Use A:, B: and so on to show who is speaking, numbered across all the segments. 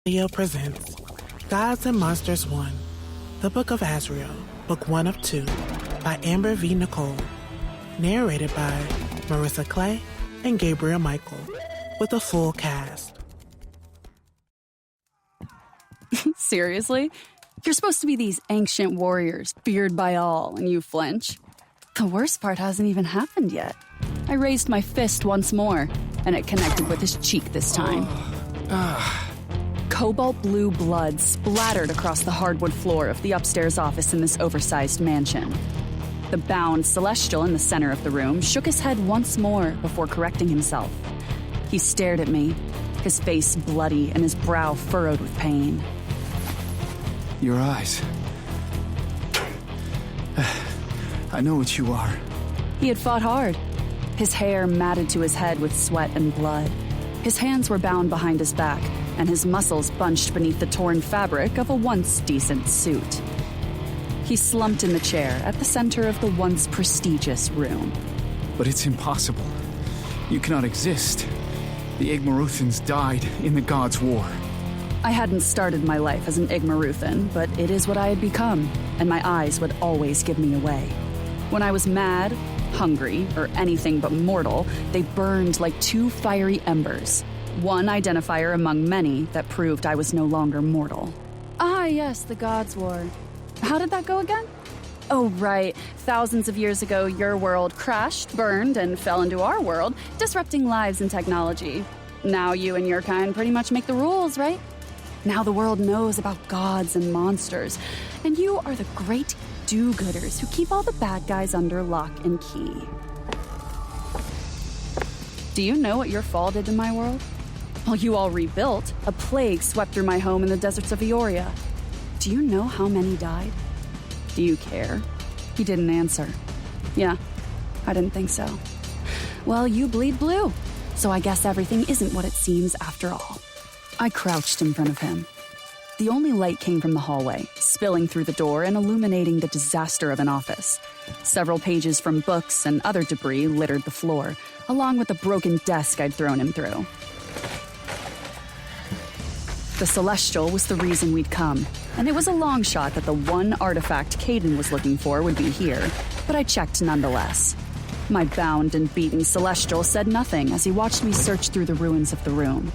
A: Leo presents Gods and Monsters 1, The Book of Azrael, Book 1 of 2, by Amber V. Nicole. Narrated by Marissa Clay and Gabriel Michael, with a full cast.
B: Seriously? You're supposed to be these ancient warriors, feared by all, and you flinch? The worst part hasn't even happened yet. I raised my fist once more, and it connected with his cheek this time. Cobalt blue blood splattered across the hardwood floor of the upstairs office in this oversized mansion. The bound Celestial in the center of the room shook his head once more before correcting himself. He stared at me, his face bloody and his brow furrowed with pain.
C: Your eyes. I know what you are.
B: He had fought hard. His hair matted to his head with sweat and blood. His hands were bound behind his back, and his muscles bunched beneath the torn fabric of a once decent suit. He slumped in the chair at the center of the once prestigious room.
C: But it's impossible. You cannot exist. The Igmaruthans died in the Gods' War.
B: I hadn't started my life as an Igmaruthan, but it is what I had become, and my eyes would always give me away. When I was mad, hungry, or anything but mortal, they burned like two fiery embers. One identifier among many that proved I was no longer mortal. Ah, yes, the Gods' War. How did that go again? Oh, right. Thousands of years ago, your world crashed, burned, and fell into our world, disrupting lives and technology. Now you and your kind pretty much make the rules, right? Now the world knows about gods and monsters, and you are the great do-gooders who keep all the bad guys under lock and key. Do you know what your fall did to my world? Well, you all rebuilt. A plague swept through my home in the deserts of Eoria. Do you know how many died? Do you care? He didn't answer. Yeah, I didn't think so. Well, you bleed blue, so I guess everything isn't what it seems after all. I crouched in front of him. The only light came from the hallway, spilling through the door and illuminating the disaster of an office. Several pages from books and other debris littered the floor, along with the broken desk I'd thrown him through. The Celestial was the reason we'd come, and it was a long shot that the one artifact Caden was looking for would be here, but I checked nonetheless. My bound and beaten Celestial said nothing as he watched me search through the ruins of the room.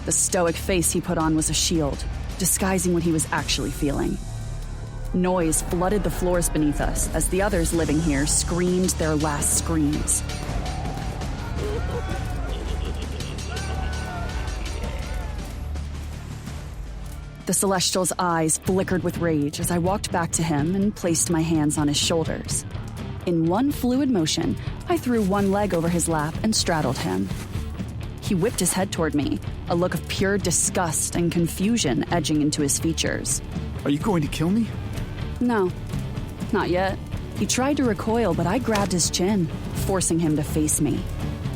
B: The stoic face he put on was a shield, disguising what he was actually feeling. Noise flooded the floors beneath us as the others living here screamed their last screams. The Celestial's eyes flickered with rage as I walked back to him and placed my hands on his shoulders. In one fluid motion, I threw one leg over his lap and straddled him. He whipped his head toward me, a look of pure disgust and confusion edging into his features.
C: Are you going to kill me?
B: No, not yet. He tried to recoil, but I grabbed his chin, forcing him to face me.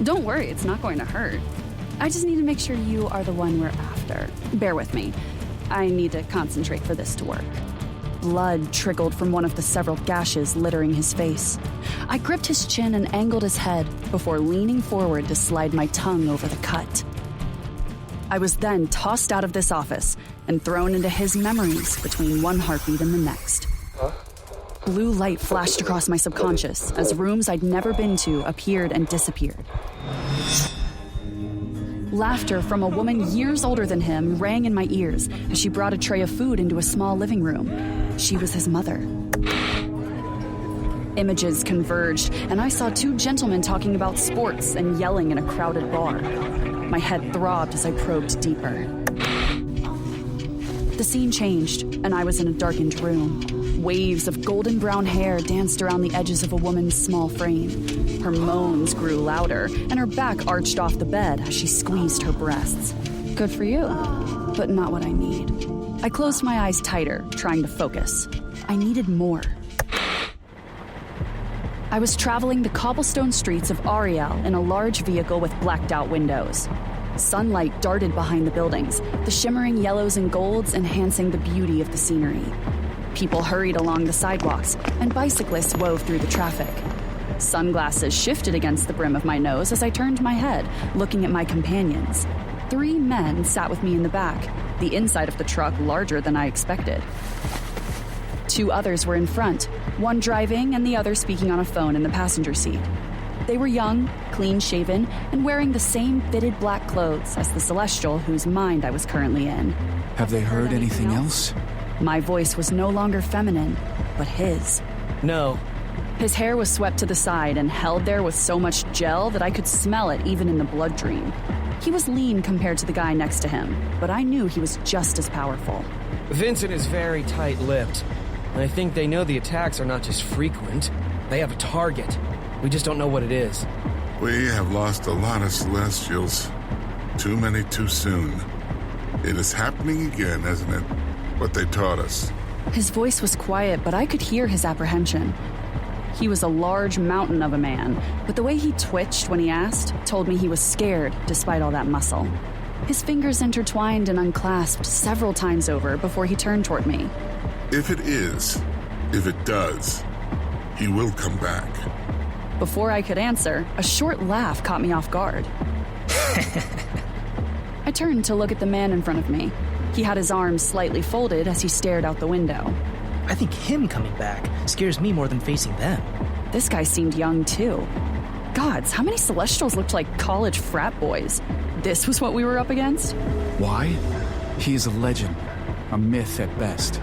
B: Don't worry, it's not going to hurt. I just need to make sure you are the one we're after. Bear with me. I need to concentrate for this to work. Blood trickled from one of the several gashes littering his face. I gripped his chin and angled his head before leaning forward to slide my tongue over the cut. I was then tossed out of this office and thrown into his memories between one heartbeat and the next. Blue light flashed across my subconscious as rooms I'd never been to appeared and disappeared. Laughter from a woman years older than him rang in my ears as she brought a tray of food into a small living room. She was his mother. Images converged, and I saw two gentlemen talking about sports and yelling in a crowded bar. My head throbbed as I probed deeper. The scene changed, and I was in a darkened room. Waves of golden brown hair danced around the edges of a woman's small frame. Her moans grew louder, and her back arched off the bed as she squeezed her breasts. Good for you, but not what I need. I closed my eyes tighter, trying to focus. I needed more. I was traveling the cobblestone streets of Ariel in a large vehicle with blacked-out windows. Sunlight darted behind the buildings, the shimmering yellows and golds enhancing the beauty of the scenery. People hurried along the sidewalks, and bicyclists wove through the traffic. Sunglasses shifted against the brim of my nose as I turned my head, looking at my companions. 3 men sat with me in the back, the inside of the truck larger than I expected. 2 others were in front, one driving and the other speaking on a phone in the passenger seat. They were young, clean-shaven, and wearing the same fitted black clothes as the Celestial whose mind I was currently in.
C: Have they heard anything else?
B: My voice was no longer feminine, but his.
D: No.
B: His hair was swept to the side and held there with so much gel that I could smell it even in the blood dream. He was lean compared to the guy next to him, but I knew he was just as powerful.
D: Vincent is very tight-lipped, and I think they know the attacks are not just frequent. They have a target. We just don't know what it is.
E: We have lost a lot of Celestials. Too many too soon. It is happening again, isn't it? What they taught us.
B: His voice was quiet, but I could hear his apprehension. He was a large mountain of a man, but the way he twitched when he asked told me he was scared despite all that muscle. His fingers intertwined and unclasped several times over before he turned toward me.
E: If it does, he will come back.
B: Before I could answer, a short laugh caught me off guard. I turned to look at the man in front of me. He had his arms slightly folded as he stared out the window.
F: I think him coming back scares me more than facing them.
B: This guy seemed young, too. Gods, how many Celestials looked like college frat boys? This was what we were up against?
C: Why? He is a legend, a myth at best.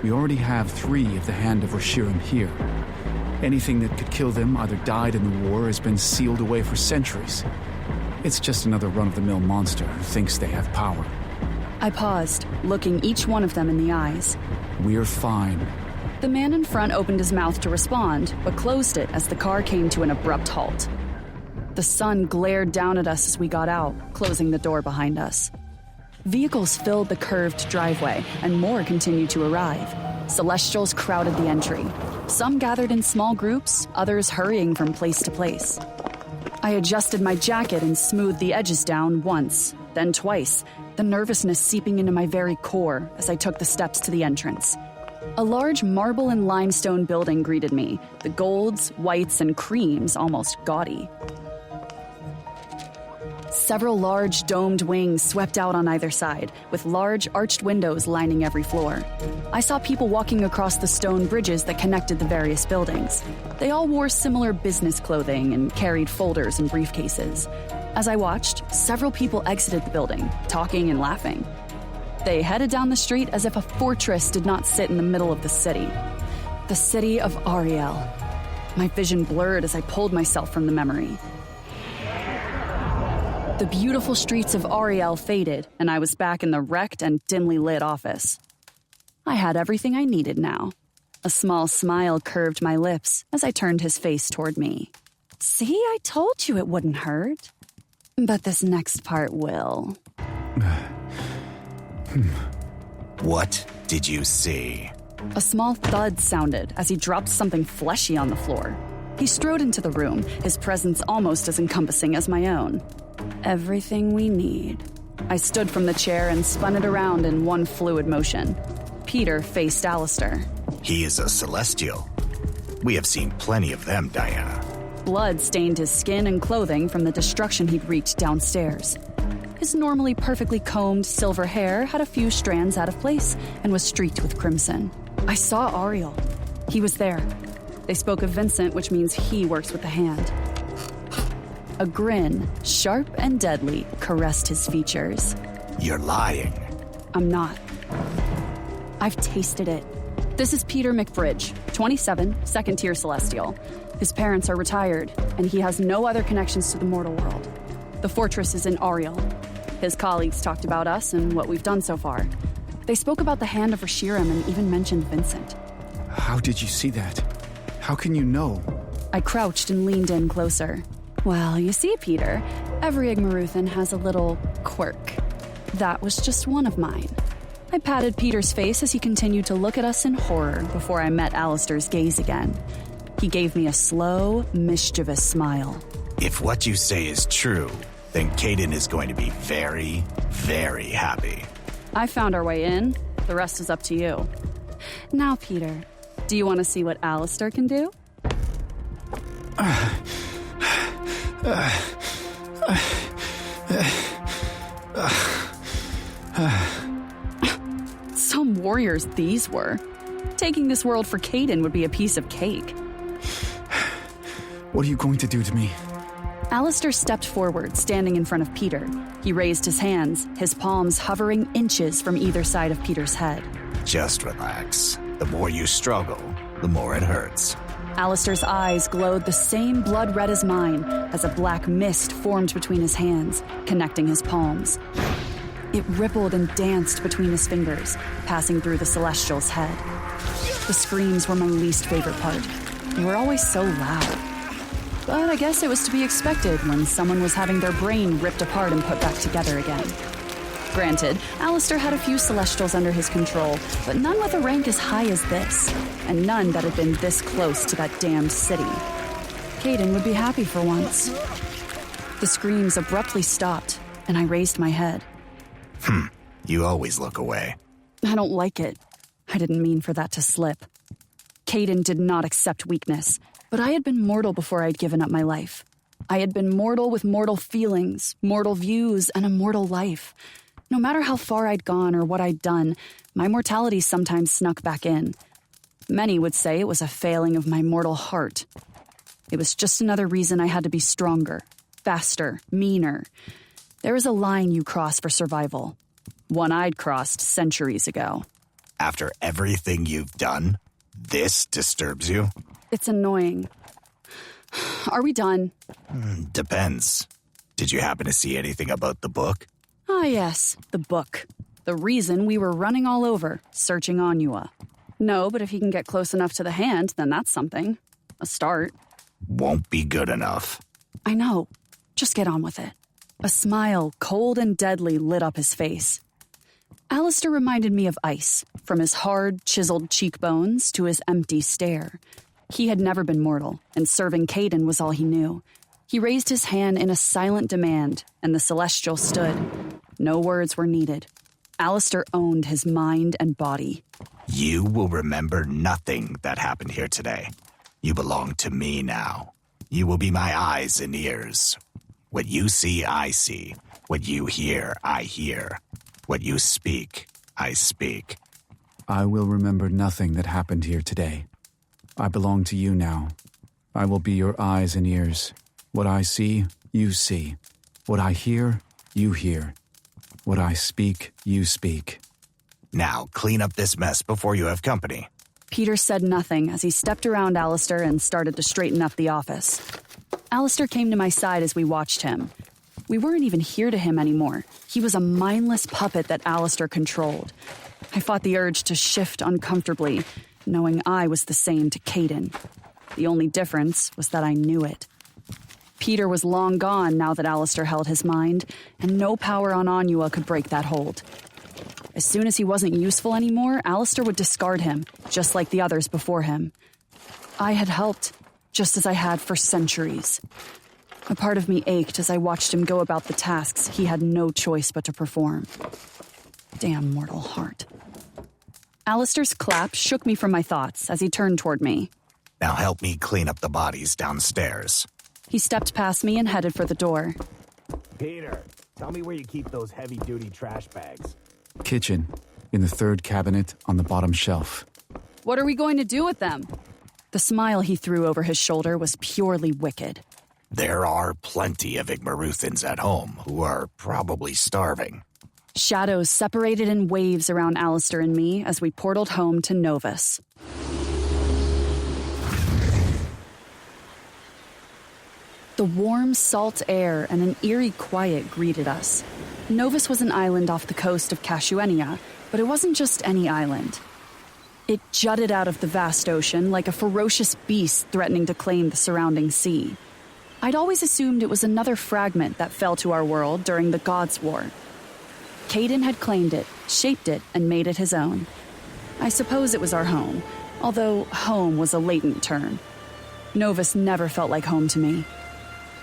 C: We already have 3 of the Hand of Reshiram here. Anything that could kill them either died in the war or has been sealed away for centuries. It's just another run-of-the-mill monster who thinks they have power.
B: I paused, looking each one of them in the eyes.
C: We're fine.
B: The man in front opened his mouth to respond, but closed it as the car came to an abrupt halt. The sun glared down at us as we got out, closing the door behind us. Vehicles filled the curved driveway, and more continued to arrive. Celestials crowded the entry. Some gathered in small groups, others hurrying from place to place. I adjusted my jacket and smoothed the edges down once, then twice, the nervousness seeping into my very core as I took the steps to the entrance. A large marble and limestone building greeted me, the golds, whites, and creams almost gaudy. Several large domed wings swept out on either side, with large arched windows lining every floor. I saw people walking across the stone bridges that connected the various buildings. They all wore similar business clothing and carried folders and briefcases. As I watched, several people exited the building, talking and laughing. They headed down the street as if a fortress did not sit in the middle of the city. The city of Ariel. My vision blurred as I pulled myself from the memory. The beautiful streets of Ariel faded, and I was back in the wrecked and dimly lit office. I had everything I needed now. A small smile curved my lips as I turned his face toward me. See, I told you it wouldn't hurt. But this next part will.
G: What did you see?
B: A small thud sounded as he dropped something fleshy on the floor. He strode into the room, his presence almost as encompassing as my own. Everything we need. I stood from the chair and spun it around in one fluid motion. Peter faced Alistair.
G: He is a Celestial. We have seen plenty of them, Diana.
B: Blood stained his skin and clothing from the destruction he'd wreaked downstairs. His normally perfectly combed silver hair had a few strands out of place and was streaked with crimson. I saw Ariel. He was there. They spoke of Vincent, which means he works with the Hand. A grin, sharp and deadly, caressed his features.
G: You're lying.
B: I'm not. I've tasted it. This is Peter McBridge, 27, second-tier Celestial. His parents are retired, and he has no other connections to the mortal world. The fortress is in Ariel. His colleagues talked about us and what we've done so far. They spoke about the Hand of Reshiram and even mentioned Vincent.
C: How did you see that? How can you know?
B: I crouched and leaned in closer. Well, you see, Peter, every Igmaruthan has a little quirk. That was just one of mine. I patted Peter's face as he continued to look at us in horror before I met Alistair's gaze again. He gave me a slow, mischievous smile.
G: If what you say is true, then Caden is going to be very, very happy.
B: I found our way in. The rest is up to you. Now, Peter, do you want to see what Alistair can do? warriors these were. Taking this world for Caden would be a piece of cake.
C: What are you going to do to me?
B: Alistair stepped forward, standing in front of Peter. He raised his hands, his palms hovering inches from either side of Peter's head.
G: Just relax. The more you struggle, the more it hurts.
B: Alistair's eyes glowed the same blood red as mine as a black mist formed between his hands, connecting his palms. It rippled and danced between his fingers, passing through the Celestial's head. The screams were my least favorite part. They were always so loud. But I guess it was to be expected when someone was having their brain ripped apart and put back together again. Granted, Alistair had a few Celestials under his control, but none with a rank as high as this, and none that had been this close to that damned city. Caden would be happy for once. The screams abruptly stopped, and I raised my head.
G: You always look away.
B: I don't like it. I didn't mean for that to slip. Caden did not accept weakness, but I had been mortal before I'd given up my life. I had been mortal with mortal feelings, mortal views, and a mortal life. No matter how far I'd gone or what I'd done, my mortality sometimes snuck back in. Many would say it was a failing of my mortal heart. It was just another reason I had to be stronger, faster, meaner. There is a line you cross for survival. One I'd crossed centuries ago.
G: After everything you've done, this disturbs you?
B: It's annoying. Are we done?
G: Depends. Did you happen to see anything about the book?
B: Ah, yes, the book. The reason we were running all over, searching Onua. No, but if he can get close enough to the hand, then that's something. A start.
G: Won't be good enough.
B: I know. Just get on with it. A smile, cold and deadly, lit up his face. Alistair reminded me of ice, from his hard, chiseled cheekbones to his empty stare. He had never been mortal, and serving Caden was all he knew. He raised his hand in a silent demand, and the Celestial stood. No words were needed. Alistair owned his mind and body.
G: You will remember nothing that happened here today. You belong to me now. You will be my eyes and ears. What you see, I see. What you hear, I hear. What you speak, I speak.
C: I will remember nothing that happened here today. I belong to you now. I will be your eyes and ears. What I see, you see. What I hear, you hear. What I speak, you speak.
G: Now, clean up this mess before you have company.
B: Peter said nothing as he stepped around Alistair and started to straighten up the office. Alistair came to my side as we watched him. We weren't even here to him anymore. He was a mindless puppet that Alistair controlled. I fought the urge to shift uncomfortably, knowing I was the same to Caden. The only difference was that I knew it. Peter was long gone now that Alistair held his mind, and no power on Onua could break that hold. As soon as he wasn't useful anymore, Alistair would discard him, just like the others before him. I had helped, just as I had for centuries. A part of me ached as I watched him go about the tasks he had no choice but to perform. Damn mortal heart. Alistair's clap shook me from my thoughts as he turned toward me.
G: Now help me clean up the bodies downstairs.
B: He stepped past me and headed for the door.
H: Peter, tell me where you keep those heavy-duty trash bags.
C: Kitchen, in the third cabinet on the bottom shelf.
B: What are we going to do with them? The smile he threw over his shoulder was purely wicked.
G: There are plenty of Igmaruthans at home who are probably starving.
B: Shadows separated in waves around Alistair and me as we portaled home to Novus. The warm, salt air and an eerie quiet greeted us. Novus was an island off the coast of Kashuenia, but it wasn't just any island. It jutted out of the vast ocean like a ferocious beast threatening to claim the surrounding sea. I'd always assumed it was another fragment that fell to our world during the Gods' War. Caden had claimed it, shaped it, and made it his own. I suppose it was our home, although home was a latent term. Novus never felt like home to me.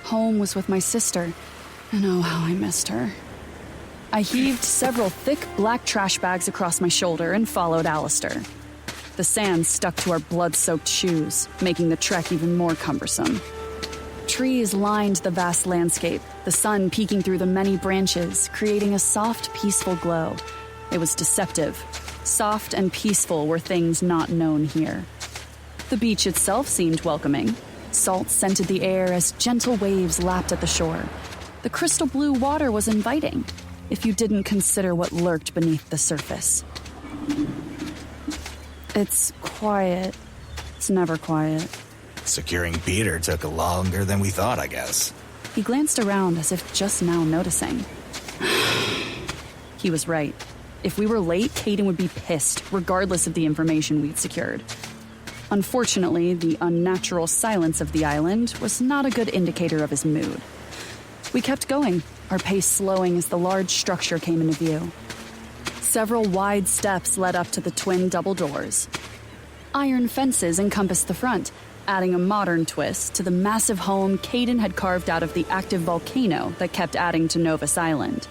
B: Home was with my sister, and oh, how I missed her. I heaved several thick black trash bags across my shoulder and followed Alistair. The sand stuck to our blood-soaked shoes, making the trek even more cumbersome. Trees lined the vast landscape, the sun peeking through the many branches, creating a soft, peaceful glow. It was deceptive, Soft and peaceful were things not known here. The beach itself seemed welcoming. Salt scented the air as gentle waves lapped at the shore. The crystal blue water was inviting, if you didn't consider what lurked beneath the surface. It's quiet. It's never quiet.
G: Securing Peter took longer than we thought, I guess.
B: He glanced around as if just now noticing. He was right. If we were late, Caden would be pissed, regardless of the information we'd secured. Unfortunately, the unnatural silence of the island was not a good indicator of his mood. We kept going, our pace slowing as the large structure came into view. Several wide steps led up to the twin double doors. Iron fences encompassed the front, adding a modern twist to the massive home Caden had carved out of the active volcano that kept adding to Novus Island.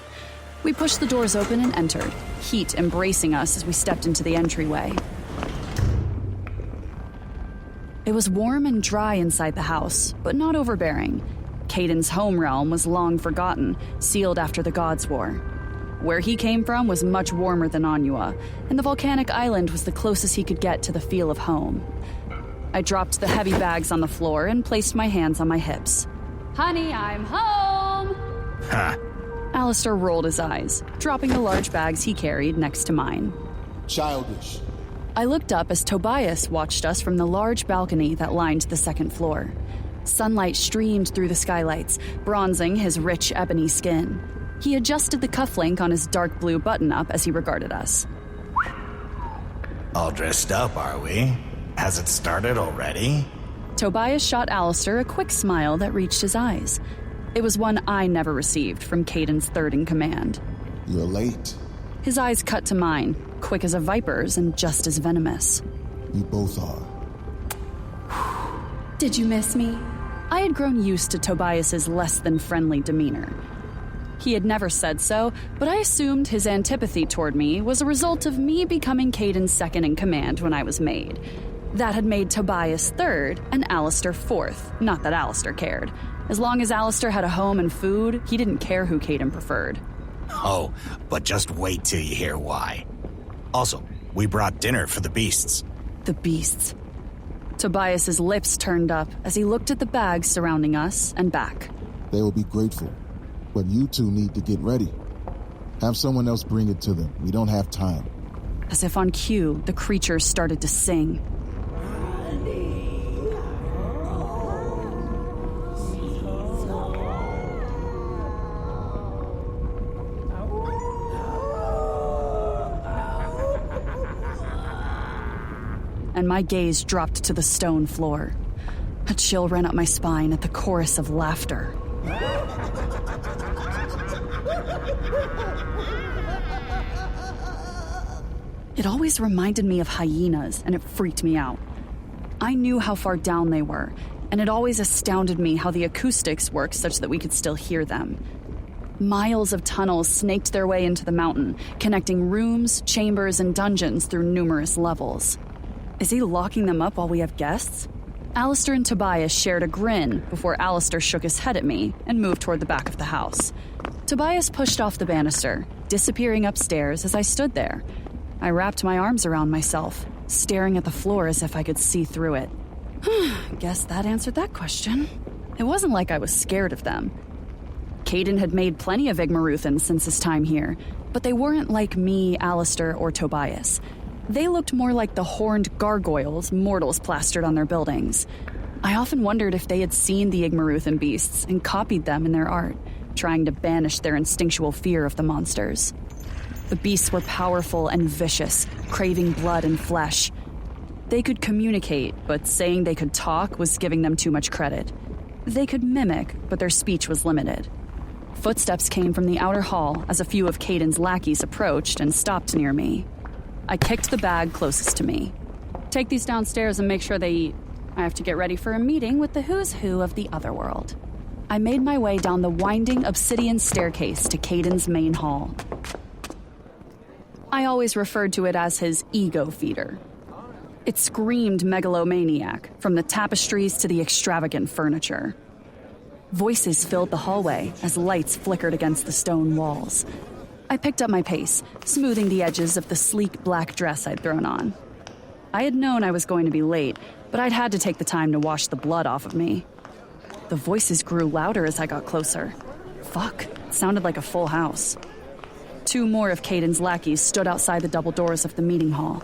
B: We pushed the doors open and entered, heat embracing us as we stepped into the entryway. It was warm and dry inside the house, but not overbearing. Caden's home realm was long forgotten, sealed after the Gods' War. Where he came from was much warmer than Anua, and the volcanic island was the closest he could get to the feel of home. I dropped the heavy bags on the floor and placed my hands on my hips. "Honey, I'm home!"
G: Ha!
B: Alistair rolled his eyes, dropping the large bags he carried next to mine.
I: Childish.
B: I looked up as Tobias watched us from the large balcony that lined the second floor. Sunlight streamed through the skylights, bronzing his rich ebony skin. He adjusted the cufflink on his dark blue button-up as he regarded us.
G: All dressed up, are we? Has it started already?
B: Tobias shot Alistair a quick smile that reached his eyes. It was one I never received from Caden's third-in-command.
I: You're late.
B: His eyes cut to mine, quick as a viper's and just as venomous.
I: You both are.
B: Did you miss me? I had grown used to Tobias's less-than-friendly demeanor. He had never said so, but I assumed his antipathy toward me was a result of me becoming Caden's second-in-command when I was made. That had made Tobias third and Alistair fourth, not that Alistair cared. As long as Alistair had a home and food, he didn't care who Caden preferred.
G: Oh, but just wait till you hear why. Also, we brought dinner for the beasts.
B: The beasts. Tobias's lips turned up as he looked at the bags surrounding us and back.
I: They will be grateful, but you two need to get ready. Have someone else bring it to them. We don't have time.
B: As if on cue, the creatures started to sing. And my gaze dropped to the stone floor. A chill ran up my spine at the chorus of laughter. It always reminded me of hyenas, and it freaked me out. I knew how far down they were, and it always astounded me how the acoustics worked such that we could still hear them. Miles of tunnels snaked their way into the mountain, connecting rooms, chambers, and dungeons through numerous levels. Is he locking them up while we have guests? Alistair and Tobias shared a grin before Alistair shook his head at me and moved toward the back of the house. Tobias pushed off the banister, disappearing upstairs as I stood there. I wrapped my arms around myself, staring at the floor as if I could see through it. Guess that answered that question. It wasn't like I was scared of them. Caden had made plenty of Igmaruthans since his time here, but they weren't like me, Alistair, or Tobias. They looked more like the horned gargoyles mortals plastered on their buildings. I often wondered if they had seen the Igmaruthan beasts and copied them in their art, trying to banish their instinctual fear of the monsters. The beasts were powerful and vicious, craving blood and flesh. They could communicate, but saying they could talk was giving them too much credit. They could mimic, but their speech was limited. Footsteps came from the outer hall as a few of Caden's lackeys approached and stopped near me. I kicked the bag closest to me. Take these downstairs and make sure they eat. I have to get ready for a meeting with the who's who of the otherworld. I made my way down the winding obsidian staircase to Caden's main hall. I always referred to it as his ego feeder. It screamed megalomaniac, from the tapestries to the extravagant furniture. Voices filled the hallway as lights flickered against the stone walls. I picked up my pace, smoothing the edges of the sleek black dress I'd thrown on. I had known I was going to be late, but I'd had to take the time to wash the blood off of me. The voices grew louder as I got closer. Fuck, it sounded like a full house. 2 more of Caden's lackeys stood outside the double doors of the meeting hall.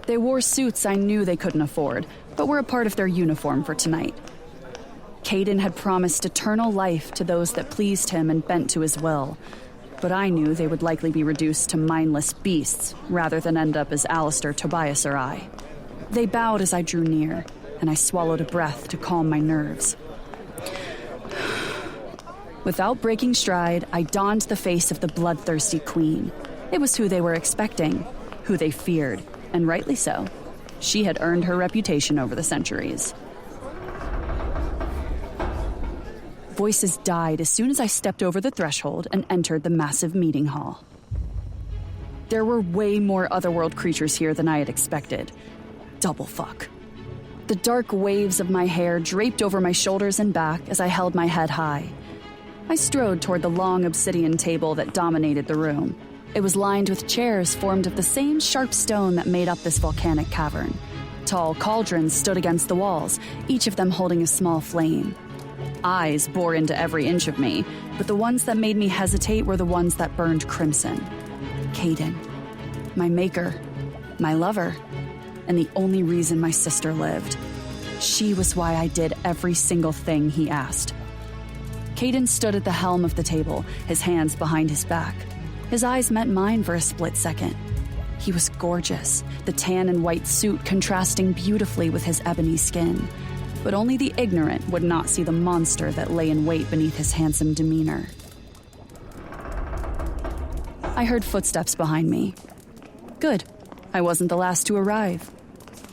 B: They wore suits I knew they couldn't afford, but were a part of their uniform for tonight. Caden had promised eternal life to those that pleased him and bent to his will, but I knew they would likely be reduced to mindless beasts rather than end up as Alistair, Tobias, or I. They bowed as I drew near, and I swallowed a breath to calm my nerves. Without breaking stride, I donned the face of the bloodthirsty queen. It was who they were expecting, who they feared, and rightly so. She had earned her reputation over the centuries. Voices died as soon as I stepped over the threshold and entered the massive meeting hall. There were way more otherworld creatures here than I had expected. Double fuck. The dark waves of my hair draped over my shoulders and back as I held my head high. I strode toward the long obsidian table that dominated the room. It was lined with chairs formed of the same sharp stone that made up this volcanic cavern. Tall cauldrons stood against the walls, each of them holding a small flame. Eyes bore into every inch of me, but the ones that made me hesitate were the ones that burned crimson. Caden. My maker. My lover. And the only reason my sister lived. She was why I did every single thing he asked. Caden stood at the helm of the table, his hands behind his back. His eyes met mine for a split second. He was gorgeous, the tan and white suit contrasting beautifully with his ebony skin. But only the ignorant would not see the monster that lay in wait beneath his handsome demeanor. I heard footsteps behind me. Good. I wasn't the last to arrive.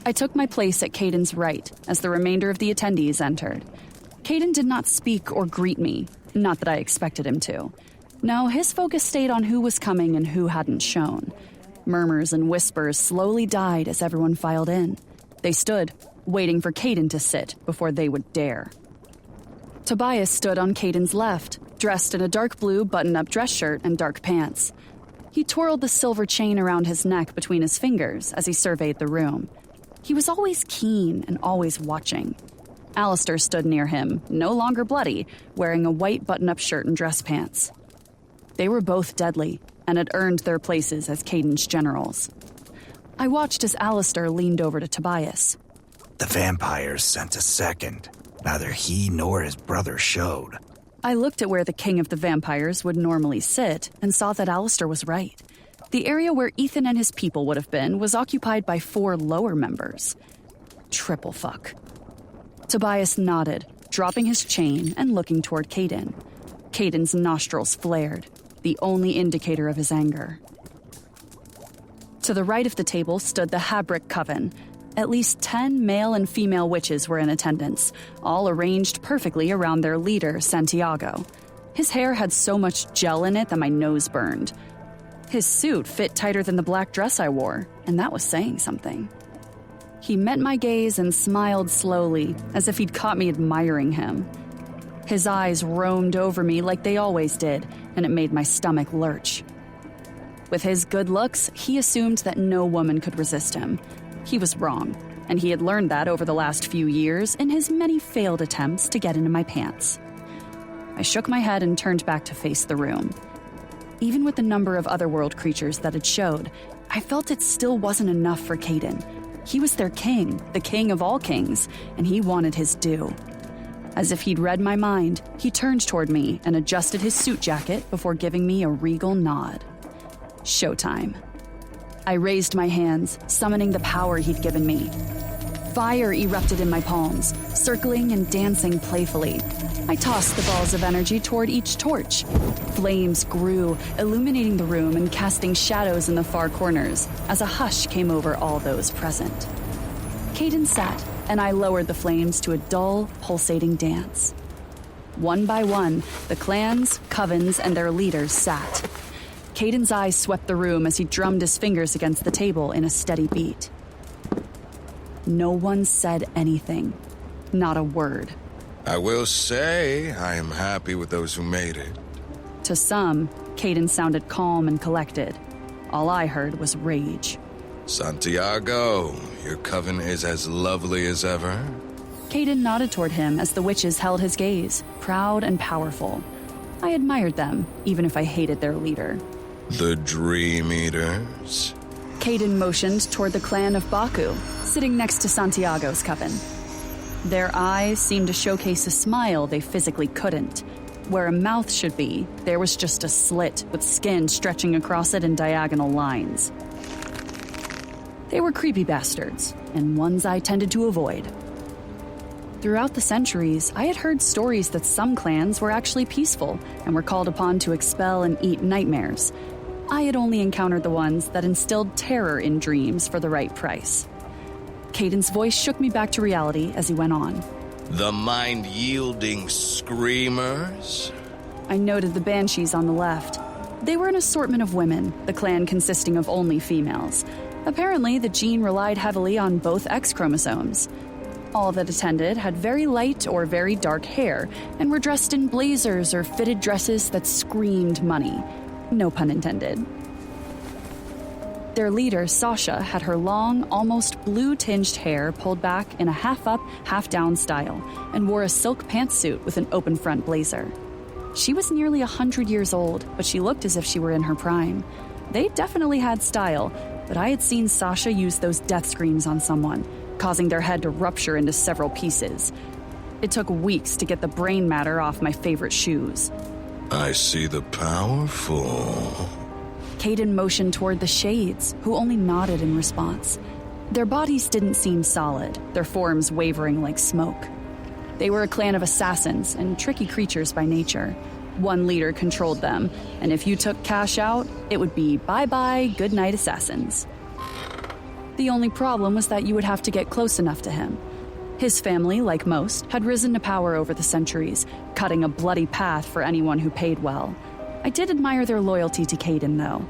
B: I took my place at Caden's right as the remainder of the attendees entered. Caden did not speak or greet me, not that I expected him to. No, his focus stayed on who was coming and who hadn't shown. Murmurs and whispers slowly died as everyone filed in. They stood, waiting for Caden to sit before they would dare. Tobias stood on Caden's left, dressed in a dark blue button-up dress shirt and dark pants. He twirled the silver chain around his neck between his fingers as he surveyed the room. He was always keen and always watching. Alistair stood near him, no longer bloody, wearing a white button-up shirt and dress pants. They were both deadly and had earned their places as Caden's generals. I watched as Alistair leaned over to Tobias.
G: The vampires sent a second. Neither he nor his brother showed.
B: I looked at where the king of the vampires would normally sit and saw that Alistair was right. The area where Ethan and his people would have been was occupied by 4 lower members. Triple fuck. Tobias nodded, dropping his chain and looking toward Caden. Caden's nostrils flared, the only indicator of his anger. To the right of the table stood the Habrick Coven. At least 10 male and female witches were in attendance, all arranged perfectly around their leader, Santiago. His hair had so much gel in it that my nose burned. His suit fit tighter than the black dress I wore, and that was saying something. He met my gaze and smiled slowly, as if he'd caught me admiring him. His eyes roamed over me like they always did, and it made my stomach lurch. With his good looks, he assumed that no woman could resist him. He was wrong, and he had learned that over the last few years in his many failed attempts to get into my pants. I shook my head and turned back to face the room. Even with the number of otherworld creatures that had showed, I felt it still wasn't enough for Caden. He was their king, the king of all kings, and he wanted his due. As if he'd read my mind, he turned toward me and adjusted his suit jacket before giving me a regal nod. Showtime. I raised my hands, summoning the power he'd given me. Fire erupted in my palms, circling and dancing playfully. I tossed the balls of energy toward each torch. Flames grew, illuminating the room and casting shadows in the far corners as a hush came over all those present. Caden sat, and I lowered the flames to a dull, pulsating dance. One by one, the clans, covens, and their leaders sat. Caden's eyes swept the room as he drummed his fingers against the table in a steady beat. No one said anything. Not a word.
J: I will say I am happy with those who made it.
B: To some, Caden sounded calm and collected. All I heard was rage.
J: Santiago, your coven is as lovely as ever.
B: Caden nodded toward him as the witches held his gaze, proud and powerful. I admired them, even if I hated their leader.
J: The Dream Eaters?
B: Caden motioned toward the clan of Baku, sitting next to Santiago's coven. Their eyes seemed to showcase a smile they physically couldn't. Where a mouth should be, there was just a slit with skin stretching across it in diagonal lines. They were creepy bastards, and ones I tended to avoid. Throughout the centuries, I had heard stories that some clans were actually peaceful and were called upon to expel and eat nightmares. I had only encountered the ones that instilled terror in dreams for the right price. Caden's voice shook me back to reality as he went on.
J: The mind-yielding screamers?
B: I noted the banshees on the left. They were an assortment of women, the clan consisting of only females. Apparently, the gene relied heavily on both X chromosomes. All that attended had very light or very dark hair and were dressed in blazers or fitted dresses that screamed money. No pun intended. Their leader, Sasha, had her long, almost blue-tinged hair pulled back in a half-up, half-down style and wore a silk pantsuit with an open-front blazer. She was nearly 100 years old, but she looked as if she were in her prime. They definitely had style, but I had seen Sasha use those death screams on someone, causing their head to rupture into several pieces. It took weeks to get the brain matter off my favorite shoes.
J: I see the powerful.
B: Caden motioned toward the Shades, who only nodded in response. Their bodies didn't seem solid, their forms wavering like smoke. They were a clan of assassins and tricky creatures by nature. One leader controlled them, and if you took cash out, it would be bye-bye, good-night assassins. The only problem was that you would have to get close enough to him. His family, like most, had risen to power over the centuries, cutting a bloody path for anyone who paid well. I did admire their loyalty to Caden, though.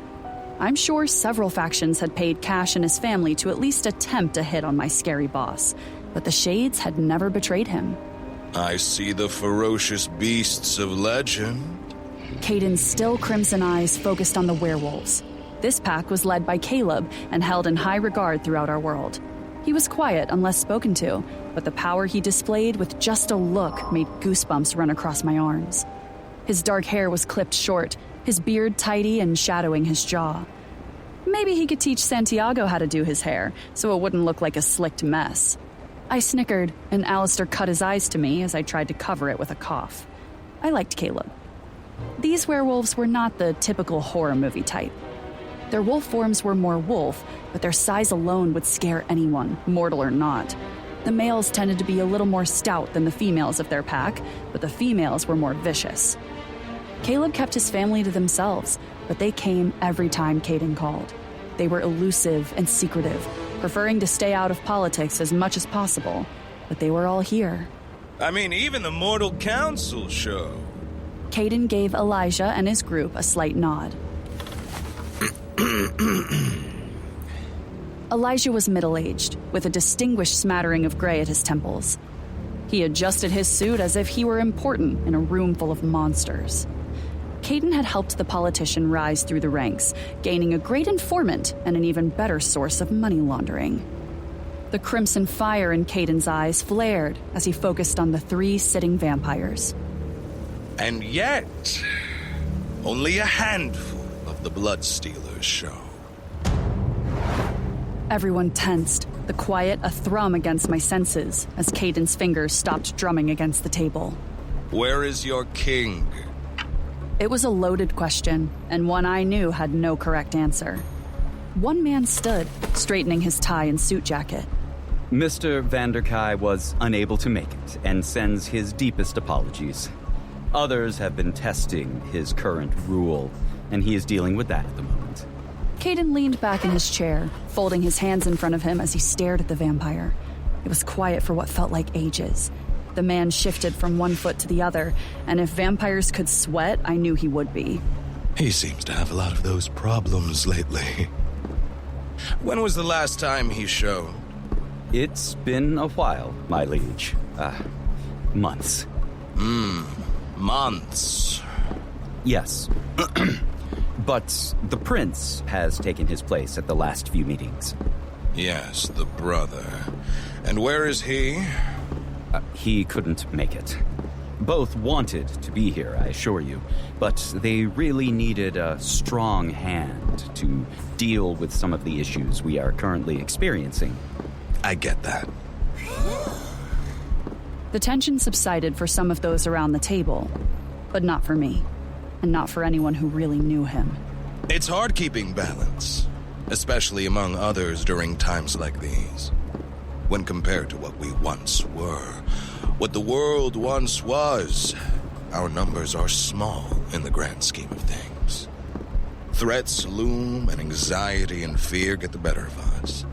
B: I'm sure several factions had paid Cash and his family to at least attempt a hit on my scary boss, but the Shades had never betrayed him.
J: I see the ferocious beasts of legend.
B: Caden's still crimson eyes focused on the werewolves. This pack was led by Caleb and held in high regard throughout our world. He was quiet unless spoken to, but the power he displayed with just a look made goosebumps run across my arms. His dark hair was clipped short, his beard tidy and shadowing his jaw. Maybe he could teach Santiago how to do his hair, so it wouldn't look like a slicked mess. I snickered, and Alistair cut his eyes to me as I tried to cover it with a cough. I liked Caleb. These werewolves were not the typical horror movie type. Their wolf forms were more wolf, but their size alone would scare anyone, mortal or not. The males tended to be a little more stout than the females of their pack, but the females were more vicious. Caleb kept his family to themselves, but they came every time Caden called. They were elusive and secretive, preferring to stay out of politics as much as possible, but they were all here.
J: I mean, even the Mortal Council show.
B: Caden gave Elijah and his group a slight nod. Elijah was middle-aged, with a distinguished smattering of gray at his temples. He adjusted his suit as if he were important in a room full of monsters. Caden had helped the politician rise through the ranks, gaining a great informant and an even better source of money laundering. The crimson fire in Caden's eyes flared as he focused on the 3 sitting vampires.
J: And yet, only a handful of the Bloodstealers show.
B: Everyone tensed, the quiet athrum against my senses as Caden's fingers stopped drumming against the table.
J: Where is your king?
B: It was a loaded question, and one I knew had no correct answer. One man stood, straightening his tie and suit jacket.
K: Mr. Vanderkai was unable to make it and sends his deepest apologies. Others have been testing his current rule, and he is dealing with that at the moment.
B: Caden leaned back in his chair, folding his hands in front of him as he stared at the vampire. It was quiet for what felt like ages. The man shifted from one foot to the other, and if vampires could sweat, I knew he would be.
J: He seems to have a lot of those problems lately. When was the last time he showed?
K: It's been a while, my liege. Months.
J: Months.
K: Yes. But the prince has taken his place at the last few meetings.
J: Yes, the brother. And where is he?
K: He couldn't make it. Both wanted to be here, I assure you, but they really needed a strong hand to deal with some of the issues we are currently experiencing.
J: I get that.
B: The tension subsided for some of those around the table, but not for me, and not for anyone who really knew him.
J: It's hard keeping balance, especially among others during times like these. When compared to what we once were, what the world once was, our numbers are small in the grand scheme of things. Threats loom and anxiety and fear get the better of us.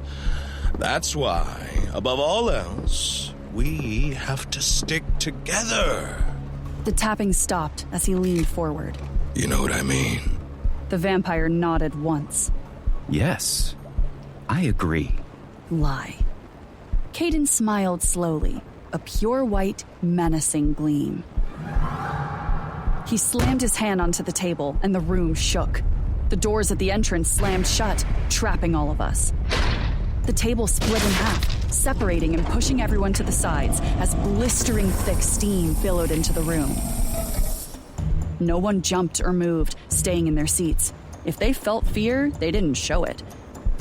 J: That's why, above all else, we have to stick together.
B: The tapping stopped as he leaned forward.
J: You know what I mean?
B: The vampire nodded once.
K: Yes, I agree.
B: Lie. Caden smiled slowly, a pure white, menacing gleam. He slammed his hand onto the table, and the room shook. The doors at the entrance slammed shut, trapping all of us. The table split in half, separating and pushing everyone to the sides as blistering thick steam billowed into the room. No one jumped or moved, staying in their seats. If they felt fear, they didn't show it.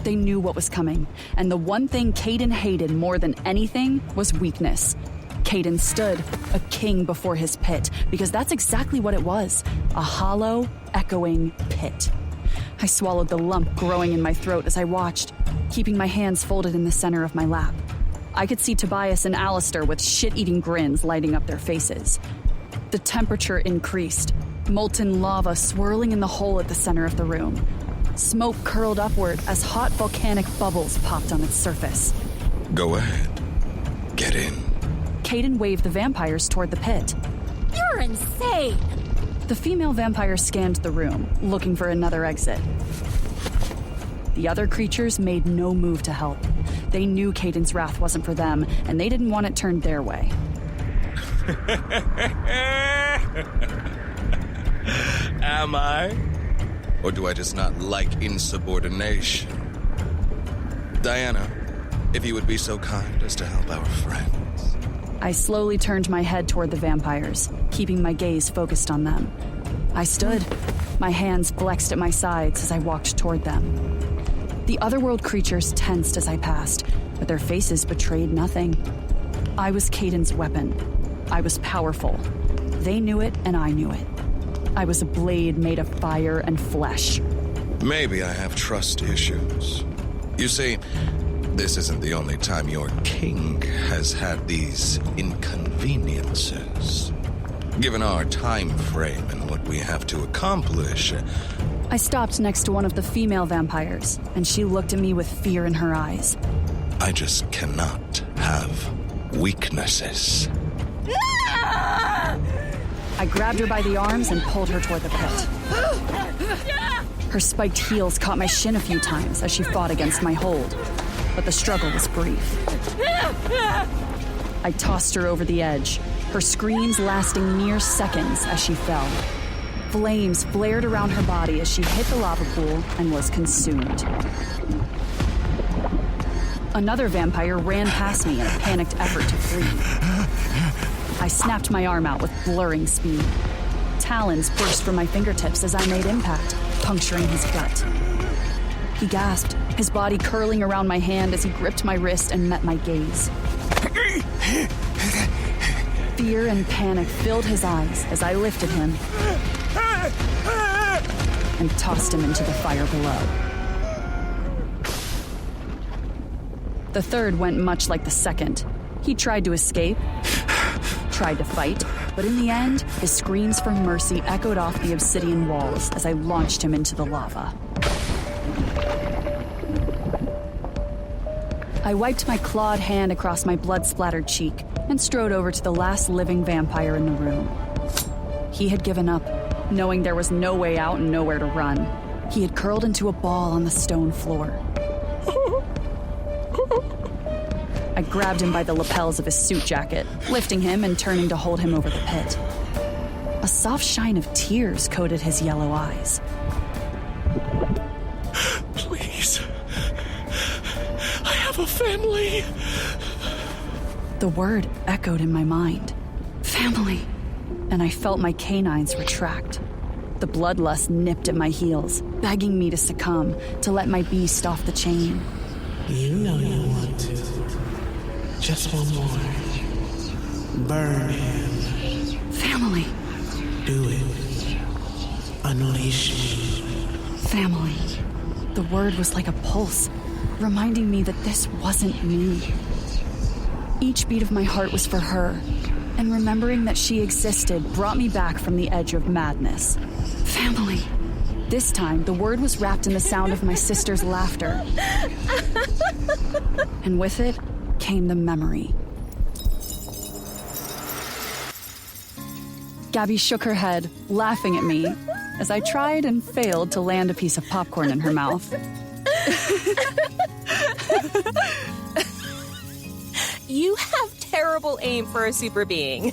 B: They knew what was coming, and the one thing Caden hated more than anything was weakness. Caden stood, a king before his pit, because that's exactly what it was, a hollow, echoing pit. I swallowed the lump growing in my throat as I watched, keeping my hands folded in the center of my lap. I could see Tobias and Alistair with shit-eating grins lighting up their faces. The temperature increased, molten lava swirling in the hole at the center of the room. Smoke curled upward as hot volcanic bubbles popped on its surface.
J: Go ahead. Get in.
B: Caden waved the vampires toward the pit.
L: You're insane!
B: The female vampire scanned the room, looking for another exit. The other creatures made no move to help. They knew Caden's wrath wasn't for them, and they didn't want it turned their way.
J: Am I? Or do I just not like insubordination? Diana, if you would be so kind as to help our friends.
B: I slowly turned my head toward the vampires, keeping my gaze focused on them. I stood, my hands flexed at my sides as I walked toward them. The otherworld creatures tensed as I passed, but their faces betrayed nothing. I was Caden's weapon. I was powerful. They knew it, and I knew it. I was a blade made of fire and flesh.
J: Maybe I have trust issues. You see, this isn't the only time your king has had these inconveniences. Given our time frame and what we have to accomplish...
B: I stopped next to one of the female vampires, and she looked at me with fear in her eyes.
J: I just cannot have weaknesses.
B: I grabbed her by the arms and pulled her toward the pit. Her spiked heels caught my shin a few times as she fought against my hold, but the struggle was brief. I tossed her over the edge, her screams lasting mere seconds as she fell. Flames flared around her body as she hit the lava pool and was consumed. Another vampire ran past me in a panicked effort to flee. I snapped my arm out with blurring speed. Talons burst from my fingertips as I made impact, puncturing his gut. He gasped, his body curling around my hand as he gripped my wrist and met my gaze. Fear and panic filled his eyes as I lifted him and tossed him into the fire below. The third went much like the second. He tried to escape, tried to fight, but in the end, his screams for mercy echoed off the obsidian walls as I launched him into the lava. I wiped my clawed hand across my blood-splattered cheek and strode over to the last living vampire in the room. He had given up, knowing there was no way out and nowhere to run. He had curled into a ball on the stone floor. I grabbed him by the lapels of his suit jacket, lifting him and turning to hold him over the pit. A soft shine of tears coated his yellow eyes.
A: have a family.
B: The word echoed in my mind. Family. And I felt my canines retract. The bloodlust nipped at my heels, begging me to succumb, to let my beast off the chain.
A: You know you want to. Just one more. Burn him.
B: Family.
A: Do it. Unleash me.
B: Family. The word was like a pulse, reminding me that this wasn't me. Each beat of my heart was for her, and remembering that she existed brought me back from the edge of madness. Family. This time, the word was wrapped in the sound of my sister's laughter. And with it came the memory. Gabby shook her head, laughing at me, as I tried and failed to land a piece of popcorn in her mouth.
L: You have terrible aim for a super being.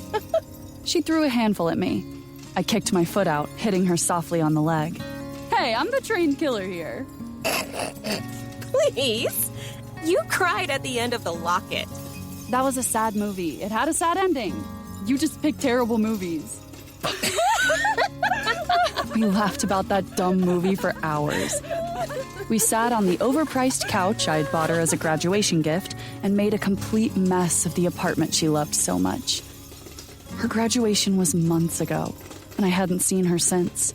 B: She threw a handful at me. I kicked my foot out, hitting her softly on the leg. Hey, I'm the trained killer here.
L: Please? You cried at the end of The Locket.
B: That was a sad movie. It had a sad ending. You just pick terrible movies. We laughed about that dumb movie for hours. We sat on the overpriced couch I'd bought her as a graduation gift and made a complete mess of the apartment she loved so much. Her graduation was months ago, and I hadn't seen her since.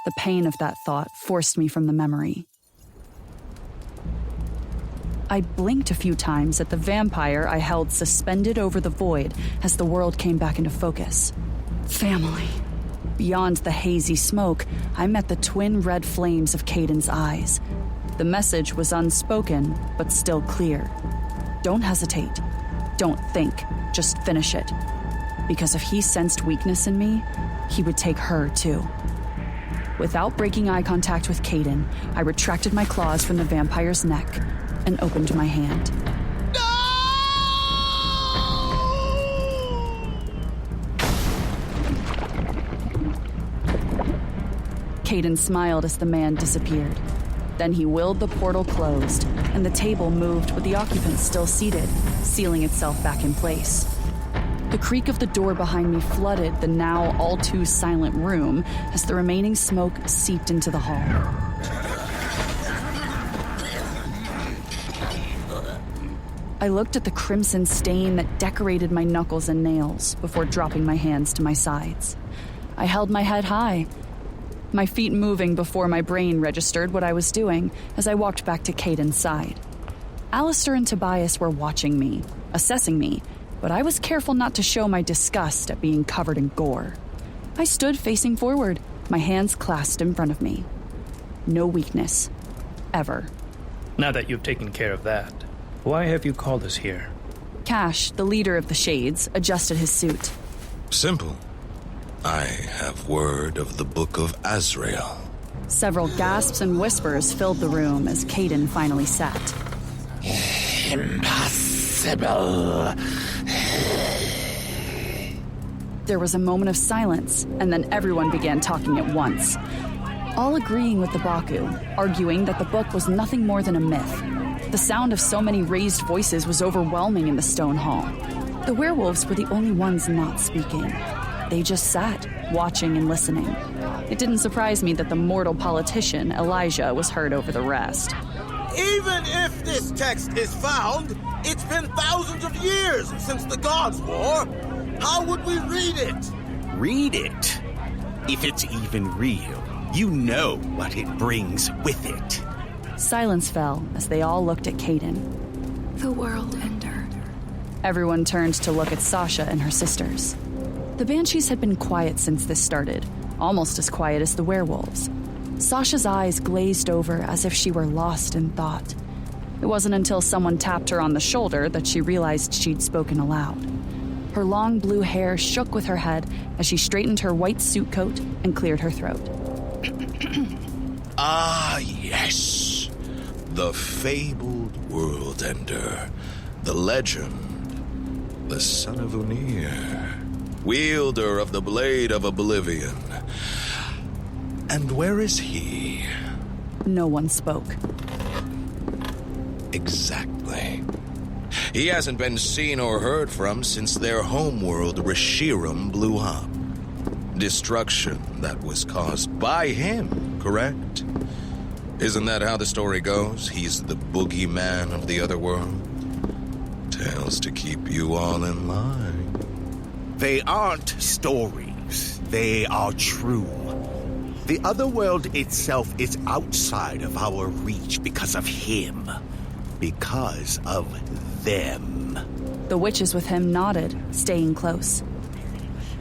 B: The pain of that thought forced me from the memory. I blinked a few times at the vampire I held suspended over the void as the world came back into focus. Family. Beyond the hazy smoke, I met the twin red flames of Caden's eyes. The message was unspoken, but still clear. Don't hesitate. Don't think. Just finish it. Because if he sensed weakness in me, he would take her too. Without breaking eye contact with Caden, I retracted my claws from the vampire's neck and opened my hand. Caden smiled as the man disappeared. Then he willed the portal closed, and the table moved with the occupants still seated, sealing itself back in place. The creak of the door behind me flooded the now all too silent room as the remaining smoke seeped into the hall. I looked at the crimson stain that decorated my knuckles and nails before dropping my hands to my sides. I held my head high, my feet moving before my brain registered what I was doing as I walked back to Caden's side. Alistair and Tobias were watching me, assessing me, but I was careful not to show my disgust at being covered in gore. I stood facing forward, my hands clasped in front of me. No weakness. Ever.
F: Now that you've taken care of that, why have you called us here?
B: Cash, the leader of the Shades, adjusted his suit.
J: Simple. I have word of the Book of Azrael.
B: Several gasps and whispers filled the room as Caden finally sat.
G: Impossible.
B: There was a moment of silence, and then everyone began talking at once. All agreeing with the Baku, arguing that the book was nothing more than a myth. The sound of so many raised voices was overwhelming in the stone hall. The werewolves were the only ones not speaking. They just sat, watching and listening. It didn't surprise me that the mortal politician, Elijah, was heard over the rest.
M: Even if this text is found, it's been thousands of years since the Gods' War. How would we read it?
N: Read it? If it's even real, you know what it brings with it.
B: Silence fell as they all looked at Caden.
O: The world ender.
B: Everyone turned to look at Sasha and her sisters. The Banshees had been quiet since this started, almost as quiet as the werewolves. Sasha's eyes glazed over as if she were lost in thought. It wasn't until someone tapped her on the shoulder that she realized she'd spoken aloud. Her long blue hair shook with her head as she straightened her white suit coat and cleared her throat.
J: Ah, yes. The fabled world ender. The legend. The son of Unir. Wielder of the Blade of Oblivion. And where is he?
B: No one spoke.
J: Exactly. He hasn't been seen or heard from since their homeworld, Reshiram, blew up. Destruction that was caused by him, correct? Isn't that how the story goes? He's the boogeyman of the other world? Tales to keep you all in line.
N: They aren't stories. They are true. The other world itself is outside of our reach because of him. Because of them.
B: The witches with him nodded, staying close.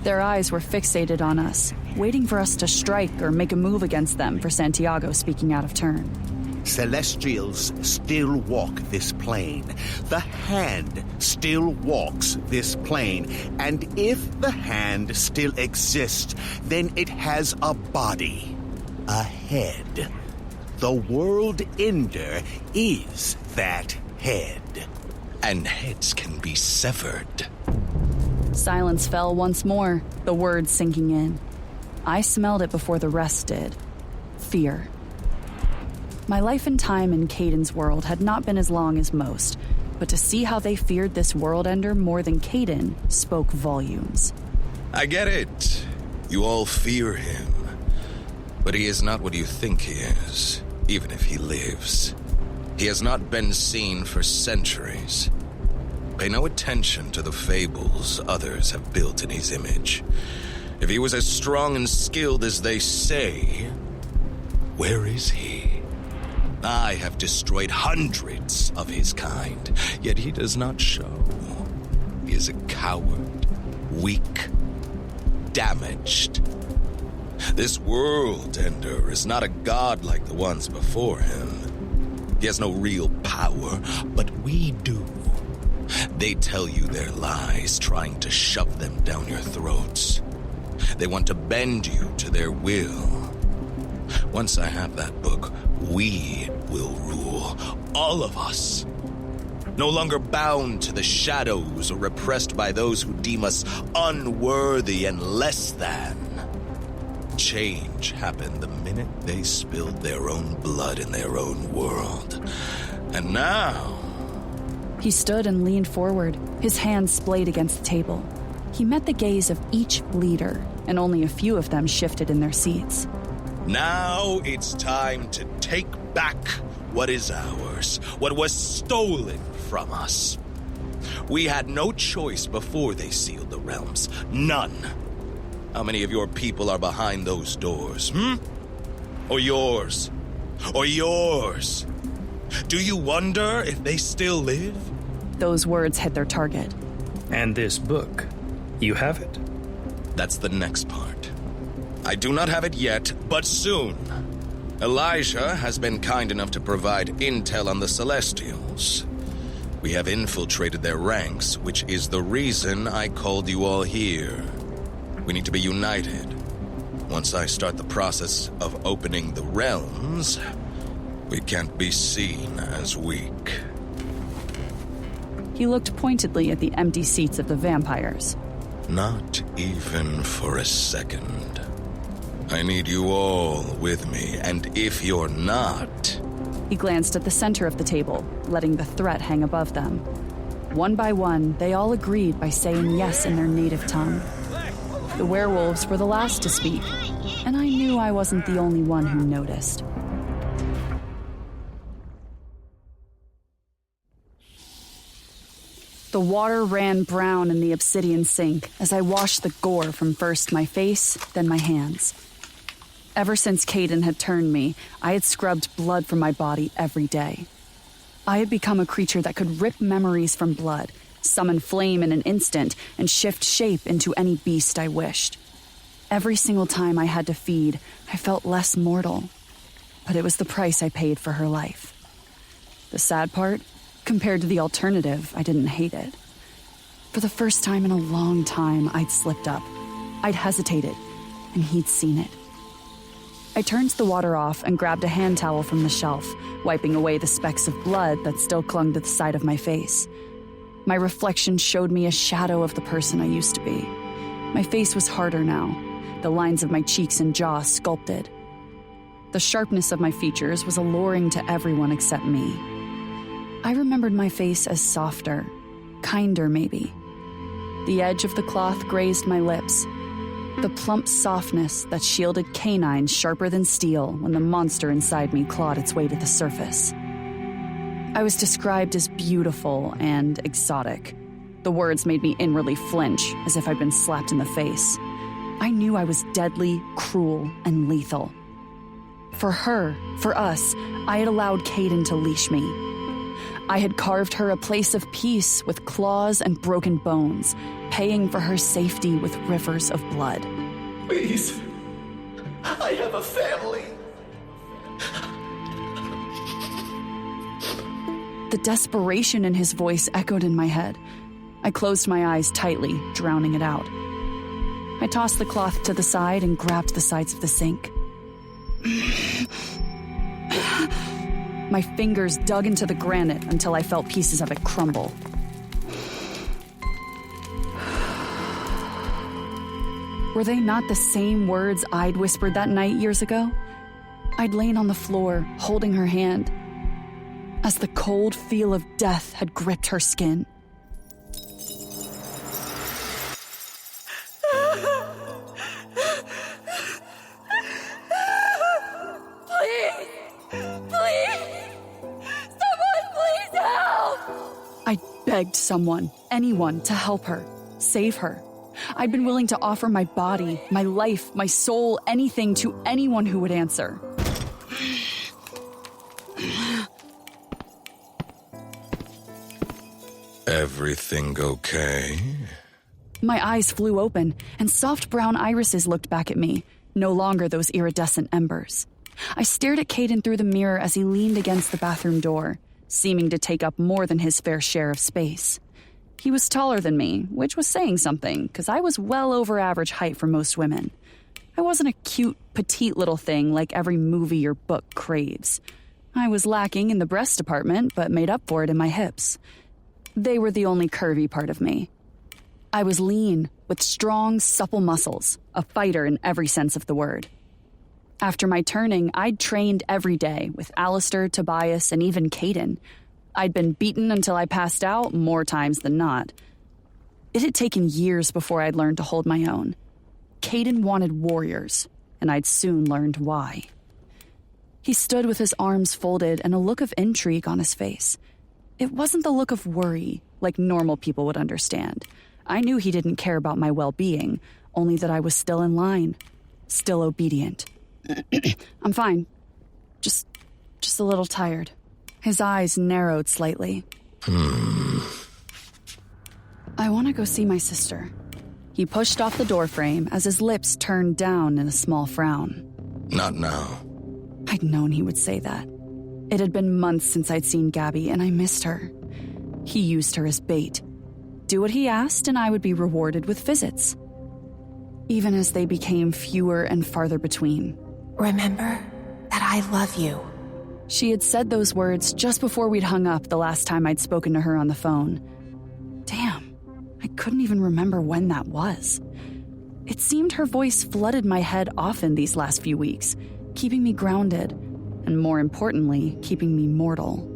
B: Their eyes were fixated on us, waiting for us to strike or make a move against them, for Santiago speaking out of turn.
N: Celestials still walk this plane. The Hand still walks this plane. And if the Hand still exists, then it has a body, a head. The World Ender is that head.
J: And heads can be severed.
B: Silence fell once more, the words sinking in. I smelled it before the rest did. Fear. My life and time in Caden's world had not been as long as most, but to see how they feared this world ender more than Caden spoke volumes.
J: I get it. You all fear him. But he is not what you think he is, even if he lives. He has not been seen for centuries. Pay no attention to the fables others have built in his image. If he was as strong and skilled as they say, where is he? I have destroyed hundreds of his kind, yet he does not show. He is a coward, weak, damaged. This world ender is not a god like the ones before him. He has no real power, but we do. They tell you their lies, trying to shove them down your throats. They want to bend you to their will. Once I have that book, we will rule, all of us. No longer bound to the shadows or repressed by those who deem us unworthy and less than. Change happened the minute they spilled their own blood in their own world. And now...
B: He stood and leaned forward, his hands splayed against the table. He met the gaze of each leader, and only a few of them shifted in their seats.
J: Now it's time to take back what is ours, what was stolen from us. We had no choice before they sealed the realms. None. How many of your people are behind those doors, Or yours? Or yours? Do you wonder if they still live?
B: Those words hit their target.
F: And this book, you have it?
J: That's the next part. I do not have it yet, but soon. Elijah has been kind enough to provide intel on the Celestials. We have infiltrated their ranks, which is the reason I called you all here. We need to be united. Once I start the process of opening the realms, we can't be seen as weak.
B: He looked pointedly at the empty seats of the vampires.
J: Not even for a second. I need you all with me, and if you're not...
B: He glanced at the center of the table, letting the threat hang above them. One by one, they all agreed by saying yes in their native tongue. The werewolves were the last to speak, and I knew I wasn't the only one who noticed. The water ran brown in the obsidian sink as I washed the gore from first my face, then my hands. Ever since Caden had turned me, I had scrubbed blood from my body every day. I had become a creature that could rip memories from blood, summon flame in an instant, and shift shape into any beast I wished. Every single time I had to feed, I felt less mortal. But it was the price I paid for her life. The sad part? Compared to the alternative, I didn't hate it. For the first time in a long time, I'd slipped up. I'd hesitated, and he'd seen it. I turned the water off and grabbed a hand towel from the shelf, wiping away the specks of blood that still clung to the side of my face. My reflection showed me a shadow of the person I used to be. My face was harder now, the lines of my cheeks and jaw sculpted. The sharpness of my features was alluring to everyone except me. I remembered my face as softer, kinder maybe. The edge of the cloth grazed my lips. The plump softness that shielded canines sharper than steel when the monster inside me clawed its way to the surface. I was described as beautiful and exotic. The words made me inwardly flinch, as if I'd been slapped in the face. I knew I was deadly, cruel, and lethal. For her, for us, I had allowed Caden to leash me. I had carved her a place of peace with claws and broken bones, paying for her safety with rivers of blood.
P: Please, I have a family.
B: The desperation in his voice echoed in my head. I closed my eyes tightly, drowning it out. I tossed the cloth to the side and grabbed the sides of the sink. My fingers dug into the granite until I felt pieces of it crumble. Were they not the same words I'd whispered that night years ago? I'd lain on the floor, holding her hand, as the cold feel of death had gripped her skin. I begged someone, anyone, to help her, save her. I'd been willing to offer my body, my life, my soul, anything to anyone who would answer.
J: Everything okay?
B: My eyes flew open, and soft brown irises looked back at me, no longer those iridescent embers. I stared at Caden through the mirror as he leaned against the bathroom door, seeming to take up more than his fair share of space. He was taller than me, which was saying something, because I was well over average height for most women. I wasn't a cute, petite little thing like every movie or book craves. I was lacking in the breast department, but made up for it in my hips. They were the only curvy part of me. I was lean, with strong, supple muscles, a fighter in every sense of the word. After my turning, I'd trained every day with Alistair, Tobias, and even Caden. I'd been beaten until I passed out more times than not. It had taken years before I'd learned to hold my own. Caden wanted warriors, and I'd soon learned why. He stood with his arms folded and a look of intrigue on his face. It wasn't the look of worry, like normal people would understand. I knew he didn't care about my well-being, only that I was still in line, still obedient. I'm fine. Just a little tired. His eyes narrowed slightly. I want to go see my sister. He pushed off the doorframe as his lips turned down in a small frown.
J: Not now.
B: I'd known he would say that. It had been months since I'd seen Gabby, and I missed her. He used her as bait. Do what he asked, and I would be rewarded with visits. Even as they became fewer and farther between.
L: Remember that I love you.
B: She had said those words just before we'd hung up the last time I'd spoken to her on the phone. Damn, I couldn't even remember when that was. It seemed her voice flooded my head often these last few weeks, keeping me grounded, and more importantly, keeping me mortal.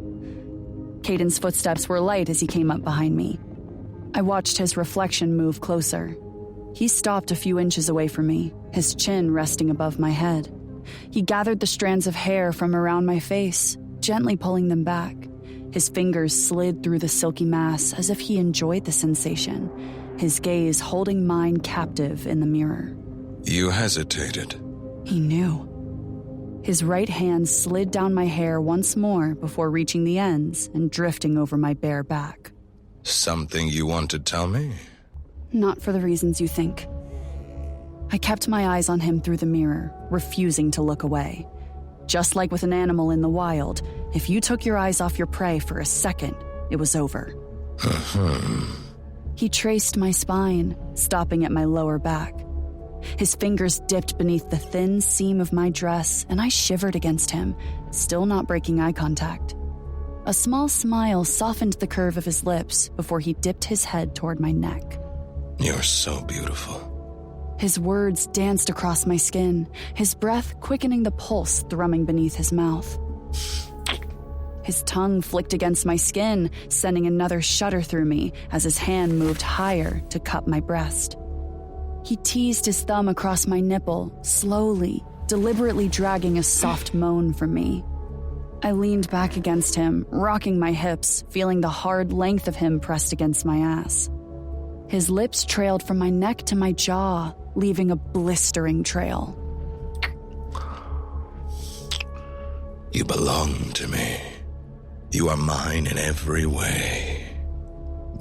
B: Caden's footsteps were light as he came up behind me. I watched his reflection move closer. He stopped a few inches away from me, his chin resting above my head. He gathered the strands of hair from around my face, gently pulling them back. His fingers slid through the silky mass as if he enjoyed the sensation, his gaze holding mine captive in the mirror.
J: You hesitated.
B: He knew. His right hand slid down my hair once more before reaching the ends and drifting over my bare back.
J: Something you want to tell me?
B: Not for the reasons you think. I kept my eyes on him through the mirror, refusing to look away. Just like with an animal in the wild, if you took your eyes off your prey for a second, it was over. He traced my spine, stopping at my lower back. His fingers dipped beneath the thin seam of my dress, and I shivered against him, still not breaking eye contact. A small smile softened the curve of his lips before he dipped his head toward my neck.
J: You're so beautiful.
B: His words danced across my skin, his breath quickening the pulse thrumming beneath his mouth. His tongue flicked against my skin, sending another shudder through me as his hand moved higher to cup my breast. He teased his thumb across my nipple, slowly, deliberately dragging a soft moan from me. I leaned back against him, rocking my hips, feeling the hard length of him pressed against my ass. His lips trailed from my neck to my jaw, leaving a blistering trail.
J: You belong to me. You are mine in every way.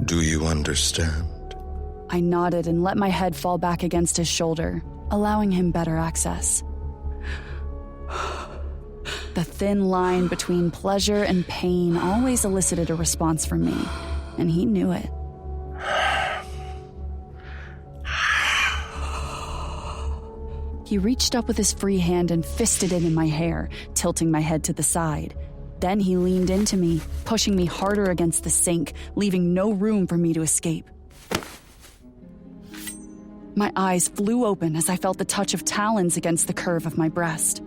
J: Do you understand?
B: I nodded and let my head fall back against his shoulder, allowing him better access. The thin line between pleasure and pain always elicited a response from me, and he knew it. He reached up with his free hand and fisted it in my hair, tilting my head to the side. Then he leaned into me, pushing me harder against the sink, leaving no room for me to escape. My eyes flew open as I felt the touch of talons against the curve of my breast.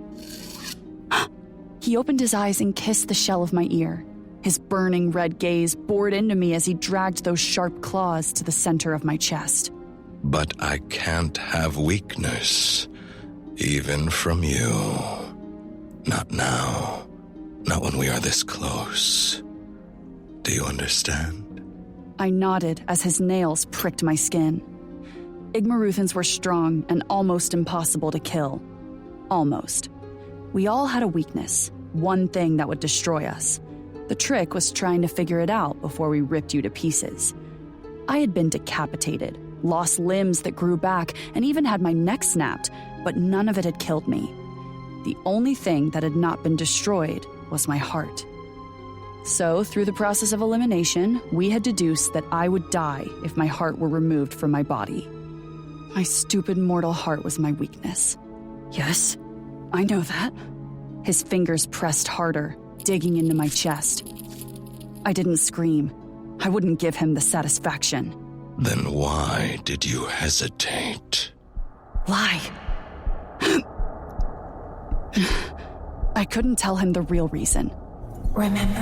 B: He opened his eyes and kissed the shell of my ear. His burning red gaze bored into me as he dragged those sharp claws to the center of my chest.
J: But I can't have weakness, even from you. Not now. Not when we are this close. Do you understand?
B: I nodded as his nails pricked my skin. Igmaruthans were strong and almost impossible to kill. Almost. We all had a weakness, one thing that would destroy us. The trick was trying to figure it out before we ripped you to pieces. I had been decapitated, lost limbs that grew back, and even had my neck snapped, but none of it had killed me. The only thing that had not been destroyed was my heart. So, through the process of elimination, we had deduced that I would die if my heart were removed from my body. My stupid mortal heart was my weakness. Yes, I know that. His fingers pressed harder, digging into my chest. I didn't scream. I wouldn't give him the satisfaction.
J: Then why did you hesitate?
B: Lie. I couldn't tell him the real reason.
O: Remember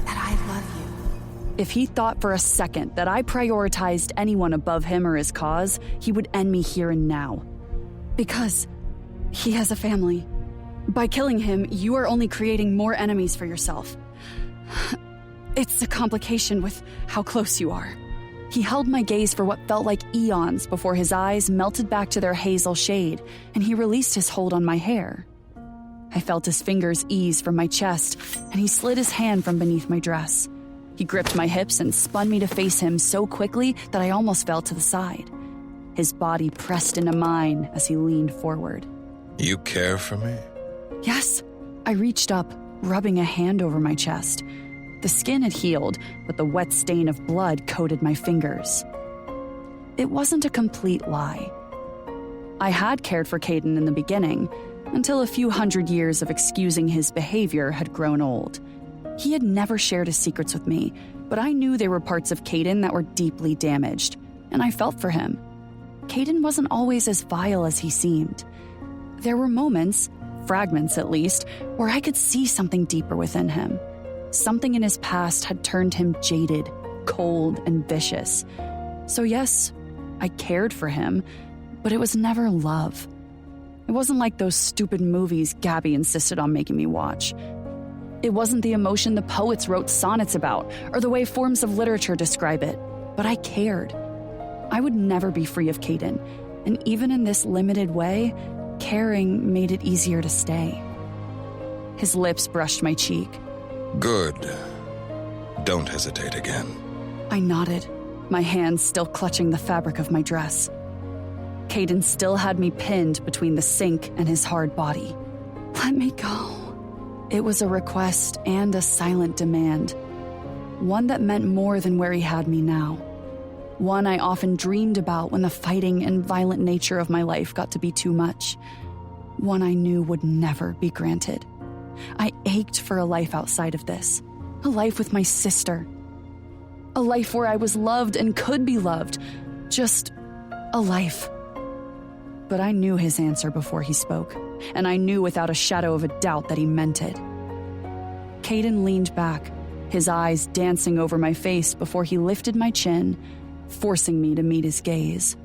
O: that I love you.
B: If he thought for a second that I prioritized anyone above him or his cause, he would end me here and now. Because he has a family. By killing him, you are only creating more enemies for yourself. It's a complication with how close you are. He held my gaze for what felt like eons before his eyes melted back to their hazel shade, and he released his hold on my hair. I felt his fingers ease from my chest, and he slid his hand from beneath my dress. He gripped my hips and spun me to face him so quickly that I almost fell to the side. His body pressed into mine as he leaned forward.
J: You care for me?
B: Yes. I reached up, rubbing a hand over my chest. The skin had healed, but the wet stain of blood coated my fingers. It wasn't a complete lie. I had cared for Caden in the beginning, until a few hundred years of excusing his behavior had grown old. He had never shared his secrets with me, but I knew there were parts of Caden that were deeply damaged, and I felt for him. Caden wasn't always as vile as he seemed. There were moments, fragments at least, where I could see something deeper within him. Something in his past had turned him jaded, cold, and vicious. So yes, I cared for him, but it was never love. It wasn't like those stupid movies Gabby insisted on making me watch. It wasn't the emotion the poets wrote sonnets about, or the way forms of literature describe it, but I cared. I would never be free of Caden, and even in this limited way, caring made it easier to stay. His lips brushed my cheek.
J: Good. Don't hesitate again.
B: I nodded, my hands still clutching the fabric of my dress. Caden still had me pinned between the sink and his hard body. Let me go. It was a request and a silent demand. One that meant more than where he had me now. One I often dreamed about when the fighting and violent nature of my life got to be too much. One I knew would never be granted. I ached for a life outside of this. A life with my sister. A life where I was loved and could be loved. Just a life. But I knew his answer before he spoke, and I knew without a shadow of a doubt that he meant it. Caden leaned back, his eyes dancing over my face before he lifted my chin, forcing me to meet his gaze.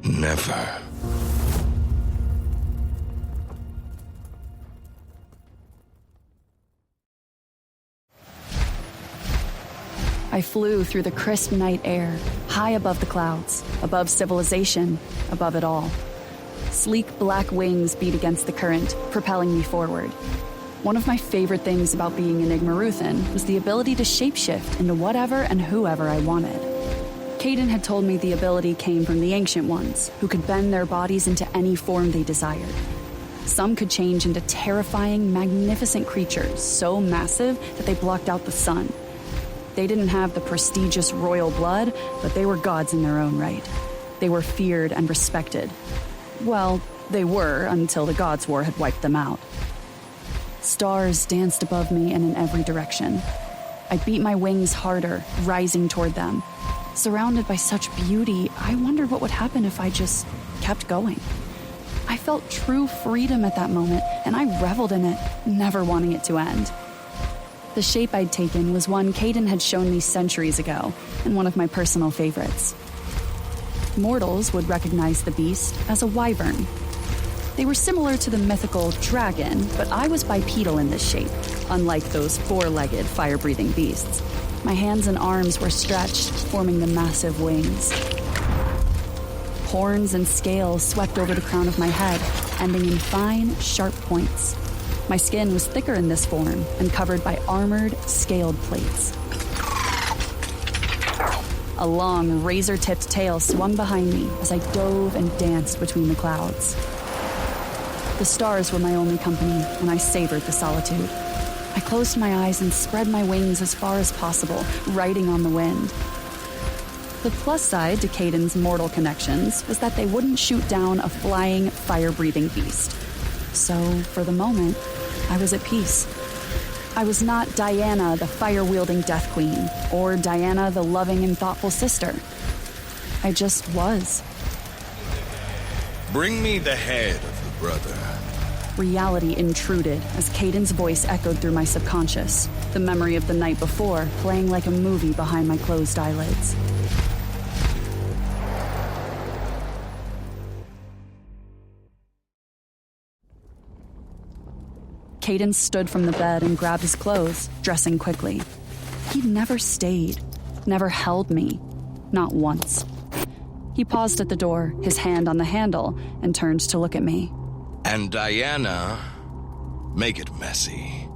J: Never.
B: I flew through the crisp night air, high above the clouds, above civilization, above it all. Sleek black wings beat against the current, propelling me forward. One of my favorite things about being an Igmaruthan was the ability to shapeshift into whatever and whoever I wanted. Caden had told me the ability came from the Ancient Ones, who could bend their bodies into any form they desired. Some could change into terrifying, magnificent creatures so massive that they blocked out the sun. They didn't have the prestigious royal blood, but they were gods in their own right. They were feared and respected. Well, they were until the Gods' War had wiped them out. Stars danced above me and in every direction. I beat my wings harder, rising toward them. Surrounded by such beauty, I wondered what would happen if I just kept going. I felt true freedom at that moment, and I reveled in it, never wanting it to end. The shape I'd taken was one Caden had shown me centuries ago, and one of my personal favorites. Mortals would recognize the beast as a wyvern. They were similar to the mythical dragon, but I was bipedal in this shape, unlike those four-legged, fire-breathing beasts. My hands and arms were stretched, forming the massive wings. Horns and scales swept over the crown of my head, ending in fine, sharp points. My skin was thicker in this form and covered by armored, scaled plates. A long, razor-tipped tail swung behind me as I dove and danced between the clouds. The stars were my only company, and I savored the solitude. I closed my eyes and spread my wings as far as possible, riding on the wind. The plus side to Caden's mortal connections was that they wouldn't shoot down a flying, fire-breathing beast. So, for the moment, I was at peace. I was not Diana, the fire-wielding Death Queen, or Diana, the loving and thoughtful sister. I just was.
J: Bring me the head of the brother.
B: Reality intruded as Caden's voice echoed through my subconscious, the memory of the night before playing like a movie behind my closed eyelids. Caden stood from the bed and grabbed his clothes, dressing quickly. He'd never stayed, never held me, not once. He paused at the door, his hand on the handle, and turned to look at me.
J: And Diana, make it messy.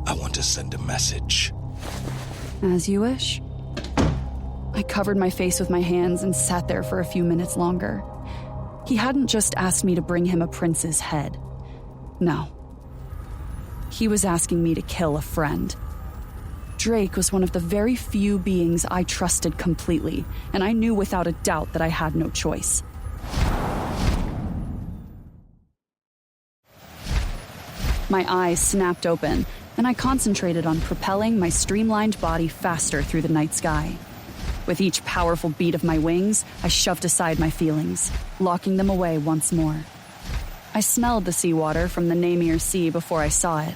J: I want to send a message.
B: As you wish. I covered my face with my hands and sat there for a few minutes longer. He hadn't just asked me to bring him a prince's head. No. He was asking me to kill a friend. Drake was one of the very few beings I trusted completely, and I knew without a doubt that I had no choice. My eyes snapped open, and I concentrated on propelling my streamlined body faster through the night sky. With each powerful beat of my wings, I shoved aside my feelings, locking them away once more. I smelled the seawater from the Namir Sea before I saw it.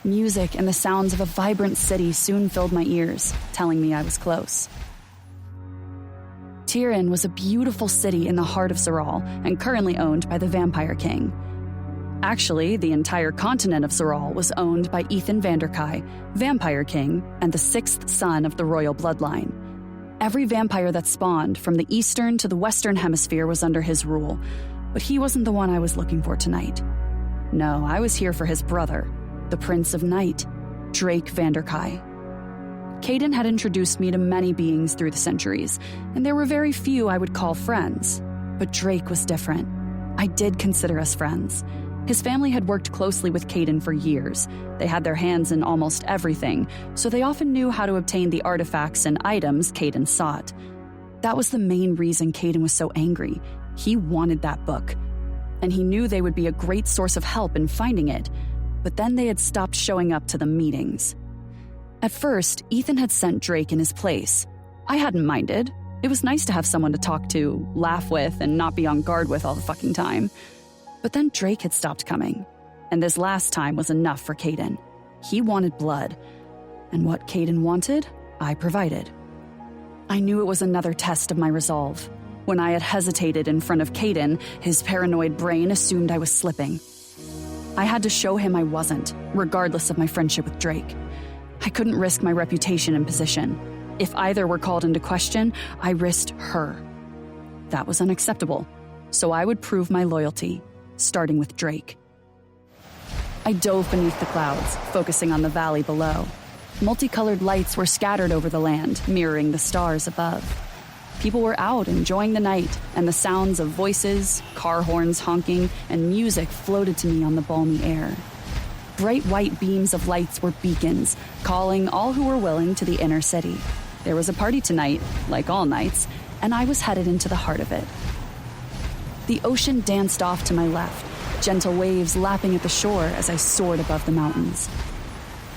B: Music and the sounds of a vibrant city soon filled my ears, telling me I was close. Tyrion was a beautiful city in the heart of Zoral and currently owned by the Vampire King. Actually, the entire continent of Zoral was owned by Ethan Vanderkai, Vampire King, and the sixth son of the royal bloodline. Every vampire that spawned from the eastern to the western hemisphere was under his rule, but he wasn't the one I was looking for tonight. No, I was here for his brother, the Prince of Night, Drake Vanderkai. Caden had introduced me to many beings through the centuries, and there were very few I would call friends. But Drake was different. I did consider us friends. His family had worked closely with Caden for years. They had their hands in almost everything, so they often knew how to obtain the artifacts and items Caden sought. That was the main reason Caden was so angry. He wanted that book, and he knew they would be a great source of help in finding it, but then they had stopped showing up to the meetings. At first, Ethan had sent Drake in his place. I hadn't minded. It was nice to have someone to talk to, laugh with, and not be on guard with all the fucking time. But then Drake had stopped coming, and this last time was enough for Caden. He wanted blood, and what Caden wanted, I provided. I knew it was another test of my resolve. When I had hesitated in front of Caden, his paranoid brain assumed I was slipping. I had to show him I wasn't, regardless of my friendship with Drake. I couldn't risk my reputation and position. If either were called into question, I risked her. That was unacceptable, so I would prove my loyalty, starting with Drake. I dove beneath the clouds, focusing on the valley below. Multicolored lights were scattered over the land, mirroring the stars above. People were out enjoying the night, and the sounds of voices, car horns honking, and music floated to me on the balmy air. Bright white beams of lights were beacons, calling all who were willing to the inner city. There was a party tonight, like all nights, and I was headed into the heart of it. The ocean danced off to my left, gentle waves lapping at the shore as I soared above the mountains.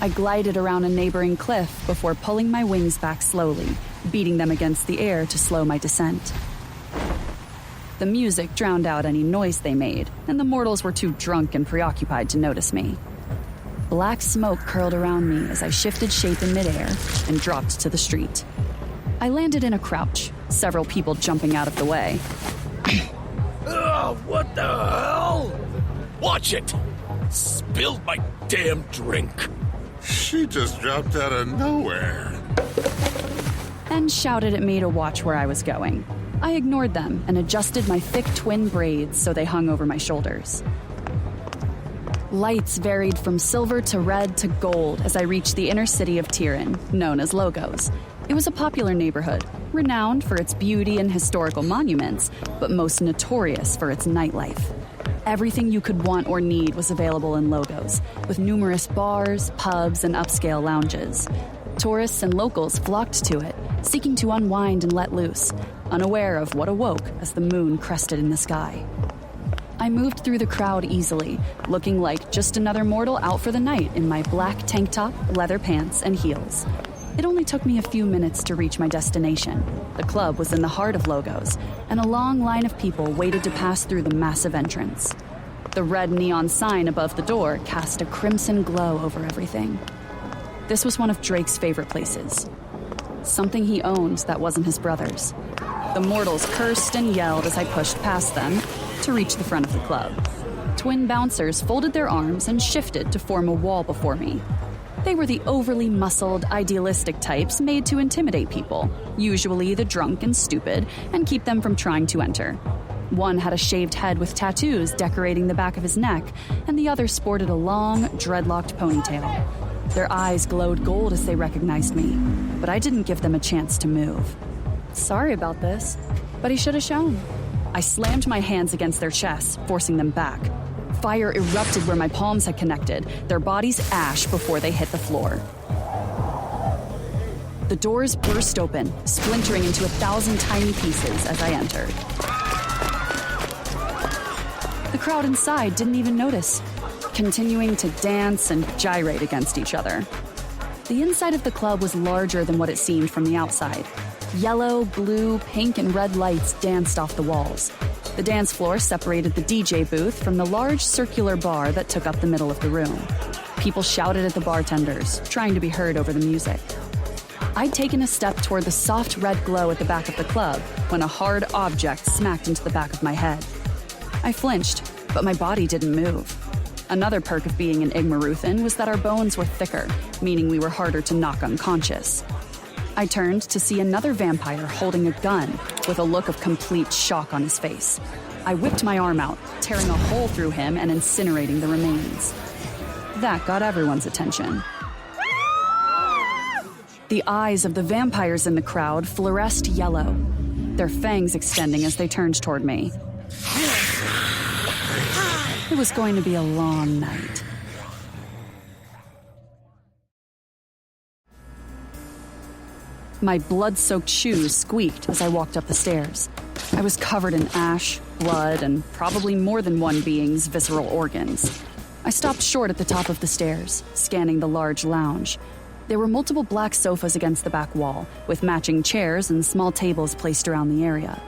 B: I glided around a neighboring cliff before pulling my wings back slowly, beating them against the air to slow my descent. The music drowned out any noise they made, and the mortals were too drunk and preoccupied to notice me. Black smoke curled around me as I shifted shape in midair and dropped to the street. I landed in a crouch, several people jumping out of the way.
P: Oh, what the hell? Watch it! Spilled my damn drink.
E: She just dropped out of nowhere.
B: And shouted at me to watch where I was going. I ignored them and adjusted my thick twin braids so they hung over my shoulders. Lights varied from silver to red to gold as I reached the inner city of Tyrion, known as Logos. It was a popular neighborhood, renowned for its beauty and historical monuments, but most notorious for its nightlife. Everything you could want or need was available in Logos, with numerous bars, pubs, and upscale lounges. Tourists and locals flocked to it, seeking to unwind and let loose, unaware of what awoke as the moon crested in the sky. I moved through the crowd easily, looking like just another mortal out for the night in my black tank top, leather pants, and heels. It only took me a few minutes to reach my destination. The club was in the heart of Logos, and a long line of people waited to pass through the massive entrance. The red neon sign above the door cast a crimson glow over everything. This was one of Drake's favorite places. Something he owned that wasn't his brother's. The mortals cursed and yelled as I pushed past them to reach the front of the club. Twin bouncers folded their arms and shifted to form a wall before me. They were the overly muscled, idealistic types made to intimidate people, usually the drunk and stupid, and keep them from trying to enter. One had a shaved head with tattoos decorating the back of his neck, and the other sported a long, dreadlocked ponytail. Their eyes glowed gold as they recognized me, but I didn't give them a chance to move. Sorry about this, but he should have shown. I slammed my hands against their chests, forcing them back. Fire erupted where my palms had connected, their bodies ash before they hit the floor. The doors burst open, splintering into 1,000 tiny pieces as I entered. The crowd inside didn't even notice, continuing to dance and gyrate against each other. The inside of the club was larger than what it seemed from the outside. Yellow, blue, pink, and red lights danced off the walls. The dance floor separated the DJ booth from the large circular bar that took up the middle of the room. People shouted at the bartenders, trying to be heard over the music. I'd taken a step toward the soft red glow at the back of the club when a hard object smacked into the back of my head. I flinched, but my body didn't move. Another perk of being an Igmaruthan was that our bones were thicker, meaning we were harder to knock unconscious. I turned to see another vampire holding a gun with a look of complete shock on his face. I whipped my arm out, tearing a hole through him and incinerating the remains. That got everyone's attention. The eyes of the vampires in the crowd fluoresced yellow, their fangs extending as they turned toward me. It was going to be a long night. My blood-soaked shoes squeaked as I walked up the stairs. I was covered in ash, blood, and probably more than one being's visceral organs. I stopped short at the top of the stairs, scanning the large lounge. There were multiple black sofas against the back wall, with matching chairs and small tables placed around the area.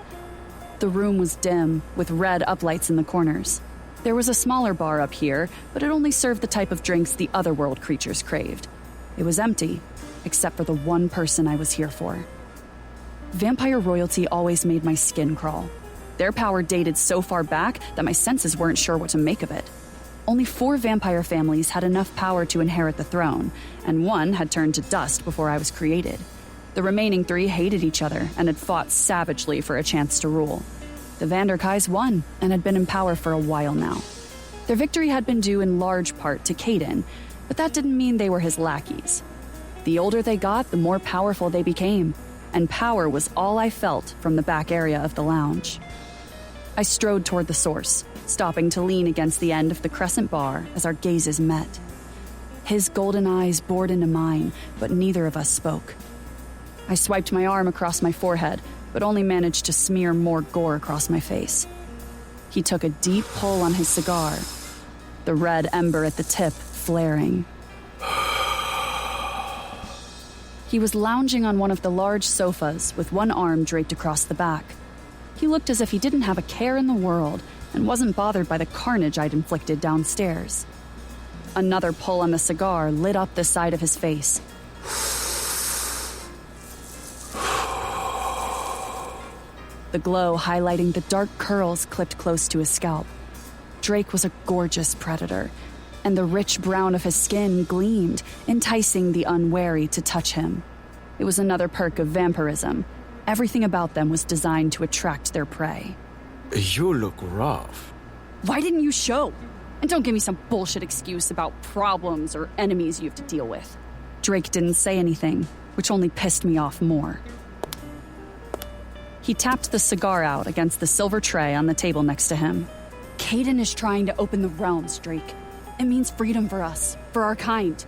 B: The room was dim, with red uplights in the corners. There was a smaller bar up here, but it only served the type of drinks the otherworld creatures craved. It was empty, except for the one person I was here for. Vampire royalty always made my skin crawl. Their power dated so far back that my senses weren't sure what to make of it. Only 4 vampire families had enough power to inherit the throne, and 1 had turned to dust before I was created. The remaining 3 hated each other and had fought savagely for a chance to rule. The Vanderkais won and had been in power for a while now. Their victory had been due in large part to Caden, but that didn't mean they were his lackeys. The older they got, the more powerful they became, and power was all I felt from the back area of the lounge. I strode toward the source, stopping to lean against the end of the crescent bar as our gazes met. His golden eyes bored into mine, but neither of us spoke. I swiped my arm across my forehead, but only managed to smear more gore across my face. He took a deep pull on his cigar, the red ember at the tip flaring. He was lounging on one of the large sofas with one arm draped across the back. He looked as if he didn't have a care in the world and wasn't bothered by the carnage I'd inflicted downstairs. Another pull on the cigar lit up the side of his face. The glow highlighting the dark curls clipped close to his scalp. Drake was a gorgeous predator, and the rich brown of his skin gleamed, enticing the unwary to touch him. It was another perk of vampirism. Everything about them was designed to attract their prey.
P: You look rough.
B: Why didn't you show? And don't give me some bullshit excuse about problems or enemies you have to deal with. Drake didn't say anything, which only pissed me off more. He tapped the cigar out against the silver tray on the table next to him. Caden is trying to open the realms, Drake. It means freedom for us, for our kind.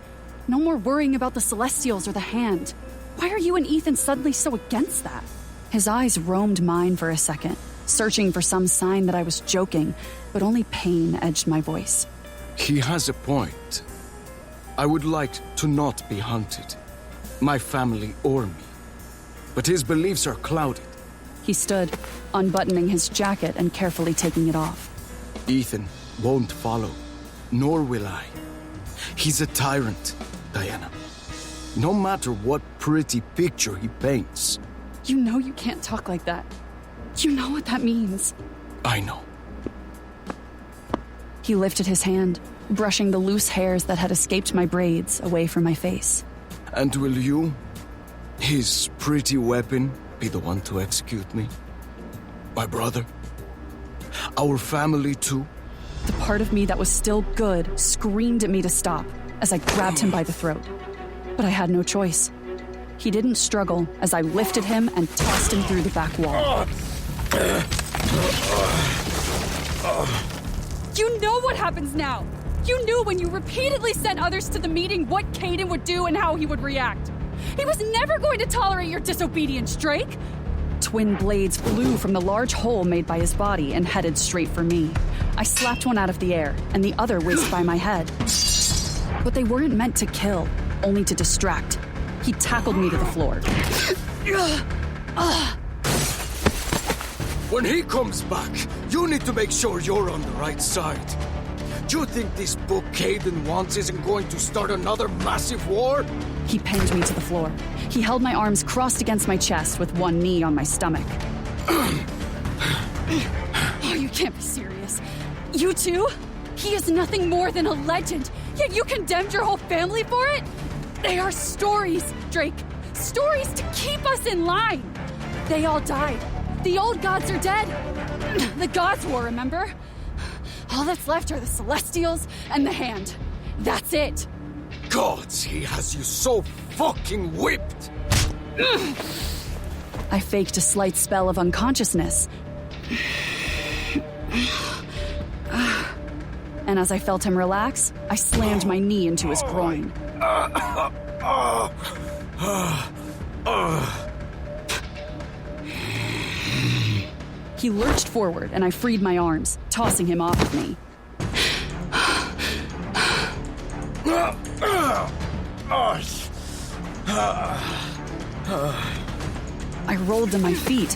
B: No more worrying about the Celestials or the Hand. Why are you and Ethan suddenly so against that? His eyes roamed mine for a second, searching for some sign that I was joking, but only pain edged my voice.
P: He has a point. I would like to not be hunted, my family or me. But his beliefs are clouded.
B: He stood, unbuttoning his jacket and carefully taking it off.
P: Ethan won't follow, nor will I. He's a tyrant, Diana. No matter what pretty picture he paints.
B: You know you can't talk like that. You know what that means.
P: I know.
B: He lifted his hand, brushing the loose hairs that had escaped my braids away from my face.
P: And will you, his pretty weapon, be the one to execute me? My brother? Our family too?
B: The part of me that was still good screamed at me to stop as I grabbed him by the throat. But I had no choice. He didn't struggle as I lifted him and tossed him through the back wall. You know what happens now! You knew when you repeatedly sent others to the meeting what Caden would do and how he would react. He was never going to tolerate your disobedience, Drake! Twin blades flew from the large hole made by his body and headed straight for me. I slapped one out of the air, and the other whizzed by my head. But they weren't meant to kill, only to distract. He tackled me to the floor.
P: When he comes back, you need to make sure you're on the right side. Do you think this book Caden wants isn't going to start another massive war?
B: He pinned me to the floor. He held my arms crossed against my chest with one knee on my stomach. Oh, you can't be serious. You too? He is nothing more than a legend, yet you condemned your whole family for it? They are stories, Drake. Stories to keep us in line. They all died. The old gods are dead. The gods war, remember? All that's left are the Celestials and the Hand. That's it.
P: Gods, he has you so fucking whipped.
B: I faked a slight spell of unconsciousness. And as I felt him relax, I slammed my knee into his groin. He lurched forward, and I freed my arms, tossing him off of me. I rolled to my feet,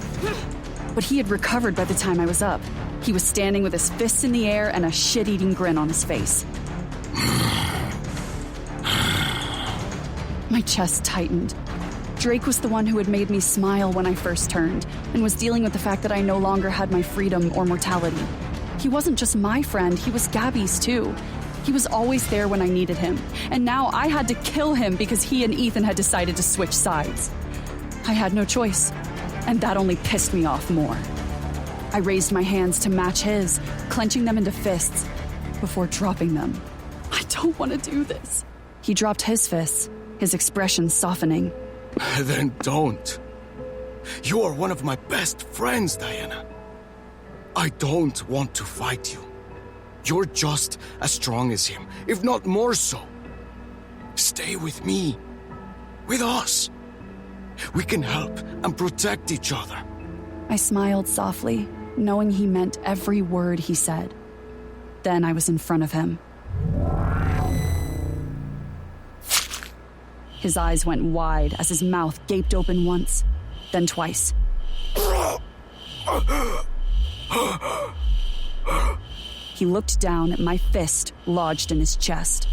B: but he had recovered by the time I was up. He was standing with his fists in the air and a shit-eating grin on his face. My chest tightened. Drake was the one who had made me smile when I first turned, and was dealing with the fact that I no longer had my freedom or mortality. He wasn't just my friend, he was Gabby's too. He was always there when I needed him, and now I had to kill him because he and Ethan had decided to switch sides. I had no choice, and that only pissed me off more. I raised my hands to match his, clenching them into fists, before dropping them. I don't want to do this. He dropped his fists, his expression softening.
P: Then don't. You are one of my best friends, Diana. I don't want to fight you. You're just as strong as him, if not more so. Stay with me. With us. We can help and protect each other.
B: I smiled softly, knowing he meant every word he said. Then I was in front of him. His eyes went wide as his mouth gaped open once, then twice. He looked down at my fist lodged in his chest.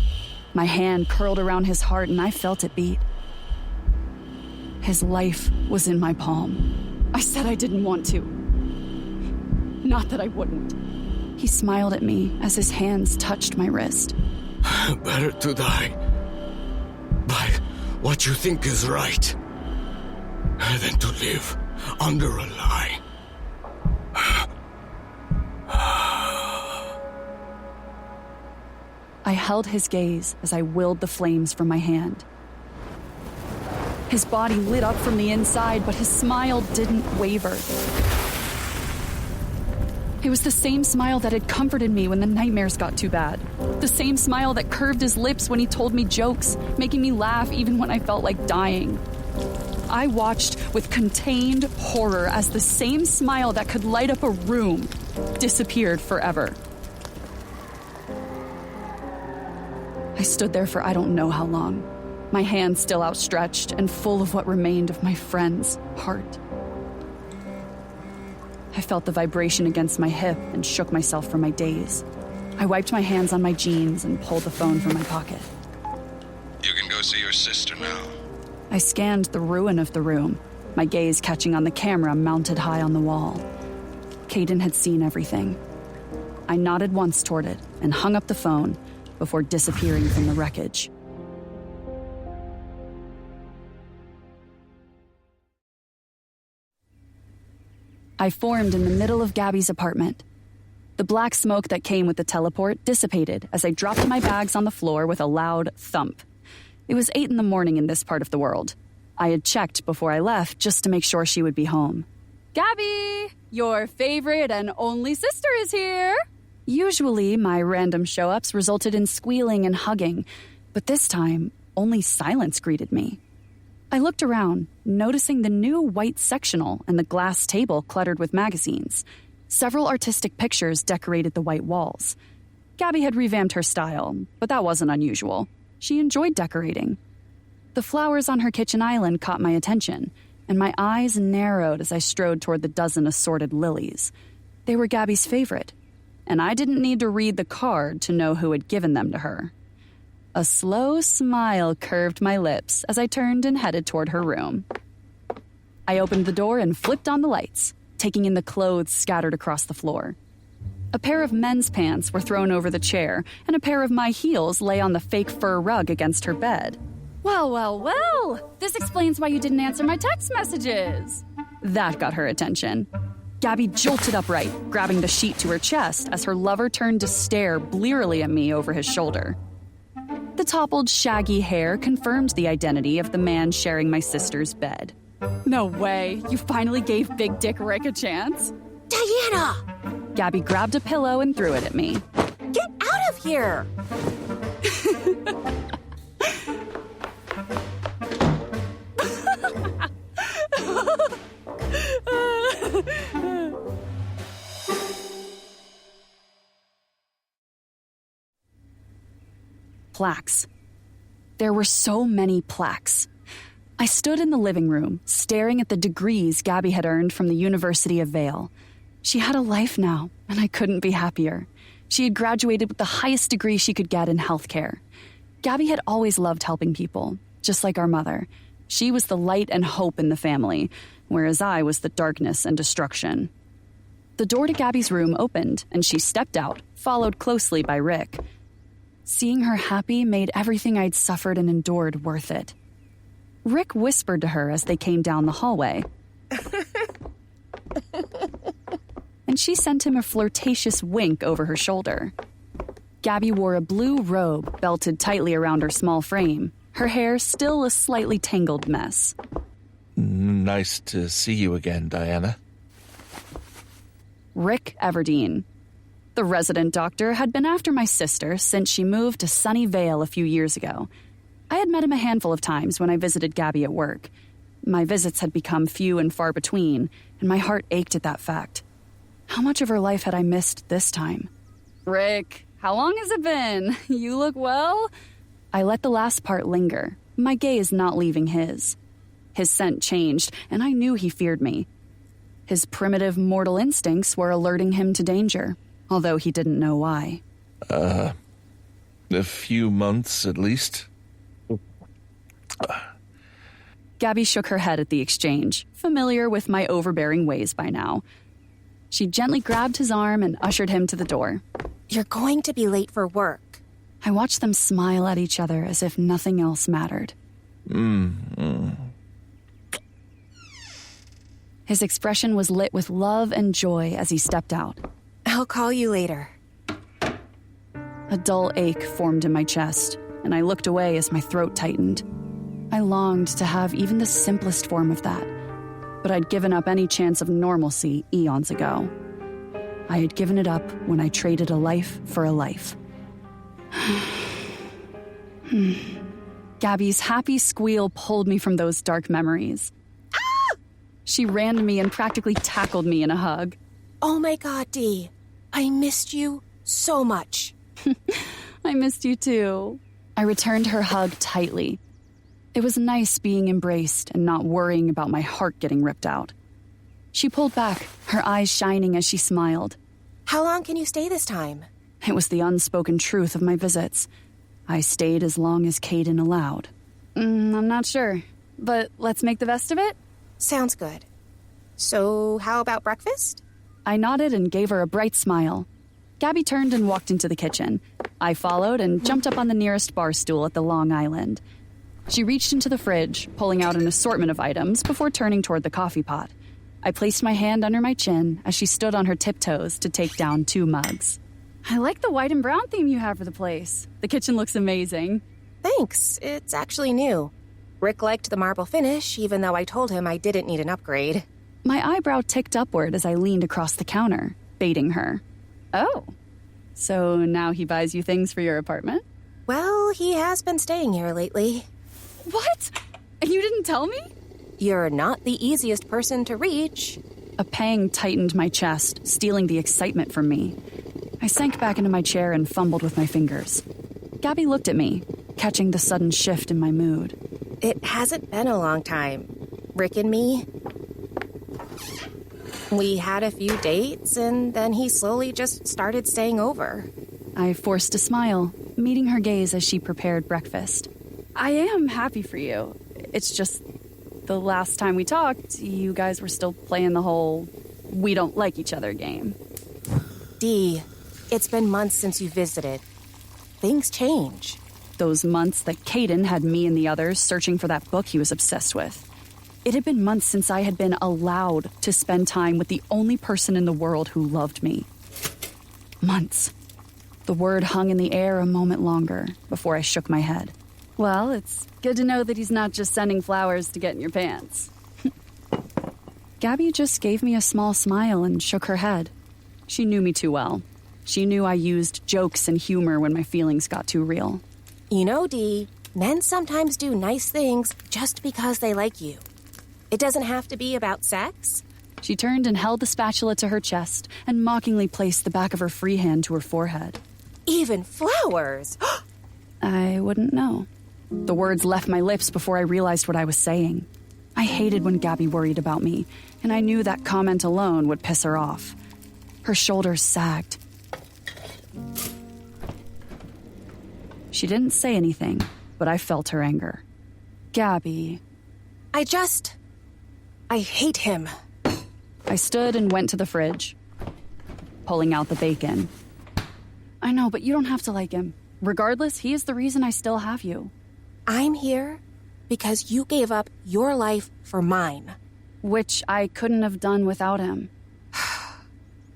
B: My hand curled around his heart and I felt it beat. His life was in my palm. I said I didn't want to. Not that I wouldn't. He smiled at me as his hands touched my wrist.
P: Better to die by what you think is right than to live under a lie.
B: I held his gaze as I willed the flames from my hand. His body lit up from the inside, but his smile didn't waver. It was the same smile that had comforted me when the nightmares got too bad. The same smile that curved his lips when he told me jokes, making me laugh even when I felt like dying. I watched with contained horror as the same smile that could light up a room disappeared forever. I stood there for I don't know how long, my hands still outstretched and full of what remained of my friend's heart. I felt the vibration against my hip and shook myself from my daze. I wiped my hands on my jeans and pulled the phone from my pocket.
J: You can go see your sister now.
B: I scanned the ruin of the room, my gaze catching on the camera mounted high on the wall. Caden had seen everything. I nodded once toward it and hung up the phone before disappearing from the wreckage. I formed in the middle of Gabby's apartment. The black smoke that came with the teleport dissipated as I dropped my bags on the floor with a loud thump. It was 8 a.m. in this part of the world. I had checked before I left just to make sure she would be home.
Q: Gabby, your favorite and only sister is here.
B: Usually, my random show-ups resulted in squealing and hugging, but this time, only silence greeted me. I looked around, noticing the new white sectional and the glass table cluttered with magazines. Several artistic pictures decorated the white walls. Gabby had revamped her style, but that wasn't unusual. She enjoyed decorating. The flowers on her kitchen island caught my attention, and my eyes narrowed as I strode toward the dozen assorted lilies. They were Gabby's favorite, and I didn't need to read the card to know who had given them to her. A slow smile curved my lips as I turned and headed toward her room. I opened the door and flipped on the lights, taking in the clothes scattered across the floor. A pair of men's pants were thrown over the chair, and a pair of my heels lay on the fake fur rug against her bed.
Q: Well, this explains why you didn't answer my text messages.
B: That got her attention. Gabby jolted upright, grabbing the sheet to her chest as her lover turned to stare blearily at me over his shoulder. The toppled, shaggy hair confirmed the identity of the man sharing my sister's bed.
Q: No way. You finally gave Big Dick Rick a chance?
O: Diana!
B: Gabby grabbed a pillow and threw it at me.
O: Get out of here!
B: Plaques. There were so many plaques. I stood in the living room, staring at the degrees Gabby had earned from the University of Vale. She had a life now, and I couldn't be happier. She had graduated with the highest degree she could get in healthcare. Gabby had always loved helping people, just like our mother. She was the light and hope in the family, whereas I was the darkness and destruction. The door to Gabby's room opened, and she stepped out, followed closely by Rick. Seeing her happy made everything I'd suffered and endured worth it. Rick whispered to her as they came down the hallway. And she sent him a flirtatious wink over her shoulder. Gabby wore a blue robe belted tightly around her small frame, her hair still a slightly tangled mess.
R: Nice to see you again, Diana.
B: Rick Everdeen. The resident doctor had been after my sister since she moved to Sunny Vale a few years ago. I had met him a handful of times when I visited Gabby at work. My visits had become few and far between, and my heart ached at that fact. How much of her life had I missed this time? Rick, how long has it been? You look well? I let the last part linger, my gaze not leaving his. His scent changed, and I knew he feared me. His primitive mortal instincts were alerting him to danger, although he didn't know why.
R: A few months at least.
B: Gabby shook her head at the exchange, familiar with my overbearing ways by now. She gently grabbed his arm and ushered him to the door.
L: You're going to be late for work.
B: I watched them smile at each other as if nothing else mattered. His expression was lit with love and joy as he stepped out.
L: I'll call you later.
B: A dull ache formed in my chest, and I looked away as my throat tightened. I longed to have even the simplest form of that, but I'd given up any chance of normalcy eons ago. I had given it up when I traded a life for a life. Gabby's happy squeal pulled me from those dark memories. Ah! She ran to me and practically tackled me in a hug.
L: Oh my God, Dee. I missed you so much.
B: I missed you too. I returned her hug tightly. It was nice being embraced and not worrying about my heart getting ripped out. She pulled back, her eyes shining as she smiled.
L: How long can you stay this time?
B: It was the unspoken truth of my visits. I stayed as long as Caden allowed. I'm not sure, but let's make the best of it.
L: Sounds good. So, how about breakfast?
B: I nodded and gave her a bright smile. Gabby turned and walked into the kitchen. I followed and jumped up on the nearest bar stool at the long island. She reached into the fridge, pulling out an assortment of items before turning toward the coffee pot. I placed my hand under my chin as she stood on her tiptoes to take down 2 mugs. I like the white and brown theme you have for the place. The kitchen looks amazing.
L: Thanks. It's actually new. Rick liked the marble finish, even though I told him I didn't need an upgrade.
B: My eyebrow ticked upward as I leaned across the counter, baiting her. Oh, so now he buys you things for your apartment?
L: Well, he has been staying here lately.
B: What? You didn't tell me?
L: You're not the easiest person to reach.
B: A pang tightened my chest, stealing the excitement from me. I sank back into my chair and fumbled with my fingers. Gabby looked at me, catching the sudden shift in my mood.
L: It hasn't been a long time. Rick and me. We had a few dates, and then he slowly just started staying over.
B: I forced a smile, meeting her gaze as she prepared breakfast. I am happy for you. It's just the last time we talked, you guys were still playing the whole we don't like each other game.
L: Dee, it's been months since you visited. Things change.
B: Those months that Caden had me and the others searching for that book he was obsessed with. It had been months since I had been allowed to spend time with the only person in the world who loved me. Months. The word hung in the air a moment longer before I shook my head. Well, it's good to know that he's not just sending flowers to get in your pants. Gabby just gave me a small smile and shook her head. She knew me too well. She knew I used jokes and humor when my feelings got too real.
L: You know, Dee, men sometimes do nice things just because they like you. It doesn't have to be about sex.
B: She turned and held the spatula to her chest and mockingly placed the back of her free hand to her forehead.
L: Even flowers!
B: I wouldn't know. The words left my lips before I realized what I was saying. I hated when Gabby worried about me, and I knew that comment alone would piss her off. Her shoulders sagged. She didn't say anything, but I felt her anger. Gabby.
L: I hate him.
B: I stood and went to the fridge, pulling out the bacon. I know, but you don't have to like him. Regardless, he is the reason I still have you.
L: I'm here because you gave up your life for mine.
B: Which I couldn't have done without him.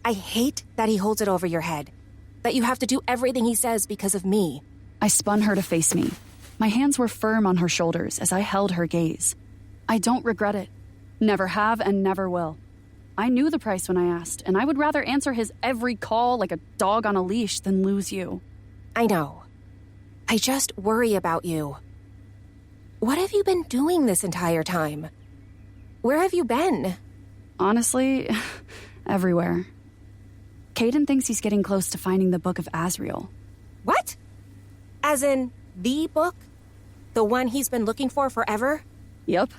L: I hate that he holds it over your head. That you have to do everything he says because of me.
B: I spun her to face me. My hands were firm on her shoulders as I held her gaze. I don't regret it. Never have and never will. I knew the price when I asked, and I would rather answer his every call like a dog on a leash than lose you.
L: I know. I just worry about you. What have you been doing this entire time? Where have you been?
B: Honestly, everywhere. Caden thinks he's getting close to finding the Book of Azrael.
L: What? As in, the book? The one he's been looking for forever?
B: Yep.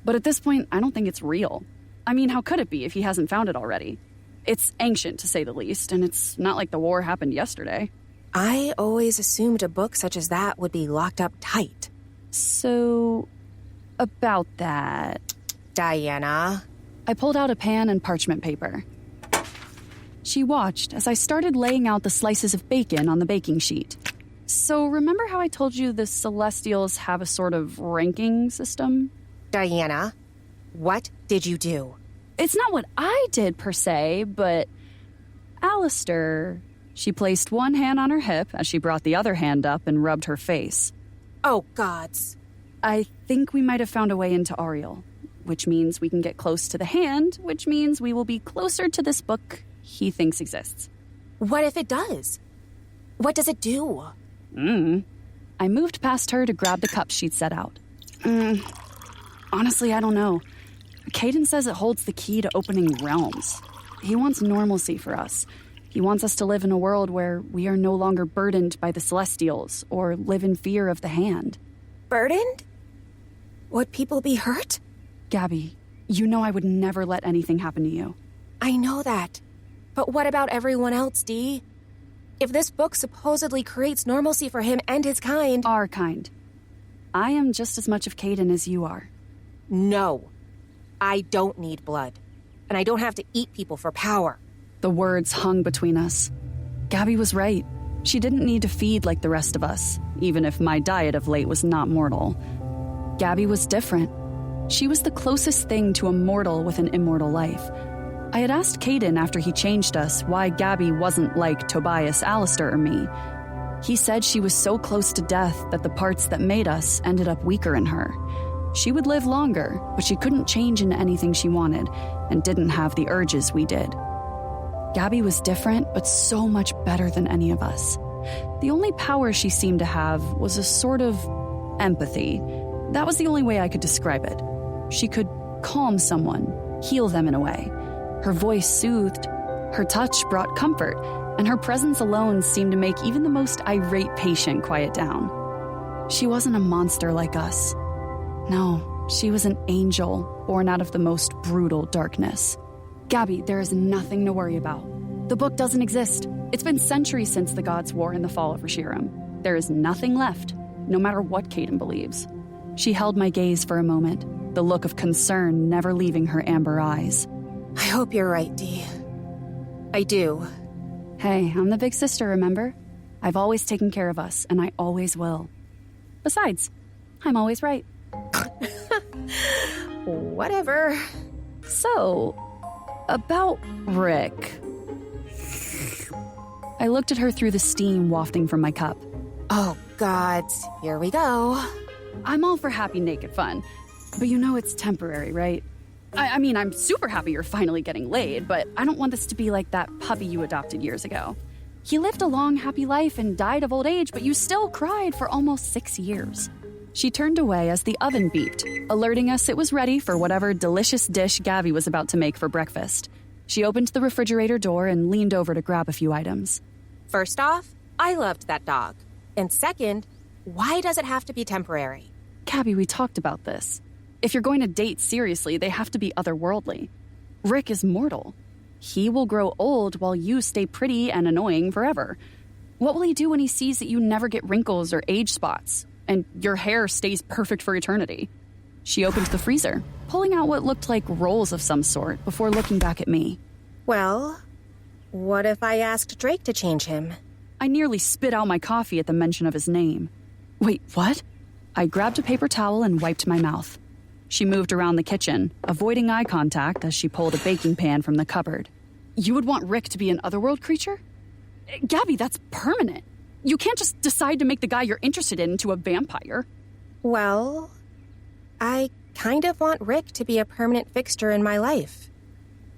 B: But at this point, I don't think it's real. I mean, how could it be if he hasn't found it already? It's ancient, to say the least, and it's not like the war happened yesterday.
L: I always assumed a book such as that would be locked up tight.
B: So, about that...
L: Diana.
B: I pulled out a pan and parchment paper. She watched as I started laying out the slices of bacon on the baking sheet. So, remember how I told you the Celestials have a sort of ranking system?
L: Diana, what did you do?
B: It's not what I did, per se, but... Alistair... She placed one hand on her hip as she brought the other hand up and rubbed her face.
L: Oh, gods.
B: I think we might have found a way into Ariel, which means we can get close to the hand, which means we will be closer to this book he thinks exists.
L: What if it does? What does it do?
B: I moved past her to grab the cups she'd set out. Honestly, I don't know. Caden says it holds the key to opening realms. He wants normalcy for us. He wants us to live in a world where we are no longer burdened by the Celestials or live in fear of the hand.
L: Burdened? Would people be hurt?
B: Gabby, you know I would never let anything happen to you.
L: I know that. But what about everyone else, Dee? If this book supposedly creates normalcy for him and his kind...
B: Our kind. I am just as much of Caden as you are.
L: No. I don't need blood. And I don't have to eat people for power.
B: The words hung between us. Gabby was right. She didn't need to feed like the rest of us, even if my diet of late was not mortal. Gabby was different. She was the closest thing to a mortal with an immortal life. I had asked Caden after he changed us why Gabby wasn't like Tobias, Alistair, or me. He said she was so close to death that the parts that made us ended up weaker in her. She would live longer, but she couldn't change into anything she wanted and didn't have the urges we did. Gabby was different, but so much better than any of us. The only power she seemed to have was a sort of empathy. That was the only way I could describe it. She could calm someone, heal them in a way. Her voice soothed, her touch brought comfort, and her presence alone seemed to make even the most irate patient quiet down. She wasn't a monster like us. No, she was an angel born out of the most brutal darkness. Gabby, there is nothing to worry about. The book doesn't exist. It's been centuries since the gods' war and the fall of Reshiram. There is nothing left, no matter what Caden believes. She held my gaze for a moment, the look of concern never leaving her amber eyes.
L: I hope you're right, Dee. I do.
B: Hey, I'm the big sister, remember? I've always taken care of us, and I always will. Besides, I'm always right.
L: Whatever.
B: So, about Rick. I looked at her through the steam wafting from my cup.
L: Oh, gods. Here we go.
B: I'm all for happy naked fun, but you know it's temporary, right? I mean, I'm super happy you're finally getting laid, but I don't want this to be like that puppy you adopted years ago. He lived a long, happy life and died of old age, but you still cried for almost 6 years. She turned away as the oven beeped, alerting us it was ready for whatever delicious dish Gabby was about to make for breakfast. She opened the refrigerator door and leaned over to grab a few items.
L: First off, I loved that dog. And second, Why does it have to be temporary?
B: Gabby, we talked about this. If you're going to date seriously, they have to be otherworldly. Rick is mortal. He will grow old while you stay pretty and annoying forever. What will he do when he sees that you never get wrinkles or age spots, and your hair stays perfect for eternity? She opened the freezer, pulling out what looked like rolls of some sort before looking back at me.
L: Well, what if I asked Drake to change him?
B: I nearly spit out my coffee at the mention of his name. Wait, what? I grabbed a paper towel and wiped my mouth. She moved around the kitchen, avoiding eye contact as she pulled a baking pan from the cupboard. You would want Rick to be an otherworld creature? Gabby, that's permanent. You can't just decide to make the guy you're interested in into a vampire.
L: Well, I kind of want Rick to be a permanent fixture in my life.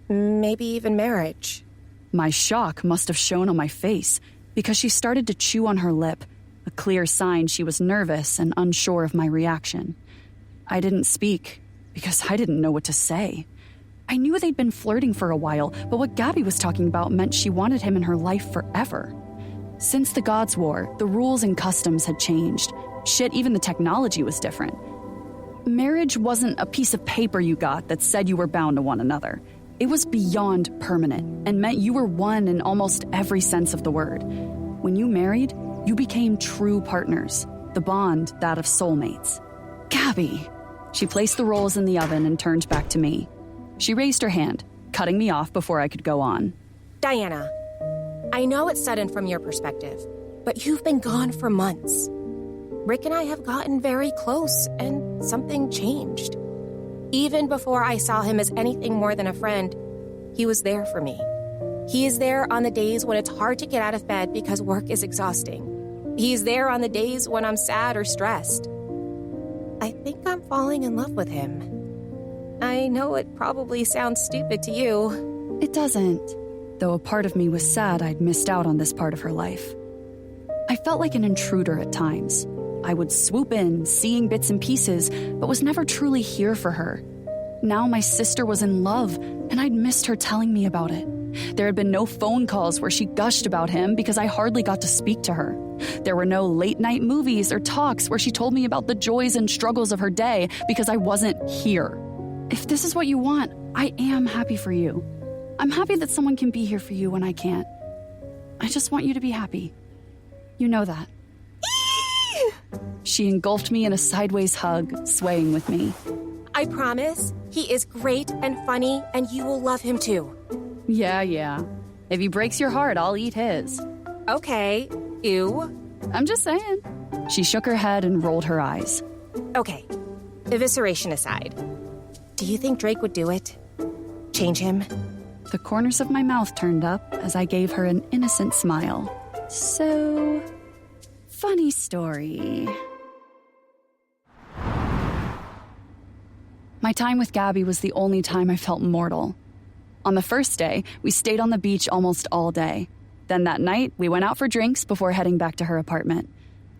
L: Maybe even marriage.
B: My shock must have shown on my face because she started to chew on her lip, a clear sign she was nervous and unsure of my reaction. I didn't speak because I didn't know what to say. I knew they'd been flirting for a while, but what Gabby was talking about meant she wanted him in her life forever. Since the Gods' War, the rules and customs had changed. Shit, even the technology was different. Marriage wasn't a piece of paper you got that said you were bound to one another. It was beyond permanent and meant you were one in almost every sense of the word. When you married, you became true partners, the bond that of soulmates. Gabby! She placed the rolls in the oven and turned back to me. She raised her hand, cutting me off before I could go on.
L: Diana, I know it's sudden from your perspective, but you've been gone for months. Rick and I have gotten very close, and something changed. Even before I saw him as anything more than a friend, he was there for me. He is there on the days when it's hard to get out of bed because work is exhausting. He's there on the days when I'm sad or stressed. I think I'm falling in love with him. I know it probably sounds stupid to you.
B: It doesn't, though a part of me was sad I'd missed out on this part of her life. I felt like an intruder at times. I would swoop in, seeing bits and pieces, but was never truly here for her. Now my sister was in love, and I'd missed her telling me about it. There had been no phone calls where she gushed about him because I hardly got to speak to her. There were no late-night movies or talks where she told me about the joys and struggles of her day because I wasn't here. If this is what you want, I am happy for you. I'm happy that someone can be here for you when I can't. I just want you to be happy. You know that. She engulfed me in a sideways hug, swaying with me.
L: I promise, he is great and funny, and you will love him too.
B: Yeah. If he breaks your heart, I'll eat his.
L: Okay. Ew.
B: I'm just saying. She shook her head and rolled her eyes.
L: Okay. Evisceration aside, do you think Drake would do it? Change him?
B: The corners of my mouth turned up as I gave her an innocent smile. So, funny story. My time with Gabby was the only time I felt mortal. On the first day, we stayed on the beach almost all day. Then that night, we went out for drinks before heading back to her apartment.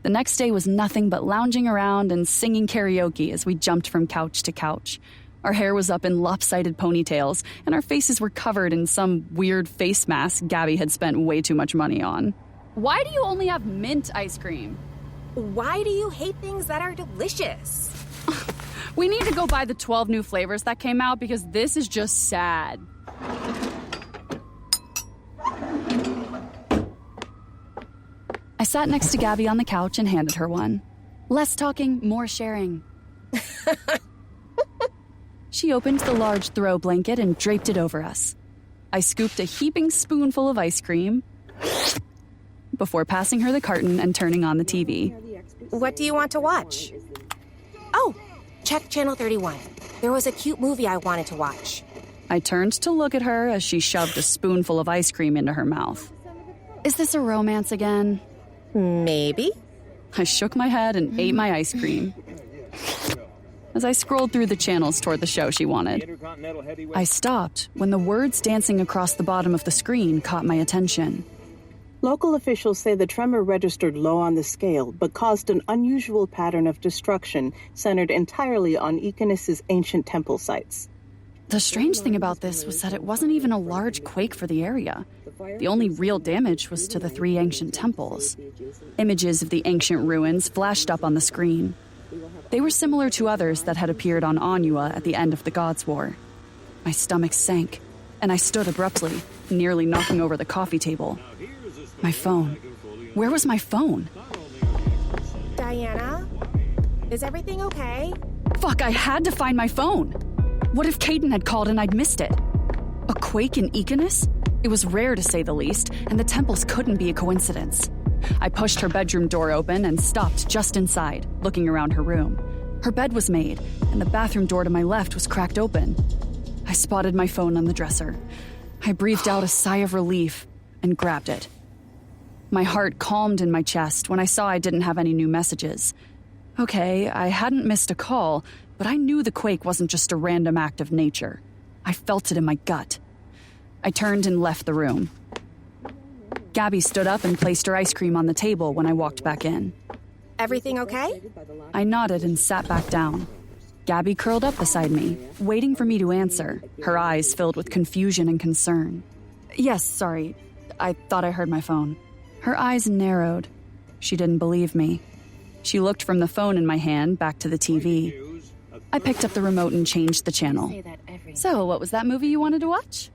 B: The next day was nothing but lounging around and singing karaoke as we jumped from couch to couch. Our hair was up in lopsided ponytails, and our faces were covered in some weird face mask Gabby had spent way too much money on. Why do you only have mint ice cream?
L: Why do you hate things that are delicious?
B: We need to go buy the 12 new flavors that came out because this is just sad. I sat next to Gabby on the couch and handed her one. Less talking, more sharing. She opened the large throw blanket and draped it over us. I scooped a heaping spoonful of ice cream before passing her the carton and turning on the TV.
L: What do you want to watch? Oh, check Channel 31. There was a cute movie I wanted to watch.
B: I turned to look at her as she shoved a spoonful of ice cream into her mouth. Is this a romance again?
L: Maybe.
B: I shook my head and ate my ice cream. As I scrolled through the channels toward the show she wanted, I stopped when the words dancing across the bottom of the screen caught my attention.
S: Local officials say the tremor registered low on the scale, but caused an unusual pattern of destruction centered entirely on Econis's ancient temple sites.
B: The strange thing about this was that it wasn't even a large quake for the area. The only real damage was to the 3 ancient temples. Images of the ancient ruins flashed up on the screen. They were similar to others that had appeared on Onua at the end of the Gods' War. My stomach sank, and I stood abruptly, nearly knocking over the coffee table. My phone. Where was my phone?
L: Diana? Is everything okay?
B: Fuck, I had to find my phone. What if Caden had called and I'd missed it? A quake in Econis? It was rare to say the least, and the temples couldn't be a coincidence. I pushed her bedroom door open and stopped just inside, looking around her room. Her bed was made, and the bathroom door to my left was cracked open. I spotted my phone on the dresser. I breathed out a sigh of relief and grabbed it. My heart calmed in my chest when I saw I didn't have any new messages. Okay, I hadn't missed a call, but I knew the quake wasn't just a random act of nature. I felt it in my gut. I turned and left the room. Gabby stood up and placed her ice cream on the table when I walked back in.
L: Everything okay?
B: I nodded and sat back down. Gabby curled up beside me, waiting for me to answer, her eyes filled with confusion and concern. Yes, sorry. I thought I heard my phone. Her eyes narrowed. She didn't believe me. She looked from the phone in my hand back to the TV. I picked up the remote and changed the channel. So, what was that movie you wanted to watch?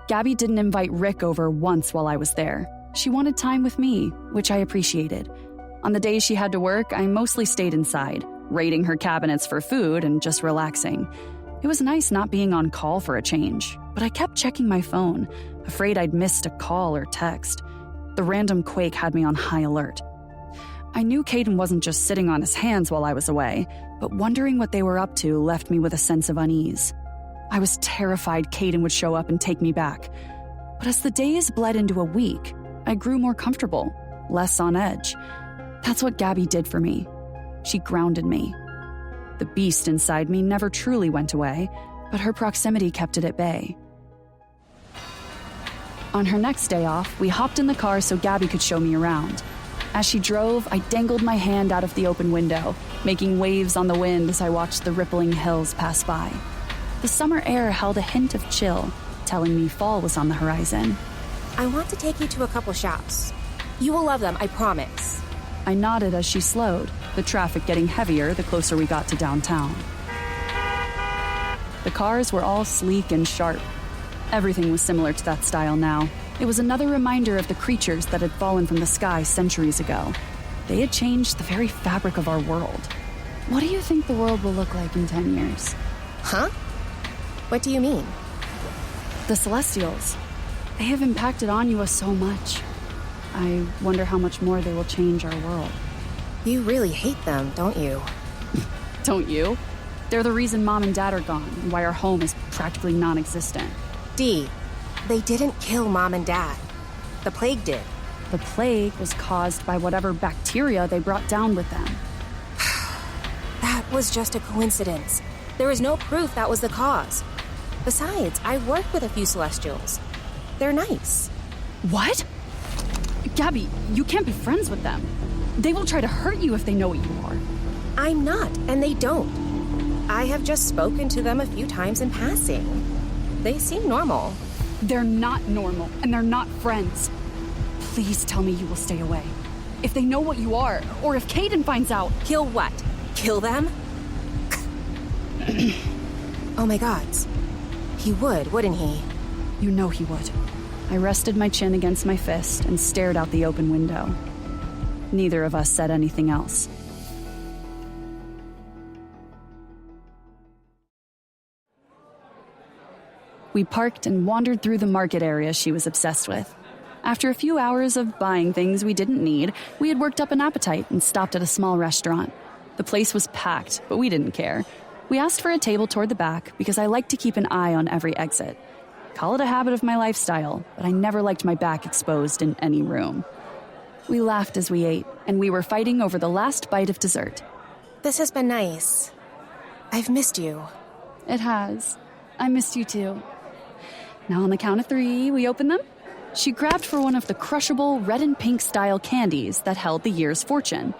B: Gabby didn't invite Rick over once while I was there. She wanted time with me, which I appreciated. On the days she had to work, I mostly stayed inside, raiding her cabinets for food and just relaxing. It was nice not being on call for a change, but I kept checking my phone, afraid I'd missed a call or text. The random quake had me on high alert. I knew Caden wasn't just sitting on his hands while I was away, but wondering what they were up to left me with a sense of unease. I was terrified Caden would show up and take me back. But as the days bled into a week, I grew more comfortable, less on edge. That's what Gabby did for me. She grounded me. The beast inside me never truly went away, but her proximity kept it at bay. On her next day off, we hopped in the car so Gabby could show me around. As she drove, I dangled my hand out of the open window, making waves on the wind as I watched the rippling hills pass by. The summer air held a hint of chill, telling me fall was on the horizon.
L: I want to take you to a couple shops. You will love them, I promise.
B: I nodded as she slowed, the traffic getting heavier the closer we got to downtown. The cars were all sleek and sharp. Everything was similar to that style now. It was another reminder of the creatures that had fallen from the sky centuries ago. They had changed the very fabric of our world. What do you think the world will look like in 10 years?
L: Huh? What do you mean?
B: The Celestials. They have impacted Onua so much. I wonder how much more they will change our world.
L: You really hate them, don't you?
B: Don't you? They're the reason Mom and Dad are gone and why our home is practically non-existent.
L: Dee, they didn't kill Mom and Dad. The plague did.
B: The plague was caused by whatever bacteria they brought down with them.
L: That was just a coincidence. There is no proof that was the cause. Besides, I worked with a few Celestials. They're nice.
B: What? Gabby, you can't be friends with them. They will try to hurt you if they know what you are.
L: I'm not, and they don't. I have just spoken to them a few times in passing. They seem normal.
B: They're not normal, and they're not friends. Please tell me you will stay away. If they know what you are, or if Caden finds out...
L: Kill what? Kill them? Oh my gods. He would, wouldn't he?
B: You know he would. I rested my chin against my fist and stared out the open window. Neither of us said anything else. We parked and wandered through the market area she was obsessed with. After a few hours of buying things we didn't need, we had worked up an appetite and stopped at a small restaurant. The place was packed, but we didn't care. We asked for a table toward the back because I like to keep an eye on every exit. Call it a habit of my lifestyle, but I never liked my back exposed in any room. We laughed as we ate, and we were fighting over the last bite of dessert.
L: This has been nice. I've missed you.
B: It has. I missed you too. Now on the count of 3, we open them. She grabbed for one of the crushable red and pink style candies that held the year's fortune.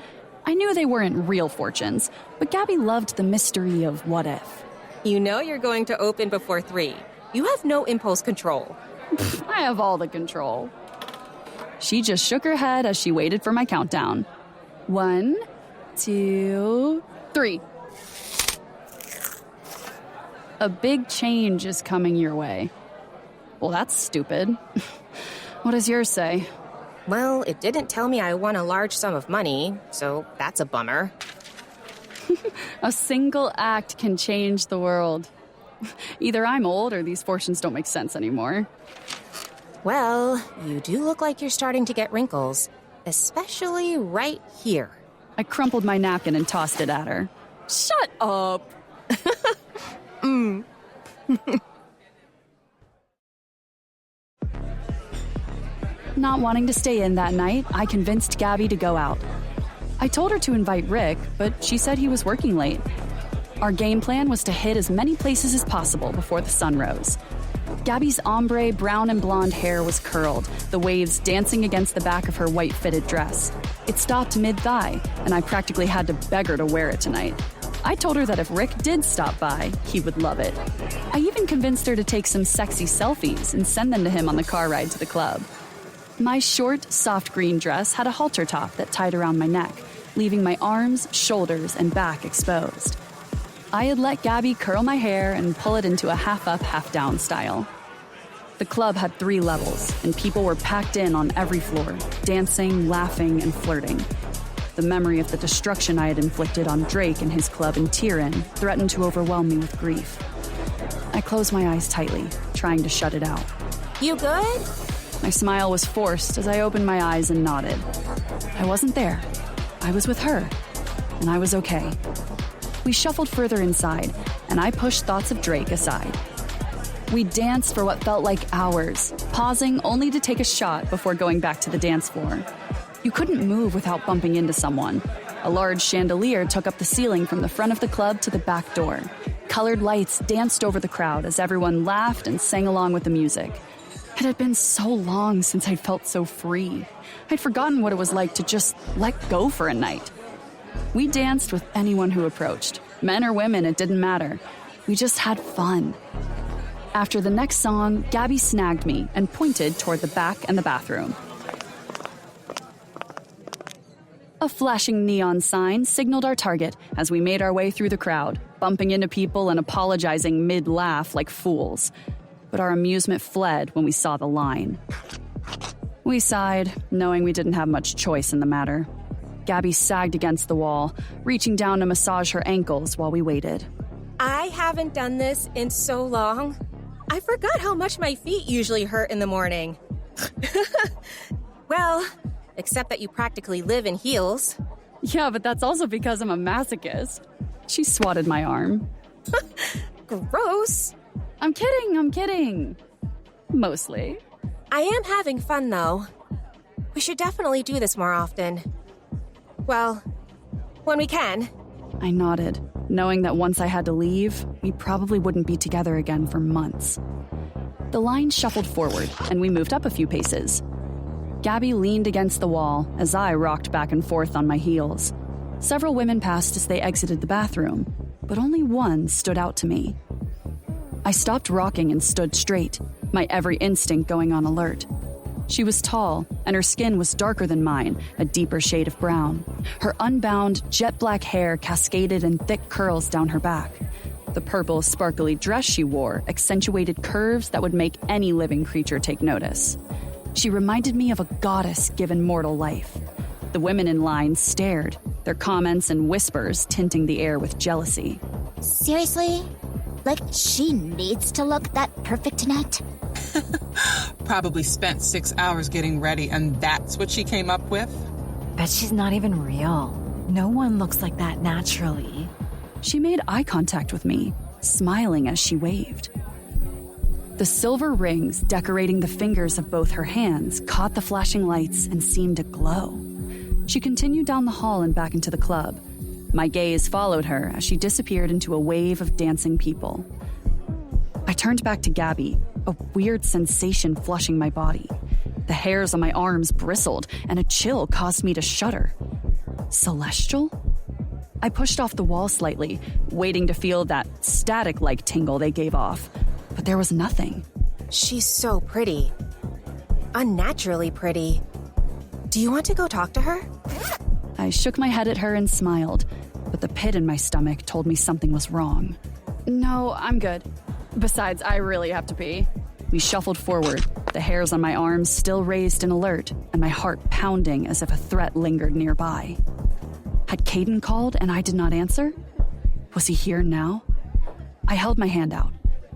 B: I knew they weren't real fortunes, but Gabby loved the mystery of what if.
L: You know you're going to open before 3. You have no impulse control.
B: I have all the control. She just shook her head as she waited for my countdown. 1, 2, 3. A big change is coming your way. Well, that's stupid. What does yours say?
L: Well, it didn't tell me I won a large sum of money, so that's a bummer.
B: A single act can change the world. Either I'm old or these fortunes don't make sense anymore.
L: Well, you do look like you're starting to get wrinkles, especially right here.
B: I crumpled my napkin and tossed it at her. Shut up! Not wanting to stay in that night, I convinced Gabby to go out. I told her to invite Rick, but she said he was working late. Our game plan was to hit as many places as possible before the sun rose. Gabby's ombre brown and blonde hair was curled, the waves dancing against the back of her white fitted dress. It stopped mid-thigh, and I practically had to beg her to wear it tonight. I told her that if Rick did stop by, he would love it. I even convinced her to take some sexy selfies and send them to him on the car ride to the club. My short, soft green dress had a halter top that tied around my neck, leaving my arms, shoulders, and back exposed. I had let Gabby curl my hair and pull it into a half-up, half-down style. The club had 3 levels, and people were packed in on every floor, dancing, laughing, and flirting. The memory of the destruction I had inflicted on Drake and his club in Tyrion threatened to overwhelm me with grief. I closed my eyes tightly, trying to shut it out.
L: You good?
B: My smile was forced as I opened my eyes and nodded. I wasn't there. I was with her, and I was okay. We shuffled further inside, and I pushed thoughts of Drake aside. We danced for what felt like hours, pausing only to take a shot before going back to the dance floor. You couldn't move without bumping into someone. A large chandelier took up the ceiling from the front of the club to the back door. Colored lights danced over the crowd as everyone laughed and sang along with the music. It had been so long since I'd felt so free. I'd forgotten what it was like to just let go for a night. We danced with anyone who approached. Men or women, it didn't matter. We just had fun. After the next song, Gabby snagged me and pointed toward the back and the bathroom. A flashing neon sign signaled our target as we made our way through the crowd, bumping into people and apologizing mid-laugh like fools. But our amusement fled when we saw the line. We sighed, knowing we didn't have much choice in the matter. Gabby sagged against the wall, reaching down to massage her ankles while we waited.
L: I haven't done this in so long. I forgot how much my feet usually hurt in the morning. Well, except that you practically live in heels.
B: Yeah, but that's also because I'm a masochist. She swatted my arm.
L: Gross.
B: I'm kidding. Mostly.
L: I am having fun, though. We should definitely do this more often. Well, when we can.
B: I nodded, knowing that once I had to leave, we probably wouldn't be together again for months. The line shuffled forward, and we moved up a few paces. Gabby leaned against the wall as I rocked back and forth on my heels. Several women passed as they exited the bathroom, but only one stood out to me. I stopped rocking and stood straight, my every instinct going on alert. She was tall, and her skin was darker than mine, a deeper shade of brown. Her unbound, jet-black hair cascaded in thick curls down her back. The purple, sparkly dress she wore accentuated curves that would make any living creature take notice. She reminded me of a goddess given mortal life. The women in line stared, their comments and whispers tinting the air with jealousy.
T: Seriously? Like, she needs to look that perfect tonight?
U: Probably spent 6 hours getting ready, and that's what she came up with?
O: Bet she's not even real. No one looks like that naturally.
B: She made eye contact with me, smiling as she waved. The silver rings decorating the fingers of both her hands caught the flashing lights and seemed to glow. She continued down the hall and back into the club. My gaze followed her as she disappeared into a wave of dancing people. I turned back to Gabby, a weird sensation flushing my body. The hairs on my arms bristled, and a chill caused me to shudder. celestial? I pushed off the wall slightly, waiting to feel that static-like tingle they gave off, but there was nothing.
L: She's so pretty. Unnaturally pretty. Do you want to go talk to her?
B: I shook my head at her and smiled, but the pit in my stomach told me something was wrong. No, I'm good. Besides, I really have to pee. We shuffled forward, the hairs on my arms still raised in alert, and my heart pounding as if a threat lingered nearby. Had Caden called and I did not answer? Was he here now? I held my hand out.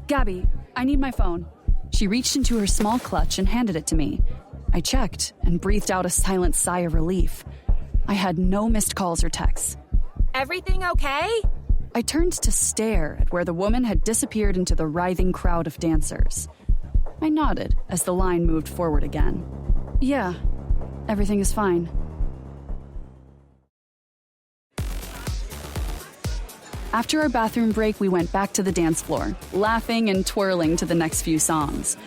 B: Gabby, I need my phone. She reached into her small clutch and handed it to me. I checked and breathed out a silent sigh of relief. I had no missed calls or texts.
L: Everything okay?
B: I turned to stare at where the woman had disappeared into the writhing crowd of dancers. I nodded as the line moved forward again. Yeah, everything is fine. After our bathroom break, we went back to the dance floor, laughing and twirling to the next few songs.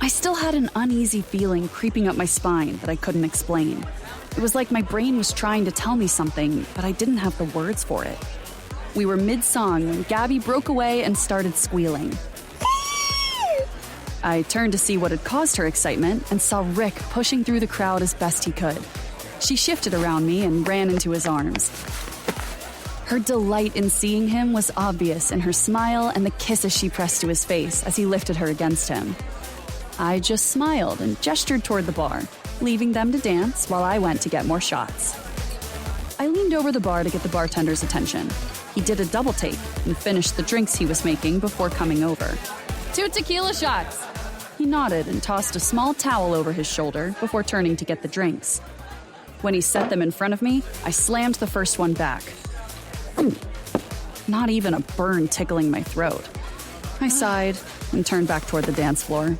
B: I still had an uneasy feeling creeping up my spine that I couldn't explain. It was like my brain was trying to tell me something, but I didn't have the words for it. We were mid-song when Gabby broke away and started squealing. I turned to see what had caused her excitement and saw Rick pushing through the crowd as best he could. She shifted around me and ran into his arms. Her delight in seeing him was obvious in her smile and the kisses she pressed to his face as he lifted her against him. I just smiled and gestured toward the bar, leaving them to dance while I went to get more shots. I leaned over the bar to get the bartender's attention. He did a double take and finished the drinks he was making before coming over.
Q: 2 tequila shots.
B: He nodded and tossed a small towel over his shoulder before turning to get the drinks. When he set them in front of me, I slammed the first one back. Not even a burn tickling my throat. I sighed and turned back toward the dance floor.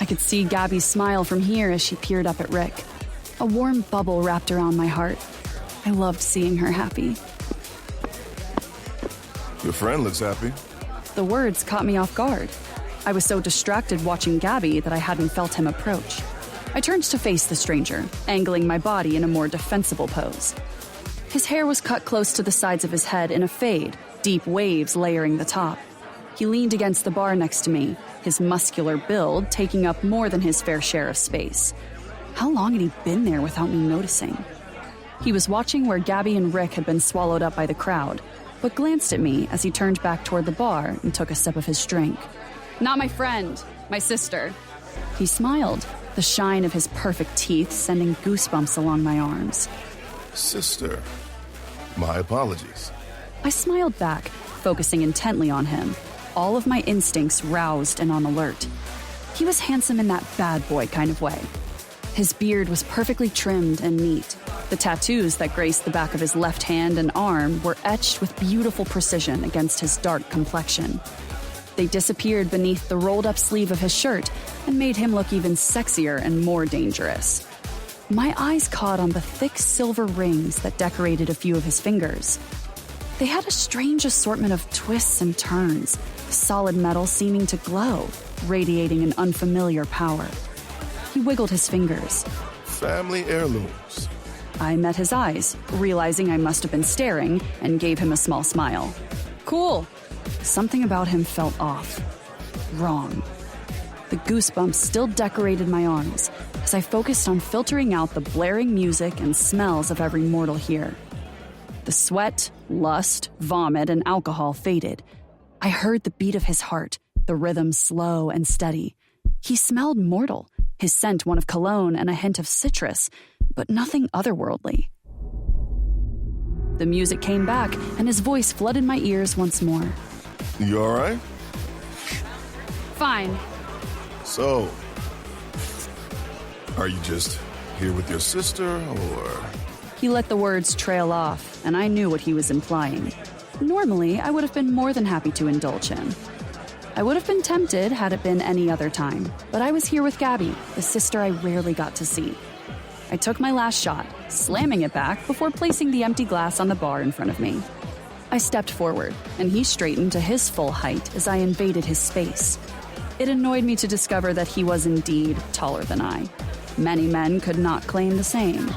B: I could see Gabby's smile from here as she peered up at Rick. A warm bubble wrapped around my heart. I loved seeing her happy.
D: Your friend looks happy.
B: The words caught me off guard. I was so distracted watching Gabby that I hadn't felt him approach. I turned to face the stranger, angling my body in a more defensible pose. His hair was cut close to the sides of his head in a fade, deep waves layering the top. He leaned against the bar next to me, his muscular build taking up more than his fair share of space. How long had he been there without me noticing? He was watching where Gabby and Rick had been swallowed up by the crowd, but glanced at me as he turned back toward the bar and took a sip of his drink.
Q: Not my friend, my sister.
B: He smiled, the shine of his perfect teeth sending goosebumps along my arms.
D: Sister, my apologies.
B: I smiled back, focusing intently on him, all of my instincts roused and on alert. He was handsome in that bad boy kind of way. His beard was perfectly trimmed and neat. The tattoos that graced the back of his left hand and arm were etched with beautiful precision against his dark complexion. They disappeared beneath the rolled-up sleeve of his shirt and made him look even sexier and more dangerous. My eyes caught on the thick silver rings that decorated a few of his fingers. They had a strange assortment of twists and turns, solid metal seeming to glow, radiating an unfamiliar power. He wiggled his fingers.
D: Family heirlooms.
B: I met his eyes, realizing I must have been staring, and gave him a small smile.
Q: Cool.
B: Something about him felt off. Wrong. The goosebumps still decorated my arms as I focused on filtering out the blaring music and smells of every mortal here. The sweat, lust, vomit, and alcohol faded. I heard the beat of his heart, the rhythm slow and steady. He smelled mortal, his scent one of cologne and a hint of citrus, but nothing otherworldly. The music came back, and his voice flooded my ears once more.
D: You all right?
Q: Fine.
D: So, are you just here with your sister, or...?
B: He let the words trail off, and I knew what he was implying. Normally, I would have been more than happy to indulge him. I would have been tempted had it been any other time, but I was here with Gabby, the sister I rarely got to see. I took my last shot, slamming it back before placing the empty glass on the bar in front of me. I stepped forward, and he straightened to his full height as I invaded his space. It annoyed me to discover that he was indeed taller than I. Many men could not claim the same.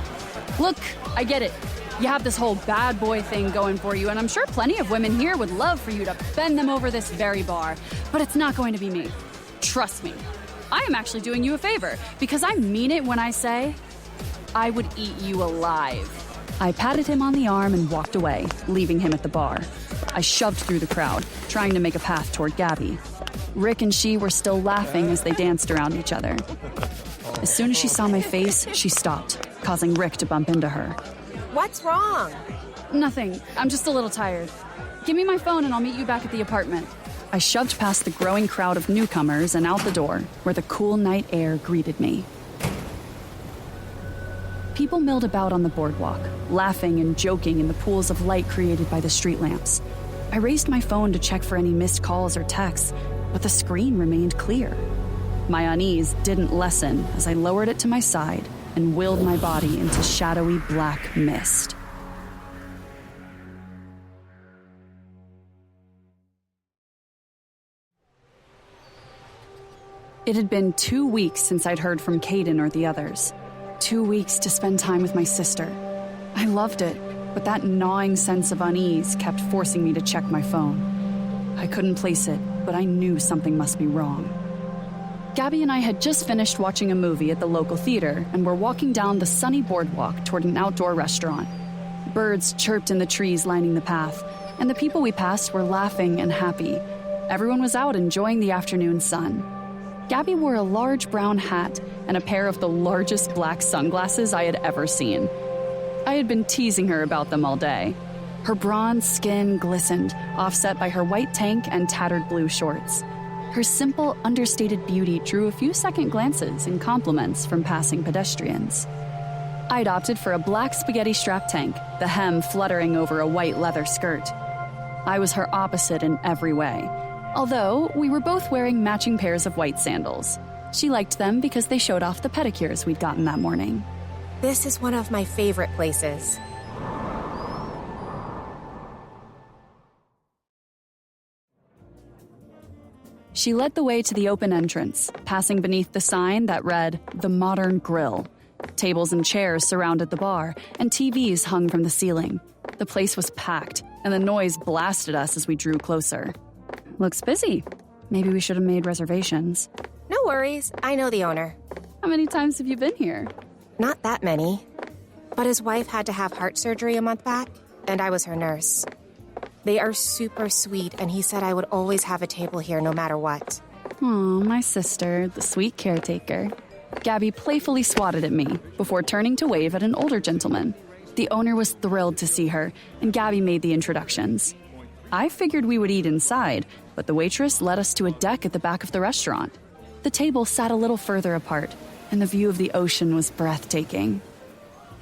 Q: Look, I get it. You have this whole bad boy thing going for you, and I'm sure plenty of women here would love for you to bend them over this very bar. But it's not going to be me. Trust me. I am actually doing you a favor, because I mean it when I say I would eat you alive. I patted him on the arm and walked away, leaving him at the bar. I shoved through the crowd, trying to make a path toward Gabby. Rick and she were still laughing as they danced around each other. As soon as she saw my face, she stopped, causing Rick to bump into her.
L: What's wrong?
Q: Nothing. I'm just a little tired. Give me my phone and I'll meet you back at the apartment. I shoved past the growing crowd of newcomers and out the door, where the cool night air greeted me. People milled about on the boardwalk, laughing and joking in the pools of light created by the street lamps. I raised my phone to check for any missed calls or texts, but the screen remained clear. My unease didn't lessen as I lowered it to my side and willed my body into shadowy black mist. It had been 2 weeks since I'd heard from Caden or the others. 2 weeks to spend time with my sister. I loved it, but that gnawing sense of unease kept forcing me to check my phone. I couldn't place it, but I knew something must be wrong. Gabby and I had just finished watching a movie at the local theater and were walking down the sunny boardwalk toward an outdoor restaurant. Birds chirped in the trees lining the path, and the people we passed were laughing and happy. Everyone was out enjoying the afternoon sun. Gabby wore a large brown hat and a pair of the largest black sunglasses I had ever seen. I had been teasing her about them all day. Her bronze skin glistened, offset by her white tank and tattered blue shorts. Her simple, understated beauty drew a few second glances and compliments from passing pedestrians. I'd opted for a black spaghetti strap tank, the hem fluttering over a white leather skirt. I was her opposite in every way, although we were both wearing matching pairs of white sandals. She liked them because they showed off the pedicures we'd gotten that morning.
L: This is one of my favorite places.
Q: She led the way to the open entrance, passing beneath the sign that read, "The Modern Grill." Tables and chairs surrounded the bar, and TVs hung from the ceiling. The place was packed, and the noise blasted us as we drew closer. Looks busy. Maybe we should have made reservations.
L: No worries, I know the owner.
Q: How many times have you been here?
L: Not that many. But his wife had to have heart surgery a month back, and I was her nurse. They are super sweet, and he said I would always have a table here no matter what.
Q: Oh, my sister, the sweet caretaker. Gabby playfully swatted at me before turning to wave at an older gentleman. The owner was thrilled to see her, and Gabby made the introductions. I figured we would eat inside, but the waitress led us to a deck at the back of the restaurant. The table sat a little further apart, and the view of the ocean was breathtaking.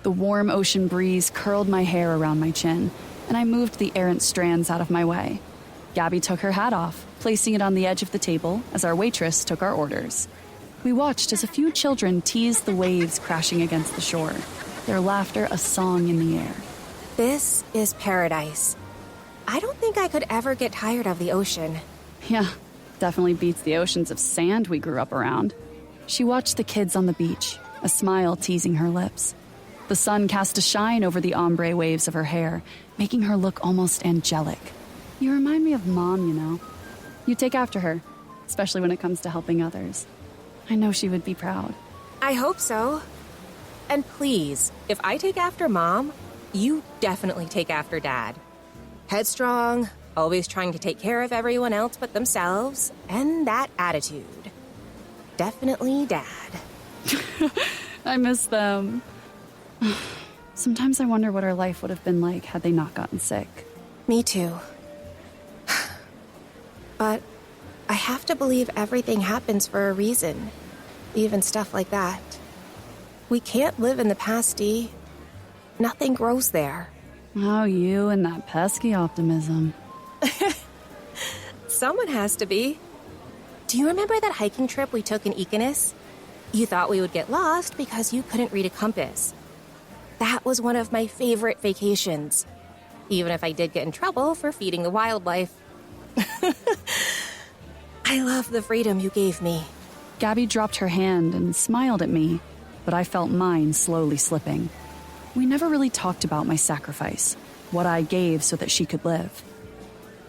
Q: The warm ocean breeze curled my hair around my chin, and I moved the errant strands out of my way. Gabby took her hat off, placing it on the edge of the table as our waitress took our orders. We watched as a few children teased the waves crashing against the shore, their laughter a song in the air.
L: This is paradise. I don't think I could ever get tired of the ocean.
Q: Yeah, definitely beats the oceans of sand we grew up around. She watched the kids on the beach, a smile teasing her lips. The sun cast a shine over the ombre waves of her hair, making her look almost angelic. You remind me of Mom, you know. You take after her, especially when it comes to helping others. I know she would be proud.
L: I hope so. And please, if I take after Mom, you definitely take after Dad. Headstrong, always trying to take care of everyone else but themselves, and that attitude. Definitely Dad.
Q: I miss them. Sometimes I wonder what our life would have been like had they not gotten sick.
L: Me too. But I have to believe everything happens for a reason. Even stuff like that. We can't live in the past, Dee. Nothing grows there.
Q: Oh, you and that pesky optimism.
L: Someone has to be. Do you remember that hiking trip we took in Econis? You thought we would get lost because you couldn't read a compass. That was one of my favorite vacations, even if I did get in trouble for feeding the wildlife. I love the freedom you gave me.
Q: Gabby dropped her hand and smiled at me, but I felt mine slowly slipping.
B: We never really talked about my sacrifice, what I gave so that she could live.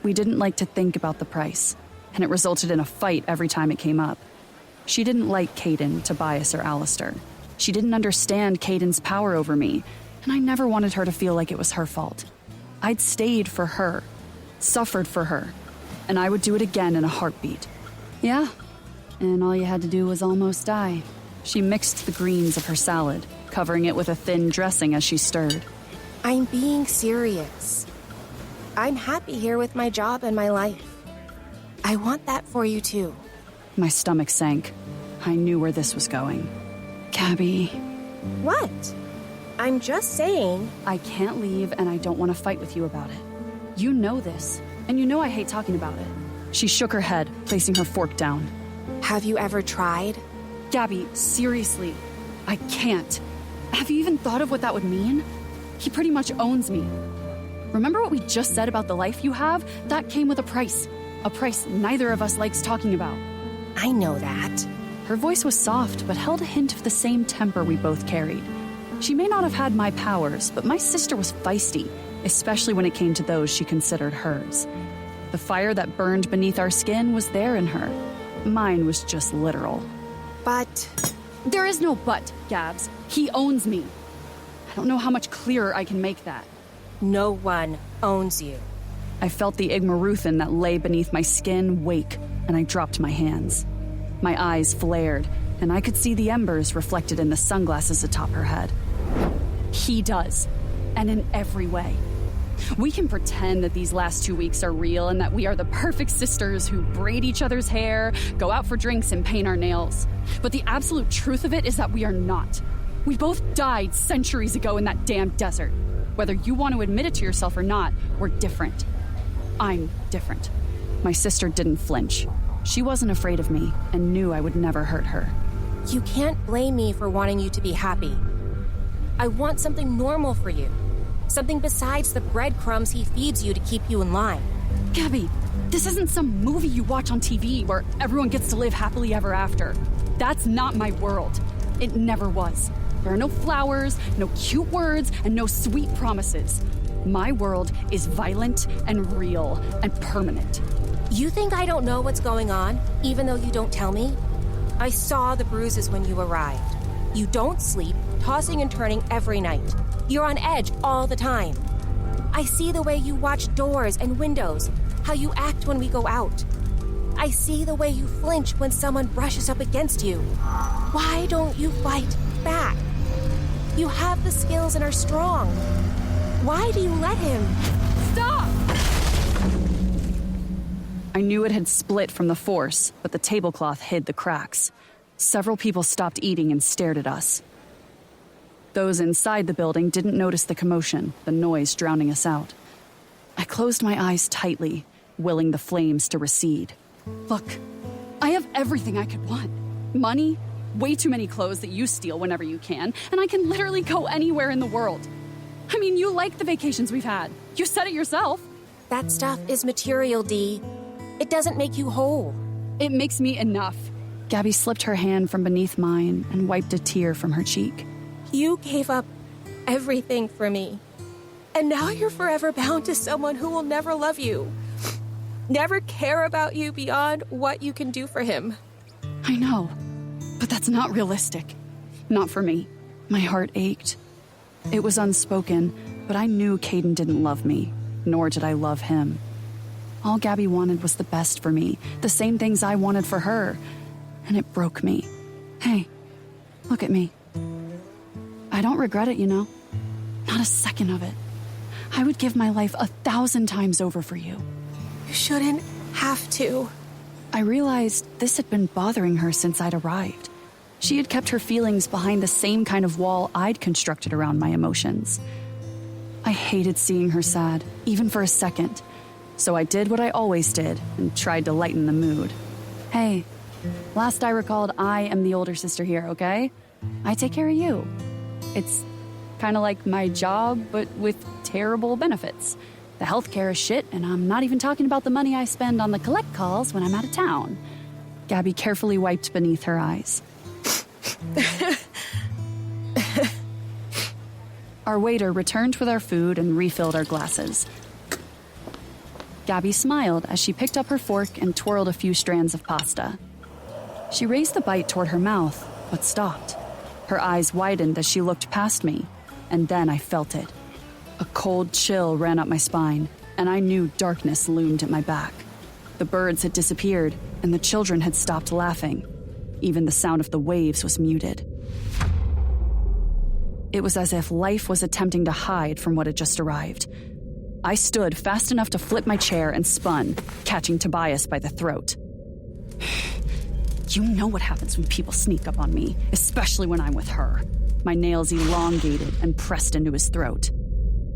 B: We didn't like to think about the price, and it resulted in a fight every time it came up. She didn't like Caden, Tobias, or Alistair. She didn't understand Caden's power over me, and I never wanted her to feel like it was her fault. I'd stayed for her, suffered for her, and I would do it again in a heartbeat. Yeah, and all you had to do was almost die. She mixed the greens of her salad, covering it with a thin dressing as she stirred.
L: I'm being serious. I'm happy here with my job and my life. I want that for you too.
B: My stomach sank. I knew where this was going. Gabby.
L: What? I'm just saying.
B: I can't leave, and I don't want to fight with you about it. You know this, and you know I hate talking about it. She shook her head, placing her fork down.
L: Have you ever tried?
B: Gabby, seriously, I can't. Have you even thought of what that would mean? He pretty much owns me. Remember what we just said about the life you have? That came with a price. A price neither of us likes talking about.
L: I know that.
B: Her voice was soft, but held a hint of the same temper we both carried. She may not have had my powers, but my sister was feisty, especially when it came to those she considered hers. The fire that burned beneath our skin was there in her. Mine was just literal.
L: But...
B: There is no but, Gabs. He owns me. I don't know how much clearer I can make that.
L: No one owns you.
B: I felt the Igmaruthan that lay beneath my skin wake, and I dropped my hands. My eyes flared, and I could see the embers reflected in the sunglasses atop her head. He does, and in every way. We can pretend that these last 2 weeks are real and that we are the perfect sisters who braid each other's hair, go out for drinks, and paint our nails. But the absolute truth of it is that we are not. We both died centuries ago in that damn desert. Whether you want to admit it to yourself or not, we're different. I'm different. My sister didn't flinch. She wasn't afraid of me and knew I would never hurt her.
L: You can't blame me for wanting you to be happy. I want something normal for you. Something besides the breadcrumbs he feeds you to keep you in line.
B: Gabby, this isn't some movie you watch on TV where everyone gets to live happily ever after. That's not my world. It never was. There are no flowers, no cute words, and no sweet promises. My world is violent and real and permanent.
L: You think I don't know what's going on, even though you don't tell me? I saw the bruises when you arrived. You don't sleep, tossing and turning every night. You're on edge all the time. I see the way you watch doors and windows, how you act when we go out. I see the way you flinch when someone brushes up against you. Why don't you fight back? You have the skills and are strong. Why do you let him? Stop!
B: I knew it had split from the force, but the tablecloth hid the cracks. Several people stopped eating and stared at us. Those inside the building didn't notice the commotion, the noise drowning us out. I closed my eyes tightly, willing the flames to recede. Look, I have everything I could want. Money, way too many clothes that you steal whenever you can, and I can literally go anywhere in the world. I mean, you like the vacations we've had. You said it yourself.
L: That stuff is material, Dee. It doesn't make you whole.
B: It makes me enough. Gabby slipped her hand from beneath mine and wiped a tear from her cheek.
L: You gave up everything for me. And now you're forever bound to someone who will never love you. Never care about you beyond what you can do for him.
B: I know, but that's not realistic. Not for me. My heart ached. It was unspoken, but I knew Caden didn't love me, nor did I love him. All Gabby wanted was the best for me, the same things I wanted for her, and it broke me. Hey, look at me. I don't regret it, you know. Not a second of it. I would give my life 1,000 times over for you.
L: You shouldn't have to.
B: I realized this had been bothering her since I'd arrived. She had kept her feelings behind the same kind of wall I'd constructed around my emotions. I hated seeing her sad, even for a second. So I did what I always did and tried to lighten the mood. Hey, last I recalled, I am the older sister here, okay? I take care of you. It's kind of like my job, but with terrible benefits. The healthcare is shit, and I'm not even talking about the money I spend on the collect calls when I'm out of town. Gabby carefully wiped beneath her eyes. Our waiter returned with our food and refilled our glasses. Gabby smiled as she picked up her fork and twirled a few strands of pasta. She raised the bite toward her mouth, but stopped. Her eyes widened as she looked past me, and then I felt it. A cold chill ran up my spine, and I knew darkness loomed at my back. The birds had disappeared, and the children had stopped laughing. Even the sound of the waves was muted. It was as if life was attempting to hide from what had just arrived. I stood fast enough to flip my chair and spun, catching Tobias by the throat. You know what happens when people sneak up on me, especially when I'm with her. My nails elongated and pressed into his throat.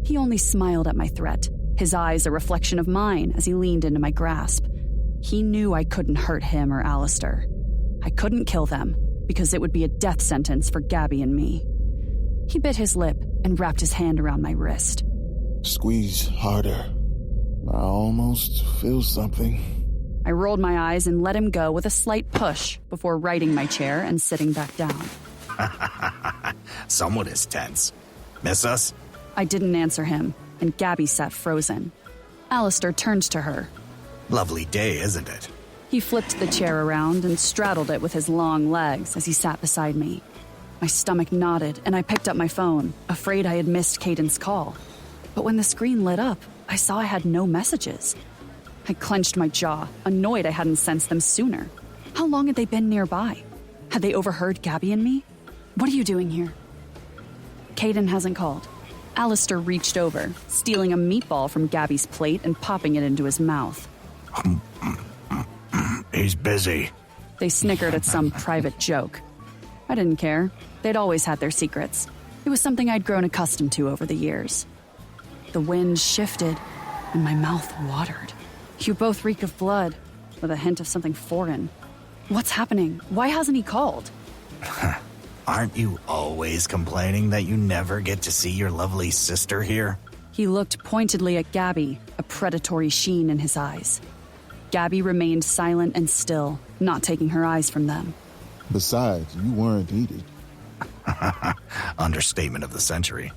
B: He only smiled at my threat, his eyes a reflection of mine as he leaned into my grasp. He knew I couldn't hurt him or Alistair. I couldn't kill them, because it would be a death sentence for Gabby and me. He bit his lip and wrapped his hand around my wrist.
I: Squeeze harder. I almost feel something.
B: I rolled my eyes and let him go with a slight push before righting my chair and sitting back down.
G: Someone is tense. Miss us?
B: I didn't answer him, and Gabby sat frozen. Alistair turned to her.
G: Lovely day, isn't it?
B: He flipped the chair around and straddled it with his long legs as he sat beside me. My stomach knotted, and I picked up my phone, afraid I had missed Caden's call. But when the screen lit up, I saw I had no messages. I clenched my jaw, annoyed I hadn't sensed them sooner. How long had they been nearby? Had they overheard Gabby and me? What are you doing here? Caden hasn't called. Alistair reached over, stealing a meatball from Gabby's plate and popping it into his mouth.
G: He's busy.
B: They snickered at some private joke. I didn't care. They'd always had their secrets. It was something I'd grown accustomed to over the years. The wind shifted, and my mouth watered. You both reek of blood, with a hint of something foreign. What's happening? Why hasn't he called?
G: Aren't you always complaining that you never get to see your lovely sister here?
B: He looked pointedly at Gabby, a predatory sheen in his eyes. Gabby remained silent and still, not taking her eyes from them.
I: Besides, you weren't needed.
G: Understatement of the century.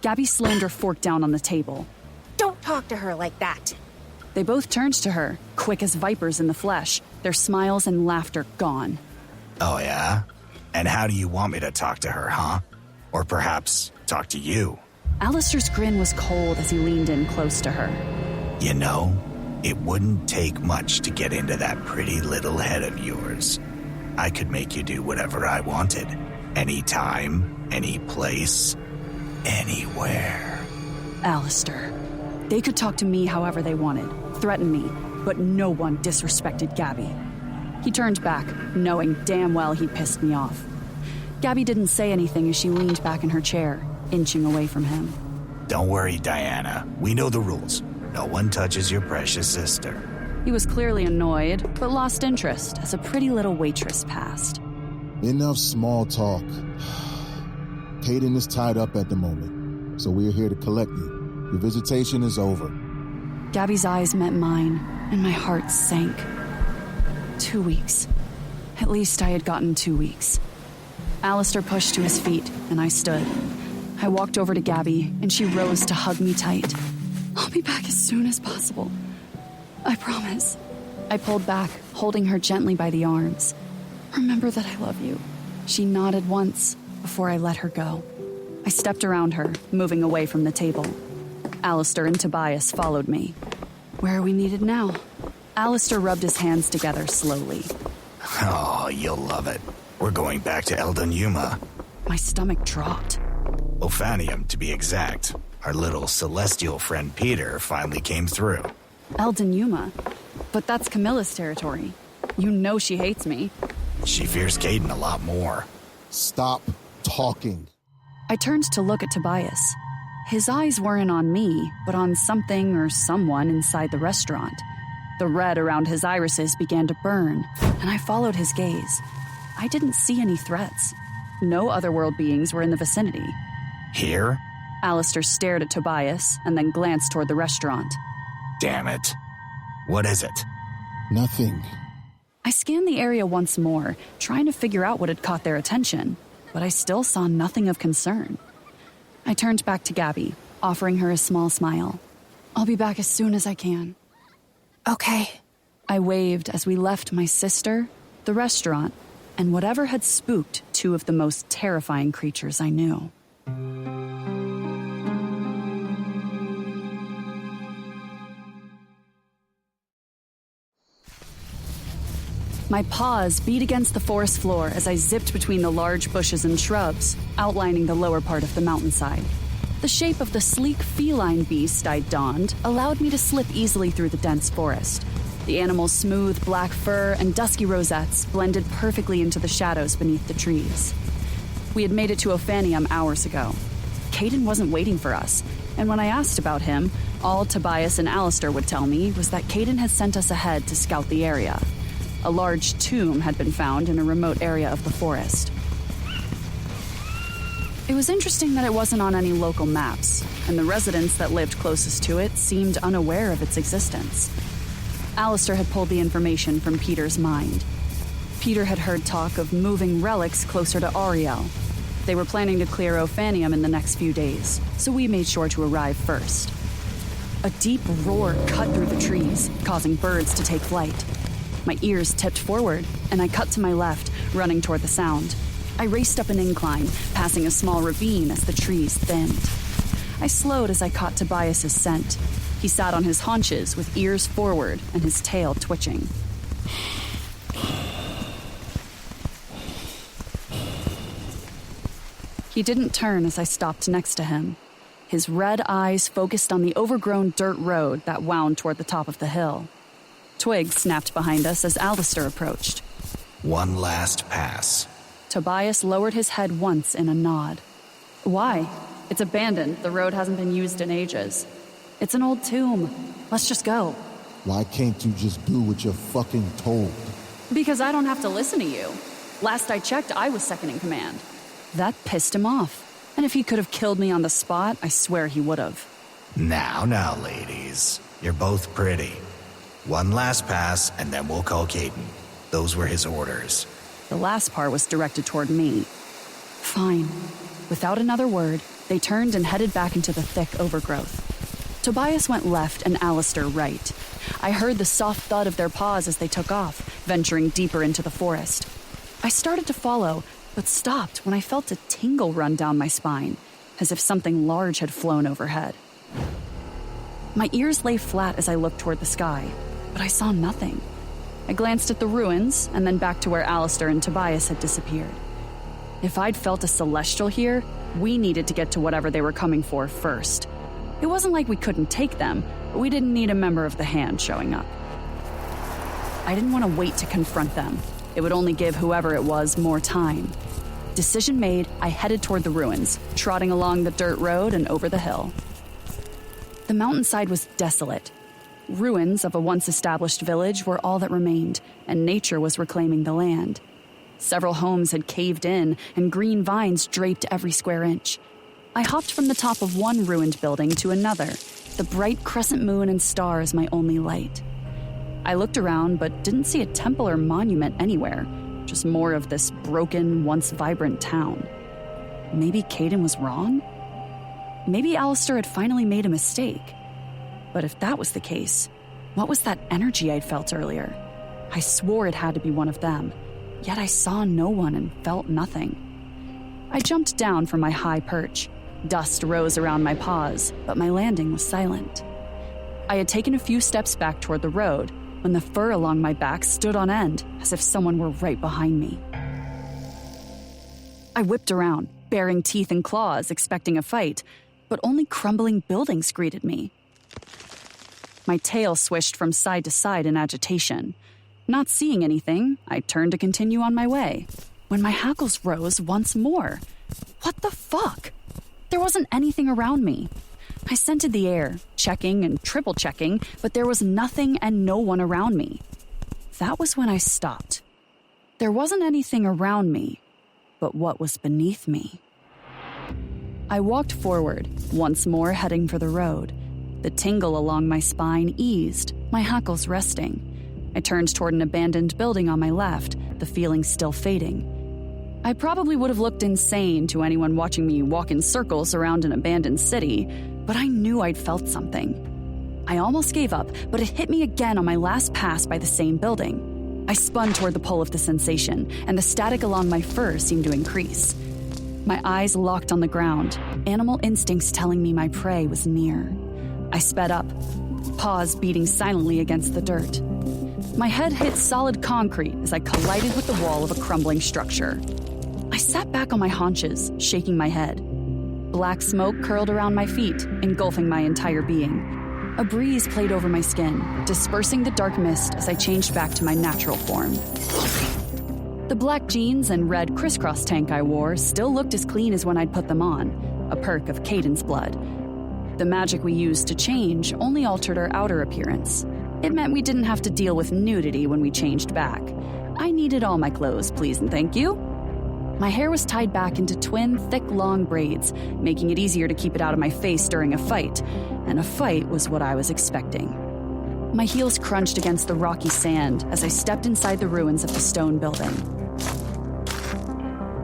B: Gabby slammed her fork down on the table.
L: Don't talk to her like that.
B: They both turned to her, quick as vipers in the flesh, their smiles and laughter gone.
G: Oh, yeah? And how do you want me to talk to her, huh? Or perhaps talk to you?
B: Alistair's grin was cold as he leaned in close to her.
G: You know, it wouldn't take much to get into that pretty little head of yours. I could make you do whatever I wanted. Anytime, any place, anywhere.
B: Alistair. They could talk to me however they wanted, threaten me, but no one disrespected Gabby. He turned back, knowing damn well he'd pissed me off. Gabby didn't say anything as she leaned back in her chair, inching away from him.
G: Don't worry, Diana. We know the rules. No one touches your precious sister.
B: He was clearly annoyed, but lost interest as a pretty little waitress passed.
I: Enough small talk. Caden is tied up at the moment, so we're here to collect you. Your visitation is over.
B: Gabby's eyes met mine, and my heart sank. 2 weeks. At least I had gotten 2 weeks. Alistair pushed to his feet, and I stood. I walked over to Gabby, and she rose to hug me tight. I'll be back as soon as possible. I promise. I pulled back, holding her gently by the arms. Remember that I love you. She nodded once before I let her go. I stepped around her, moving away from the table. Alistair and Tobias followed me. Where are we needed now? Alistair rubbed his hands together slowly.
G: Oh, you'll love it. We're going back to Eldon Yuma.
B: My stomach dropped.
G: Ophanium, to be exact. Our little celestial friend Peter finally came through.
B: Eldon Yuma? But that's Camilla's territory. You know she hates me.
G: She fears Caden a lot more.
I: Stop talking.
B: I turned to look at Tobias. His eyes weren't on me, but on something or someone inside the restaurant. The red around his irises began to burn, and I followed his gaze. I didn't see any threats. No otherworld beings were in the vicinity.
G: Here?
B: Alistair stared at Tobias and then glanced toward the restaurant.
G: Damn it. What is it?
I: Nothing.
B: I scanned the area once more, trying to figure out what had caught their attention, but I still saw nothing of concern. I turned back to Gabby, offering her a small smile. I'll be back as soon as I can.
L: Okay.
B: I waved as we left my sister, the restaurant, and whatever had spooked two of the most terrifying creatures I knew. My paws beat against the forest floor as I zipped between the large bushes and shrubs, outlining the lower part of the mountainside. The shape of the sleek feline beast I'd donned allowed me to slip easily through the dense forest. The animal's smooth black fur and dusky rosettes blended perfectly into the shadows beneath the trees. We had made it to Ophanium hours ago. Caden wasn't waiting for us, and when I asked about him, all Tobias and Alistair would tell me was that Caden had sent us ahead to scout the area. A large tomb had been found in a remote area of the forest. It was interesting that it wasn't on any local maps, and the residents that lived closest to it seemed unaware of its existence. Alistair had pulled the information from Peter's mind. Peter had heard talk of moving relics closer to Ariel. They were planning to clear Ophanium in the next few days, so we made sure to arrive first. A deep roar cut through the trees, causing birds to take flight. My ears tipped forward, and I cut to my left, running toward the sound. I raced up an incline, passing a small ravine as the trees thinned. I slowed as I caught Tobias's scent. He sat on his haunches with ears forward and his tail twitching. He didn't turn as I stopped next to him. His red eyes focused on the overgrown dirt road that wound toward the top of the hill. Twigs snapped behind us as Alistair approached.
G: One last pass.
B: Tobias lowered his head once in a nod. Why? It's abandoned. The road hasn't been used in ages. It's an old tomb. Let's just go.
I: Why can't you just do what you're fucking told?
B: Because I don't have to listen to you. Last I checked, I was second in command. That pissed him off. And if he could have killed me on the spot, I swear he would have.
G: Now, ladies. You're both pretty. One last pass, and then we'll call Caden. Those were his orders.
B: The last part was directed toward me. Fine. Without another word, they turned and headed back into the thick overgrowth. Tobias went left and Alistair right. I heard the soft thud of their paws as they took off, venturing deeper into the forest. I started to follow, but stopped when I felt a tingle run down my spine, as if something large had flown overhead. My ears lay flat as I looked toward the sky, but I saw nothing. I glanced at the ruins and then back to where Alistair and Tobias had disappeared. If I'd felt a celestial here, we needed to get to whatever they were coming for first. It wasn't like we couldn't take them, but we didn't need a member of the Hand showing up. I didn't want to wait to confront them. It would only give whoever it was more time. Decision made, I headed toward the ruins, trotting along the dirt road and over the hill. The mountainside was desolate. Ruins of a once-established village were all that remained, and nature was reclaiming the land. Several homes had caved in, and green vines draped every square inch. I hopped from the top of one ruined building to another, the bright crescent moon and stars my only light. I looked around, but didn't see a temple or monument anywhere, just more of this broken, once vibrant town. Maybe Caden was wrong? Maybe Alistair had finally made a mistake. But if that was the case, what was that energy I'd felt earlier? I swore it had to be one of them, yet I saw no one and felt nothing. I jumped down from my high perch. Dust rose around my paws, but my landing was silent. I had taken a few steps back toward the road when the fur along my back stood on end, as if someone were right behind me. I whipped around, baring teeth and claws, expecting a fight, but only crumbling buildings greeted me. My tail swished from side to side in agitation. Not seeing anything, I turned to continue on my way, when my hackles rose once more. What the fuck? There wasn't anything around me. I scented the air, checking and triple-checking, but there was nothing and no one around me. That was when I stopped. There wasn't anything around me, but what was beneath me. I walked forward, once more heading for the road. The tingle along my spine eased, my hackles resting. I turned toward an abandoned building on my left, the feeling still fading. I probably would have looked insane to anyone watching me walk in circles around an abandoned city, but I knew I'd felt something. I almost gave up, but it hit me again on my last pass by the same building. I spun toward the pull of the sensation, and the static along my fur seemed to increase. My eyes locked on the ground, animal instincts telling me my prey was near. I sped up, paws beating silently against the dirt. My head hit solid concrete as I collided with the wall of a crumbling structure. I sat back on my haunches, shaking my head. Black smoke curled around my feet, engulfing my entire being. A breeze played over my skin, dispersing the dark mist as I changed back to my natural form. The black jeans and red crisscross tank I wore still looked as clean as when I'd put them on, a perk of Caden's blood. The magic we used to change only altered our outer appearance. It meant we didn't have to deal with nudity when we changed back. I needed all my clothes, please and thank you. My hair was tied back into twin, thick, long braids, making it easier to keep it out of my face during a fight, and a fight was what I was expecting. My heels crunched against the rocky sand as I stepped inside the ruins of the stone building.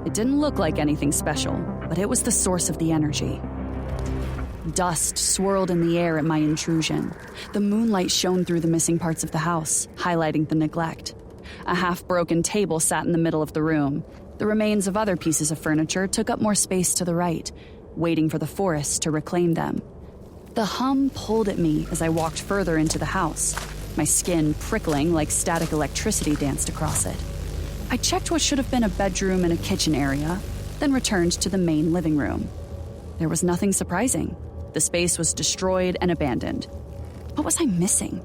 B: It didn't look like anything special, but it was the source of the energy. Dust swirled in the air at my intrusion. The moonlight shone through the missing parts of the house, highlighting the neglect. A half-broken table sat in the middle of the room. The remains of other pieces of furniture took up more space to the right, waiting for the forest to reclaim them. The hum pulled at me as I walked further into the house, my skin prickling like static electricity danced across it. I checked what should have been a bedroom and a kitchen area, then returned to the main living room. There was nothing surprising. The space was destroyed and abandoned. What was I missing?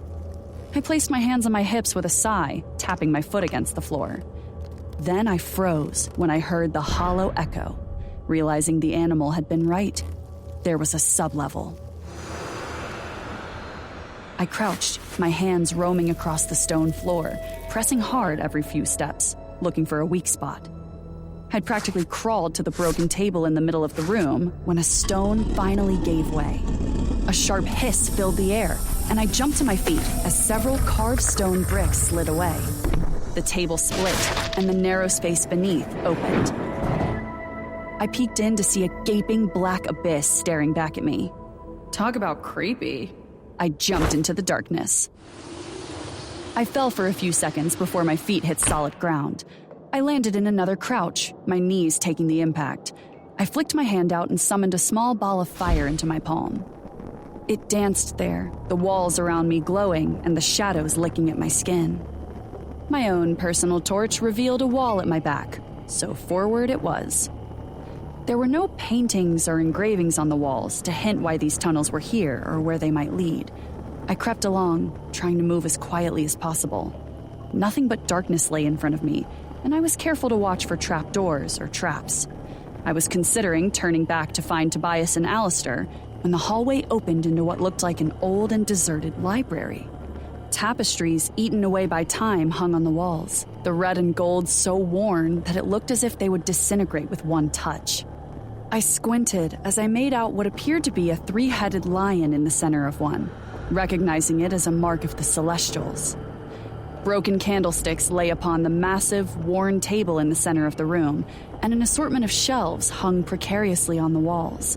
B: I placed my hands on my hips with a sigh, tapping my foot against the floor. Then I froze when I heard the hollow echo, realizing the animal had been right. There was a sublevel. I crouched, my hands roaming across the stone floor, pressing hard every few steps, looking for a weak spot. I'd practically crawled to the broken table in the middle of the room when a stone finally gave way. A sharp hiss filled the air, and I jumped to my feet as several carved stone bricks slid away. The table split, and the narrow space beneath opened. I peeked in to see a gaping black abyss staring back at me. Talk about creepy. I jumped into the darkness. I fell for a few seconds before my feet hit solid ground. I landed in another crouch, my knees taking the impact. I flicked my hand out and summoned a small ball of fire into my palm. It danced there, the walls around me glowing and the shadows licking at my skin. My own personal torch revealed a wall at my back, so forward it was. There were no paintings or engravings on the walls to hint why these tunnels were here or where they might lead. I crept along, trying to move as quietly as possible. Nothing but darkness lay in front of me, and I was careful to watch for trapdoors or traps. I was considering turning back to find Tobias and Alistair when the hallway opened into what looked like an old and deserted library. Tapestries eaten away by time hung on the walls, the red and gold so worn that it looked as if they would disintegrate with one touch. I squinted as I made out what appeared to be a three-headed lion in the center of one, recognizing it as a mark of the Celestials. Broken candlesticks lay upon the massive, worn table in the center of the room, and an assortment of shelves hung precariously on the walls.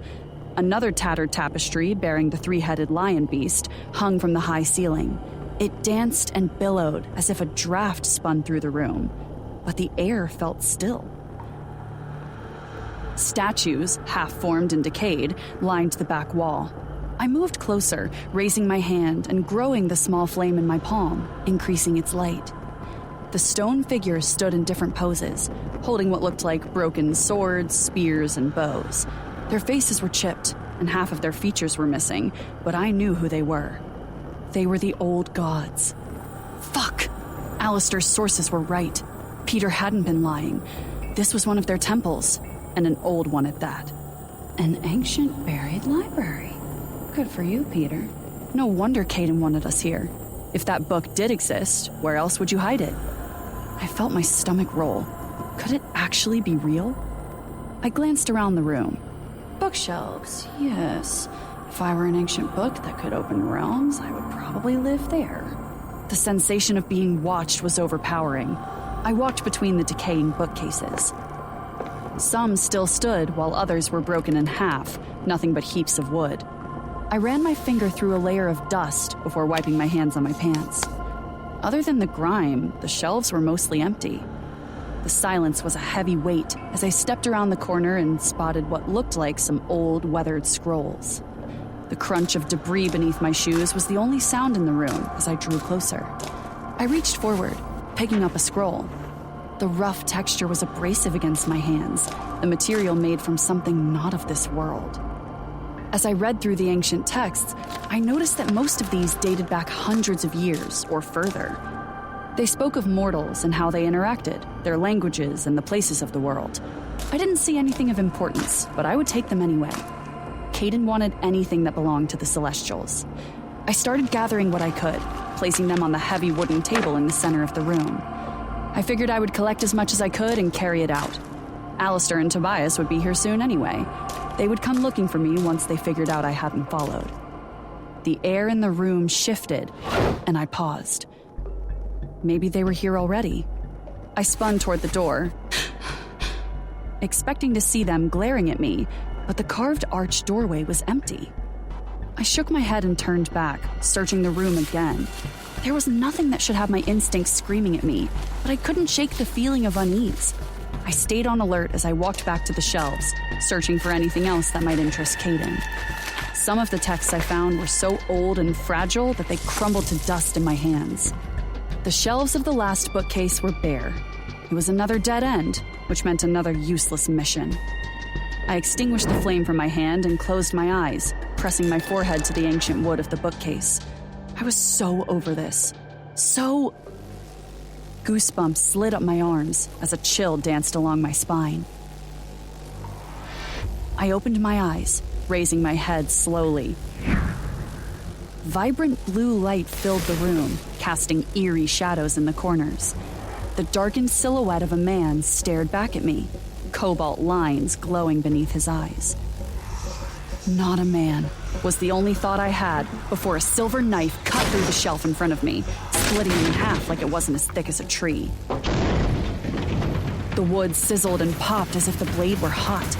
B: Another tattered tapestry bearing the three-headed lion beast hung from the high ceiling. It danced and billowed as if a draft spun through the room, but the air felt still. Statues, half-formed and decayed, lined the back wall. I moved closer, raising my hand and growing the small flame in my palm, increasing its light. The stone figures stood in different poses, holding what looked like broken swords, spears, and bows. Their faces were chipped, and half of their features were missing, but I knew who they were. They were the old gods. Fuck! Alistair's sources were right. Peter hadn't been lying. This was one of their temples, and an old one at that. An ancient buried library. Good for you, Peter. No wonder Caden wanted us here. If that book did exist, where else would you hide it? I felt my stomach roll. Could it actually be real? I glanced around the room. Bookshelves, yes. If I were an ancient book that could open realms, I would probably live there. The sensation of being watched was overpowering. I walked between the decaying bookcases. Some still stood while others were broken in half, nothing but heaps of wood. I ran my finger through a layer of dust before wiping my hands on my pants. Other than the grime, the shelves were mostly empty. The silence was a heavy weight as I stepped around the corner and spotted what looked like some old, weathered scrolls. The crunch of debris beneath my shoes was the only sound in the room as I drew closer. I reached forward, picking up a scroll. The rough texture was abrasive against my hands, the material made from something not of this world. As I read through the ancient texts, I noticed that most of these dated back hundreds of years or further. They spoke of mortals and how they interacted, their languages, and the places of the world. I didn't see anything of importance, but I would take them anyway. Caden wanted anything that belonged to the Celestials. I started gathering what I could, placing them on the heavy wooden table in the center of the room. I figured I would collect as much as I could and carry it out. Alistair and Tobias would be here soon anyway. They would come looking for me once they figured out I hadn't followed. The air in the room shifted, and I paused. Maybe they were here already. I spun toward the door, expecting to see them glaring at me, but the carved arch doorway was empty. I shook my head and turned back, searching the room again. There was nothing that should have my instincts screaming at me, but I couldn't shake the feeling of unease. I stayed on alert as I walked back to the shelves, searching for anything else that might interest Caden. Some of the texts I found were so old and fragile that they crumbled to dust in my hands. The shelves of the last bookcase were bare. It was another dead end, which meant another useless mission. I extinguished the flame from my hand and closed my eyes, pressing my forehead to the ancient wood of the bookcase. I was so over this. So... Goosebumps slid up my arms as a chill danced along my spine. I opened my eyes, raising my head slowly. Vibrant blue light filled the room, casting eerie shadows in the corners. The darkened silhouette of a man stared back at me, cobalt lines glowing beneath his eyes. Not a man, was the only thought I had before a silver knife cut through the shelf in front of me, splitting it in half like it wasn't as thick as a tree. The wood sizzled and popped as if the blade were hot.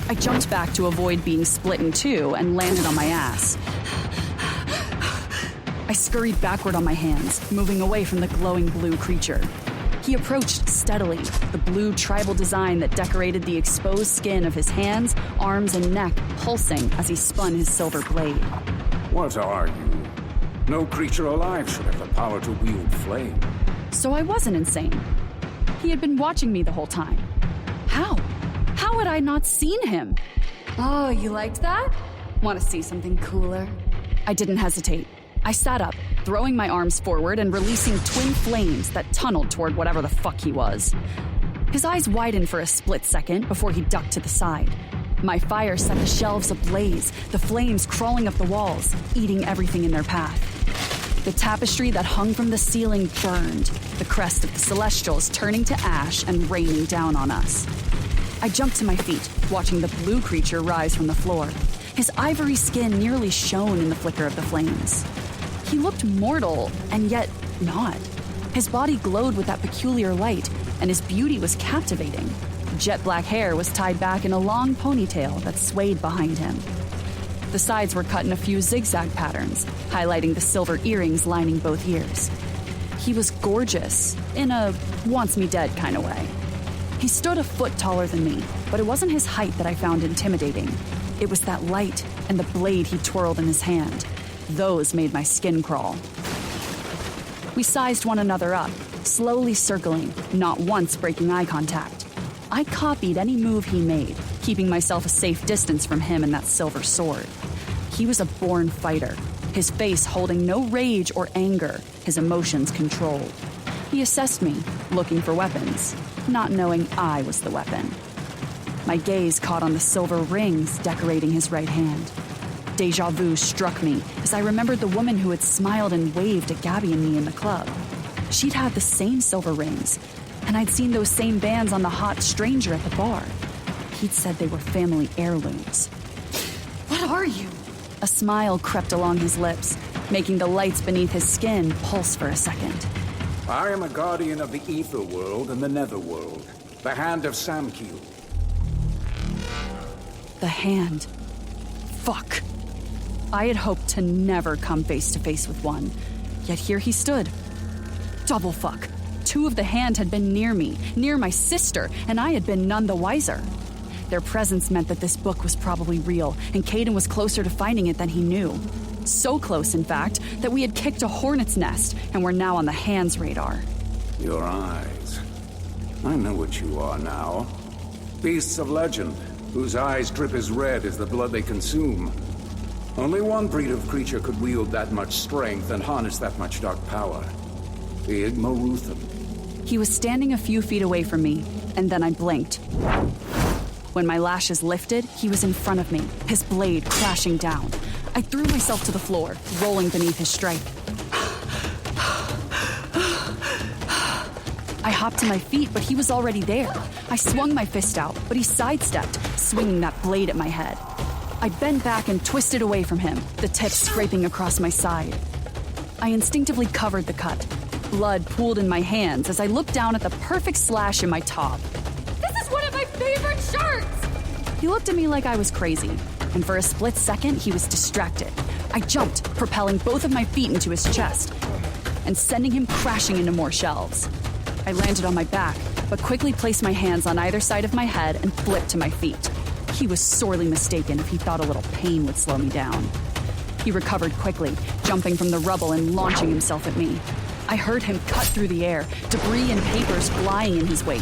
B: I jumped back to avoid being split in two and landed on my ass. I scurried backward on my hands, moving away from the glowing blue creature. He approached steadily, the blue tribal design that decorated the exposed skin of his hands, arms, and neck pulsing as he spun his silver blade.
H: What are you? No creature alive should have the power to wield flame.
B: So I wasn't insane. He had been watching me the whole time. How? How had I not seen him? Oh, you liked that? Want to see something cooler? I didn't hesitate. I sat up, throwing my arms forward and releasing twin flames that tunneled toward whatever the fuck he was. His eyes widened for a split second before he ducked to the side. My fire set the shelves ablaze, the flames crawling up the walls, eating everything in their path. The tapestry that hung from the ceiling burned, the crest of the Celestials turning to ash and raining down on us. I jumped to my feet, watching the blue creature rise from the floor. His ivory skin nearly shone in the flicker of the flames. He looked mortal, and yet not. His body glowed with that peculiar light, and his beauty was captivating. Jet black hair was tied back in a long ponytail that swayed behind him. The sides were cut in a few zigzag patterns, highlighting the silver earrings lining both ears. He was gorgeous, in a wants-me-dead kind of way. He stood a foot taller than me, but it wasn't his height that I found intimidating. It was that light and the blade he twirled in his hand. Those made my skin crawl. We sized one another up, slowly circling, not once breaking eye contact. I copied any move he made, keeping myself a safe distance from him and that silver sword. He was a born fighter, his face holding no rage or anger, his emotions controlled. He assessed me, looking for weapons, not knowing I was the weapon. My gaze caught on the silver rings decorating his right hand. Deja vu struck me as I remembered the woman who had smiled and waved at Gabby and me in the club. She'd had the same silver rings, and I'd seen those same bands on the hot stranger at the bar. He'd said they were family heirlooms. What are you? A smile crept along his lips, making the lights beneath his skin pulse for a second.
H: I am a guardian of the ether world and the nether world, the hand of Samkiel.
B: The hand. Fuck. I had hoped to never come face to face with one, yet here he stood. Double fuck. Two of the hand had been near me, near my sister, and I had been none the wiser. Their presence meant that this book was probably real, and Caden was closer to finding it than he knew. So close, in fact, that we had kicked a hornet's nest and were now on the hand's radar.
H: Your eyes. I know what you are now. Beasts of legend, whose eyes drip as red as the blood they consume. Only one breed of creature could wield that much strength and harness that much dark power. The Igmaruthan.
B: He was standing a few feet away from me, and then I blinked. When my lashes lifted, he was in front of me, his blade crashing down. I threw myself to the floor, rolling beneath his strike. I hopped to my feet, but he was already there. I swung my fist out, but he sidestepped, swinging that blade at my head. I bent back and twisted away from him, the tip scraping across my side. I instinctively covered the cut. Blood pooled in my hands as I looked down at the perfect slash in my top.
C: This is one of my favorite shirts!
B: He looked at me like I was crazy, and for a split second, he was distracted. I jumped, propelling both of my feet into his chest, and sending him crashing into more shelves. I landed on my back, but quickly placed my hands on either side of my head and flipped to my feet. He was sorely mistaken if he thought a little pain would slow me down. He recovered quickly, jumping from the rubble and launching himself at me. I heard him cut through the air, debris and papers flying in his wake.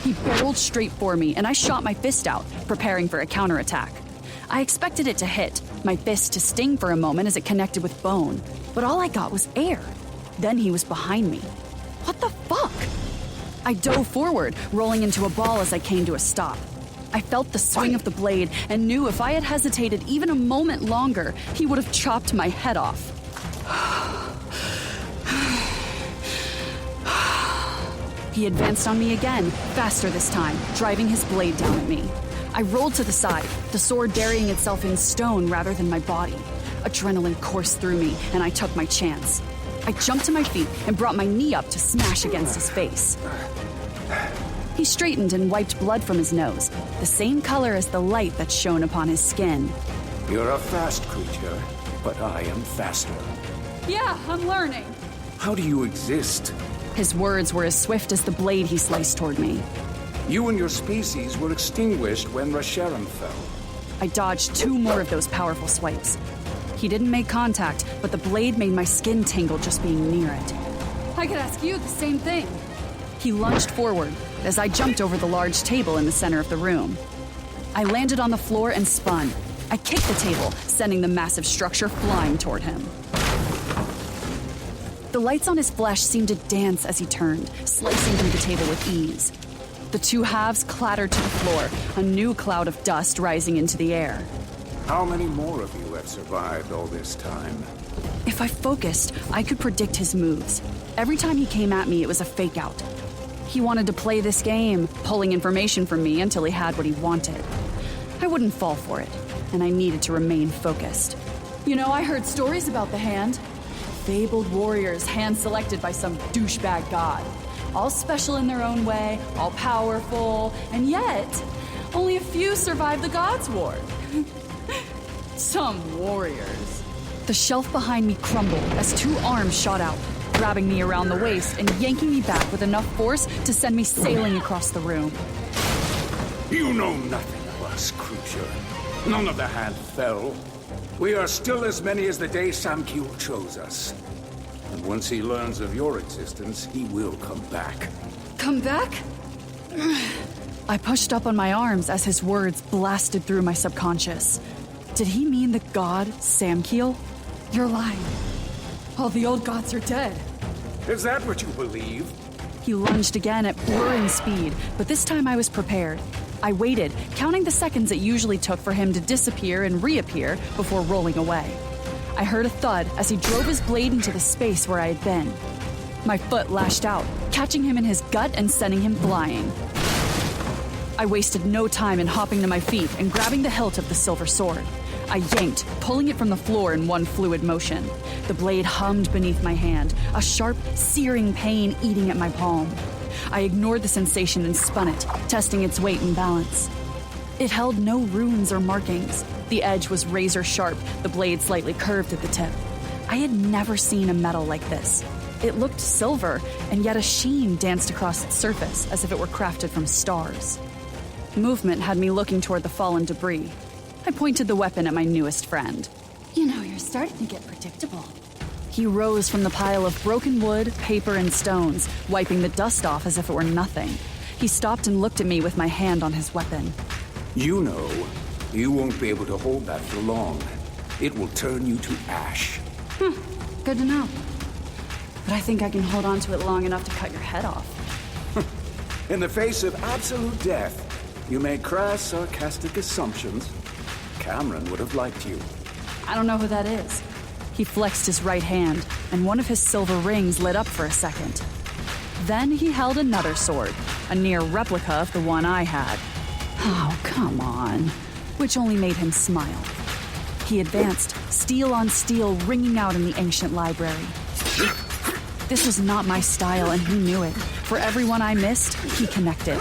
B: He barreled straight for me, and I shot my fist out, preparing for a counterattack. I expected it to hit, my fist to sting for a moment as it connected with bone, but all I got was air. Then he was behind me. What the fuck? I dove forward, rolling into a ball as I came to a stop. I felt the swing of the blade and knew if I had hesitated even a moment longer, he would have chopped my head off. He advanced on me again, faster this time, driving his blade down at me. I rolled to the side, the sword burying itself in stone rather than my body. Adrenaline coursed through me, and I took my chance. I jumped to my feet and brought my knee up to smash against his face. He straightened and wiped blood from his nose, the same color as the light that shone upon his skin.
H: You're a fast creature, but I am faster.
B: Yeah, I'm learning.
H: How do you exist?
B: His words were as swift as the blade he sliced toward me.
H: You and your species were extinguished when Rasharan fell.
B: I dodged two more of those powerful swipes. He didn't make contact, but the blade made my skin tingle just being near it.
C: I could ask you the same thing.
B: He lunged forward as I jumped over the large table in the center of the room. I landed on the floor and spun. I kicked the table, sending the massive structure flying toward him. The lights on his flesh seemed to dance as he turned, slicing through the table with ease. The two halves clattered to the floor, a new cloud of dust rising into the air.
H: How many more of you have survived all this time?
B: If I focused, I could predict his moves. Every time he came at me, it was a fake out. He wanted to play this game, pulling information from me until he had what he wanted. I wouldn't fall for it, and I needed to remain focused.
C: You know, I heard stories about the Hand. Fabled warriors hand-selected by some douchebag god. All special in their own way, all powerful, and yet, only a few survived the Gods' War. Some warriors.
B: The shelf behind me crumbled as two arms shot out, grabbing me around the waist and yanking me back with enough force to send me sailing across the room.
H: You know nothing of us, creature. None of the Hand fell. We are still as many as the day Samkiel chose us. And once he learns of your existence, he will come back.
B: Come back? I pushed up on my arms as his words blasted through my subconscious. Did he mean the god Samkiel?
C: You're lying. All the old gods are dead.
H: Is that what you believe?
B: He lunged again at blurring speed, but this time I was prepared. I waited, counting the seconds it usually took for him to disappear and reappear before rolling away. I heard a thud as he drove his blade into the space where I had been. My foot lashed out, catching him in his gut and sending him flying. I wasted no time in hopping to my feet and grabbing the hilt of the silver sword. I yanked, pulling it from the floor in one fluid motion. The blade hummed beneath my hand, a sharp, searing pain eating at my palm. I ignored the sensation and spun it, testing its weight and balance. It held no runes or markings. The edge was razor sharp, the blade slightly curved at the tip. I had never seen a metal like this. It looked silver, and yet a sheen danced across its surface as if it were crafted from stars. Movement had me looking toward the fallen debris. I pointed the weapon at my newest friend.
C: You know, you're starting to get predictable.
B: He rose from the pile of broken wood, paper, and stones, wiping the dust off as if it were nothing. He stopped and looked at me with my hand on his weapon.
H: You know, you won't be able to hold that for long. It will turn you to ash.
B: Good to know. But I think I can hold on to it long enough to cut your head off.
H: In the face of absolute death, you make crass, sarcastic assumptions. Cameron would have liked you.
B: I don't know who that is. He flexed his right hand, and one of his silver rings lit up for a second. Then he held another sword, a near replica of the one I had. Oh, come on. Which only made him smile. He advanced, steel on steel ringing out in the ancient library. This was not my style, and he knew it. For everyone I missed, he connected.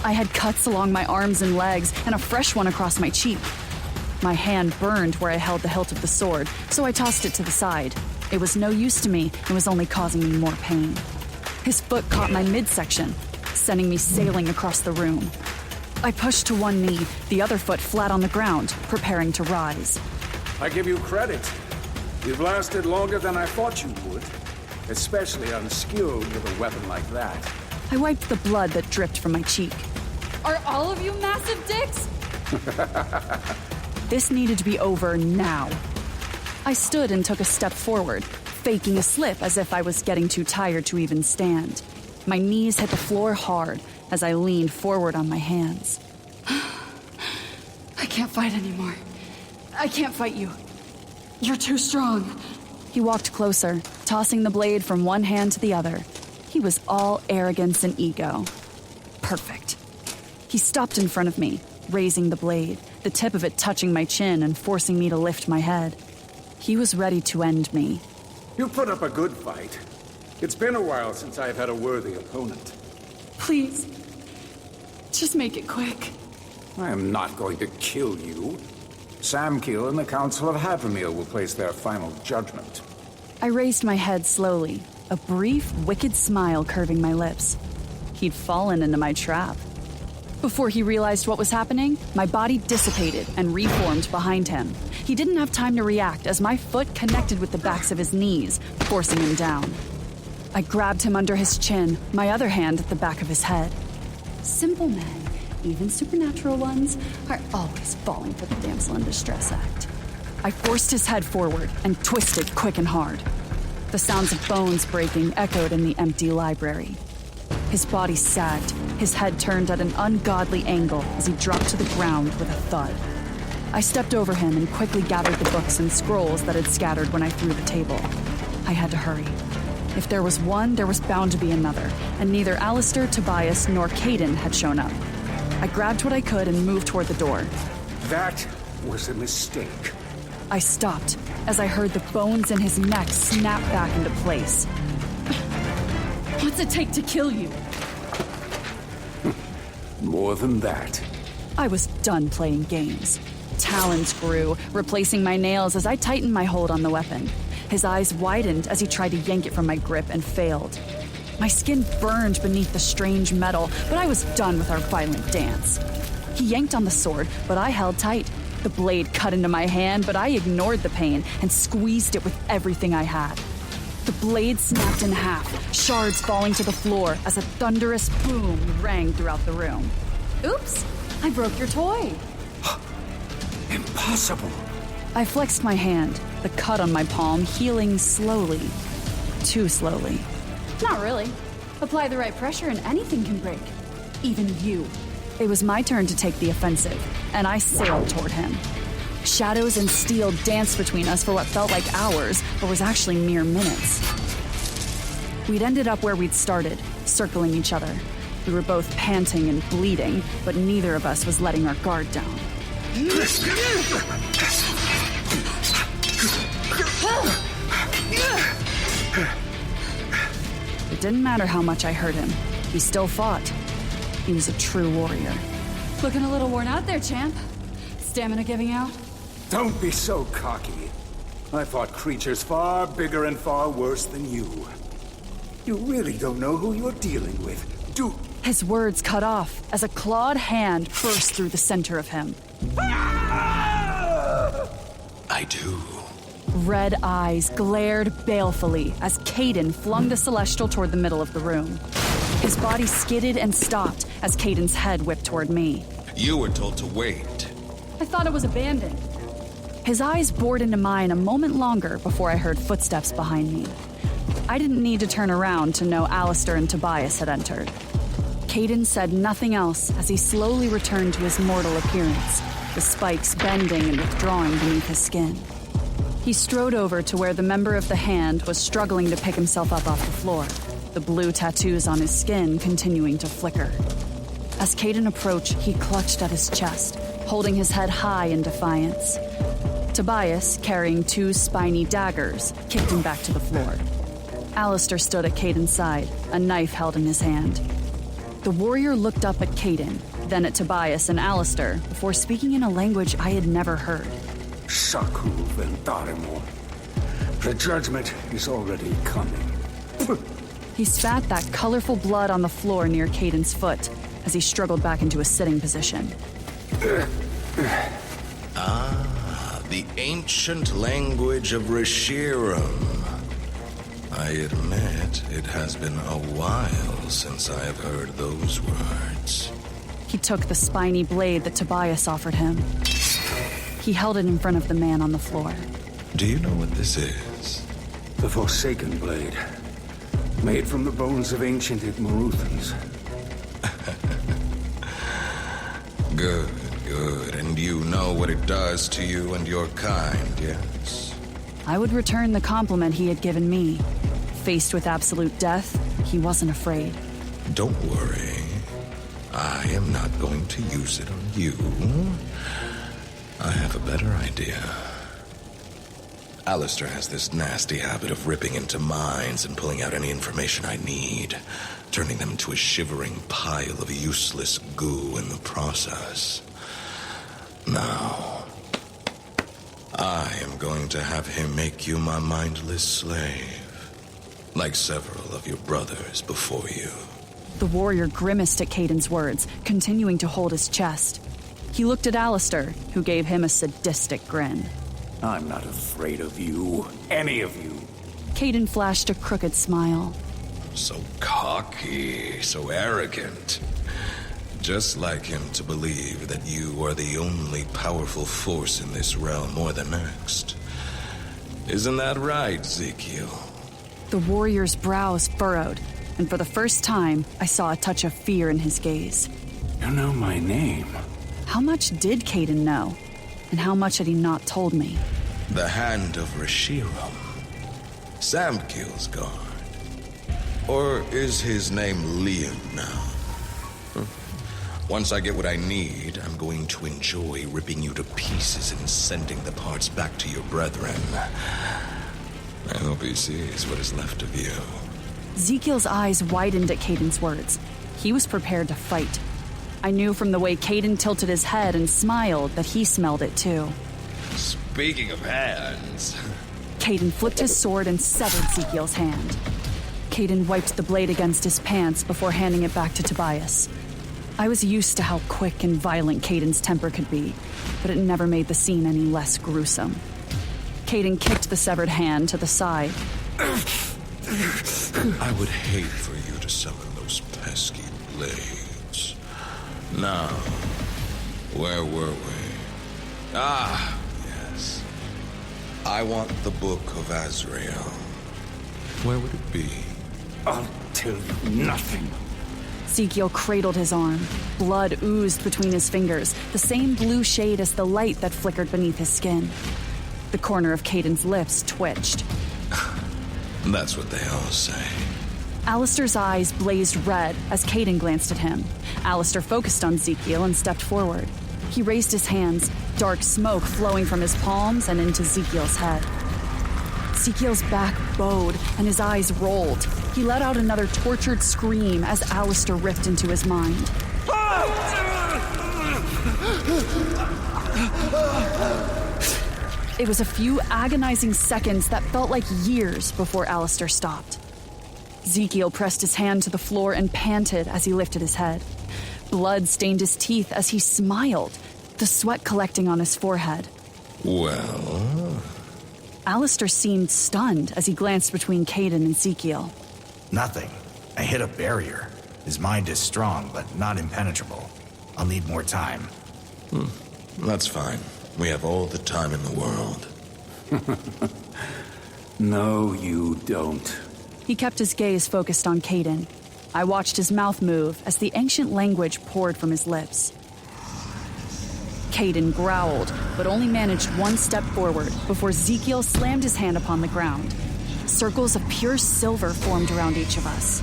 B: I had cuts along my arms and legs, and a fresh one across my cheek. My hand burned where I held the hilt of the sword, so I tossed it to the side. It was no use to me and was only causing me more pain. His foot caught my midsection, sending me sailing across the room. I pushed to one knee, the other foot flat on the ground, preparing to rise.
H: I give you credit. You've lasted longer than I thought you would, especially unskilled with a weapon like that.
B: I wiped the blood that dripped from my cheek.
C: Are all of you massive dicks?
B: This needed to be over now. I stood and took a step forward, faking a slip as if I was getting too tired to even stand. My knees hit the floor hard as I leaned forward on my hands.
C: I can't fight anymore. I can't fight you. You're too strong.
B: He walked closer, tossing the blade from one hand to the other. He was all arrogance and ego. Perfect. He stopped in front of me, raising the blade, the tip of it touching my chin and forcing me to lift my head. He was ready to end me.
H: You put up a good fight. It's been a while since I've had a worthy opponent.
C: Please. Just make it quick.
H: I am not going to kill you. Samkiel and the Council of Havermeer will place their final judgment.
B: I raised my head slowly, a brief, wicked smile curving my lips. He'd fallen into my trap. Before he realized what was happening, my body dissipated and reformed behind him. He didn't have time to react as my foot connected with the backs of his knees, forcing him down. I grabbed him under his chin, my other hand at the back of his head. Simple men, even supernatural ones, are always falling for the damsel in distress act. I forced his head forward and twisted quick and hard. The sounds of bones breaking echoed in the empty library. His body sagged, his head turned at an ungodly angle as he dropped to the ground with a thud. I stepped over him and quickly gathered the books and scrolls that had scattered when I threw the table. I had to hurry. If there was one, there was bound to be another, and neither Alistair, Tobias, nor Caden had shown up. I grabbed what I could and moved toward the door.
H: That was a mistake.
B: I stopped as I heard the bones in his neck snap back into place.
C: What's it take to kill you?
H: More than that.
B: I was done playing games. Talons grew, replacing my nails as I tightened my hold on the weapon. His eyes widened as he tried to yank it from my grip and failed. My skin burned beneath the strange metal, but I was done with our violent dance. He yanked on the sword, but I held tight. The blade cut into my hand, but I ignored the pain and squeezed it with everything I had. The blade snapped in half, shards falling to the floor as a thunderous boom rang throughout the room.
C: Oops, I broke your toy.
H: Impossible.
B: I flexed my hand, the cut on my palm healing slowly. Too slowly.
C: Not really. Apply the right pressure and anything can break. Even you.
B: It was my turn to take the offensive, and I sailed toward him. Shadows and steel danced between us for what felt like hours, but was actually mere minutes. We'd ended up where we'd started, circling each other. We were both panting and bleeding, but neither of us was letting our guard down. It didn't matter how much I hurt him. He still fought. He was a true warrior.
C: Looking a little worn out there, champ. Stamina giving out?
H: Don't be so cocky. I fought creatures far bigger and far worse than you. You really don't know who you're dealing with, do...
B: His words cut off as a clawed hand burst through the center of him.
J: I do.
B: Red eyes glared balefully as Caden flung the Celestial toward the middle of the room. His body skidded and stopped as Caden's head whipped toward me.
J: You were told to wait.
C: I thought it was abandoned.
B: His eyes bored into mine a moment longer before I heard footsteps behind me. I didn't need to turn around to know Alistair and Tobias had entered. Caden said nothing else as he slowly returned to his mortal appearance, the spikes bending and withdrawing beneath his skin. He strode over to where the member of the hand was struggling to pick himself up off the floor, the blue tattoos on his skin continuing to flicker. As Caden approached, he clutched at his chest, holding his head high in defiance. Tobias, carrying 2 spiny daggers, kicked him back to the floor. Alistair stood at Caden's side, a knife held in his hand. The warrior looked up at Caden, then at Tobias and Alistair, before speaking in a language I had never heard.
H: Shaku Ventarimo. The judgment is already coming.
B: He spat that colorful blood on the floor near Caden's foot as he struggled back into a sitting position.
J: The ancient language of Reshiram. I admit, it has been a while since I have heard those words.
B: He took the spiny blade that Tobias offered him. He held it in front of the man on the floor.
J: Do you know what this is?
H: The Forsaken Blade. Made from the bones of ancient Igmaruthans.
J: Good, good. And you know what it does to you and your kind, yes?
B: I would return the compliment he had given me. Faced with absolute death, he wasn't afraid.
J: Don't worry. I am not going to use it on you. I have a better idea. Alistair has this nasty habit of ripping into minds and pulling out any information I need, turning them into a shivering pile of useless goo in the process. Now, I am going to have him make you my mindless slave, like several of your brothers before you.
B: The warrior grimaced at Caden's words, continuing to hold his chest. He looked at Alistair, who gave him a sadistic grin.
H: I'm not afraid of you, any of you.
B: Caden flashed a crooked smile.
J: So cocky, so arrogant. Just like him to believe that you are the only powerful force in this realm or the next. Isn't that right, Ezekiel?
B: The warrior's brows furrowed, and for the first time, I saw a touch of fear in his gaze.
H: You know my name.
B: How much did Caden know? And how much had he not told me?
J: The Hand of Reshiram. Samkiel's guard. Or is his name Liam now? Once I get what I need, I'm going to enjoy ripping you to pieces and sending the parts back to your brethren. I hope he sees what is left of you.
B: Ezekiel's eyes widened at Caden's words. He was prepared to fight. I knew from the way Caden tilted his head and smiled that he smelled it too.
J: Speaking of hands...
B: Caden flipped his sword and severed Ezekiel's hand. Caden wiped the blade against his pants before handing it back to Tobias. I was used to how quick and violent Caden's temper could be, but it never made the scene any less gruesome. Caden kicked the severed hand to the side.
J: I would hate for you to summon those pesky blades. Now, where were we? Ah, yes. I want the Book of Azrael. Where would it be?
H: I'll tell you nothing.
B: Ezekiel cradled his arm. Blood oozed between his fingers, the same blue shade as the light that flickered beneath his skin. The corner of Caden's lips twitched.
J: That's what they all say.
B: Alistair's eyes blazed red as Caden glanced at him. Alistair focused on Ezekiel and stepped forward. He raised his hands, dark smoke flowing from his palms and into Ezekiel's head. Ezekiel's back bowed and his eyes rolled. He let out another tortured scream as Alistair ripped into his mind. It was a few agonizing seconds that felt like years before Alistair stopped. Ezekiel pressed his hand to the floor and panted as he lifted his head. Blood stained his teeth as he smiled, the sweat collecting on his forehead.
J: Well?
B: Alistair seemed stunned as he glanced between Caden and Ezekiel.
G: Nothing. I hit a barrier. His mind is strong, but not impenetrable. I'll need more time.
J: That's fine. We have all the time in the world.
H: No, you don't.
B: He kept his gaze focused on Caden. I watched his mouth move as the ancient language poured from his lips. Caden growled, but only managed one step forward before Ezekiel slammed his hand upon the ground. Circles of pure silver formed around each of us.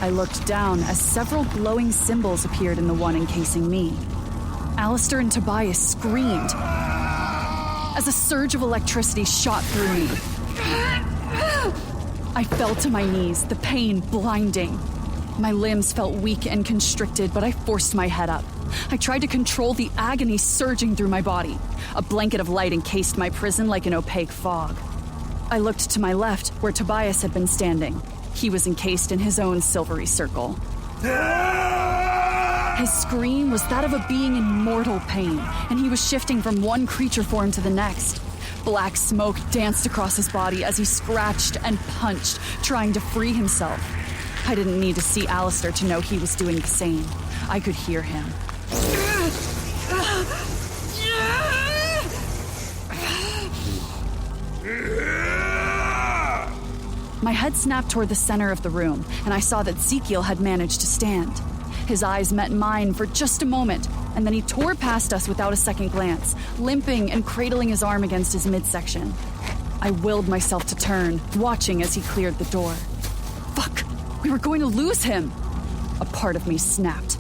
B: I looked down as several glowing symbols appeared in the one encasing me. Alistair and Tobias screamed as a surge of electricity shot through me. I fell to my knees, the pain blinding. My limbs felt weak and constricted, but I forced my head up. I tried to control the agony surging through my body. A blanket of light encased my prison like an opaque fog. I looked to my left, where Tobias had been standing. He was encased in his own silvery circle. His scream was that of a being in mortal pain, and he was shifting from one creature form to the next. Black smoke danced across his body as he scratched and punched, trying to free himself. I didn't need to see Alistair to know he was doing the same. I could hear him. My head snapped toward the center of the room, and I saw that Ezekiel had managed to stand. His eyes met mine for just a moment, and then he tore past us without a second glance, limping and cradling his arm against his midsection. I willed myself to turn, watching as he cleared the door. Fuck! We were going to lose him! A part of me snapped.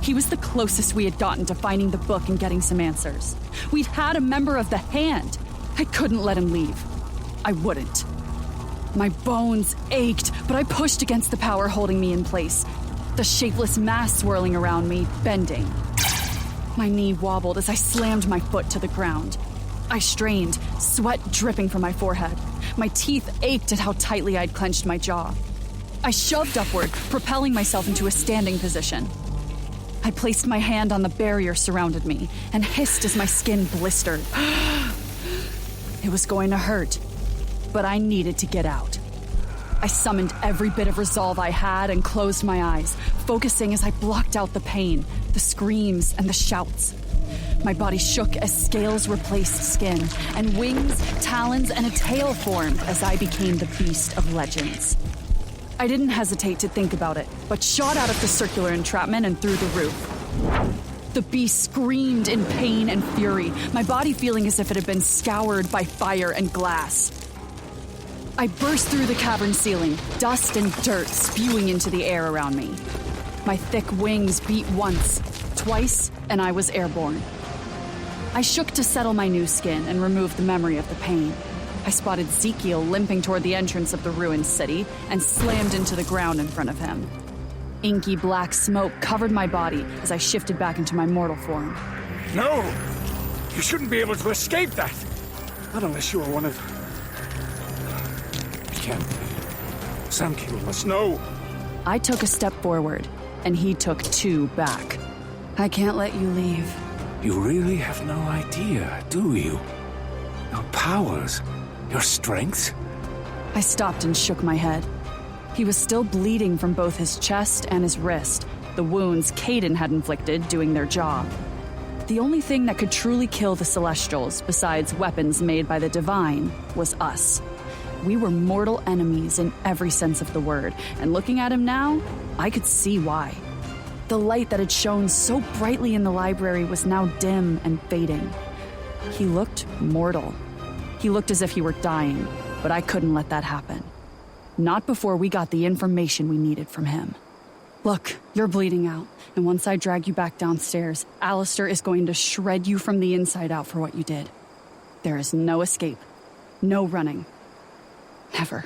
B: He was the closest we had gotten to finding the book and getting some answers. We'd had a member of the Hand. I couldn't let him leave. I wouldn't. My bones ached, but I pushed against the power holding me in place. The shapeless mass swirling around me, bending. My knee wobbled as I slammed my foot to the ground. I strained, sweat dripping from my forehead. My teeth ached at how tightly I'd clenched my jaw. I shoved upward, propelling myself into a standing position. I placed my hand on the barrier surrounded me and hissed as my skin blistered. It was going to hurt, but I needed to get out. I summoned every bit of resolve I had and closed my eyes, focusing as I blocked out the pain, the screams, and the shouts. My body shook as scales replaced skin, and wings, talons, and a tail formed as I became the beast of legends. I didn't hesitate to think about it, but shot out of the circular entrapment and through the roof. The beast screamed in pain and fury, my body feeling as if it had been scoured by fire and glass. I burst through the cavern ceiling, dust and dirt spewing into the air around me. My thick wings beat once, twice, and I was airborne. I shook to settle my new skin and remove the memory of the pain. I spotted Ezekiel limping toward the entrance of the ruined city and slammed into the ground in front of him. Inky black smoke covered my body as I shifted back into my mortal form.
K: No! You shouldn't be able to escape that! Not unless you are one of... You can't. Samkiel must know.
B: I took a step forward, and he took two back. I can't let you leave.
H: You really have no idea, do you? Your powers, your strength?
B: I stopped and shook my head. He was still bleeding from both his chest and his wrist, the wounds Caden had inflicted doing their job. The only thing that could truly kill the Celestials, besides weapons made by the Divine, was us. We were mortal enemies in every sense of the word, and looking at him now, I could see why. The light that had shone so brightly in the library was now dim and fading. He looked mortal. He looked as if he were dying, but I couldn't let that happen. Not before we got the information we needed from him. Look, you're bleeding out, and once I drag you back downstairs, Alistair is going to shred you from the inside out for what you did. There is no escape, no running. Never.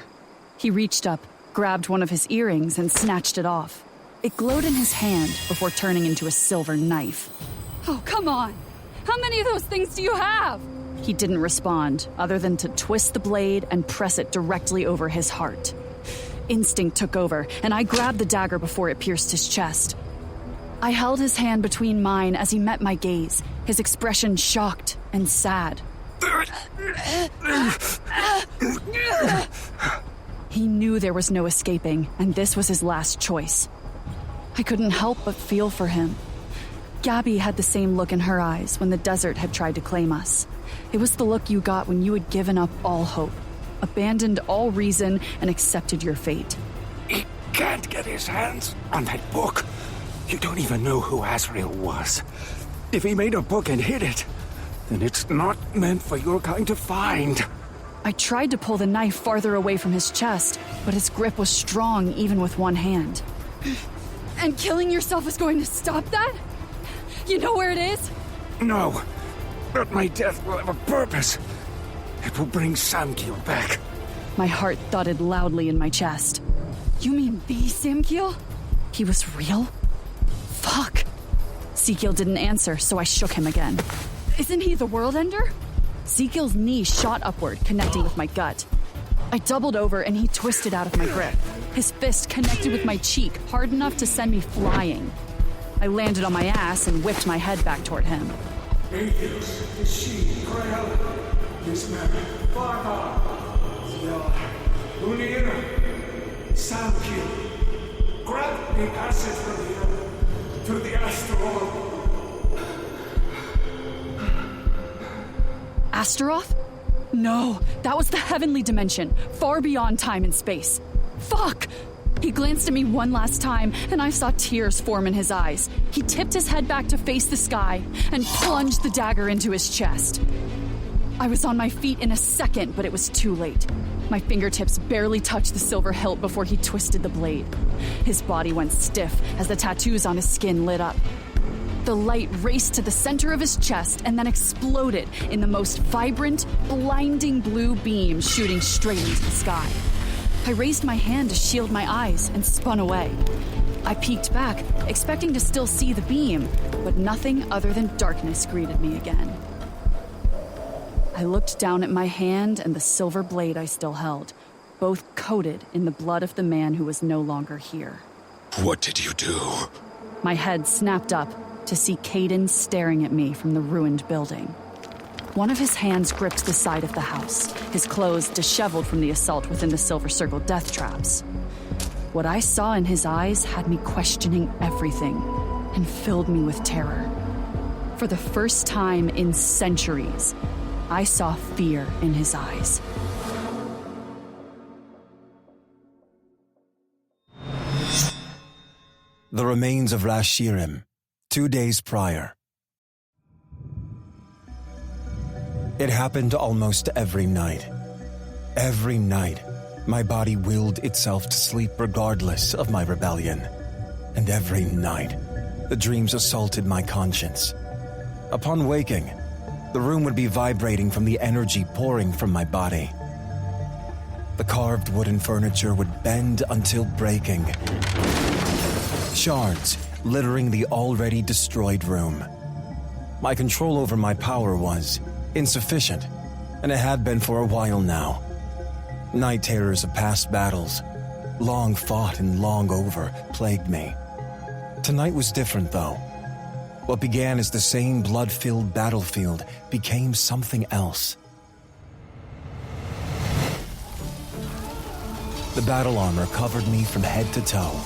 B: He reached up, grabbed one of his earrings, and snatched it off. It glowed in his hand before turning into a silver knife.
C: Oh, come on! How many of those things do you have?
B: He didn't respond, other than to twist the blade and press it directly over his heart. Instinct took over, and I grabbed the dagger before it pierced his chest. I held his hand between mine as he met my gaze, his expression shocked and sad. He knew there was no escaping, and this was his last choice. I couldn't help but feel for him. Gabby had the same look in her eyes when the desert had tried to claim us. It was the look you got when you had given up all hope, abandoned all reason, and accepted your fate.
K: He can't get his hands on that book. You don't even know who Azrael was. If he made a book and hid it, then it's not meant for your kind to find.
B: I tried to pull the knife farther away from his chest, but his grip was strong even with one hand.
C: And killing yourself is going to stop that? You know where it is?
K: No, but my death will have a purpose. It will bring Samkiel back.
B: My heart thudded loudly in my chest.
C: You mean the Samkiel?
B: He was real? Fuck. Sekiel didn't answer, so I shook him again.
C: Isn't he the World Ender?
B: Sekiel's knee shot upward, connecting with my gut. I doubled over and he twisted out of my grip. His fist connected with my cheek, hard enough to send me flying. I landed on my ass and whipped my head back toward him.
K: Atheos, she, Grail, this man, Farha, Unir, Samkiel. Grab the passage from here to the asteroid.
B: Astaroth? No, that was the heavenly dimension, far beyond time and space. Fuck! He glanced at me one last time, and I saw tears form in his eyes. He tipped his head back to face the sky and plunged the dagger into his chest. I was on my feet in a second, but it was too late. My fingertips barely touched the silver hilt before he twisted the blade. His body went stiff as the tattoos on his skin lit up. The light raced to the center of his chest and then exploded in the most vibrant, blinding blue beam shooting straight into the sky. I raised my hand to shield my eyes and spun away. I peeked back, expecting to still see the beam, but nothing other than darkness greeted me again. I looked down at my hand and the silver blade I still held, both coated in the blood of the man who was no longer here.
J: What did you do?
B: My head snapped up to see Caden staring at me from the ruined building. One of his hands gripped the side of the house, his clothes disheveled from the assault within the Silver Circle death traps. What I saw in his eyes had me questioning everything and filled me with terror. For the first time in centuries, I saw fear in his eyes.
A: The remains of Rashirim, 2 days prior. It happened almost every night. Every night, my body willed itself to sleep regardless of my rebellion. And every night, the dreams assaulted my conscience. Upon waking, the room would be vibrating from the energy pouring from my body. The carved wooden furniture would bend until breaking. Shards littering the already destroyed room. My control over my power was insufficient, and it had been for a while now. Night terrors of past battles, long fought and long over, plagued me. Tonight was different, though. What began as the same blood-filled battlefield became something else. The battle armor covered me from head to toe.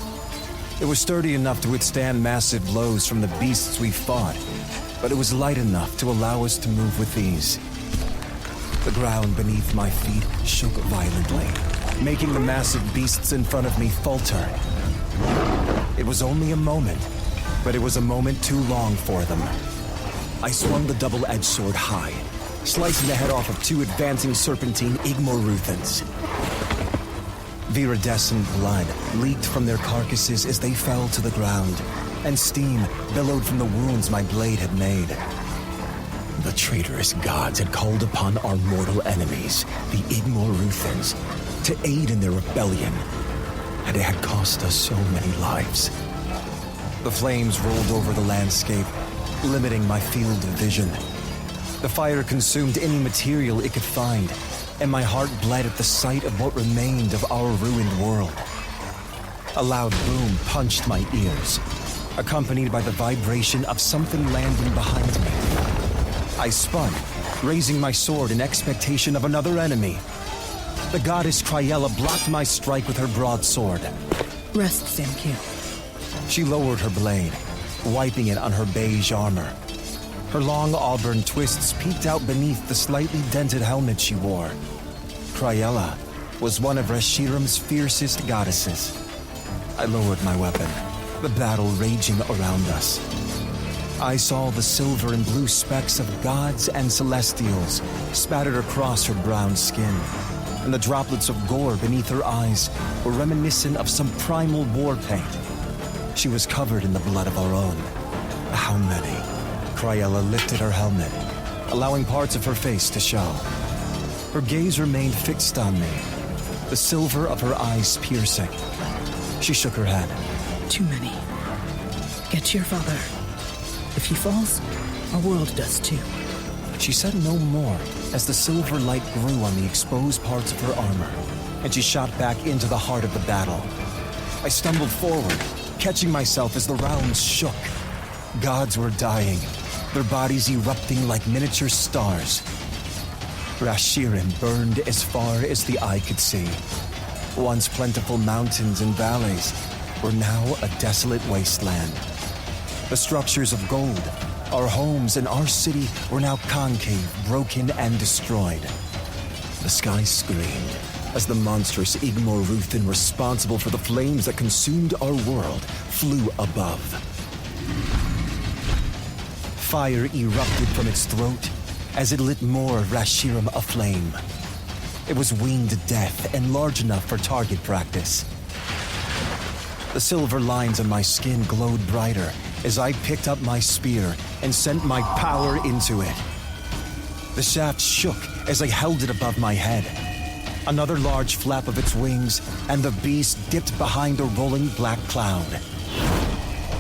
A: It was sturdy enough to withstand massive blows from the beasts we fought, but it was light enough to allow us to move with ease. The ground beneath my feet shook violently, making the massive beasts in front of me falter. It was only a moment, but it was a moment too long for them. I swung the double-edged sword high, slicing the head off of 2 advancing serpentine Igmoruthans. Viridescent blood leaked from their carcasses as they fell to the ground, and steam billowed from the wounds my blade had made. The traitorous gods had called upon our mortal enemies, the Igmoruthans, to aid in their rebellion, and it had cost us so many lives. The flames rolled over the landscape, limiting my field of vision. The fire consumed any material it could find, and my heart bled at the sight of what remained of our ruined world. A loud boom punched my ears, accompanied by the vibration of something landing behind me. I spun, raising my sword in expectation of another enemy. The goddess Cryella blocked my strike with her broadsword.
M: Rest, Samkil.
A: She lowered her blade, wiping it on her beige armor. Her long auburn twists peeked out beneath the slightly dented helmet she wore. Cryella was one of Reshiram's fiercest goddesses. I lowered my weapon, the battle raging around us. I saw the silver and blue specks of gods and celestials spattered across her brown skin, and the droplets of gore beneath her eyes were reminiscent of some primal war paint. She was covered in the blood of our own. How many? Cryella lifted her helmet, allowing parts of her face to show. Her gaze remained fixed on me, the silver of her eyes piercing. She shook her head.
M: Too many. Get to your father. If he falls, our world does too.
A: She said no more as the silver light grew on the exposed parts of her armor, and she shot back into the heart of the battle. I stumbled forward, catching myself as the rounds shook. Gods were dying, their bodies erupting like miniature stars. Rashirim burned as far as the eye could see. Once plentiful mountains and valleys were now a desolate wasteland. The structures of gold, our homes and our city were now concave, broken, and destroyed. The sky screamed as the monstrous Igmor Ruthin responsible for the flames that consumed our world flew above. Fire erupted from its throat as it lit more Rashirim aflame. It was winged death and large enough for target practice. The silver lines on my skin glowed brighter as I picked up my spear and sent my power into it. The shaft shook as I held it above my head. Another large flap of its wings, and the beast dipped behind a rolling black cloud.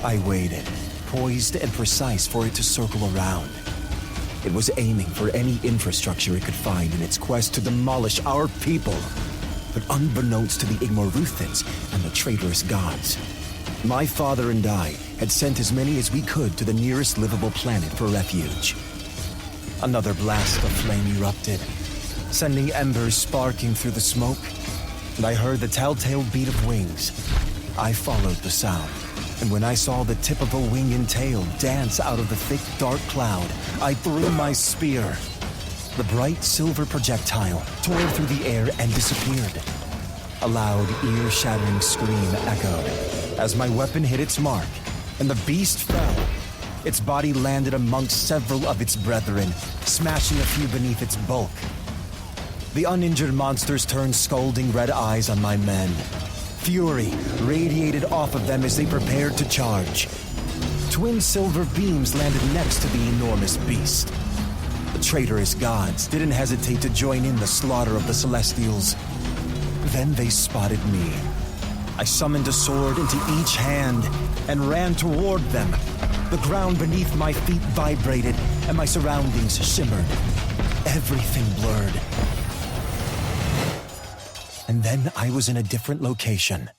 A: I waited, poised and precise for it to circle around. It was aiming for any infrastructure it could find in its quest to demolish our people. But unbeknownst to the Igmor Ruthins and the traitorous gods, my father and I had sent as many as we could to the nearest livable planet for refuge. Another blast of flame erupted, sending embers sparking through the smoke, and I heard the telltale beat of wings. I followed the sound, and when I saw the tip of a wing and tail dance out of the thick, dark cloud, I threw my spear. The bright silver projectile tore through the air and disappeared. A loud, ear-shattering scream echoed as my weapon hit its mark, and the beast fell. Its body landed amongst several of its brethren, smashing a few beneath its bulk. The uninjured monsters turned scolding red eyes on my men. Fury radiated off of them as they prepared to charge. Twin silver beams landed next to the enormous beast. The traitorous gods didn't hesitate to join in the slaughter of the Celestials. Then they spotted me. I summoned a sword into each hand and ran toward them. The ground beneath my feet vibrated and my surroundings shimmered. Everything blurred. And then I was in a different location.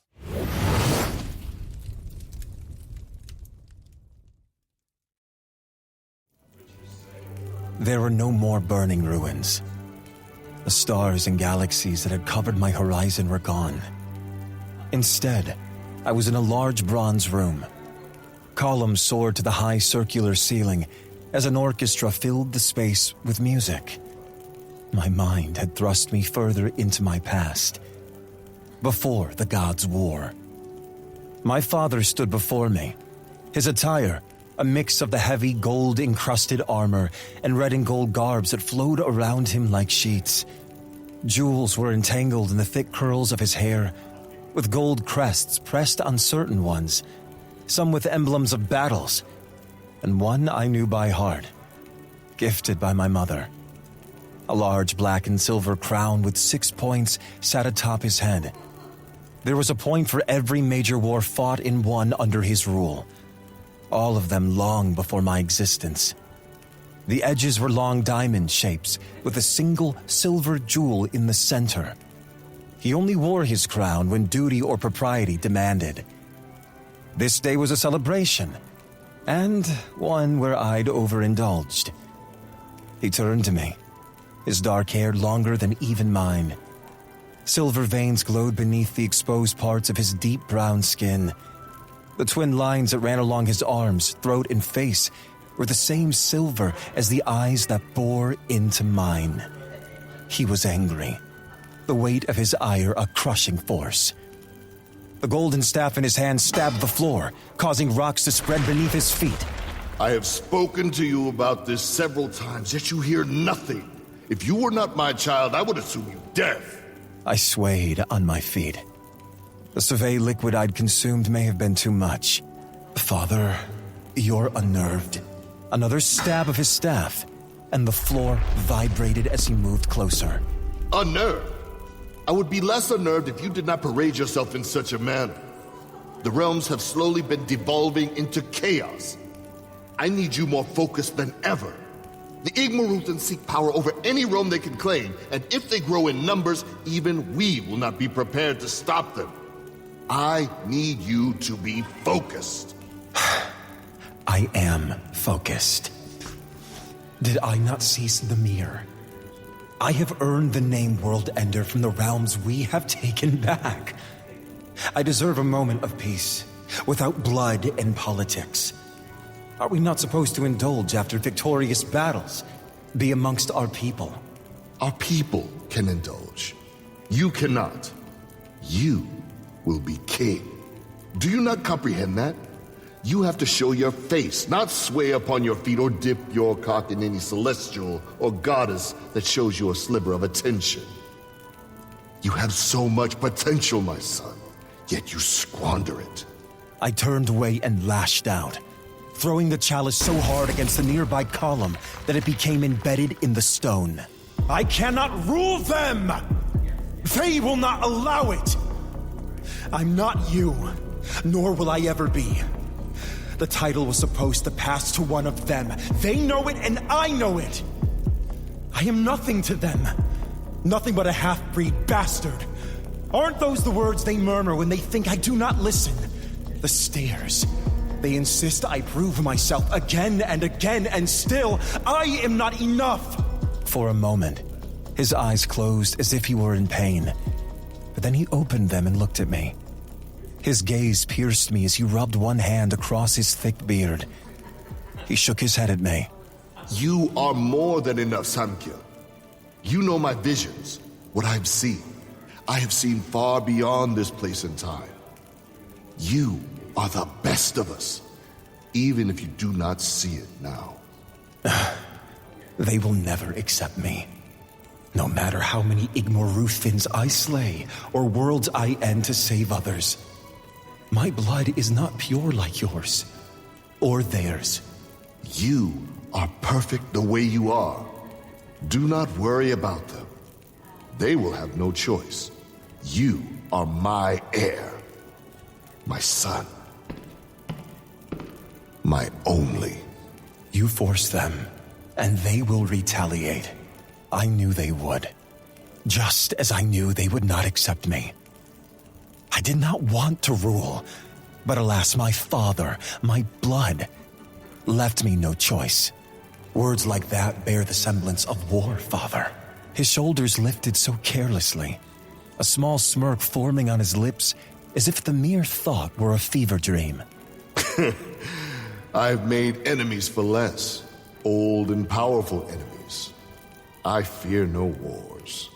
A: There were no more burning ruins. The stars and galaxies that had covered my horizon were gone. Instead, I was in a large bronze room. Columns soared to the high circular ceiling as an orchestra filled the space with music. My mind had thrust me further into my past, before the gods' war. My father stood before me, his attire a mix of the heavy gold-encrusted armor and red and gold garbs that flowed around him like sheets. Jewels were entangled in the thick curls of his hair, with gold crests pressed on certain ones, some with emblems of battles, and one I knew by heart, gifted by my mother. A large black and silver crown with 6 points sat atop his head. There was a point for every major war fought and won under his rule. all of them long before my existence. The edges were long diamond shapes with a single silver jewel in the center. He only wore his crown when duty or propriety demanded. This day was a celebration, and one where I'd overindulged. He turned to me, his dark hair longer than even mine. Silver veins glowed beneath the exposed parts of his deep brown skin. The twin lines that ran along his arms, throat, and face were the same silver as the eyes that bore into mine. He was angry, the weight of his ire a crushing force. The golden staff in his hand stabbed the floor, causing rocks to spread beneath his feet.
D: I have spoken to you about this several times, yet you hear nothing. If you were not my child, I would assume you deaf.
A: I swayed on my feet. The Civet liquid I'd consumed may have been too much. Father, you're unnerved. Another stab of his staff, and the floor vibrated as he moved closer.
D: Unnerved? I would be less unnerved if you did not parade yourself in such a manner. The realms have slowly been devolving into chaos. I need you more focused than ever. The Igmaruthans seek power over any realm they can claim, and if they grow in numbers, even we will not be prepared to stop them. I need you to be focused.
A: I am focused. Did I not seize the mirror? I have earned the name World Ender from the realms we have taken back. I deserve a moment of peace, without blood and politics. Are we not supposed to indulge after victorious battles, be amongst our people?
D: Our people can indulge. You cannot. You will be king. Do you not comprehend that? You have to show your face, not sway upon your feet or dip your cock in any celestial or goddess that shows you a sliver of attention. You have so much potential, my son, yet you squander it.
A: I turned away and lashed out, throwing the chalice so hard against the nearby column that it became embedded in the stone. I cannot rule them! They will not allow it! I'm not you, nor will I ever be. The title was supposed to pass to one of them. They know it and I know it. I am nothing to them. Nothing but a half-breed bastard. Aren't those the words they murmur when they think I do not listen? The stares. They insist I prove myself again and again, and still, I am not enough. For a moment, his eyes closed as if he were in pain. But then he opened them and looked at me. His gaze pierced me as he rubbed one hand across his thick beard. He shook his head at me.
D: You are more than enough, Samkhya. You know my visions, what I've seen. I have seen far beyond this place and time. You are the best of us, even if you do not see it now.
A: They will never accept me. No matter how many Igmaruthans I slay or worlds I end to save others. My blood is not pure like yours, or theirs.
D: You are perfect the way you are. Do not worry about them. They will have no choice. You are my heir. My son. My only.
A: You force them, and they will retaliate. I knew they would. Just as I knew they would not accept me. I did not want to rule, but alas, my father, my blood, left me no choice. Words like that bear the semblance of war, father. His shoulders lifted so carelessly, a small smirk forming on his lips as if the mere thought were a fever dream.
D: I've made enemies for less, old and powerful enemies. I fear no wars.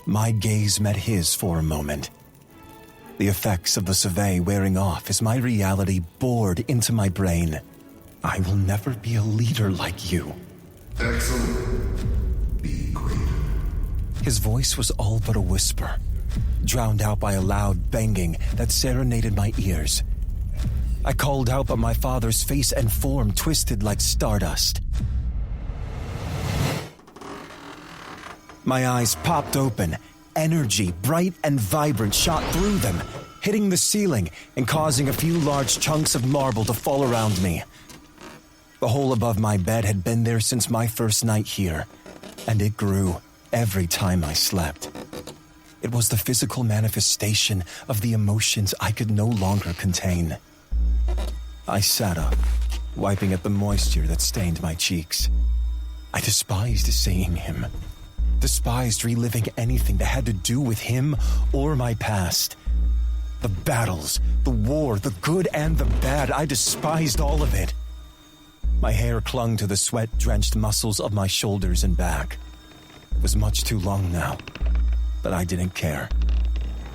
A: My gaze met his for a moment. The effects of the Civet wearing off as my reality bored into my brain. I will never be a leader like you.
D: Excellent. Be greater.
A: His voice was all but a whisper, drowned out by a loud banging that serenaded my ears. I called out, but my father's face and form twisted like stardust. My eyes popped open. Energy, bright and vibrant, shot through them. hitting the ceiling and causing a few large chunks of marble to fall around me. The hole above my bed had been there since my first night here, and it grew every time I slept. It was the physical manifestation of the emotions I could no longer contain. I sat up, wiping at the moisture that stained my cheeks. I despised seeing him. Despised reliving anything that had to do with him or my past. The battles, the war, the good and the bad, I despised all of it. My hair clung to the sweat-drenched muscles of my shoulders and back. It was much too long now, but I didn't care.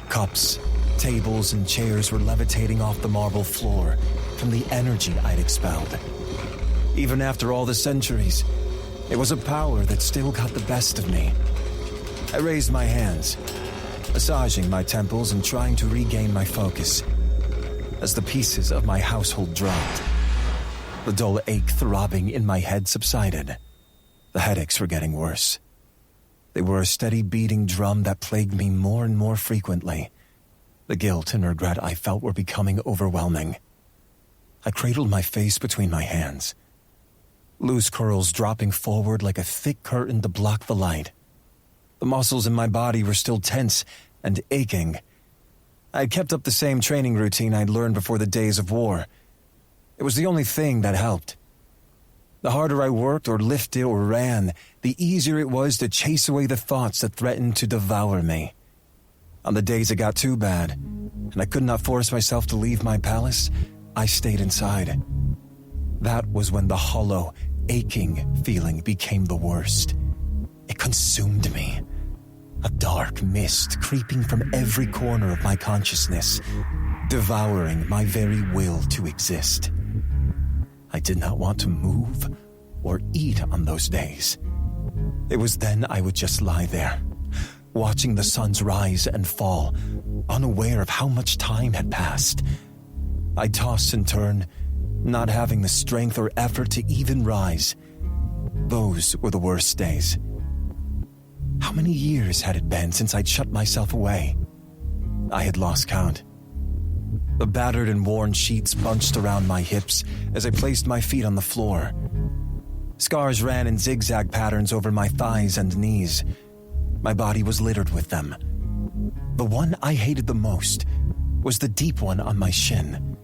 A: Cups, tables, and chairs were levitating off the marble floor from the energy I'd expelled. Even after all the centuries, it was a power that still got the best of me. I raised my hands, massaging my temples and trying to regain my focus. As the pieces of my household dropped, the dull ache throbbing in my head subsided. The headaches were getting worse. They were a steady beating drum that plagued me more and more frequently. The guilt and regret I felt were becoming overwhelming. I cradled my face between my hands, loose curls dropping forward like a thick curtain to block the light. The muscles in my body were still tense and aching. I had kept up the same training routine I'd learned before the days of war. It was the only thing that helped. The harder I worked or lifted or ran, the easier it was to chase away the thoughts that threatened to devour me. On the days it got too bad, and I could not force myself to leave my palace, I stayed inside. That was when the hollow, aching feeling became the worst. It consumed me. A dark mist creeping from every corner of my consciousness, devouring my very will to exist. I did not want to move or eat on those days. It was then I would just lie there, watching the suns rise and fall, unaware of how much time had passed. I'd toss and turn, not having the strength or effort to even rise. Those were the worst days. How many years had it been since I'd shut myself away? I had lost count. The battered and worn sheets bunched around my hips as I placed my feet on the floor. Scars ran in zigzag patterns over my thighs and knees. My body was littered with them. The one I hated the most was the deep one on my shin.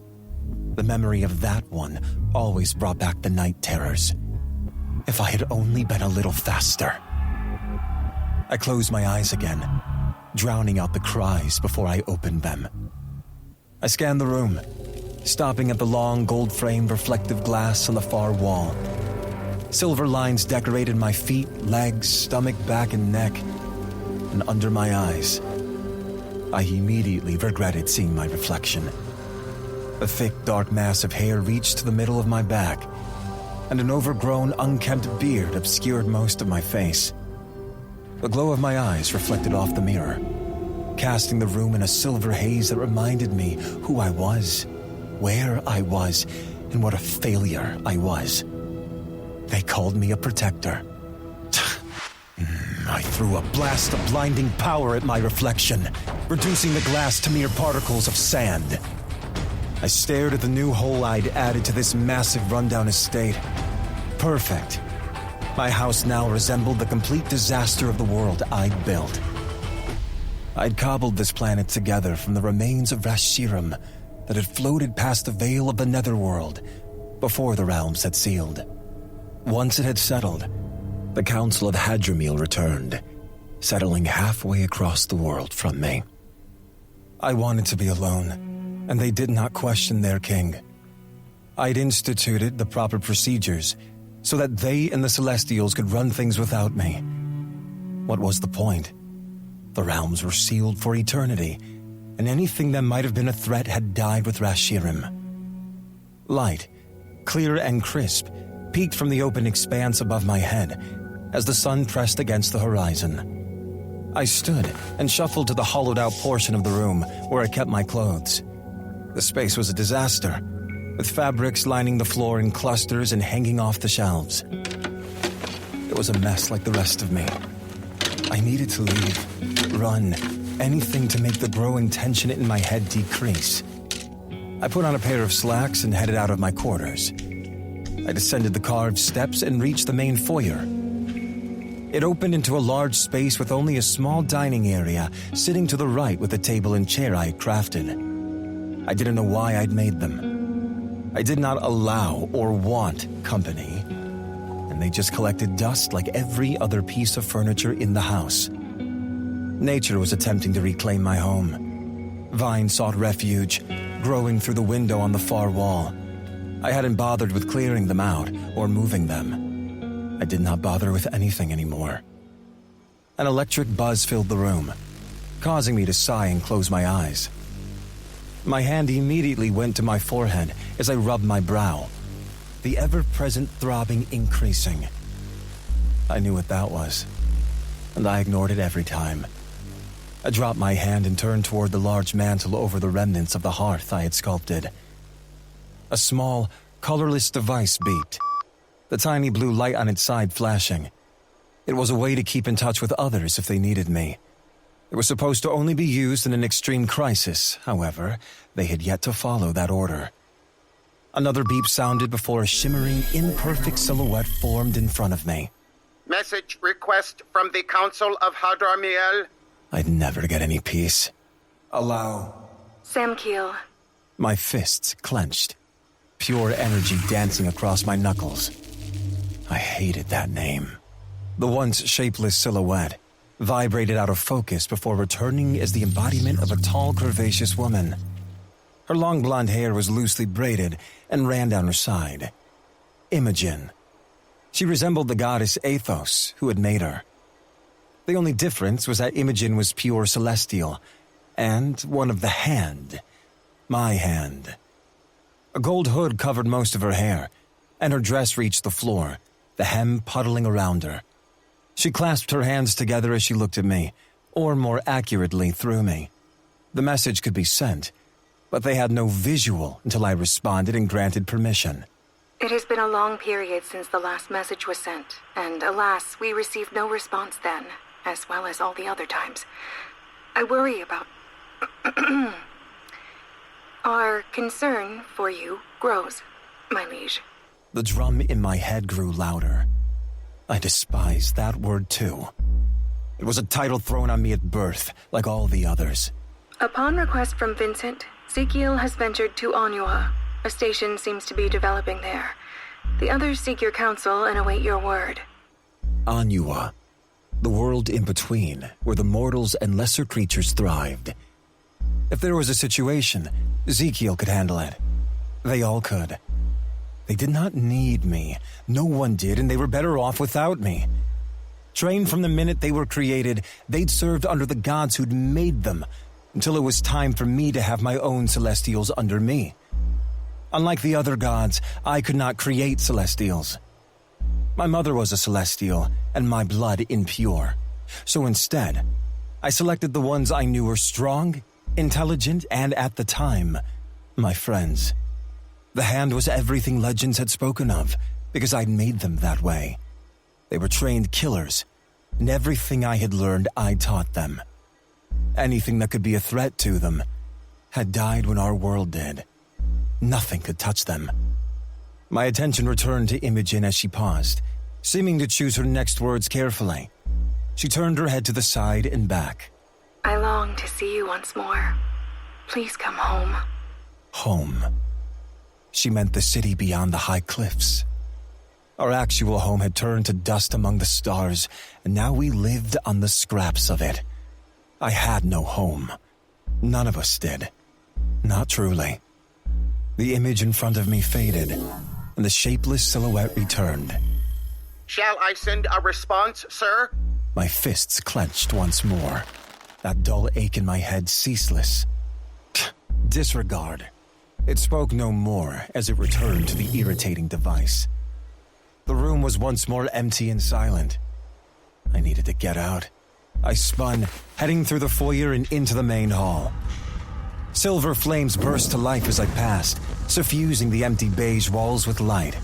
A: The memory of that one always brought back the night terrors. If I had only been a little faster. I closed my eyes again, drowning out the cries before I opened them. I scanned the room, stopping at the long gold-framed reflective glass on the far wall. Silver lines decorated my feet, legs, stomach, back, and neck, and under my eyes. I immediately regretted seeing my reflection. A thick, dark mass of hair reached to the middle of my back, and an overgrown, unkempt beard obscured most of my face. The glow of my eyes reflected off the mirror, casting the room in a silver haze that reminded me who I was, where I was, and what a failure I was. They called me a protector. I threw a blast of blinding power at my reflection, reducing the glass to mere particles of sand. I stared at the new hole I'd added to this massive rundown estate. Perfect. My house now resembled the complete disaster of the world I'd built. I'd cobbled this planet together from the remains of Rashirim that had floated past the veil of the Netherworld before the realms had sealed. Once it had settled, the Council of Hadramil returned, settling halfway across the world from me. I wanted to be alone, and they did not question their king. I'd instituted the proper procedures so that they and the Celestials could run things without me. What was the point? The realms were sealed for eternity, and anything that might have been a threat had died with Rashirim. Light, clear and crisp, peeked from the open expanse above my head as the sun pressed against the horizon. I stood and shuffled to the hollowed-out portion of the room where I kept my clothes. The space was a disaster, with fabrics lining the floor in clusters and hanging off the shelves. It was a mess like the rest of me. I needed to leave, run, anything to make the growing tension in my head decrease. I put on a pair of slacks and headed out of my quarters. I descended the carved steps and reached the main foyer. It opened into a large space with only a small dining area sitting to the right with a table and chair I had crafted. I didn't know why I'd made them. I did not allow or want company, and they just collected dust like every other piece of furniture in the house. Nature was attempting to reclaim my home. Vines sought refuge, growing through the window on the far wall. I hadn't bothered with clearing them out or moving them. I did not bother with anything anymore. An electric buzz filled the room, causing me to sigh and close my eyes. My hand immediately went to my forehead as I rubbed my brow, the ever-present throbbing increasing. I knew what that was, and I ignored it every time. I dropped my hand and turned toward the large mantel over the remnants of the hearth I had sculpted. A small, colorless device beeped, the tiny blue light on its side flashing. It was a way to keep in touch with others if they needed me. It was supposed to only be used in an extreme crisis, however, they had yet to follow that order. Another beep sounded before a shimmering, imperfect silhouette formed in front of me.
N: Message request from the Council of Hadramiel.
A: I'd never get any peace. Allow.
V: Samkiel.
A: My fists clenched, pure energy dancing across my knuckles. I hated that name. The once shapeless silhouette vibrated out of focus before returning as the embodiment of a tall, curvaceous woman. Her long blonde hair was loosely braided and ran down her side. Imogen. She resembled the goddess Athos, who had made her. The only difference was that Imogen was pure celestial, and one of the hand. My hand. A gold hood covered most of her hair, and her dress reached the floor, the hem puddling around her. She clasped her hands together as she looked at me, or more accurately, through me. The message could be sent, but they had no visual until I responded and granted permission.
V: It has been a long period since the last message was sent, and alas, we received no response then, as well as all the other times. I worry about... Our concern for you grows, my liege.
A: The drum in my head grew louder. I despised that word too. It was a title thrown on me at birth, like all the others.
V: Upon request from Vincent, Zekiel has ventured to Onua. A station seems to be developing there. The others seek your counsel and await your word.
A: Onua, the world in between, where the mortals and lesser creatures thrived. If there was a situation, Zekiel could handle it. They all could. They did not need me. No one did, and they were better off without me. Trained from the minute they were created, they'd served under the gods who'd made them, until it was time for me to have my own celestials under me. Unlike the other gods, I could not create celestials. My mother was a celestial, and my blood impure. So instead, I selected the ones I knew were strong, intelligent, and at the time, my friends. The hand was everything legends had spoken of, because I'd made them that way. They were trained killers, and everything I had learned I taught them. Anything that could be a threat to them had died when our world did. Nothing could touch them. My attention returned to Imogen as she paused, seeming to choose her next words carefully. She turned her head to the side and back.
V: I long to see you once more. Please come home.
A: Home. She meant the city beyond the high cliffs. Our actual home had turned to dust among the stars, and now we lived on the scraps of it. I had no home. None of us did. Not truly. The image in front of me faded, and the shapeless silhouette returned.
N: Shall I send a response, sir?
A: My fists clenched once more. That dull ache in my head ceaseless. Disregard. It spoke no more as it returned to the irritating device. The room was once more empty and silent. I needed to get out. I spun, heading through the foyer and into the main hall. Silver flames burst to life as I passed, suffusing the empty beige walls with light.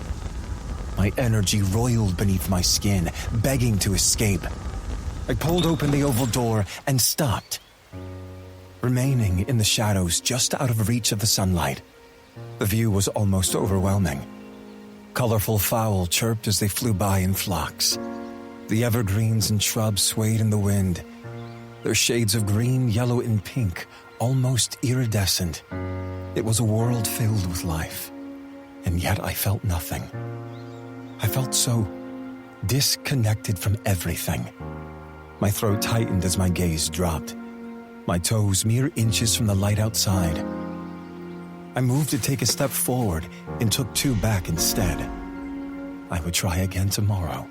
A: My energy roiled beneath my skin, begging to escape. I pulled open the oval door and stopped. remaining in the shadows just out of reach of the sunlight. The view was almost overwhelming. Colorful fowl chirped as they flew by in flocks. The evergreens and shrubs swayed in the wind, their shades of green, yellow, and pink almost iridescent. It was a world filled with life, and yet I felt nothing. I felt so disconnected from everything. My throat tightened as my gaze dropped, my toes mere inches from the light outside. I moved to take a step forward and took 2 back instead. I would try again tomorrow.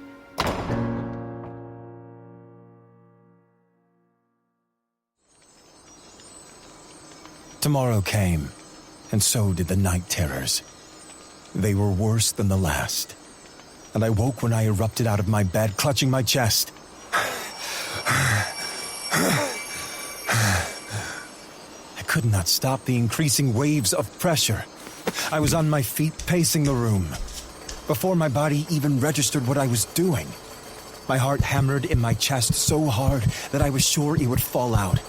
A: Tomorrow came, and so did the night terrors. They were worse than the last, and I woke when I erupted out of my bed, clutching my chest. I could not stop the increasing waves of pressure. I was on my feet, pacing the room. Before my body even registered what I was doing, my heart hammered in my chest so hard that I was sure it would fall out.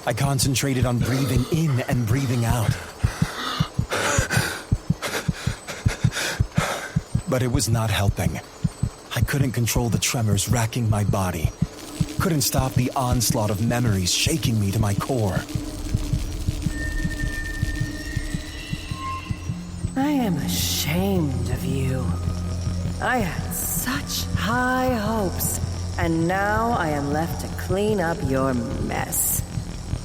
A: I concentrated on breathing in and breathing out. But it was not helping. I couldn't control the tremors racking my body. Couldn't stop the onslaught of memories shaking me to my core.
E: I am ashamed of you. I had such high hopes, and now I am left to clean up your mess.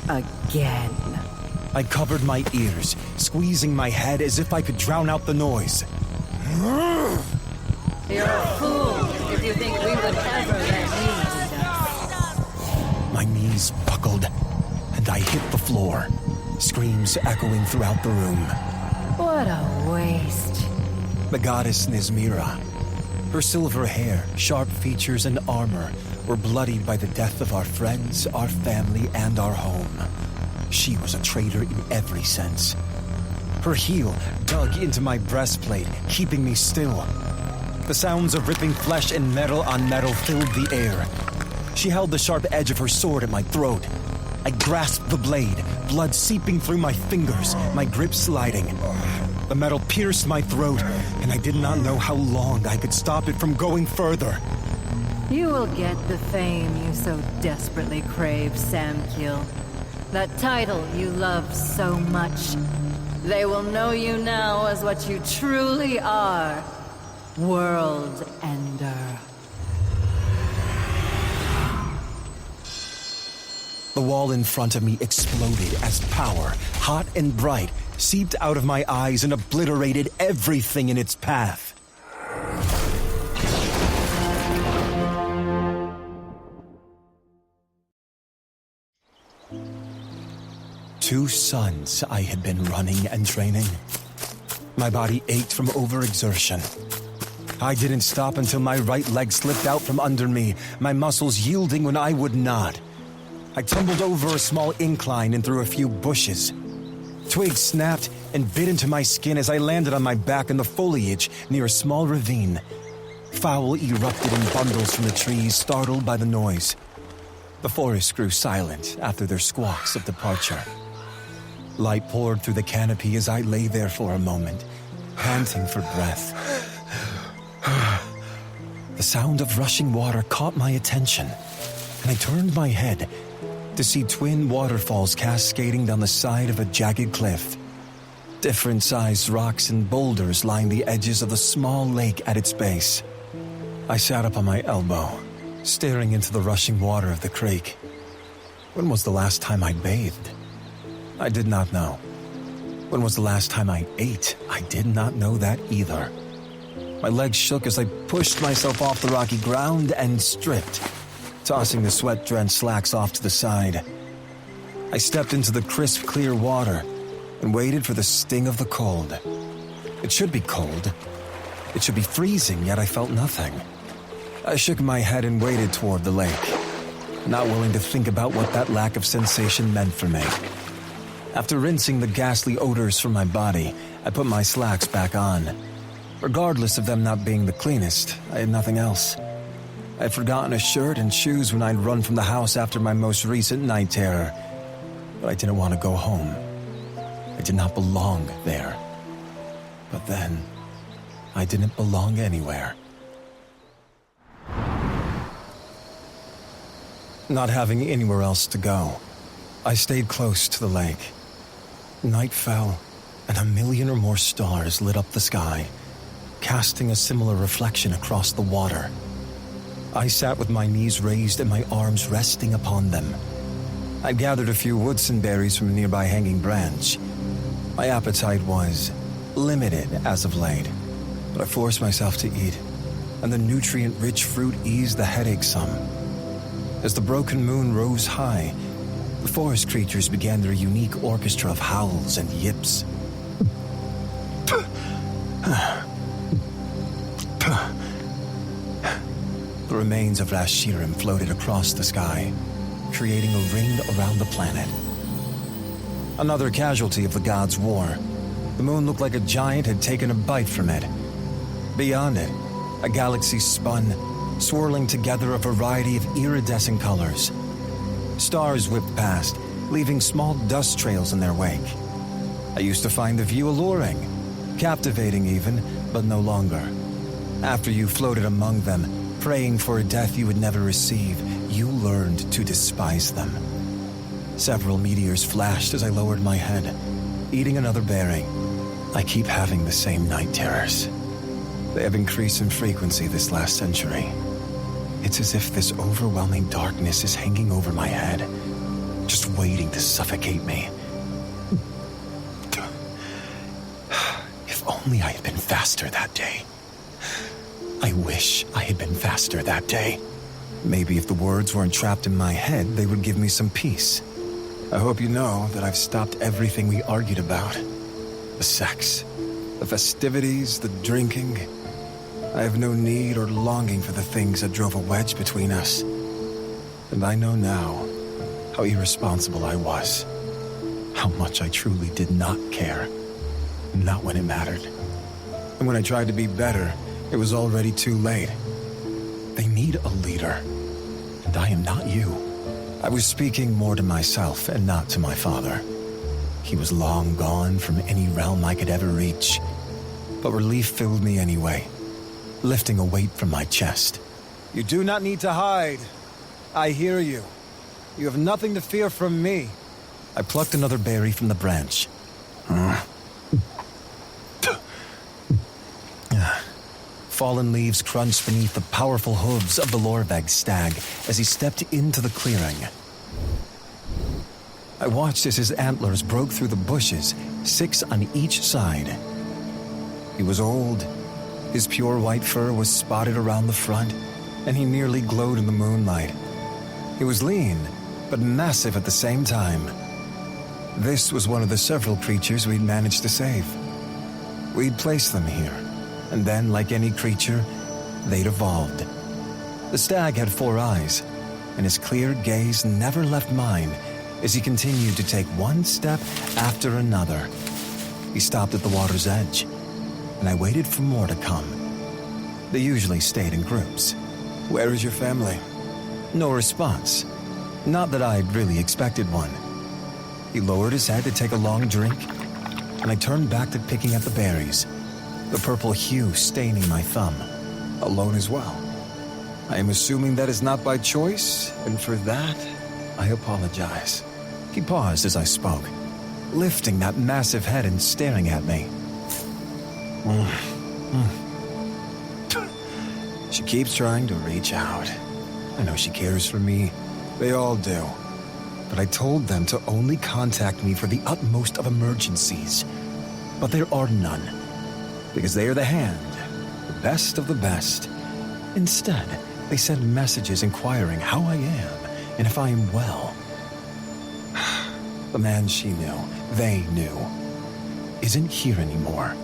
E: Again.
A: I covered my ears, squeezing my head as if I could drown out the noise.
E: You're a fool if you think we would ever let you lead us.
A: My knees buckled, and I hit the floor, screams echoing throughout the room.
E: What a waste.
A: The goddess Nismira. Her silver hair, sharp features, and armor were bloodied by the death of our friends, our family, and our home. She was a traitor in every sense. Her heel dug into my breastplate, keeping me still. The sounds of ripping flesh and metal on metal filled the air. She held the sharp edge of her sword at my throat. I grasped the blade, blood seeping through my fingers, my grip sliding. The metal pierced my throat, and I did not know how long I could stop it from going further.
E: You will get the fame you so desperately crave, Samkiel. That title you love so much. They will know you now as what you truly are. World Ender.
A: The wall in front of me exploded as power, hot and bright, seeped out of my eyes and obliterated everything in its path. Two suns I had been running and training. My body ached from overexertion. I didn't stop until my right leg slipped out from under me, my muscles yielding when I would not. I tumbled over a small incline and through a few bushes. Twigs snapped and bit into my skin as I landed on my back in the foliage near a small ravine. Fowl erupted in bundles from the trees, startled by the noise. The forest grew silent after their squawks of departure. Light poured through the canopy as I lay there for a moment, panting for breath. The sound of rushing water caught my attention, and I turned my head to see twin waterfalls cascading down the side of a jagged cliff. Different sized rocks and boulders lined the edges of the small lake at its base. I sat up on my elbow, staring into the rushing water of the creek. When was the last time I bathed? I did not know. When was the last time I ate? I did not know that either. My legs shook as I pushed myself off the rocky ground and stripped, tossing the sweat-drenched slacks off to the side. I stepped into the crisp, clear water and waited for the sting of the cold. It should be cold. It should be freezing, yet I felt nothing. I shook my head and waded toward the lake, not willing to think about what that lack of sensation meant for me. After rinsing the ghastly odors from my body, I put my slacks back on. Regardless of them not being the cleanest, I had nothing else. I had forgotten a shirt and shoes when I'd run from the house after my most recent night terror. but I didn't want to go home. I did not belong there. But then, I didn't belong anywhere. Not having anywhere else to go, I stayed close to the lake. Night fell, and 1 million or more stars lit up the sky, casting a similar reflection across the water. I sat with my knees raised and my arms resting upon them. I gathered a few woodson berries from a nearby hanging branch. My appetite was limited as of late, but I forced myself to eat, and the nutrient-rich fruit eased the headache some. As the broken moon rose high, the forest creatures began their unique orchestra of howls and yips. The remains of Rashirim floated across the sky, creating a ring around the planet. Another casualty of the gods' war. The moon looked like a giant had taken a bite from it. Beyond it, a galaxy spun, swirling together a variety of iridescent colors. Stars whipped past, leaving small dust trails in their wake. I used to find the view alluring, captivating even, but no longer. After you floated among them, praying for a death you would never receive, you learned to despise them. Several meteors flashed as I lowered my head, eating another berry. I keep having the same night terrors. They have increased in frequency this last century. It's as if this overwhelming darkness is hanging over my head, just waiting to suffocate me. If only I had been faster that day. I wish I had been faster that day. Maybe if the words weren't trapped in my head, they would give me some peace. I hope you know that I've stopped everything we argued about. The sex, the festivities, the drinking. I have no need or longing for the things that drove a wedge between us. And I know now how irresponsible I was. How much I truly did not care. Not when it mattered. And when I tried to be better, it was already too late. They need a leader. And I am not you. I was speaking more to myself and not to my father. He was long gone from any realm I could ever reach. But relief filled me anyway, lifting a weight from my chest. You do not need to hide. I hear you. You have nothing to fear from me. I plucked another berry from the branch. Fallen leaves crunched beneath the powerful hooves of the Lorveg stag as he stepped into the clearing. I watched as his antlers broke through the bushes, 6 on each side. He was old. His pure white fur was spotted around the front, and he nearly glowed in the moonlight. He was lean, but massive at the same time. This was one of the several creatures we'd managed to save. We'd placed them here, and then, like any creature, they'd evolved. The stag had 4 eyes, and his clear gaze never left mine as he continued to take one step after another. He stopped at the water's edge, and I waited for more to come. They usually stayed in groups. Where is your family? No response. Not that I'd really expected one. He lowered his head to take a long drink, and I turned back to picking at the berries, the purple hue staining my thumb, alone as well. I am assuming that is not by choice, and for that, I apologize. He paused as I spoke, lifting that massive head and staring at me. She keeps trying to reach out. I know she cares for me. They all do. But I told them to only contact me for the utmost of emergencies. But there are none. Because they are the hand, the best of the best. Instead, they send messages inquiring how I am and if I am well. The man she knew, they knew, isn't here anymore.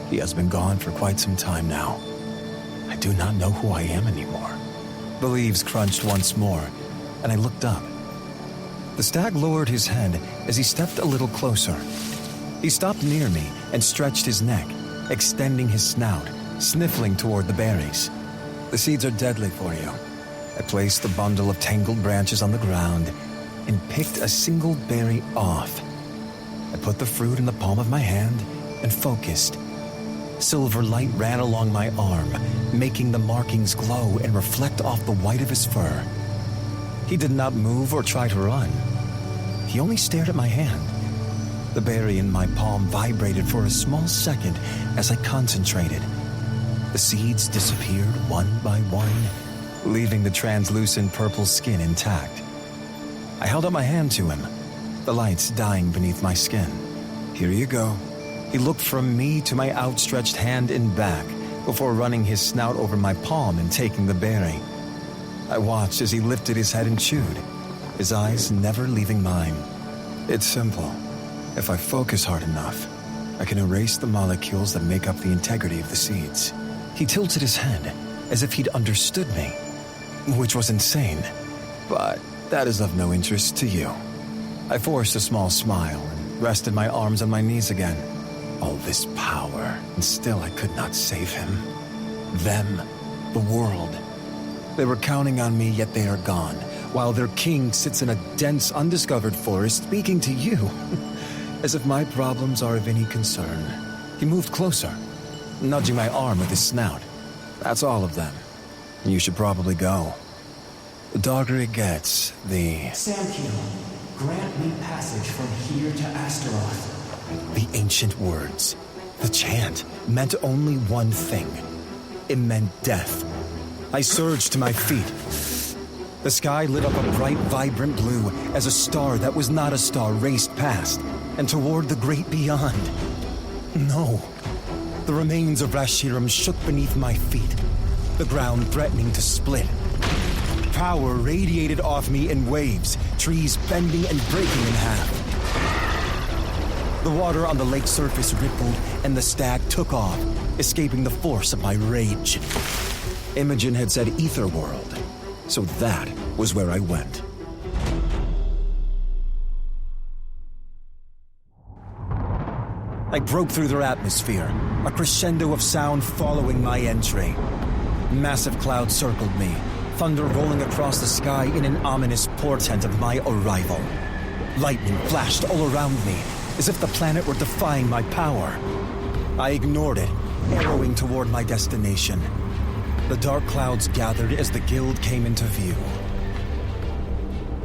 A: He has been gone for quite some time now. I do not know who I am anymore. The leaves crunched once more, and I looked up. The stag lowered his head as he stepped a little closer. He stopped near me and stretched his neck, extending his snout, sniffling toward the berries. The seeds are deadly for you. I placed the bundle of tangled branches on the ground and picked a single berry off. I put the fruit in the palm of my hand and focused. Silver light ran along my arm, making the markings glow and reflect off the white of his fur. He did not move or try to run. He only stared at my hand. The berry in my palm vibrated for a small second as I concentrated. The seeds disappeared one by one, leaving the translucent purple skin intact. I held out my hand to him, the lights dying beneath my skin. Here you go. He looked from me to my outstretched hand and back before running his snout over my palm and taking the berry. I watched as he lifted his head and chewed, his eyes never leaving mine. It's simple. If I focus hard enough, I can erase the molecules that make up the integrity of the seeds. He tilted his head as if he'd understood me, which was insane, but that is of no interest to you. I forced a small smile and rested my arms on my knees again. All this power, and still I could not save him. Them, the world. They were counting on me, yet they are gone, while their king sits in a dense, undiscovered forest speaking to you, as if my problems are of any concern. He moved closer, nudging my arm with his snout. That's all of them. You should probably go. The darker it gets, the...
F: Samkiel, grant me passage from here to Astaroth.
A: The ancient words, the chant, meant only one thing. It meant death. I surged to my feet. The sky lit up a bright, vibrant blue as a star that was not a star raced past and toward the great beyond. No. The remains of Rashiram shook beneath my feet, the ground threatening to split. Power radiated off me in waves, trees bending and breaking in half. The water on the lake surface rippled, and the stag took off, escaping the force of my rage. Imogen had said Ether World, so that was where I went. I broke through their atmosphere, a crescendo of sound following my entry. Massive clouds circled me, thunder rolling across the sky in an ominous portent of my arrival. Lightning flashed all around me, as if the planet were defying my power. I ignored it, arrowing toward my destination. The dark clouds gathered as the guild came into view.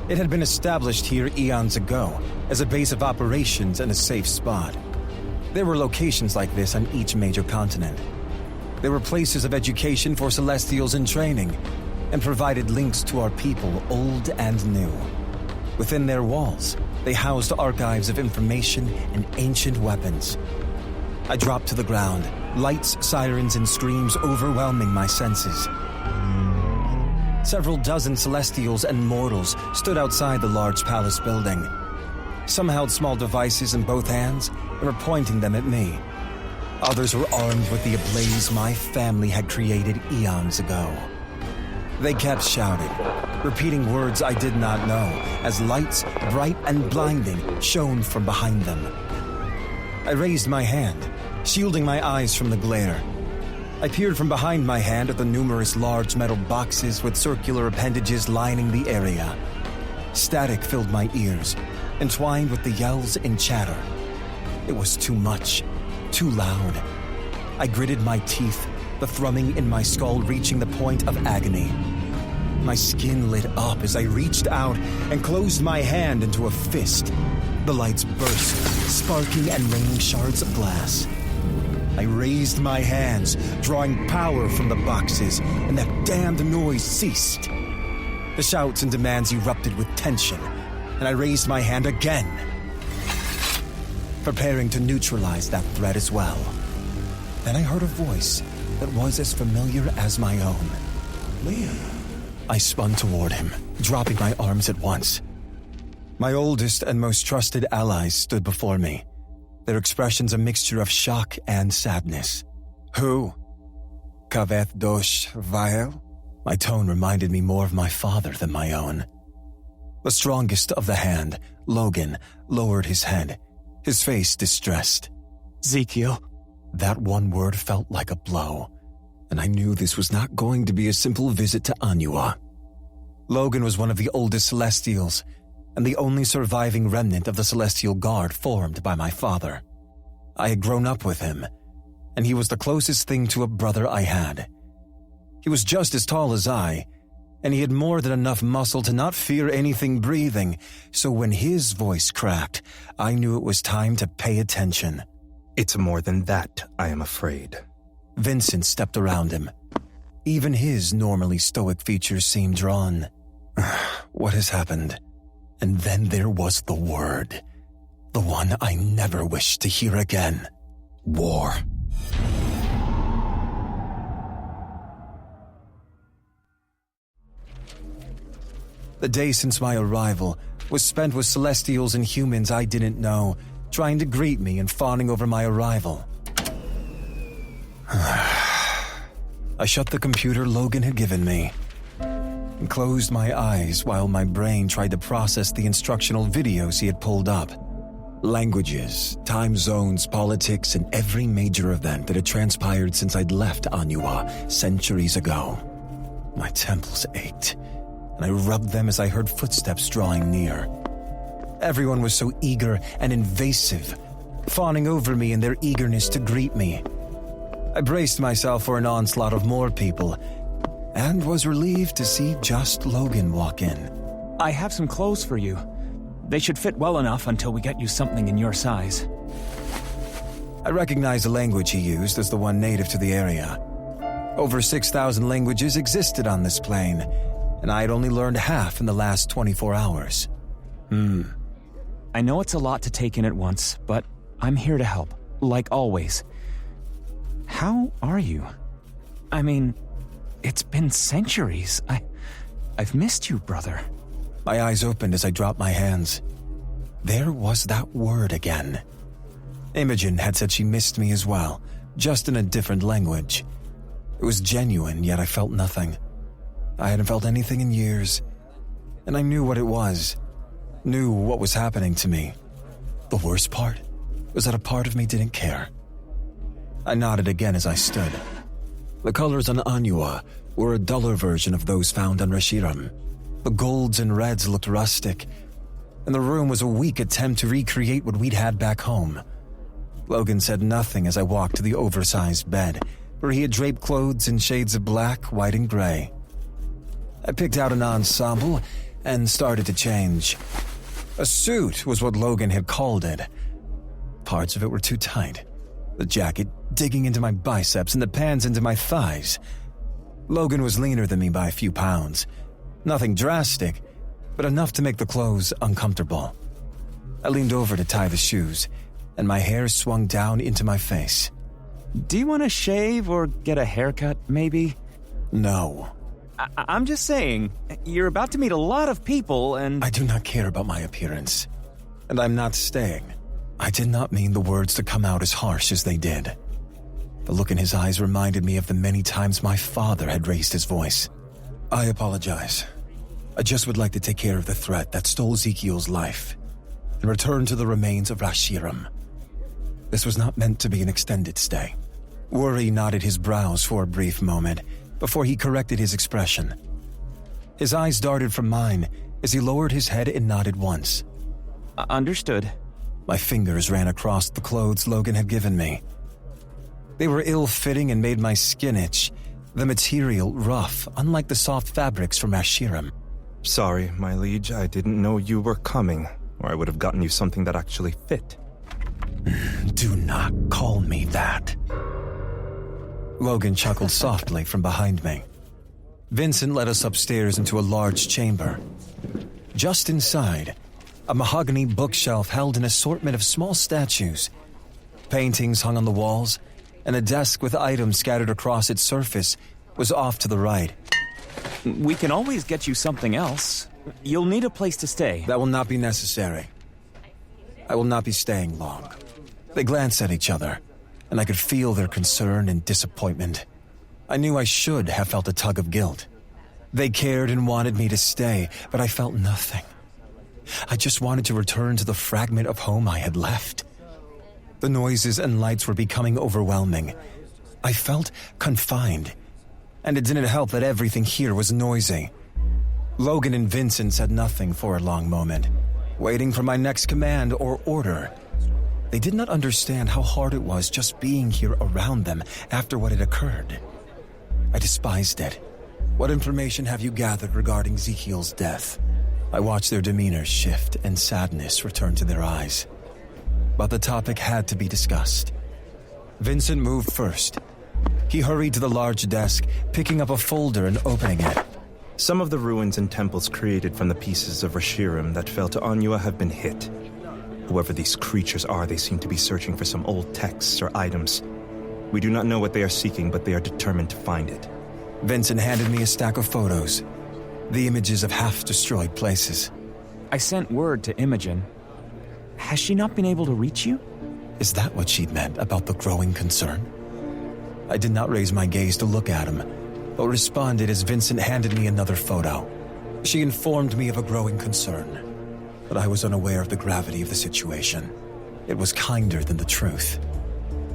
A: It had been established here eons ago as a base of operations and a safe spot. There were locations like this on each major continent. They were places of education for Celestials in training, and provided links to our people, old and new. Within their walls, they housed archives of information and ancient weapons. I dropped to the ground, lights, sirens, and screams overwhelming my senses. Several dozen Celestials and mortals stood outside the large palace building. Some held small devices in both hands and were pointing them at me. Others were armed with the ablaze my family had created eons ago. They kept shouting, repeating words I did not know, as lights, bright and blinding, shone from behind them. I raised my hand, shielding my eyes from the glare. I peered from behind my hand at the numerous large metal boxes with circular appendages lining the area. Static filled my ears, entwined with the yells and chatter. It was too much, too loud. I gritted my teeth, the thrumming in my skull reaching the point of agony. My skin lit up as I reached out and closed my hand into a fist. The lights burst, sparking and raining shards of glass. I raised my hands, drawing power from the boxes, and that damned noise ceased. The shouts and demands erupted with tension, and I raised my hand again, preparing to neutralize that threat as well. Then I heard a voice that was as familiar as my own.
F: Liam.
A: I spun toward him, dropping my arms at once. My oldest and most trusted allies stood before me, their expressions a mixture of shock and sadness. Who? Kaveth Dosh Vael? My tone reminded me more of my father than my own. The strongest of the hand, Logan, lowered his head, his face distressed.
F: Ezekiel.
A: That one word felt like a blow, and I knew this was not going to be a simple visit to Anua. Logan was one of the oldest Celestials, and the only surviving remnant of the Celestial Guard formed by my father. I had grown up with him, and he was the closest thing to a brother I had. He was just as tall as I, and he had more than enough muscle to not fear anything breathing, so when his voice cracked, I knew it was time to pay attention.
P: It's more than that, I am afraid.
A: Vincent stepped around him. Even his normally stoic features seemed drawn. What has happened? And then there was the word. The one I never wished to hear again. War. The day since my arrival was spent with Celestials and humans I didn't know, trying to greet me and fawning over my arrival. I shut the computer Logan had given me and closed my eyes while my brain tried to process the instructional videos he had pulled up. Languages, time zones, politics, and every major event that had transpired since I'd left Anua centuries ago. My temples ached, and I rubbed them as I heard footsteps drawing near. Everyone was so eager and invasive, fawning over me in their eagerness to greet me. I braced myself for an onslaught of more people, and was relieved to see just Logan walk in.
R: I have some clothes for you. They should fit well enough until we get you something in your size.
A: I recognized the language he used as the one native to the area. Over 6,000 languages existed on this plane, and I had only learned half in the last 24 hours.
R: I know it's a lot to take in at once, but I'm here to help, like always. How are you? I mean, it's been centuries. I've missed you, brother.
A: My eyes opened as I dropped my hands. There was that word again. Imogen had said she missed me as well, just in a different language. It was genuine, yet I felt nothing. I hadn't felt anything in years, and I knew what it was. Knew what was happening to me. The worst part was that a part of me didn't care. I nodded again as I stood. The colors on Anua were a duller version of those found on Reshiram. The golds and reds looked rustic, and the room was a weak attempt to recreate what we'd had back home. Logan said nothing as I walked to the oversized bed, where he had draped clothes in shades of black, white, and gray. I picked out an ensemble and started to change. A suit was what Logan had called it. Parts of it were too tight. The jacket digging into my biceps and the pants into my thighs. Logan was leaner than me by a few pounds. Nothing drastic, but enough to make the clothes uncomfortable. I leaned over to tie the shoes, and my hair swung down into my face.
R: Do you want to shave or get a haircut, maybe?
A: No.
R: I'm just saying, you're about to meet a lot of people and...
A: I do not care about my appearance, and I'm not staying. I did not mean the words to come out as harsh as they did. The look in his eyes reminded me of the many times my father had raised his voice. I apologize. I just would like to take care of the threat that stole Ezekiel's life and return to the remains of Rashiram. This was not meant to be an extended stay. Worry knotted his brows for a brief moment before he corrected his expression. His eyes darted from mine as he lowered his head and nodded once.
R: Understood.
A: My fingers ran across the clothes Logan had given me. They were ill-fitting and made my skin itch, the material rough, unlike the soft fabrics from Ashiram.
P: Sorry, my liege, I didn't know you were coming, or I would have gotten you something that actually fit.
A: Do not call me that. Logan chuckled softly from behind me. Vincent led us upstairs into a large chamber. Just inside, a mahogany bookshelf held an assortment of small statues. Paintings hung on the walls, and a desk with items scattered across its surface was off to the right.
R: We can always get you something else. You'll need a place to stay.
A: That will not be necessary. I will not be staying long. They glanced at each other, and I could feel their concern and disappointment. I knew I should have felt a tug of guilt. They cared and wanted me to stay, but I felt nothing. I just wanted to return to the fragment of home I had left. The noises and lights were becoming overwhelming. I felt confined, and it didn't help that everything here was noisy. Logan and Vincent said nothing for a long moment. waiting for my next command or order. They did not understand how hard it was just being here around them after what had occurred. I despised it. What information have you gathered regarding Ezekiel's death? I watched their demeanors shift and sadness return to their eyes. But the topic had to be discussed. Vincent moved first. He hurried to the large desk, picking up a folder and opening it.
P: Some of the ruins and temples created from the pieces of Rashirim that fell to Anua have been hit. Whoever these creatures are, they seem to be searching for some old texts or items. We do not know what they are seeking, but they are determined to find it.
A: Vincent handed me a stack of photos. The images of half-destroyed places.
R: I sent word to Imogen. Has she not been able to reach you?
A: Is that what she meant about the growing concern? I did not raise my gaze to look at him, but responded as Vincent handed me another photo. She informed me of a growing concern, but I was unaware of the gravity of the situation. It was kinder than the truth.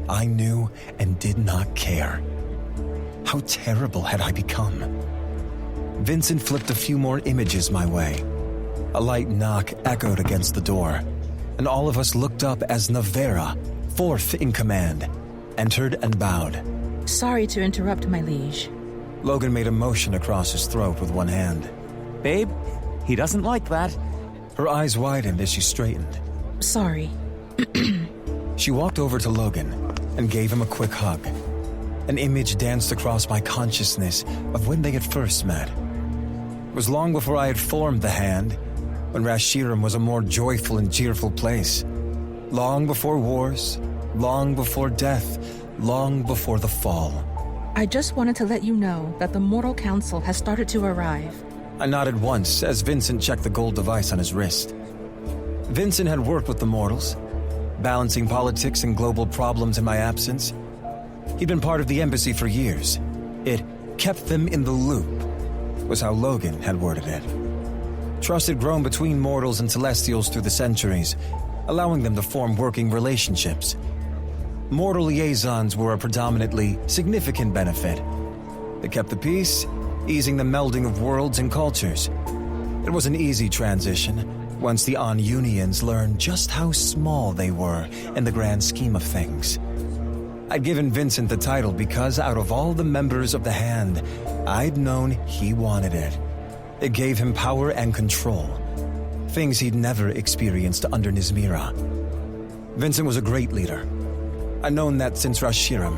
A: I knew and did not care. How terrible had I become? Vincent flipped a few more images my way. A light knock echoed against the door, and all of us looked up as Navera, fourth in command, entered and bowed.
M: Sorry to interrupt, my liege.
A: Logan made a motion across his throat with one hand.
R: Babe, he doesn't like that.
A: Her eyes widened as she straightened.
M: Sorry.
A: She walked over to Logan and gave him a quick hug. An image danced across my consciousness of when they had first met. It was long before I had formed the hand, when Rashirim was a more joyful and cheerful place. Long before wars, long before death, long before the fall.
M: I just wanted to let you know that the Mortal Council has started to arrive.
A: I nodded once as Vincent checked the gold device on his wrist. Vincent had worked with the mortals, balancing politics and global problems in my absence. He'd been part of the embassy for years. It kept them in the loop, was how Logan had worded it. Trust had grown between mortals and celestials through the centuries, allowing them to form working relationships. Mortal liaisons were a predominantly significant benefit. They kept the peace, easing the melding of worlds and cultures. It was an easy transition, once the On-Unions learned just how small they were in the grand scheme of things. I'd given Vincent the title because out of all the members of the Hand, I'd known he wanted it. It gave him power and control, things he'd never experienced under Nizmira. Vincent was a great leader. I'd known that since Rashirim.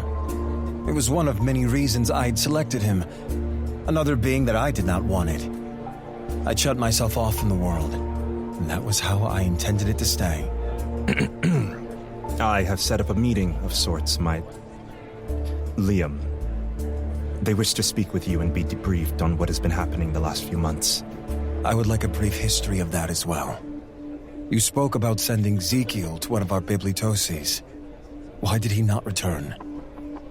A: It was one of many reasons I'd selected him, another being that I did not want it. I'd shut myself off from the world, and that was how I intended it to stay.
P: I have set up a meeting of sorts, my... Liam. They wish to speak with you and be debriefed on what has been happening the last few months.
A: I would like a brief history of that as well. You spoke about sending Ezekiel to one of our bibliotoses. Why did he not return?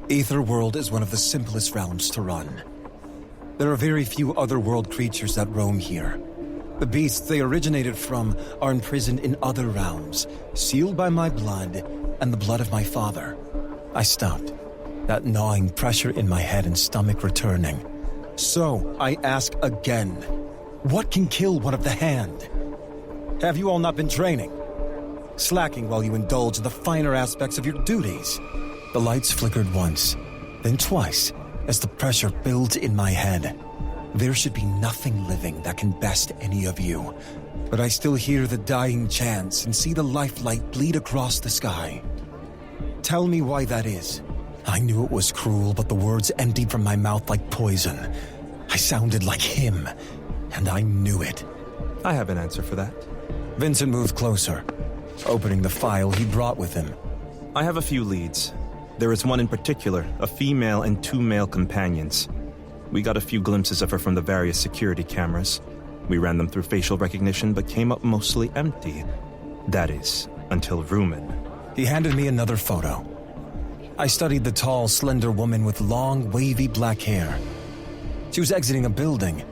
A: Aetherworld is one of the simplest realms to run. There are very few otherworld creatures that roam here. The beasts they originated from are imprisoned in other realms, sealed by my blood and the blood of my father. I stopped, that gnawing pressure in my head and stomach returning. So, I ask again, what can kill one of the Hand? Have you all not been training? Slacking while you indulge in the finer aspects of your duties? The lights flickered once, then twice, as the pressure builds in my head. There should be nothing living that can best any of you, but I still hear the dying chants and see the lifelight bleed across the sky. Tell me why that is. I knew it was cruel, but the words emptied from my mouth like poison. I sounded like him, and I knew it.
P: I have an answer for that.
A: Vincent moved closer, opening the file he brought with him.
P: I have a few leads. There is one in particular, a female and 2 male companions. We got a few glimpses of her from the various security cameras. We ran them through facial recognition, but came up mostly empty. That is, until Rumen.
A: He handed me another photo. I studied the tall, slender woman with long, wavy black hair. She was exiting a building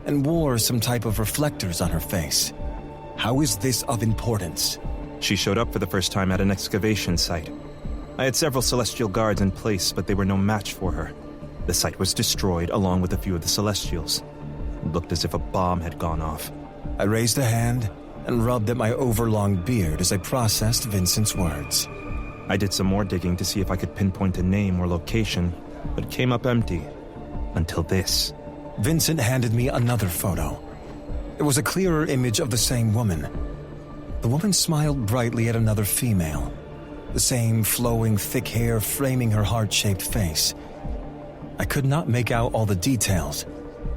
A: and wore some type of reflectors on her face. How is this of importance?
P: She showed up for the first time at an excavation site. I had several Celestial guards in place, but they were no match for her. The site was destroyed along with a few of the Celestials. It looked as if a bomb had gone off.
A: I raised a hand, and rubbed at my overlong beard as I processed Vincent's words.
P: I did some more digging to see if I could pinpoint a name or location, but it came up empty. Until this.
A: Vincent handed me another photo. It was a clearer image of the same woman. The woman smiled brightly at another female, the same flowing thick hair framing her heart-shaped face. I could not make out all the details,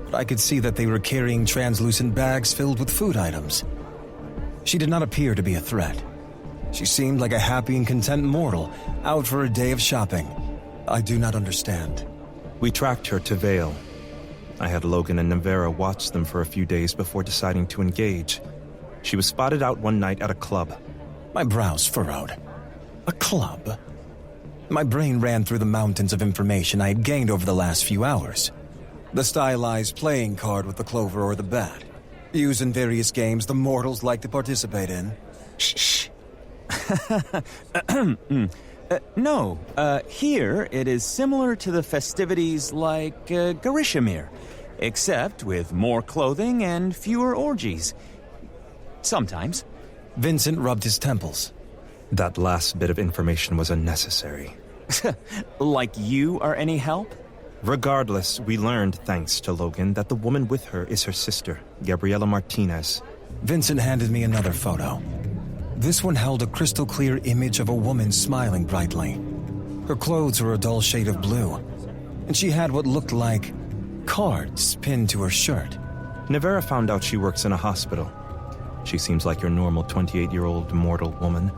A: but I could see that they were carrying translucent bags filled with food items. She did not appear to be a threat. She seemed like a happy and content mortal, out for a day of shopping. I do not understand.
P: We tracked her to Vale. I had Logan and Nevera watch them for a few days before deciding to engage. She was spotted out one night at a club.
A: My brows furrowed. A club? My brain ran through the mountains of information I had gained over the last few hours. The stylized playing card with the clover or the bat, used in various games the mortals like to participate in.
R: Shh. No, here it is similar to the festivities like Garishamir, except with more clothing and fewer orgies. Sometimes.
A: Vincent rubbed his temples.
P: That last bit of information was unnecessary.
R: Like you are any help?
P: Regardless, we learned, thanks to Logan, that the woman with her is her sister, Gabriela Martinez.
A: Vincent handed me another photo. This one held a crystal-clear image of a woman smiling brightly. Her clothes were a dull shade of blue, and she had what looked like cards pinned to her shirt.
P: Nevera found out she works in a hospital. She seems like your normal 28-year-old mortal woman.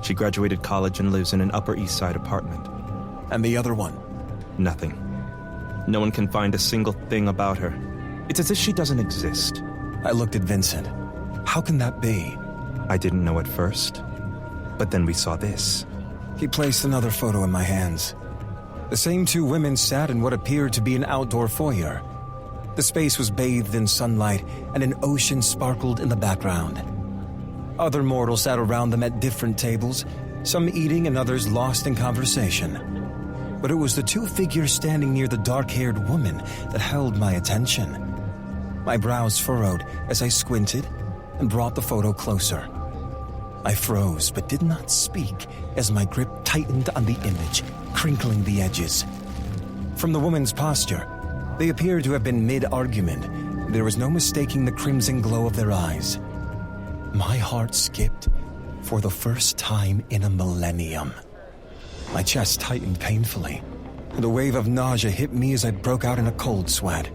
P: She graduated college and lives in an Upper East Side apartment.
A: And the other one?
P: Nothing. No one can find a single thing about her. It's as if she doesn't exist.
A: I looked at Vincent. How can that be?
P: I didn't know at first, but then we saw this.
A: He placed another photo in my hands. The same two women sat in what appeared to be an outdoor foyer. The space was bathed in sunlight, and an ocean sparkled in the background. Other mortals sat around them at different tables, some eating and others lost in conversation. But it was the two figures standing near the dark-haired woman that held my attention. My brows furrowed as I squinted and brought the photo closer. I froze but did not speak as my grip tightened on the image, crinkling the edges. From the woman's posture, they appeared to have been mid-argument. There was no mistaking the crimson glow of their eyes. My heart skipped for the first time in a millennium. My chest tightened painfully, and a wave of nausea hit me as I broke out in a cold sweat.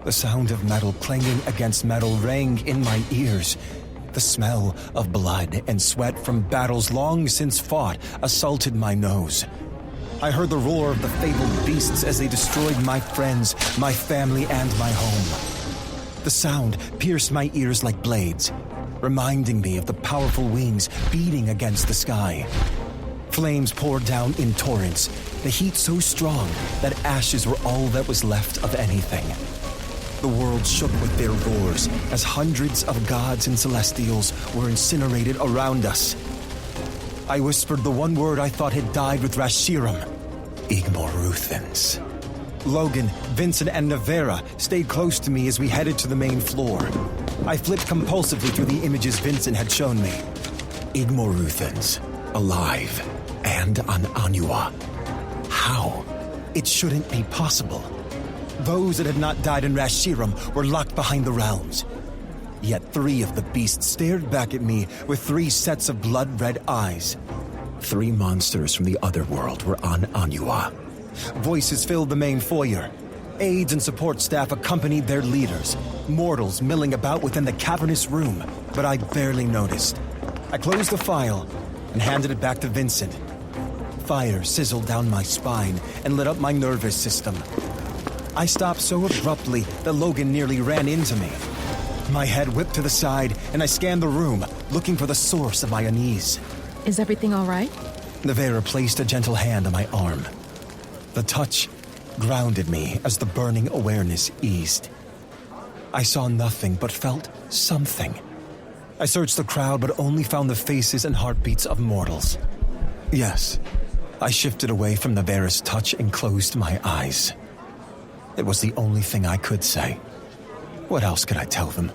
A: The sound of metal clanging against metal rang in my ears. The smell of blood and sweat from battles long since fought assaulted my nose. I heard the roar of the fabled beasts as they destroyed my friends, my family, and my home. The sound pierced my ears like blades, reminding me of the powerful wings beating against the sky. Flames poured down in torrents, the heat so strong that ashes were all that was left of anything. The world shook with their roars as hundreds of gods and celestials were incinerated around us. I whispered the one word I thought had died with Rashiram: Igmoruthans. Logan, Vincent, and Nevera stayed close to me as we headed to the main floor. I flipped compulsively through the images Vincent had shown me. Igmoruthans, alive, and on Anua. How? It shouldn't be possible. Those that had not died in Rashiram were locked behind the realms. Yet 3 of the beasts stared back at me with 3 sets of blood-red eyes. 3 monsters from the other world were on Anua. Voices filled the main foyer. Aides and support staff accompanied their leaders, mortals milling about within the cavernous room, but I barely noticed. I closed the file and handed it back to Vincent. Fire sizzled down my spine and lit up my nervous system. I stopped so abruptly that Logan nearly ran into me. My head whipped to the side, and I scanned the room, looking for the source of my unease.
S: Is everything all right?
A: Nevera placed a gentle hand on my arm. The touch grounded me as the burning awareness eased. I saw nothing but felt something. I searched the crowd but only found the faces and heartbeats of mortals. Yes, I shifted away from Nevera's touch and closed my eyes. It was the only thing I could say. What else could I tell them?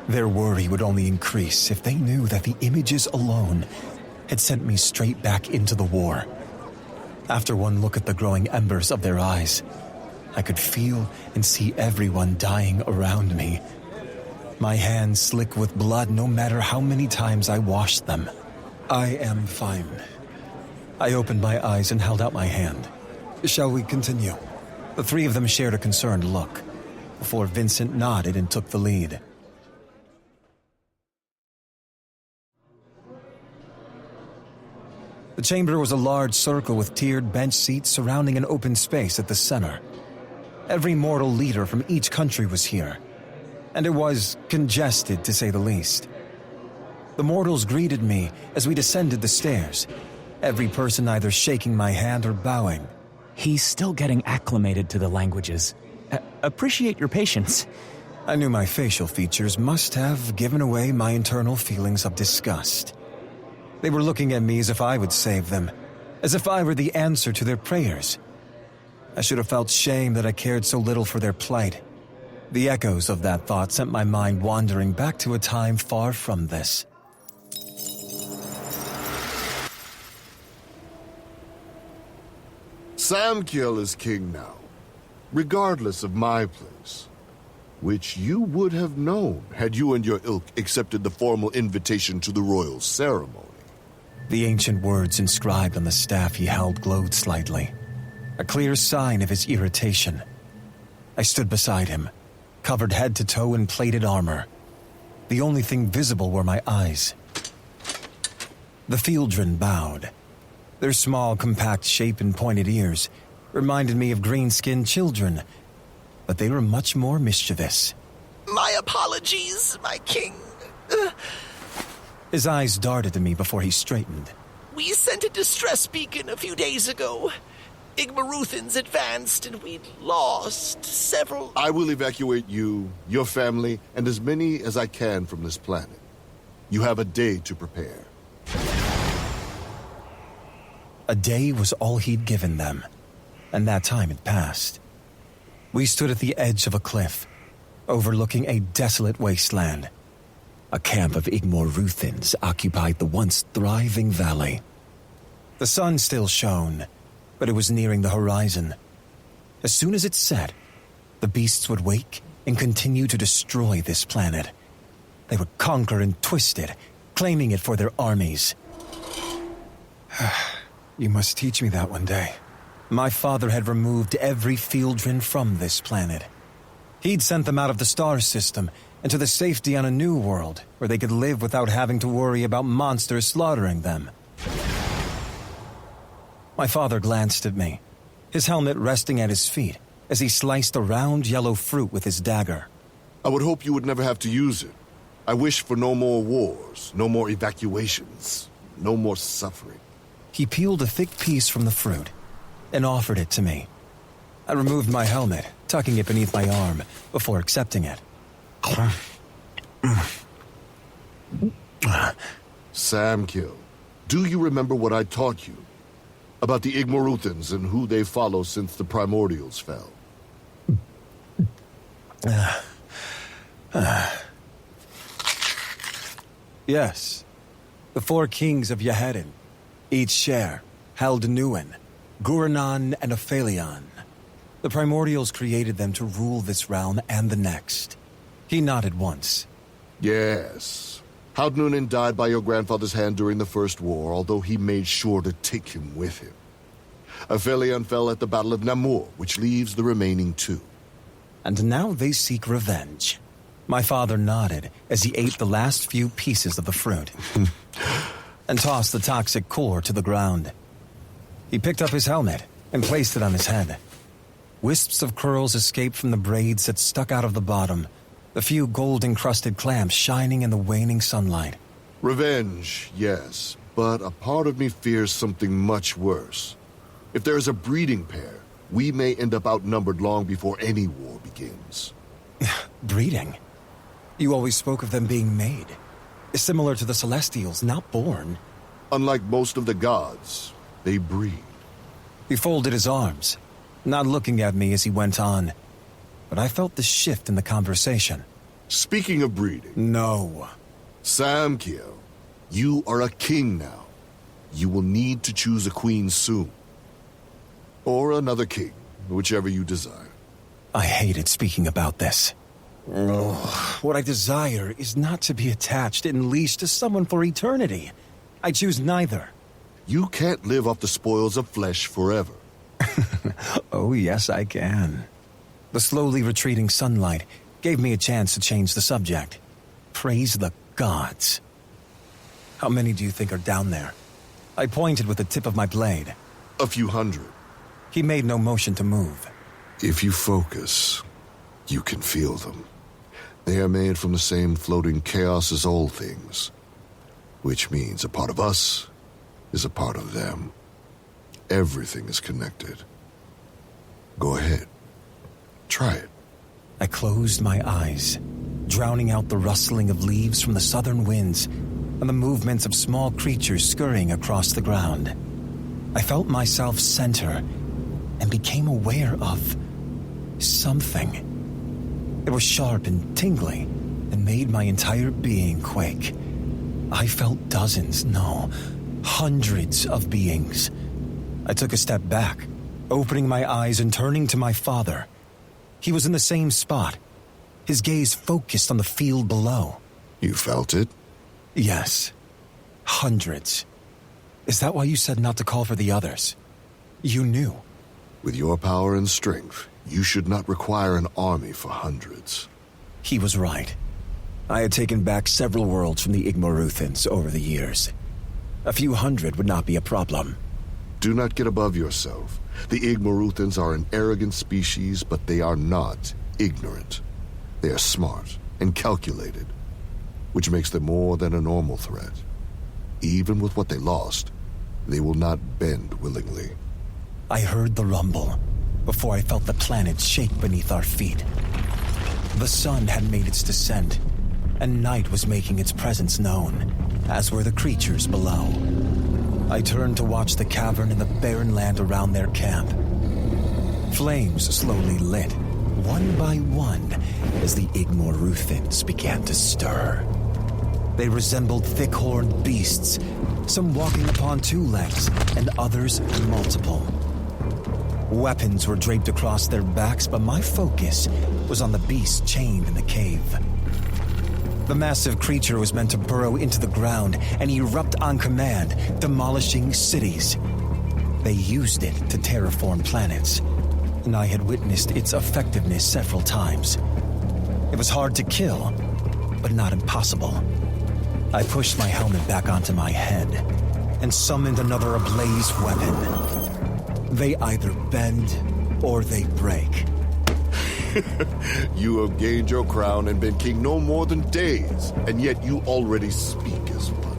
A: Their worry would only increase if they knew that the images alone had sent me straight back into the war. After one look at the growing embers of their eyes, I could feel and see everyone dying around me. My hands slick with blood no matter how many times I washed them. I am fine. I opened my eyes and held out my hand. Shall we continue? The three of them shared a concerned look, before Vincent nodded and took the lead. The chamber was a large circle with tiered bench seats surrounding an open space at the center. Every mortal leader from each country was here, and it was congested to say the least. The mortals greeted me as we descended the stairs, every person either shaking my hand or bowing.
R: He's still getting acclimated to the languages. Appreciate your patience.
A: I knew my facial features must have given away my internal feelings of disgust. They were looking at me as if I would save them, as if I were the answer to their prayers. I should have felt shame that I cared so little for their plight. The echoes of that thought sent my mind wandering back to a time far from this.
D: Samkiel is king now, regardless of my place, which you would have known had you and your ilk accepted the formal invitation to the royal ceremony.
A: The ancient words inscribed on the staff he held glowed slightly, a clear sign of his irritation. I stood beside him, covered head to toe in plated armor. The only thing visible were my eyes. The Fieldren bowed. Their small, compact shape and pointed ears reminded me of green-skinned children, but they were much more mischievous.
S: My apologies, my king.
A: His eyes darted to me before he straightened.
S: We sent a distress beacon a few days ago. Igmaruthans advanced and we'd lost several...
D: I will evacuate you, your family, and as many as I can from this planet. You have a day to prepare.
A: A day was all he'd given them, and that time had passed. We stood at the edge of a cliff, overlooking a desolate wasteland. A camp of Igmaruthans occupied the once thriving valley. The sun still shone, but it was nearing the horizon. As soon as it set, the beasts would wake and continue to destroy this planet. They would conquer and twist it, claiming it for their armies. You must teach me that one day. My father had removed every Fieldren from this planet. He'd sent them out of the star system and to the safety on a new world where they could live without having to worry about monsters slaughtering them. My father glanced at me, his helmet resting at his feet as he sliced a round yellow fruit with his dagger.
D: I would hope you would never have to use it. I wish for no more wars, no more evacuations, no more suffering.
A: He peeled a thick piece from the fruit and offered it to me. I removed my helmet, tucking it beneath my arm before accepting it.
D: Samkiel, do you remember what I taught you? About the Igmaruthans and who they follow since the primordials fell?
A: Yes. The 4 kings of Yehedin. Each share, Haldanuan, Guranan, and Aphelion. The primordials created them to rule this realm and the next. He nodded once.
D: Yes. Haldanuan died by your grandfather's hand during the First War, although he made sure to take him with him. Aphelion fell at the Battle of Namur, which leaves the remaining 2.
A: And now they seek revenge. My father nodded as he ate the last few pieces of the fruit and tossed the toxic core to the ground. He picked up his helmet and placed it on his head. Wisps of curls escaped from the braids that stuck out of the bottom, a few gold-encrusted clamps shining in the waning sunlight.
D: Revenge, yes, but a part of me fears something much worse. If there is a breeding pair, we may end up outnumbered long before any war begins.
A: Breeding? You always spoke of them being made. Similar to the Celestials, not born.
D: Unlike most of the gods, they breed.
A: He folded his arms, not looking at me as he went on. But I felt the shift in the conversation.
D: Speaking of breeding...
A: No.
D: Samkiel, you are a king now. You will need to choose a queen soon. Or another king, whichever you desire.
A: I hated speaking about this. Oh, what I desire is not to be attached and leashed to someone for eternity. I choose neither.
D: You can't live off the spoils of flesh forever.
A: Oh, yes, I can. The slowly retreating sunlight gave me a chance to change the subject. Praise the gods. How many do you think are down there? I pointed with the tip of my blade.
D: A few hundred.
A: He made no motion to move.
D: If you focus, you can feel them. They are made from the same floating chaos as all things. Which means a part of us is a part of them. Everything is connected. Go ahead. Try it.
A: I closed my eyes, drowning out the rustling of leaves from the southern winds and the movements of small creatures scurrying across the ground. I felt myself center and became aware of something. It was sharp and tingly and made my entire being quake. I felt dozens, no, hundreds of beings. I took a step back, opening my eyes and turning to my father. He was in the same spot, his gaze focused on the field below.
D: You felt it?
A: Yes. Hundreds. Is that why you said not to call for the others? You knew.
D: With your power and strength, you should not require an army for hundreds.
A: He was right. I had taken back several worlds from the Igmaruthans over the years. A few hundred would not be a problem.
D: Do not get above yourself. The Igmaruthans are an arrogant species, but they are not ignorant. They are smart and calculated, which makes them more than a normal threat. Even with what they lost, they will not bend willingly.
A: I heard the rumble before I felt the planet shake beneath our feet. The sun had made its descent, and night was making its presence known, as were the creatures below. I turned to watch the cavern and the barren land around their camp. Flames slowly lit, one by one, as the Igmaruthans began to stir. They resembled thick-horned beasts, some walking upon two legs, and others multiple. Weapons were draped across their backs, but my focus was on the beast chained in the cave. The massive creature was meant to burrow into the ground and erupt on command, demolishing cities. They used it to terraform planets, and I had witnessed its effectiveness several times. It was hard to kill, but not impossible. I pushed my helmet back onto my head and summoned another ablaze weapon. They either bend or they break.
D: You have gained your crown and been king no more than days, and yet you already speak as one.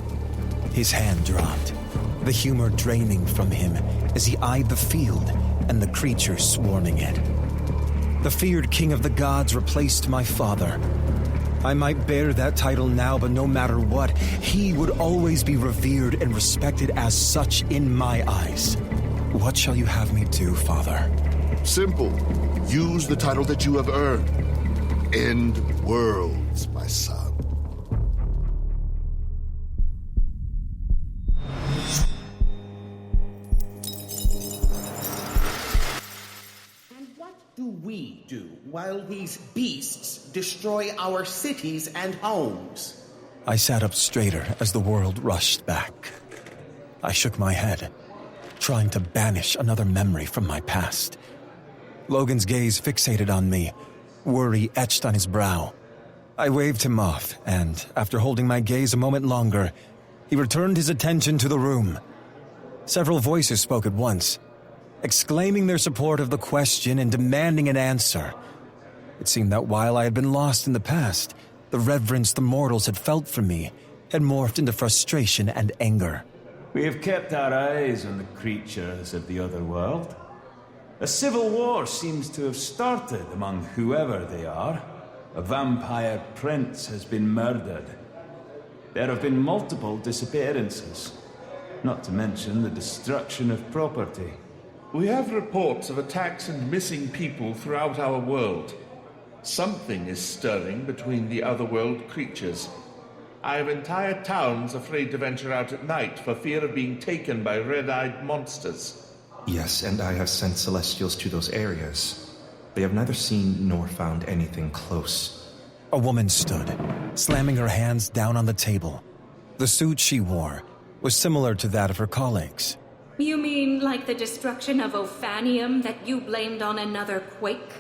A: His hand dropped, the humor draining from him as he eyed the field and the creatures swarming it. The feared king of the gods replaced my father. I might bear that title now, but no matter what, he would always be revered and respected as such in my eyes. What shall you have me do, Father?
D: Simple. Use the title that you have earned. End worlds, my son.
T: And what do we do while these beasts destroy our cities and homes?
A: I sat up straighter as the world rushed back. I shook my head, trying to banish another memory from my past. Logan's gaze fixated on me, worry etched on his brow. I waved him off, and after holding my gaze a moment longer, he returned his attention to the room. Several voices spoke at once, exclaiming their support of the question and demanding an answer. It seemed that while I had been lost in the past, the reverence the mortals had felt for me had morphed into frustration and anger.
U: We have kept our eyes on the creatures of the other world. A civil war seems to have started among whoever they are. A vampire prince has been murdered. There have been multiple disappearances, not to mention the destruction of property.
W: We have reports of attacks and missing people throughout our world.
O: Something is stirring between the otherworld creatures. I have entire towns afraid to venture out at night for fear of being taken by red-eyed monsters.
P: Yes, and I have sent Celestials to those areas. They have neither seen nor found anything close.
A: A woman stood, slamming her hands down on the table. The suit she wore was similar to that of her colleagues.
Q: You mean like the destruction of Ophanium that you blamed on another quake?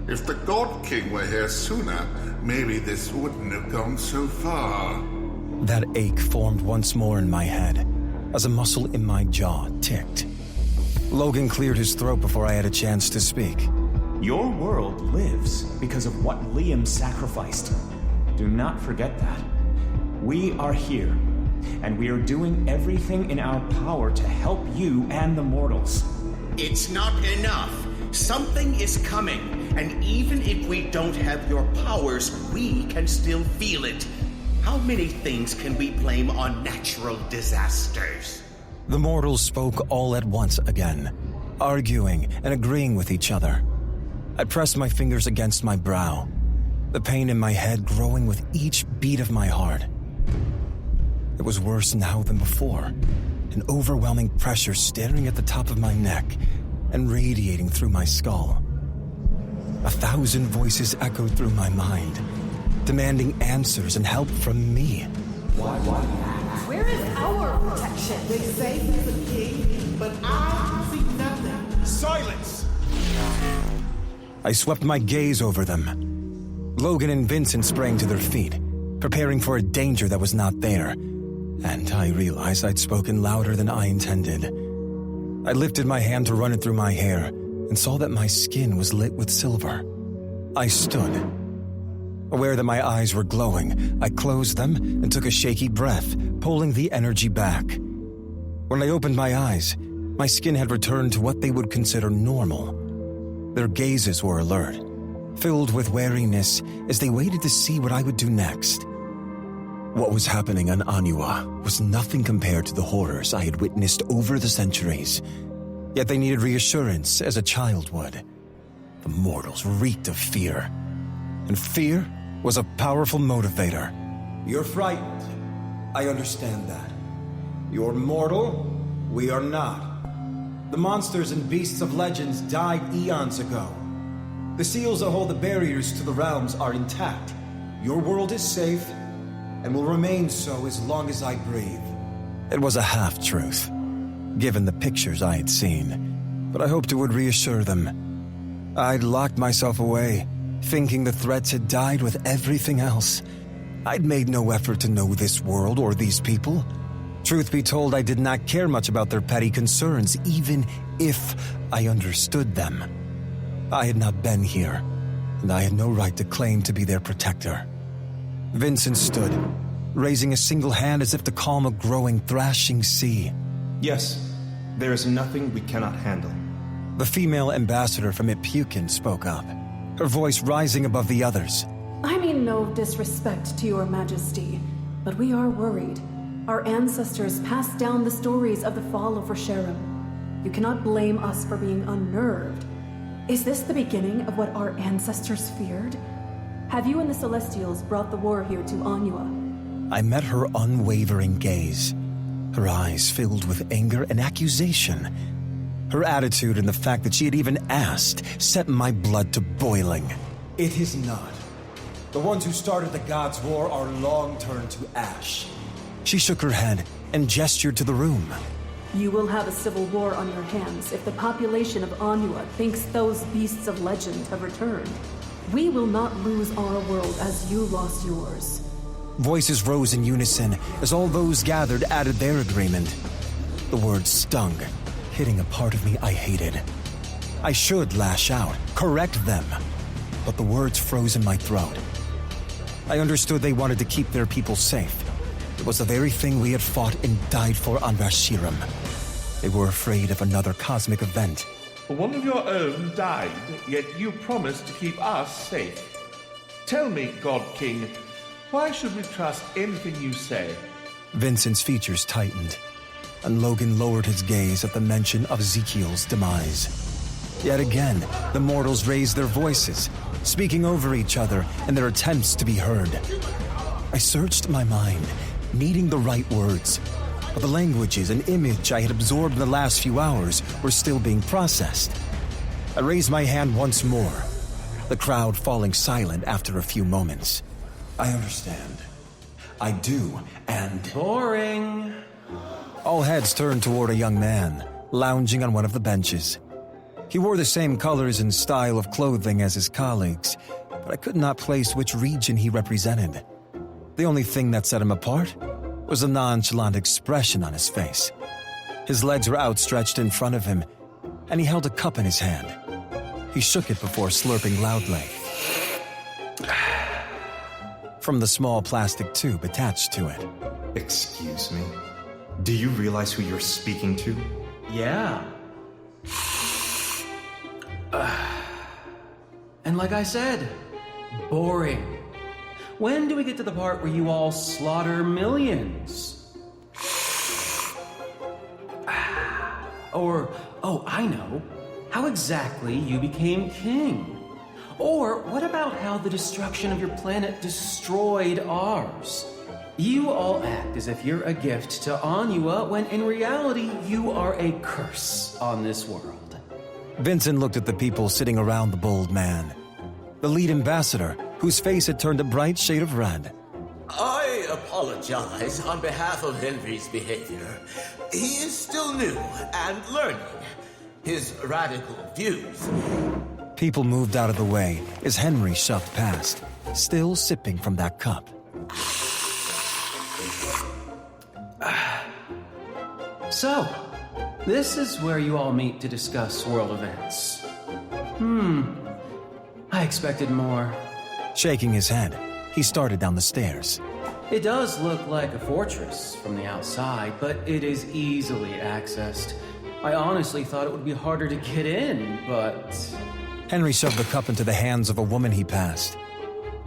W: If the God King were here sooner, maybe this wouldn't have gone so far.
A: That ache formed once more in my head as a muscle in my jaw ticked. Logan cleared his throat before I had a chance to speak.
R: Your world lives because of what Liam sacrificed. Do not forget that. We are here, and we are doing everything in our power to help you and the mortals.
T: It's not enough. Something is coming, and even if we don't have your powers, we can still feel it. How many things can we blame on natural disasters?
A: The mortals spoke all at once again, arguing and agreeing with each other. I pressed my fingers against my brow, the pain in my head growing with each beat of my heart. It was worse now than before, an overwhelming pressure staring at the top of my neck and radiating through my skull. 1,000 voices echoed through my mind, demanding answers and help from me.
X: Where is our protection?
T: They say he's a king, but I see nothing.
X: Silence!
A: I swept my gaze over them. Logan and Vincent sprang to their feet, preparing for a danger that was not there, and I realized I'd spoken louder than I intended. I lifted my hand to run it through my hair and saw that my skin was lit with silver. I stood. Aware that my eyes were glowing, I closed them and took a shaky breath, pulling the energy back. When I opened my eyes, my skin had returned to what they would consider normal. Their gazes were alert, filled with wariness as they waited to see what I would do next. What was happening on Anua was nothing compared to the horrors I had witnessed over the centuries. Yet they needed reassurance as a child would. The mortals reeked of fear, and fear was a powerful motivator.
F: You're frightened. I understand that. You're mortal. We are not. The monsters and beasts of legends died eons ago. The seals that hold the barriers to the realms are intact. Your world is safe, and will remain so as long as I breathe.
A: It was a half-truth, given the pictures I had seen, but I hoped it would reassure them. I'd locked myself away, thinking the threats had died with everything else. I'd made no effort to know this world or these people. Truth be told, I did not care much about their petty concerns, even if I understood them. I had not been here, and I had no right to claim to be their protector. Vincent stood, raising a single hand as if to calm a growing, thrashing sea.
P: Yes, there is nothing we cannot handle.
A: The female ambassador from Ipukin spoke up, her voice rising above the others.
C: I mean no disrespect to your majesty, but we are worried. Our ancestors passed down the stories of the fall of Resharam. You cannot blame us for being unnerved. Is this the beginning of what our ancestors feared? Have you and the Celestials brought the war here to Anua?
A: I met her unwavering gaze, her eyes filled with anger and accusation. Her attitude and the fact that she had even asked set my blood to boiling.
F: It is not. The ones who started the Gods' War are long turned to ash.
A: She shook her head and gestured to the room.
C: You will have a civil war on your hands if the population of Anua thinks those beasts of legend have returned. We will not lose our world as you lost yours.
A: Voices rose in unison as all those gathered added their agreement. The words stung, hitting a part of me I hated. I should lash out, correct them, but the words froze in my throat. I understood they wanted to keep their people safe. It was the very thing we had fought and died for on Reshiram. They were afraid of another cosmic event.
O: One of your own died, yet you promised to keep us safe. Tell me, God King, why should we trust anything you say?
A: Vincent's features tightened, and Logan lowered his gaze at the mention of Ezekiel's demise. Yet again, the mortals raised their voices, speaking over each other in their attempts to be heard. I searched my mind, needing the right words, but the languages and image I had absorbed in the last few hours were still being processed. I raised my hand once more, the crowd falling silent after a few moments.
F: I understand. I do, and...
G: Boring.
A: All heads turned toward a young man, lounging on one of the benches. He wore the same colors and style of clothing as his colleagues, but I could not place which region he represented. The only thing that set him apart was a nonchalant expression on his face. His legs were outstretched in front of him, and he held a cup in his hand. He shook it before slurping loudly from the small plastic tube attached to it.
P: Excuse me? Do you realize who you're speaking to?
G: Yeah. And like I said, boring. When do we get to the part where you all slaughter millions? Or, oh, I know, how exactly you became king. Or what about how the destruction of your planet destroyed ours? You all act as if you're a gift to Anua, when in reality you are a curse on this world.
A: Vincent looked at the people sitting around the bold man. The lead ambassador, whose face had turned a bright shade of red.
H: I apologize on behalf of Henry's behavior. He is still new and learning. His radical views.
A: People moved out of the way as Henry shoved past, still sipping from that cup.
G: So, this is where you all meet to discuss world events. I expected more.
A: Shaking his head, he started down the stairs.
G: It does look like a fortress from the outside, but it is easily accessed. I honestly thought it would be harder to get in, but...
A: Henry shoved the cup into the hands of a woman he passed.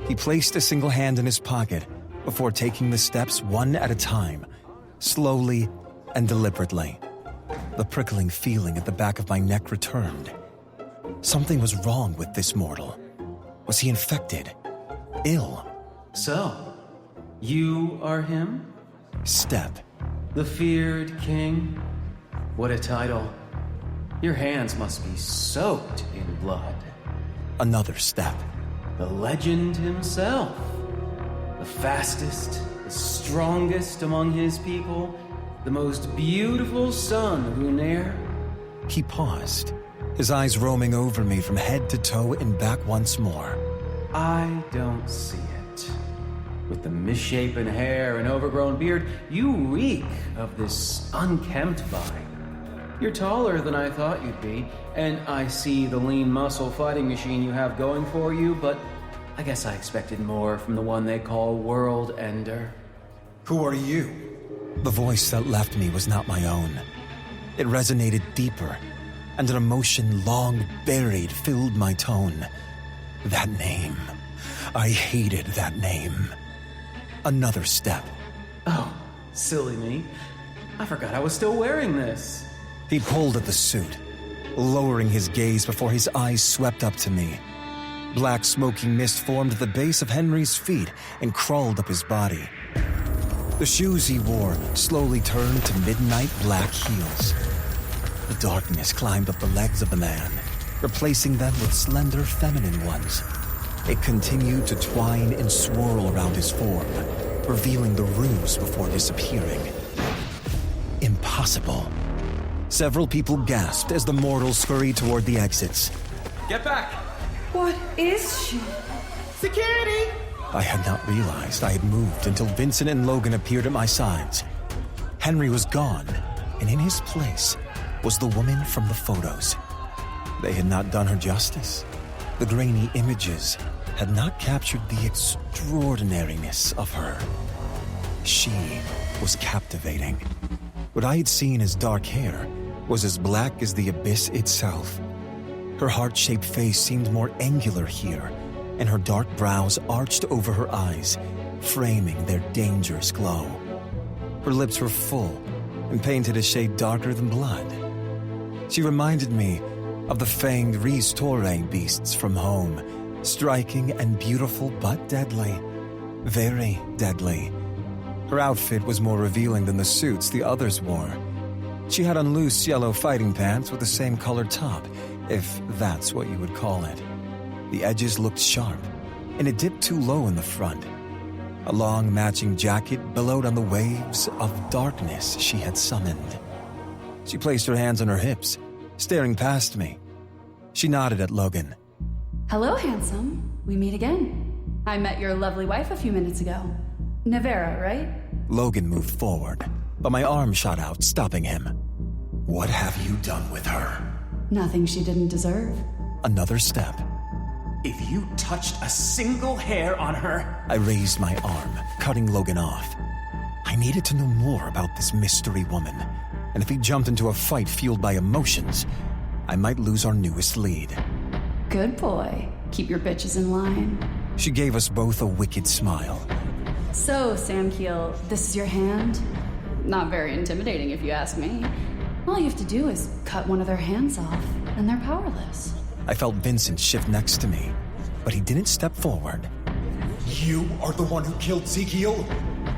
A: He placed a single hand in his pocket before taking the steps one at a time, slowly and deliberately. The prickling feeling at the back of my neck returned. Something was wrong with this mortal. Was he infected? Ill?
G: So, you are him?
A: Step.
G: The feared king? What a title. Your hands must be soaked in blood.
A: Another step.
G: The legend himself. The fastest, the strongest among his people. The most beautiful son of Lunaire.
A: He paused, his eyes roaming over me from head to toe and back once more.
G: I don't see it. With the misshapen hair and overgrown beard, you reek of this unkempt vine. You're taller than I thought you'd be, and I see the lean muscle fighting machine you have going for you, but I guess I expected more from the one they call World Ender.
F: Who are you?
A: The voice that left me was not my own. It resonated deeper, and an emotion long buried filled my tone. That name. I hated that name. Another step.
G: Oh, silly me. I forgot I was still wearing this.
A: He pulled at the suit, lowering his gaze before his eyes swept up to me. Black smoking mist formed at the base of Henry's feet and crawled up his body. The shoes he wore slowly turned to midnight black heels. The darkness climbed up the legs of the man, replacing them with slender feminine ones. It continued to twine and swirl around his form, revealing the ruse before disappearing. Impossible. Several people gasped as the mortals scurried toward the exits.
G: Get back!
X: What is she?
H: Security!
A: I had not realized I had moved until Vincent and Logan appeared at my sides. Henry was gone, and in his place was the woman from the photos. They had not done her justice. The grainy images had not captured the extraordinariness of her. She was captivating. What I had seen as dark hair was as black as the abyss itself. Her heart-shaped face seemed more angular here, and her dark brows arched over her eyes, framing their dangerous glow. Her lips were full and painted a shade darker than blood. She reminded me of the fanged Rhys Torre beasts from home, striking and beautiful but deadly. Very deadly. Her outfit was more revealing than the suits the others wore. She had on loose yellow fighting pants with the same colored top, if that's what you would call it. The edges looked sharp, and it dipped too low in the front. A long matching jacket billowed on the waves of darkness she had summoned. She placed her hands on her hips, staring past me. She nodded at Logan.
C: Hello, handsome. We meet again. I met your lovely wife a few minutes ago. Nevera, right?
A: Logan moved forward, but my arm shot out, stopping him. What have you done with her?
C: Nothing she didn't deserve.
A: Another step.
R: If you touched a single hair on her...
A: I raised my arm, cutting Logan off. I needed to know more about this mystery woman, and if he jumped into a fight fueled by emotions, I might lose our newest lead.
C: Good boy. Keep your bitches in line.
A: She gave us both a wicked smile.
C: So, Samkiel, this is your hand? Not very intimidating if you ask me. All you have to do is cut one of their hands off, and they're powerless.
A: I felt Vincent shift next to me, but he didn't step forward.
F: You are the one who killed Ezekiel?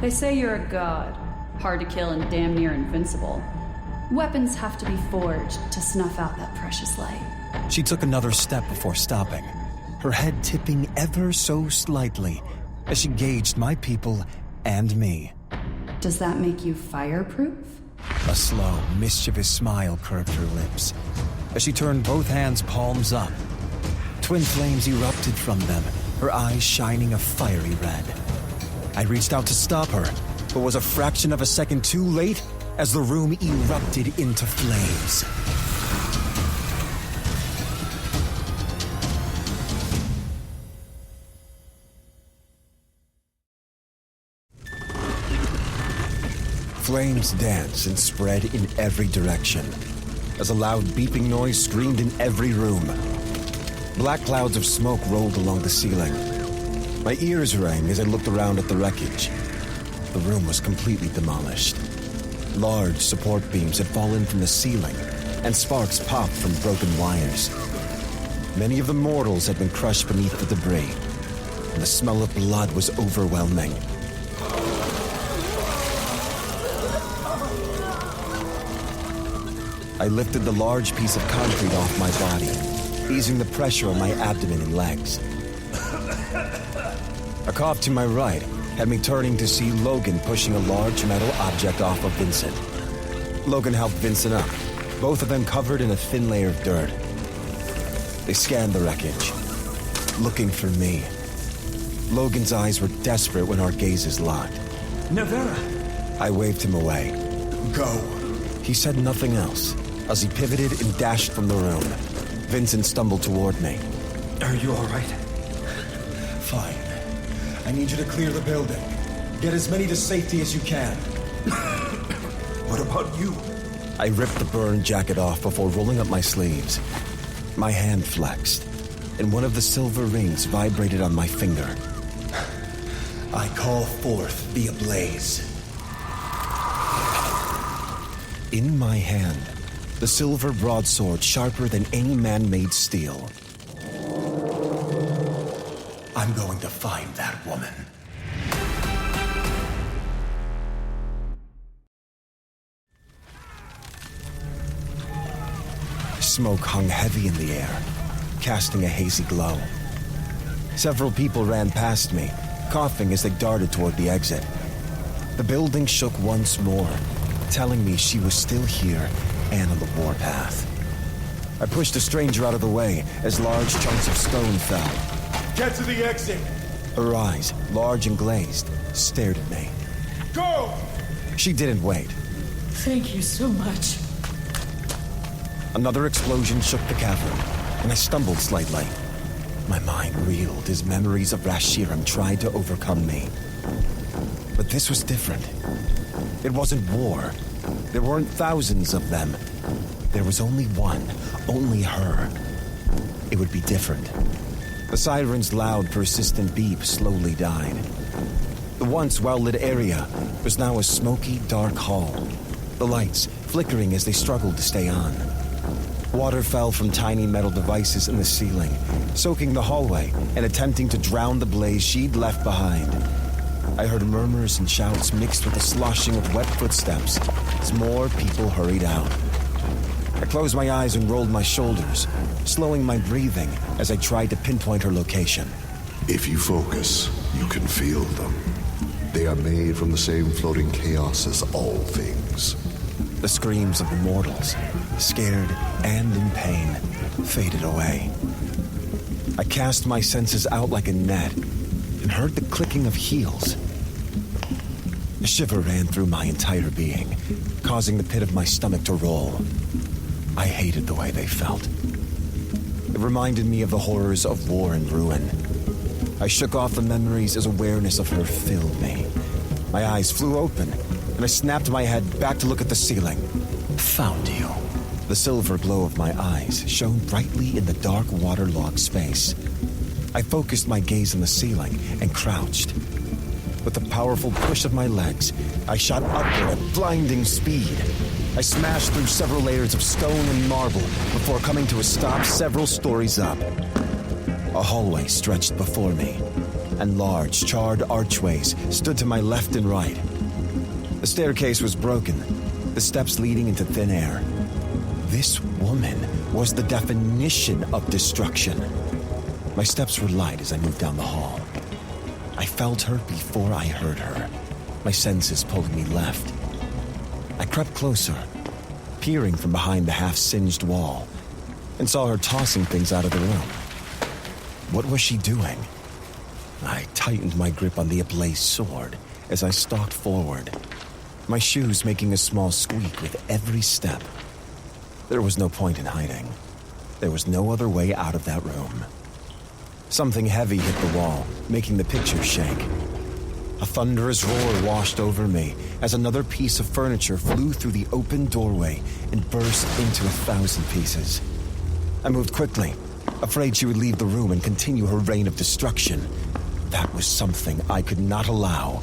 C: They say you're a god. Hard to kill and damn near invincible. Weapons have to be forged to snuff out that precious light.
A: She took another step before stopping, her head tipping ever so slightly as she gauged my people and me.
C: Does that make you fireproof?
A: A slow, mischievous smile curved her lips as she turned both hands palms up. Twin flames erupted from them, her eyes shining a fiery red. I reached out to stop her, but was a fraction of a second too late as the room erupted into flames. Flames danced and spread in every direction, as a loud beeping noise screamed in every room. Black clouds of smoke rolled along the ceiling. My ears rang as I looked around at the wreckage. The room was completely demolished. Large support beams had fallen from the ceiling, and sparks popped from broken wires. Many of the mortals had been crushed beneath the debris, and the smell of blood was overwhelming. I lifted the large piece of concrete off my body, easing the pressure on my abdomen and legs. A cough to my right had me turning to see Logan pushing a large metal object off of Vincent. Logan helped Vincent up, both of them covered in a thin layer of dirt. They scanned the wreckage, looking for me. Logan's eyes were desperate when our gazes locked.
F: Nevera!
A: I waved him away.
F: Go.
A: He said nothing else as he pivoted and dashed from the room. Vincent stumbled toward me.
F: Are you all right? Fine. I need you to clear the building. Get as many to safety as you can. What about you?
A: I ripped the burned jacket off before rolling up my sleeves. My hand flexed, and one of the silver rings vibrated on my finger.
F: I call forth the ablaze.
A: In my hand, the silver broadsword sharper than any man-made steel.
F: I'm going to find that woman.
A: Smoke hung heavy in the air, casting a hazy glow. Several people ran past me, coughing as they darted toward the exit. The building shook once more, telling me she was still here and on the warpath. I pushed a stranger out of the way as large chunks of stone fell.
F: Get to the exit!
A: Her eyes, large and glazed, stared at me.
F: Go!
A: She didn't wait.
M: Thank you so much.
A: Another explosion shook the cavern, and I stumbled slightly. My mind reeled as memories of Rashiram tried to overcome me. But this was different. It wasn't war. There weren't thousands of them. There was only one, only her. It would be different. The siren's loud, persistent beep slowly died. The once well-lit area was now a smoky, dark hall, the lights flickering as they struggled to stay on. Water fell from tiny metal devices in the ceiling, soaking the hallway and attempting to drown the blaze she'd left behind. I heard murmurs and shouts mixed with the sloshing of wet footsteps as more people hurried out. I closed my eyes and rolled my shoulders, slowing my breathing as I tried to pinpoint her location.
I: If you focus, you can feel them. They are made from the same floating chaos as all things.
A: The screams of the mortals, scared and in pain, faded away. I cast my senses out like a net and heard the clicking of heels. A shiver ran through my entire being, causing the pit of my stomach to roll. I hated the way they felt. It reminded me of the horrors of war and ruin. I shook off the memories as awareness of her filled me. My eyes flew open, and I snapped my head back to look at the ceiling. Found you. The silver glow of my eyes shone brightly in the dark waterlogged space. I focused my gaze on the ceiling and crouched. With a powerful push of my legs, I shot upward at blinding speed. I smashed through several layers of stone and marble before coming to a stop several stories up. A hallway stretched before me, and large, charred archways stood to my left and right. The staircase was broken, the steps leading into thin air. This woman was the definition of destruction. My steps were light as I moved down the hall. I felt her before I heard her, my senses pulling me left. I crept closer, peering from behind the half-singed wall, and saw her tossing things out of the room. What was she doing? I tightened my grip on the ablaze sword as I stalked forward, my shoes making a small squeak with every step. There was no point in hiding. There was no other way out of that room. Something heavy hit the wall, making the picture shake. A thunderous roar washed over me as another piece of furniture flew through the open doorway and burst into 1,000 pieces. I moved quickly, afraid she would leave the room and continue her reign of destruction. That was something I could not allow.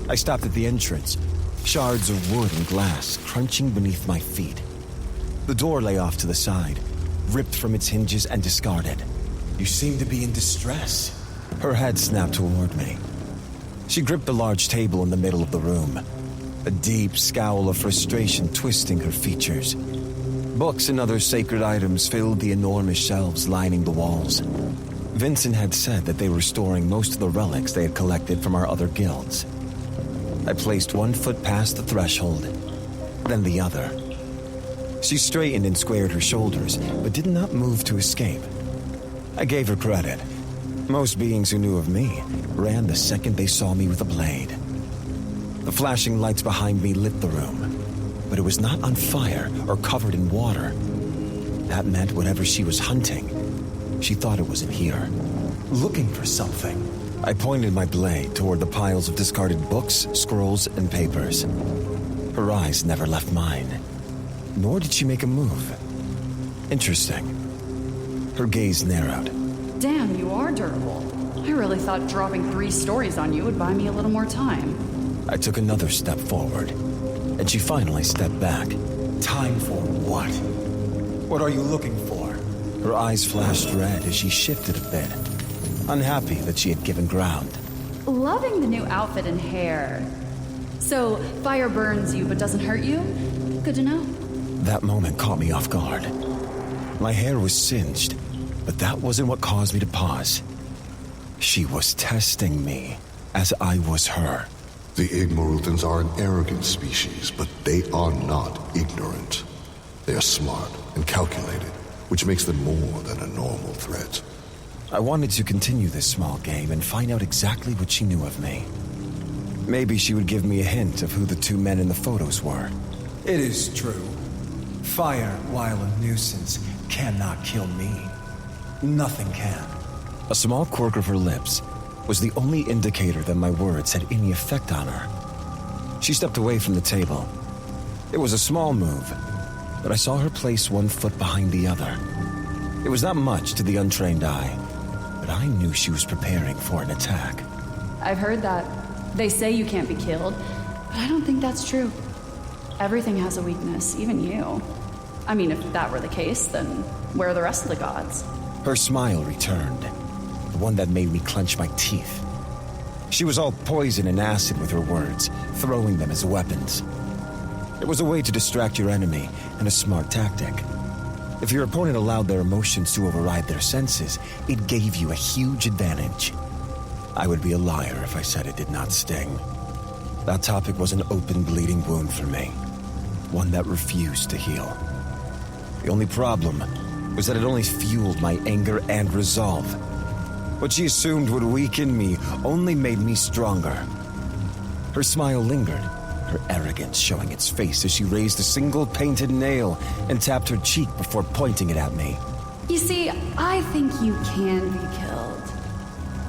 A: I stopped at the entrance, shards of wood and glass crunching beneath my feet. The door lay off to the side, ripped from its hinges and discarded.
F: You seem to be in distress.
A: Her head snapped toward me. She gripped the large table in the middle of the room, a deep scowl of frustration twisting her features. Books and other sacred items filled the enormous shelves lining the walls. Vincent had said that they were storing most of the relics they had collected from our other guilds. I placed one foot past the threshold, then the other. She straightened and squared her shoulders, but did not move to escape. I gave her credit. Most beings who knew of me ran the second they saw me with a blade. The flashing lights behind me lit the room, but it was not on fire or covered in water. That meant whatever she was hunting, she thought it wasn't here.
F: Looking for something.
A: I pointed my blade toward the piles of discarded books, scrolls, and papers. Her eyes never left mine, nor did she make a move. Interesting. Her gaze narrowed.
C: Damn, you are durable. I really thought dropping 3 stories on you would buy me a little more time.
A: I took another step forward, and she finally stepped back.
F: Time for what? What are you looking for?
A: Her eyes flashed red as she shifted a bit, unhappy that she had given ground.
C: Loving the new outfit and hair. So, fire burns you but doesn't hurt you? Good to know.
A: That moment caught me off guard. My hair was singed, but that wasn't what caused me to pause. She was testing me, as I was her.
I: The Igmaruthans are an arrogant species, but they are not ignorant. They are smart and calculated, which makes them more than a normal threat.
A: I wanted to continue this small game and find out exactly what she knew of me. Maybe she would give me a hint of who the 2 men in the photos were.
F: It is true. Fire, while a nuisance, cannot kill me. Nothing can.
A: A small quirk of her lips was the only indicator that my words had any effect on her. She stepped away from the table. It was a small move, but I saw her place one foot behind the other. It was not much to the untrained eye, but I knew she was preparing for an attack.
C: I've heard that. They say you can't be killed, but I don't think that's true. Everything has a weakness, even you. I mean, if that were the case, then where are the rest of the gods?
A: Her smile returned, the one that made me clench my teeth. She was all poison and acid with her words, throwing them as weapons. It was a way to distract your enemy, and a smart tactic. If your opponent allowed their emotions to override their senses, it gave you a huge advantage. I would be a liar if I said it did not sting. That topic was an open, bleeding wound for me, one that refused to heal. The only problem was that it only fueled my anger and resolve. What she assumed would weaken me only made me stronger. Her smile lingered, her arrogance showing its face as she raised a single painted nail and tapped her cheek before pointing it at me.
C: You see, I think you can be killed.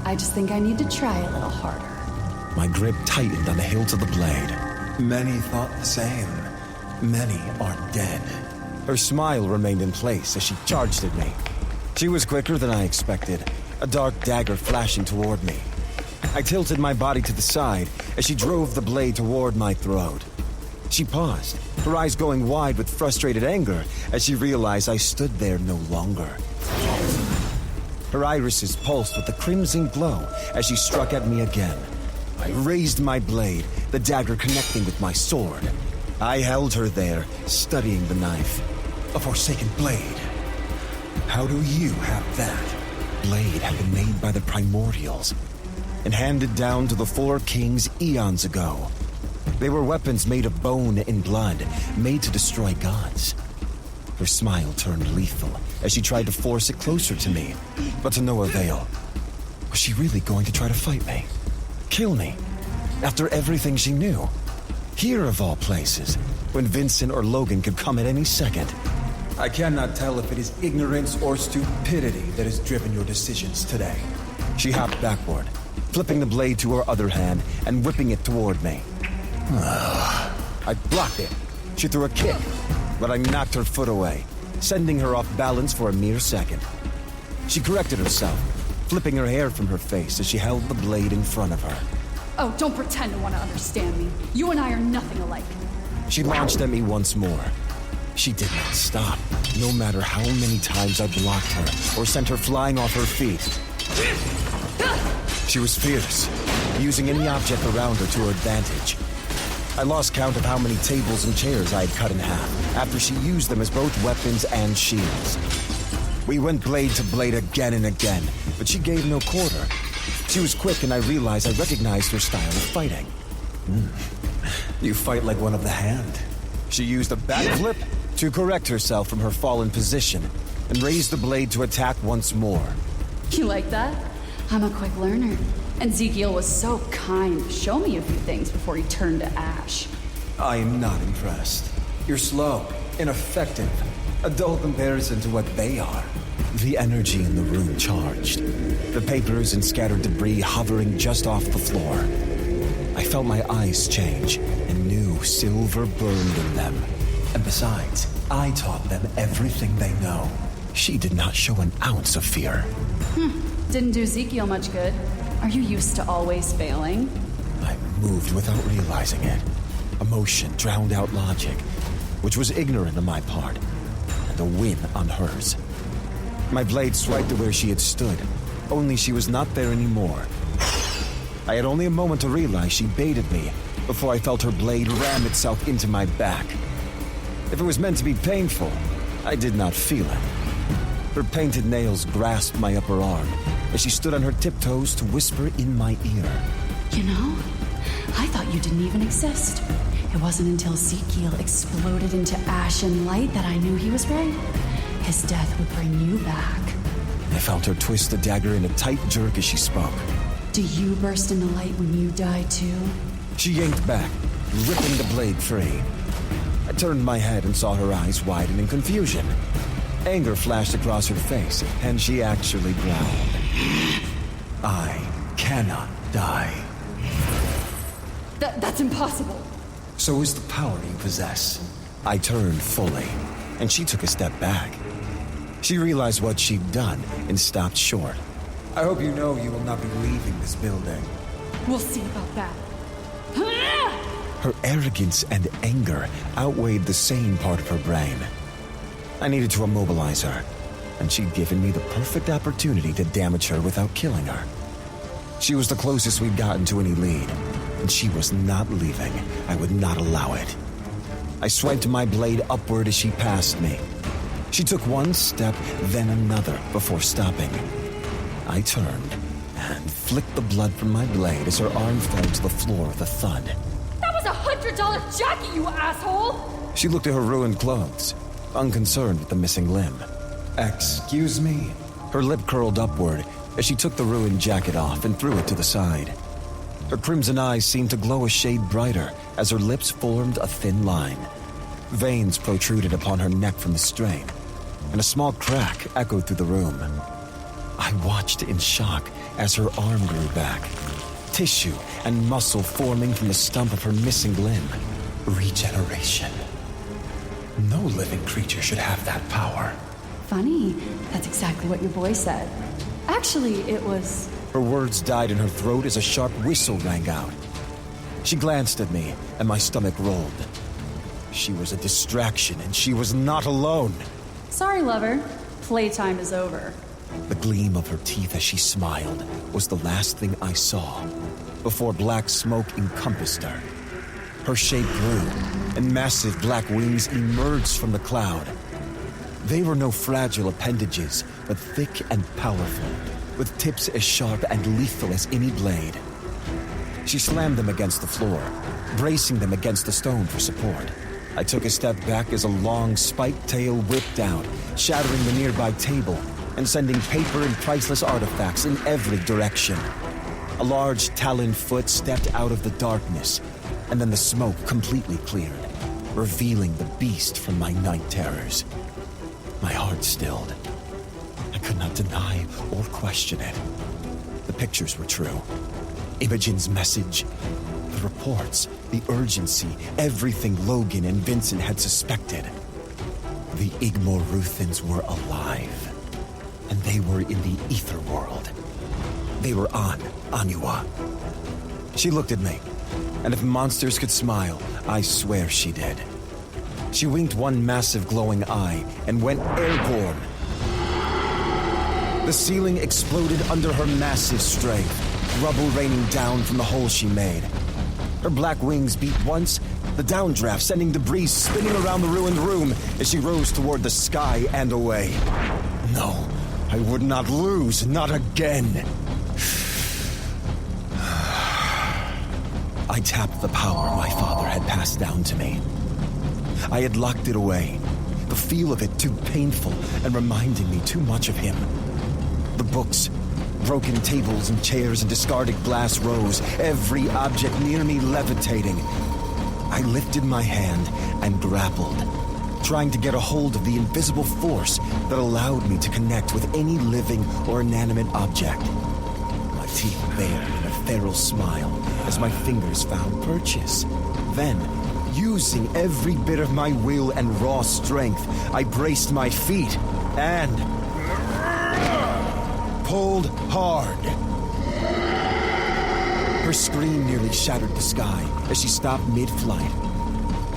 C: I just think I need to try a little harder.
A: My grip tightened on the hilt of the blade. Many thought the same. Many are dead. Her smile remained in place as she charged at me. She was quicker than I expected, a dark dagger flashing toward me. I tilted my body to the side as she drove the blade toward my throat. She paused, her eyes going wide with frustrated anger as she realized I stood there no longer. Her irises pulsed with a crimson glow as she struck at me again. I raised my blade, the dagger connecting with my sword. I held her there, studying the knife. A forsaken blade. How do you have that? Blade had been made by the primordials and handed down to the four kings eons ago. They were weapons made of bone and blood, made to destroy gods. Her smile turned lethal as she tried to force it closer to me, but to no avail. Was she really going to try to fight me? Kill me? After everything she knew? Here of all places, when Vincent or Logan could come at any second.
F: I cannot tell if it is ignorance or stupidity that has driven your decisions today.
A: She hopped backward, flipping the blade to her other hand and whipping it toward me. I blocked it. She threw a kick, but I knocked her foot away, sending her off balance for a mere second. She corrected herself, flipping her hair from her face as she held the blade in front of her.
C: Oh, don't pretend to want to understand me. You and I are nothing alike.
A: She launched at me once more. She did not stop, no matter how many times I blocked her or sent her flying off her feet. She was fierce, using any object around her to her advantage. I lost count of how many tables and chairs I had cut in half after she used them as both weapons and shields. We went blade to blade again and again, but she gave no quarter. She was quick, and I realized I recognized her style of fighting. You fight like one of the hand. She used a backflip to correct herself from her fallen position and raised the blade to attack once more.
C: You like that? I'm a quick learner. And Ezekiel was so kind to show me a few things before he turned to ash.
F: I am not impressed. You're slow, ineffective, a dull comparison to what they are.
A: The energy in the room charged, the papers and scattered debris hovering just off the floor. I felt my eyes change and knew silver burned in them. And besides, I taught them everything they know. She did not show an ounce of fear.
C: Didn't do Ezekiel much good. Are you used to always failing?
A: I moved without realizing it. Emotion drowned out logic, which was ignorant on my part, and a win on hers. My blade swiped to where she had stood, only she was not there anymore. I had only a moment to realize she baited me before I felt her blade ram itself into my back. If it was meant to be painful, I did not feel it. Her painted nails grasped my upper arm as she stood on her tiptoes to whisper in my ear.
C: You know, I thought you didn't even exist. It wasn't until Ezekiel exploded into ash and light that I knew he was right. His death would bring you back.
A: I felt her twist the dagger in a tight jerk as she spoke.
C: Do you burst into light when you die too?
A: She yanked back, ripping the blade free. I turned my head and saw her eyes widen in confusion. Anger flashed across her face, and she actually growled. I cannot die.
C: That's impossible.
A: So is the power you possess. I turned fully, and she took a step back. She realized what she'd done and stopped short.
F: I hope you know you will not be leaving this building.
C: We'll see about that.
A: Her arrogance and anger outweighed the sane part of her brain. I needed to immobilize her, and she'd given me the perfect opportunity to damage her without killing her. She was the closest we'd gotten to any lead, and she was not leaving. I would not allow it. I swiped my blade upward as she passed me. She took one step, then another, before stopping. I turned and flicked the blood from my blade as her arm fell to the floor with a thud.
C: That was $100 jacket, you asshole!
A: She looked at her ruined clothes, unconcerned with the missing limb. Excuse me? Her lip curled upward as she took the ruined jacket off and threw it to the side. Her crimson eyes seemed to glow a shade brighter as her lips formed a thin line. Veins protruded upon her neck from the strain, and a small crack echoed through the room. I watched in shock as her arm grew back, tissue and muscle forming from the stump of her missing limb. Regeneration. No living creature should have that power.
C: Funny, that's exactly what your boy said. Actually, it was...
A: Her words died in her throat as a sharp whistle rang out. She glanced at me, and my stomach rolled. She was a distraction, and she was not alone.
C: Sorry, lover. Playtime is over.
A: The gleam of her teeth as she smiled was the last thing I saw, before black smoke encompassed her. Her shape grew, and massive black wings emerged from the cloud. They were no fragile appendages, but thick and powerful, with tips as sharp and lethal as any blade. She slammed them against the floor, bracing them against the stone for support. I took a step back as a long, spiked tail whipped out, shattering the nearby table and sending paper and priceless artifacts in every direction. A large taloned foot stepped out of the darkness, and then the smoke completely cleared, revealing the beast from my night terrors. My heart stilled. I could not deny or question it. The pictures were true. Imogen's message, the reports, the urgency, everything Logan and Vincent had suspected. The Igmoruthans were alive, and they were in the ether world. They were on Anua. She looked at me, and if monsters could smile, I swear she did. She winked one massive glowing eye and went airborne. The ceiling exploded under her massive strength, rubble raining down from the hole she made. Her black wings beat once, the downdraft sending debris spinning around the ruined room as she rose toward the sky and away. No, I would not lose, not again. I tapped the power my father had passed down to me. I had locked it away, the feel of it too painful and reminding me too much of him. The books, broken tables and chairs and discarded glass rose, every object near me levitating. I lifted my hand and grappled, trying to get a hold of the invisible force that allowed me to connect with any living or inanimate object. My teeth bared in a feral smile as my fingers found purchase. Then, using every bit of my will and raw strength, I braced my feet and pulled hard. Her scream nearly shattered the sky as she stopped mid-flight.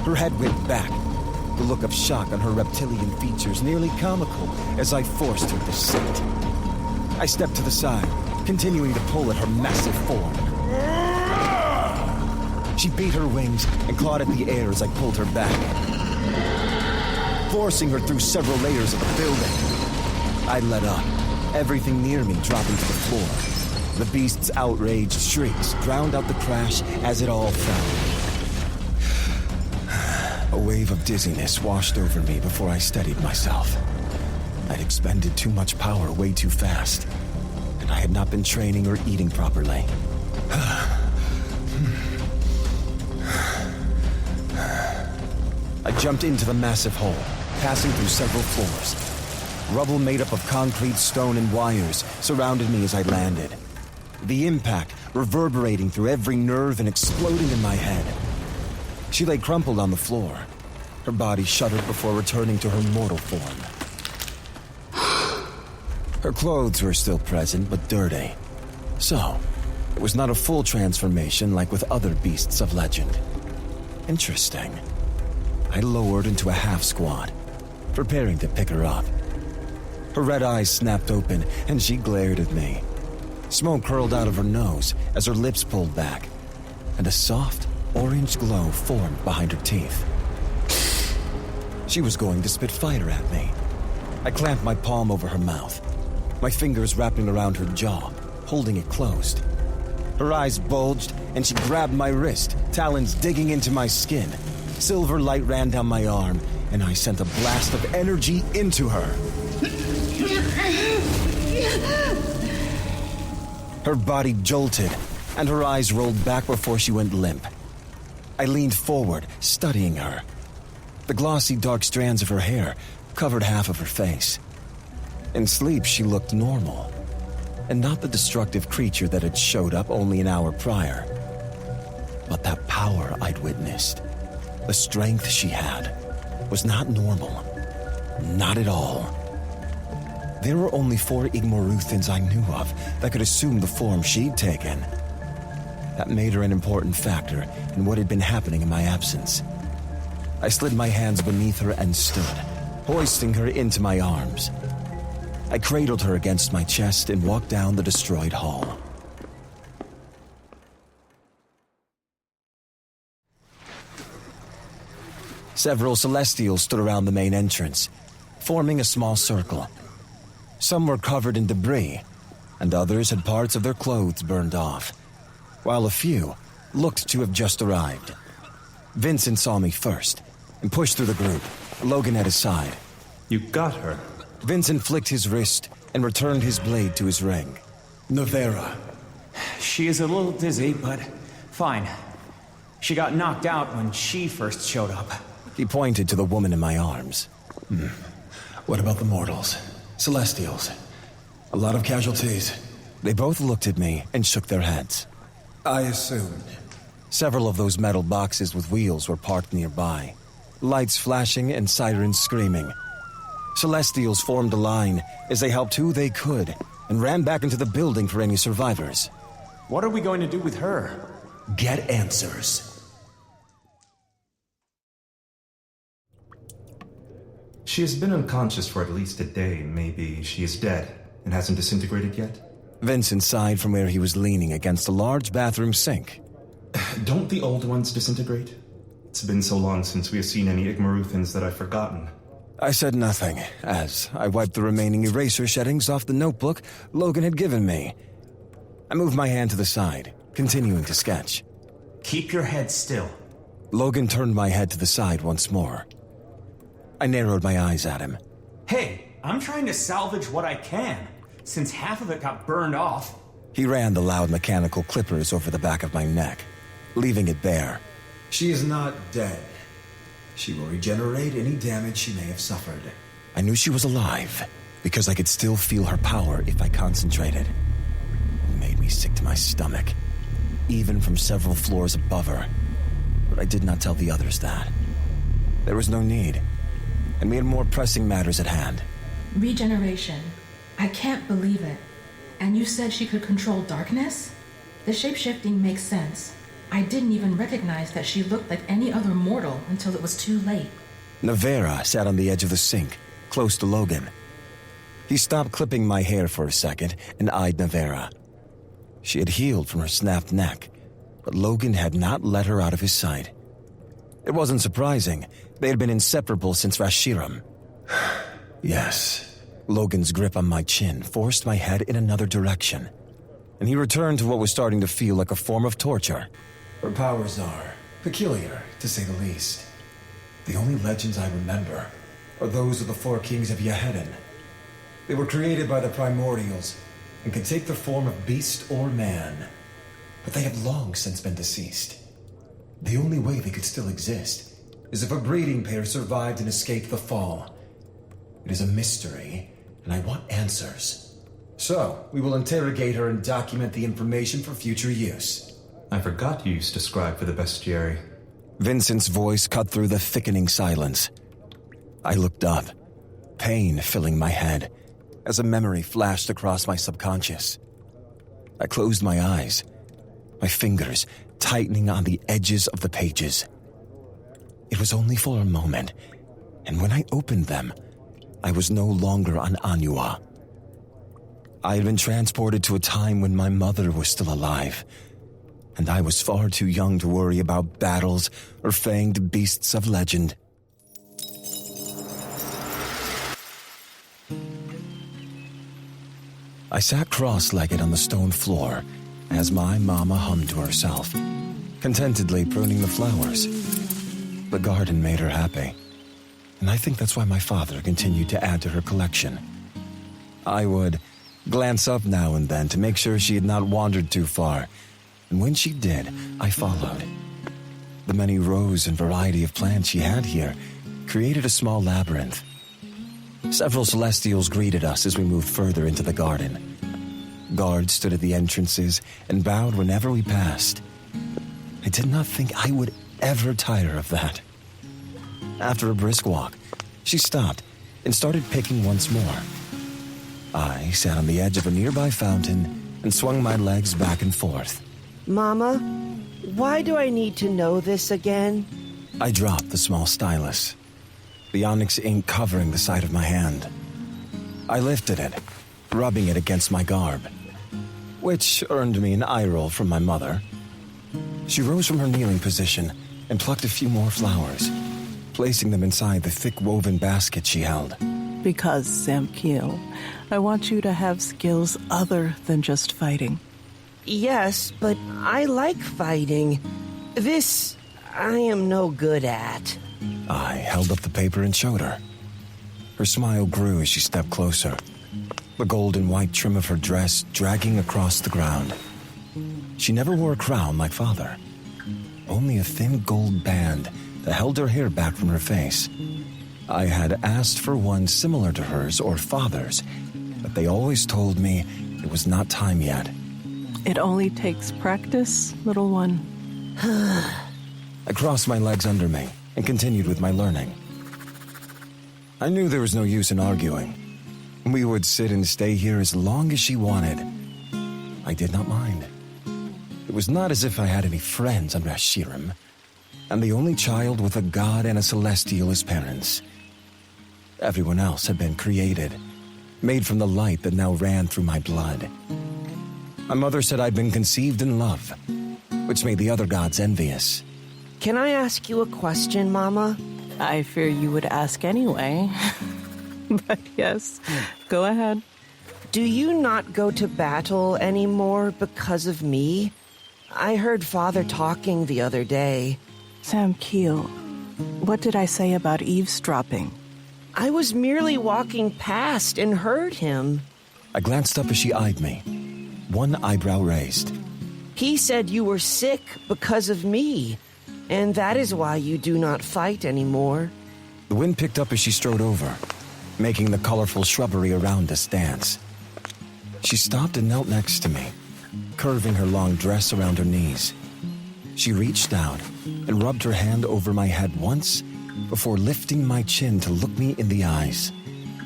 A: Her head went back, the look of shock on her reptilian features nearly comical as I forced her to sit. I stepped to the side, continuing to pull at her massive form. She beat her wings and clawed at the air as I pulled her back, forcing her through several layers of the building. I let up, everything near me dropping to the floor. The beast's outraged shrieks drowned out the crash as it all fell. A wave of dizziness washed over me before I steadied myself. I'd expended too much power way too fast, and I had not been training or eating properly. I jumped into the massive hole, passing through several floors. Rubble made up of concrete, stone, and wires surrounded me as I landed. The impact reverberating through every nerve and exploding in my head. She lay crumpled on the floor. Her body shuddered before returning to her mortal form. Her clothes were still present, but dirty. So, it was not a full transformation like with other beasts of legend. Interesting. I lowered into a half squat, preparing to pick her up. Her red eyes snapped open, and she glared at me. Smoke curled out of her nose as her lips pulled back, and a soft, orange glow formed behind her teeth. She was going to spit fire at me. I clamped my palm over her mouth, my fingers wrapping around her jaw, holding it closed. Her eyes bulged, and she grabbed my wrist, talons digging into my skin. Silver light ran down my arm, and I sent a blast of energy into her. Her body jolted, and her eyes rolled back before she went limp. I leaned forward, studying her. The glossy dark strands of her hair covered half of her face. In sleep, she looked normal, and not the destructive creature that had showed up only an hour prior. But that power I'd witnessed, the strength she had, was not normal. Not at all. There were only 4 Igmoruthans I knew of that could assume the form she'd taken. That made her an important factor in what had been happening in my absence. I slid my hands beneath her and stood, hoisting her into my arms. I cradled her against my chest and walked down the destroyed hall. Several Celestials stood around the main entrance, forming a small circle. Some were covered in debris, and others had parts of their clothes burned off, while a few looked to have just arrived. Vincent saw me first and pushed through the group, Logan at his side.
P: You got her.
A: Vincent flicked his wrist and returned his blade to his ring.
R: Nevera. She is a little dizzy, but fine. She got knocked out when she first showed up.
A: He pointed to the woman in my arms.
F: What about the mortals? Celestials? A lot of casualties.
A: They both looked at me and shook their heads.
F: I assumed.
A: Several of those metal boxes with wheels were parked nearby, lights flashing and sirens screaming. Celestials formed a line as they helped who they could and ran back into the building for any survivors.
R: What are we going to do with her?
F: Get answers.
P: She has been unconscious for at least a day. Maybe she is dead and hasn't disintegrated yet?
A: Vincent sighed from where he was leaning against a large bathroom sink.
P: Don't the old ones disintegrate? It's been so long since we have seen any Igmoruthans that I've forgotten.
A: I said nothing, as I wiped the remaining eraser sheddings off the notebook Logan had given me. I moved my hand to the side, continuing to sketch.
R: Keep your head still.
A: Logan turned my head to the side once more. I narrowed my eyes at him.
R: Hey, I'm trying to salvage what I can, since half of it got burned off.
A: He ran the loud mechanical clippers over the back of my neck, leaving it bare.
F: She is not dead. She will regenerate any damage she may have suffered.
A: I knew she was alive, because I could still feel her power if I concentrated. It made me sick to my stomach, even from several floors above her. But I did not tell the others that. There was no need, and we had more pressing matters at hand.
B: Regeneration. I can't believe it. And you said she could control darkness? The shape-shifting makes sense. I didn't even recognize that she looked like any other mortal until it was too late.
A: Nevera sat on the edge of the sink, close to Logan. He stopped clipping my hair for a second and eyed Nevera. She had healed from her snapped neck, but Logan had not let her out of his sight. It wasn't surprising. They had been inseparable since Rashiram.
F: Yes.
A: Logan's grip on my chin forced my head in another direction, and he returned to what was starting to feel like a form of torture.
F: Her powers are peculiar, to say the least. The only legends I remember are those of the 4 kings of Yeheden. They were created by the primordials and could take the form of beast or man, but they have long since been deceased. The only way they could still exist is if a breeding pair survived and escaped the fall. It is a mystery, and I want answers. So, we will interrogate her and document the information for future use.
P: I forgot you used to scribe for the bestiary.
A: Vincent's voice cut through the thickening silence. I looked up, pain filling my head, as a memory flashed across my subconscious. I closed my eyes, my fingers tightening on the edges of the pages. It was only for a moment, and when I opened them, I was no longer on Anua. I had been transported to a time when my mother was still alive, and I was far too young to worry about battles or fanged beasts of legend. I sat cross-legged on the stone floor as my mama hummed to herself, contentedly pruning the flowers. The garden made her happy, and I think that's why my father continued to add to her collection. I would glance up now and then to make sure she had not wandered too far, and when she did, I followed. The many rows and variety of plants she had here created a small labyrinth. Several Celestials greeted us as we moved further into the garden. Guards stood at the entrances and bowed whenever we passed. I did not think I would ever tire of that. After a brisk walk, she stopped and started picking once more. I sat on the edge of a nearby fountain and swung my legs back and forth.
J: Mama, why do I need to know this again?
A: I dropped the small stylus, the onyx ink covering the side of my hand. I lifted it, rubbing it against my garb, which earned me an eye roll from my mother. She rose from her kneeling position and plucked a few more flowers, placing them inside the thick woven basket she held.
M: Because, Samkiel, I want you to have skills other than just fighting.
J: Yes, but I like fighting. This, I am no good at.
A: I held up the paper and showed her. Her smile grew as she stepped closer, the gold and white trim of her dress dragging across the ground. She never wore a crown like Father, only a thin gold band that held her hair back from her face. I had asked for one similar to hers or Father's, but they always told me it was not time yet.
M: It only takes practice, little one.
A: I crossed my legs under me and continued with my learning. I knew there was no use in arguing. We would sit and stay here as long as she wanted. I did not mind. It was not as if I had any friends under Ashirim. I'm the only child with a god and a celestial as parents. Everyone else had been created, made from the light that now ran through my blood. My mother said I'd been conceived in love, which made the other gods envious.
J: Can I ask you a question, Mama?
M: I fear you would ask anyway. But yes, go ahead.
J: Do you not go to battle anymore because of me? I heard Father talking the other day.
M: Samkiel, what did I say about eavesdropping?
J: I was merely walking past and heard him.
A: I glanced up as she eyed me, one eyebrow raised.
J: He said you were sick because of me, and that is why you do not fight anymore.
A: The wind picked up as she strode over, making the colorful shrubbery around us dance. She stopped and knelt next to me, curving her long dress around her knees. She reached out and rubbed her hand over my head once before lifting my chin to look me in the eyes.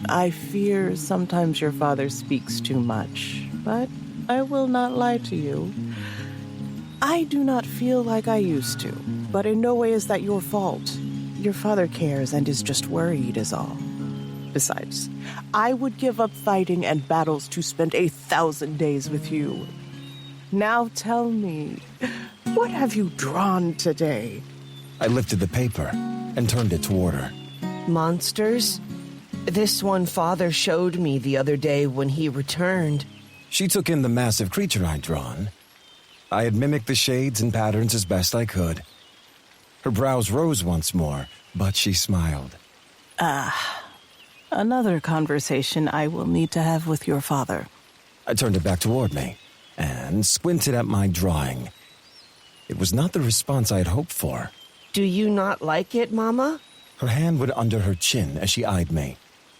M: I fear sometimes your father speaks too much, but I will not lie to you. I do not feel like I used to, but in no way is that your fault. Your father cares and is just worried is all. Besides, I would give up fighting and battles to spend 1,000 days with you. Now tell me, what have you drawn today?
A: I lifted the paper and turned it toward her.
J: Monsters? This one Father showed me the other day when he returned.
A: She took in the massive creature I'd drawn. I had mimicked the shades and patterns as best I could. Her brows rose once more, but she smiled.
M: Another conversation I will need to have with your father.
A: I turned it back toward me and squinted at my drawing. It was not the response I had hoped for.
J: Do you not like it, Mama?
A: Her hand went under her chin as she eyed me.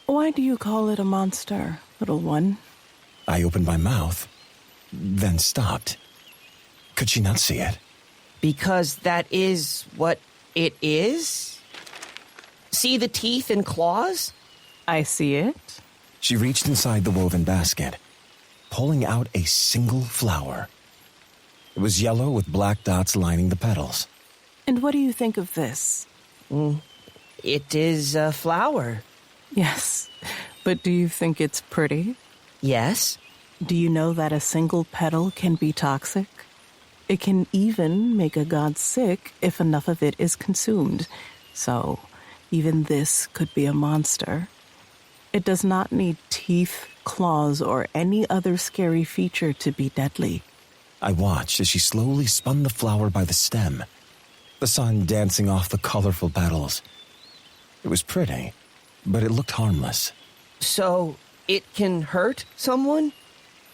M: Why do you call it a monster, little one?
A: I opened my mouth, then stopped. Could she not see it?
J: Because that is what it is? See the teeth and claws?
M: I see it.
A: She reached inside the woven basket, pulling out a single flower. It was yellow with black dots lining the petals.
M: And what do you think of this?
J: It is a flower.
M: Yes, but do you think it's pretty?
J: Yes.
M: Do you know that a single petal can be toxic? It can even make a god sick if enough of it is consumed. So, even this could be a monster. It does not need teeth, claws, or any other scary feature to be deadly.
A: I watched as she slowly spun the flower by the stem, the sun dancing off the colorful petals. It was pretty, but it looked harmless.
J: So, it can hurt someone?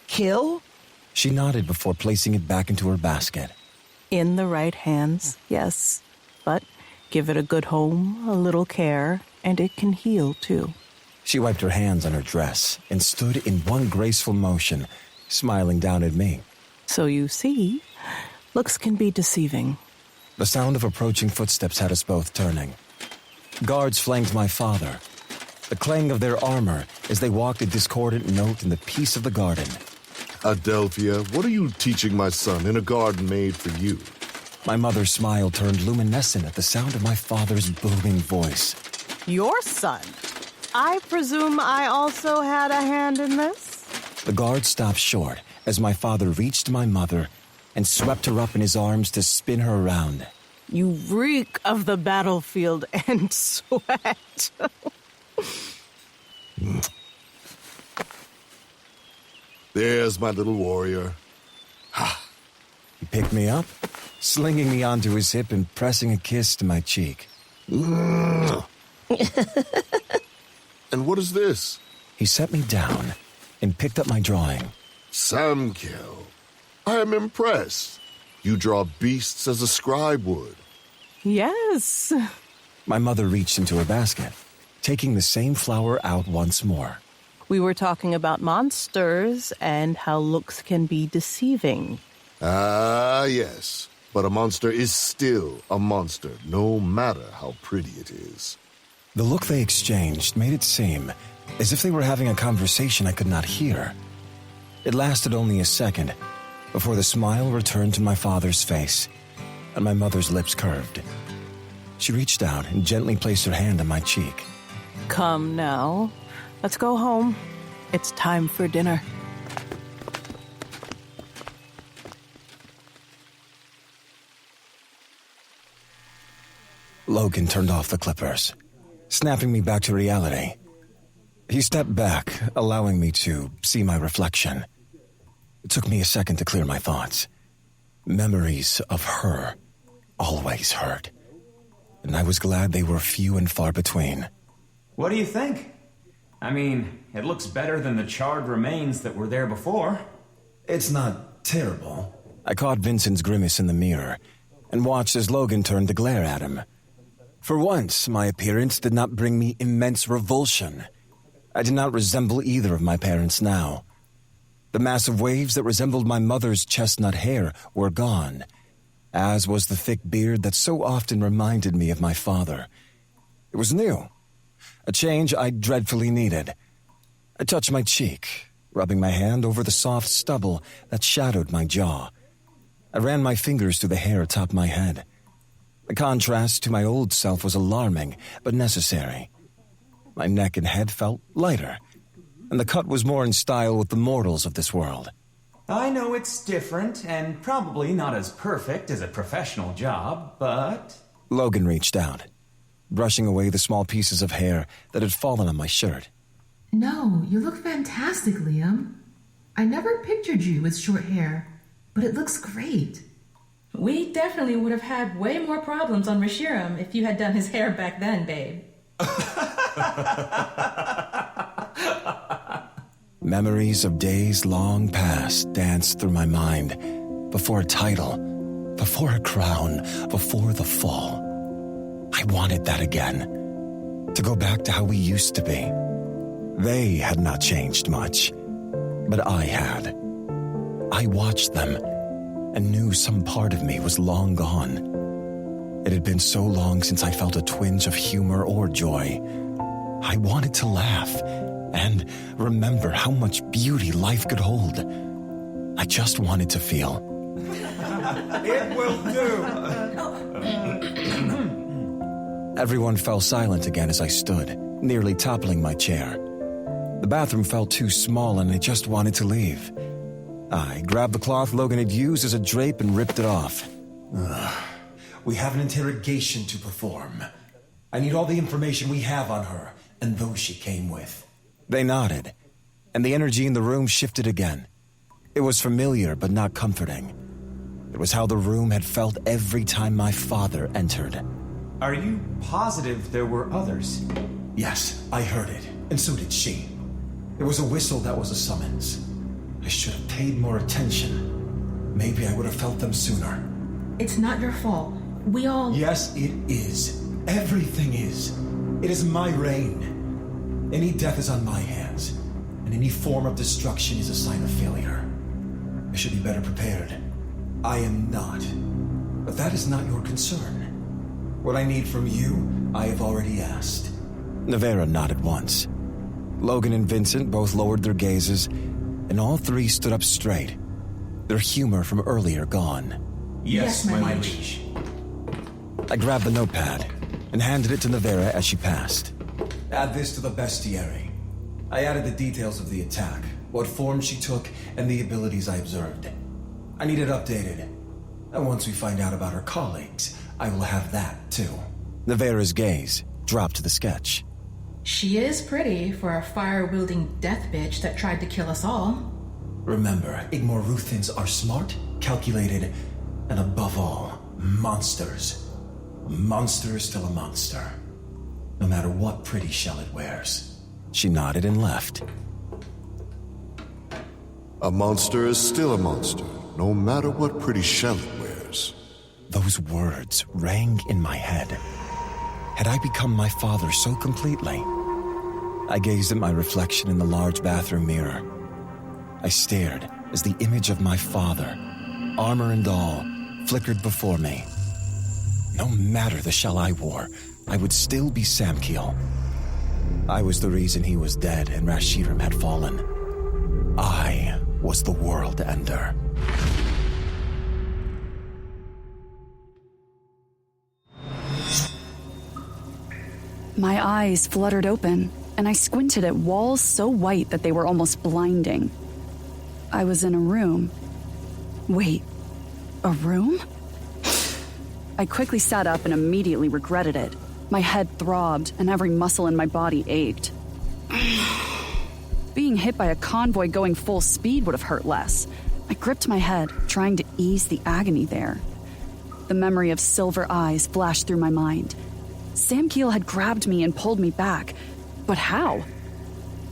J: Kill?
A: She nodded before placing it back into her basket.
M: In the right hands, yes. But give it a good home, a little care, and it can heal too.
A: She wiped her hands on her dress and stood in one graceful motion, smiling down at me.
M: So you see, looks can be deceiving.
A: The sound of approaching footsteps had us both turning. Guards flanked my father, the clang of their armor as they walked a discordant note in the peace of the garden.
I: Adelphia, what are you teaching my son in a garden made for you?
A: My mother's smile turned luminescent at the sound of my father's booming voice.
M: Your son? I presume I also had a hand in this?
A: The guard stopped short as my father reached my mother and swept her up in his arms to spin her around.
M: You reek of the battlefield and sweat.
I: There's my little warrior.
A: He picked me up, slinging me onto his hip and pressing a kiss to my cheek.
I: And what is this?
A: He set me down and picked up my drawing.
I: Samkiel, I am impressed. You draw beasts as a scribe would.
M: Yes.
A: My mother reached into her basket, taking the same flower out once more.
M: We were talking about monsters and how looks can be deceiving.
I: Ah, yes. But a monster is still a monster, no matter how pretty it is.
A: The look they exchanged made it seem as if they were having a conversation I could not hear. It lasted only a second before the smile returned to my father's face and my mother's lips curved. She reached out and gently placed her hand on my cheek.
M: Come now. Let's go home. It's time for dinner.
A: Logan turned off the clippers, snapping me back to reality. He stepped back, allowing me to see my reflection. It took me a second to clear my thoughts. Memories of her always hurt, and I was glad they were few and far between.
R: What do you think? I mean, it looks better than the charred remains that were there before.
A: It's not terrible. I caught Vincent's grimace in the mirror and watched as Logan turned to glare at him. For once, my appearance did not bring me immense revulsion. I did not resemble either of my parents now. The massive waves that resembled my mother's chestnut hair were gone, as was the thick beard that so often reminded me of my father. It was new, a change I dreadfully needed. I touched my cheek, rubbing my hand over the soft stubble that shadowed my jaw. I ran my fingers through the hair atop my head. The contrast to my old self was alarming, but necessary. My neck and head felt lighter, and the cut was more in style with the mortals of this world.
R: I know it's different, and probably not as perfect as a professional job, but...
A: Logan reached out, brushing away the small pieces of hair that had fallen on my shirt.
B: No, you look fantastic, Liam. I never pictured you with short hair, but it looks great. We definitely would have had way more problems on Reshiram if you had done his hair back then, babe.
A: Memories of days long past danced through my mind, before a title, before a crown, before the fall. I wanted that again, to go back to how we used to be. They had not changed much, but I had. I watched them and knew some part of me was long gone. It had been so long since I felt a twinge of humor or joy. I wanted to laugh and remember how much beauty life could hold. I just wanted to feel.
F: It will do.
A: Everyone fell silent again as I stood, nearly toppling my chair. The bathroom felt too small and I just wanted to leave. I grabbed the cloth Logan had used as a drape and ripped it off.
F: We have an interrogation to perform. I need all the information we have on her and those she came with.
A: They nodded, and the energy in the room shifted again. It was familiar but not comforting. It was how the room had felt every time my father entered.
U: Are you positive there were others?
F: Yes, I heard it, and so did she. It was a whistle that was a summons. I should have paid more attention. Maybe I would have felt them sooner.
B: It's not your fault. We all...
F: Yes, it is. Everything is. It is my reign. Any death is on my hands, and any form of destruction is a sign of failure. I should be better prepared. I am not. But that is not your concern. What I need from you, I have already asked.
A: Nevera nodded once. Logan and Vincent both lowered their gazes, and all three stood up straight, their humor from earlier gone.
F: Yes, my liege.
A: I grabbed the notepad and handed it to Nevera as she passed.
F: Add this to the bestiary. I added the details of the attack, what form she took, and the abilities I observed. I need it updated. And once we find out about her colleagues, I will have that too.
A: Nevera's gaze dropped to the sketch.
B: She is pretty for a fire-wielding death bitch that tried to kill us all.
F: Remember, Igmoruthins are smart, calculated, and above all, monsters. A monster is still a monster, no matter what pretty shell it wears.
A: She nodded and left.
I: A monster is still a monster, no matter what pretty shell it wears.
A: Those words rang in my head. Had I become my father so completely? I gazed at my reflection in the large bathroom mirror. I stared as the image of my father, armor and all, flickered before me. No matter the shell I wore, I would still be Samkiel. I was the reason he was dead and Rashirim had fallen. I was the world ender.
C: My eyes fluttered open, and I squinted at walls so white that they were almost blinding. I was in a room. Wait, a room? I quickly sat up and immediately regretted it. My head throbbed, and every muscle in my body ached. Being hit by a convoy going full speed would have hurt less. I gripped my head, trying to ease the agony there. The memory of silver eyes flashed through my mind. Samkiel had grabbed me and pulled me back, but how?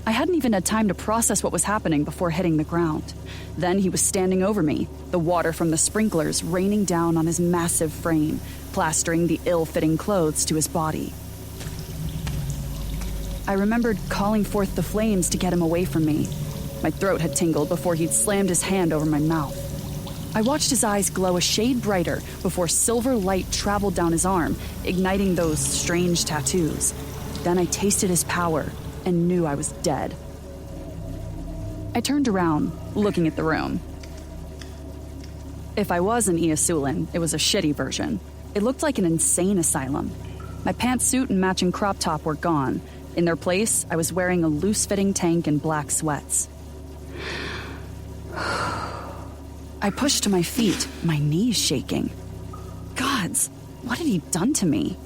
C: I hadn't even had time to process what was happening before hitting the ground. Then he was standing over me, the water from the sprinklers raining down on his massive frame, plastering the ill-fitting clothes to his body. I remembered calling forth the flames to get him away from me. My throat had tingled before he'd slammed his hand over my mouth. I watched his eyes glow a shade brighter before silver light traveled down his arm, igniting those strange tattoos. Then I tasted his power and knew I was dead. I turned around, looking at the room. If I was an Iasulan, it was a shitty version. It looked like an insane asylum. My pantsuit and matching crop top were gone. In their place, I was wearing a loose-fitting tank and black sweats. I pushed to my feet, my knees shaking. Gods, what had he done to me?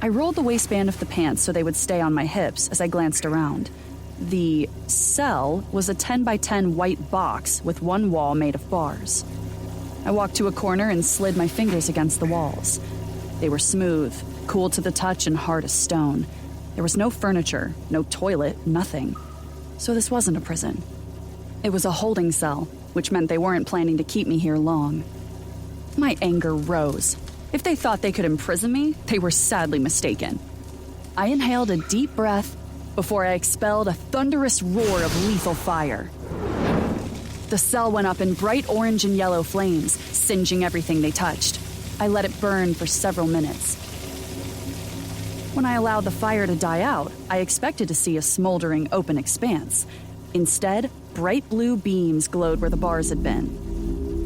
C: I rolled the waistband of the pants so they would stay on my hips as I glanced around. The cell was a 10x10 white box with one wall made of bars. I walked to a corner and slid my fingers against the walls. They were smooth, cool to the touch and hard as stone. There was no furniture, no toilet, nothing. So this wasn't a prison. It was a holding cell, which meant they weren't planning to keep me here long. My anger rose. If they thought they could imprison me, they were sadly mistaken. I inhaled a deep breath before I expelled a thunderous roar of lethal fire. The cell went up in bright orange and yellow flames, singeing everything they touched. I let it burn for several minutes. When I allowed the fire to die out, I expected to see a smoldering open expanse. Instead, bright blue beams glowed where the bars had been.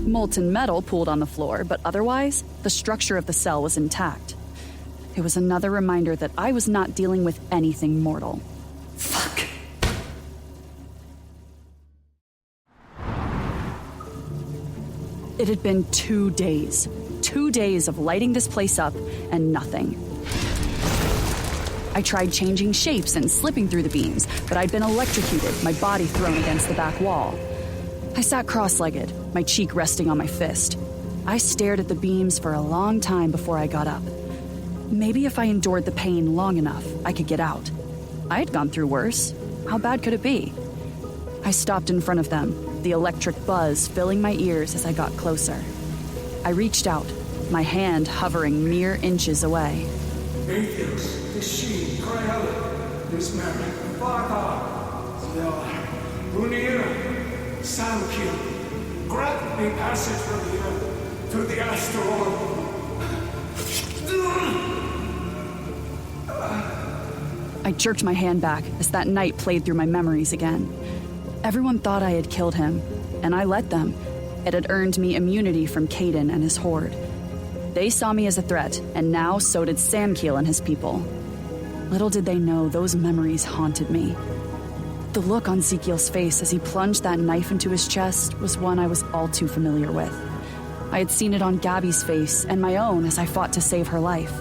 C: Molten metal pooled on the floor, but otherwise, the structure of the cell was intact. It was another reminder that I was not dealing with anything mortal. Fuck. It had been 2 days. 2 days of lighting this place up and nothing. I tried changing shapes and slipping through the beams, but I'd been electrocuted, my body thrown against the back wall. I sat cross-legged, my cheek resting on my fist. I stared at the beams for a long time before I got up. Maybe if I endured the pain long enough, I could get out. I had gone through worse. How bad could it be? I stopped in front of them, the electric buzz filling my ears as I got closer. I reached out, my hand hovering mere inches away.
K: Atheos, Ishii, Krayala, Dismary, Vata, Bunir, Samki, grant me passage from here to the asteroid.
C: I jerked my hand back as that night played through my memories again. Everyone thought I had killed him, and I let them. It had earned me immunity from Caden and his horde. They saw me as a threat, and now so did Samkiel and his people. Little did they know those memories haunted me. The look on Zekiel's face as he plunged that knife into his chest was one I was all too familiar with. I had seen it on Gabby's face and my own as I fought to save her life.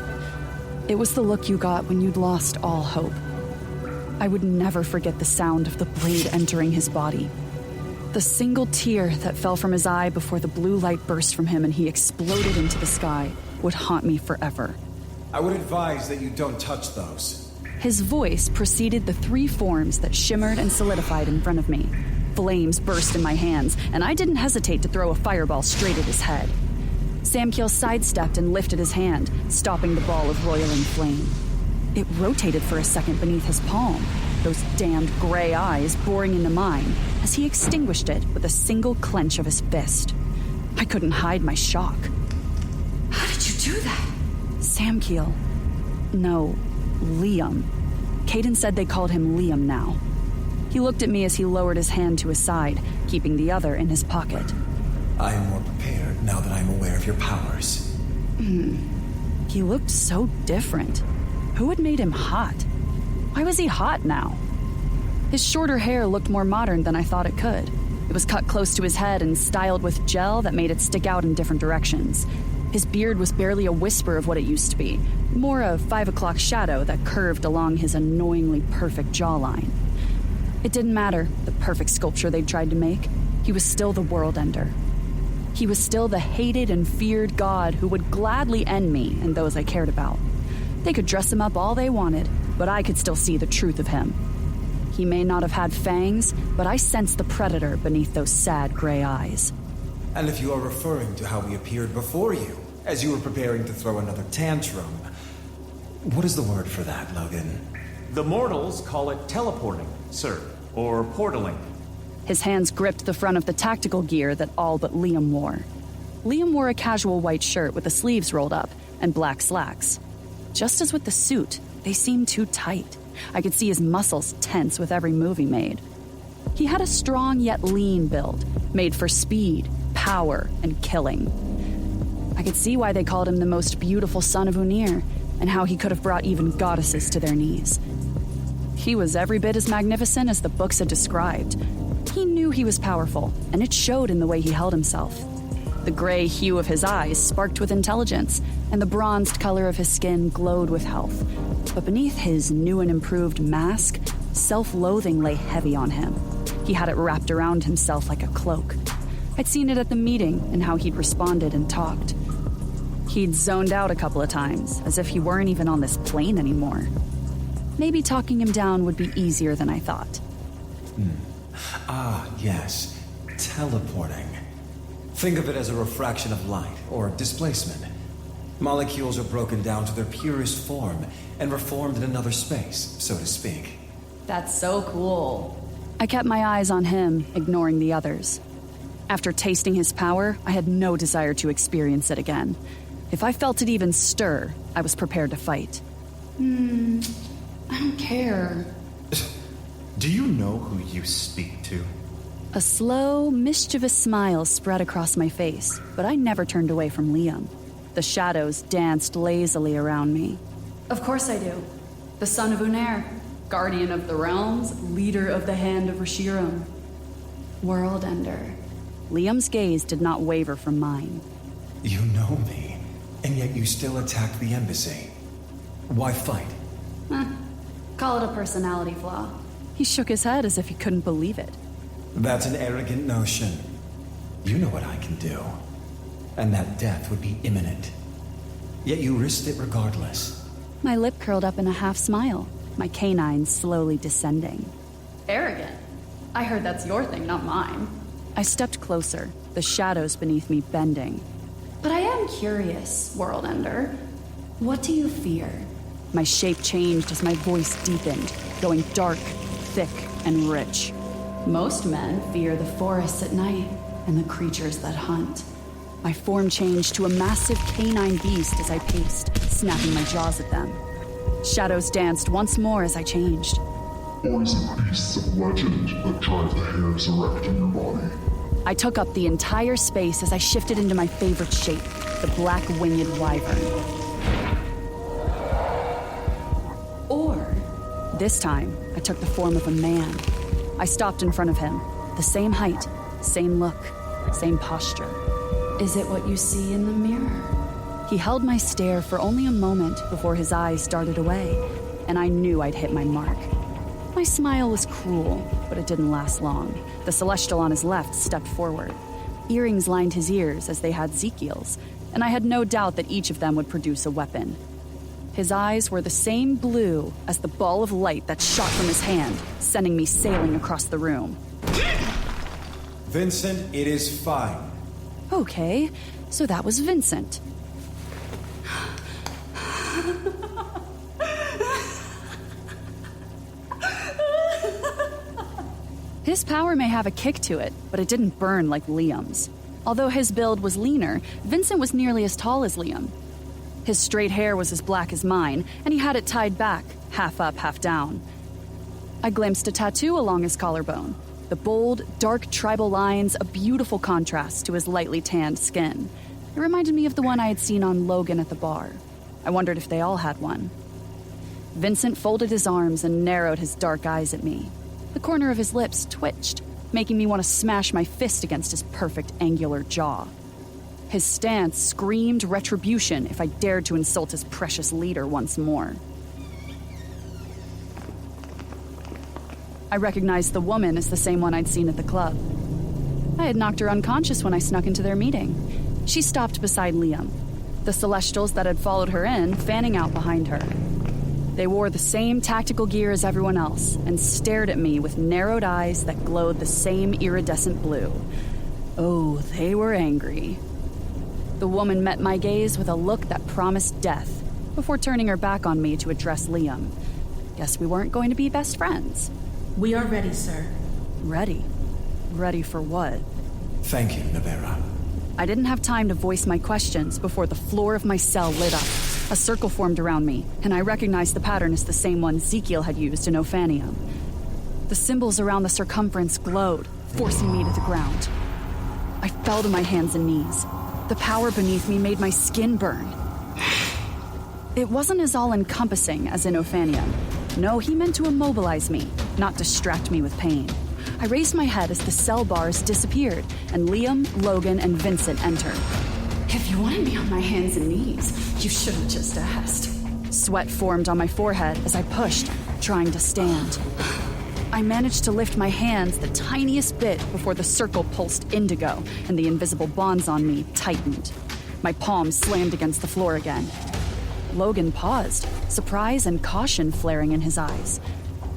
C: It was the look you got when you'd lost all hope. I would never forget the sound of the blade entering his body. The single tear that fell from his eye before the blue light burst from him and he exploded into the sky would haunt me forever.
F: I would advise that you don't touch those.
C: His voice preceded the 3 forms that shimmered and solidified in front of me. Flames burst in my hands, and I didn't hesitate to throw a fireball straight at his head. Samkiel sidestepped and lifted his hand, stopping the ball of roiling flame. It rotated for a second beneath his palm, those damned gray eyes boring into mine, as he extinguished it with a single clench of his fist. I couldn't hide my shock.
X: How did you do that?
C: Samkiel. No, Liam. Caden said they called him Liam now. He looked at me as he lowered his hand to his side, keeping the other in his pocket.
A: I am more prepared now that I am aware of your powers.
C: He looked so different. Who had made him hot? Why was he hot now? His shorter hair looked more modern than I thought it could. It was cut close to his head and styled with gel that made it stick out in different directions. His beard was barely a whisper of what it used to be, more a 5 o'clock shadow that curved along his annoyingly perfect jawline. It didn't matter, the perfect sculpture they'd tried to make. He was still the world ender. He was still the hated and feared god who would gladly end me and those I cared about. They could dress him up all they wanted, but I could still see the truth of him. He may not have had fangs, but I sensed the predator beneath those sad gray eyes.
F: And if you are referring to how we appeared before you, as you were preparing to throw another tantrum,
A: what is the word for that, Logan?
U: The mortals call it teleporting, sir, or portaling.
C: His hands gripped the front of the tactical gear that all but Liam wore. Liam wore a casual white shirt with the sleeves rolled up and black slacks. Just as with the suit, they seemed too tight. I could see his muscles tense with every move he made. He had a strong yet lean build, made for speed, power, and killing. I could see why they called him the most beautiful son of Unir, and how he could have brought even goddesses to their knees. He was every bit as magnificent as the books had described. He knew he was powerful, and it showed in the way he held himself. The gray hue of his eyes sparked with intelligence, and the bronzed color of his skin glowed with health. But beneath his new and improved mask, self-loathing lay heavy on him. He had it wrapped around himself like a cloak. I'd seen it at the meeting and how he'd responded and talked. He'd zoned out a couple of times, as if he weren't even on this plane anymore. Maybe talking him down would be easier than I thought.
F: Ah, yes. Teleporting. Think of it as a refraction of light, or displacement. Molecules are broken down to their purest form and reformed in another space, so to speak.
C: That's so cool. I kept my eyes on him, ignoring the others. After tasting his power, I had no desire to experience it again. If I felt it even stir, I was prepared to fight.
L: I don't care.
P: Do you know who you speak to?
C: A slow, mischievous smile spread across my face, but I never turned away from Liam. The shadows danced lazily around me. Of course I do. The son of Unair, guardian of the realms, leader of the Hand of Reshiram. World Ender. Liam's gaze did not waver from mine.
A: You know me, and yet you still attacked the embassy. Why fight?
C: Call it a personality flaw. He shook his head as if he couldn't believe it.
A: That's an arrogant notion. You know what I can do. And that death would be imminent. Yet you risked it regardless.
C: My lip curled up in a half smile, my canines slowly descending. Arrogant? I heard that's your thing, not mine. I stepped closer, the shadows beneath me bending. But I am curious, World Ender. What do you fear? My shape changed as my voice deepened, going dark, thick, and rich. Most men fear the forests at night and the creatures that hunt. My form changed to a massive canine beast as I paced, snapping my jaws at them. Shadows danced once more as I changed.
I: Or is it beasts of legend that drive the hairs erect in your body?
C: I took up the entire space as I shifted into my favorite shape, the black winged wyvern. Or, this time, I took the form of a man. I stopped in front of him, the same height, same look, same posture. Is it what you see in the mirror? He held my stare for only a moment before his eyes darted away, and I knew I'd hit my mark. My smile was cruel, but it didn't last long. The Celestial on his left stepped forward. Earrings lined his ears as they had Zekiel's, and I had no doubt that each of them would produce a weapon. His eyes were the same blue as the ball of light that shot from his hand, sending me sailing across the room.
F: Vincent, it is fine.
C: Okay, so that was Vincent. His power may have a kick to it, but it didn't burn like Liam's. Although his build was leaner, Vincent was nearly as tall as Liam. His straight hair was as black as mine, and he had it tied back, half up, half down. I glimpsed a tattoo along his collarbone. The bold, dark tribal lines, a beautiful contrast to his lightly tanned skin. It reminded me of the one I had seen on Logan at the bar. I wondered if they all had one. Vincent folded his arms and narrowed his dark eyes at me. The corner of his lips twitched, making me want to smash my fist against his perfect angular jaw. His stance screamed retribution if I dared to insult his precious leader once more. I recognized the woman as the same one I'd seen at the club. I had knocked her unconscious when I snuck into their meeting. She stopped beside Liam, the Celestials that had followed her in fanning out behind her. They wore the same tactical gear as everyone else and stared at me with narrowed eyes that glowed the same iridescent blue. Oh, they were angry. The woman met my gaze with a look that promised death before turning her back on me to address Liam. Guess we weren't going to be best friends.
B: We are ready, sir.
C: Ready? Ready for what?
A: Thank you, Navera.
C: I didn't have time to voice my questions before the floor of my cell lit up. A circle formed around me, and I recognized the pattern as the same one Zekiel had used in Ophanium. The symbols around the circumference glowed, forcing me to the ground. I fell to my hands and knees. The power beneath me made my skin burn. It wasn't as all-encompassing as in Ophanium. No, he meant to immobilize me, not distract me with pain. I raised my head as the cell bars disappeared, and Liam, Logan, and Vincent entered.
L: If you wanted me on my hands and knees, you should have just asked.
C: Sweat formed on my forehead as I pushed, trying to stand. I managed to lift my hands the tiniest bit before the circle pulsed indigo and the invisible bonds on me tightened. My palms slammed against the floor again. Logan paused, surprise and caution flaring in his eyes.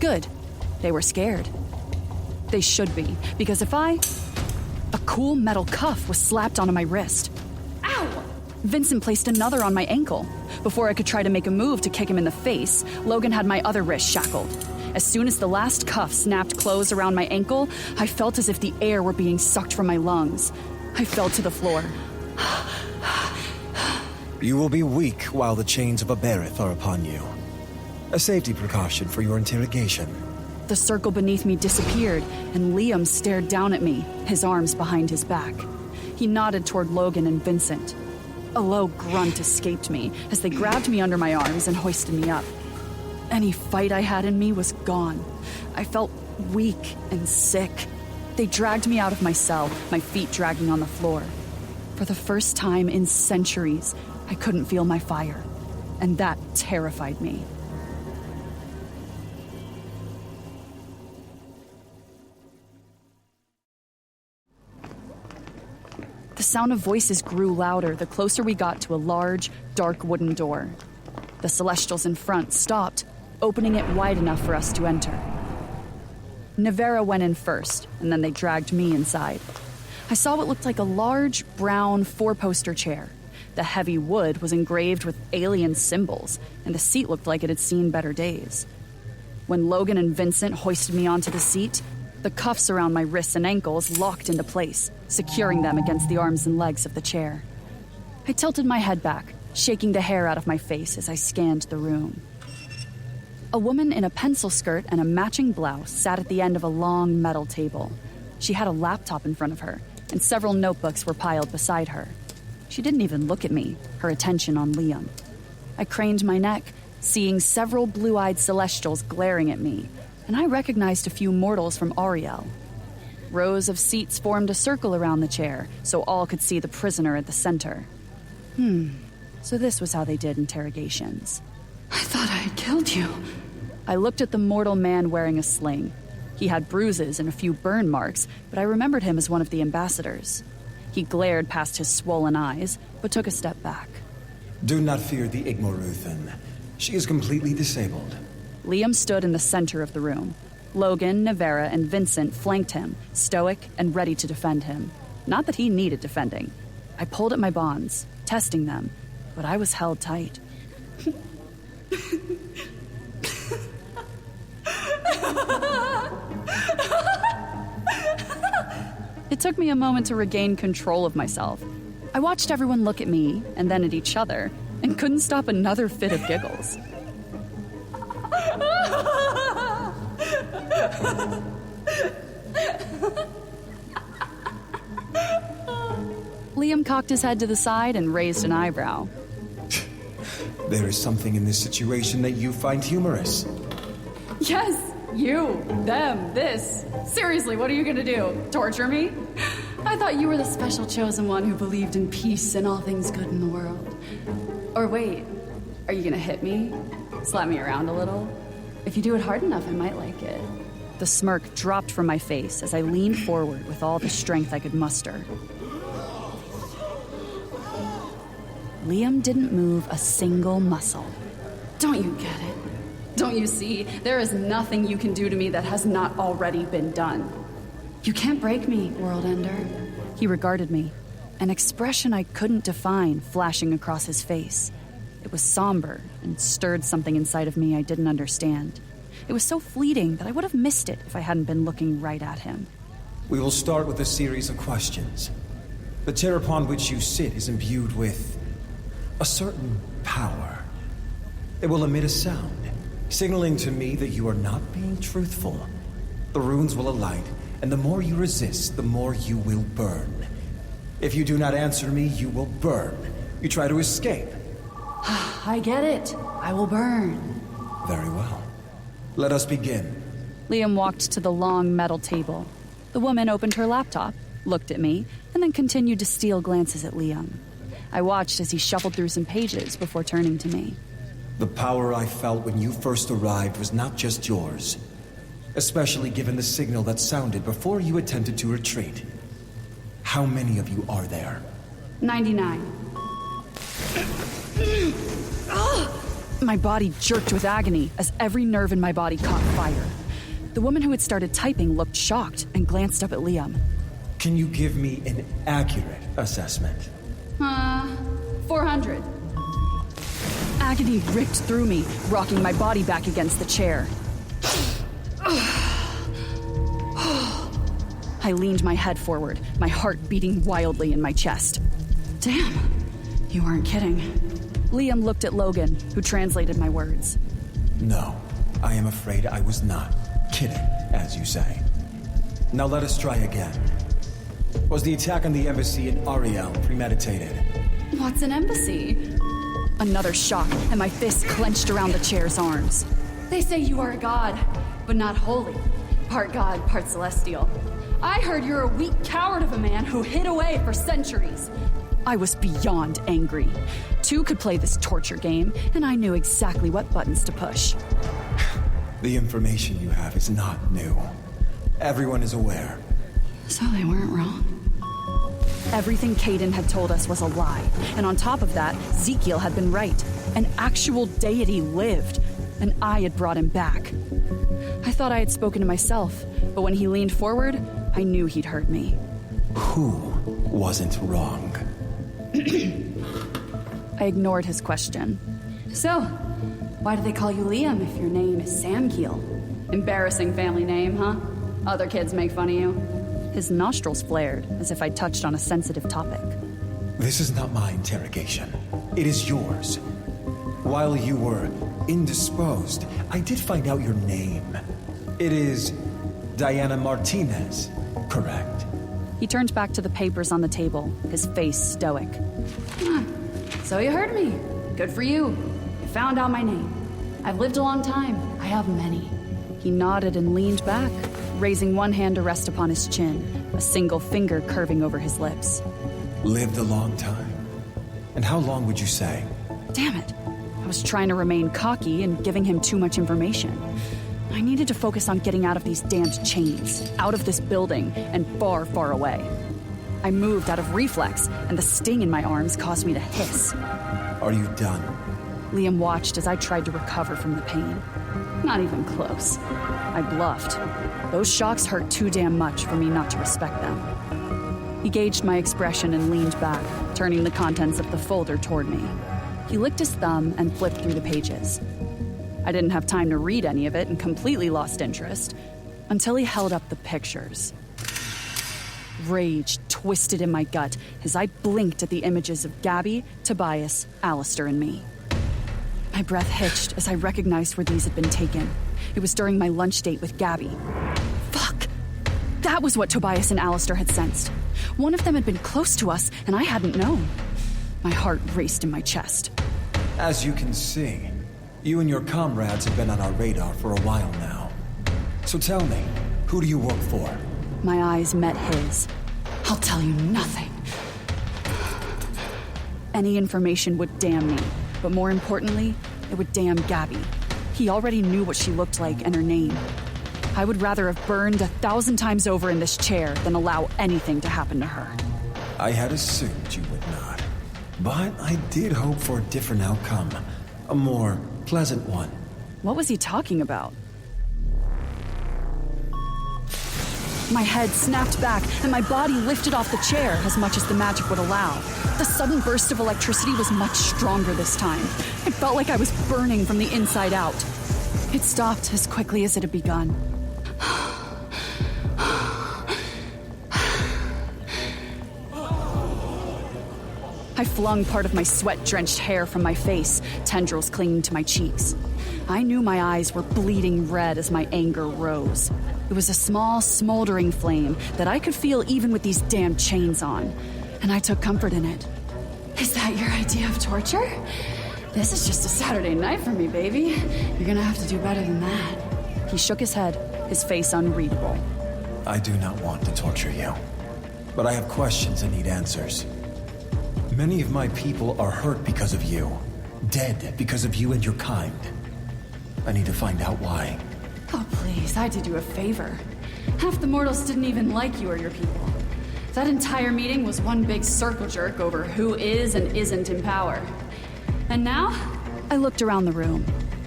C: Good. They were scared. They should be, because a cool metal cuff was slapped onto my wrist. Ow! Vincent placed another on my ankle. Before I could try to make a move to kick him in the face, Logan had my other wrist shackled. As soon as the last cuff snapped closed around my ankle, I felt as if the air were being sucked from my lungs. I fell to the floor.
A: You will be weak while the chains of Aberith are upon you. A safety precaution for your interrogation.
C: The circle beneath me disappeared, and Liam stared down at me, his arms behind his back. He nodded toward Logan and Vincent. A low grunt escaped me as they grabbed me under my arms and hoisted me up. Any fight I had in me was gone. I felt weak and sick. They dragged me out of my cell, my feet dragging on the floor. For the first time in centuries, I couldn't feel my fire, and that terrified me. The sound of voices grew louder the closer we got to a large, dark wooden door. The Celestials in front stopped, opening it wide enough for us to enter. Nevera went in first, and then they dragged me inside. I saw what looked like a large, brown, four-poster chair. The heavy wood was engraved with alien symbols, and the seat looked like it had seen better days. When Logan and Vincent hoisted me onto the seat, the cuffs around my wrists and ankles locked into place, securing them against the arms and legs of the chair. I tilted my head back, shaking the hair out of my face as I scanned the room. A woman in a pencil skirt and a matching blouse sat at the end of a long metal table. She had a laptop in front of her, and several notebooks were piled beside her. She didn't even look at me, her attention on Liam. I craned my neck, seeing several blue-eyed Celestials glaring at me, and I recognized a few mortals from Ariel. Rows of seats formed a circle around the chair, so all could see the prisoner at the center. So this was how they did interrogations.
L: I thought I had killed you.
C: I looked at the mortal man wearing a sling. He had bruises and a few burn marks, but I remembered him as one of the ambassadors. He glared past his swollen eyes, but took a step back.
A: Do not fear the Igmoruthan. She is completely disabled.
C: Liam stood in the center of the room. Logan, Nevera, and Vincent flanked him, stoic and ready to defend him. Not that he needed defending. I pulled at my bonds, testing them, but I was held tight. It took me a moment to regain control of myself. I watched everyone look at me and then at each other, and couldn't stop another fit of giggles. Liam cocked his head to the side and raised an eyebrow.
A: There is something in this situation that you find humorous.
C: Yes, you, them, this. Seriously, what are you gonna do? Torture me? I thought you were the special chosen one who believed in peace and all things good in the world. Or wait, are you gonna hit me? Slap me around a little? If you do it hard enough, I might like it. The smirk dropped from my face as I leaned forward with all the strength I could muster. Liam didn't move a single muscle. Don't you get it? Don't you see? There is nothing you can do to me that has not already been done. You can't break me, World Ender. He regarded me, an expression I couldn't define flashing across his face. It was somber and stirred something inside of me I didn't understand. It was so fleeting that I would have missed it if I hadn't been looking right at him.
A: We will start with a series of questions. The chair upon which you sit is imbued with a certain power. It will emit a sound, signaling to me that you are not being truthful. The runes will alight, and the more you resist, the more you will burn. If you do not answer me, you will burn. You try to escape.
C: I get it. I will burn.
A: Very well. Let us begin.
C: Liam walked to the long metal table. The woman opened her laptop, looked at me, and then continued to steal glances at Liam. I watched as he shuffled through some pages before turning to me.
A: The power I felt when you first arrived was not just yours, especially given the signal that sounded before you attempted to retreat. How many of you are there?
C: 99. My body jerked with agony as every nerve in my body caught fire. The woman who had started typing looked shocked and glanced up at Liam.
A: Can you give me an accurate assessment?
C: 400. Agony ripped through me, rocking my body back against the chair. I leaned my head forward, my heart beating wildly in my chest.
L: Damn, you weren't kidding.
C: Liam looked at Logan, who translated my words.
A: No, I am afraid I was not kidding, as you say. Now let us try again. Was the attack on the embassy in Ariel premeditated?
C: What's an embassy? Another shock, and my fist clenched around the chair's arms. They say you are a god, but not holy. Part god, part celestial. I heard you're a weak coward of a man who hid away for centuries. I was beyond angry. Two could play this torture game, and I knew exactly what buttons to push.
A: The information you have is not new. Everyone is aware.
C: So they weren't wrong. Everything Caden had told us was a lie, and on top of that, Ezekiel had been right. An actual deity lived, and I had brought him back. I thought I had spoken to myself, but when he leaned forward, I knew he'd heard me.
A: Who wasn't wrong?
C: I ignored his question. So, why do they call you Liam if your name is Samkeel? Embarrassing family name, huh? Other kids make fun of you. His nostrils flared, as if I touched on a sensitive topic.
A: This is not my interrogation. It is yours. While you were indisposed, I did find out your name. It is Diana Martinez, correct?
C: He turned back to the papers on the table, his face stoic. So you heard me. Good for you. You found out my name. I've lived a long time. I have many. He nodded and leaned back, raising one hand to rest upon his chin, a single finger curving over his lips.
A: Lived a long time? And how long would you say?
C: Damn it. I was trying to remain cocky and giving him too much information. I needed to focus on getting out of these damned chains, out of this building, and far, far away. I moved out of reflex, and the sting in my arms caused me to hiss.
A: Are you done?
C: Liam watched as I tried to recover from the pain. Not even close. I bluffed. Those shocks hurt too damn much for me not to respect them. He gauged my expression and leaned back, turning the contents of the folder toward me. He licked his thumb and flipped through the pages. I didn't have time to read any of it and completely lost interest until he held up the pictures. Rage twisted in my gut as I blinked at the images of Gabby, Tobias, Alistair, and me. My breath hitched as I recognized where these had been taken. It was during my lunch date with Gabby. Fuck! That was what Tobias and Alistair had sensed. One of them had been close to us, and I hadn't known. My heart raced in my chest.
A: As you can see, you and your comrades have been on our radar for a while now. So tell me, who do you work for?
C: My eyes met his. I'll tell you nothing. Any information would damn me, but more importantly, it would damn Gabby. He already knew what she looked like and her name. I would rather have burned 1,000 times over in this chair than allow anything to happen to her.
A: I had assumed you would not. But I did hope for a different outcome. A more pleasant one.
C: What was he talking about? My head snapped back, and my body lifted off the chair as much as the magic would allow. The sudden burst of electricity was much stronger this time. It felt like I was burning from the inside out. It stopped as quickly as it had begun. I flung part of my sweat-drenched hair from my face, tendrils clinging to my cheeks. I knew my eyes were bleeding red as my anger rose. It was a small, smoldering flame that I could feel even with these damn chains on, and I took comfort in it.
L: Is that your idea of torture? This is just a Saturday night for me, baby. You're gonna have to do better than that.
C: He shook his head, his face unreadable.
A: I do not want to torture you, but I have questions and need answers. Many of my people are hurt because of you, dead because of you and your kind. I need to find out why.
L: Oh, please, I did you a favor. Half the mortals didn't even like you or your people. That entire meeting was one big circle jerk over who is and isn't in power. And now?
C: I looked around the room.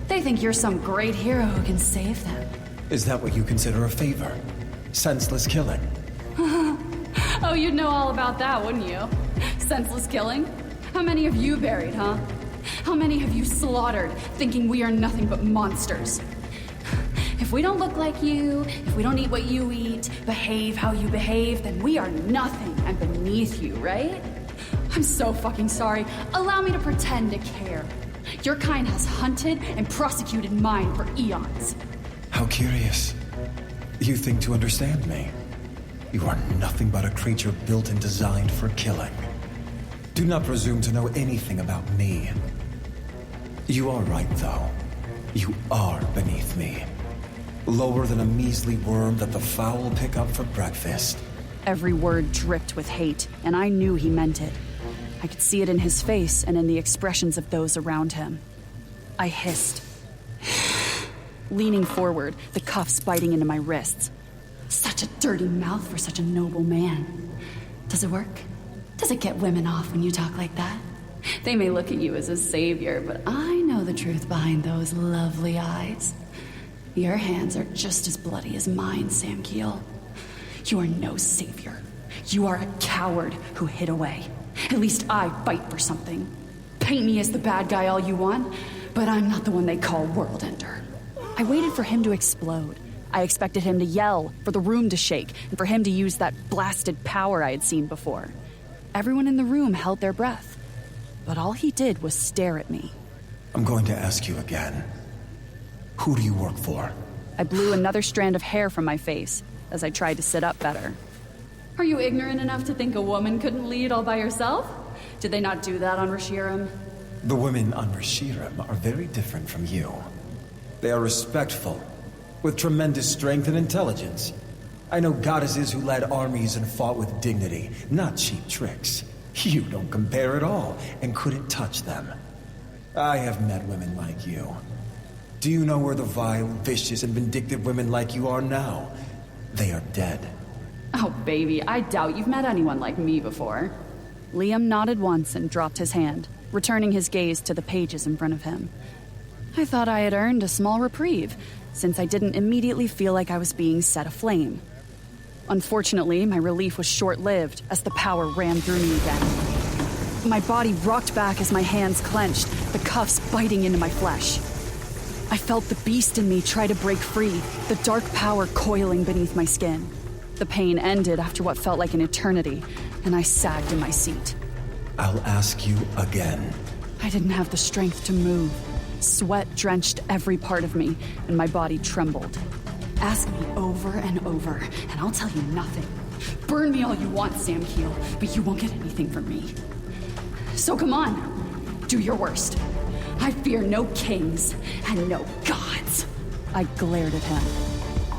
L: They think you're some great hero who can save them.
A: Is that what you consider a favor? Senseless killing?
L: Oh, you'd know all about that, wouldn't you? Senseless killing? How many have you buried, huh? How many have you slaughtered, thinking we are nothing but monsters? If we don't look like you, if we don't eat what you eat, behave how you behave, then we are nothing and beneath you, right? I'm so fucking sorry. Allow me to pretend to care. Your kind has hunted and prosecuted mine for eons.
A: How curious. You think to understand me. You are nothing but a creature built and designed for killing. Do not presume to know anything about me. You are right, though. You are beneath me. Lower than a measly worm that the fowl pick up for breakfast.
C: Every word dripped with hate, and I knew he meant it. I could see it in his face and in the expressions of those around him. I hissed, leaning forward, the cuffs biting into my wrists. Such a dirty mouth for such a noble man. Does it work? Does it get women off when you talk like that? They may look at you as a savior, but I know the truth behind those lovely eyes. Your hands are just as bloody as mine, Sam Keel. You are no savior. You are a coward who hid away. At least I fight for something. Paint me as the bad guy all you want, but I'm not the one they call world ender. I waited for him to explode. I expected him to yell, for the room to shake, and for him to use that blasted power I had seen before. Everyone in the room held their breath, but all he did was stare at me.
A: I'm going to ask you again. Who do you work for?
C: I blew another strand of hair from my face as I tried to sit up better. Are you ignorant enough to think a woman couldn't lead all by herself? Did they not do that on Reshiram?
A: The women on Reshiram are very different from you. They are respectful, with tremendous strength and intelligence. I know goddesses who led armies and fought with dignity, not cheap tricks. You don't compare at all, and couldn't touch them. I have met women like you. Do you know where the vile, vicious, and vindictive women like you are now? They are dead.
C: Oh, baby, I doubt you've met anyone like me before. Liam nodded once and dropped his hand, returning his gaze to the pages in front of him. I thought I had earned a small reprieve, since I didn't immediately feel like I was being set aflame. Unfortunately, my relief was short-lived as the power ran through me again. My body rocked back as my hands clenched, the cuffs biting into my flesh. I felt the beast in me try to break free, the dark power coiling beneath my skin. The pain ended after what felt like an eternity, and I sagged in my seat.
A: I'll ask you again.
C: I didn't have the strength to move. Sweat drenched every part of me, and my body trembled. Ask me over and over, and I'll tell you nothing. Burn me all you want, Sam Keel, but you won't get anything from me. So come on, do your worst. I fear no kings and no gods. I glared at him.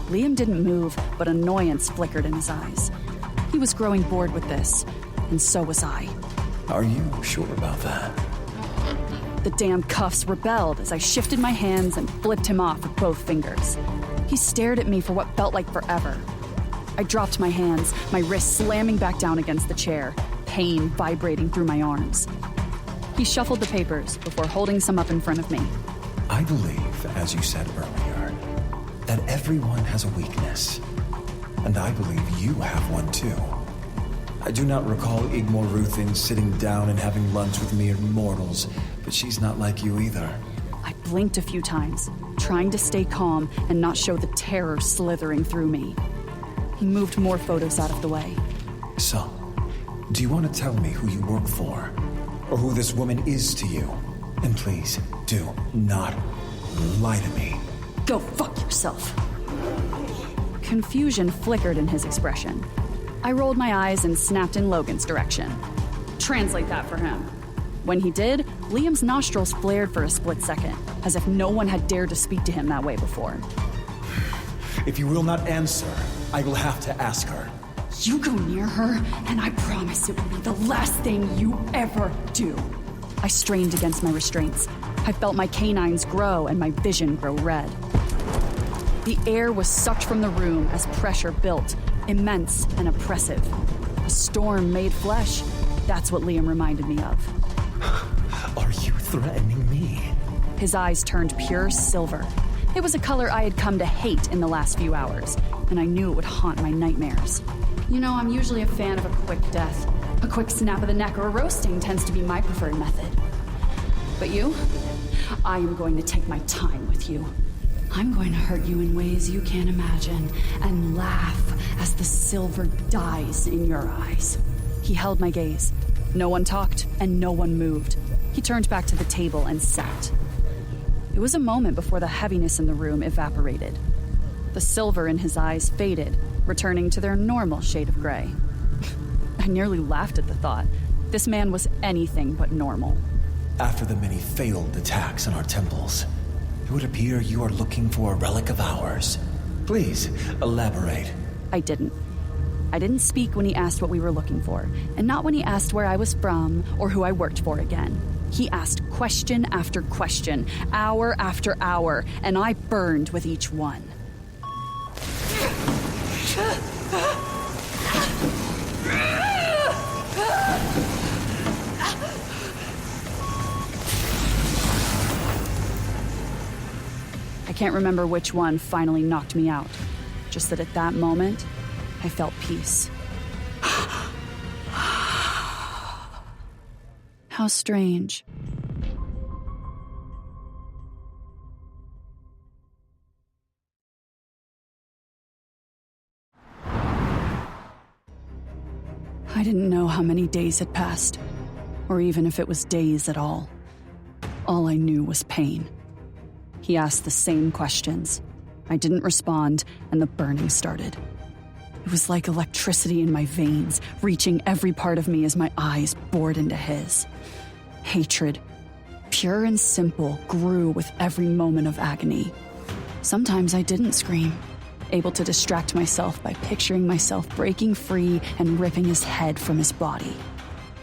C: Liam didn't move, but annoyance flickered in his eyes. He was growing bored with this, and so was I.
A: Are you sure about that?
C: The damn cuffs rebelled as I shifted my hands and flipped him off with both fingers. He stared at me for what felt like forever. I dropped my hands, my wrists slamming back down against the chair, pain vibrating through my arms. He shuffled the papers before holding some up in front of me.
A: I believe, as you said earlier, that everyone has a weakness. And I believe you have one too. I do not recall Igmor Ruthin sitting down and having lunch with mere mortals, but she's not like you either.
C: I blinked a few times, trying to stay calm and not show the terror slithering through me. He moved more photos out of the way.
A: So, do you want to tell me who you work for? Or who this woman is to you? And please, do not lie to me.
C: Go fuck yourself. Confusion flickered in his expression. I rolled my eyes and snapped in Logan's direction. Translate that for him. When he did, Liam's nostrils flared for a split second, as if no one had dared to speak to him that way before.
A: If you will not answer, I will have to ask her.
C: You go near her, and I promise it will be the last thing you ever do. I strained against my restraints. I felt my canines grow and my vision grow red. The air was sucked from the room as pressure built, immense and oppressive. A storm made flesh. That's what Liam reminded me of.
A: Are you threatening me?
C: His eyes turned pure silver. It was a color I had come to hate in the last few hours, and I knew it would haunt my nightmares. You know, I'm usually a fan of a quick death. A quick snap of the neck or a roasting tends to be my preferred method. But you? I am going to take my time with you. I'm going to hurt you in ways you can't imagine, and laugh as the silver dies in your eyes. He held my gaze. No one talked, and no one moved. He turned back to the table and sat. It was a moment before the heaviness in the room evaporated. The silver in his eyes faded, returning to their normal shade of gray. I nearly laughed at the thought. This man was anything but normal.
A: After the many failed attacks on our temples, it would appear you are looking for a relic of ours. Please, elaborate.
C: I didn't. I didn't speak when he asked what we were looking for, and not when he asked where I was from or who I worked for again. He asked question after question, hour after hour, and I burned with each one. I can't remember which one finally knocked me out. Just that at that moment, I felt peace. How strange. I didn't know how many days had passed, or even if it was days at all. All I knew was pain. He asked the same questions. I didn't respond, and the burning started. It was like electricity in my veins, reaching every part of me as my eyes bored into his. Hatred, pure and simple, grew with every moment of agony. Sometimes I didn't scream, able to distract myself by picturing myself breaking free and ripping his head from his body.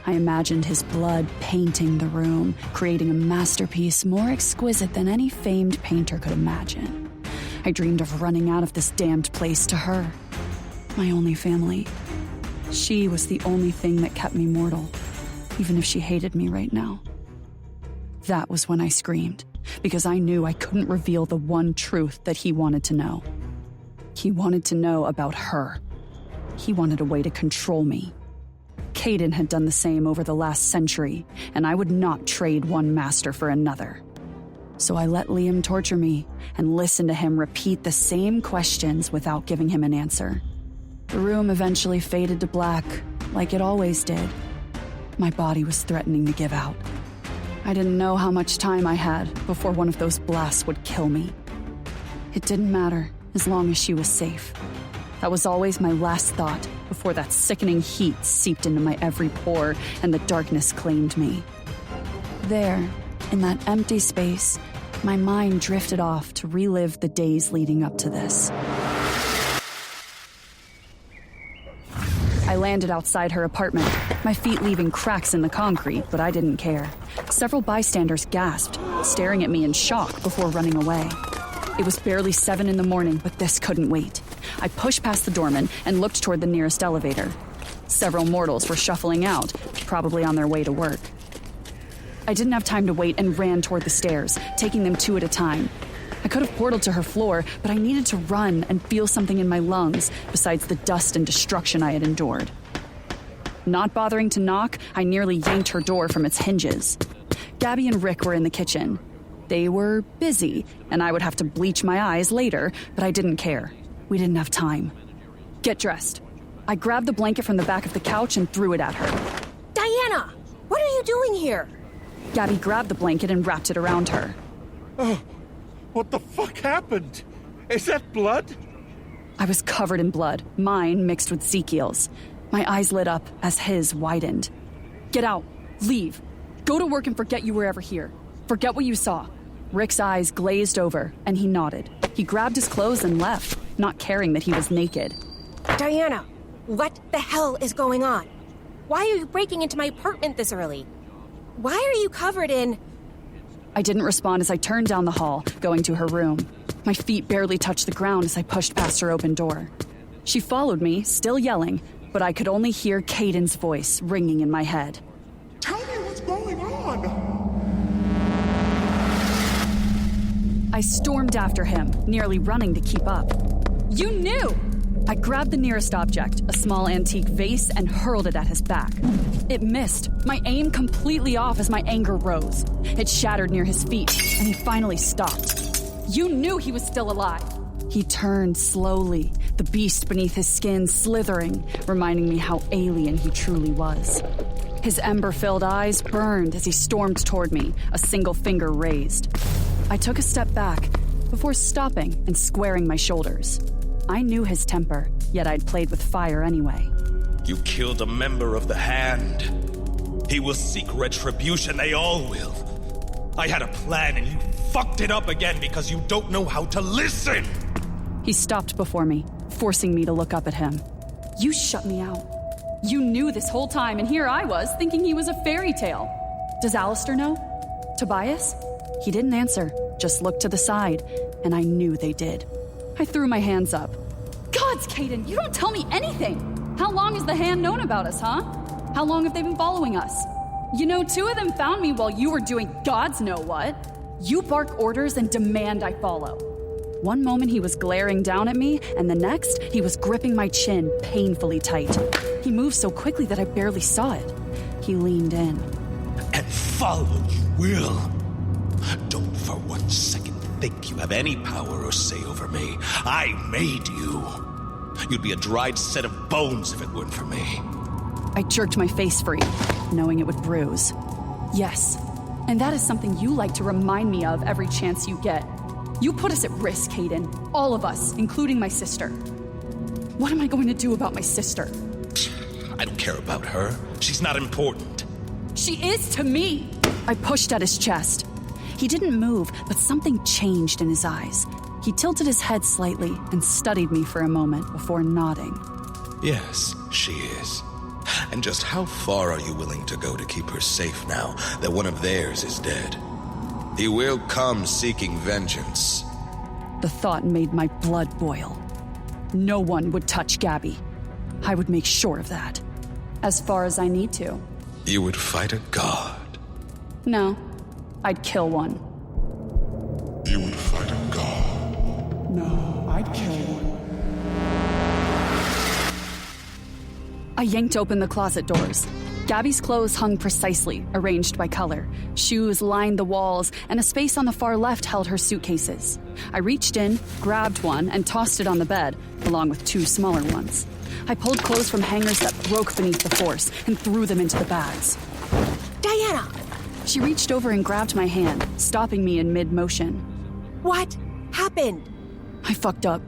C: I imagined his blood painting the room, creating a masterpiece more exquisite than any famed painter could imagine. I dreamed of running out of this damned place to her, my only family. She was the only thing that kept me mortal, even if she hated me right now. That was when I screamed, because I knew I couldn't reveal the one truth that he wanted to know. He wanted to know about her. He wanted a way to control me. Caden had done the same over the last century, and I would not trade one master for another. So I let Liam torture me and listened to him repeat the same questions without giving him an answer. The room eventually faded to black, like it always did. My body was threatening to give out. I didn't know how much time I had before one of those blasts would kill me. It didn't matter as long as she was safe. That was always my last thought before that sickening heat seeped into my every pore and the darkness claimed me. There, in that empty space, my mind drifted off to relive the days leading up to this. I landed outside her apartment, my feet leaving cracks in the concrete, but I didn't care. Several bystanders gasped, staring at me in shock before running away. It was barely 7 a.m, but this couldn't wait. I pushed past the doorman and looked toward the nearest elevator. Several mortals were shuffling out, probably on their way to work. I didn't have time to wait and ran toward the stairs, taking them 2 at a time. I could have portaled to her floor, but I needed to run and feel something in my lungs besides the dust and destruction I had endured. Not bothering to knock, I nearly yanked her door from its hinges. Gabby and Rick were in the kitchen. They were busy, and I would have to bleach my eyes later, but I didn't care. We didn't have time. Get dressed. I grabbed the blanket from the back of the couch and threw it at her.
J: Diana! What are you doing here?
C: Gabby grabbed the blanket and wrapped it around her.
O: Oh, what the fuck happened? Is that blood?
C: I was covered in blood, mine mixed with Ezekiel's. My eyes lit up as his widened. Get out. Leave. Go to work and forget you were ever here. Forget what you saw. Rick's eyes glazed over, and he nodded. He grabbed his clothes and left, not caring that he was naked.
E: Diana, what the hell is going on? Why are you breaking into my apartment this early? Why are you covered in...
C: I didn't respond as I turned down the hall, going to her room. My feet barely touched the ground as I pushed past her open door. She followed me, still yelling, but I could only hear Caden's voice ringing in my head.
K: Tell me what's going on!
C: I stormed after him, nearly running to keep up. You knew! I grabbed the nearest object, a small antique vase, and hurled it at his back. It missed, my aim completely off as my anger rose. It shattered near his feet, and he finally stopped. You knew he was still alive! He turned slowly, the beast beneath his skin slithering, reminding me how alien he truly was. His ember-filled eyes burned as he stormed toward me, a single finger raised. I took a step back before stopping and squaring my shoulders. I knew his temper, yet I'd played with fire anyway.
N: You killed a member of the Hand.
D: He will seek retribution, they all will. I had a plan and you fucked it up again because you don't know how to listen!
C: He stopped before me, forcing me to look up at him. You shut me out. You knew this whole time, and here I was, thinking he was a fairy tale. Does Alistair know? Tobias? He didn't answer, just looked to the side, and I knew they did. I threw my hands up. Gods, Caden, you don't tell me anything! How long has the Hand known about us, huh? How long have they been following us? You know, 2 of them found me while you were doing gods know what. You bark orders and demand I follow. One moment he was glaring down at me, and the next he was gripping my chin painfully tight. He moved so quickly that I barely saw it. He leaned in.
D: And follow you will. Don't for 1 second think you have any power or say over me. I made you. You'd be a dried set of bones if it weren't for me.
C: I jerked my face free, knowing it would bruise. Yes, and that is something you like to remind me of every chance you get. You put us at risk, Caden. All of us, including my sister. What am I going to do about my sister?
D: I don't care about her. She's not important.
C: She is to me! I pushed at his chest. He didn't move, but something changed in his eyes. He tilted his head slightly and studied me for a moment before nodding.
D: Yes, she is. And just how far are you willing to go to keep her safe now that one of theirs is dead? He will come seeking vengeance.
C: The thought made my blood boil. No one would touch Gabby. I would make sure of that. As far as I need to.
D: You would fight a god?
C: No, I'd kill one.
I: You would fight a god?
M: No, I'd kill one.
C: I yanked open the closet doors. Gabby's clothes hung precisely, arranged by color. Shoes lined the walls, and a space on the far left held her suitcases. I reached in, grabbed one, and tossed it on the bed, along with 2 smaller ones. I pulled clothes from hangers that broke beneath the force and threw them into the bags.
E: Diana!
C: She reached over and grabbed my hand, stopping me in mid-motion.
E: What happened?
C: I fucked up.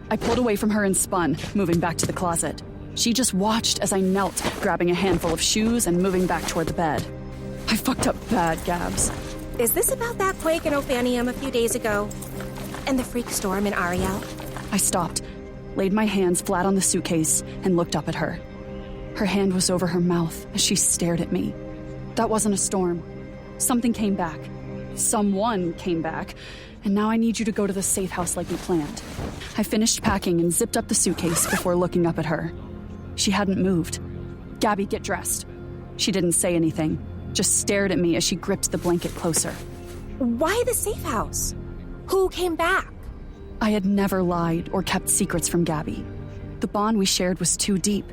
C: I pulled away from her and spun, moving back to the closet. She just watched as I knelt, grabbing a handful of shoes and moving back toward the bed. I fucked up bad, Gabs.
E: Is this about that quake in Ophanium a few days ago? And the freak storm in Ariel?
C: I stopped, laid my hands flat on the suitcase, and looked up at her. Her hand was over her mouth as she stared at me. That wasn't a storm. Something came back. Someone came back. And now I need you to go to the safe house like we planned. I finished packing and zipped up the suitcase before looking up at her. She hadn't moved. Gabby, get dressed. She didn't say anything, just stared at me as she gripped the blanket closer.
E: Why the safe house? Who came back?
C: I had never lied or kept secrets from Gabby. The bond we shared was too deep.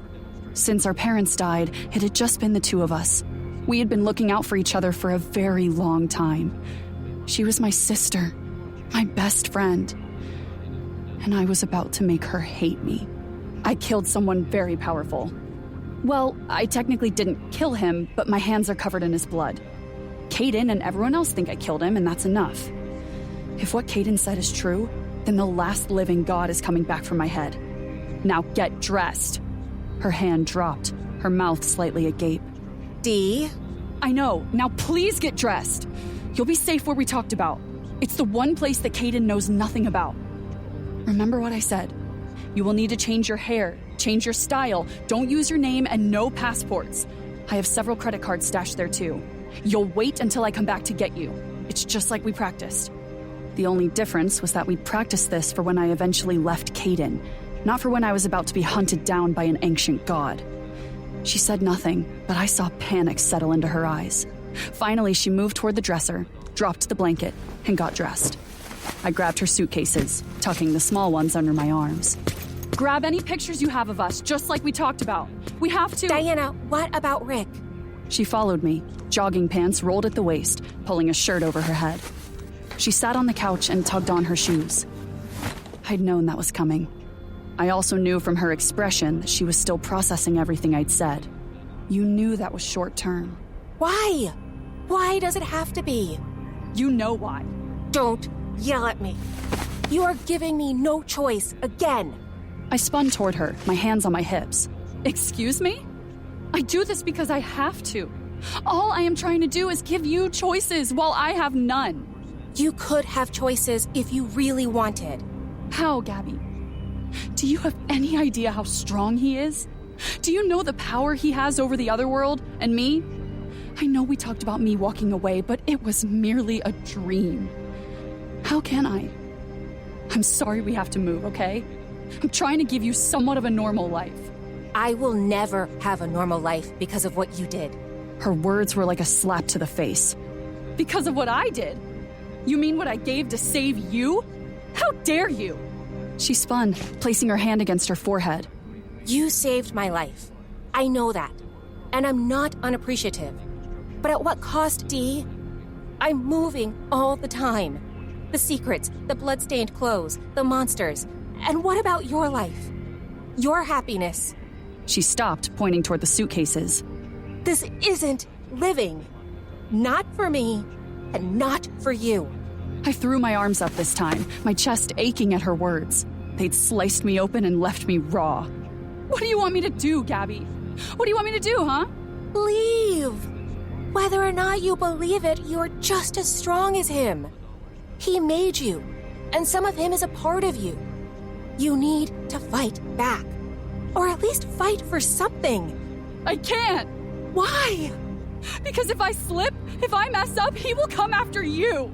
C: Since our parents died, it had just been the 2 of us. We had been looking out for each other for a very long time. She was my sister, my best friend. And I was about to make her hate me. I killed someone very powerful. Well, I technically didn't kill him, but my hands are covered in his blood. Caden and everyone else think I killed him, and that's enough. If what Caden said is true, then the last living god is coming back from my head. Now get dressed. Her hand dropped, her mouth slightly agape.
E: Dee?
C: I know. Now please get dressed. You'll be safe where we talked about. It's the one place that Caden knows nothing about. Remember what I said. You will need to change your hair, change your style, don't use your name, and no passports. I have several credit cards stashed there too. You'll wait until I come back to get you. It's just like we practiced. The only difference was that we'd practiced this for when I eventually left Caden, not for when I was about to be hunted down by an ancient god. She said nothing, but I saw panic settle into her eyes. Finally, she moved toward the dresser, dropped the blanket, and got dressed. I grabbed her suitcases, tucking the small ones under my arms. Grab any pictures you have of us, just like we talked about. We have to—
E: Diana, what about Rick?
C: She followed me, jogging pants rolled at the waist, pulling a shirt over her head. She sat on the couch and tugged on her shoes. I'd known that was coming. I also knew from her expression that she was still processing everything I'd said. You knew that was short term.
E: Why? Why does it have to be?
C: You know why.
E: Don't yell at me. You are giving me no choice again.
C: I spun toward her, my hands on my hips. Excuse me? I do this because I have to.
L: All I am trying to do is give you choices while I have none.
E: You could have choices if you really wanted.
L: How, Gabby? Do you have any idea how strong he is? Do you know the power he has over the other world and me? I know we talked about me walking away, but it was merely a dream. How can I? I'm sorry we have to move, okay? I'm trying to give you somewhat of a normal life.
E: I will never have a normal life because of what you did.
L: Her words were like a slap to the face. Because of what I did? You mean what I gave to save you? How dare you? She spun, placing her hand against her forehead.
E: You saved my life. I know that. And I'm not unappreciative. But at what cost, Dee? I'm moving all the time. The secrets, the blood-stained clothes, the monsters. And what about your life? Your happiness?
L: She stopped, pointing toward the suitcases.
E: This isn't living. Not for me, and not for you.
L: I threw my arms up this time, my chest aching at her words. They'd sliced me open and left me raw. What do you want me to do, Gabby? What do you want me to do, huh?
E: Leave. Whether or not you believe it, you're just as strong as him. He made you, and some of him is a part of you. You need to fight back. Or at least fight for something.
L: I can't.
E: Why?
L: Because if I slip, if I mess up, he will come after you.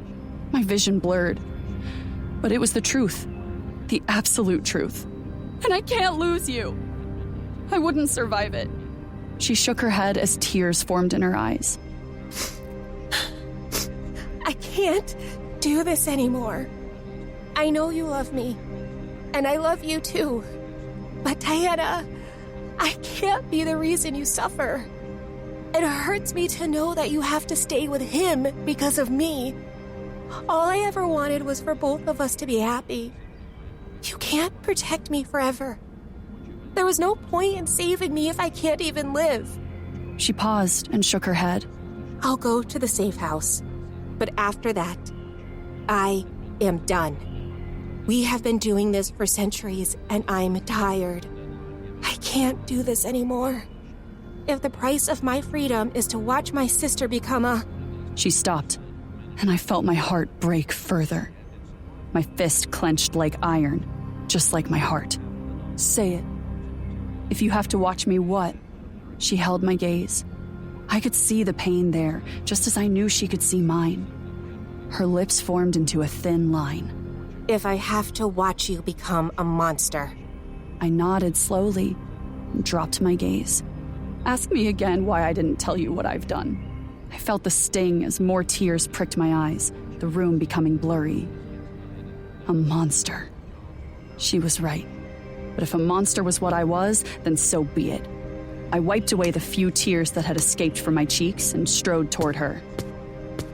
L: My vision blurred. But it was the truth. The absolute truth. And I can't lose you. I wouldn't survive it. She shook her head as tears formed in her eyes.
E: I can't do this anymore. I know you love me. And I love you too. But Diana, I can't be the reason you suffer. It hurts me to know that you have to stay with him because of me. All I ever wanted was for both of us to be happy. You can't protect me forever. There was no point in saving me if I can't even live.
L: She paused and shook her head.
E: I'll go to the safe house. But after that, I am done. We have been doing this for centuries, and I'm tired. I can't do this anymore. If the price of my freedom is to watch my sister become a...
L: She stopped, and I felt my heart break further. My fist clenched like iron, just like my heart. Say it. If you have to watch me, what? She held my gaze. I could see the pain there, just as I knew she could see mine. Her lips formed into a thin line.
E: If I have to watch you become a monster.
L: I nodded slowly and dropped my gaze. Ask me again why I didn't tell you what I've done. I felt the sting as more tears pricked my eyes, the room becoming blurry. A monster. She was right. But if a monster was what I was, then so be it. I wiped away the few tears that had escaped from my cheeks and strode toward her.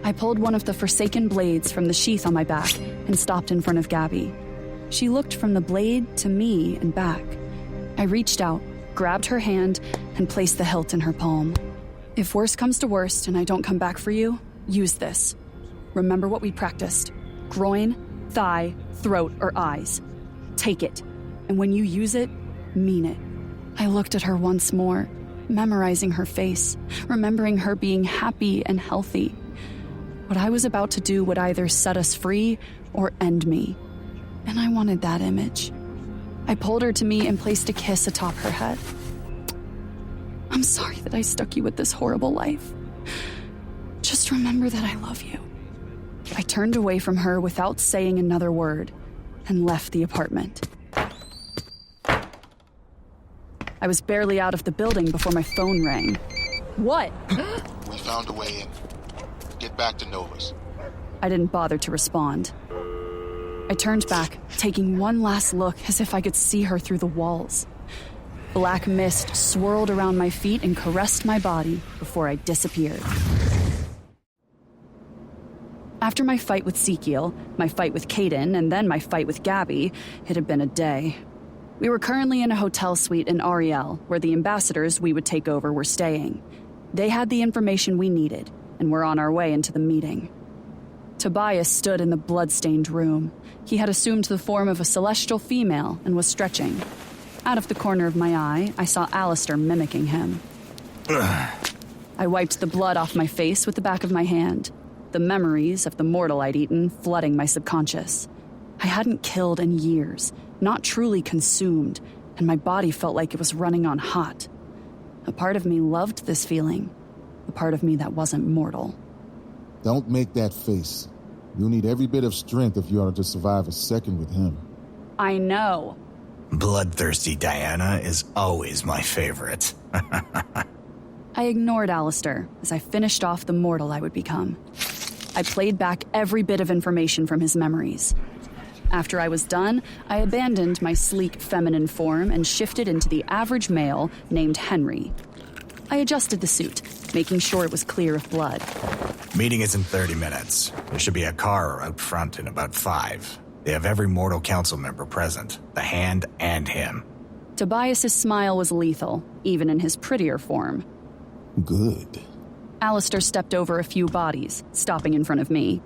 L: I pulled one of the forsaken blades from the sheath on my back and stopped in front of Gabby. She looked from the blade to me and back. I reached out, grabbed her hand, and placed the hilt in her palm. If worst comes to worst and I don't come back for you, use this. Remember what we practiced. Groin, thigh, throat, or eyes. Take it. And when you use it, mean it. I looked at her once more, memorizing her face, remembering her being happy and healthy. What I was about to do would either set us free or end me. And I wanted that image. I pulled her to me and placed a kiss atop her head. I'm sorry that I stuck you with this horrible life. Just remember that I love you. I turned away from her without saying another word and left the apartment. I was barely out of the building before my phone rang. What?
N: We found a way in. Get back to Nova's.
L: I didn't bother to respond. I turned back, taking one last look as if I could see her through the walls. Black mist swirled around my feet and caressed my body before I disappeared. After my fight with Sekiel, my fight with Kaden, and then my fight with Gabby, it had been a day. We were currently in a hotel suite in Ariel, where the ambassadors we would take over were staying. They had the information we needed, and were on our way into the meeting. Tobias stood in the blood-stained room. He had assumed the form of a celestial female and was stretching. Out of the corner of my eye, I saw Alistair mimicking him.
C: I wiped the blood off my face with the back of my hand, the memories of the mortal I'd eaten flooding my subconscious. I hadn't killed in years, not truly consumed, and my body felt like it was running on hot. A part of me loved this feeling, a part of me that wasn't mortal.
Q: Don't make that face. You'll need every bit of strength if you are to survive a second with him.
C: I know.
S: Bloodthirsty Diana is always my favorite.
C: I ignored Alistair as I finished off the mortal I would become. I played back every bit of information from his memories. After I was done, I abandoned my sleek feminine form and shifted into the average male named Henry. I adjusted the suit, making sure it was clear of blood.
S: Meeting is in 30 minutes. There should be a car out front in about 5. They have every mortal council member present, the Hand and him.
C: Tobias's smile was lethal, even in his prettier form.
Q: Good.
C: Alistair stepped over a few bodies, stopping in front of me.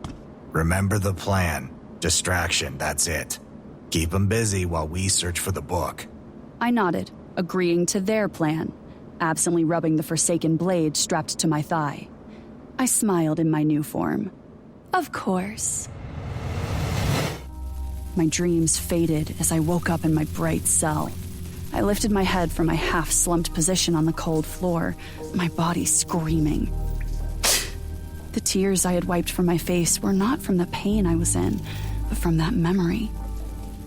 S: Remember the plan. Distraction, that's it. Keep them busy while we search for the book.
C: I nodded, agreeing to their plan, absently rubbing the forsaken blade strapped to my thigh. I smiled in my new form. Of course. My dreams faded as I woke up in my bright cell. I lifted my head from my half-slumped position on the cold floor, my body screaming. The tears I had wiped from my face were not from the pain I was in, but from that memory.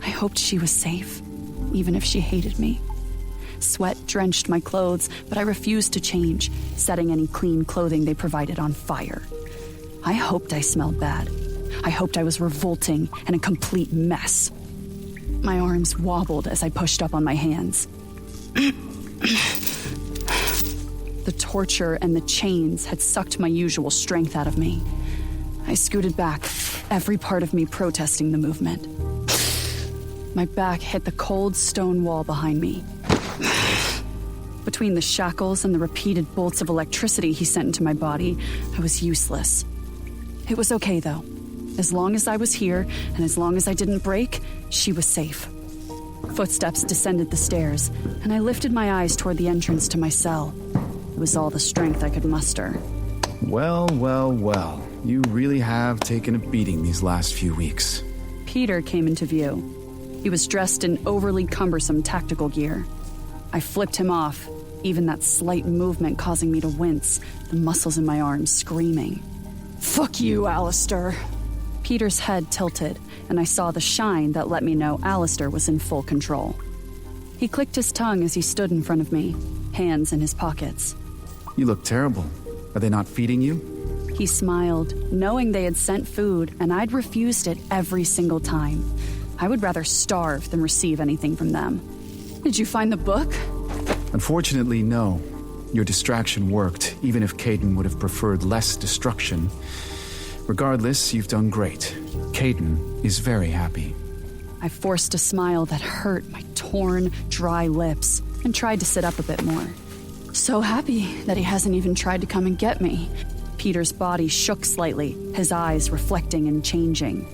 C: I hoped she was safe, even if she hated me. Sweat drenched my clothes, but I refused to change, setting any clean clothing they provided on fire. I hoped I smelled bad. I hoped I was revolting and a complete mess. My arms wobbled as I pushed up on my hands. The torture and the chains had sucked my usual strength out of me. I scooted back, every part of me protesting the movement. My back hit the cold stone wall behind me. Between the shackles and the repeated bolts of electricity he sent into my body, I was useless. It was okay, though. As long as I was here, and as long as I didn't break, she was safe. Footsteps descended the stairs, and I lifted my eyes toward the entrance to my cell. It was all the strength I could muster.
V: Well, well, well. You really have taken a beating these last few weeks.
C: Peter came into view. He was dressed in overly cumbersome tactical gear. I flipped him off, even that slight movement causing me to wince, the muscles in my arms screaming. Fuck you, Alistair. Peter's head tilted, and I saw the shine that let me know Alistair was in full control. He clicked his tongue as he stood in front of me, hands in his pockets.
V: You look terrible. Are they not feeding you?
C: He smiled, knowing they had sent food, and I'd refused it every single time. I would rather starve than receive anything from them. Did you find the book?
V: Unfortunately, no. Your distraction worked, even if Caden would have preferred less destruction. Regardless, you've done great. Caden is very happy.
C: I forced a smile that hurt my torn, dry lips and tried to sit up a bit more. So happy that he hasn't even tried to come and get me. Peter's body shook slightly, his eyes reflecting and changing.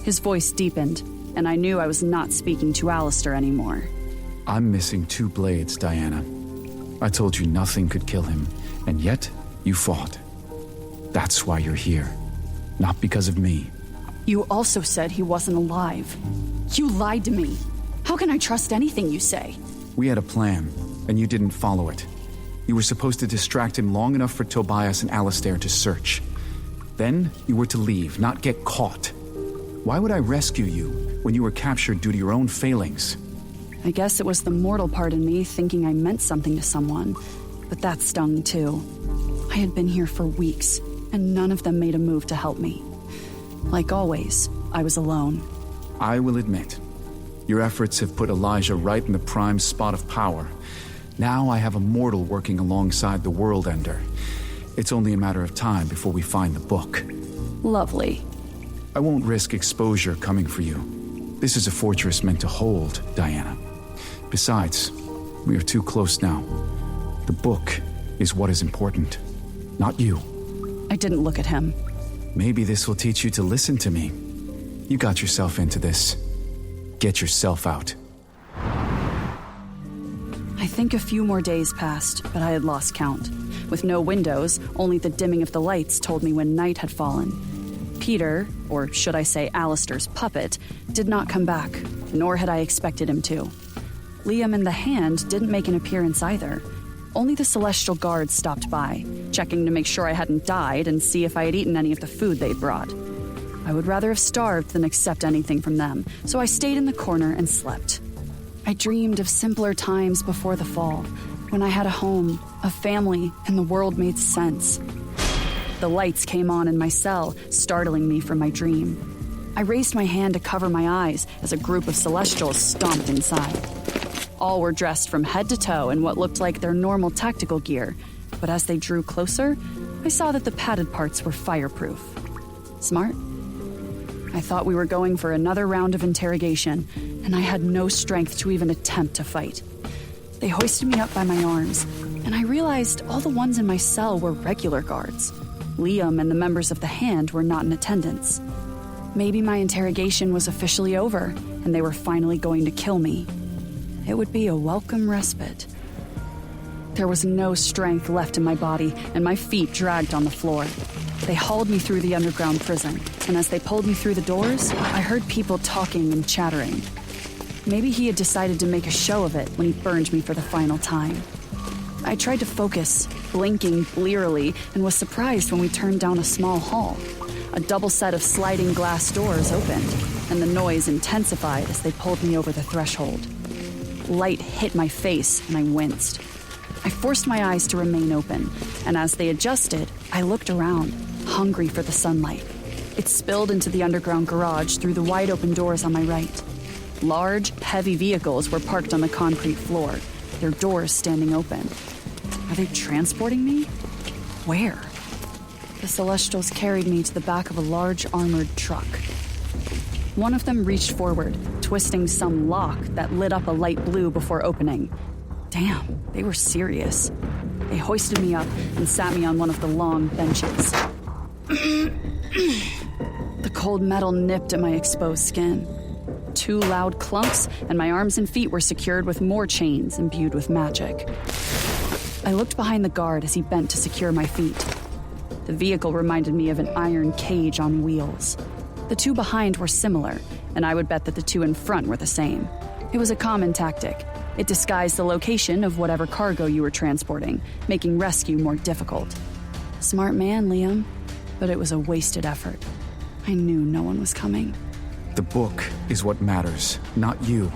C: His voice deepened, and I knew I was not speaking to Alistair anymore.
V: I'm missing 2 blades, Diana. I told you nothing could kill him, and yet you fought. That's why you're here. Not because of me.
C: You also said he wasn't alive. You lied to me. How can I trust anything you say?
V: We had a plan, and you didn't follow it. You were supposed to distract him long enough for Tobias and Alistair to search. Then you were to leave, not get caught. Why would I rescue you when you were captured due to your own failings?
C: I guess it was the mortal part in me thinking I meant something to someone, but that stung too. I had been here for weeks, and none of them made a move to help me. Like always, I was alone.
V: I will admit, your efforts have put Elijah right in the prime spot of power. Now I have a mortal working alongside the World Ender. It's only a matter of time before we find the book.
C: Lovely.
V: I won't risk exposure coming for you. This is a fortress meant to hold, Diana. Besides, we are too close now. The book is what is important, not you.
C: I didn't look at him.
V: Maybe this will teach you to listen to me. You got yourself into this. Get yourself out.
C: I think a few more days passed, but I had lost count. With no windows, only the dimming of the lights told me when night had fallen. Peter, or should I say Alistair's puppet, did not come back, nor had I expected him to. Liam and the Hand didn't make an appearance either. Only the Celestial Guards stopped by, checking to make sure I hadn't died and see if I had eaten any of the food they'd brought. I would rather have starved than accept anything from them, so I stayed in the corner and slept. I dreamed of simpler times before the fall, when I had a home, a family, and the world made sense. The lights came on in my cell, startling me from my dream. I raised my hand to cover my eyes as a group of Celestials stomped inside. All were dressed from head to toe in what looked like their normal tactical gear, but as they drew closer, I saw that the padded parts were fireproof. Smart? I thought we were going for another round of interrogation, and I had no strength to even attempt to fight. They hoisted me up by my arms, and I realized all the ones in my cell were regular guards. Liam and the members of the Hand were not in attendance. Maybe my interrogation was officially over, and they were finally going to kill me. It would be a welcome respite. There was no strength left in my body, and my feet dragged on the floor. They hauled me through the underground prison, and as they pulled me through the doors, I heard people talking and chattering. Maybe he had decided to make a show of it when he burned me for the final time. I tried to focus, blinking blearily, and was surprised when we turned down a small hall. A double set of sliding glass doors opened, and the noise intensified as they pulled me over the threshold. Light hit my face, and I winced. I forced my eyes to remain open, and as they adjusted, I looked around, hungry for the sunlight. It spilled into the underground garage through the wide-open doors on my right. Large, heavy vehicles were parked on the concrete floor, their doors standing open. Are they transporting me? Where? The Celestials carried me to the back of a large armored truck. One of them reached forward, twisting some lock that lit up a light blue before opening. Damn, they were serious. They hoisted me up and sat me on one of the long benches. The cold metal nipped at my exposed skin. 2 loud clunks, and my arms and feet were secured with more chains imbued with magic. I looked behind the guard as he bent to secure my feet. The vehicle reminded me of an iron cage on wheels. The 2 behind were similar, and I would bet that the 2 in front were the same. It was a common tactic. It disguised the location of whatever cargo you were transporting, making rescue more difficult. Smart man, Liam, but it was a wasted effort. I knew no one was coming.
V: The book is what matters, not you.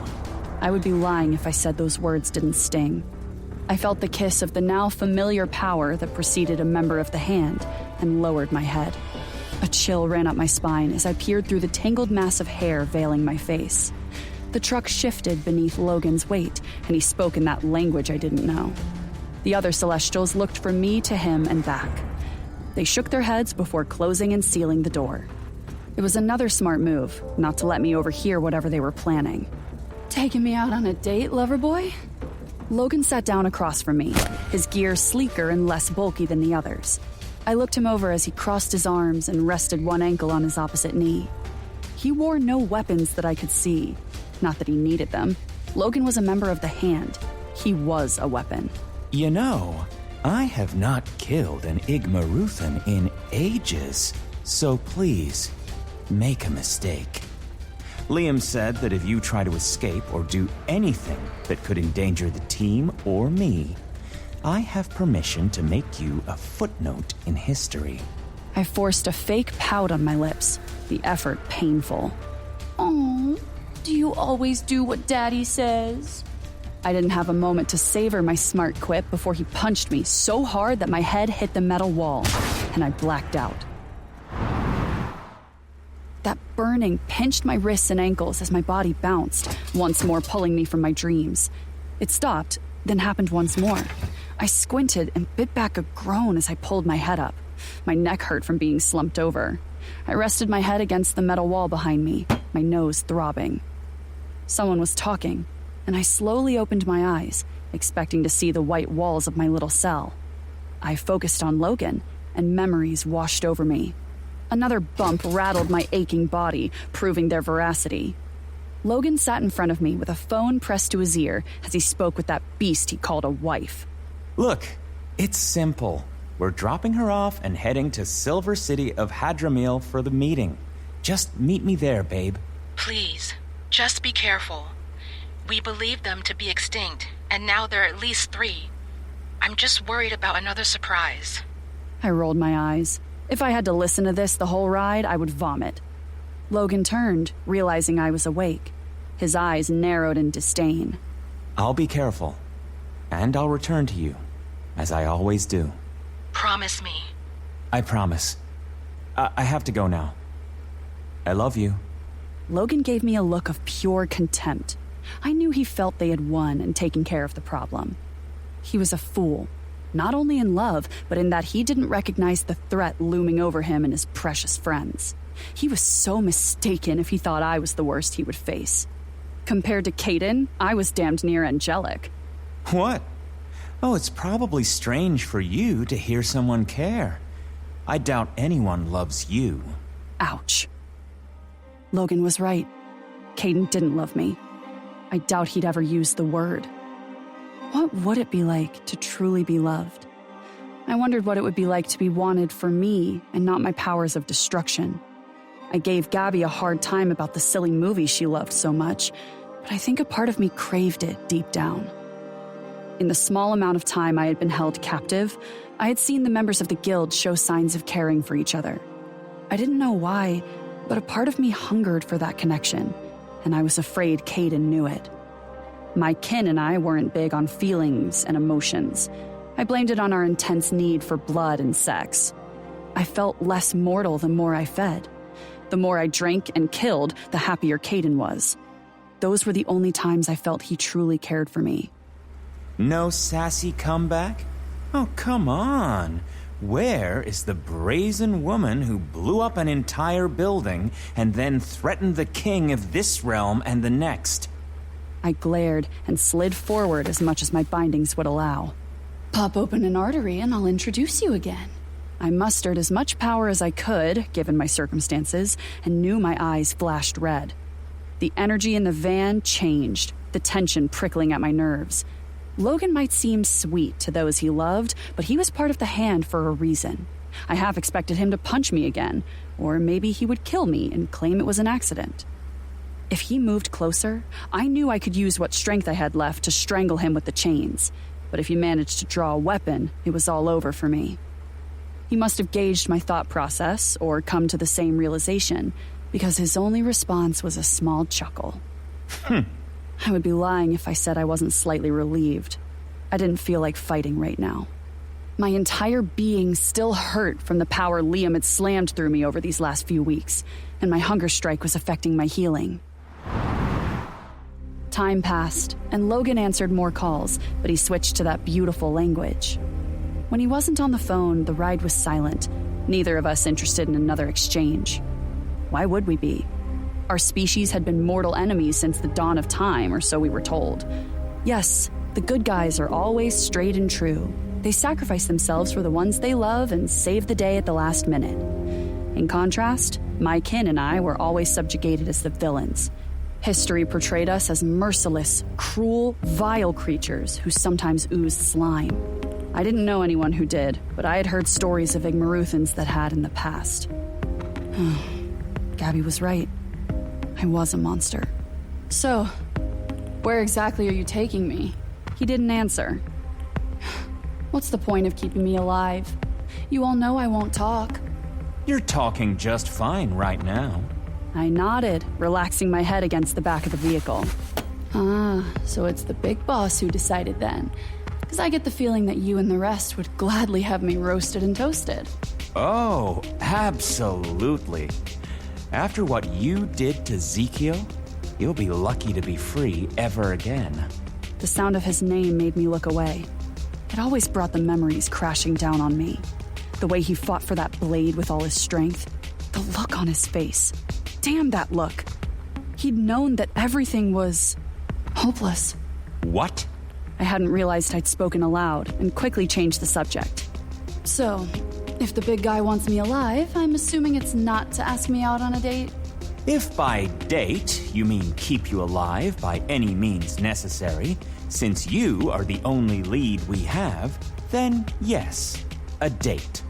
C: I would be lying if I said those words didn't sting. I felt the kiss of the now familiar power that preceded a member of the Hand and lowered my head. A chill ran up my spine as I peered through the tangled mass of hair veiling my face. The truck shifted beneath Logan's weight, and he spoke in that language I didn't know. The other Celestials looked from me to him and back. They shook their heads before closing and sealing the door. It was another smart move, not to let me overhear whatever they were planning.
L: Taking me out on a date, lover boy?
C: Logan sat down across from me, his gear sleeker and less bulky than the others. I looked him over as he crossed his arms and rested one ankle on his opposite knee. He wore no weapons that I could see. Not that he needed them. Logan was a member of the Hand. He was a weapon.
R: You know, I have not killed an Igmaruthan in ages, so please, make a mistake. Liam said that if you try to escape or do anything that could endanger the team or me, I have permission to make you a footnote in history.
C: I forced a fake pout on my lips, the effort painful.
L: Oh, do you always do what Daddy says?
C: I didn't have a moment to savor my smart quip before he punched me so hard that my head hit the metal wall, and I blacked out. That burning pinched my wrists and ankles as my body bounced, once more pulling me from my dreams. It stopped, then happened once more. I squinted and bit back a groan as I pulled my head up. My neck hurt from being slumped over. I rested my head against the metal wall behind me, my nose throbbing. Someone was talking, and I slowly opened my eyes, expecting to see the white walls of my little cell. I focused on Logan, and memories washed over me. Another bump rattled my aching body, proving their veracity. Logan sat in front of me with a phone pressed to his ear as he spoke with that beast he called a wife.
R: Look, It's simple. We're dropping her off and heading to Silver City of Hadramil for the meeting. Just meet me there, babe.
B: Please, just be careful. We believed them to be extinct, and now there are at least 3. I'm just worried about another surprise.
C: I rolled my eyes. If I had to listen to this the whole ride, I would vomit. Logan turned, realizing I was awake. His eyes narrowed in disdain.
R: I'll be careful, and I'll return to you, as I always do.
B: Promise me.
R: I promise. I have to go now. I love you.
C: Logan gave me a look of pure contempt. I knew he felt they had won and taken care of the problem. He was a fool, not only in love, but in that he didn't recognize the threat looming over him and his precious friends. He was so mistaken if he thought I was the worst he would face. Compared to Caden, I was damned near angelic.
R: What? Oh, it's probably strange for you to hear someone care. I doubt anyone loves you.
C: Ouch. Logan was right. Caden didn't love me. I doubt he'd ever use the word. What would it be like to truly be loved? I wondered what it would be like to be wanted for me and not my powers of destruction. I gave Gabby a hard time about the silly movie she loved so much, but I think a part of me craved it deep down. In the small amount of time I had been held captive, I had seen the members of the guild show signs of caring for each other. I didn't know why, but a part of me hungered for that connection, and I was afraid Caden knew it. My kin and I weren't big on feelings and emotions. I blamed it on our intense need for blood and sex. I felt less mortal the more I fed. The more I drank and killed, the happier Caden was. Those were the only times I felt he truly cared for me.
R: No sassy comeback? Oh, come on. Where is the brazen woman who blew up an entire building and then threatened the king of this realm and the next?
C: I glared and slid forward as much as my bindings would allow.
L: Pop open an artery and I'll introduce you again.
C: I mustered as much power as I could, given my circumstances, and knew my eyes flashed red. The energy in the van changed, the tension prickling at my nerves. Logan might seem sweet to those he loved, but he was part of the hand for a reason. I half expected him to punch me again, or maybe he would kill me and claim it was an accident. If he moved closer, I knew I could use what strength I had left to strangle him with the chains. But if he managed to draw a weapon, it was all over for me. He must have gauged my thought process or come to the same realization, because his only response was a small chuckle. I would be lying if I said I wasn't slightly relieved. I didn't feel like fighting right now. My entire being still hurt from the power Liam had slammed through me over these last few weeks, and my hunger strike was affecting my healing. Time passed, and Logan answered more calls, but he switched to that beautiful language. When he wasn't on the phone, the ride was silent, neither of us interested in another exchange. Why would we be? Our species had been mortal enemies since the dawn of time, or so we were told. Yes, the good guys are always straight and true. They sacrifice themselves for the ones they love and save the day at the last minute. In contrast, my kin and I were always subjugated as the villains. History portrayed us as merciless, cruel, vile creatures who sometimes oozed slime. I didn't know anyone who did, but I had heard stories of Igmaruthans that had in the past. Gabby was right. I was a monster.
L: So, where exactly are you taking me?
C: He didn't answer.
L: What's the point of keeping me alive? You all know I won't talk.
R: You're talking just fine right now.
C: I nodded, relaxing my head against the back of the vehicle.
L: So it's the big boss who decided then. Because I get the feeling that you and the rest would gladly have me roasted and toasted.
R: Oh, absolutely. After what you did to Ezekiel, you'll be lucky to be free ever again.
C: The sound of his name made me look away. It always brought the memories crashing down on me. The way he fought for that blade with all his strength. The look on his face. Damn that look. He'd known that everything was hopeless.
R: What?
C: I hadn't realized I'd spoken aloud and quickly changed the subject.
L: So, if the big guy wants me alive, I'm assuming it's not to ask me out on a date?
R: If by date you mean keep you alive by any means necessary, since you are the only lead we have, then yes, a date.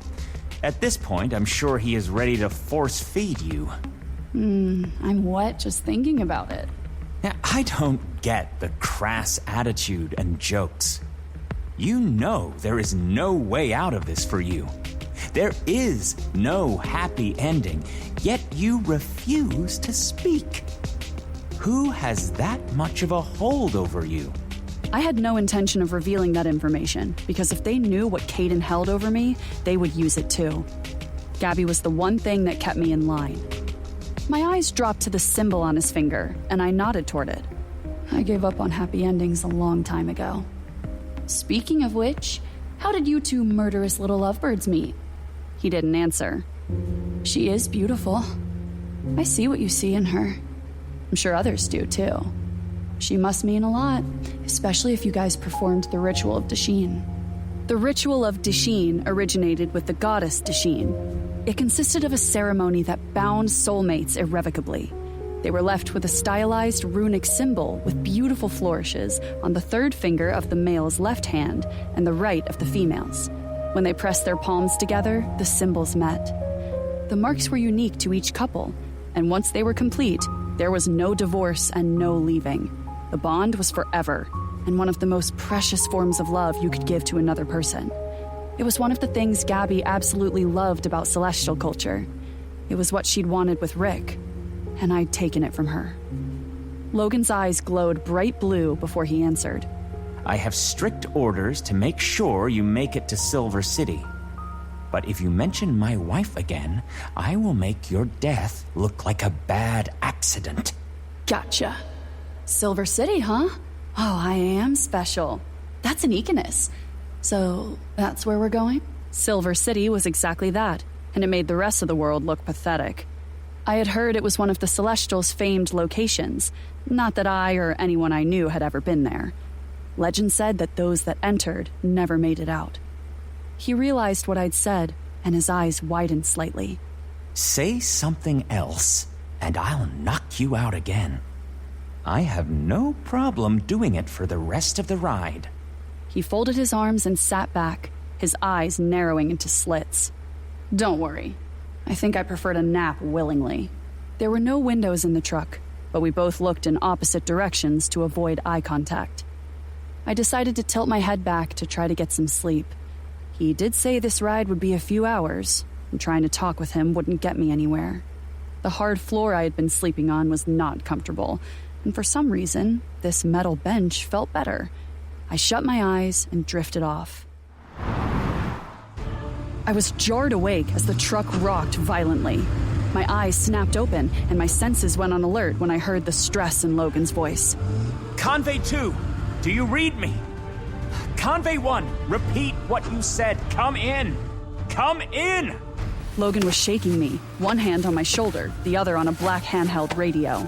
R: At this point, I'm sure he is ready to force feed you.
L: I'm wet just thinking about it.
R: Now, I don't get the crass attitude and jokes. You know there is no way out of this for you. There is no happy ending, yet you refuse to speak. Who has that much of a hold over you?
C: I had no intention of revealing that information, because if they knew what Caden held over me, they would use it too. Gabby was the one thing that kept me in line. My eyes dropped to the symbol on his finger, and I nodded toward it. I gave up on happy endings a long time ago. Speaking of which, how did you two murderous little lovebirds meet? He didn't answer. She is beautiful. I see what you see in her. I'm sure others do too. She must mean a lot, especially if you guys performed the ritual of Dasheen. The ritual of Dasheen originated with the goddess Dasheen. It consisted of a ceremony that bound soulmates irrevocably. They were left with a stylized runic symbol with beautiful flourishes on the third finger of the male's left hand and the right of the female's. When they pressed their palms together, the symbols met. The marks were unique to each couple, and once they were complete, there was no divorce and no leaving. The bond was forever, and one of the most precious forms of love you could give to another person. It was one of the things Gabby absolutely loved about celestial culture. It was what she'd wanted with Rick, and I'd taken it from her. Logan's eyes glowed bright blue before he answered.
R: I have strict orders to make sure you make it to Silver City. But if you mention my wife again, I will make your death look like a bad accident.
C: Gotcha. Silver City, huh? Oh, I am special. That's an Econus. So, that's where we're going? Silver City was exactly that, and it made the rest of the world look pathetic. I had heard it was one of the Celestials' famed locations, not that I or anyone I knew had ever been there. Legend said that those that entered never made it out. He realized what I'd said, and his eyes widened slightly.
R: Say something else, and I'll knock you out again. I have no problem doing it for the rest of the ride.
C: He folded his arms and sat back, his eyes narrowing into slits. Don't worry. I think I preferred a nap willingly. There were no windows in the truck, but we both looked in opposite directions to avoid eye contact. I decided to tilt my head back to try to get some sleep. He did say this ride would be a few hours, and trying to talk with him wouldn't get me anywhere. The hard floor I had been sleeping on was not comfortable, and for some reason, this metal bench felt better. I shut my eyes and drifted off. I was jarred awake as the truck rocked violently. My eyes snapped open, and my senses went on alert when I heard the stress in Logan's voice.
R: Convey 2, do you read me? Convey 1, repeat what you said. Come in! Come in!
C: Logan was shaking me, one hand on my shoulder, the other on a black handheld radio.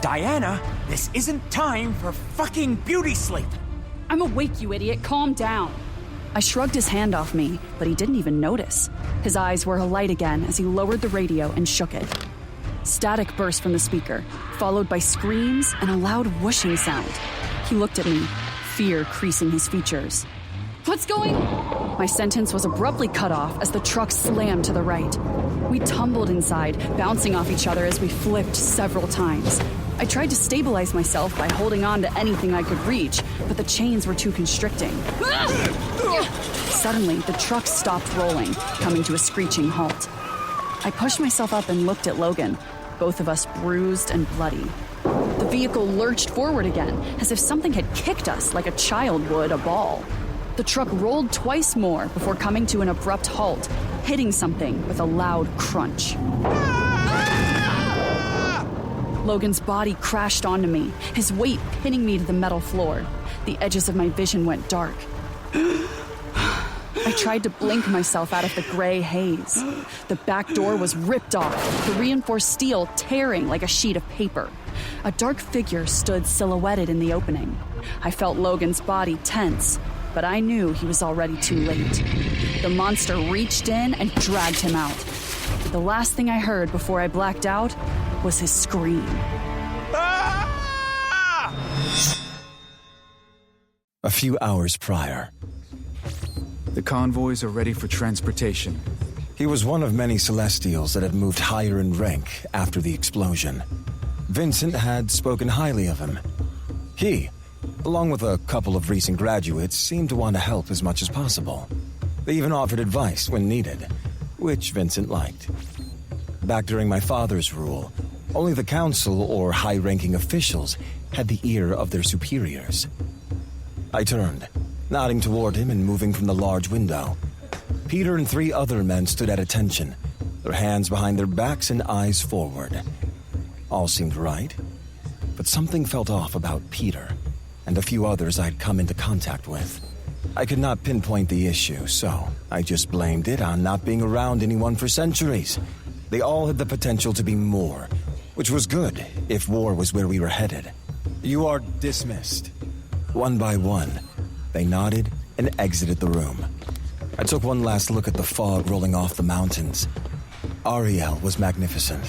R: Diana, this isn't time for fucking beauty sleep!
C: I'm awake, you idiot. Calm down. I shrugged his hand off me, but he didn't even notice. His eyes were alight again as he lowered the radio and shook it. Static burst from the speaker, followed by screams and a loud whooshing sound. He looked at me, fear creasing his features. What's going? My sentence was abruptly cut off as the truck slammed to the right. We tumbled inside, bouncing off each other as we flipped several times. I tried to stabilize myself by holding on to anything I could reach, but the chains were too constricting. Suddenly, the truck stopped rolling, coming to a screeching halt. I pushed myself up and looked at Logan, both of us bruised and bloody. The vehicle lurched forward again, as if something had kicked us like a child would a ball. The truck rolled twice more before coming to an abrupt halt, hitting something with a loud crunch. Logan's body crashed onto me, his weight pinning me to the metal floor. The edges of my vision went dark. I tried to blink myself out of the gray haze. The back door was ripped off, the reinforced steel tearing like a sheet of paper. A dark figure stood silhouetted in the opening. I felt Logan's body tense, but I knew he was already too late. The monster reached in and dragged him out. The last thing I heard before I blacked out was his scream.
A: A few hours prior.
V: The convoys are ready for transportation.
A: He was one of many Celestials that had moved higher in rank after the explosion. Vincent had spoken highly of him. He, along with a couple of recent graduates, seemed to want to help as much as possible. They even offered advice when needed, which Vincent liked. Back during my father's rule, only the council or high-ranking officials had the ear of their superiors. I turned, nodding toward him and moving from the large window. Peter and 3 other men stood at attention, their hands behind their backs and eyes forward. All seemed right, but something felt off about Peter and a few others I'd come into contact with. I could not pinpoint the issue, so I just blamed it on not being around anyone for centuries. They all had the potential to be more, which was good if war was where we were headed. You are dismissed. One by one, they nodded and exited the room. I took one last look at the fog rolling off the mountains. Ariel was magnificent,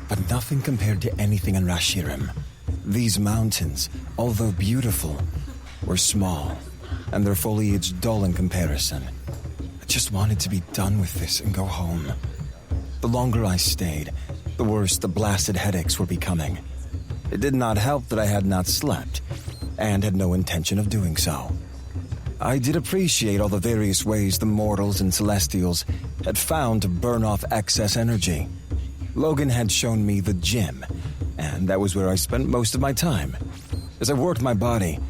A: but nothing compared to anything in Rashirim. These mountains, although beautiful, were small, and their foliage dull in comparison. I just wanted to be done with this and go home. The longer I stayed, the worse the blasted headaches were becoming. It did not help that I had not slept, and had no intention of doing so. I did appreciate all the various ways the mortals and celestials had found to burn off excess energy. Logan had shown me the gym, and that was where I spent most of my time. As I worked my body,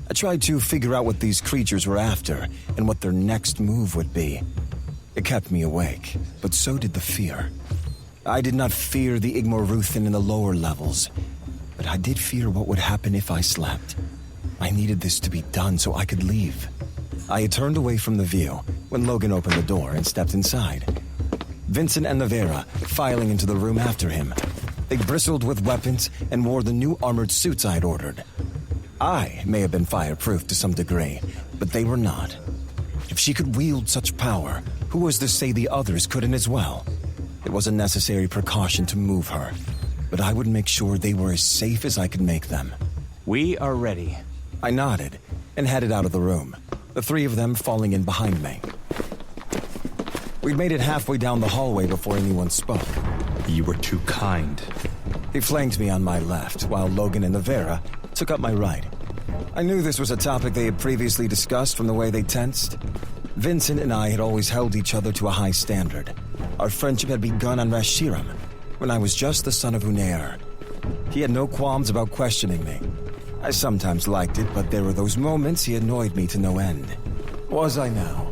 A: I tried to figure out what these creatures were after and what their next move would be. It kept me awake, but so did the fear. I did not fear the Igmoruthan in the lower levels, but I did fear what would happen if I slept. I needed this to be done so I could leave. I had turned away from the view when Logan opened the door and stepped inside. Vincent and Navera filing into the room after him. They bristled with weapons and wore the new armored suits I had ordered. I may have been fireproof to some degree, but they were not. If she could wield such power, who was to say the others couldn't as well? It was a necessary precaution to move her, but I would make sure they were as safe as I could make them.
R: We are ready.
A: I nodded and headed out of the room, the 3 of them falling in behind me. We'd made it halfway down the hallway before anyone spoke.
P: You were too kind.
A: He flanked me on my left, while Logan and Navera took up my right. I knew this was a topic they had previously discussed from the way they tensed. Vincent and I had always held each other to a high standard. Our friendship had begun on Rashirim, when I was just the son of Unair. He had no qualms about questioning me. I sometimes liked it, but there were those moments he annoyed me to no end. Was I now?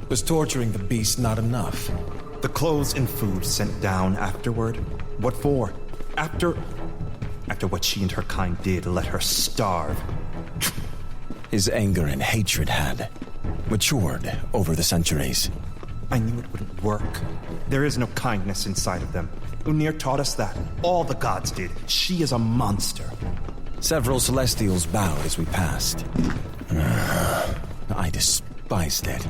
A: Was torturing the beast not enough?
P: The clothes and food sent down afterward? What for? After what she and her kind did, let her starve.
A: His anger and hatred had matured over the centuries.
P: I knew it wouldn't work. There is no kindness inside of them. Unir taught us that. All the gods did. She is a monster.
A: Several Celestials bowed as we passed. I despised it.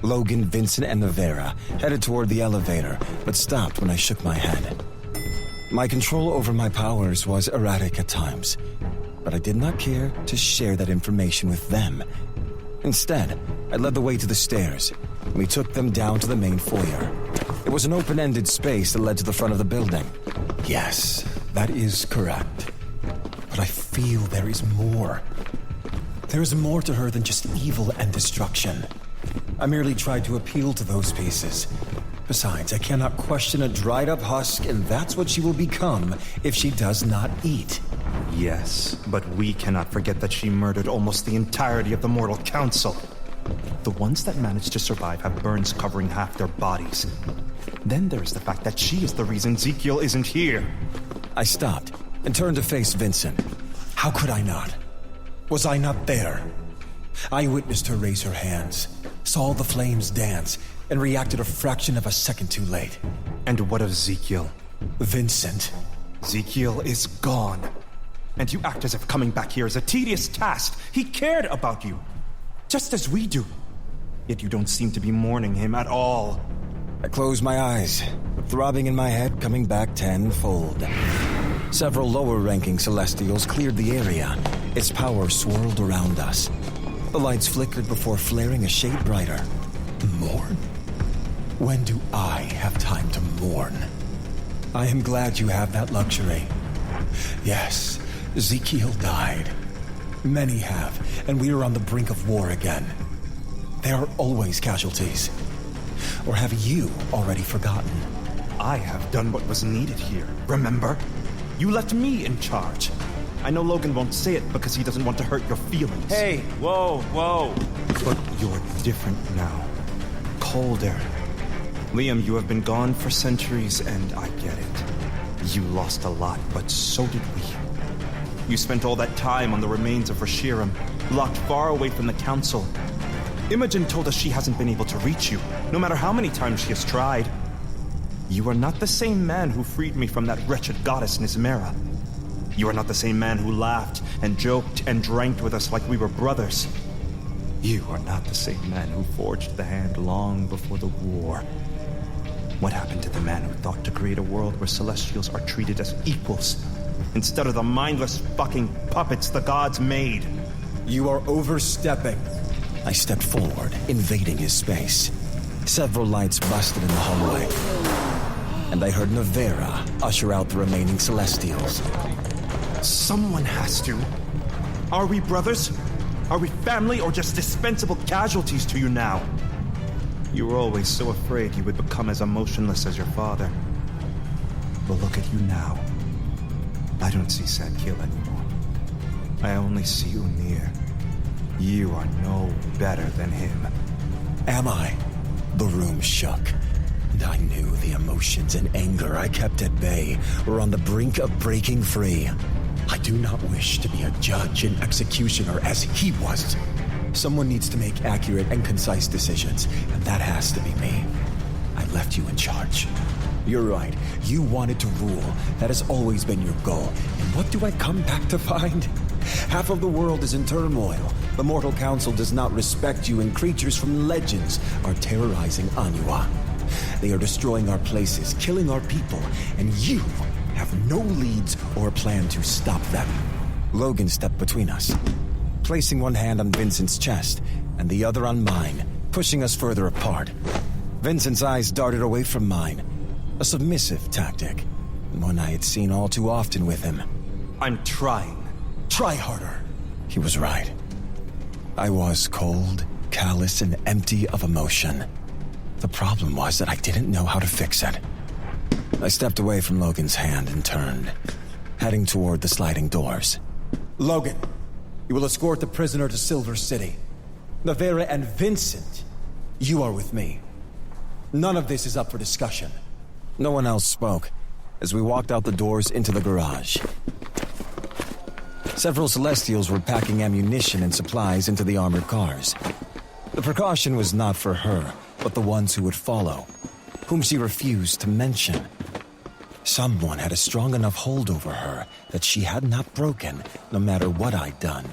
A: Logan, Vincent, and Navera headed toward the elevator, but stopped when I shook my head. My control over my powers was erratic at times, but I did not care to share that information with them. Instead, I led the way to the stairs, and we took them down to the main foyer. It was an open-ended space that led to the front of the building. Yes, that is correct. But I feel there is more. There is more to her than just evil and destruction. I merely tried to appeal to those pieces. Besides, I cannot question a dried-up husk, and that's what she will become if she does not eat.
P: Yes, but we cannot forget that she murdered almost the entirety of the Mortal Council. The ones that managed to survive have burns covering half their bodies. Then there's the fact that she is the reason Ezekiel isn't here.
A: I stopped and turned to face Vincent. How could I not? Was I not there? I witnessed her raise her hands, saw the flames dance, and reacted a fraction of a second too late.
P: And what of Ezekiel?
A: Vincent.
P: Ezekiel is gone. And you act as if coming back here is a tedious task. He cared about you, just as we do. Yet you don't seem to be mourning him at all.
A: I closed my eyes, the throbbing in my head coming back tenfold. Several lower-ranking Celestials cleared the area. Its power swirled around us. The lights flickered before flaring a shade brighter.
F: mourn? When do I have time to mourn? I am glad you have that luxury. Yes, Ezekiel died. Many have, and we are on the brink of war again. There are always casualties. Or have you already forgotten?
P: I have done what was needed here, remember? You left me in charge. I know Logan won't say it because he doesn't want to hurt your feelings.
R: Hey, whoa.
P: But you're different now. Colder. Liam, you have been gone for centuries, and I get it. You lost a lot, but so did we. You spent all that time on the remains of Rashiram, locked far away from the Council. Imogen told us she hasn't been able to reach you, no matter how many times she has tried. You are not the same man who freed me from that wretched goddess Nismera. You are not the same man who laughed and joked and drank with us like we were brothers. You are not the same man who forged the hand long before the war. What happened to the man who thought to create a world where Celestials are treated as equals, instead of the mindless fucking puppets the gods made?
F: You are overstepping. I stepped forward, invading his space. Several lights busted in the hallway, and I heard Navera usher out the remaining Celestials.
P: Someone has to. Are we brothers? Are we family or just dispensable casualties to you now? You were always so afraid you would become as emotionless as your father. But look at you now. I don't see Sadkiel anymore. I only see Unir. You are no better than him.
F: Am I? The room shook, and I knew the emotions and anger I kept at bay were on the brink of breaking free. I do not wish to be a judge and executioner as he was. Someone needs to make accurate and concise decisions, and that has to be me. I left you in charge. You're right. You wanted to rule. That has always been your goal. And what do I come back to find? Half of the world is in turmoil. The Mortal Council does not respect you, and creatures from legends are terrorizing Anua. They are destroying our places, killing our people, and you have no leads or plan to stop them. Logan stepped between us, placing one hand on Vincent's chest and the other on mine, pushing us further apart. Vincent's eyes darted away from mine, a submissive tactic, one I had seen all too often with him.
P: I'm trying.
F: Try harder. He was right. I was cold, callous, and empty of emotion. The problem was that I didn't know how to fix it. I stepped away from Logan's hand and turned, heading toward the sliding doors. Logan, you will escort the prisoner to Silver City. Navera and Vincent, you are with me. None of this is up for discussion. No one else spoke as we walked out the doors into the garage. Several Celestials were packing ammunition and supplies into the armored cars. The precaution was not for her, but the ones who would follow, whom she refused to mention. Someone had a strong enough hold over her that she had not broken, no matter what I'd done.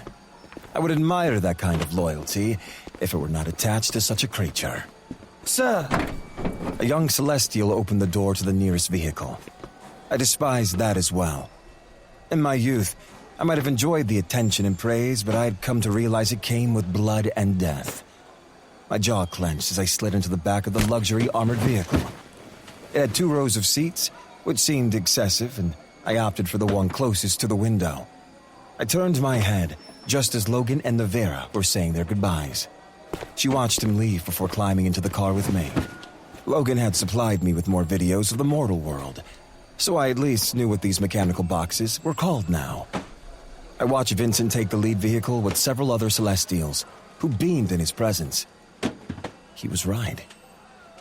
F: I would admire that kind of loyalty if it were not attached to such a creature. Sir! A young Celestial opened the door to the nearest vehicle. I despised that as well. In my youth, I might have enjoyed the attention and praise, but I had come to realize it came with blood and death. My jaw clenched as I slid into the back of the luxury armored vehicle. It had 2 rows of seats, which seemed excessive, and I opted for the one closest to the window. I turned my head just as Logan and Navera were saying their goodbyes. She watched him leave before climbing into the car with me. Logan had supplied me with more videos of the mortal world, so I at least knew what these mechanical boxes were called now. I watched Vincent take the lead vehicle with several other Celestials, who beamed in his presence. He was right.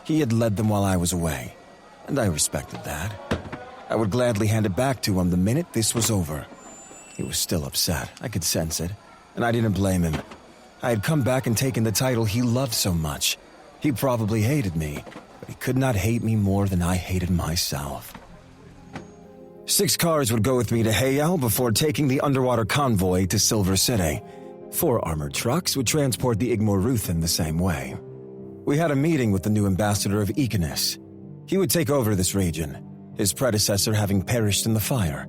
F: He had led them while I was away, and I respected that. I would gladly hand it back to him the minute this was over. He was still upset. I could sense it, and I didn't blame him. I had come back and taken the title he loved so much. He probably hated me, but he could not hate me more than I hated myself. 6 cars would go with me to Hayal before taking the underwater convoy to Silver City. 4 armored trucks would transport the Igmor Ruthin the same way. We had a meeting with the new ambassador of Econis. He would take over this region, his predecessor having perished in the fire.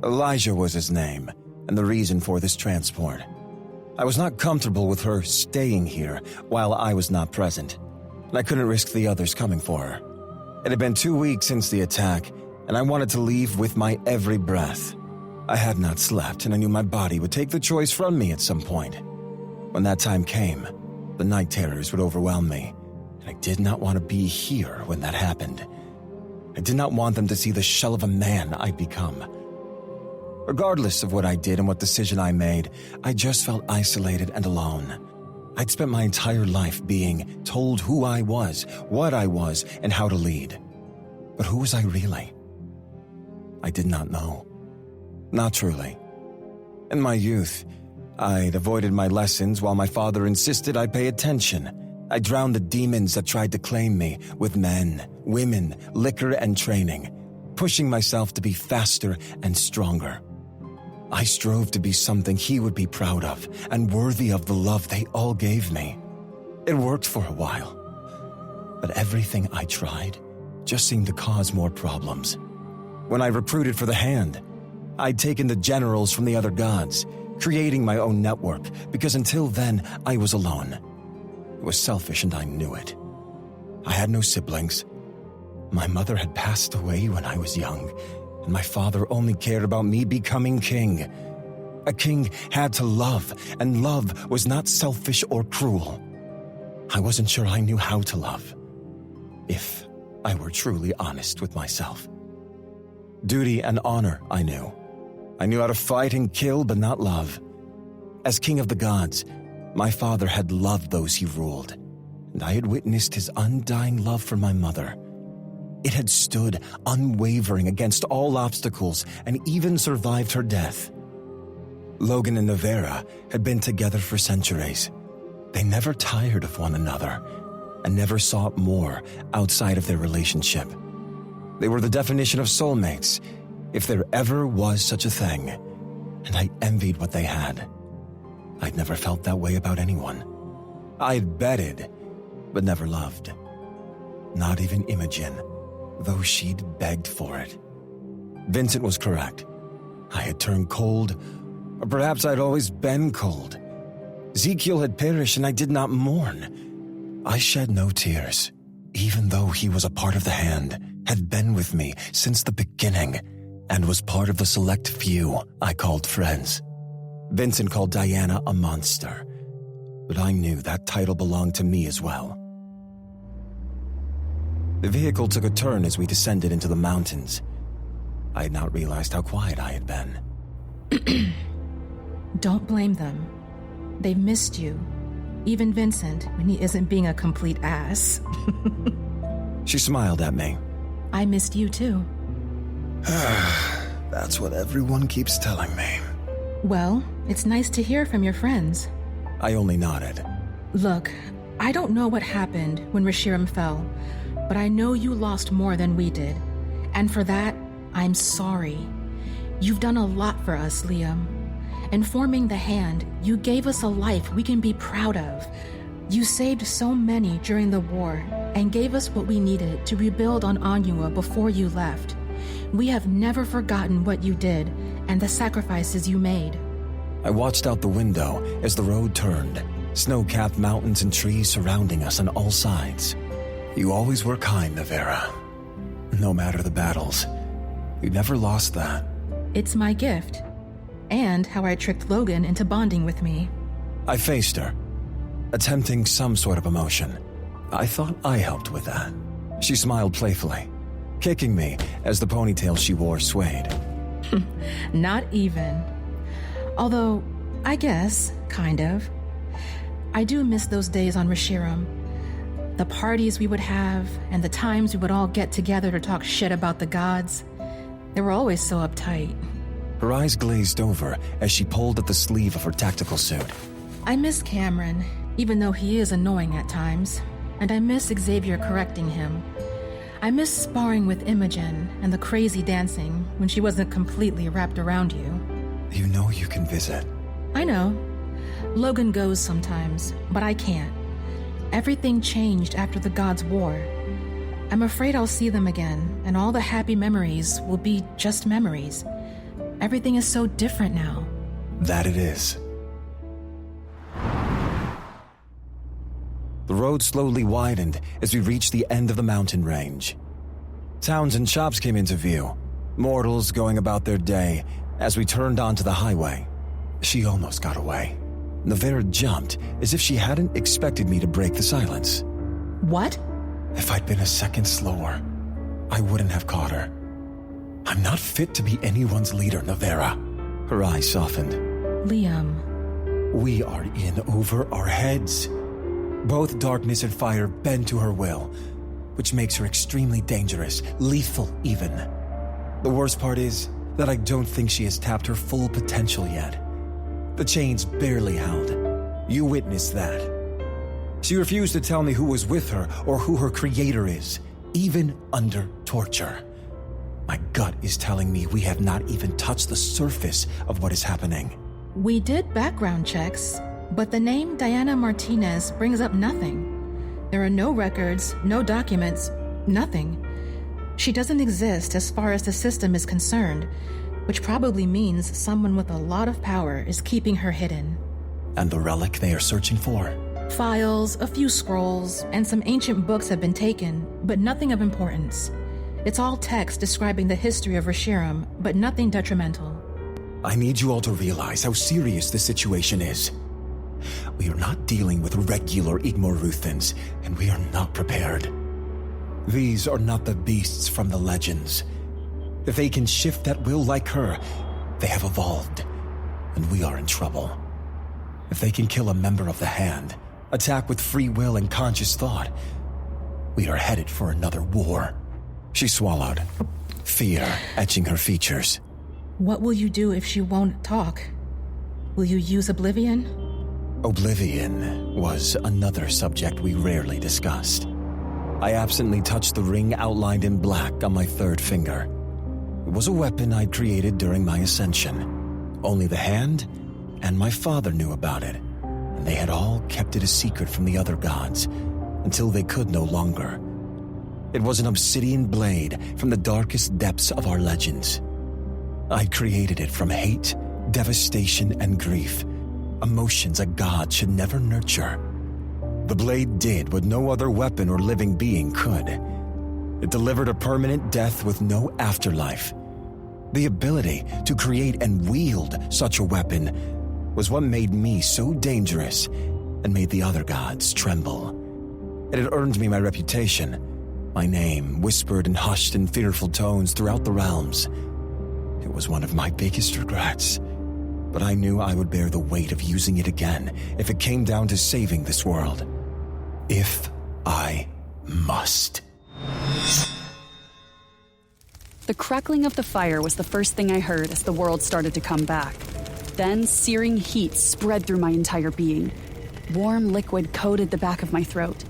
F: Elijah was his name, and the reason for this transport. I was not comfortable with her staying here while I was not present.
A: and I couldn't risk the others coming for her. It had been 2 weeks since the attack, and I wanted to leave with my every breath. I had not slept, and I knew my body would take the choice from me at some point. When that time came, the night terrors would overwhelm me, and I did not want to be here when that happened. I did not want them to see the shell of a man I'd become. Regardless of what I did and what decision I made, I just felt isolated and alone. I'd spent my entire life being told who I was, what I was, and how to lead. But who was I really? I did not know. Not truly. In my youth, I'd avoided my lessons while my father insisted I pay attention. I drowned the demons that tried to claim me with men, women, liquor, and training, pushing myself to be faster and stronger. I strove to be something he would be proud of and worthy of the love they all gave me. It worked for a while, but everything I tried just seemed to cause more problems. When I recruited for the Hand, I'd taken the generals from the other gods, creating my own network, because until then, I was alone. It was selfish and I knew it. I had no siblings. My mother had passed away when I was young, and my father only cared about me becoming king. A king had to love, and love was not selfish or cruel. I wasn't sure I knew how to love, if I were truly honest with myself. Duty and honor, I knew. I knew how to fight and kill, but not love. As king of the gods, my father had loved those he ruled, and I had witnessed his undying love for my mother. It had stood unwavering against all obstacles and even survived her death. Logan and Navera had been together for centuries. They never tired of one another and never sought more outside of their relationship. They were the definition of soulmates, if there ever was such a thing, and I envied what they had. I'd never felt that way about anyone. I'd betted, but never loved. Not even Imogen, though she'd begged for it. Vincent was correct. I had turned cold, or perhaps I'd always been cold. Ezekiel had perished and I did not mourn. I shed no tears, even though he was a part of the Hand, had been with me since the beginning, and was part of the select few I called friends. Vincent called Diana a monster, but I knew that title belonged to me as well. The vehicle took a turn as we descended into the mountains. I had not realized how quiet I had been.
B: Don't blame them. They've missed you. Even Vincent, when he isn't being a complete ass.
A: She smiled at me.
B: I missed you too.
A: That's what everyone keeps telling me.
B: Well, it's nice to hear from your friends.
A: I only nodded.
B: Look, I don't know what happened when Reshiram fell, but I know you lost more than we did. And for that, I'm sorry. You've done a lot for us, Liam. In forming the Hand, you gave us a life we can be proud of. You saved so many during the war and gave us what we needed to rebuild on Anua before you left. We have never forgotten what you did and the sacrifices you made.
A: I watched out the window as the road turned, snow-capped mountains and trees surrounding us on all sides. You always were kind, Navera. No matter the battles, you never lost that.
B: It's my gift, and how I tricked Logan into bonding with me.
A: I faced her, attempting some sort of emotion. I thought I helped with that. She smiled playfully, kicking me as the ponytail she wore swayed.
B: Not even. Although, I guess, kind of. I do miss those days on Reshiram. The parties we would have, and the times we would all get together to talk shit about the gods. They were always so uptight.
A: Her eyes glazed over as she pulled at the sleeve of her tactical suit.
B: I miss Cameron, even though he is annoying at times. And I miss Xavier correcting him. I miss sparring with Imogen and the crazy dancing when she wasn't completely wrapped around you.
A: You know you can visit.
B: I know. Logan goes sometimes, but I can't. Everything changed after the gods' war. I'm afraid I'll see them again, and all the happy memories will be just memories. Everything is so different now.
A: That it is. The road slowly widened as we reached the end of the mountain range. Towns and shops came into view, mortals going about their day as we turned onto the highway. She almost got away. Nevera jumped as if she hadn't expected me to break the silence.
B: What?
A: If I'd been a second slower, I wouldn't have caught her. I'm not fit to be anyone's leader, Nevera. Her eyes softened.
B: Liam.
A: We are in over our heads. Both darkness and fire bend to her will, which makes her extremely dangerous, lethal even. The worst part is that I don't think she has tapped her full potential yet. The chains barely held. You witnessed that. She refused to tell me who was with her or who her creator is, even under torture. My gut is telling me we have not even touched the surface of what is happening.
B: We did background checks, but the name Diana Martinez brings up nothing. There are no records, no documents, nothing. She doesn't exist as far as the system is concerned, which probably means someone with a lot of power is keeping her hidden.
A: And the relic they are searching for?
B: Files, a few scrolls, and some ancient books have been taken, but nothing of importance. It's all text describing the history of Reshiram, but nothing detrimental.
A: I need you all to realize how serious this situation is. We are not dealing with regular Igmoruthans, and we are not prepared. These are not the beasts from the legends. If they can shift at will like her, they have evolved, and we are in trouble. If they can kill a member of the Hand, attack with free will and conscious thought, we are headed for another war. She swallowed, fear etching her features.
B: What will you do if she won't talk? Will you use Oblivion?
A: Oblivion was another subject we rarely discussed. I absently touched the ring outlined in black on my third finger. It was a weapon I'd created during my ascension. Only the Hand and my father knew about it, and they had all kept it a secret from the other gods until they could no longer. It was an obsidian blade from the darkest depths of our legends. I created it from hate, devastation, and grief, emotions a god should never nurture. The blade did what no other weapon or living being could. It delivered a permanent death with no afterlife. The ability to create and wield such a weapon was what made me so dangerous and made the other gods tremble. It had earned me my reputation, my name whispered and hushed in fearful tones throughout the realms. It was one of my biggest regrets, but I knew I would bear the weight of using it again if it came down to saving this world. If I must.
C: The crackling of the fire was the first thing I heard as the world started to come back. Then searing heat spread through my entire being. Warm liquid coated the back of my throat.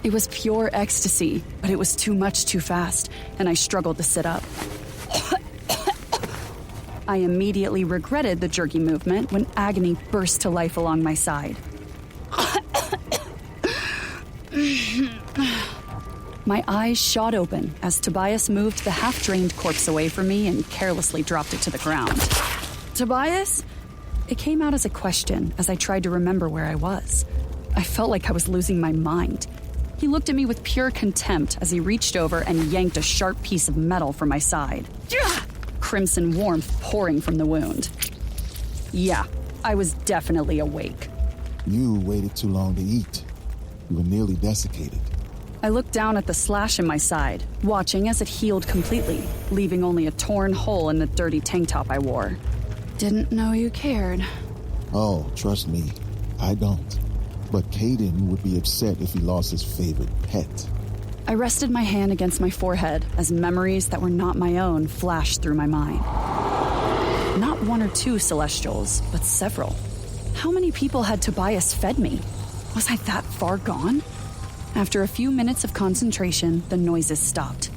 C: It was pure ecstasy, but it was too much too fast, and I struggled to sit up. I immediately regretted the jerky movement when agony burst to life along my side. My eyes shot open as Tobias moved the half-drained corpse away from me and carelessly dropped it to the ground. Tobias? It came out as a question as I tried to remember where I was. I felt like I was losing my mind. He looked at me with pure contempt as he reached over and yanked a sharp piece of metal from my side. Crimson warmth pouring from the wound. Yeah, I was definitely awake.
Q: You waited too long to eat. You were nearly desiccated.
C: I looked down at the slash in my side, watching as it healed completely, leaving only a torn hole in the dirty tank top I wore. Didn't know you cared.
Q: Oh, trust me, I don't. But Caden would be upset if he lost his favorite pet.
C: I rested my hand against my forehead as memories that were not my own flashed through my mind. Not one or two Celestials, but several. How many people had Tobias fed me? Was I that far gone? After a few minutes of concentration, the noises stopped.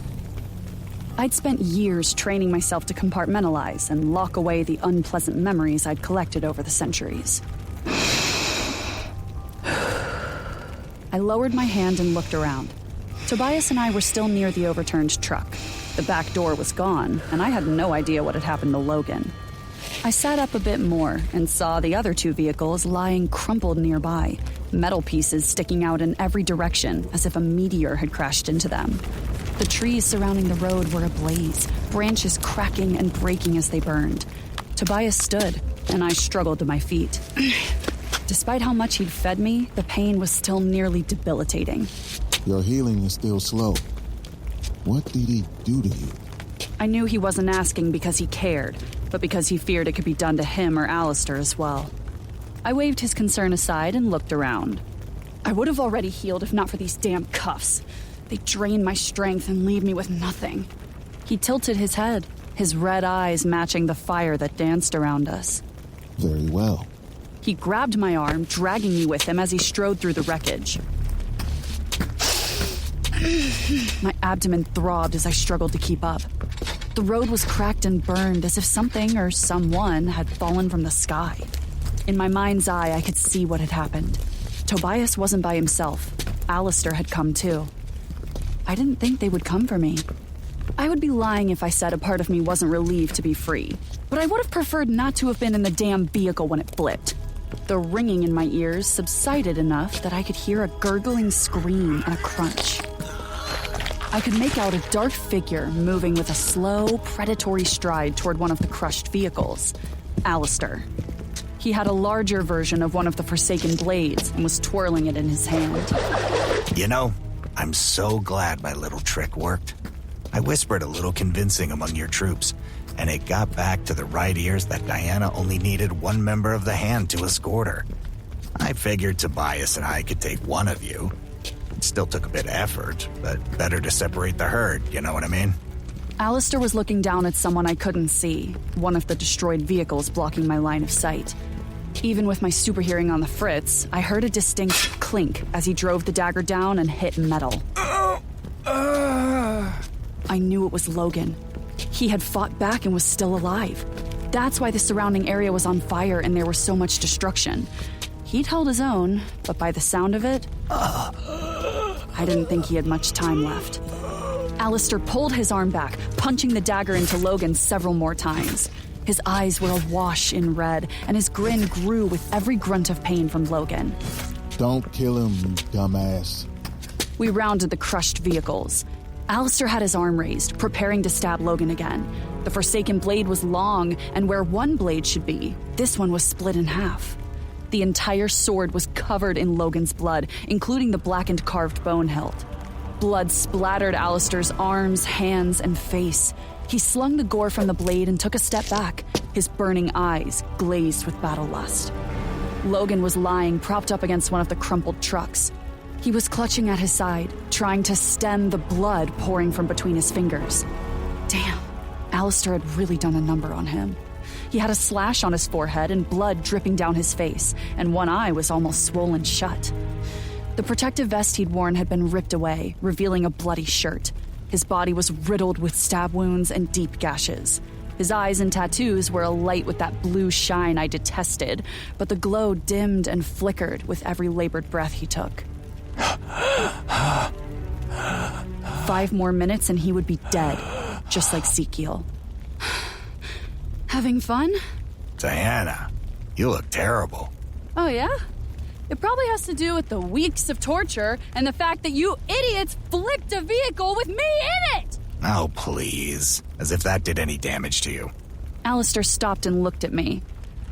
C: I'd spent years training myself to compartmentalize and lock away the unpleasant memories I'd collected over the centuries. I lowered my hand and looked around. Tobias and I were still near the overturned truck. The back door was gone, and I had no idea what had happened to Logan. I sat up a bit more and saw the other 2 vehicles lying crumpled nearby, metal pieces sticking out in every direction as if a meteor had crashed into them. The trees surrounding the road were ablaze, branches cracking and breaking as they burned. Tobias stood, and I struggled to my feet. Despite how much he'd fed me, the pain was still nearly debilitating.
Q: Your healing is still slow. What did he do to you?
C: I knew he wasn't asking because he cared, but because he feared it could be done to him or Alistair as well. I waved his concern aside and looked around. I would have already healed if not for these damn cuffs. They drain my strength and leave me with nothing. He tilted his head, his red eyes matching the fire that danced around us.
Q: Very well.
C: He grabbed my arm, dragging me with him as he strode through the wreckage. My abdomen throbbed as I struggled to keep up. The road was cracked and burned as if something or someone had fallen from the sky. In my mind's eye, I could see what had happened. Tobias wasn't by himself. Alistair had come too. I didn't think they would come for me. I would be lying if I said a part of me wasn't relieved to be free, but I would have preferred not to have been in the damn vehicle when it flipped. The ringing in my ears subsided enough that I could hear a gurgling scream and a crunch. I could make out a dark figure moving with a slow, predatory stride toward one of the crushed vehicles. Alistair. He had a larger version of one of the Forsaken blades and was twirling it in his hand.
S: You know, I'm so glad my little trick worked. I whispered a little convincing among your troops, and it got back to the right ears that Diana only needed one member of the Hand to escort her. I figured Tobias and I could take one of you. It still took a bit of effort, but better to separate the herd, you know what I mean?
C: Alistair was looking down at someone I couldn't see, one of the destroyed vehicles blocking my line of sight. Even with my super hearing on the fritz, I heard a distinct clink as he drove the dagger down and hit metal. I knew it was Logan. He had fought back and was still alive. That's why the surrounding area was on fire and there was so much destruction. He'd held his own, but by the sound of it, I didn't think he had much time left. Alistair pulled his arm back, punching the dagger into Logan several more times. His eyes were awash in red, and his grin grew with every grunt of pain from Logan.
Q: Don't kill him, you dumbass.
C: We rounded the crushed vehicles. Alistair had his arm raised, preparing to stab Logan again. The Forsaken blade was long, and where one blade should be, this one was split in half. The entire sword was covered in Logan's blood, including the blackened carved bone hilt. Blood splattered Alistair's arms, hands, and face. He slung the gore from the blade and took a step back, his burning eyes glazed with battle lust. Logan was lying propped up against one of the crumpled trucks. He was clutching at his side, trying to stem the blood pouring from between his fingers. Damn, Alistair had really done a number on him. He had a slash on his forehead and blood dripping down his face, and one eye was almost swollen shut. The protective vest he'd worn had been ripped away, revealing a bloody shirt. His body was riddled with stab wounds and deep gashes. His eyes and tattoos were alight with that blue shine I detested, but the glow dimmed and flickered with every labored breath he took. 5 more minutes and he would be dead, just like Ezekiel. Having fun?
S: Diana, you look terrible.
L: Oh, yeah? It probably has to do with the weeks of torture and the fact that you idiots flipped a vehicle with me in it!
S: Oh, please. As if that did any damage to you.
C: Alistair stopped and looked at me.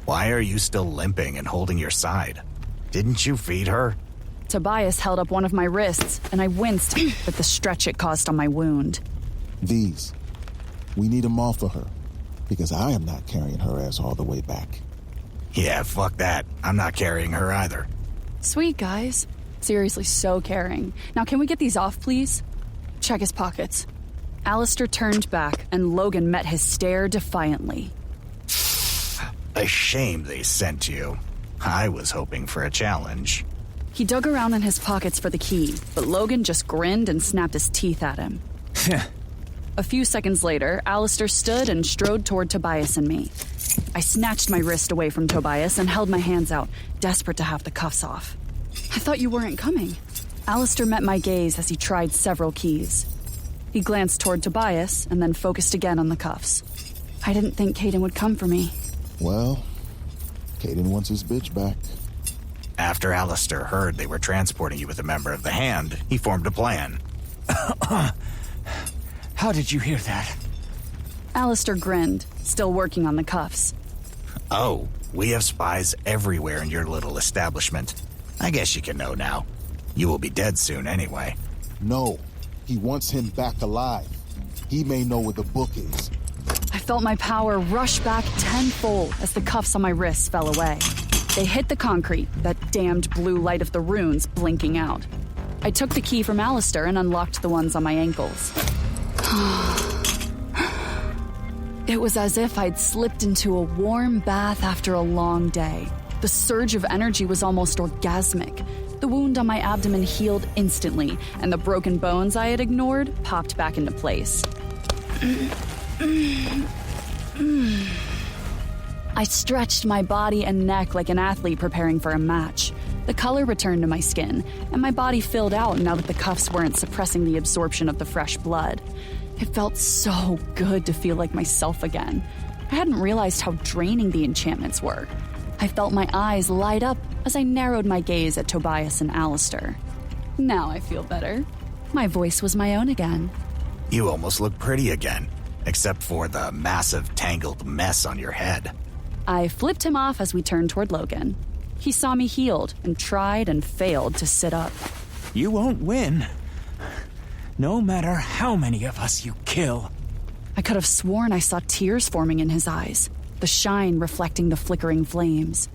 S: Why are you still limping and holding your side? Didn't you feed her?
C: Tobias held up one of my wrists, and I winced at the stretch it caused on my wound.
Q: These. We need them all for her, because I am not carrying her ass all the way back.
S: Yeah, fuck that. I'm not carrying her either.
C: Sweet, guys. Seriously, so caring. Now, can we get these off, please? Check his pockets. Alistair turned back, and Logan met his stare defiantly.
S: A shame they sent you. I was hoping for a challenge.
C: He dug around in his pockets for the key, but Logan just grinned and snapped his teeth at him. A few seconds later, Alistair stood and strode toward Tobias and me. I snatched my wrist away from Tobias and held my hands out, desperate to have the cuffs off. I thought you weren't coming. Alistair met my gaze as he tried several keys. He glanced toward Tobias and then focused again on the cuffs. I didn't think Caden would come for me.
Q: Well, Caden wants his bitch back.
S: After Alistair heard they were transporting you with a member of the Hand, he formed a plan.
R: How did you hear that?
C: Alistair grinned, still working on the cuffs.
S: Oh, we have spies everywhere in your little establishment. I guess you can know now. You will be dead soon anyway.
Q: No, he wants him back alive. He may know where the book is.
C: I felt my power rush back tenfold as the cuffs on my wrists fell away. They hit the concrete, that damned blue light of the runes blinking out. I took the key from Alistair and unlocked the ones on my ankles. It was as if I'd slipped into a warm bath after a long day. The surge of energy was almost orgasmic. The wound on my abdomen healed instantly, and the broken bones I had ignored popped back into place. I stretched my body and neck like an athlete preparing for a match. The color returned to my skin, and my body filled out now that the cuffs weren't suppressing the absorption of the fresh blood. It felt so good to feel like myself again. I hadn't realized how draining the enchantments were. I felt my eyes light up as I narrowed my gaze at Tobias and Alistair. Now I feel better. My voice was my own again.
S: You almost look pretty again, except for the massive tangled mess on your head.
C: I flipped him off as we turned toward Logan. He saw me healed and tried and failed to sit up.
R: You won't win. No matter how many of us you kill.
C: I could have sworn I saw tears forming in his eyes, the shine reflecting the flickering flames.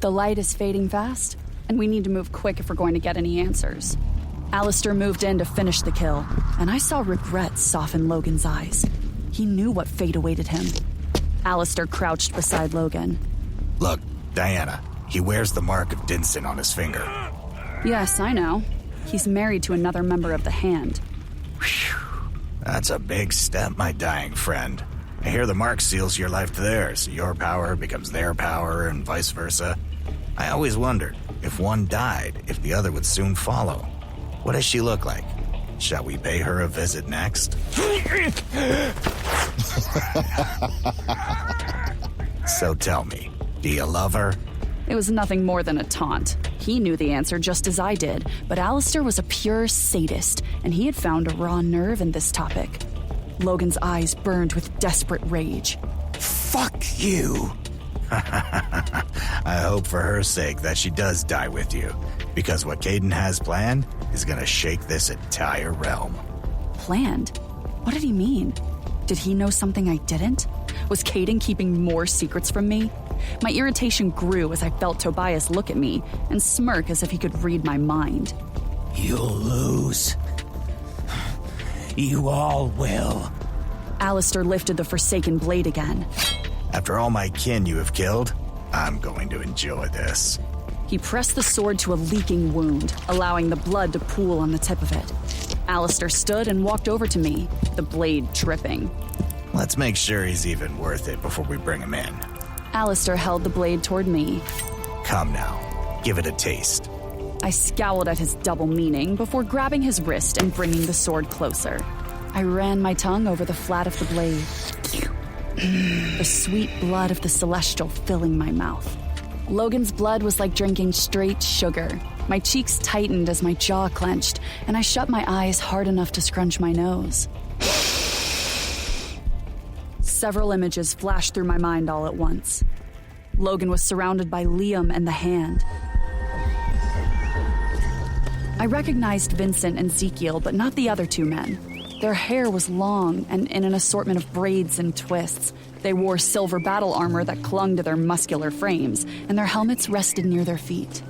C: The light is fading fast, and we need to move quick if we're going to get any answers. Alistair moved in to finish the kill, and I saw regret soften Logan's eyes. He knew what fate awaited him. Alistair crouched beside Logan.
S: Look, Diana, he wears the mark of Dinson on his finger.
C: Yes, I know. He's married to another member of the Hand.
S: Whew. That's a big step, my dying friend. I hear the mark seals your life to theirs. Your power becomes their power, and vice versa. I always wondered, if one died, if the other would soon follow. What does she look like? Shall we pay her a visit next? So tell me, do you love her?
C: It was nothing more than a taunt. He knew the answer just as I did, but Alistair was a pure sadist, and he had found a raw nerve in this topic. Logan's eyes burned with desperate rage.
S: Fuck you! I hope for her sake that she does die with you, because what Caden has planned is gonna shake this entire realm.
C: Planned? What did he mean? Did he know something I didn't? Was Caden keeping more secrets from me? My irritation grew as I felt Tobias look at me and smirk as if he could read my mind.
R: You'll lose. You all will.
C: Alistair lifted the Forsaken blade again.
S: After all my kin you have killed, I'm going to enjoy this.
C: He pressed the sword to a leaking wound, allowing the blood to pool on the tip of it. Alistair stood and walked over to me, the blade dripping.
S: Let's make sure he's even worth it before we bring him in.
C: Alistair held the blade toward me.
S: Come now, give it a taste.
C: I scowled at his double meaning before grabbing his wrist and bringing the sword closer. I ran my tongue over the flat of the blade. The sweet blood of the Celestial filling my mouth. Logan's blood was like drinking straight sugar. My cheeks tightened as my jaw clenched, and I shut my eyes hard enough to scrunch my nose. Several images flashed through my mind all at once. Logan was surrounded by Liam and the Hand. I recognized Vincent and Ezekiel, but not the other two men. Their hair was long and in an assortment of braids and twists. They wore silver battle armor that clung to their muscular frames, and their helmets rested near their feet.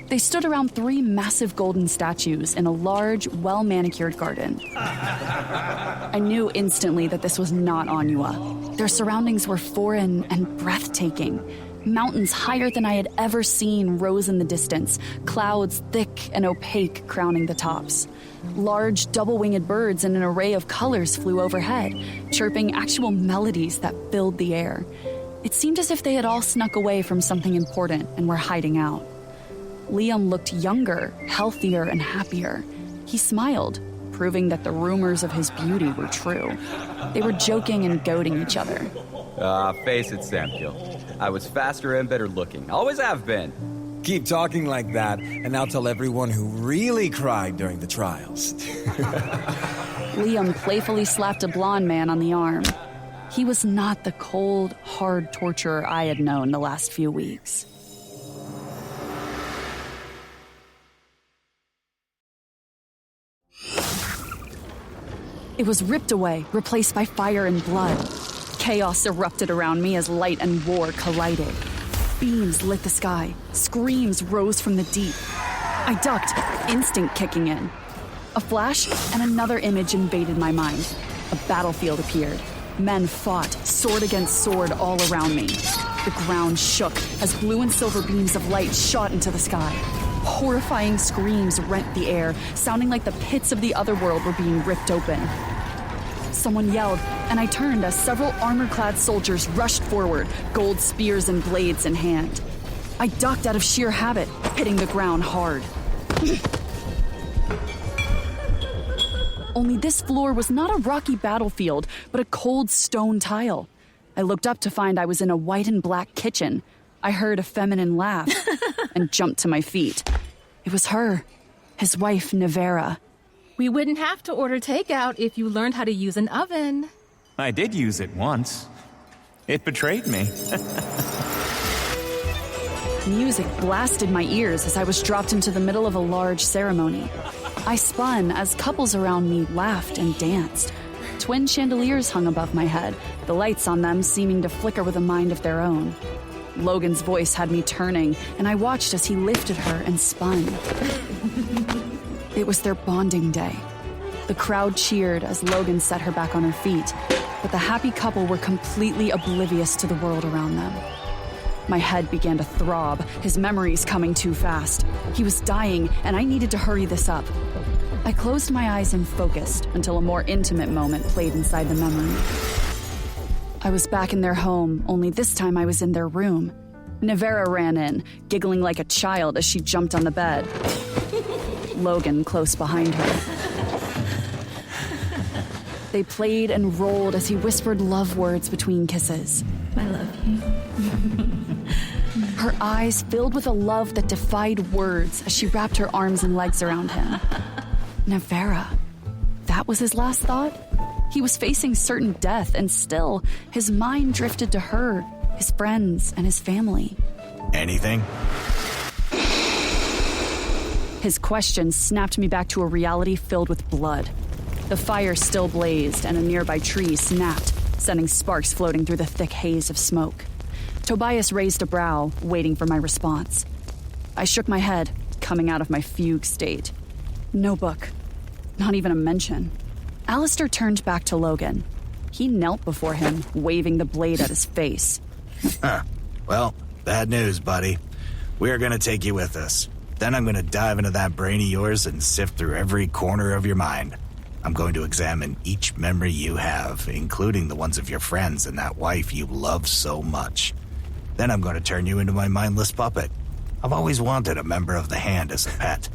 C: They stood around 3 massive golden statues in a large, well-manicured garden. I knew instantly that this was not Onua. Their surroundings were foreign and breathtaking. Mountains higher than I had ever seen rose in the distance, clouds thick and opaque crowning the tops. Large, double-winged birds in an array of colors flew overhead, chirping actual melodies that filled the air. It seemed as if they had all snuck away from something important and were hiding out. Liam looked younger, healthier, and happier. He smiled, proving that the rumors of his beauty were true. They were joking and goading each other.
G: Face it, Samuel. I was faster and better looking. Always have been.
A: Keep talking like that, and I'll tell everyone who really cried during the trials.
C: Liam playfully slapped a blonde man on the arm. He was not the cold, hard torturer I had known the last few weeks. It was ripped away, replaced by fire and blood. Chaos erupted around me as light and war collided. Beams lit the sky. Screams rose from the deep. I ducked, instinct kicking in. A flash, and another image invaded my mind. A battlefield appeared. Men fought, sword against sword, all around me. The ground shook as blue and silver beams of light shot into the sky. Horrifying screams rent the air, sounding like the pits of the other world were being ripped open. Someone yelled, and I turned as several armor-clad soldiers rushed forward, gold spears and blades in hand. I ducked out of sheer habit, hitting the ground hard. Only this floor was not a rocky battlefield, but a cold stone tile. I looked up to find I was in a white and black kitchen. I heard a feminine laugh and jumped to my feet. It was her, his wife, Nevera.
H: We wouldn't have to order takeout if you learned how to use an oven.
R: I did use it once. It betrayed me.
C: Music blasted my ears as I was dropped into the middle of a large ceremony. I spun as couples around me laughed and danced. Twin chandeliers hung above my head, the lights on them seeming to flicker with a mind of their own. Logan's voice had me turning, and I watched as he lifted her and spun. It was their bonding day. The crowd cheered as Logan set her back on her feet, but the happy couple were completely oblivious to the world around them. My head began to throb, his memories coming too fast. He was dying, and I needed to hurry this up. I closed my eyes and focused until a more intimate moment played inside the memory. I was back in their home, only this time I was in their room. Nevera ran in, giggling like a child as she jumped on the bed. Logan close behind her. They played and rolled as he whispered love words between kisses.
B: I love you.
C: Her eyes filled with a love that defied words as she wrapped her arms and legs around him. Nevera. That was his last thought? He was facing certain death, and still, his mind drifted to her, his friends, and his family.
S: Anything?
C: His question snapped me back to a reality filled with blood. The fire still blazed, and a nearby tree snapped, sending sparks floating through the thick haze of smoke. Tobias raised a brow, waiting for my response. I shook my head, coming out of my fugue state. No book. Not even a mention. Alistair turned back to Logan. He knelt before him, waving the blade at his face.
S: Well, bad news, buddy. We are going to take you with us. Then I'm going to dive into that brain of yours and sift through every corner of your mind. I'm going to examine each memory you have, including the ones of your friends and that wife you love so much. Then I'm going to turn you into my mindless puppet. I've always wanted a member of the Hand as a pet.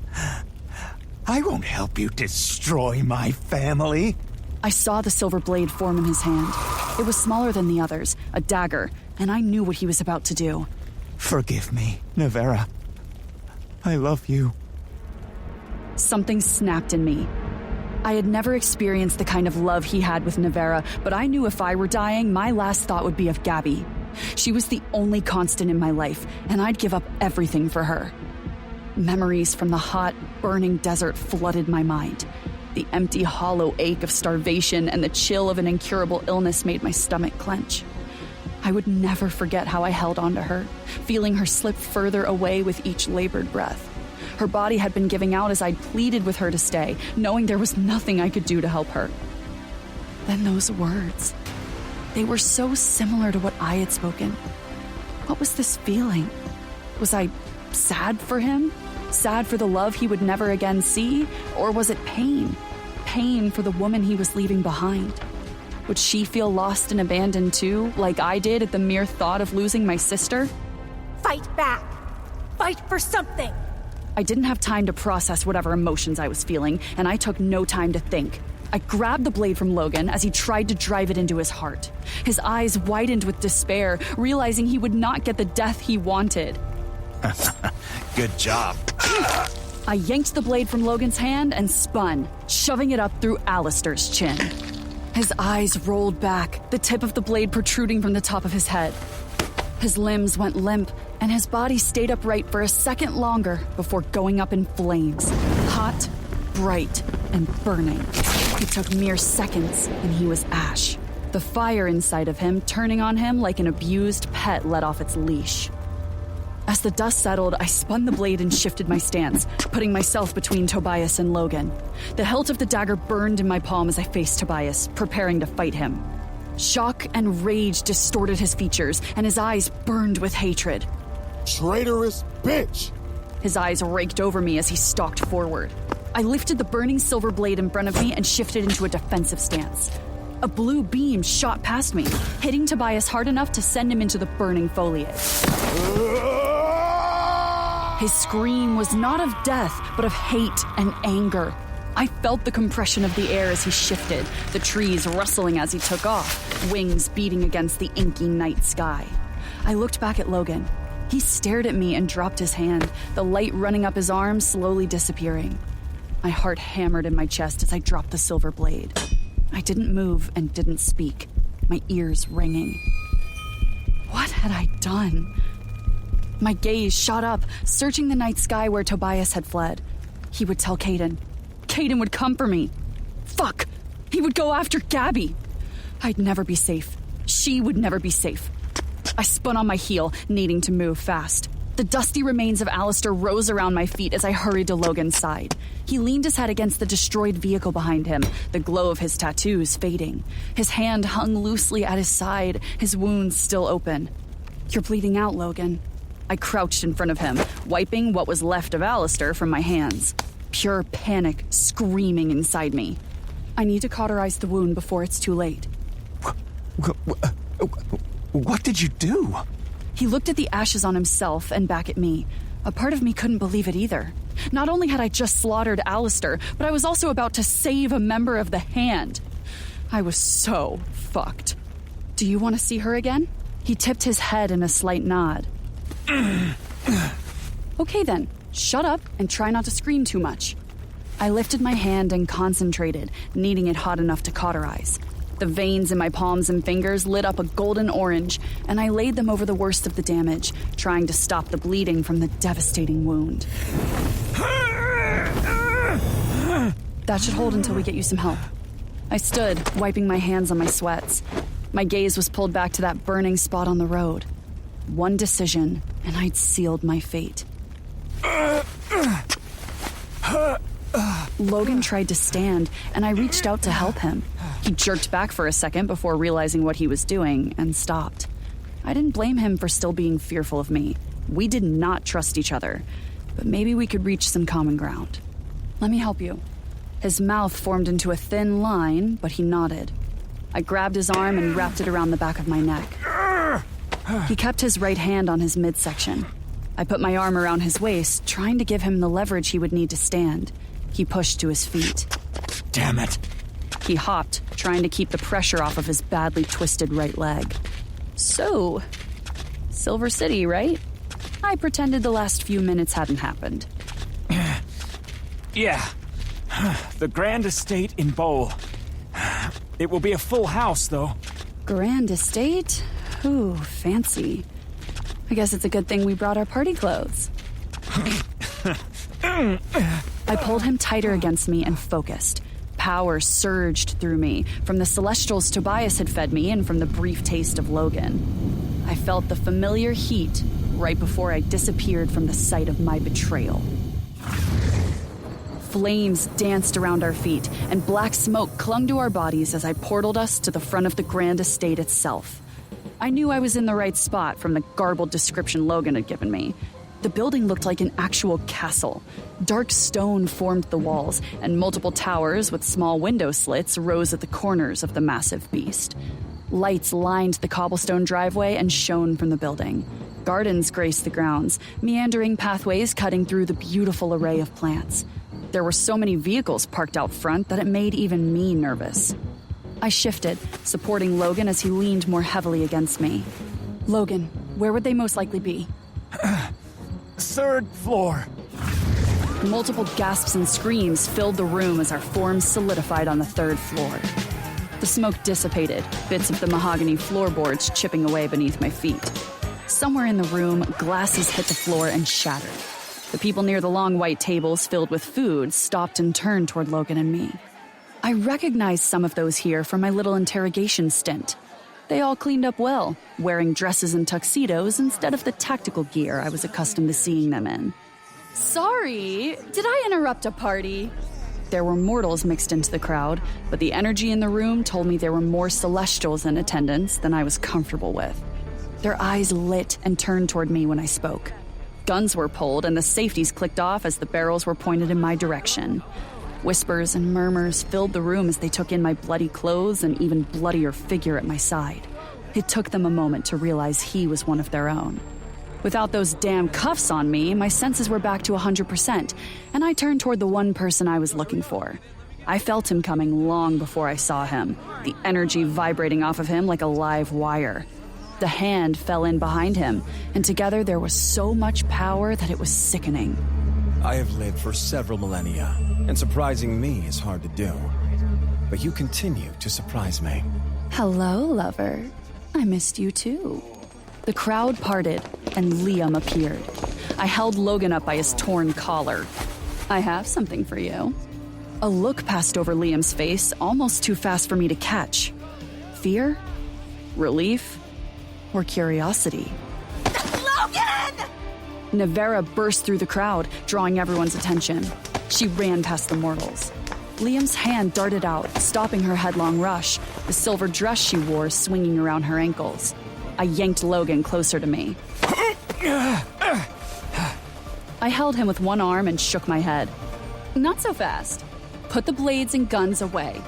T: I won't help you destroy my family.
C: I saw the silver blade form in his hand. It was smaller than the others, a dagger, and I knew what he was about to do.
T: Forgive me, Nevera. I love you.
C: Something snapped in me. I had never experienced the kind of love he had with Nevera, but I knew if I were dying, my last thought would be of Gabby. She was the only constant in my life, and I'd give up everything for her. Memories from the hot, burning desert flooded my mind. The empty, hollow ache of starvation and the chill of an incurable illness made my stomach clench. I would never forget how I held onto her, feeling her slip further away with each labored breath. Her body had been giving out as I'd pleaded with her to stay, knowing there was nothing I could do to help her. Then those words. They were so similar to what I had spoken. What was this feeling? Was I sad for him? Sad for the love he would never again see? Or was it pain? Pain for the woman he was leaving behind? Would she feel lost and abandoned too, like I did at the mere thought of losing my sister?
E: Fight back. Fight for something.
C: I didn't have time to process whatever emotions I was feeling, and I took no time to think. I grabbed the blade from Logan as he tried to drive it into his heart. His eyes widened with despair, realizing he would not get the death he wanted.
S: Good job.
C: I yanked the blade from Logan's hand and spun, shoving it up through Alistair's chin. His eyes rolled back, the tip of the blade protruding from the top of his head. His limbs went limp, and his body stayed upright for a second longer before going up in flames. Hot, bright, and burning. It took mere seconds, and he was ash. The fire inside of him turning on him like an abused pet let off its leash. As the dust settled, I spun the blade and shifted my stance, putting myself between Tobias and Logan. The hilt of the dagger burned in my palm as I faced Tobias, preparing to fight him. Shock and rage distorted his features, and his eyes burned with hatred.
Q: Traitorous bitch!
C: His eyes raked over me as he stalked forward. I lifted the burning silver blade in front of me and shifted into a defensive stance. A blue beam shot past me, hitting Tobias hard enough to send him into the burning foliage. His scream was not of death, but of hate and anger. I felt the compression of the air as he shifted, the trees rustling as he took off, wings beating against the inky night sky. I looked back at Logan. He stared at me and dropped his hand, the light running up his arm slowly disappearing. My heart hammered in my chest as I dropped the silver blade. I didn't move and didn't speak, my ears ringing. What had I done? My gaze shot up, searching the night sky where Tobias had fled. He would tell Caden. Caden would come for me. Fuck! He would go after Gabby. I'd never be safe. She would never be safe. I spun on my heel, needing to move fast. The dusty remains of Alistair rose around my feet as I hurried to Logan's side. He leaned his head against the destroyed vehicle behind him, the glow of his tattoos fading. His hand hung loosely at his side, his wounds still open. You're bleeding out, Logan. I crouched in front of him, wiping what was left of Alistair from my hands. Pure panic screaming inside me. I need to cauterize the wound before it's too late.
R: What did you do?
C: He looked at the ashes on himself and back at me. A part of me couldn't believe it either. Not only had I just slaughtered Alistair, but I was also about to save a member of the Hand. I was so fucked. Do you want to see her again? He tipped his head in a slight nod. Okay then, shut up and try not to scream too much. I lifted my hand and concentrated, kneading it hot enough to cauterize. The veins in my palms and fingers lit up a golden orange, and I laid them over the worst of the damage, trying to stop the bleeding from the devastating wound. That should hold until we get you some help. I stood, wiping my hands on my sweats. My gaze was pulled back to that burning spot on the road. One decision, and I'd sealed my fate. Logan tried to stand, and I reached out to help him. He jerked back for a second before realizing what he was doing and stopped. I didn't blame him for still being fearful of me. We did not trust each other, but maybe we could reach some common ground. Let me help you. His mouth formed into a thin line, but he nodded. I grabbed his arm and wrapped it around the back of my neck. He kept his right hand on his midsection. I put my arm around his waist, trying to give him the leverage he would need to stand. He pushed to his feet.
R: Damn it.
C: He hopped, trying to keep the pressure off of his badly twisted right leg. So, Silver City, right? I pretended the last few minutes hadn't happened.
R: Yeah. The Grand Estate in Bowl. It will be a full house, though.
C: Grand Estate? Ooh, fancy. I guess it's a good thing we brought our party clothes. I pulled him tighter against me and focused. Power surged through me, from the celestials Tobias had fed me and from the brief taste of Logan. I felt the familiar heat right before I disappeared from the sight of my betrayal. Flames danced around our feet, and black smoke clung to our bodies as I portaled us to the front of the Grand Estate itself. I knew I was in the right spot from the garbled description Logan had given me. The building looked like an actual castle. Dark stone formed the walls, and multiple towers with small window slits rose at the corners of the massive beast. Lights lined the cobblestone driveway and shone from the building. Gardens graced the grounds, meandering pathways cutting through the beautiful array of plants. There were so many vehicles parked out front that it made even me nervous. I shifted, supporting Logan as he leaned more heavily against me. Logan, where would they most likely be?
T: Third floor.
C: Multiple gasps and screams filled the room as our forms solidified on the third floor. The smoke dissipated, bits of the mahogany floorboards chipping away beneath my feet. Somewhere in the room, glasses hit the floor and shattered. The people near the long white tables filled with food stopped and turned toward Logan and me. I recognized some of those here from my little interrogation stint. They all cleaned up well, wearing dresses and tuxedos instead of the tactical gear I was accustomed to seeing them in.
L: Sorry, did I interrupt a party?
C: There were mortals mixed into the crowd, but the energy in the room told me there were more celestials in attendance than I was comfortable with. Their eyes lit and turned toward me when I spoke. Guns were pulled and the safeties clicked off as the barrels were pointed in my direction. Whispers and murmurs filled the room as they took in my bloody clothes and even bloodier figure at my side. It took them a moment to realize he was one of their own. Without those damn cuffs on me, my senses were back to 100%, and I turned toward the one person I was looking for. I felt him coming long before I saw him, the energy vibrating off of him like a live wire. The hand fell in behind him, and together there was so much power that it was sickening.
A: I have lived for several millennia, and surprising me is hard to do. But you continue to surprise me.
C: Hello, lover. I missed you too. The crowd parted, and Liam appeared. I held Logan up by his torn collar. I have something for you. A look passed over Liam's face, almost too fast for me to catch. Fear? Relief? Or curiosity?
E: Logan!
C: Nevera burst through the crowd, drawing everyone's attention. She ran past the mortals. Liam's hand darted out, stopping her headlong rush, the silver dress she wore swinging around her ankles. I yanked Logan closer to me. I held him with one arm and shook my head. Not so fast. Put the blades and guns away.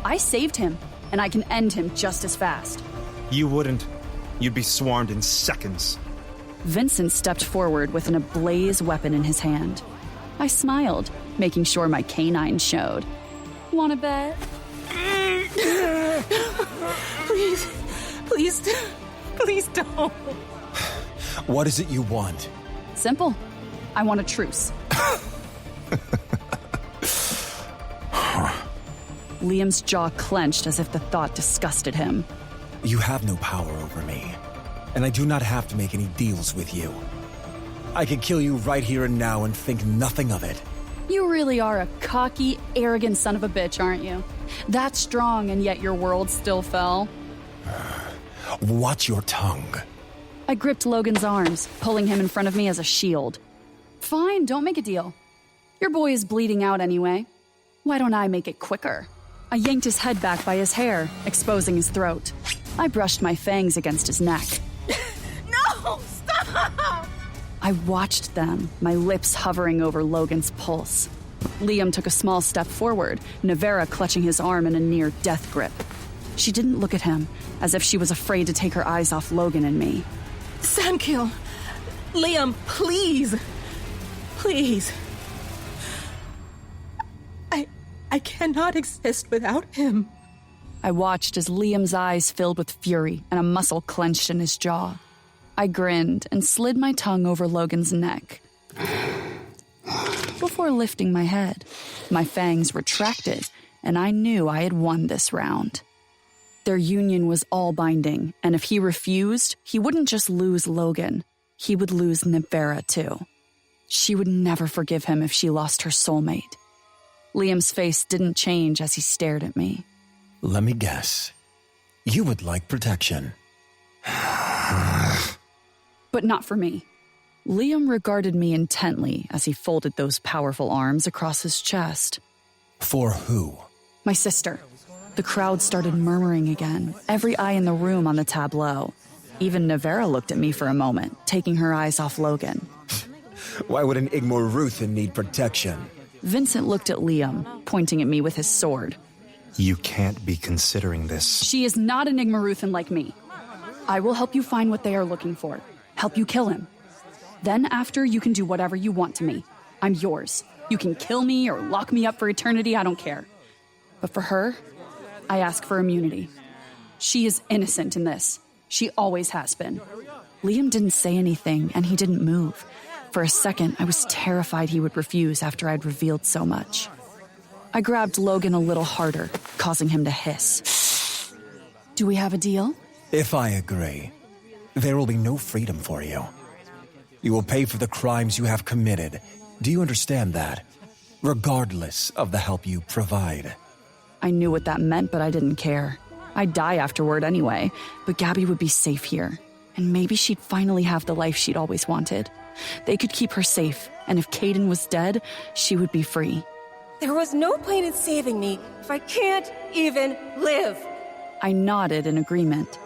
C: I saved him, and I can end him just as fast.
P: You wouldn't. You'd be swarmed in seconds.
C: Vincent stepped forward with an ablaze weapon in his hand. I smiled, making sure my canine showed. Wanna bet?
B: Please don't.
A: What is it you want?
C: Simple. I want a truce. Liam's jaw clenched as if the thought disgusted him.
A: You have no power over me, and I do not have to make any deals with you. I could kill you right here and now and think nothing of it.
C: You really are a cocky, arrogant son of a bitch, aren't you? That strong, and yet your world still fell.
A: Watch your tongue.
C: I gripped Logan's arms, pulling him in front of me as a shield. Fine, don't make a deal. Your boy is bleeding out anyway. Why don't I make it quicker? I yanked his head back by his hair, exposing his throat. I brushed my fangs against his neck.
E: No! Stop!
C: I watched them, my lips hovering over Logan's pulse. Liam took a small step forward, Nevera clutching his arm in a near-death grip. She didn't look at him, as if she was afraid to take her eyes off Logan and me.
B: Sandkill! Liam, please! Please! I cannot exist without him.
C: I watched as Liam's eyes filled with fury and a muscle clenched in his jaw. I grinned and slid my tongue over Logan's neck. Before lifting my head, my fangs retracted, and I knew I had won this round. Their union was all-binding, and if he refused, he wouldn't just lose Logan. He would lose Nevera, too. She would never forgive him if she lost her soulmate. Liam's face didn't change as he stared at me.
A: Let me guess. You would like protection.
C: But not for me. Liam regarded me intently as he folded those powerful arms across his chest.
A: For who?
C: My sister. The crowd started murmuring again, every eye in the room on the tableau. Even Nevera looked at me for a moment, taking her eyes off Logan.
A: Why would an Igmoruthan need protection?
C: Vincent looked at Liam, pointing at me with his sword.
P: You can't be considering this.
C: She is not an Igmoruthan like me. I will help you find what they are looking for.
L: help you kill him. Then after, you can do whatever you want to me. I'm yours. You can kill me or lock me up for eternity, I don't care. But for her, I ask for immunity. She is innocent in this. She always has been. Liam didn't say anything, and he didn't move. For a second, I was terrified he would refuse after I'd revealed so much. I grabbed Logan a little harder, causing him to hiss. Do we have a deal?
A: If I agree, there will be no freedom for you. You will pay for the crimes you have committed. Do you understand that? Regardless of the help you provide.
L: I knew what that meant, but I didn't care. I'd die afterward anyway, but Gabby would be safe here. And maybe she'd finally have the life she'd always wanted. They could keep her safe, and if Caden was dead, she would be free.
E: There was no point in saving me if I can't even live.
L: I nodded in agreement.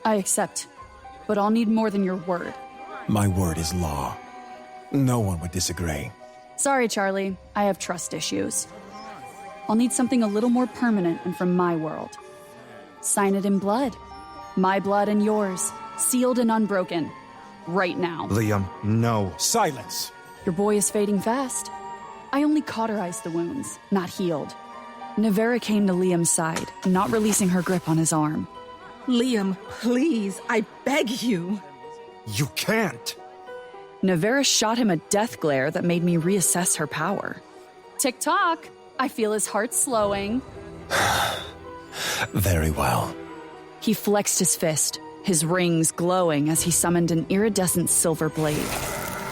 L: I accept, but I'll need more than your word.
A: My word is law. No one would disagree.
L: Sorry, Charlie. I have trust issues. I'll need something a little more permanent and from my world. Sign it in blood. My blood and yours. Sealed and unbroken. Right now.
P: Liam, no.
A: Silence.
L: Your boy is fading fast. I only cauterized the wounds, not healed. Nevera came to Liam's side, not releasing her grip on his arm.
B: Liam, please, I beg you.
P: You can't.
L: Nevera shot him a death glare that made me reassess her power. Tick-tock. I feel his heart slowing.
A: Very well.
L: He flexed his fist, his rings glowing as he summoned an iridescent silver blade.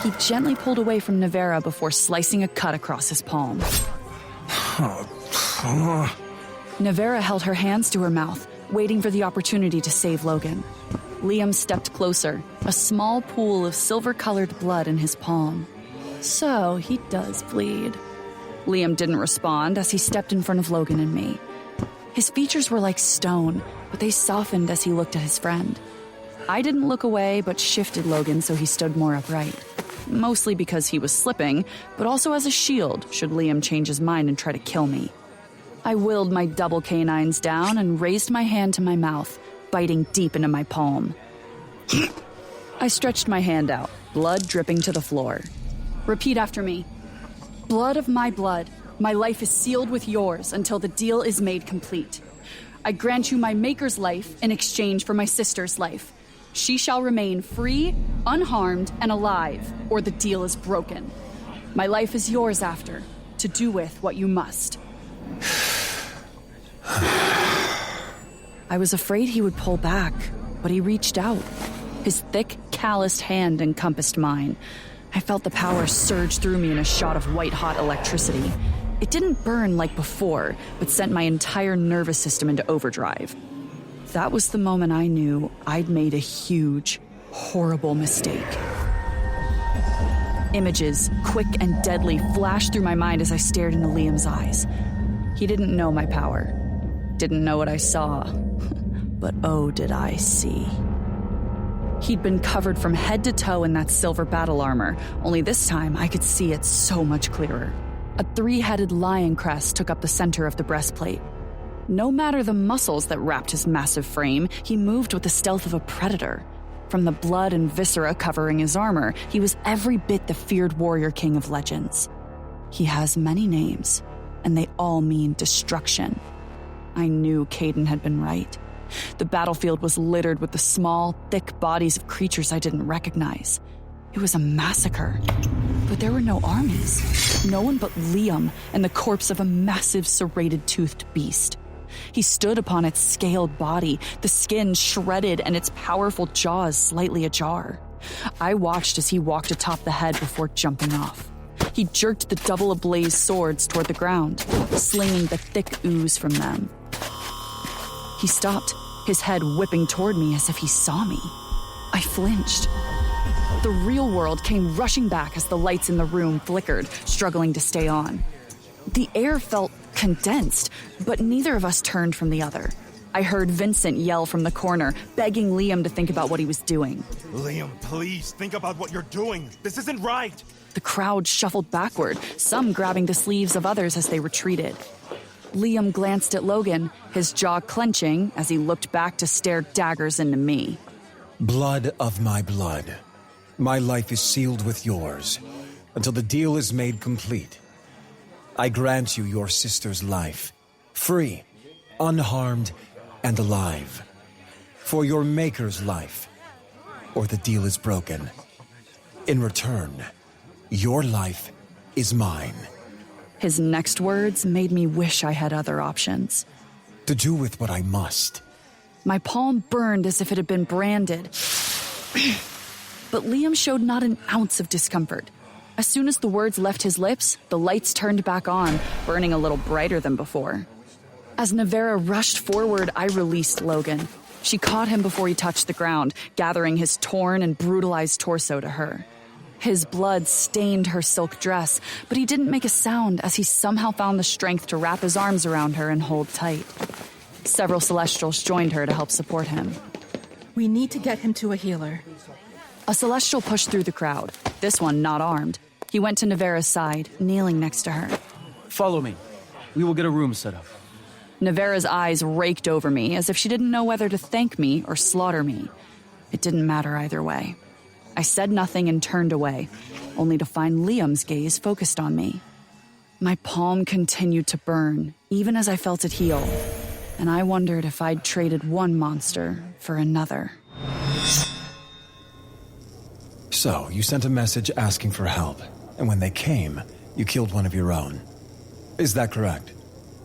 L: He gently pulled away from Nevera before slicing a cut across his palm. Nevera held her hands to her mouth, waiting for the opportunity to save Logan. Liam stepped closer, a small pool of silver-colored blood in his palm. So, he does bleed. Liam didn't respond as he stepped in front of Logan and me. His features were like stone, but they softened as he looked at his friend. I didn't look away, but shifted Logan so he stood more upright. Mostly because he was slipping, but also as a shield should Liam change his mind and try to kill me. I willed my double canines down and raised my hand to my mouth, biting deep into my palm. I stretched my hand out, blood dripping to the floor. Repeat after me. Blood of my blood, my life is sealed with yours until the deal is made complete. I grant you my maker's life in exchange for my sister's life. She shall remain free, unharmed, and alive, or the deal is broken. My life is yours after, to do with what you must. I was afraid he would pull back, but he reached out. His thick, calloused hand encompassed mine. I felt the power surge through me in a shot of white-hot electricity. It didn't burn like before, but sent my entire nervous system into overdrive. That was the moment I knew I'd made a huge, horrible mistake. Images, quick and deadly, flashed through my mind as I stared into Liam's eyes. He didn't know my power. Didn't know what I saw. But oh, did I see. He'd been covered from head to toe in that silver battle armor, only this time I could see it so much clearer. A three-headed lion crest took up the center of the breastplate. No matter the muscles that wrapped his massive frame, he moved with the stealth of a predator. From the blood and viscera covering his armor, he was every bit the feared warrior king of legends. He has many names, and they all mean destruction. I knew Caden had been right. The battlefield was littered with the small, thick bodies of creatures I didn't recognize. It was a massacre. But there were no armies. No one but Liam and the corpse of a massive serrated-toothed beast. He stood upon its scaled body, the skin shredded and its powerful jaws slightly ajar. I watched as he walked atop the head before jumping off. He jerked the double ablaze swords toward the ground, slinging the thick ooze from them. He stopped, his head whipping toward me as if he saw me. I flinched. The real world came rushing back as the lights in the room flickered, struggling to stay on. The air felt condensed, but neither of us turned from the other. I heard Vincent yell from the corner, begging Liam to think about what he was doing.
J: Liam, please, think about what you're doing. This isn't right.
L: The crowd shuffled backward, some grabbing the sleeves of others as they retreated. Liam glanced at Logan, his jaw clenching as he looked back to stare daggers into me.
A: Blood of my blood. My life is sealed with yours until the deal is made complete. I grant you your sister's life, free, unharmed, and alive. For your maker's life, or the deal is broken. In return, your life is mine.
C: His next words made me wish I had other options.
A: To do with what I must.
C: My palm burned as if it had been branded. But Liam showed not an ounce of discomfort. As soon as the words left his lips, the lights turned back on, burning a little brighter than before. As Navera rushed forward, I released Logan. She caught him before he touched the ground, gathering his torn and brutalized torso to her. His blood stained her silk dress, but he didn't make a sound as he somehow found the strength to wrap his arms around her and hold tight. Several Celestials joined her to help support him.
B: We need to get him to a healer.
C: A Celestial pushed through the crowd, this one not armed. He went to Navera's side, kneeling next to her.
O: Follow me. We will get a room set up.
C: Navera's eyes raked over me as if she didn't know whether to thank me or slaughter me. It didn't matter either way. I said nothing and turned away, only to find Liam's gaze focused on me. My palm continued to burn, even as I felt it heal, and I wondered if I'd traded one monster for another.
A: So, you sent a message asking for help, and when they came, you killed one of your own. Is that correct?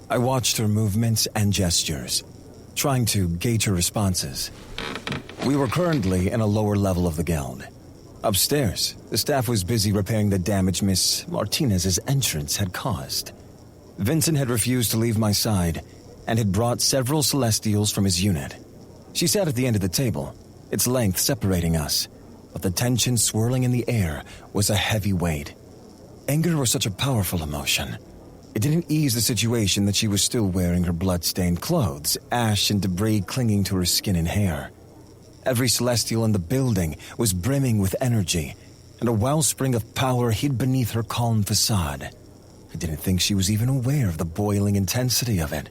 A: I watched her movements and gestures, trying to gauge her responses. We were currently in a lower level of the guild. Upstairs, the staff was busy repairing the damage Miss Martinez's entrance had caused. Vincent had refused to leave my side, and had brought several Celestials from his unit. She sat at the end of the table, its length separating us, but the tension swirling in the air was a heavy weight. Anger was such a powerful emotion. It didn't ease the situation that she was still wearing her blood-stained clothes, ash and debris clinging to her skin and hair. Every Celestial in the building was brimming with energy, and a wellspring of power hid beneath her calm facade. I didn't think she was even aware of the boiling intensity of it.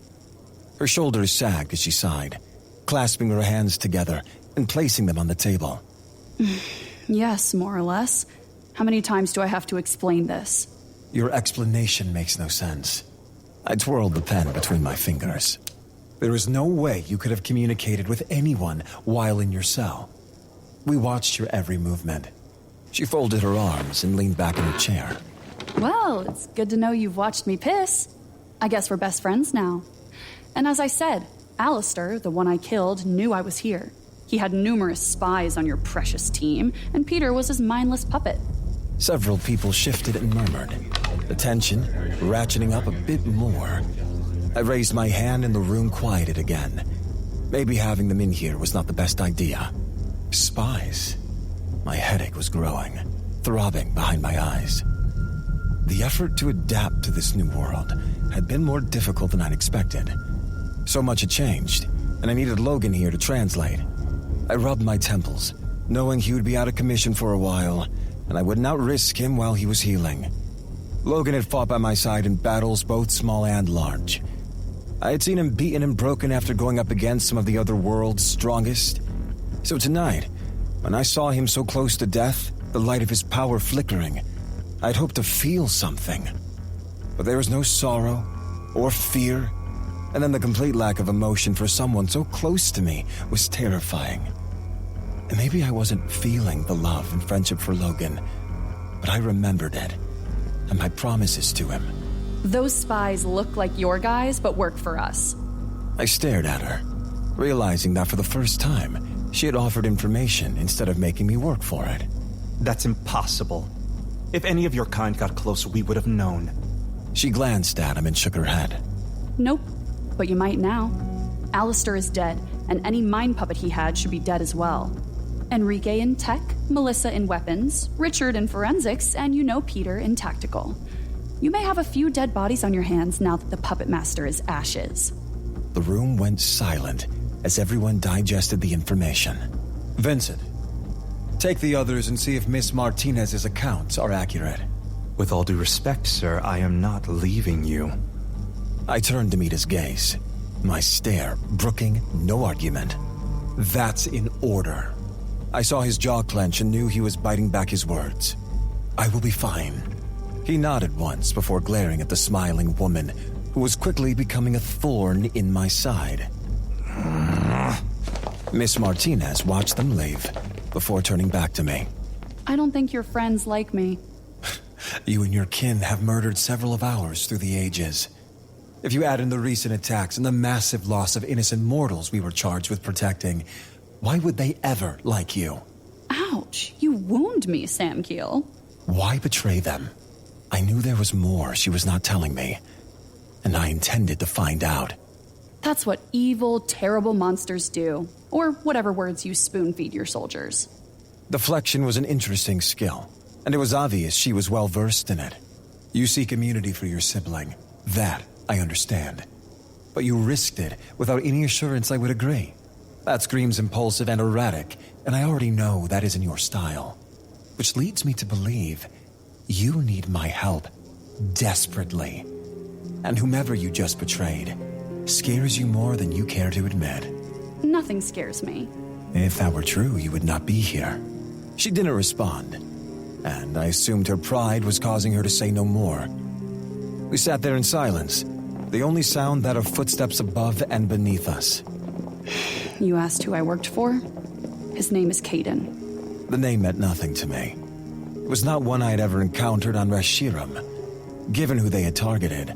A: Her shoulders sagged as she sighed, clasping her hands together and placing them on the table.
C: Yes, more or less. How many times do I have to explain this?
A: Your explanation makes no sense. I twirled the pen between my fingers. There is no way you could have communicated with anyone while in your cell. We watched your every movement. She folded her arms and leaned back in her chair.
C: Well, it's good to know you've watched me piss. I guess we're best friends now. And as I said, Alistair, the one I killed, knew I was here. He had numerous spies on your precious team, and Peter was his mindless puppet.
A: Several people shifted and murmured, the tension ratcheting up a bit more. I raised my hand and the room quieted again. Maybe having them in here was not the best idea. Spies. My headache was growing, throbbing behind my eyes. The effort to adapt to this new world had been more difficult than I'd expected. So much had changed, and I needed Logan here to translate. I rubbed my temples, knowing he would be out of commission for a while, and I would not risk him while he was healing. Logan had fought by my side in battles both small and large. I had seen him beaten and broken after going up against some of the other world's strongest. So tonight, when I saw him so close to death, the light of his power flickering, I'd hoped to feel something. But there was no sorrow or fear, and then the complete lack of emotion for someone so close to me was terrifying. And maybe I wasn't feeling the love and friendship for Logan, but I remembered it, and my promises to him.
C: Those spies look like your guys, but work for us.
A: I stared at her, realizing that for the first time, she had offered information instead of making me work for it.
P: That's impossible. If any of your kind got close, we would have known.
A: She glanced at him and shook her head.
C: Nope, but you might now. Alistair is dead, and any mind puppet he had should be dead as well. Enrique in tech, Melissa in weapons, Richard in forensics, and you know Peter in tactical. You may have a few dead bodies on your hands now that the puppet master is ashes.
A: The room went silent as everyone digested the information. Vincent, take the others and see if Miss Martinez's accounts are accurate.
P: With all due respect, sir, I am not leaving you.
A: I turned to meet his gaze, my stare brooking no argument. That's in order. I saw his jaw clench and knew he was biting back his words. I will be fine. He nodded once before glaring at the smiling woman who was quickly becoming a thorn in my side. Miss Martinez watched them leave before turning back to me.
L: I don't think your friends like me.
A: You and your kin have murdered several of ours through the ages. If you add in the recent attacks and the massive loss of innocent mortals we were charged with protecting, why would they ever like you?
L: Ouch, you wound me, Sam Keel.
A: Why betray them? I knew there was more she was not telling me, and I intended to find out.
L: That's what evil, terrible monsters do, or whatever words you spoon-feed your soldiers.
A: Deflection was an interesting skill, and it was obvious she was well-versed in it. You seek immunity for your sibling. That I understand. But you risked it without any assurance I would agree. That screams impulsive and erratic, and I already know that isn't your style. Which leads me to believe you need my help desperately. And whomever you just betrayed scares you more than you care to admit.
L: Nothing scares me.
A: If that were true, you would not be here. She didn't respond, and I assumed her pride was causing her to say no more. We sat there in silence, the only sound that of footsteps above and beneath us.
L: You asked who I worked for? His name is Caden.
A: The name meant nothing to me. It was not one I had ever encountered on Reshiram. Given who they had targeted,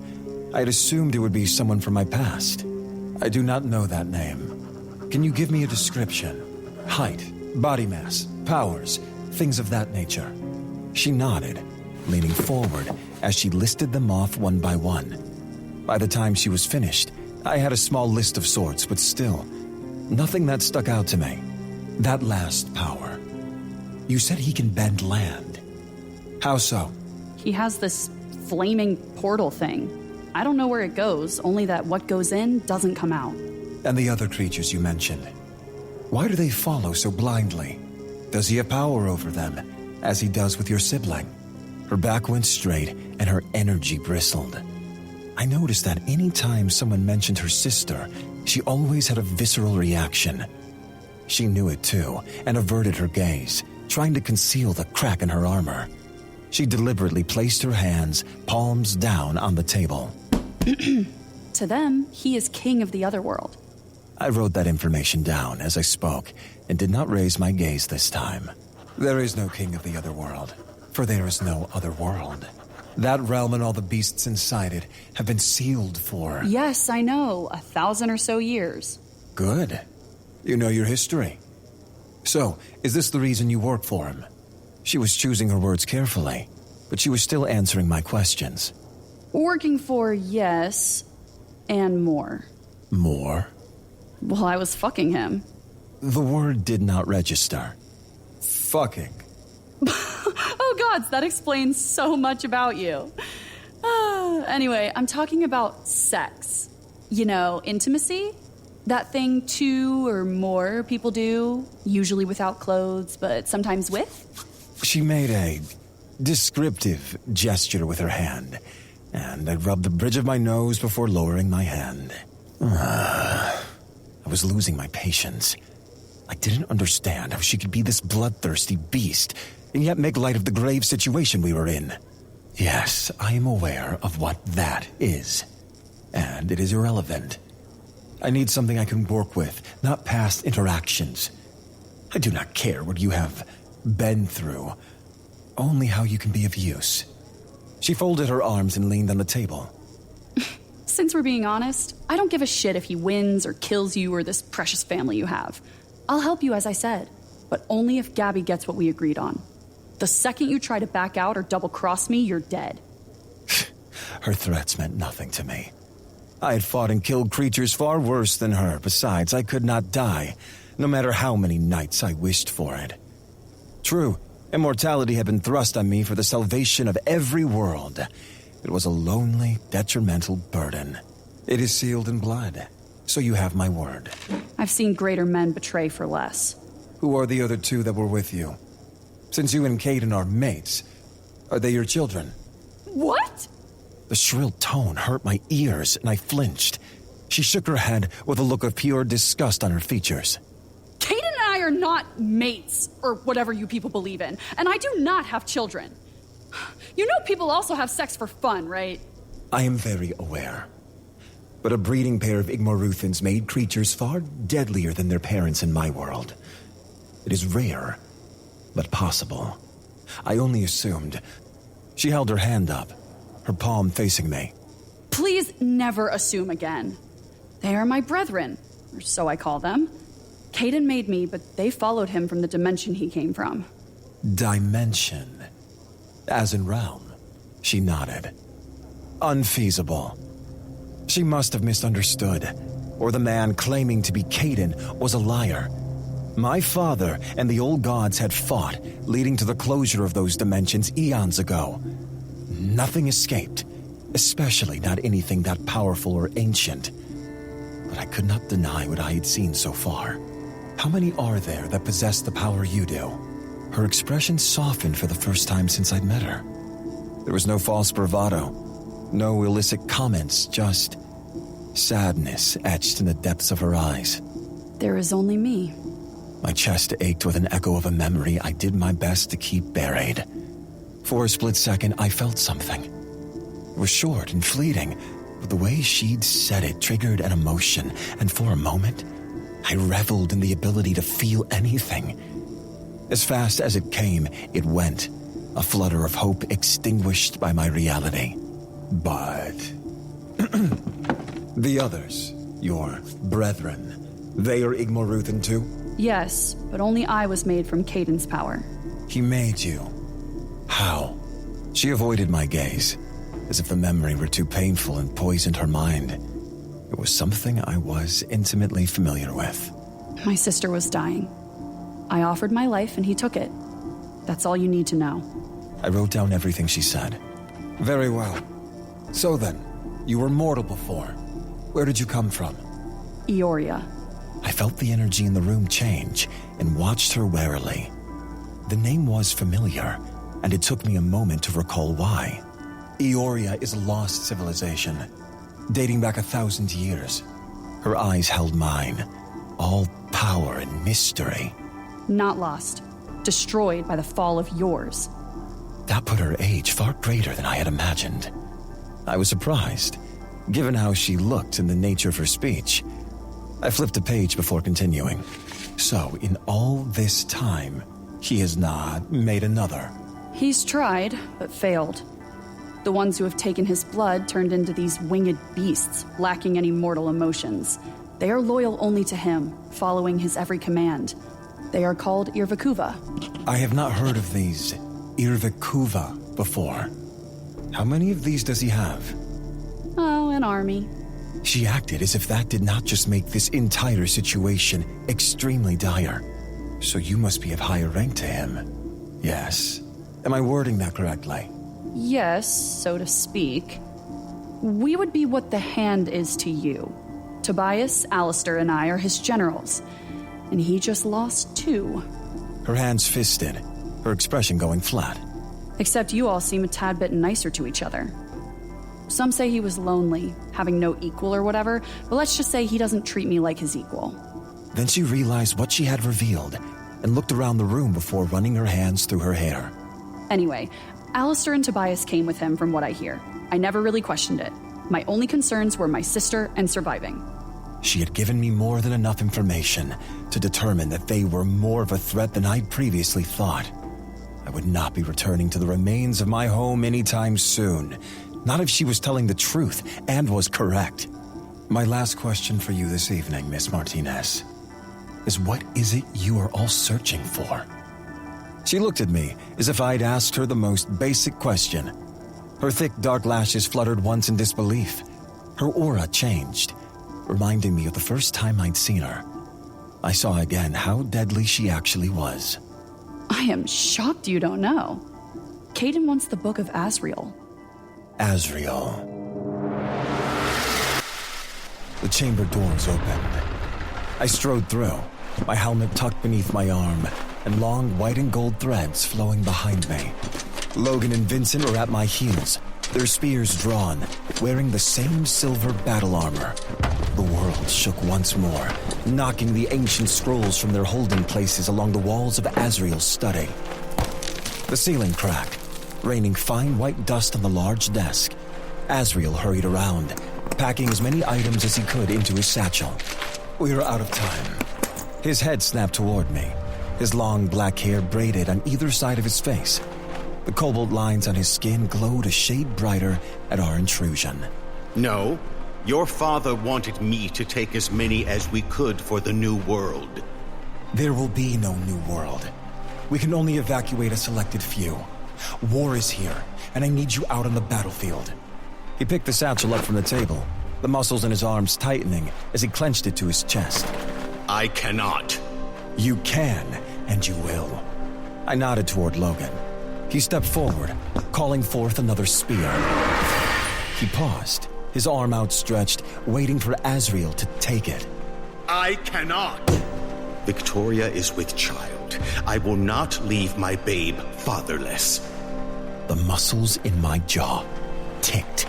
A: I had assumed it would be someone from my past. I do not know that name. Can you give me a description? Height, body mass, powers, things of that nature. She nodded, leaning forward as she listed them off one by one. By the time she was finished, I had a small list of sorts, but still, nothing that stuck out to me. That last power. You said he can bend land. How so?
L: He has this flaming portal thing. I don't know where it goes, only that what goes in doesn't come out.
A: And the other creatures you mentioned. Why do they follow so blindly? Does he have power over them, as he does with your sibling? Her back went straight, and her energy bristled. I noticed that any time someone mentioned her sister, she always had a visceral reaction. She knew it too, and averted her gaze, trying to conceal the crack in her armor. She deliberately placed her hands, palms down, on the table.
L: To them, he is king of the other world.
A: I wrote that information down as I spoke, and did not raise my gaze this time. There is no king of the other world, for there is no other world. That realm and all the beasts inside it have been sealed for...
L: Yes, I know, 1,000 or so years.
A: Good. You know your history. So, is this the reason you work for him? She was choosing her words carefully, but she was still answering my questions.
L: Working for, yes, and more.
A: More?
L: Well, I was fucking him.
A: The word did not register. Fucking.
L: Oh gods, that explains so much about you. Anyway, I'm talking about sex. You know, intimacy? That thing 2 or more people do, usually without clothes, but sometimes with?
A: She made a descriptive gesture with her hand, and I rubbed the bridge of my nose before lowering my hand. I was losing my patience. I didn't understand how she could be this bloodthirsty beast, and yet make light of the grave situation we were in. Yes, I am aware of what that is, and it is irrelevant. I need something I can work with, not past interactions. I do not care what you have been through, only how you can be of use. She folded her arms and leaned on the table.
L: Since we're being honest, I don't give a shit if he wins or kills you or this precious family you have. I'll help you, as I said, but only if Gabby gets what we agreed on. The second you try to back out or double-cross me, you're dead.
A: Her threats meant nothing to me. I had fought and killed creatures far worse than her. Besides, I could not die, no matter how many nights I wished for it. True, immortality had been thrust on me for the salvation of every world. It was a lonely, detrimental burden. It is sealed in blood, so you have my word.
L: I've seen greater men betray for less.
A: Who are the other 2 that were with you? Since you and Caden are mates, are they your children?
L: What?
A: The shrill tone hurt my ears, and I flinched. She shook her head with a look of pure disgust on her features.
L: Caden and I are not mates, or whatever you people believe in, and I do not have children. You know people also have sex for fun, right?
A: I am very aware. But a breeding pair of Igmoruthans made creatures far deadlier than their parents in my world. It is rare, but possible. I only assumed. She held her hand up, her palm facing me.
L: Please never assume again. They are my brethren, or so I call them. Caden made me, but they followed him from the dimension he came from.
A: Dimension. As in realm. She nodded. Unfeasible. She must have misunderstood, or the man claiming to be Caden was a liar. My father and the old gods had fought, leading to the closure of those dimensions eons ago. Nothing escaped, especially not anything that powerful or ancient. But I could not deny what I had seen so far. How many are there that possess the power you do? Her expression softened for the first time since I'd met her. There was no false bravado. No illicit comments, just sadness etched in the depths of her eyes.
L: There is only me.
A: My chest ached with an echo of a memory I did my best to keep buried. For a split second, I felt something. It was short and fleeting, but the way she'd said it triggered an emotion, and for a moment, I reveled in the ability to feel anything. As fast as it came, it went, a flutter of hope extinguished by my reality. But the others, your brethren, they are Igmoruthan too?
L: Yes, but only I was made from Caden's power.
A: He made you. How? She avoided my gaze, as if the memory were too painful and poisoned her mind. It was something I was intimately familiar with.
L: My sister was dying. I offered my life and he took it. That's all you need to know.
A: I wrote down everything she said. Very well. So then, you were mortal before. Where did you come from?
L: Eoria.
A: I felt the energy in the room change and watched her warily. The name was familiar, and it took me a moment to recall why. Eoria is a lost civilization, dating back 1,000 years. Her eyes held mine, all power and mystery.
L: Not lost. Destroyed by the fall of yours.
A: That put her age far greater than I had imagined. I was surprised, given how she looked and the nature of her speech. I flipped a page before continuing. So, in all this time, he has not made another.
L: He's tried, but failed. The ones who have taken his blood turned into these winged beasts, lacking any mortal emotions. They are loyal only to him, following his every command. They are called Irvakuva.
A: I have not heard of these Irvakuva before. How many of these does he have?
L: Oh, an army.
A: She acted as if that did not just make this entire situation extremely dire. So you must be of higher rank to him. Yes. Am I wording that correctly?
L: Yes, so to speak. We would be what the Hand is to you. Tobias, Alistair, and I are his generals. And he just lost 2.
A: Her hands fisted, her expression going flat.
L: Except you all seem a tad bit nicer to each other. Some say he was lonely, having no equal or whatever, but let's just say he doesn't treat me like his equal.
A: Then she realized what she had revealed and looked around the room before running her hands through her hair.
L: Anyway, Alistair and Tobias came with him from what I hear. I never really questioned it. My only concerns were my sister and surviving.
A: She had given me more than enough information to determine that they were more of a threat than I'd previously thought. I would not be returning to the remains of my home anytime soon. Not if she was telling the truth and was correct. My last question for you this evening, Miss Martinez, is what is it you are all searching for? She looked at me as if I'd asked her the most basic question. Her thick, dark lashes fluttered once in disbelief. Her aura changed, reminding me of the first time I'd seen her. I saw again how deadly she actually was.
L: I am shocked you don't know. Caden wants the Book of Asriel.
A: Asriel. The chamber doors opened. I strode through, my helmet tucked beneath my arm, and long white and gold threads flowing behind me. Logan and Vincent were at my heels, their spears drawn, wearing the same silver battle armor. The world shook once more, knocking the ancient scrolls from their holding places along the walls of Azrael's study. The ceiling cracked, raining fine white dust on the large desk. Azrael hurried around, packing as many items as he could into his satchel. We were out of time. His head snapped toward me, his long black hair braided on either side of his face. The cobalt lines on his skin glowed a shade brighter at our intrusion.
K: No, your father wanted me to take as many as we could for the new world.
A: There will be no new world. We can only evacuate a selected few. War is here, and I need you out on the battlefield. He picked the satchel up from the table, the muscles in his arms tightening as he clenched it to his chest.
K: I cannot.
A: You can, and you will. I nodded toward Logan. He stepped forward, calling forth another spear. He paused, his arm outstretched, waiting for Azrael to take it.
K: I cannot. Victoria is with child. I will not leave my babe fatherless.
A: The muscles in my jaw ticked.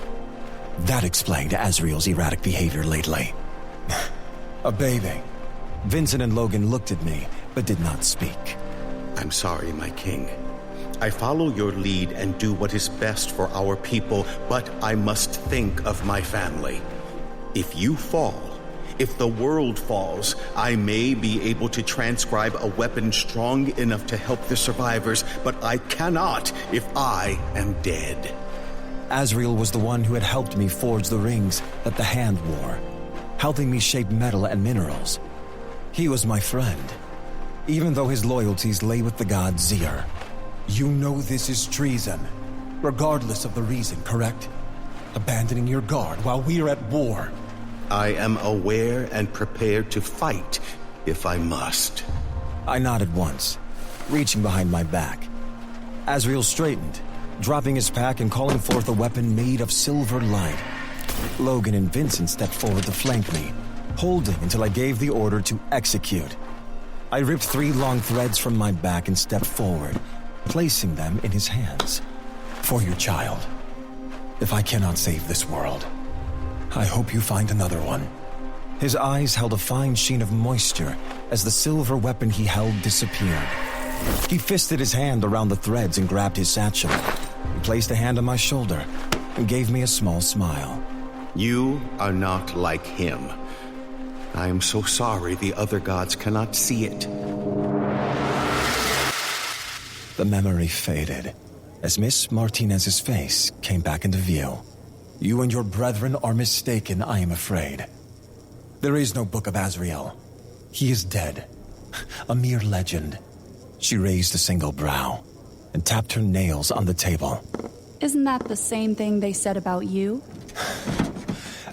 A: That explained Azrael's erratic behavior lately. A baby. Vincent and Logan looked at me, but did not speak.
K: I'm sorry, my king. I follow your lead and do what is best for our people, but I must think of my family. If you fall, if the world falls, I may be able to transcribe a weapon strong enough to help the survivors, but I cannot if I am dead.
A: Azrael was the one who had helped me forge the rings that the Hand wore, helping me shape metal and minerals. He was my friend, even though his loyalties lay with the god Zir. You know this is treason, regardless of the reason, correct? Abandoning your guard while we are at war.
K: I am aware and prepared to fight if I must.
A: I nodded once, reaching behind my back. Azrael straightened, dropping his pack and calling forth a weapon made of silver light. Logan and Vincent stepped forward to flank me, holding until I gave the order to execute. I ripped 3 long threads from my back and stepped forward, placing them in his hands. For your child. If I cannot save this world, I hope you find another one. His eyes held a fine sheen of moisture as the silver weapon he held disappeared. He fisted his hand around the threads and grabbed his satchel. He placed a hand on my shoulder and gave me a small smile.
K: You are not like him. I am so sorry the other gods cannot see it.
A: The memory faded as Miss Martinez's face came back into view. You and your brethren are mistaken, I am afraid. There is no Book of Azrael. He is dead. A mere legend. She raised a single brow and tapped her nails on the table.
L: Isn't that the same thing they said about you?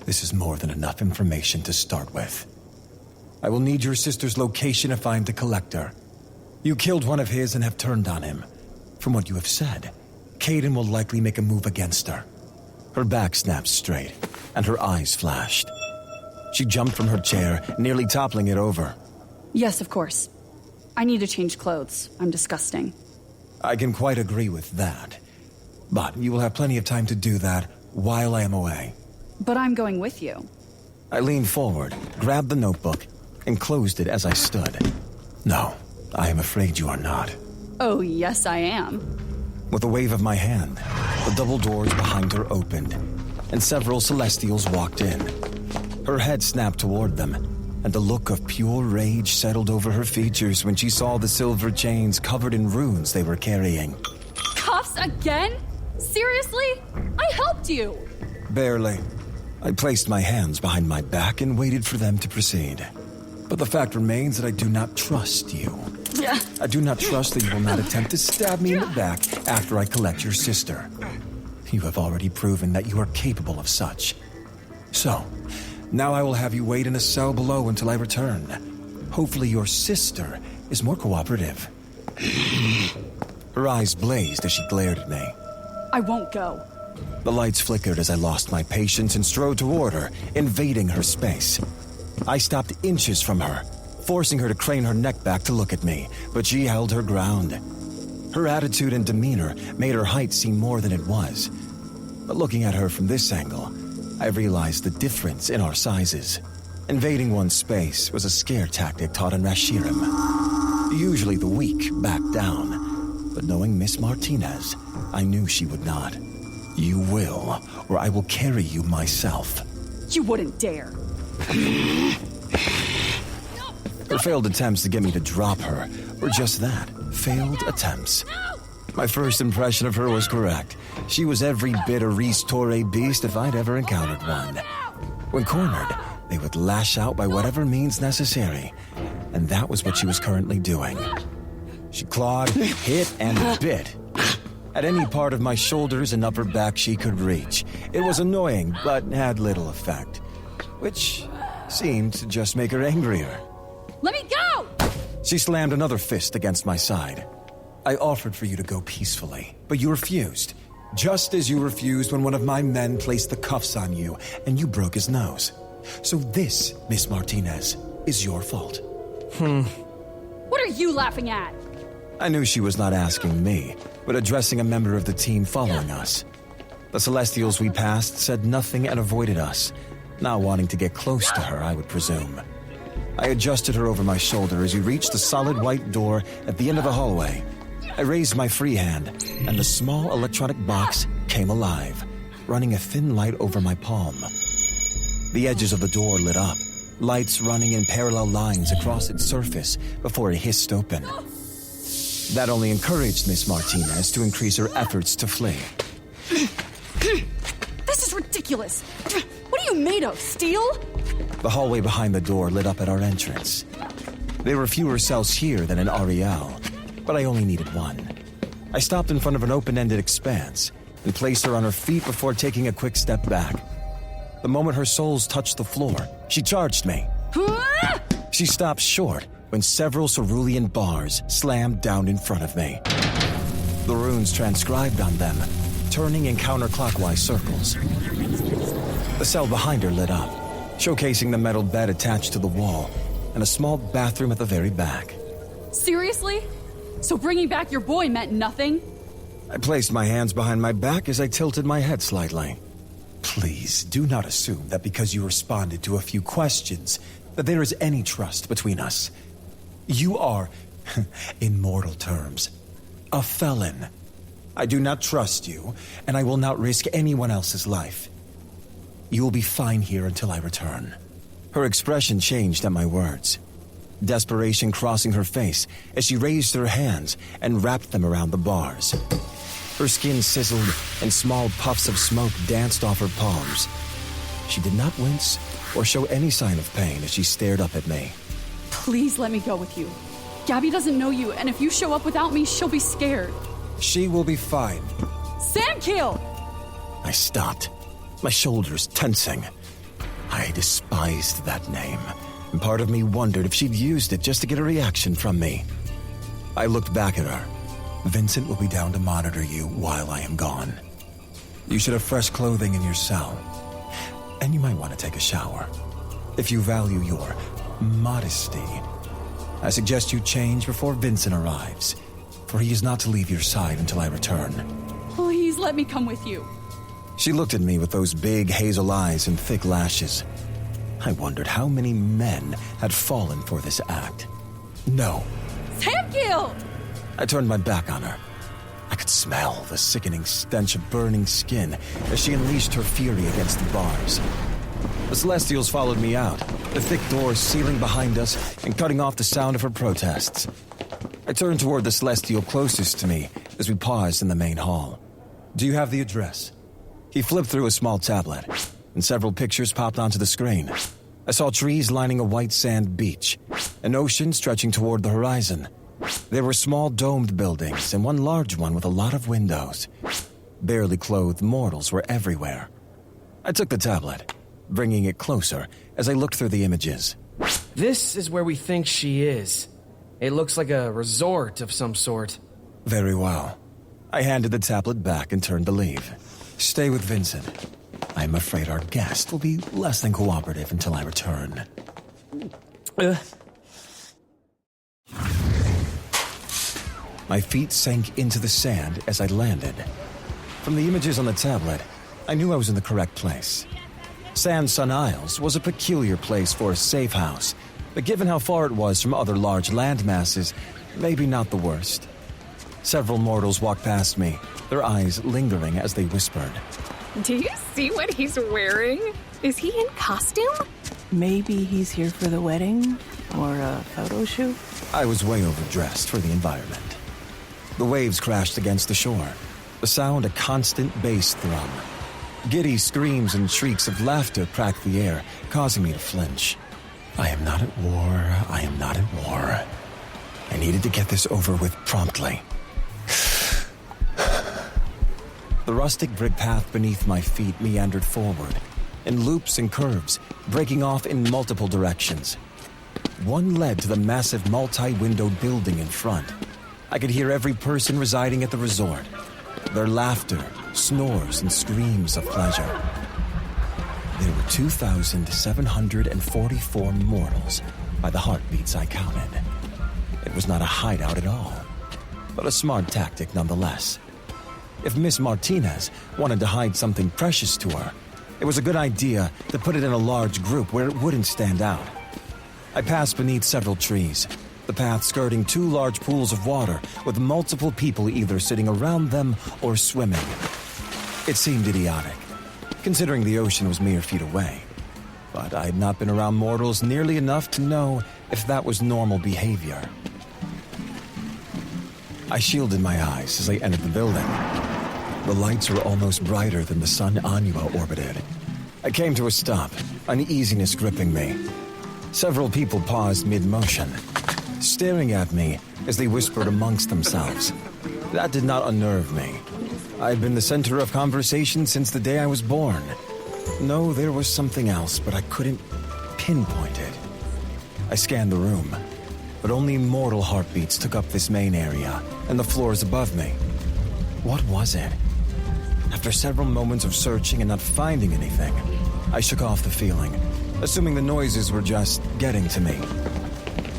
A: This is more than enough information to start with. I will need your sister's location if I am to collect her. You killed one of his and have turned on him. From what you have said, Caden will likely make a move against her. Her back snapped straight, and her eyes flashed. She jumped from her chair, nearly toppling it over.
L: Yes, of course. I need to change clothes. I'm disgusting.
A: I can quite agree with that. But you will have plenty of time to do that while I am away.
L: But I'm going with you.
A: I leaned forward, grabbed the notebook, and closed it as I stood. No, I am afraid you are not.
L: Oh, yes, I am.
A: With a wave of my hand, the double doors behind her opened, and several Celestials walked in. Her head snapped toward them, and a look of pure rage settled over her features when she saw the silver chains covered in runes they were carrying.
L: Cuffs again? Seriously? I helped you!
A: Barely. I placed my hands behind my back and waited for them to proceed. But the fact remains that I do not trust you. I do not trust that you will not attempt to stab me in the back after I collect your sister. You have already proven that you are capable of such. So, now I will have you wait in a cell below until I return. Hopefully your sister is more cooperative. Her eyes blazed as she glared at me.
L: I won't go.
A: The lights flickered as I lost my patience and strode toward her, invading her space. I stopped inches from her, forcing her to crane her neck back to look at me, but she held her ground. Her attitude and demeanor made her height seem more than it was. But looking at her from this angle, I realized the difference in our sizes. Invading one's space was a scare tactic taught in Rashirim. Usually the weak back down, but knowing Miss Martinez, I knew she would not. You will, or I will carry you myself.
C: You wouldn't dare.
A: Her failed attempts to get me to drop her were just that, failed attempts. My first impression of her was correct. She was every bit a Restore beast if I'd ever encountered one. When cornered, they would lash out by whatever means necessary, and that was what she was currently doing. She clawed, hit, and bit at any part of my shoulders and upper back she could reach. It was annoying, but had little effect, which seemed to just make her angrier.
C: Let me go!
A: She slammed another fist against my side. I offered for you to go peacefully, but you refused. Just as you refused when one of my men placed the cuffs on you and you broke his nose. So this, Miss Martinez, is your fault.
C: What are you laughing at?
A: I knew she was not asking me, but addressing a member of the team following us. The Celestials we passed said nothing and avoided us, not wanting to get close to her, I would presume. I adjusted her over my shoulder as we reached the solid white door at the end of the hallway. I raised my free hand, and the small electronic box came alive, running a thin light over my palm. The edges of the door lit up, lights running in parallel lines across its surface before it hissed open. That only encouraged Miss Martinez to increase her efforts to flee.
C: This is ridiculous. What are you made of, steel?
A: The hallway behind the door lit up at our entrance. There were fewer cells here than in Ariel, but I only needed one. I stopped in front of an open-ended expanse and placed her on her feet before taking a quick step back. The moment her soles touched the floor, she charged me. She stopped short when several cerulean bars slammed down in front of me. The runes transcribed on them, turning in counterclockwise circles. The cell behind her lit up, showcasing the metal bed attached to the wall and a small bathroom at the very back.
C: Seriously? So bringing back your boy meant nothing?
A: I placed my hands behind my back as I tilted my head slightly. Please, do not assume that because you responded to a few questions, that there is any trust between us. You are, in mortal terms, a felon. I do not trust you, and I will not risk anyone else's life. You will be fine here until I return. Her expression changed at my words, desperation crossing her face as she raised her hands and wrapped them around the bars. Her skin sizzled and small puffs of smoke danced off her palms. She did not wince or show any sign of pain as she stared up at me.
C: Please let me go with you. Gabby doesn't know you, and if you show up without me, she'll be scared.
A: She will be fine.
C: Samkill!
A: I stopped, my shoulders tensing. I despised that name, and part of me wondered if she'd used it just to get a reaction from me. I looked back at her. Vincent will be down to monitor you while I am gone. You should have fresh clothing in your cell, and you might want to take a shower. If you value your modesty, I suggest you change before Vincent arrives, for he is not to leave your side until I return.
C: Please let me come with you.
A: She looked at me with those big hazel eyes and thick lashes. I wondered how many men had fallen for this act. No.
C: Samkill!
A: I turned my back on her. I could smell the sickening stench of burning skin as she unleashed her fury against the bars. The Celestials followed me out, the thick doors sealing behind us and cutting off the sound of her protests. I turned toward the Celestial closest to me as we paused in the main hall. Do you have the address? He flipped through a small tablet, and several pictures popped onto the screen. I saw trees lining a white sand beach, an ocean stretching toward the horizon. There were small domed buildings and one large one with a lot of windows. Barely clothed mortals were everywhere. I took the tablet, bringing it closer as I looked through the images.
D: This is where we think she is. It looks like a resort of some sort.
A: Very well. I handed the tablet back and turned to leave. Stay with Vincent. I'm afraid our guest will be less than cooperative until I return. My feet sank into the sand as I landed. From the images on the tablet, I knew I was in the correct place. San Sun Isles was a peculiar place for a safe house, but given how far it was from other large land masses, maybe not the worst. Several mortals walked past me, their eyes lingering as they whispered.
E: Do you see what he's wearing? Is he in costume?
M: Maybe he's here for the wedding or a photo shoot?
A: I was way overdressed for the environment. The waves crashed against the shore, the sound a constant bass thrum. Giddy screams and shrieks of laughter cracked the air, causing me to flinch. I am not at war. I am not at war. I needed to get this over with promptly. The rustic brick path beneath my feet meandered forward, in loops and curves, breaking off in multiple directions. One led to the massive multi-windowed building in front. I could hear every person residing at the resort, their laughter, snores, and screams of pleasure. There were 2,744 mortals by the heartbeats I counted. It was not a hideout at all, but a smart tactic nonetheless. If Miss Martinez wanted to hide something precious to her, it was a good idea to put it in a large group where it wouldn't stand out. I passed beneath several trees, the path skirting 2 large pools of water with multiple people either sitting around them or swimming. It seemed idiotic, considering the ocean was mere feet away, but I had not been around mortals nearly enough to know if that was normal behavior. I shielded my eyes as I entered the building. The lights were almost brighter than the sun Anua orbited. I came to a stop, uneasiness gripping me. Several people paused mid-motion, staring at me as they whispered amongst themselves. That did not unnerve me. I'd been the center of conversation since the day I was born. No, there was something else, but I couldn't pinpoint it. I scanned the room, but only mortal heartbeats took up this main area and the floors above me. What was it? After several moments of searching and not finding anything, I shook off the feeling, assuming the noises were just getting to me.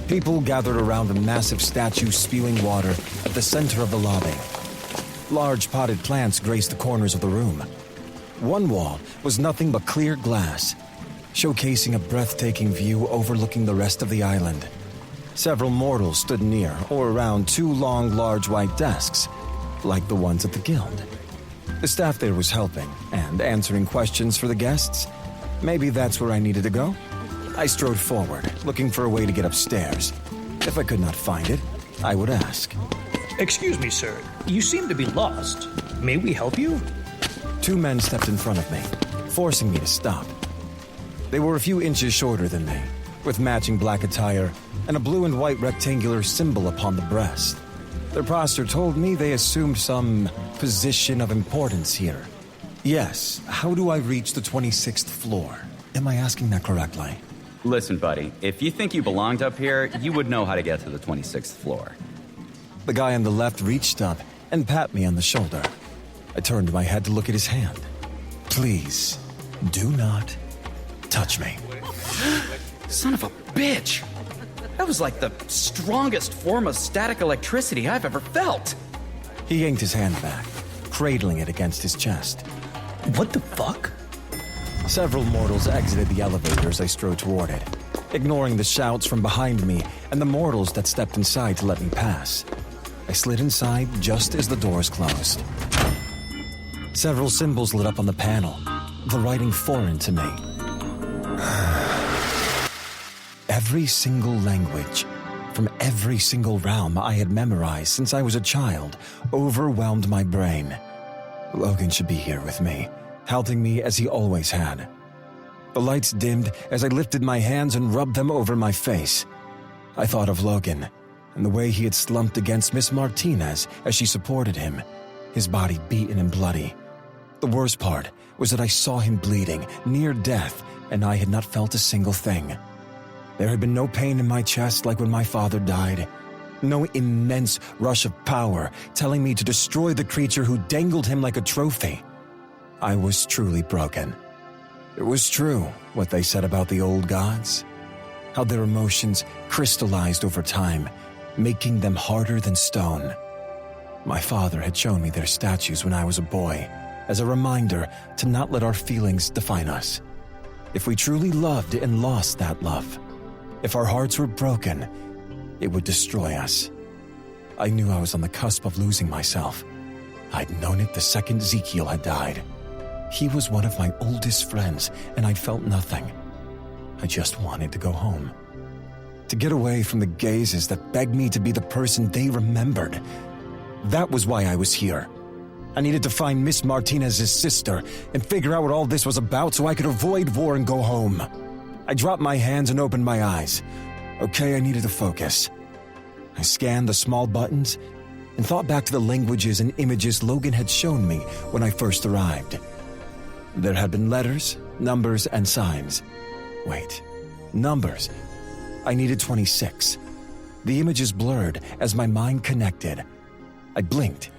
A: People gathered around a massive statue spewing water at the center of the lobby. Large potted plants graced the corners of the room. One wall was nothing but clear glass, showcasing a breathtaking view overlooking the rest of the island. Several mortals stood near or around 2 long, large white desks, like the ones at the guild. The staff there was helping and answering questions for the guests. Maybe that's where I needed to go. I strode forward, looking for a way to get upstairs. If I could not find it, I would ask.
I: Excuse me, sir. You seem to be lost. May we help you?
A: 2 men stepped in front of me, forcing me to stop. They were a few inches shorter than me, with matching black attire and a blue and white rectangular symbol upon the breast. Their posture told me they assumed some position of importance here. Yes, how do I reach the 26th floor? Am I asking that correctly?
G: Listen, buddy, if you think you belonged up here, you would know how to get to the 26th floor.
A: The guy on the left reached up and pat me on the shoulder. I turned my head to look at his hand. Please, do not touch me.
D: Son of a bitch! That was like the strongest form of static electricity I've ever felt.
A: He yanked his hand back, cradling it against his chest.
I: What the fuck?
A: Several mortals exited the elevator as I strode toward it, ignoring the shouts from behind me and the mortals that stepped inside to let me pass. I slid inside just as the doors closed. Several symbols lit up on the panel, the writing foreign to me. Every single language, from every single realm I had memorized since I was a child, overwhelmed my brain. Logan should be here with me, helping me as he always had. The lights dimmed as I lifted my hands and rubbed them over my face. I thought of Logan and the way he had slumped against Miss Martinez as she supported him, his body beaten and bloody. The worst part was that I saw him bleeding, near death, and I had not felt a single thing. There had been no pain in my chest like when my father died. No immense rush of power telling me to destroy the creature who dangled him like a trophy. I was truly broken. It was true what they said about the old gods, how their emotions crystallized over time, making them harder than stone. My father had shown me their statues when I was a boy, as a reminder to not let our feelings define us. If we truly loved and lost that love, if our hearts were broken, it would destroy us. I knew I was on the cusp of losing myself. I'd known it the second Ezekiel had died. He was one of my oldest friends, and I felt nothing. I just wanted to go home. To get away from the gazes that begged me to be the person they remembered. That was why I was here. I needed to find Miss Martinez's sister and figure out what all this was about so I could avoid war and go home. I dropped my hands and opened my eyes. Okay, I needed to focus. I scanned the small buttons and thought back to the languages and images Logan had shown me when I first arrived. There had been letters, numbers, and signs. Wait, numbers. I needed 26. The images blurred as my mind connected. I blinked,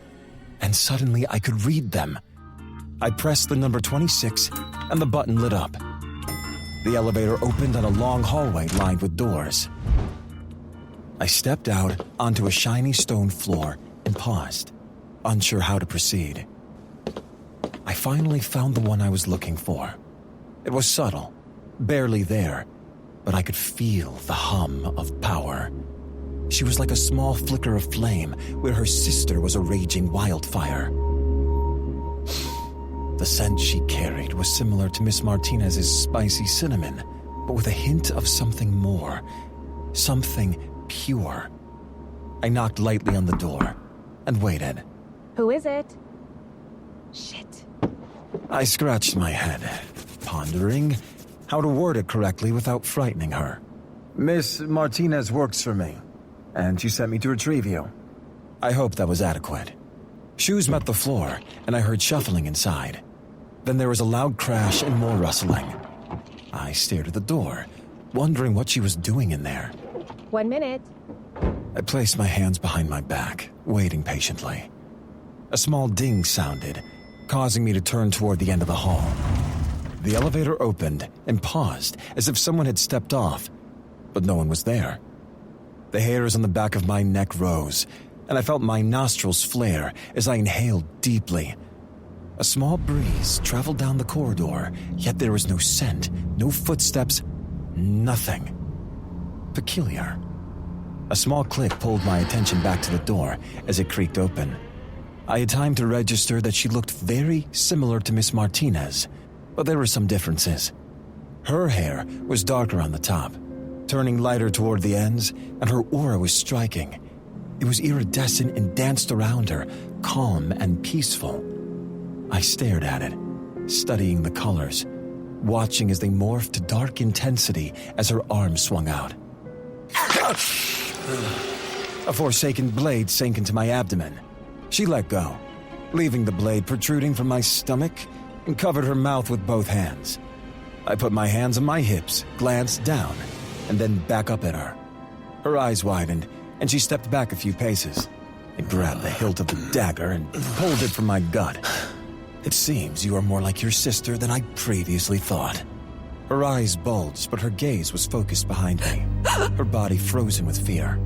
A: and suddenly I could read them. I pressed the number 26, and the button lit up. The elevator opened on a long hallway lined with doors. I stepped out onto a shiny stone floor and paused, unsure how to proceed. I finally found the one I was looking for. It was subtle, barely there, but I could feel the hum of power. She was like a small flicker of flame where her sister was a raging wildfire. The scent she carried was similar to Miss Martinez's spicy cinnamon, but with a hint of something more, something pure. I knocked lightly on the door and waited.
E: Who is it? Shit.
A: I scratched my head, pondering how to word it correctly without frightening her. Miss Martinez works for me, and she sent me to retrieve you. I hoped that was adequate. Shoes met the floor, and I heard shuffling inside. Then there was a loud crash and more rustling. I stared at the door, wondering what she was doing in there.
E: 1 minute.
A: I placed my hands behind my back, waiting patiently. A small ding sounded, causing me to turn toward the end of the hall. The elevator opened and paused as if someone had stepped off, but no one was there. The hairs on the back of my neck rose, and I felt my nostrils flare as I inhaled deeply. A small breeze traveled down the corridor, yet there was no scent, no footsteps, nothing. Peculiar. A small click pulled my attention back to the door as it creaked open. I had time to register that she looked very similar to Miss Martinez, but there were some differences. Her hair was darker on the top, turning lighter toward the ends, and her aura was striking. It was iridescent and danced around her, calm and peaceful. I stared at it, studying the colors, watching as they morphed to dark intensity as her arms swung out. A forsaken blade sank into my abdomen. She let go, leaving the blade protruding from my stomach, and covered her mouth with both hands. I put my hands on my hips, glanced down, and then back up at her. Her eyes widened, and she stepped back a few paces. I grabbed the hilt of the dagger and pulled it from my gut. It seems you are more like your sister than I previously thought. Her eyes bulged, but her gaze was focused behind me, her body frozen with fear.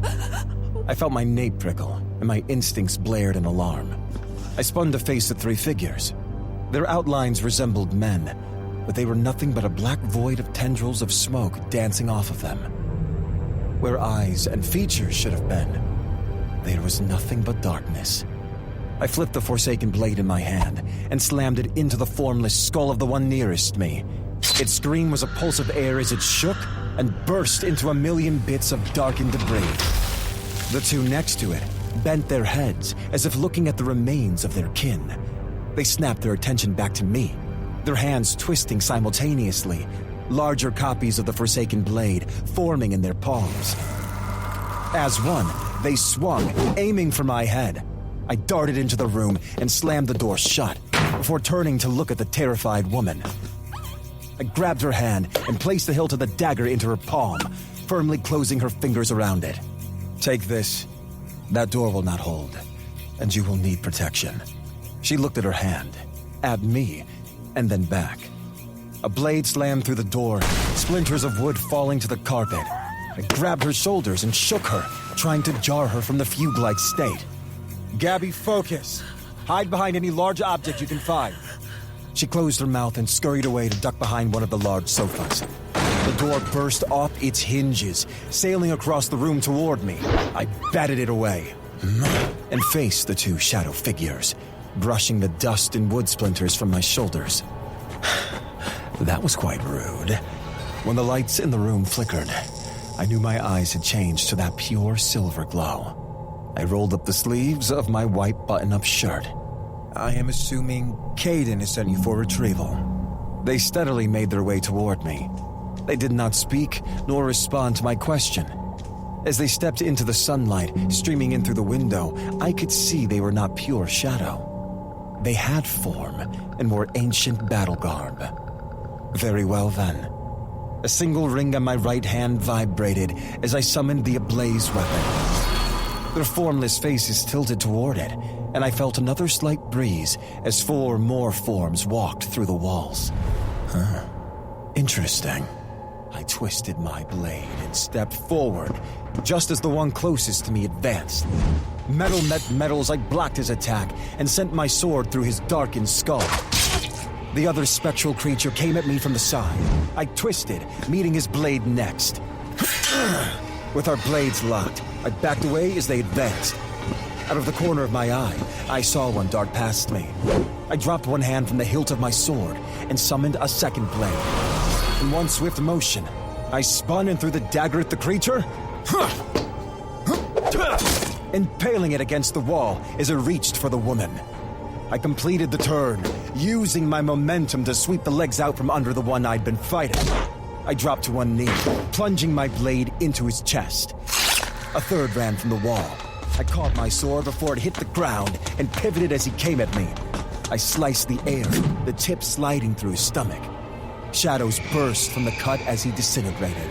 A: I felt my nape prickle, and my instincts blared in alarm. I spun to face the three figures. Their outlines resembled men, but they were nothing but a black void of tendrils of smoke dancing off of them. Where eyes and features should have been, there was nothing but darkness. I flipped the forsaken blade in my hand and slammed it into the formless skull of the one nearest me. Its scream was a pulse of air as it shook and burst into a million bits of darkened debris. The two next to it bent their heads as if looking at the remains of their kin. They snapped their attention back to me, their hands twisting simultaneously, larger copies of the Forsaken Blade forming in their palms. As one, they swung, aiming for my head. I darted into the room and slammed the door shut, before turning to look at the terrified woman. I grabbed her hand and placed the hilt of the dagger into her palm, firmly closing her fingers around it. Take this. That door will not hold, and you will need protection. She looked at her hand, at me, and then back. A blade slammed through the door, splinters of wood falling to the carpet. I grabbed her shoulders and shook her, trying to jar her from the fugue-like state. Gabby, focus. Hide behind any large object you can find. She closed her mouth and scurried away to duck behind one of the large sofas. The door burst off its hinges, sailing across the room toward me. I batted it away and faced the two shadow figures, brushing the dust and wood splinters from my shoulders. That was quite rude. When the lights in the room flickered, I knew my eyes had changed to that pure silver glow. I rolled up the sleeves of my white button-up shirt. I am assuming Caden is sent you for retrieval. They steadily made their way toward me. They did not speak nor respond to my question. As they stepped into the sunlight streaming in through the window, I could see they were not pure shadow. They had form and wore ancient battle garb. Very well then. A single ring on my right hand vibrated as I summoned the ablaze weapon. Their formless faces tilted toward it, and I felt another slight breeze as 4 more forms walked through the walls. Interesting. I twisted my blade and stepped forward, just as the one closest to me advanced. Metal met metals, I blocked his attack and sent my sword through his darkened skull. The other spectral creature came at me from the side. I twisted, meeting his blade next. With our blades locked, I backed away as they advanced. Out of the corner of my eye, I saw one dart past me. I dropped one hand from the hilt of my sword and summoned a second blade. In one swift motion, I spun and threw the dagger at the creature, impaling it against the wall as it reached for the woman. I completed the turn, using my momentum to sweep the legs out from under the one I'd been fighting. I dropped to one knee, plunging my blade into his chest. A third ran from the wall. I caught my sword before it hit the ground and pivoted as he came at me. I sliced the air, the tip sliding through his stomach. Shadows burst from the cut as he disintegrated.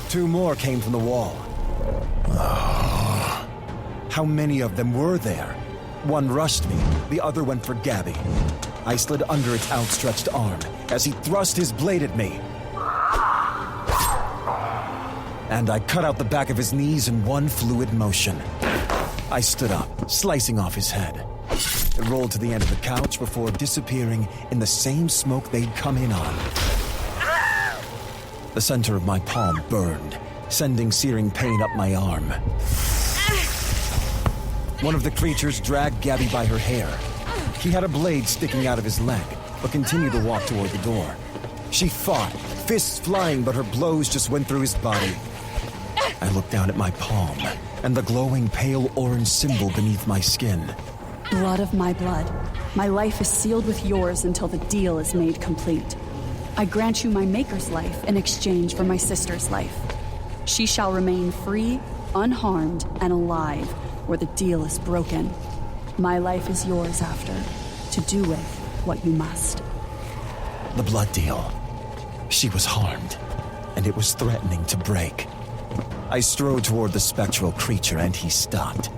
A: 2 more came from the wall. How many of them were there? One rushed me, the other went for Gabby. I slid under its outstretched arm as he thrust his blade at me. And I cut out the back of his knees in one fluid motion. I stood up, slicing off his head. It rolled to the end of the couch before disappearing in the same smoke they'd come in on. The center of my palm burned, sending searing pain up my arm. One of the creatures dragged Gabby by her hair. He had a blade sticking out of his leg, but continued to walk toward the door. She fought, fists flying, but her blows just went through his body. I looked down at my palm, and the glowing pale orange symbol beneath my skin.
C: Blood of my blood. My life is sealed with yours until the deal is made complete. I grant you my maker's life in exchange for my sister's life. She shall remain free, unharmed, and alive where the deal is broken. My life is yours after, to do with what you must.
A: The blood deal. She was harmed, and it was threatening to break. I strode toward the spectral creature, and he stopped.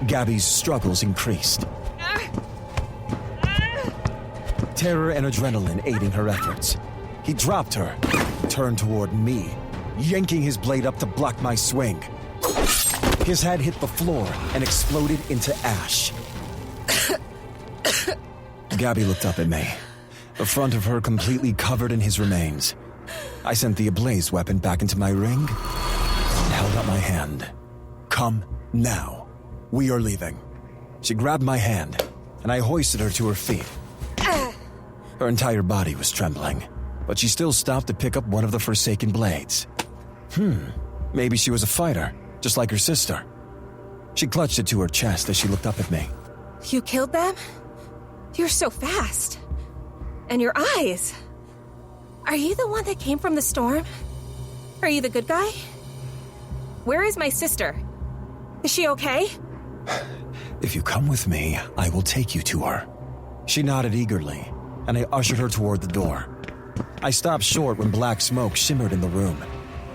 A: Gabby's struggles increased. Terror and adrenaline aiding her efforts. He dropped her, turned toward me, yanking his blade up to block my swing. His head hit the floor and exploded into ash. Gabby looked up at me, the front of her completely covered in his remains. I sent the ablaze weapon back into my ring and held out my hand. Come now. We are leaving. She grabbed my hand, and I hoisted her to her feet. Her entire body was trembling, but she still stopped to pick up one of the forsaken blades. Maybe she was a fighter, just like her sister. She clutched it to her chest as she looked up at me.
E: You killed them? You're so fast. And your eyes. Are you the one that came from the storm? Are you the good guy? Where is my sister? Is she okay?
A: If you come with me, I will take you to her. She nodded eagerly, and I ushered her toward the door. I stopped short when black smoke shimmered in the room.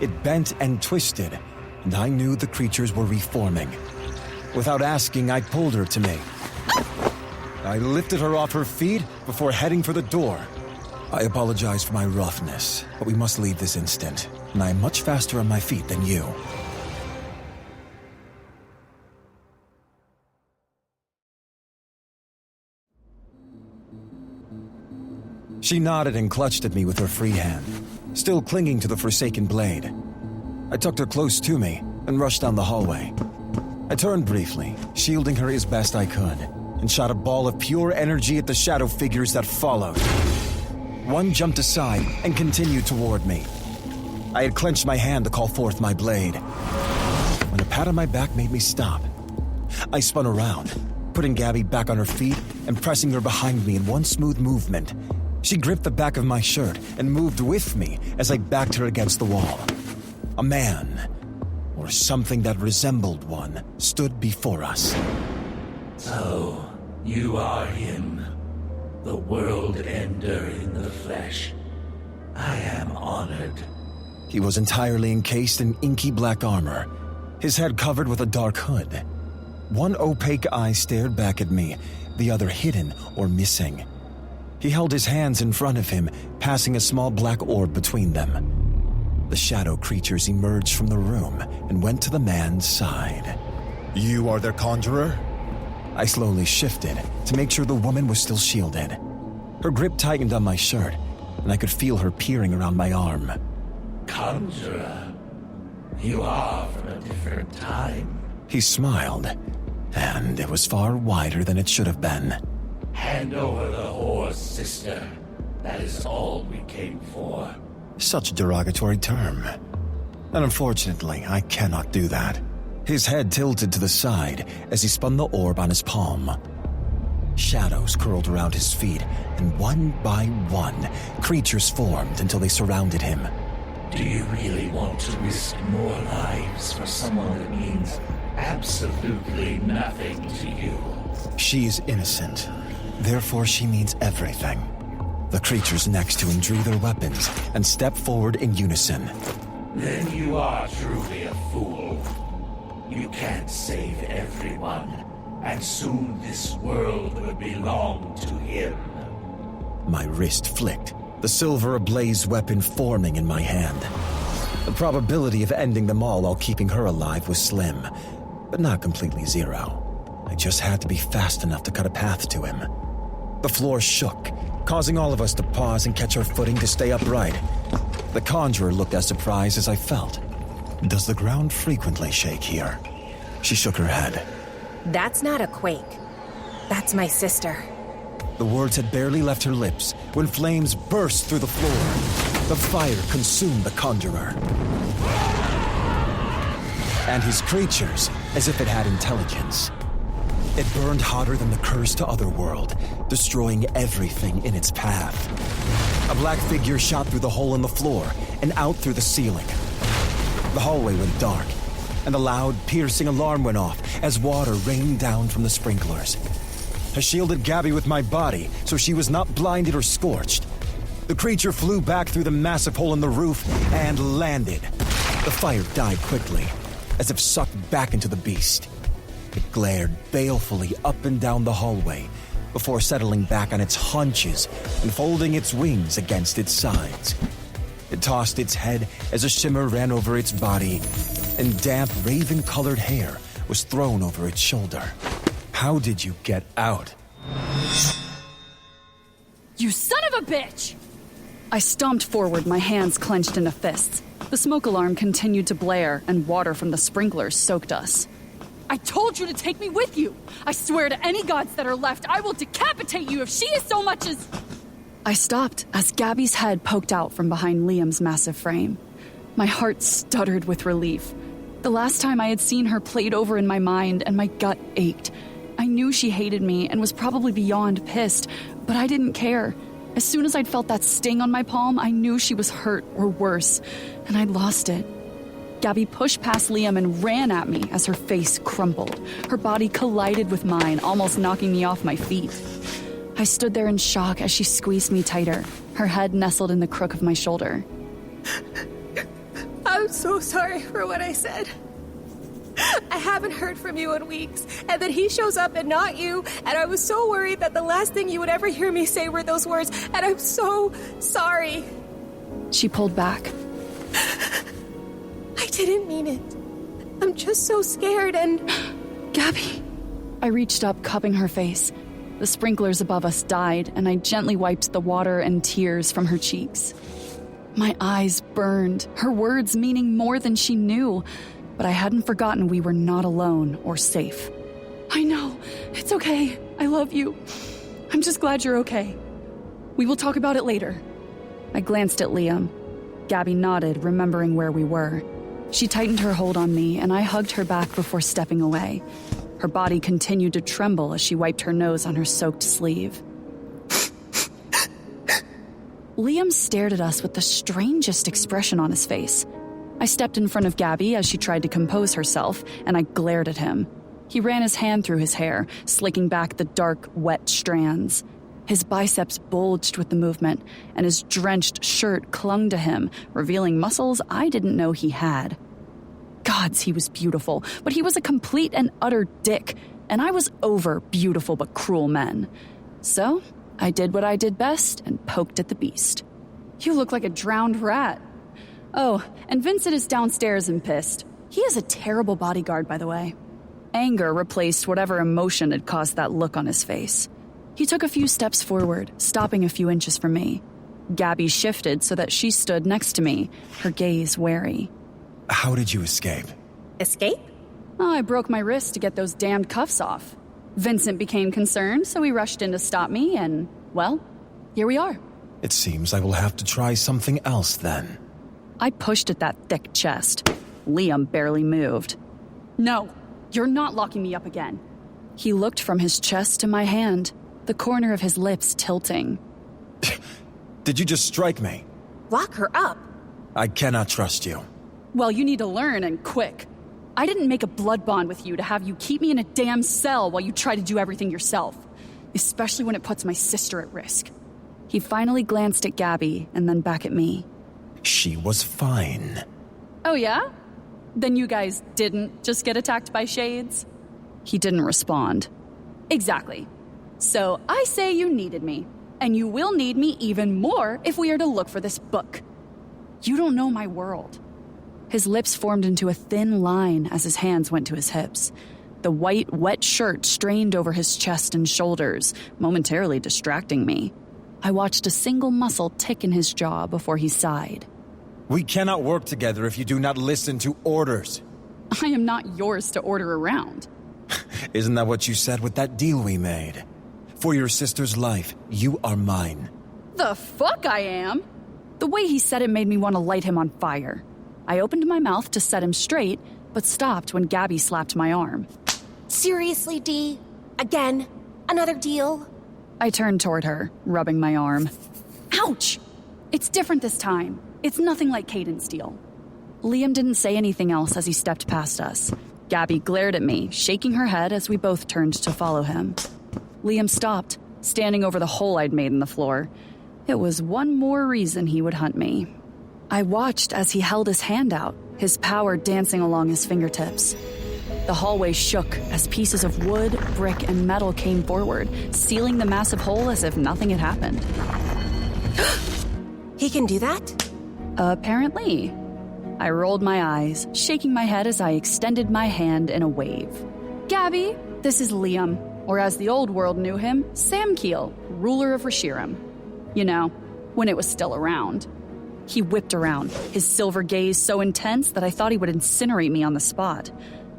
A: It bent and twisted, and I knew the creatures were reforming. Without asking, I pulled her to me. I lifted her off her feet before heading for the door. I apologize for my roughness, but we must leave this instant, and I am much faster on my feet than you. She nodded and clutched at me with her free hand, still clinging to the forsaken blade. I tucked her close to me and rushed down the hallway. I turned briefly, shielding her as best I could, and shot a ball of pure energy at the shadow figures that followed. One jumped aside and continued toward me. I had clenched my hand to call forth my blade, when a pat on my back made me stop. I spun around, putting Gabby back on her feet and pressing her behind me in one smooth movement. She gripped the back of my shirt and moved with me as I backed her against the wall. A man, or something that resembled one, stood before us.
N: So, you are him, the world ender in the flesh. I am honored.
A: He was entirely encased in inky black armor, his head covered with a dark hood. One opaque eye stared back at me, the other hidden or missing. He held his hands in front of him, passing a small black orb between them. The shadow creatures emerged from the room and went to the man's side.
Q: You are their conjurer?
A: I slowly shifted to make sure the woman was still shielded. Her grip tightened on my shirt, and I could feel her peering around my arm.
N: Conjurer, you are from a different time.
A: He smiled, and it was far wider than it should have been.
N: Hand over the horse, sister. That is all we came for.
A: Such a derogatory term. And unfortunately, I cannot do that. His head tilted to the side as he spun the orb on his palm. Shadows curled around his feet, and one by one, creatures formed until they surrounded him.
N: Do you really want to risk more lives for someone that means absolutely nothing to you?
A: She is innocent. Therefore, she means everything. The creatures next to him drew their weapons and stepped forward in unison.
N: Then you are truly a fool. You can't save everyone, and soon this world will belong to him.
A: My wrist flicked, the silver ablaze weapon forming in my hand. The probability of ending them all while keeping her alive was slim, but not completely zero. I just had to be fast enough to cut a path to him. The floor shook, causing all of us to pause and catch our footing to stay upright. The conjurer looked as surprised as I felt. Does the ground frequently shake here? She shook her head.
E: That's not a quake. That's my sister.
A: The words had barely left her lips when flames burst through the floor. The fire consumed the conjurer and his creatures as if it had intelligence. It burned hotter than the curse to Otherworld, destroying everything in its path. A black figure shot through the hole in the floor and out through the ceiling. The hallway went dark, and a loud, piercing alarm went off as water rained down from the sprinklers. I shielded Gabby with my body so she was not blinded or scorched. The creature flew back through the massive hole in the roof and landed. The fire died quickly, as if sucked back into the beast. It glared balefully up and down the hallway before settling back on its haunches and folding its wings against its sides. It tossed its head as a shimmer ran over its body, and damp, raven-colored hair was thrown over its shoulder. How did you get out?
C: You son of a bitch! I stomped forward, my hands clenched into fists. The smoke alarm continued to blare, and water from the sprinklers soaked us. I told you to take me with you! I swear to any gods that are left, I will decapitate you if she is so much as... I stopped as Gabby's head poked out from behind Liam's massive frame. My heart stuttered with relief. The last time I had seen her played over in my mind, and my gut ached. I knew she hated me and was probably beyond pissed, but I didn't care. As soon as I'd felt that sting on my palm, I knew she was hurt or worse, and I'd lost it. Gabby pushed past Liam and ran at me as her face crumpled. Her body collided with mine, almost knocking me off my feet. I stood there in shock as she squeezed me tighter, her head nestled in the crook of my shoulder.
E: I'm so sorry for what I said. I haven't heard from you in weeks, and then he shows up and not you, and I was so worried that the last thing you would ever hear me say were those words, and I'm so sorry.
C: She pulled back.
E: I didn't mean it. I'm just so scared and...
C: Gabby. I reached up, cupping her face. The sprinklers above us died, and I gently wiped the water and tears from her cheeks. My eyes burned, her words meaning more than she knew, but I hadn't forgotten we were not alone or safe. I know. It's okay. I love you. I'm just glad you're okay. We will talk about it later. I glanced at Liam. Gabby nodded, remembering where we were. She tightened her hold on me, and I hugged her back before stepping away. Her body continued to tremble as she wiped her nose on her soaked sleeve. Liam stared at us with the strangest expression on his face. I stepped in front of Gabby as she tried to compose herself, and I glared at him. He ran his hand through his hair, slicking back the dark, wet strands. His biceps bulged with the movement, and his drenched shirt clung to him, revealing muscles I didn't know he had. Gods, he was beautiful, but he was a complete and utter dick, and I was over beautiful but cruel men. So, I did what I did best and poked at the beast.
L: You look like a drowned rat. Oh, and Vincent is downstairs and pissed. He is a terrible bodyguard, by the way.
C: Anger replaced whatever emotion had caused that look on his face. He took a few steps forward, stopping a few inches from me. Gabby shifted so that she stood next to me, her gaze wary.
A: How did you escape?
E: Escape?
L: Oh, I broke my wrist to get those damned cuffs off. Vincent became concerned, so he rushed in to stop me, and, well, here we are.
A: It seems I will have to try something else then.
C: I pushed at that thick chest. Liam barely moved.
L: No, you're not locking me up again.
C: He looked from his chest to my hand, the corner of his lips tilting.
A: Did you just strike me?
E: Lock her up.
A: I cannot trust you.
L: Well, you need to learn, and quick. I didn't make a blood bond with you to have you keep me in a damn cell while you try to do everything yourself. Especially when it puts my sister at risk.
C: He finally glanced at Gabby and then back at me.
A: She was fine.
L: Oh yeah? Then you guys didn't just get attacked by shades?
C: He didn't respond.
L: Exactly. So I say you needed me. And you will need me even more if we are to look for this book. You don't know my world.
C: His lips formed into a thin line as his hands went to his hips. The white, wet shirt strained over his chest and shoulders, momentarily distracting me. I watched a single muscle tick in his jaw before he sighed.
A: We cannot work together if you do not listen to orders.
L: I am not yours to order around.
A: Isn't that what you said with that deal we made? For your sister's life, you are mine.
L: The fuck I am?
C: The way he said it made me want to light him on fire. I opened my mouth to set him straight, but stopped when Gabby slapped my arm.
E: Seriously, Dee? Again? Another deal?
C: I turned toward her, rubbing my arm.
L: Ouch! It's different this time. It's nothing like Caden's deal.
C: Liam didn't say anything else as he stepped past us. Gabby glared at me, shaking her head as we both turned to follow him. Liam stopped, standing over the hole I'd made in the floor. It was one more reason he would hunt me. I watched as he held his hand out, his power dancing along his fingertips. The hallway shook as pieces of wood, brick, and metal came forward, sealing the massive hole as if nothing had happened.
E: He can do that?
C: Apparently. I rolled my eyes, shaking my head as I extended my hand in a wave.
L: Gabby, this is Liam, or as the old world knew him, Sam Keel, ruler of Reshiram. You know, when it was still around.
C: He whipped around, his silver gaze so intense that I thought he would incinerate me on the spot.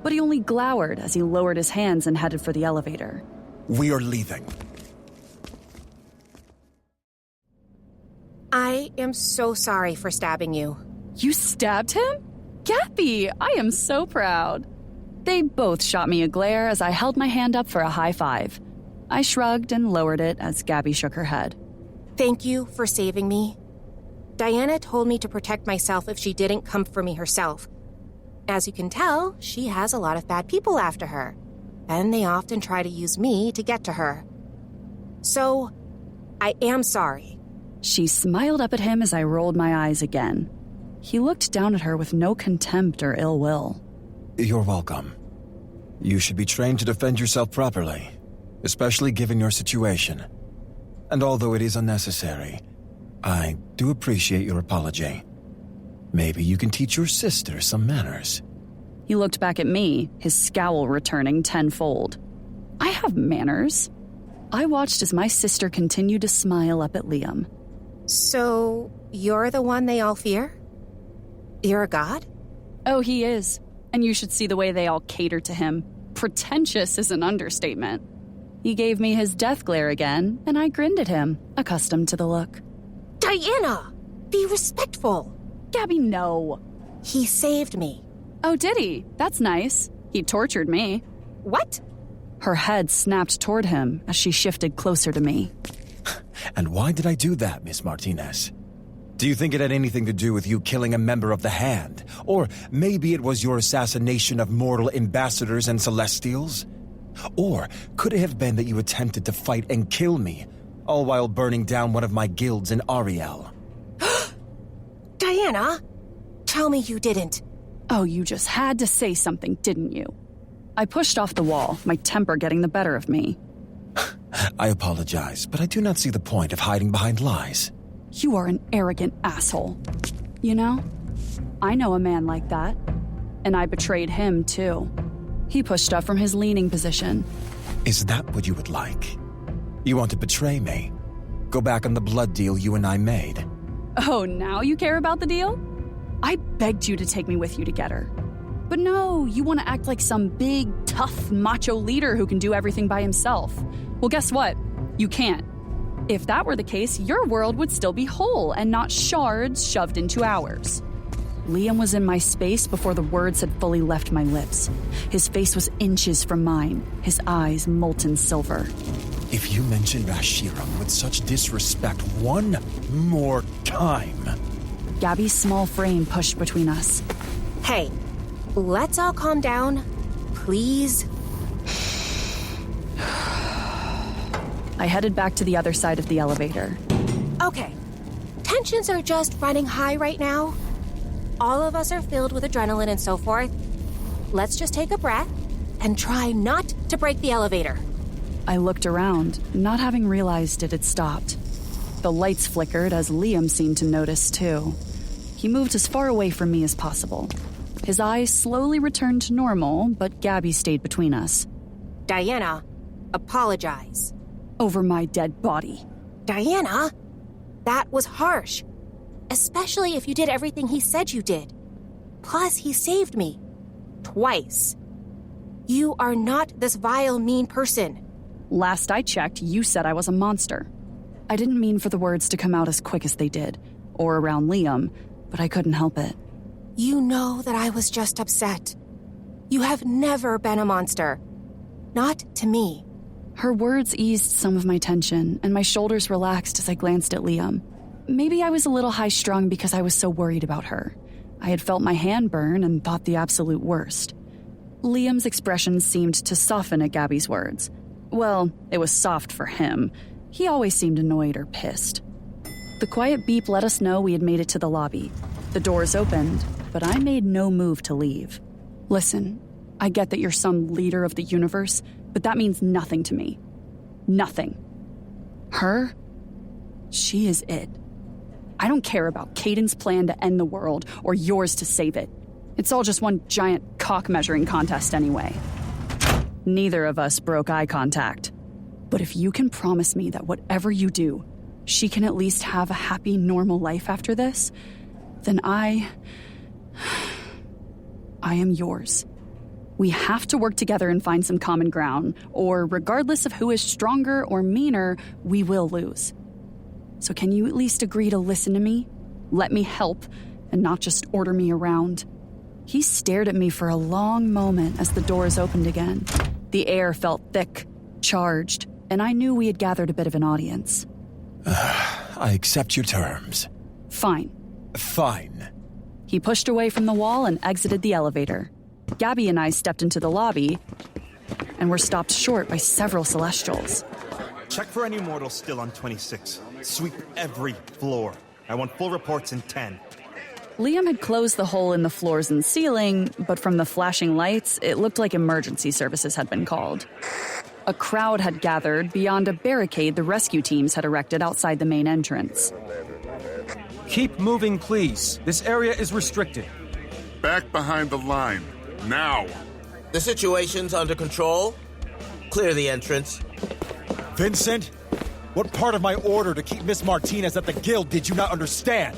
C: But he only glowered as he lowered his hands and headed for the elevator.
A: We are leaving.
E: I am so sorry for stabbing you.
L: You stabbed him? Gabby, I am so proud.
C: They both shot me a glare as I held my hand up for a high five. I shrugged and lowered it as Gabby shook her head.
E: Thank you for saving me. Diana told me to protect myself if she didn't come for me herself. As you can tell, she has a lot of bad people after her, and they often try to use me to get to her. So, I am sorry.
C: She smiled up at him as I rolled my eyes again. He looked down at her with no contempt or ill will.
A: You're welcome. You should be trained to defend yourself properly, especially given your situation. And although it is unnecessary, I do appreciate your apology. Maybe you can teach your sister some manners.
C: He looked back at me, his scowl returning tenfold. I have manners. I watched as my sister continued to smile up at Liam.
E: So, you're the one they all fear? You're a god?
C: Oh, he is. And you should see the way they all cater to him. Pretentious is an understatement. He gave me his death glare again, and I grinned at him, accustomed to the look.
E: Diana! Be respectful!
C: Gabby, no.
E: He saved me.
C: Oh, did he? That's nice. He tortured me.
E: What?
C: Her head snapped toward him as she shifted closer to me.
A: And why did I do that, Miss Martinez? Do you think it had anything to do with you killing a member of the Hand? Or maybe it was your assassination of mortal ambassadors and celestials? Or could it have been that you attempted to fight and kill me, all while burning down one of my guilds in Ariel?
E: Diana! Tell me you didn't.
C: Oh, you just had to say something, didn't you? I pushed off the wall, my temper getting the better of me.
A: I apologize, but I do not see the point of hiding behind lies.
C: You are an arrogant asshole. You know, I know a man like that. And I betrayed him, too. He pushed up from his leaning position.
A: Is that what you would like? You want to betray me? Go back on the blood deal you and I made.
C: Oh, now you care about the deal? I begged you to take me with you to get her. But no, you want to act like some big, tough, macho leader who can do everything by himself. Well, guess what? You can't. If that were the case, your world would still be whole and not shards shoved into ours. Liam was in my space before the words had fully left my lips. His face was inches from mine, his eyes molten silver.
A: If you mention Rashiram with such disrespect one more time...
C: Gabby's small frame pushed between us.
E: Hey, let's all calm down, please.
C: I headed back to the other side of the elevator.
E: Okay, tensions are just running high right now. All of us are filled with adrenaline and so forth. Let's just take a breath and try not to break the elevator.
C: I looked around, not having realized it had stopped. The lights flickered as Liam seemed to notice, too. He moved as far away from me as possible. His eyes slowly returned to normal, but Gabby stayed between us.
E: Diana, apologize.
C: Over my dead body.
E: Diana, that was harsh. Especially if you did everything he said you did. Plus, he saved me. Twice. You are not this vile, mean person.
C: Last I checked, you said I was a monster. I didn't mean for the words to come out as quick as they did, or around Liam, but I couldn't help it.
E: You know that I was just upset. You have never been a monster. Not to me.
C: Her words eased some of my tension, and my shoulders relaxed as I glanced at Liam. Maybe I was a little high-strung because I was so worried about her. I had felt my hand burn and thought the absolute worst. Liam's expression seemed to soften at Gabby's words. Well, it was soft for him. He always seemed annoyed or pissed. The quiet beep let us know we had made it to the lobby. The doors opened, but I made no move to leave. Listen, I get that you're some leader of the universe, but that means nothing to me. Nothing. Her? She is it. I don't care about Caden's plan to end the world or yours to save it. It's all just one giant cock-measuring contest anyway. Neither of us broke eye contact. But if you can promise me that whatever you do, she can at least have a happy, normal life after this, then I am yours. We have to work together and find some common ground, or regardless of who is stronger or meaner, we will lose. So can you at least agree to listen to me, let me help, and not just order me around? He stared at me for a long moment as the doors opened again. The air felt thick, charged, and I knew we had gathered a bit of an audience.
A: I accept your terms.
C: Fine.
A: Fine.
C: He pushed away from the wall and exited the elevator. Gabby and I stepped into the lobby and were stopped short by several Celestials.
P: Check for any mortals still on 26. Sweep every floor. I want full reports in 10.
C: Liam had closed the hole in the floors and ceiling, but from the flashing lights, it looked like emergency services had been called. A crowd had gathered beyond a barricade the rescue teams had erected outside the main entrance.
O: Keep moving, please. This area is restricted.
U: Back behind the line. Now!
V: The situation's under control. Clear the entrance.
O: Vincent? What part of my order to keep Miss Martinez at the guild did you not understand?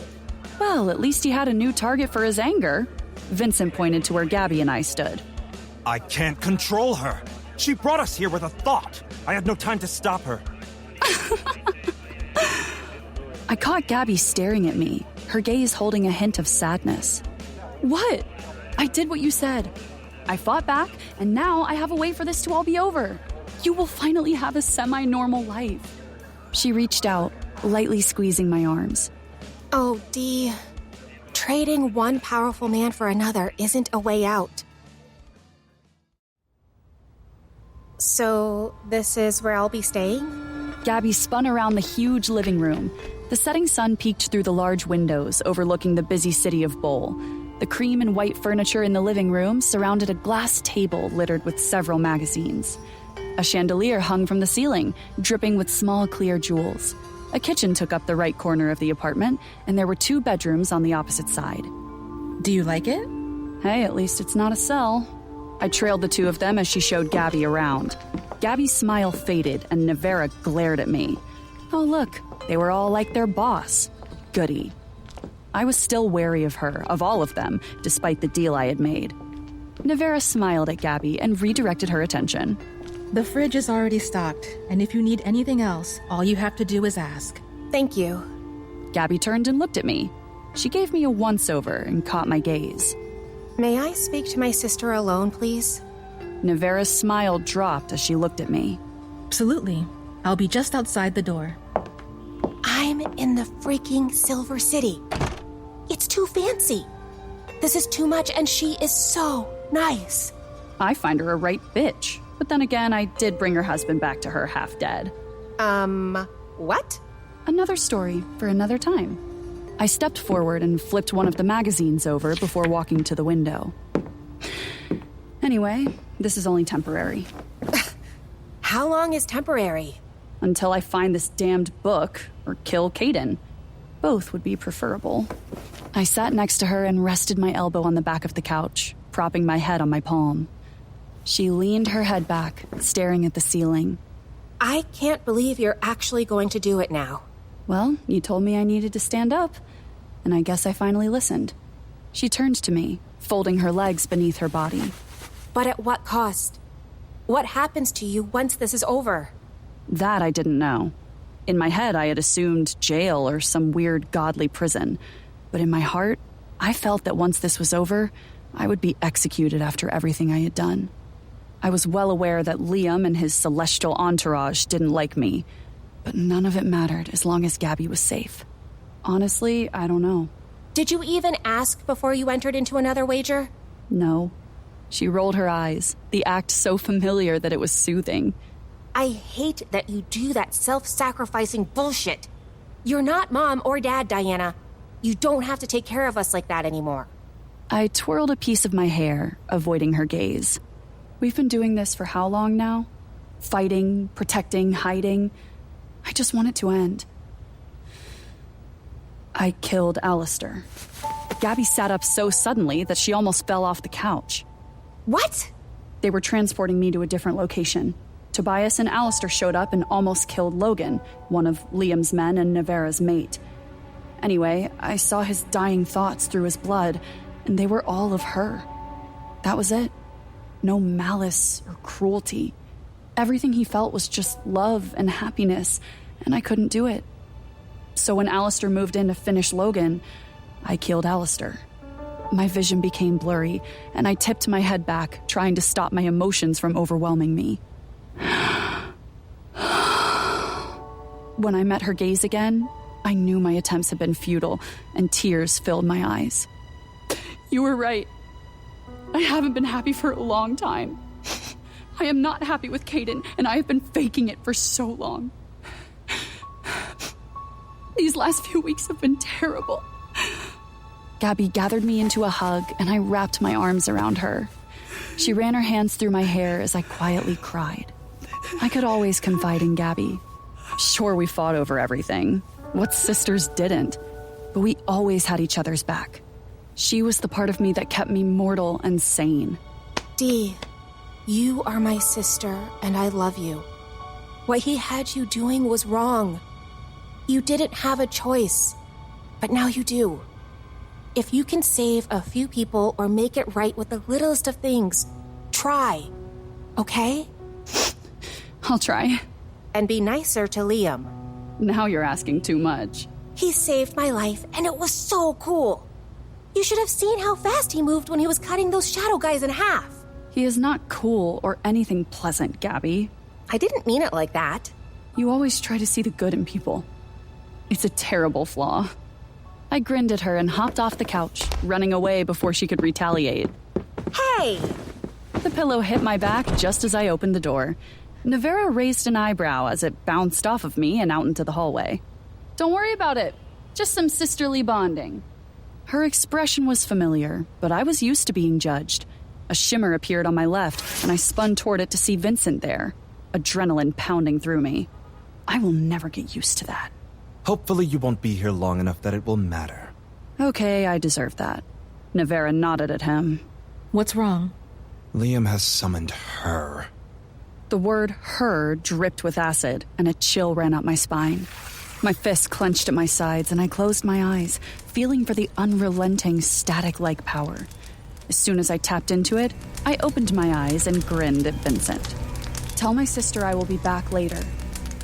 C: Well, at least he had a new target for his anger. Vincent pointed to where Gabby and I stood.
O: I can't control her. She brought us here with a thought. I had no time to stop her.
C: I caught Gabby staring at me, her gaze holding a hint of sadness. What? I did what you said. I fought back, and now I have a way for this to all be over. You will finally have a semi-normal life. She reached out, lightly squeezing my arms.
E: Oh, Dee. Trading one powerful man for another isn't a way out. So, this is where I'll be staying?
C: Gabby spun around the huge living room. The setting sun peeked through the large windows overlooking the busy city of Bowl. The cream and white furniture in the living room surrounded a glass table littered with several magazines. A chandelier hung from the ceiling, dripping with small clear jewels. A kitchen took up the right corner of the apartment, and there were 2 bedrooms on the opposite side.
B: Do you like it?
C: Hey, at least it's not a cell. I trailed the 2 of them as she showed Gabby around. Gabby's smile faded, and Nevera glared at me. Oh, look, they were all like their boss. Goody. I was still wary of her, of all of them, despite the deal I had made. Nevera smiled at Gabby and redirected her attention.
B: The fridge is already stocked, and if you need anything else, all you have to do is ask.
E: Thank you.
C: Gabby turned and looked at me. She gave me a once-over and caught my gaze.
E: May I speak to my sister alone, please?
C: Nevera's smile dropped as she looked at me.
B: Absolutely. I'll be just outside the door.
E: I'm in the freaking Silver City. It's too fancy. This is too much, and she is so nice.
C: I find her a right bitch. But then again, I did bring her husband back to her half dead.
E: What?
C: Another story for another time. I stepped forward and flipped one of the magazines over before walking to the window. Anyway, this is only temporary.
E: How long is temporary?
C: Until I find this damned book or kill Caden. Both would be preferable. I sat next to her and rested my elbow on the back of the couch, propping my head on my palm. She leaned her head back, staring at the ceiling.
E: I can't believe you're actually going to do it now.
C: Well, you told me I needed to stand up, and I guess I finally listened. She turned to me, folding her legs beneath her body.
E: But at what cost? What happens to you once this is over?
C: That I didn't know. In my head, I had assumed jail or some weird godly prison. But in my heart, I felt that once this was over, I would be executed after everything I had done. I was well aware that Liam and his celestial entourage didn't like me, but none of it mattered as long as Gabby was safe. Honestly, I don't know.
E: Did you even ask before you entered into another wager?
C: No. She rolled her eyes, the act so familiar that it was soothing.
E: I hate that you do that self-sacrificing bullshit. You're not Mom or Dad, Diana. You don't have to take care of us like that anymore.
C: I twirled a piece of my hair, avoiding her gaze. We've been doing this for how long now? Fighting, protecting, hiding. I just want it to end. I killed Alistair. Gabby sat up so suddenly that she almost fell off the couch.
E: What?
C: They were transporting me to a different location. Tobias and Alistair showed up and almost killed Logan, one of Liam's men and Nevera's mate. Anyway, I saw his dying thoughts through his blood, and they were all of her. That was it. No malice or cruelty. Everything he felt was just love and happiness, and I couldn't do it. So when Alistair moved in to finish Logan, I killed Alistair. My vision became blurry, and I tipped my head back, trying to stop my emotions from overwhelming me. When I met her gaze again, I knew my attempts had been futile, and tears filled my eyes. You were right. I haven't been happy for a long time. I am not happy with Caden, and I have been faking it for so long. These last few weeks have been terrible. Gabby gathered me into a hug, and I wrapped my arms around her. She ran her hands through my hair as I quietly cried. I could always confide in Gabby. Sure, we fought over everything. What sisters didn't? But we always had each other's back. She was the part of me that kept me mortal and sane.
E: Dee, you are my sister, and I love you. What he had you doing was wrong. You didn't have a choice, but now you do. If you can save a few people or make it right with the littlest of things, try, okay?
L: I'll try.
E: And be nicer to Liam.
L: Now you're asking too much.
E: He saved my life, and it was so cool. You should have seen how fast he moved when he was cutting those shadow guys in half.
L: He is not cool or anything pleasant, Gabby.
E: I didn't mean it like that.
L: You always try to see the good in people. It's a terrible flaw. I grinned at her and hopped off the couch, running away before she could retaliate.
E: Hey!
L: The pillow hit my back just as I opened the door. Navera raised an eyebrow as it bounced off of me and out into the hallway. Don't worry about it. Just some sisterly bonding. Her expression was familiar, but I was used to being judged. A shimmer appeared on my left, and I spun toward it to see Vincent there, adrenaline pounding through me. I will never get used to that.
P: Hopefully you won't be here long enough that it will matter.
L: Okay, I deserve that. Navera nodded at him.
B: What's wrong?
P: Liam has summoned her.
L: The word her dripped with acid, and a chill ran up my spine. My fist clenched at my sides, and I closed my eyes, feeling for the unrelenting static-like power. As soon as I tapped into it, I opened my eyes and grinned at Vincent. Tell my sister I will be back later.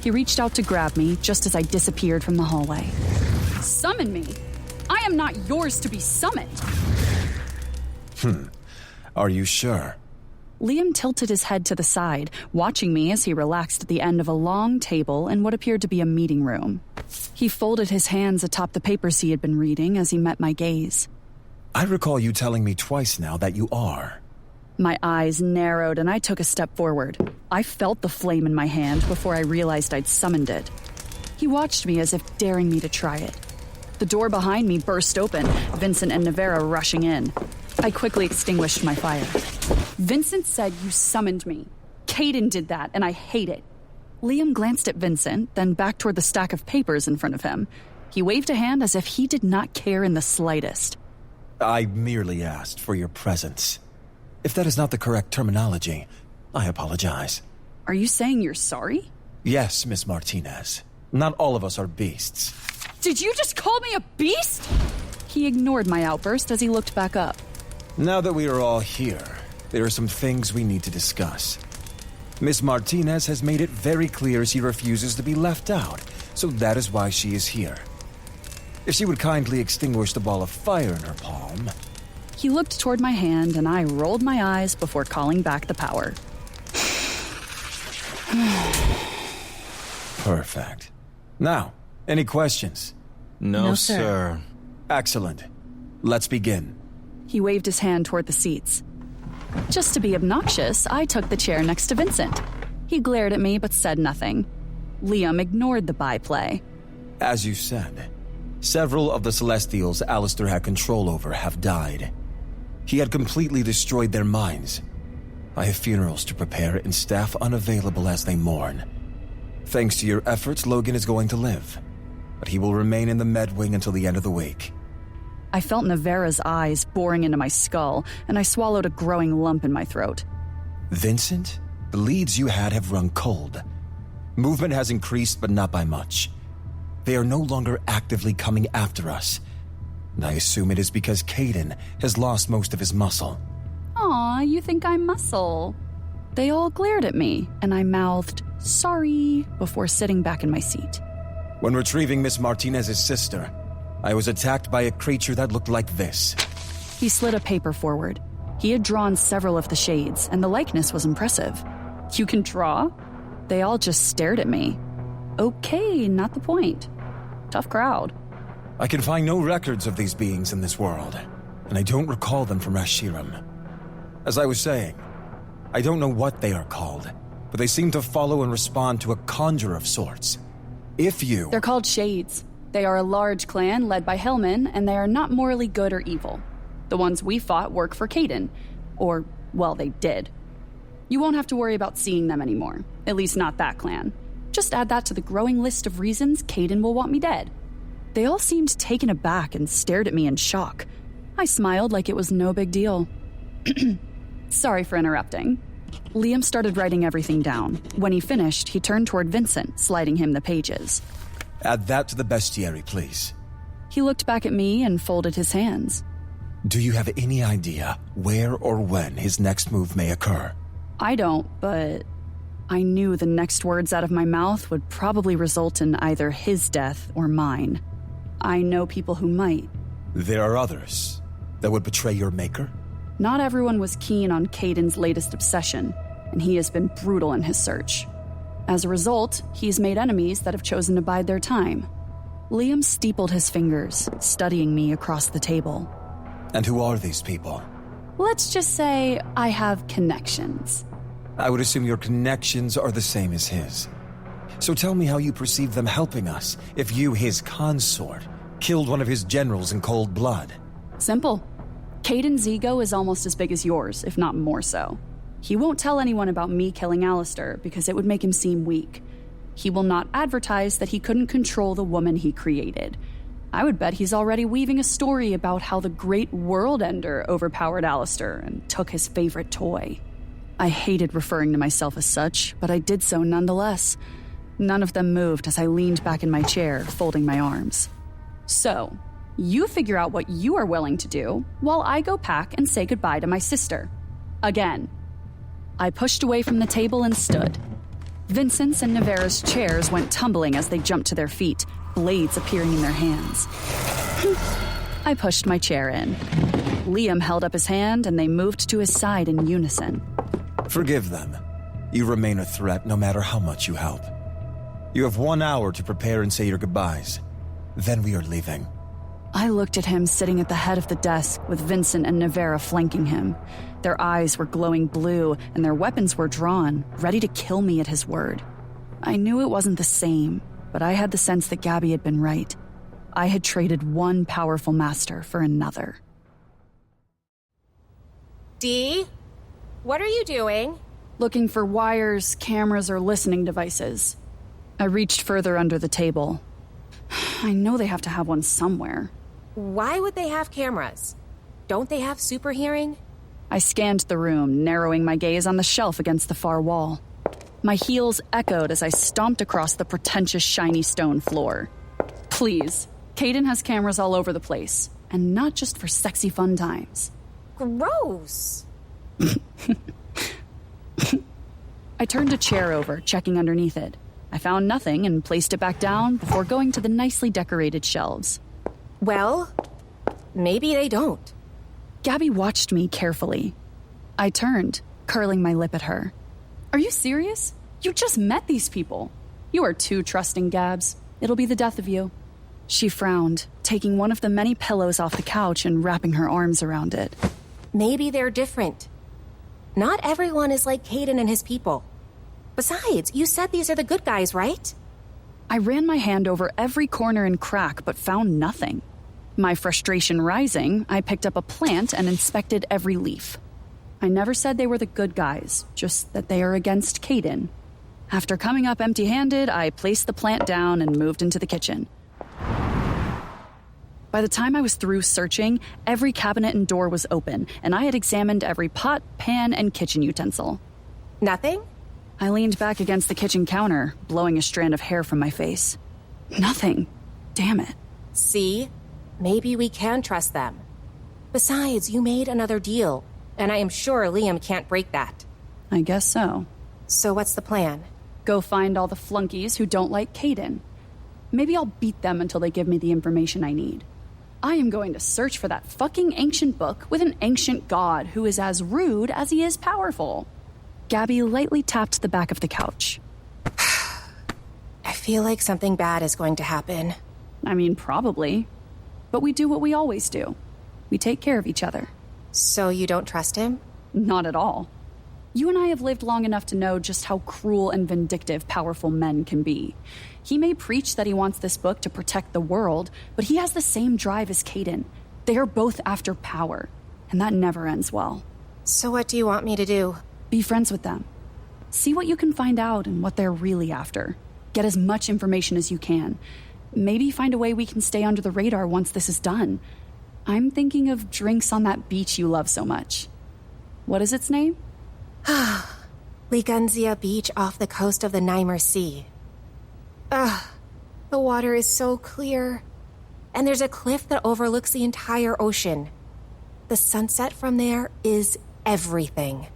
L: He reached out to grab me just as I disappeared from the hallway. Summon me? I am not yours to be summoned.
A: Are you sure?
L: Liam tilted his head to the side, watching me as he relaxed at the end of a long table in what appeared to be a meeting room. He folded his hands atop the papers he had been reading as he met my gaze.
A: I recall you telling me twice now that you are.
L: My eyes narrowed and I took a step forward. I felt the flame in my hand before I realized I'd summoned it. He watched me as if daring me to try it. The door behind me burst open, Vincent and Navera rushing in. I quickly extinguished my fire. Vincent said you summoned me. Caden did that, and I hate it. Liam glanced at Vincent, then back toward the stack of papers in front of him. He waved a hand as if he did not care in the slightest.
A: I merely asked for your presence. If that is not the correct terminology, I apologize.
L: Are you saying you're sorry?
A: Yes, Miss Martinez. Not all of us are beasts.
L: Did you just call me a beast? He ignored my outburst as he looked back up.
A: Now that we are all here, there are some things we need to discuss. Miss Martinez has made it very clear she refuses to be left out, so that is why she is here. If she would kindly extinguish the ball of fire in her palm.
L: He looked toward my hand, and I rolled my eyes before calling back the power.
A: Perfect. Now, any questions?
P: No, sir.
A: Excellent. Let's begin.
L: He waved his hand toward the seats. Just to be obnoxious, I took the chair next to Vincent. He glared at me but said nothing. Liam ignored the byplay.
A: As you said, several of the Celestials Alistair had control over have died. He had completely destroyed their minds. I have funerals to prepare and staff unavailable as they mourn. Thanks to your efforts, Logan is going to live, but he will remain in the med wing until the end of the week.
L: I felt Navera's eyes boring into my skull, and I swallowed a growing lump in my throat.
A: Vincent, the leads you had have run cold. Movement has increased, but not by much. They are no longer actively coming after us. And I assume it is because Caden has lost most of his muscle.
L: Aw, you think I'm muscle. They all glared at me, and I mouthed, sorry, before sitting back in my seat.
A: When retrieving Miss Martinez's sister, I was attacked by a creature that looked like this.
L: He slid a paper forward. He had drawn several of the shades, and the likeness was impressive. You can draw? They all just stared at me. Okay, not the point. Tough crowd.
A: I can find no records of these beings in this world, and I don't recall them from Ashiram. As I was saying, I don't know what they are called, but they seem to follow and respond to a conjure of sorts.
L: They're called Shades. They are a large clan led by Hellman, and they are not morally good or evil. The ones we fought work for Caden. Or, well, they did. You won't have to worry about seeing them anymore. At least not that clan. Just add that to the growing list of reasons Caden will want me dead. They all seemed taken aback and stared at me in shock. I smiled like it was no big deal. Sorry for interrupting.
C: Liam started writing everything down. When he finished, he turned toward Vincent, sliding him the pages.
A: Add that to the bestiary, please.
C: He looked back at me and folded his hands.
A: Do you have any idea where or when his next move may occur?
C: I don't, but I knew the next words out of my mouth would probably result in either his death or mine. I know people who might.
A: There are others that would betray your maker?
C: Not everyone was keen on Caden's latest obsession, and he has been brutal in his search. As a result, he's made enemies that have chosen to bide their time. Liam steepled his fingers, studying me across the table.
A: And who are these people?
C: Let's just say I have connections.
A: I would assume your connections are the same as his. So tell me how you perceive them helping us if you, his consort, killed one of his generals in cold blood.
C: Simple. Caden's ego is almost as big as yours, if not more so. He won't tell anyone about me killing Alistair because it would make him seem weak. He will not advertise that he couldn't control the woman he created. I would bet he's already weaving a story about how the great world ender overpowered Alistair and took his favorite toy. I hated referring to myself as such, but I did so nonetheless. None of them moved as I leaned back in my chair, folding my arms. So, you figure out what you are willing to do, while I go pack and say goodbye to my sister. Again. I pushed away from the table and stood. Vincent's and Navera's chairs went tumbling as they jumped to their feet, blades appearing in their hands. I pushed my chair in. Liam held up his hand and they moved to his side in unison.
A: Forgive them. You remain a threat no matter how much you help. You have 1 hour to prepare and say your goodbyes. Then we are leaving.
C: I looked at him sitting at the head of the desk with Vincent and Navera flanking him. Their eyes were glowing blue and their weapons were drawn, ready to kill me at his word. I knew it wasn't the same, but I had the sense that Gabby had been right. I had traded one powerful master for another.
E: Dee? What are you doing?
C: Looking for wires, cameras, or listening devices. I reached further under the table. I know they have to have one somewhere.
E: Why would they have cameras? Don't they have super hearing?
C: I scanned the room, narrowing my gaze on the shelf against the far wall. My heels echoed as I stomped across the pretentious shiny stone floor. Please, Caden has cameras all over the place, and not just for sexy fun times.
E: Gross!
C: I turned a chair over, checking underneath it. I found nothing and placed it back down before going to the nicely decorated shelves.
E: Well, maybe they don't.
C: Gabby watched me carefully. I turned, curling my lip at her. Are you serious? You just met these people. You are too trusting, Gabs. It'll be the death of you. She frowned, taking one of the many pillows off the couch and wrapping her arms around it.
E: Maybe they're different. Not everyone is like Caden and his people. Besides, you said these are the good guys, right?
C: I ran my hand over every corner and crack, but found nothing. My frustration rising, I picked up a plant and inspected every leaf. I never said they were the good guys, just that they are against Caden. After coming up empty-handed, I placed the plant down and moved into the kitchen. By the time I was through searching, every cabinet and door was open, and I had examined every pot, pan, and kitchen utensil.
E: Nothing?
C: I leaned back against the kitchen counter, blowing a strand of hair from my face. Nothing. Damn it.
E: See? Maybe we can trust them. Besides, you made another deal, and I am sure Liam can't break that.
C: I guess so.
E: So what's the plan?
C: Go find all the flunkies who don't like Caden. Maybe I'll beat them until they give me the information I need. I am going to search for that fucking ancient book with an ancient god who is as rude as he is powerful. Gabby lightly tapped the back of the couch.
E: I feel like something bad is going to happen.
C: I mean, probably. But we do what we always do. We take care of each other.
E: So you don't trust him?
C: Not at all. You and I have lived long enough to know just how cruel and vindictive powerful men can be. He may preach that he wants this book to protect the world, but he has the same drive as Caden. They are both after power, and that never ends well.
E: So what do you want me to do?
C: Be friends with them. See what you can find out and what they're really after. Get as much information as you can. Maybe find a way we can stay under the radar once this is done. I'm thinking of drinks on that beach you love so much. What is its name?
E: Ligunzia Beach off the coast of the Nimer Sea. Ugh, the water is so clear. And there's a cliff that overlooks the entire ocean. The sunset from there is everything.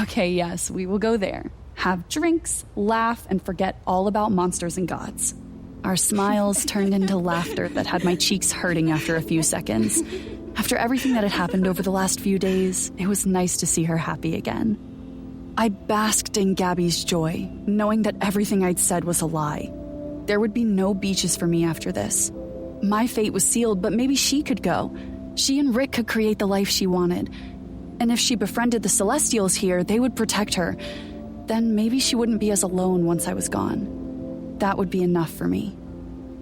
C: Okay, yes, we will go there. Have drinks, laugh, and forget all about monsters and gods. Our smiles turned into laughter that had my cheeks hurting after a few seconds. After everything that had happened over the last few days, it was nice to see her happy again. I basked in Gabby's joy, knowing that everything I'd said was a lie. There would be no beaches for me after this. My fate was sealed, but maybe she could go. She and Rick could create the life she wanted. And if she befriended the Celestials here, they would protect her. Then maybe she wouldn't be as alone once I was gone. That would be enough for me.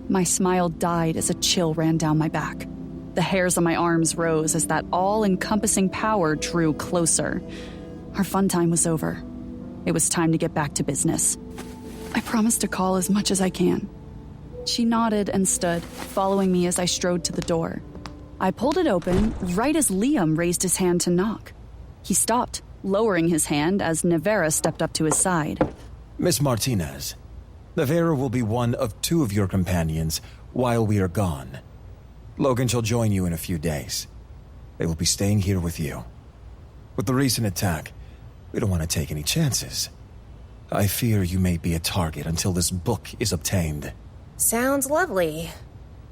C: My smile died as a chill ran down my back. The hairs on my arms rose as that all-encompassing power drew closer. Our fun time was over. It was time to get back to business. I promised to call as much as I can. She nodded and stood, following me as I strode to the door. I pulled it open right as Liam raised his hand to knock. He stopped, lowering his hand as Nevera stepped up to his side.
A: Miss Martinez, Nevera will be one of two of your companions while we are gone. Logan shall join you in a few days. They will be staying here with you. With the recent attack, we don't want to take any chances. I fear you may be a target until this book is obtained.
E: Sounds lovely.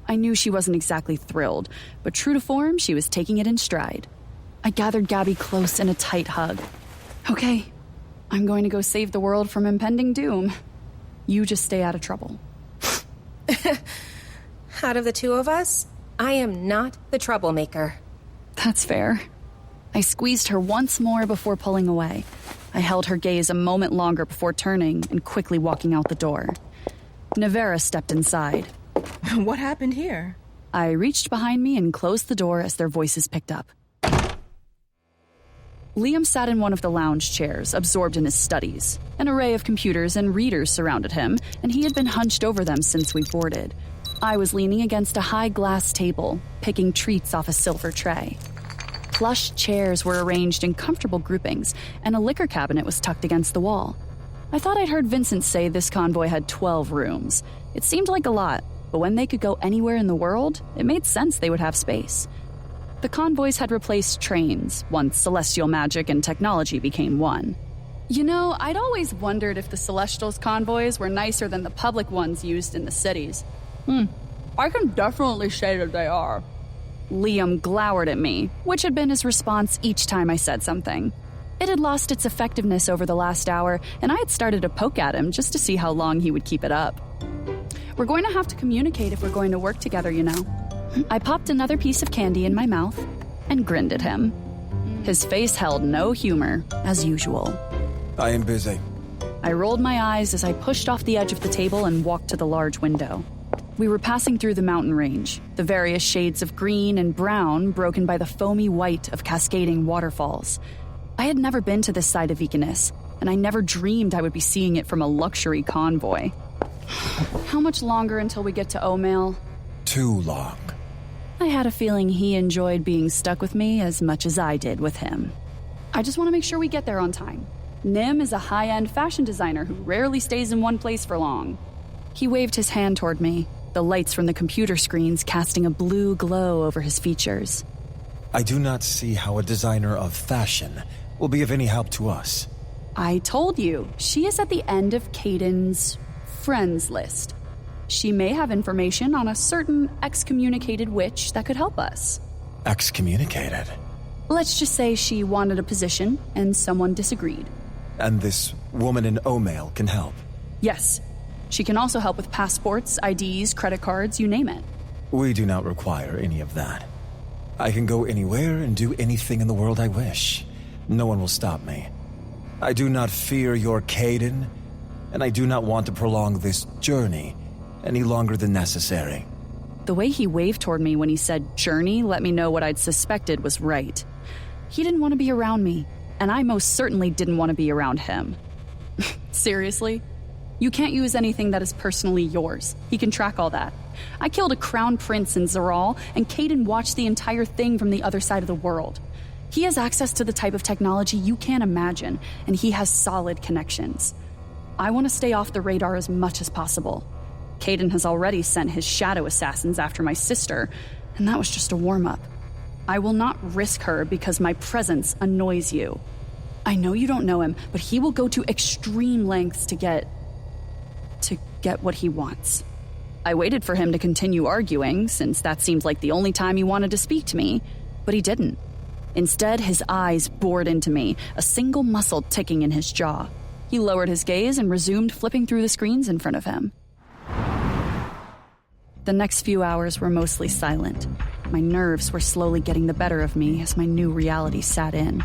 C: I knew she wasn't exactly thrilled, but true to form, she was taking it in stride. I gathered Gabby close in a tight hug. Okay, I'm going to go save the world from impending doom. You just stay out of trouble.
E: Out of the two of us, I am not the troublemaker.
C: That's fair. I squeezed her once more before pulling away. I held her gaze a moment longer before turning and quickly walking out the door. Nevera stepped inside.
B: What happened here?
C: I reached behind me and closed the door as their voices picked up. Liam sat in one of the lounge chairs, absorbed in his studies. An array of computers and readers surrounded him, and he had been hunched over them since we boarded. I was leaning against a high glass table, picking treats off a silver tray. Plush chairs were arranged in comfortable groupings, and a liquor cabinet was tucked against the wall. I thought I'd heard Vincent say this convoy had 12 rooms. It seemed like a lot, but when they could go anywhere in the world, it made sense they would have space. The convoys had replaced trains once celestial magic and technology became one. You know, I'd always wondered if the Celestials' convoys were nicer than the public ones used in the cities. I can definitely say that they are. Liam glowered at me, which had been his response each time I said something. It had lost its effectiveness over the last hour, and I had started to poke at him just to see how long he would keep it up. We're going to have to communicate if we're going to work together, you know. I popped another piece of candy in my mouth and grinned at him. His face held no humor, as usual.
A: I am busy.
C: I rolled my eyes as I pushed off the edge of the table and walked to the large window. We were passing through the mountain range, the various shades of green and brown broken by the foamy white of cascading waterfalls. I had never been to this side of Vicanis, and I never dreamed I would be seeing it from a luxury convoy. How much longer until we get to Omail?
A: Too long.
C: I had a feeling he enjoyed being stuck with me as much as I did with him. I just want to make sure we get there on time. Nim is a high-end fashion designer who rarely stays in one place for long. He waved his hand toward me, the lights from the computer screens casting a blue glow over his features.
A: I do not see how a designer of fashion will be of any help to us.
C: I told you, she is at the end of Caden's friends list. She may have information on a certain excommunicated witch that could help us.
A: Excommunicated?
C: Let's just say she wanted a position and someone disagreed.
A: And this woman in Omail can help?
C: Yes. She can also help with passports, IDs, credit cards, you name it.
A: We do not require any of that. I can go anywhere and do anything in the world I wish. No one will stop me. I do not fear your Caden, and I do not want to prolong this journey any longer than necessary.
C: The way he waved toward me when he said journey let me know what I'd suspected was right. He didn't want to be around me, and I most certainly didn't want to be around him. Seriously? You can't use anything that is personally yours. He can track all that. I killed a crown prince in Zeral, and Caden watched the entire thing from the other side of the world. He has access to the type of technology you can't imagine, and he has solid connections. I want to stay off the radar as much as possible. Caden has already sent his shadow assassins after my sister, and that was just a warm-up. I will not risk her because my presence annoys you. I know you don't know him, but he will go to extreme lengths to get what he wants. I waited for him to continue arguing, since that seemed like the only time he wanted to speak to me, but he didn't. Instead, his eyes bored into me, a single muscle ticking in his jaw. He lowered his gaze and resumed flipping through the screens in front of him. The next few hours were mostly silent. My nerves were slowly getting the better of me as my new reality sat in.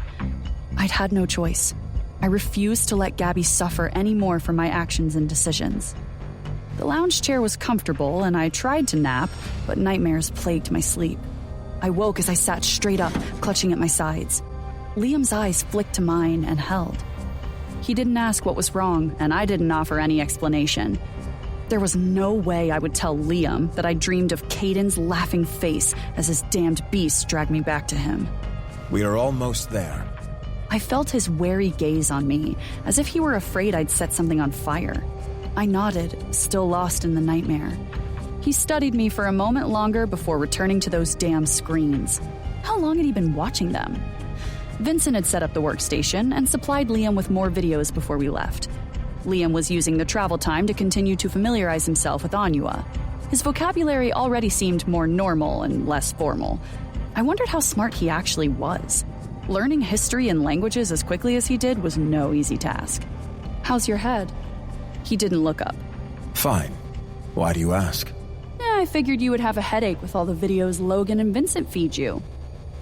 C: I'd had no choice. I refused to let Gabby suffer any more for my actions and decisions. The lounge chair was comfortable, and I tried to nap, but nightmares plagued my sleep. I woke as I sat straight up, clutching at my sides. Liam's eyes flicked to mine and held. He didn't ask what was wrong, and I didn't offer any explanation. There was no way I would tell Liam that I dreamed of Caden's laughing face as his damned beast dragged me back to him.
A: We are almost there.
C: I felt his wary gaze on me, as if he were afraid I'd set something on fire. I nodded, still lost in the nightmare. He studied me for a moment longer before returning to those damn screens. How long had he been watching them? Vincent had set up the workstation and supplied Liam with more videos before we left. Liam was using the travel time to continue to familiarize himself with Anua. His vocabulary already seemed more normal and less formal. I wondered how smart he actually was. Learning history and languages as quickly as he did was no easy task. "How's your head?" He didn't look up.
A: Fine. Why do you ask?
C: I figured you would have a headache with all the videos Logan and Vincent feed you.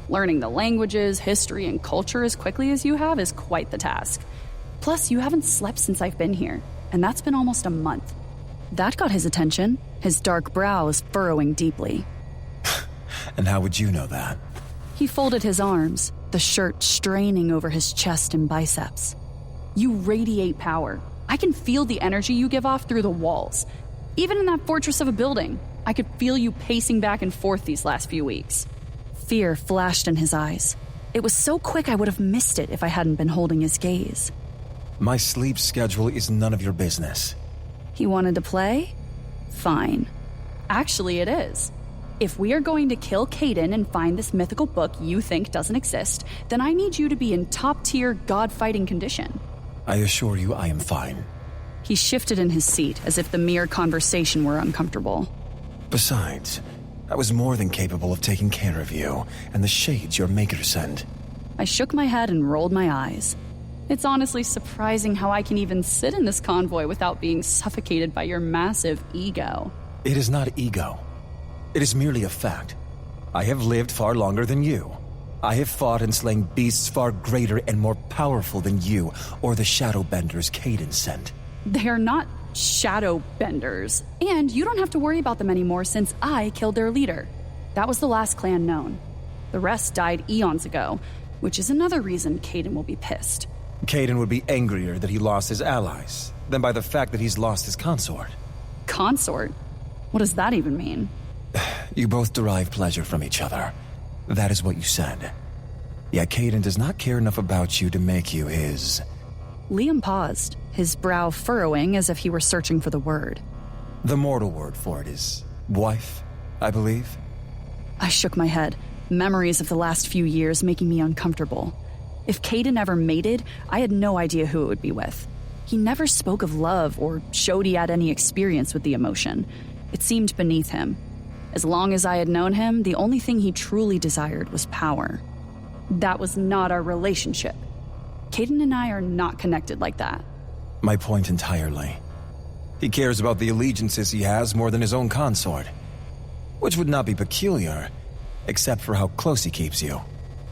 C: Learning the languages, history, and culture as quickly as you have is quite the task. Plus, you haven't slept since I've been here, and that's been almost a month. That got his attention, his dark brows furrowing deeply.
A: And how would you know that?
C: He folded his arms, the shirt straining over his chest and biceps. You radiate power. I can feel the energy you give off through the walls. Even in that fortress of a building, I could feel you pacing back and forth these last few weeks. Fear flashed in his eyes. It was so quick I would have missed it if I hadn't been holding his gaze.
A: My sleep schedule is none of your business.
C: He wanted to play? Fine. Actually, it is. If we are going to kill Caden and find this mythical book you think doesn't exist, then I need you to be in top-tier god-fighting condition.
A: I assure you I am fine.
C: He shifted in his seat as if the mere conversation were uncomfortable.
A: Besides, I was more than capable of taking care of you and the shades your maker sent.
C: I shook my head and rolled my eyes. It's honestly surprising how I can even sit in this convoy without being suffocated by your massive ego.
A: It is not ego. It is merely a fact. I have lived far longer than you. I have fought and slain beasts far greater and more powerful than you or the Shadowbenders Caden sent.
C: They are not Shadowbenders, and you don't have to worry about them anymore since I killed their leader. That was the last clan known. The rest died eons ago, which is another reason Caden will be pissed.
A: Caden would be angrier that he lost his allies than by the fact that he's lost his consort.
C: Consort? What does that even mean?
A: You both derive pleasure from each other. That is what you said. Yet Caden does not care enough about you to make you his...
C: Liam paused, his brow furrowing as if he were searching for the word.
A: The mortal word for it is wife, I believe.
C: I shook my head, memories of the last few years making me uncomfortable. If Caden ever mated, I had no idea who it would be with. He never spoke of love or showed he had any experience with the emotion. It seemed beneath him. As long as I had known him, the only thing he truly desired was power. That was not our relationship. Caden and I are not connected like that.
A: My point entirely. He cares about the allegiances he has more than his own consort. Which would not be peculiar, except for how close he keeps you.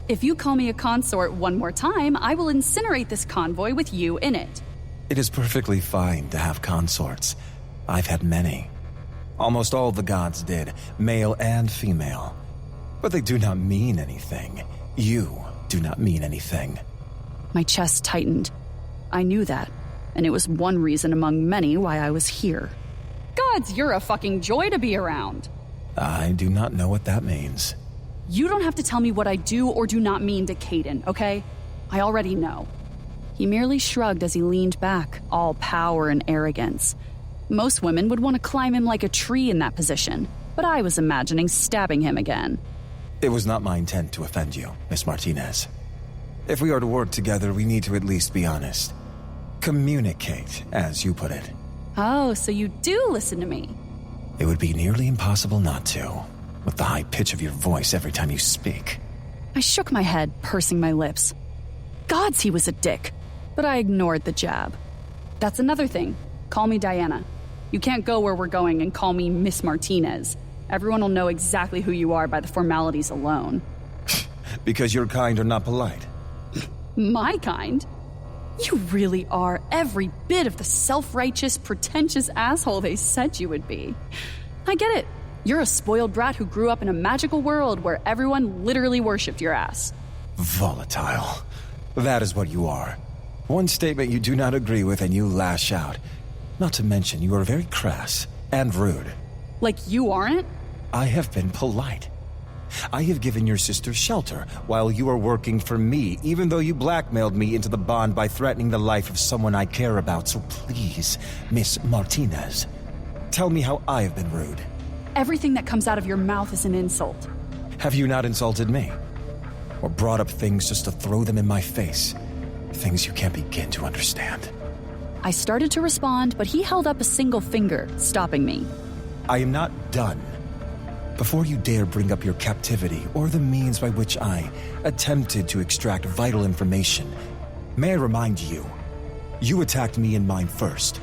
C: If you call me a consort one more time, I will incinerate this convoy with you in it.
A: It is perfectly fine to have consorts. I've had many. Almost all the gods did, male and female. But they do not mean anything. You do not mean anything.
C: My chest tightened. I knew that, and it was one reason among many why I was here. Gods, you're a fucking joy to be around.
A: I do not know what that means.
C: You don't have to tell me what I do or do not mean to Caden, okay? I already know. He merely shrugged as he leaned back, all power and arrogance. Most women would want to climb him like a tree in that position, but I was imagining stabbing him again.
A: It was not my intent to offend you, Miss Martinez. If we are to work together, we need to at least be honest. Communicate, as you put it.
C: Oh, so you do listen to me.
A: It would be nearly impossible not to, with the high pitch of your voice every time you speak.
C: I shook my head, pursing my lips. Gods, he was a dick. But I ignored the jab. That's another thing. Call me Diana. You can't go where we're going and call me Miss Martinez. Everyone will know exactly who you are by the formalities alone.
A: Because your kind are not polite.
C: My kind? You really are every bit of the self-righteous, pretentious asshole they said you would be. I get it. You're a spoiled brat who grew up in a magical world where everyone literally worshipped your ass.
A: Volatile. That is what you are. One statement you do not agree with and you lash out. Not to mention you are very crass and rude.
C: Like you aren't?
A: I have been polite. I have given your sister shelter while you are working for me, even though you blackmailed me into the bond by threatening the life of someone I care about. So please, Miss Martinez, tell me how I have been rude.
C: Everything that comes out of your mouth is an insult.
A: Have you not insulted me? Or brought up things just to throw them in my face? Things you can't begin to understand.
C: I started to respond, but he held up a single finger, stopping me.
A: I am not done. Before you dare bring up your captivity or the means by which I attempted to extract vital information, may I remind you, you attacked me and mine first.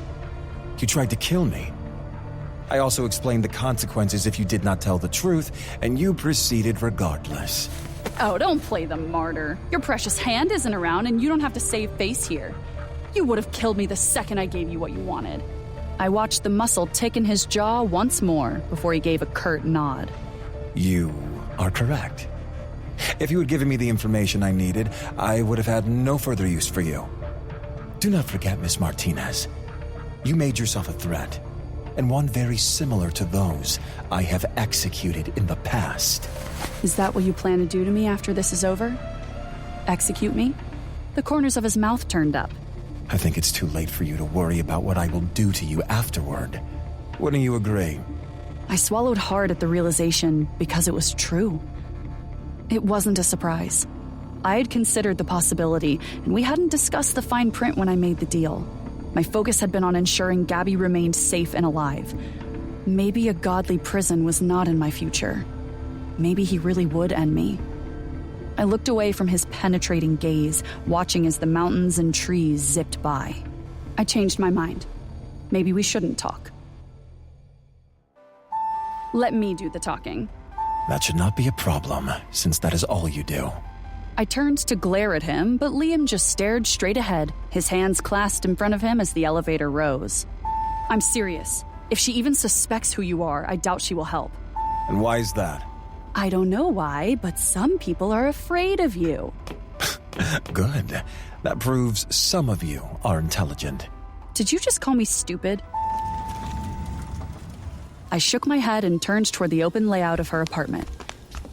A: You tried to kill me. I also explained the consequences if you did not tell the truth, and you proceeded regardless.
C: Oh, don't play the martyr. Your precious hand isn't around, and you don't have to save face here. You would have killed me the second I gave you what you wanted. I watched the muscle tick in his jaw once more before he gave a curt nod.
A: You are correct. If you had given me the information I needed, I would have had no further use for you. Do not forget, Miss Martinez. You made yourself a threat, and one very similar to those I have executed in the past.
C: Is that what you plan to do to me after this is over? Execute me? The corners of his mouth turned up.
A: I think it's too late for you to worry about what I will do to you afterward. Wouldn't you agree?
C: I swallowed hard at the realization because it was true. It wasn't a surprise. I had considered the possibility, and we hadn't discussed the fine print when I made the deal. My focus had been on ensuring Gabby remained safe and alive. Maybe a godly prison was not in my future. Maybe he really would end me. I looked away from his penetrating gaze, watching as the mountains and trees zipped by. I changed my mind. Maybe we shouldn't talk. Let me do the talking.
A: That should not be a problem, since that is all you do.
C: I turned to glare at him, but Liam just stared straight ahead, his hands clasped in front of him as the elevator rose. I'm serious. If she even suspects who you are, I doubt she will help.
A: And why is that?
C: I don't know why, but some people are afraid of you.
A: Good. That proves some of you are intelligent.
C: Did you just call me stupid? I shook my head and turned toward the open layout of her apartment.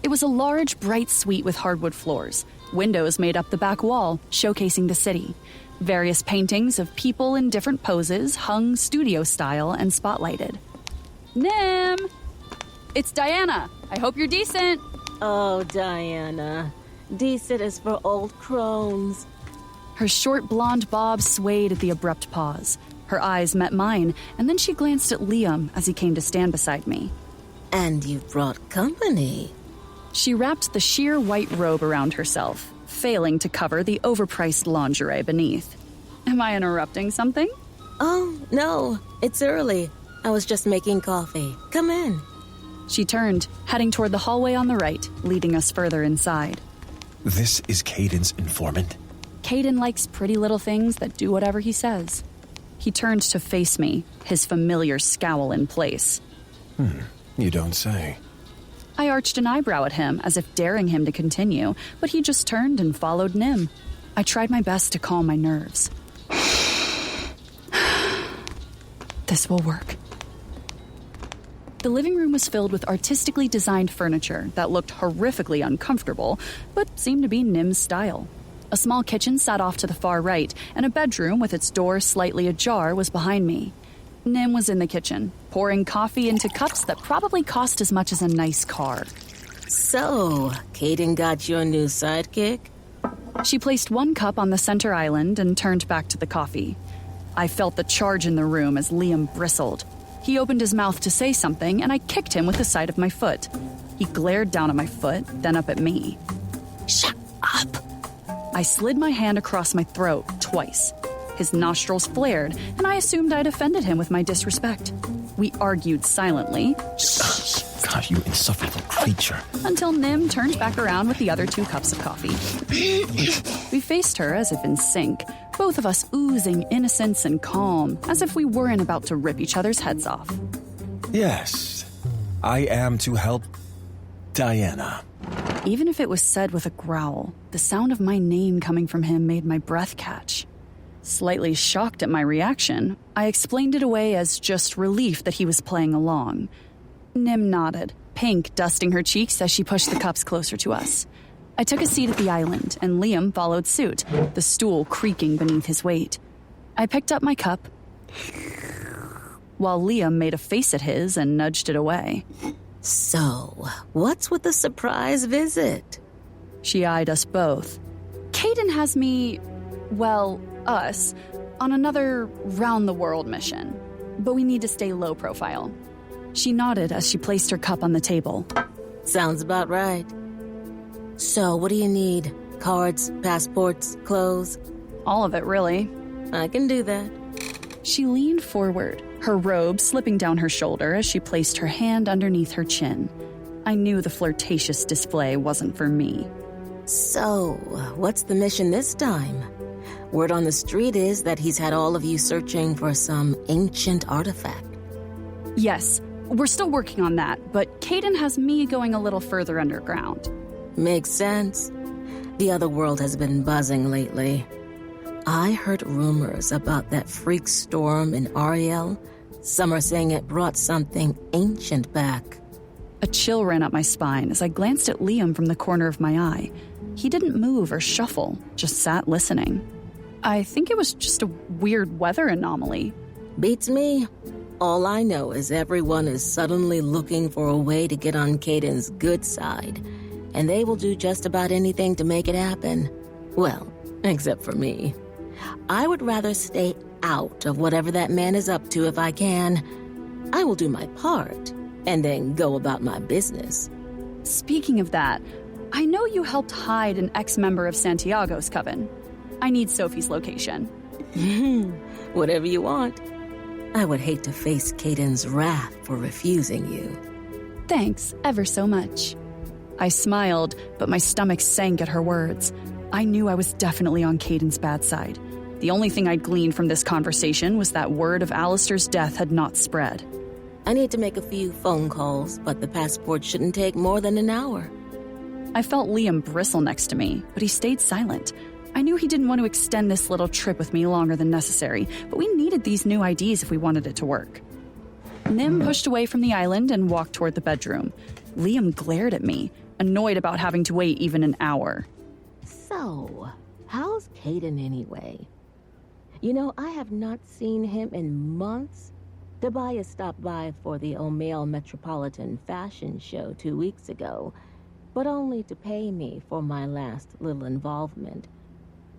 C: It was a large, bright suite with hardwood floors. Windows made up the back wall, showcasing the city. Various paintings of people in different poses hung studio-style and spotlighted. Nim! It's Diana. I hope you're decent.
F: Oh, Diana. Decent is for old crones.
C: Her short blonde bob swayed at the abrupt pause. Her eyes met mine, and then she glanced at Liam as he came to stand beside me.
F: And you brought company.
C: She wrapped the sheer white robe around herself, failing to cover the overpriced lingerie beneath. Am I interrupting something?
F: Oh, no. It's early. I was just making coffee. Come in.
C: She turned, heading toward the hallway on the right, leading us further inside.
A: This is Caden's informant?
C: Caden likes pretty little things that do whatever he says. He turned to face me, his familiar scowl in place.
A: You don't say.
C: I arched an eyebrow at him, as if daring him to continue, but he just turned and followed Nim. I tried my best to calm my nerves. This will work. The living room was filled with artistically designed furniture that looked horrifically uncomfortable, but seemed to be Nim's style. A small kitchen sat off to the far right, and a bedroom with its door slightly ajar was behind me. Nim was in the kitchen, pouring coffee into cups that probably cost as much as a nice car.
F: So, Caden got your new sidekick?
C: She placed one cup on the center island and turned back to the coffee. I felt the charge in the room as Liam bristled. He opened his mouth to say something, and I kicked him with the side of my foot. He glared down at my foot, then up at me.
F: Shut up!
C: I slid my hand across my throat twice. His nostrils flared, and I assumed I'd offended him with my disrespect. We argued silently.
A: God, you insufferable creature.
C: Until Nim turned back around with the other 2 cups of coffee. We faced her as if in sync, both of us oozing innocence and calm, as if we weren't about to rip each other's heads off.
A: Yes, I am to help Diana.
C: Even if it was said with a growl, the sound of my name coming from him made my breath catch. Slightly shocked at my reaction, I explained it away as just relief that he was playing along. Nim nodded, pink dusting her cheeks as she pushed the cups closer to us. I took a seat at the island, and Liam followed suit, the stool creaking beneath his weight. I picked up my cup, while Liam made a face at his and nudged it away.
F: So, what's with the surprise visit?
C: She eyed us both. Caden has me, well, us, on another round-the-world mission. But we need to stay low profile. She nodded as she placed her cup on the table.
F: Sounds about right. So, what do you need? Cards, passports, clothes?
C: All of it, really.
F: I can do that.
C: She leaned forward, her robe slipping down her shoulder as she placed her hand underneath her chin. I knew the flirtatious display wasn't for me.
F: So, what's the mission this time? Word on the street is that he's had all of you searching for some ancient artifact.
C: Yes, we're still working on that, but Caden has me going a little further underground.
F: Makes sense. The other world has been buzzing lately. I heard rumors about that freak storm in Ariel. Some are saying it brought something ancient back.
C: A chill ran up my spine as I glanced at Liam from the corner of my eye. He didn't move or shuffle, just sat listening. I think it was just a weird weather anomaly.
F: Beats me. All I know is everyone is suddenly looking for a way to get on Caden's good side, and they will do just about anything to make it happen. Well, except for me. I would rather stay out of whatever that man is up to if I can. I will do my part, and then go about my business.
C: Speaking of that, I know you helped hide an ex-member of Santiago's coven. I need Sophie's location.
F: Whatever you want. I would hate to face Caden's wrath for refusing you.
C: Thanks, ever so much. I smiled, but my stomach sank at her words. I knew I was definitely on Caden's bad side. The only thing I'd gleaned from this conversation was that word of Alistair's death had not spread.
F: I need to make a few phone calls, but the passport shouldn't take more than an hour.
C: I felt Liam bristle next to me, but he stayed silent. I knew he didn't want to extend this little trip with me longer than necessary, but we needed these new IDs if we wanted it to work. Nim pushed away from the island and walked toward the bedroom. Liam glared at me, annoyed about having to wait even an hour.
F: So, how's Caden anyway? You know, I have not seen him in months. Tobias stopped by for the O'Male Metropolitan Fashion Show 2 weeks ago, but only to pay me for my last little involvement.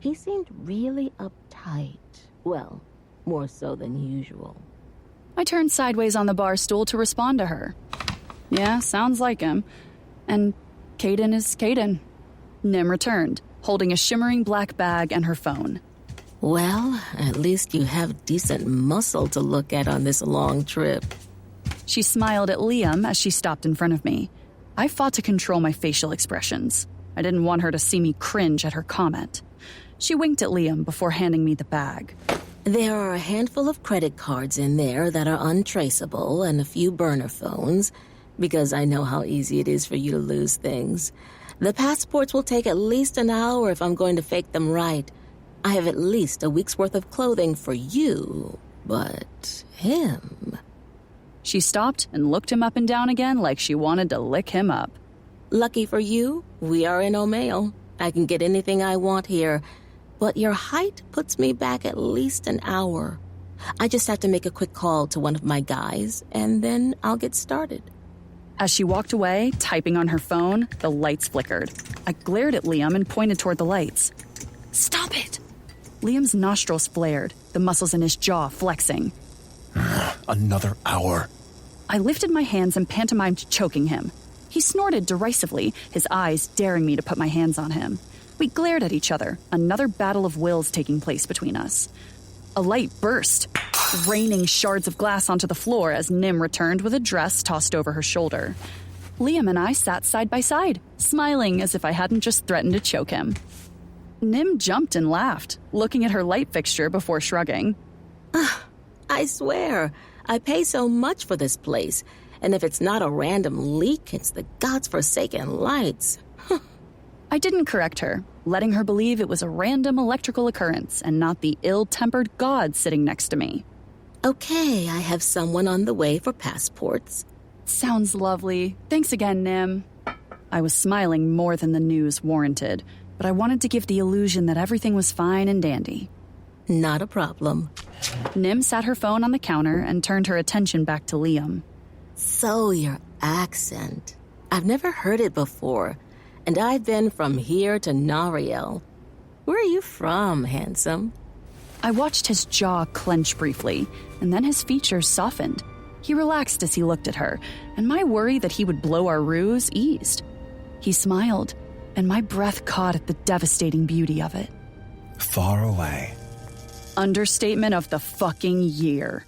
F: He seemed really uptight. Well, more so than usual.
C: I turned sideways on the bar stool to respond to her. Yeah, sounds like him. And Caden is Caden. Nim returned, holding a shimmering black bag and her phone.
F: Well, at least you have decent muscle to look at on this long trip.
C: She smiled at Liam as she stopped in front of me. I fought to control my facial expressions. I didn't want her to see me cringe at her comment. She winked at Liam before handing me the bag.
F: There are a handful of credit cards in there that are untraceable and a few burner phones, because I know how easy it is for you to lose things. The passports will take at least an hour if I'm going to fake them right. I have at least a week's worth of clothing for you, but him...
C: She stopped and looked him up and down again like she wanted to lick him up.
F: Lucky for you, we are in O'Male. I can get anything I want here, but your height puts me back at least an hour. I just have to make a quick call to one of my guys, and then I'll get started.
C: As she walked away, typing on her phone, the lights flickered. I glared at Liam and pointed toward the lights. Stop it! Liam's nostrils flared, the muscles in his jaw flexing.
A: Another hour.
C: I lifted my hands and pantomimed choking him. He snorted derisively, his eyes daring me to put my hands on him. We glared at each other, another battle of wills taking place between us. A light burst, raining shards of glass onto the floor as Nim returned with a dress tossed over her shoulder. Liam and I sat side by side, smiling as if I hadn't just threatened to choke him. Nim jumped and laughed, looking at her light fixture before shrugging.
F: I swear, I pay so much for this place, and if it's not a random leak, it's the God's forsaken lights.
C: I didn't correct her, letting her believe it was a random electrical occurrence and not the ill-tempered god sitting next to me.
F: Okay, I have someone on the way for passports.
C: Sounds lovely. Thanks again, Nim. I was smiling more than the news warranted, but I wanted to give the illusion that everything was fine and dandy.
F: Not a problem.
C: Nim sat her phone on the counter and turned her attention back to Liam.
F: So your accent. I've never heard it before, and I've been from here to Nariel. Where are you from, handsome?
C: I watched his jaw clench briefly, and then his features softened. He relaxed as he looked at her, and my worry that he would blow our ruse eased. He smiled, and my breath caught at the devastating beauty of it.
A: Far away.
C: Understatement of the fucking year.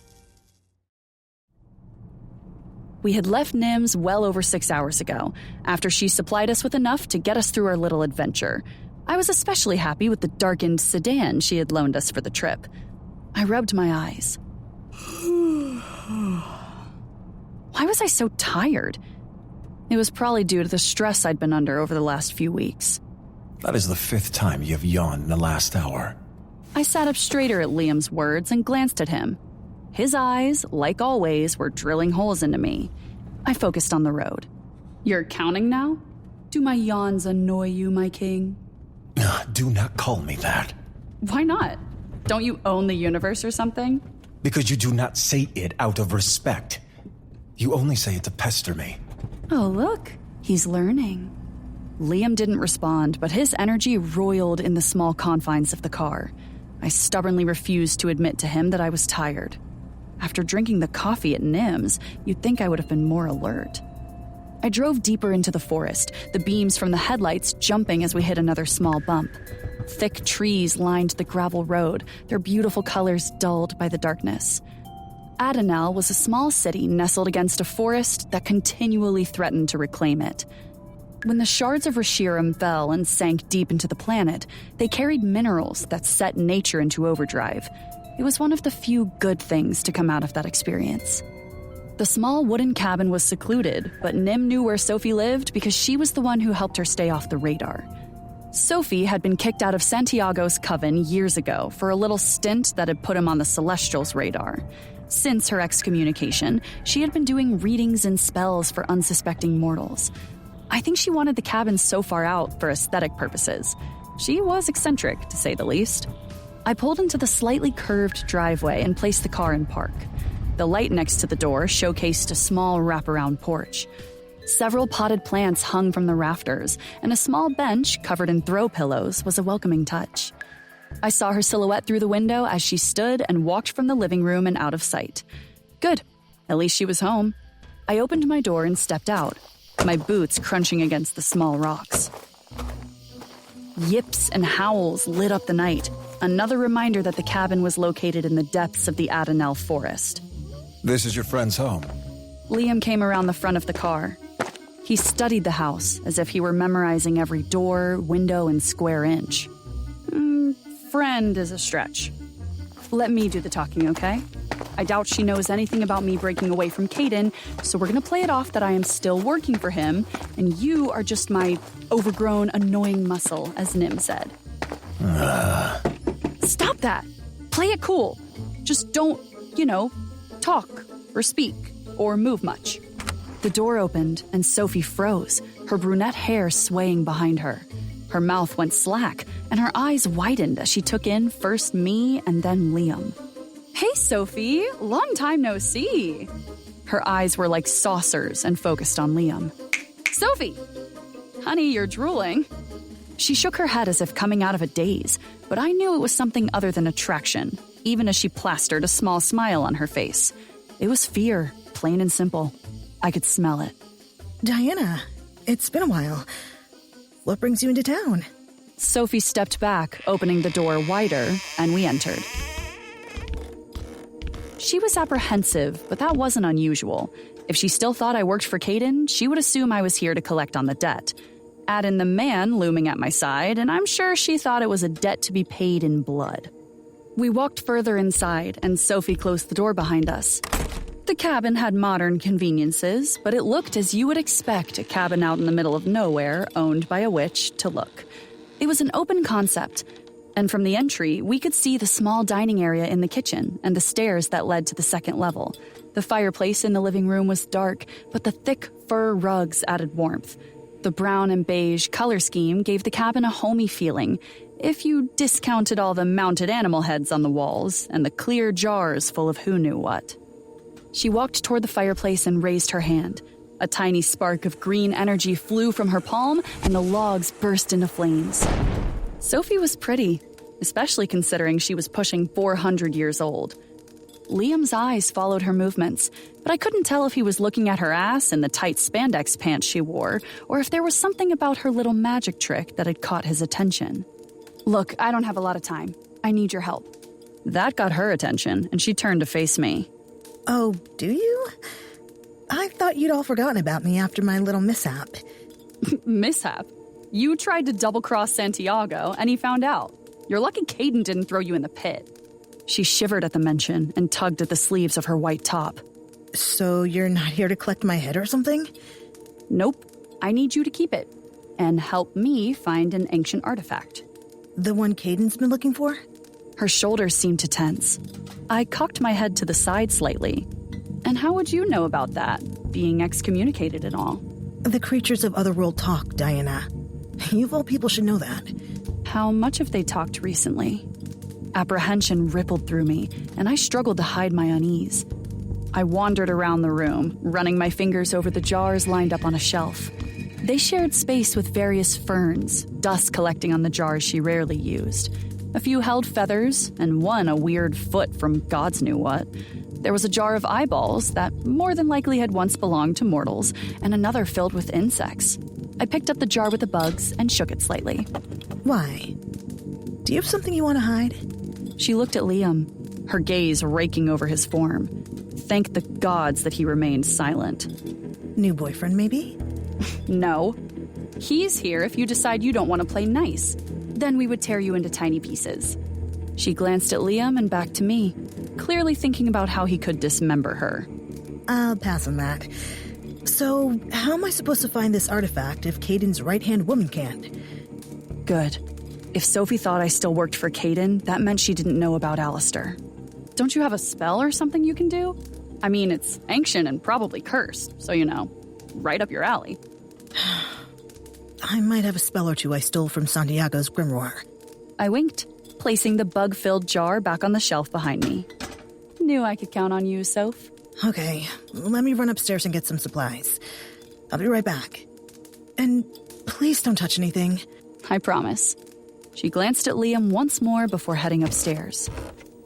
C: We had left Nim's well over 6 hours ago, after she supplied us with enough to get us through our little adventure. I was especially happy with the darkened sedan she had loaned us for the trip. I rubbed my eyes. Why was I so tired? It was probably due to the stress I'd been under over the last few weeks.
A: That is the 5th time you have yawned in the last hour.
C: I sat up straighter at Liam's words and glanced at him. His eyes, like always, were drilling holes into me. I focused on the road. You're counting now? Do my yawns annoy you, my king?
A: Do not call me that.
C: Why not? Don't you own the universe or something?
A: Because you do not say it out of respect. You only say it to pester me.
C: Oh, look. He's learning. Liam didn't respond, but his energy roiled in the small confines of the car. I stubbornly refused to admit to him that I was tired. After drinking the coffee at Nim's, you'd think I would have been more alert. I drove deeper into the forest, the beams from the headlights jumping as we hit another small bump. Thick trees lined the gravel road, their beautiful colors dulled by the darkness. Adenel was a small city nestled against a forest that continually threatened to reclaim it. When the shards of Reshiram fell and sank deep into the planet, they carried minerals that set nature into overdrive. It was one of the few good things to come out of that experience. The small wooden cabin was secluded, but Nim knew where Sophie lived because she was the one who helped her stay off the radar. Sophie had been kicked out of Santiago's coven years ago for a little stint that had put him on the Celestials' radar. Since her excommunication, she had been doing readings and spells for unsuspecting mortals. I think she wanted the cabin so far out for aesthetic purposes. She was eccentric, to say the least. I pulled into the slightly curved driveway and placed the car in park. The light next to the door showcased a small wraparound porch. Several potted plants hung from the rafters, and a small bench covered in throw pillows was a welcoming touch. I saw her silhouette through the window as she stood and walked from the living room and out of sight. Good. At least she was home. I opened my door and stepped out, my boots crunching against the small rocks. Yips and howls lit up the night, another reminder that the cabin was located in the depths of the Adenel forest.
A: This is your friend's home.
C: Liam came around the front of the car. He studied the house as if he were memorizing every door, window, and square inch. Friend is a stretch. Let me do the talking, okay? I doubt she knows anything about me breaking away from Caden, so we're gonna play it off that I am still working for him, and you are just my overgrown, annoying muscle, as Nim said. Stop that! Play it cool. Just don't, talk or speak or move much. The door opened and Sophie froze, her brunette hair swaying behind her. Her mouth went slack and her eyes widened as she took in first me and then Liam. Hey, Sophie, long time no see. Her eyes were like saucers and focused on Liam. Sophie! Honey, you're drooling. She shook her head as if coming out of a daze, but I knew it was something other than attraction, even as she plastered a small smile on her face. It was fear, plain and simple. I could smell it.
H: Diana, it's been a while. What brings you into town?
C: Sophie stepped back, opening the door wider, and we entered. She was apprehensive, but that wasn't unusual. If she still thought I worked for Caden, she would assume I was here to collect on the debt. Add in the man looming at my side, and I'm sure she thought it was a debt to be paid in blood. We walked further inside, and Sophie closed the door behind us. The cabin had modern conveniences, but it looked as you would expect a cabin out in the middle of nowhere, owned by a witch, to look. It was an open concept, and from the entry, we could see the small dining area in the kitchen and the stairs that led to the second level. The fireplace in the living room was dark, but the thick fur rugs added warmth. The brown and beige color scheme gave the cabin a homey feeling, if you discounted all the mounted animal heads on the walls and the clear jars full of who knew what. She walked toward the fireplace and raised her hand. A tiny spark of green energy flew from her palm, and the logs burst into flames. Sophie was pretty, especially considering she was pushing 400 years old. Liam's eyes followed her movements, but I couldn't tell if he was looking at her ass and the tight spandex pants she wore, or if there was something about her little magic trick that had caught his attention. Look, I don't have a lot of time. I need your help. That got her attention, and she turned to face me.
H: Oh, do you? I thought you'd all forgotten about me after my little mishap.
C: Mishap? You tried to double-cross Santiago, and he found out. You're lucky Caden didn't throw you in the pit. She shivered at the mention and tugged at the sleeves of her white top.
H: So you're not here to collect my head or something?
C: Nope. I need you to keep it and help me find an ancient artifact.
H: The one Caden's been looking for?
C: Her shoulders seemed to tense. I cocked my head to the side slightly. And how would you know about that, being excommunicated and all?
H: The creatures of Otherworld talk, Diana. You of all people should know that.
C: How much have they talked recently? Apprehension rippled through me, and I struggled to hide my unease. I wandered around the room, running my fingers over the jars lined up on a shelf. They shared space with various ferns, dust collecting on the jars she rarely used. A few held feathers, and one a weird foot from God's knew what. There was a jar of eyeballs that more than likely had once belonged to mortals, and another filled with insects. I picked up the jar with the bugs and shook it slightly.
H: Why? Do you have something you want to hide?
C: She looked at Liam, her gaze raking over his form. Thank the gods that he remained silent.
H: New boyfriend, maybe?
C: No. He's here if you decide you don't want to play nice. Then we would tear you into tiny pieces. She glanced at Liam and back to me, clearly thinking about how he could dismember her.
H: I'll pass on that. So, how am I supposed to find this artifact if Caden's right-hand woman can't?
C: Good. If Sophie thought I still worked for Caden, that meant she didn't know about Alistair. Don't you have a spell or something you can do? I mean, it's ancient and probably cursed, so right up your alley.
H: I might have a spell or two I stole from Santiago's grimoire.
C: I winked, placing the bug-filled jar back on the shelf behind me. Knew I could count on you, Soph.
H: Okay, let me run upstairs and get some supplies. I'll be right back. And please don't touch anything.
C: I promise. She glanced at Liam once more before heading upstairs.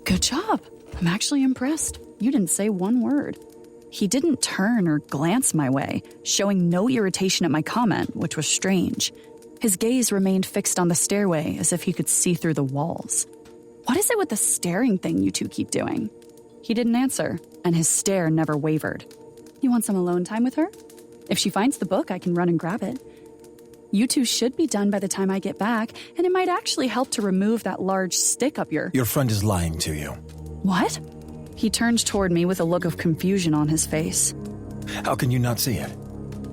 C: Good job. I'm actually impressed. You didn't say one word. He didn't turn or glance my way, showing no irritation at my comment, which was strange. His gaze remained fixed on the stairway as if he could see through the walls. What is it with the staring thing you two keep doing? He didn't answer, and his stare never wavered. You want some alone time with her? If she finds the book, I can run and grab it. You two should be done by the time I get back, and it might actually help to remove that large stick up your...
A: Your friend is lying to you.
C: What? He turned toward me with a look of confusion on his face.
A: How can you not see it?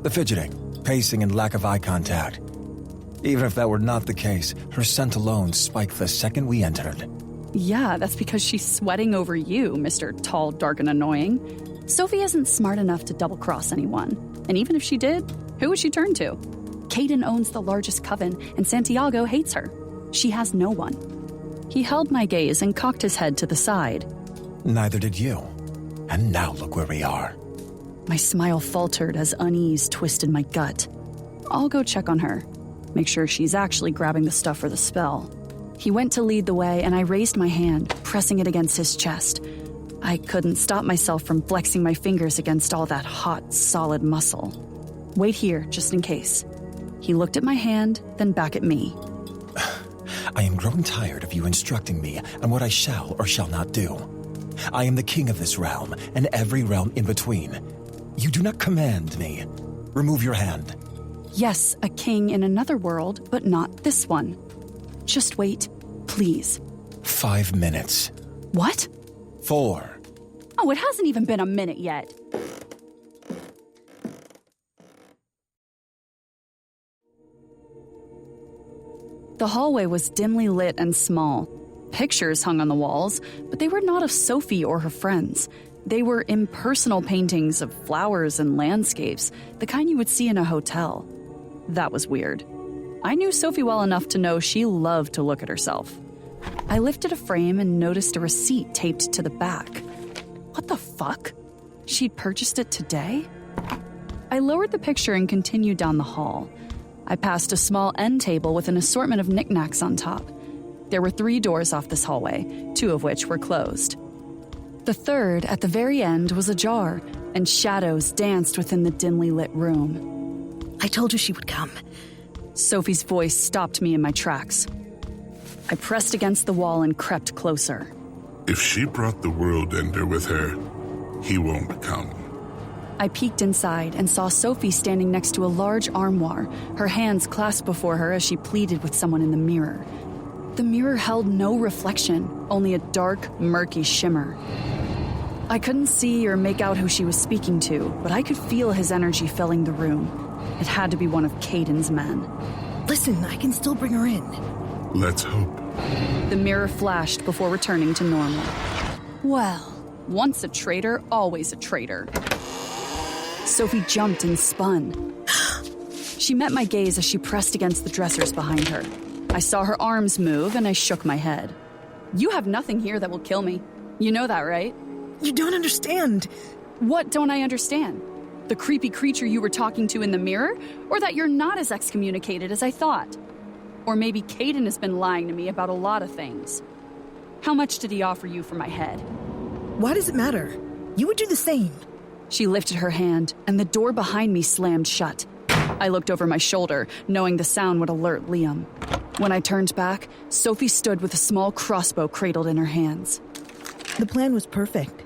A: The fidgeting, pacing, and lack of eye contact. Even if that were not the case, her scent alone spiked the second we entered.
C: Yeah, that's because she's sweating over you, Mr. Tall, Dark, and Annoying. Sophie isn't smart enough to double-cross anyone. And even if she did, who would she turn to? Caden owns the largest coven, and Santiago hates her. She has no one. He held my gaze and cocked his head to the side.
A: Neither did you. And now look where we are.
C: My smile faltered as unease twisted my gut. I'll go check on her. Make sure she's actually grabbing the stuff for the spell. He went to lead the way, and I raised my hand, pressing it against his chest. I couldn't stop myself from flexing my fingers against all that hot, solid muscle. Wait here, just in case. He looked at my hand, then back at me.
A: I am growing tired of you instructing me on what I shall or shall not do. I am the king of this realm, and every realm in between. You do not command me. Remove your hand.
C: Yes, a king in another world, but not this one. Just wait, please.
A: 5 minutes.
C: What?
A: 4.
C: Oh, it hasn't even been a minute yet. The hallway was dimly lit and small. Pictures hung on the walls, but they were not of Sophie or her friends. They were impersonal paintings of flowers and landscapes, the kind you would see in a hotel. That was weird. I knew Sophie well enough to know she loved to look at herself. I lifted a frame and noticed a receipt taped to the back. What the fuck? She'd purchased it today? I lowered the picture and continued down the hall. I passed a small end table with an assortment of knickknacks on top. There were 3 doors off this hallway, 2 of which were closed. The third, at the very end, was ajar, and shadows danced within the dimly lit room.
H: I told you she would come.
C: Sophie's voice stopped me in my tracks. I pressed against the wall and crept closer.
U: If she brought the world ender with her, he won't come.
C: I peeked inside and saw Sophie standing next to a large armoire, her hands clasped before her as she pleaded with someone in the mirror. The mirror held no reflection, only a dark, murky shimmer. I couldn't see or make out who she was speaking to, but I could feel his energy filling the room. It had to be one of Caden's men.
H: Listen, I can still bring her in.
U: Let's hope.
C: The mirror flashed before returning to normal. Well, once a traitor, always a traitor. Sophie jumped and spun. She met my gaze as she pressed against the dressers behind her. I saw her arms move, and I shook my head. You have nothing here that will kill me. You know that, right?
H: You don't understand.
C: What don't I understand? The creepy creature you were talking to in the mirror? Or that you're not as excommunicated as I thought? Or maybe Caden has been lying to me about a lot of things. How much did he offer you for my head?
H: Why does it matter? You would do the same.
C: She lifted her hand, and the door behind me slammed shut. I looked over my shoulder, knowing the sound would alert Liam. When I turned back, Sophie stood with a small crossbow cradled in her hands.
H: The plan was perfect.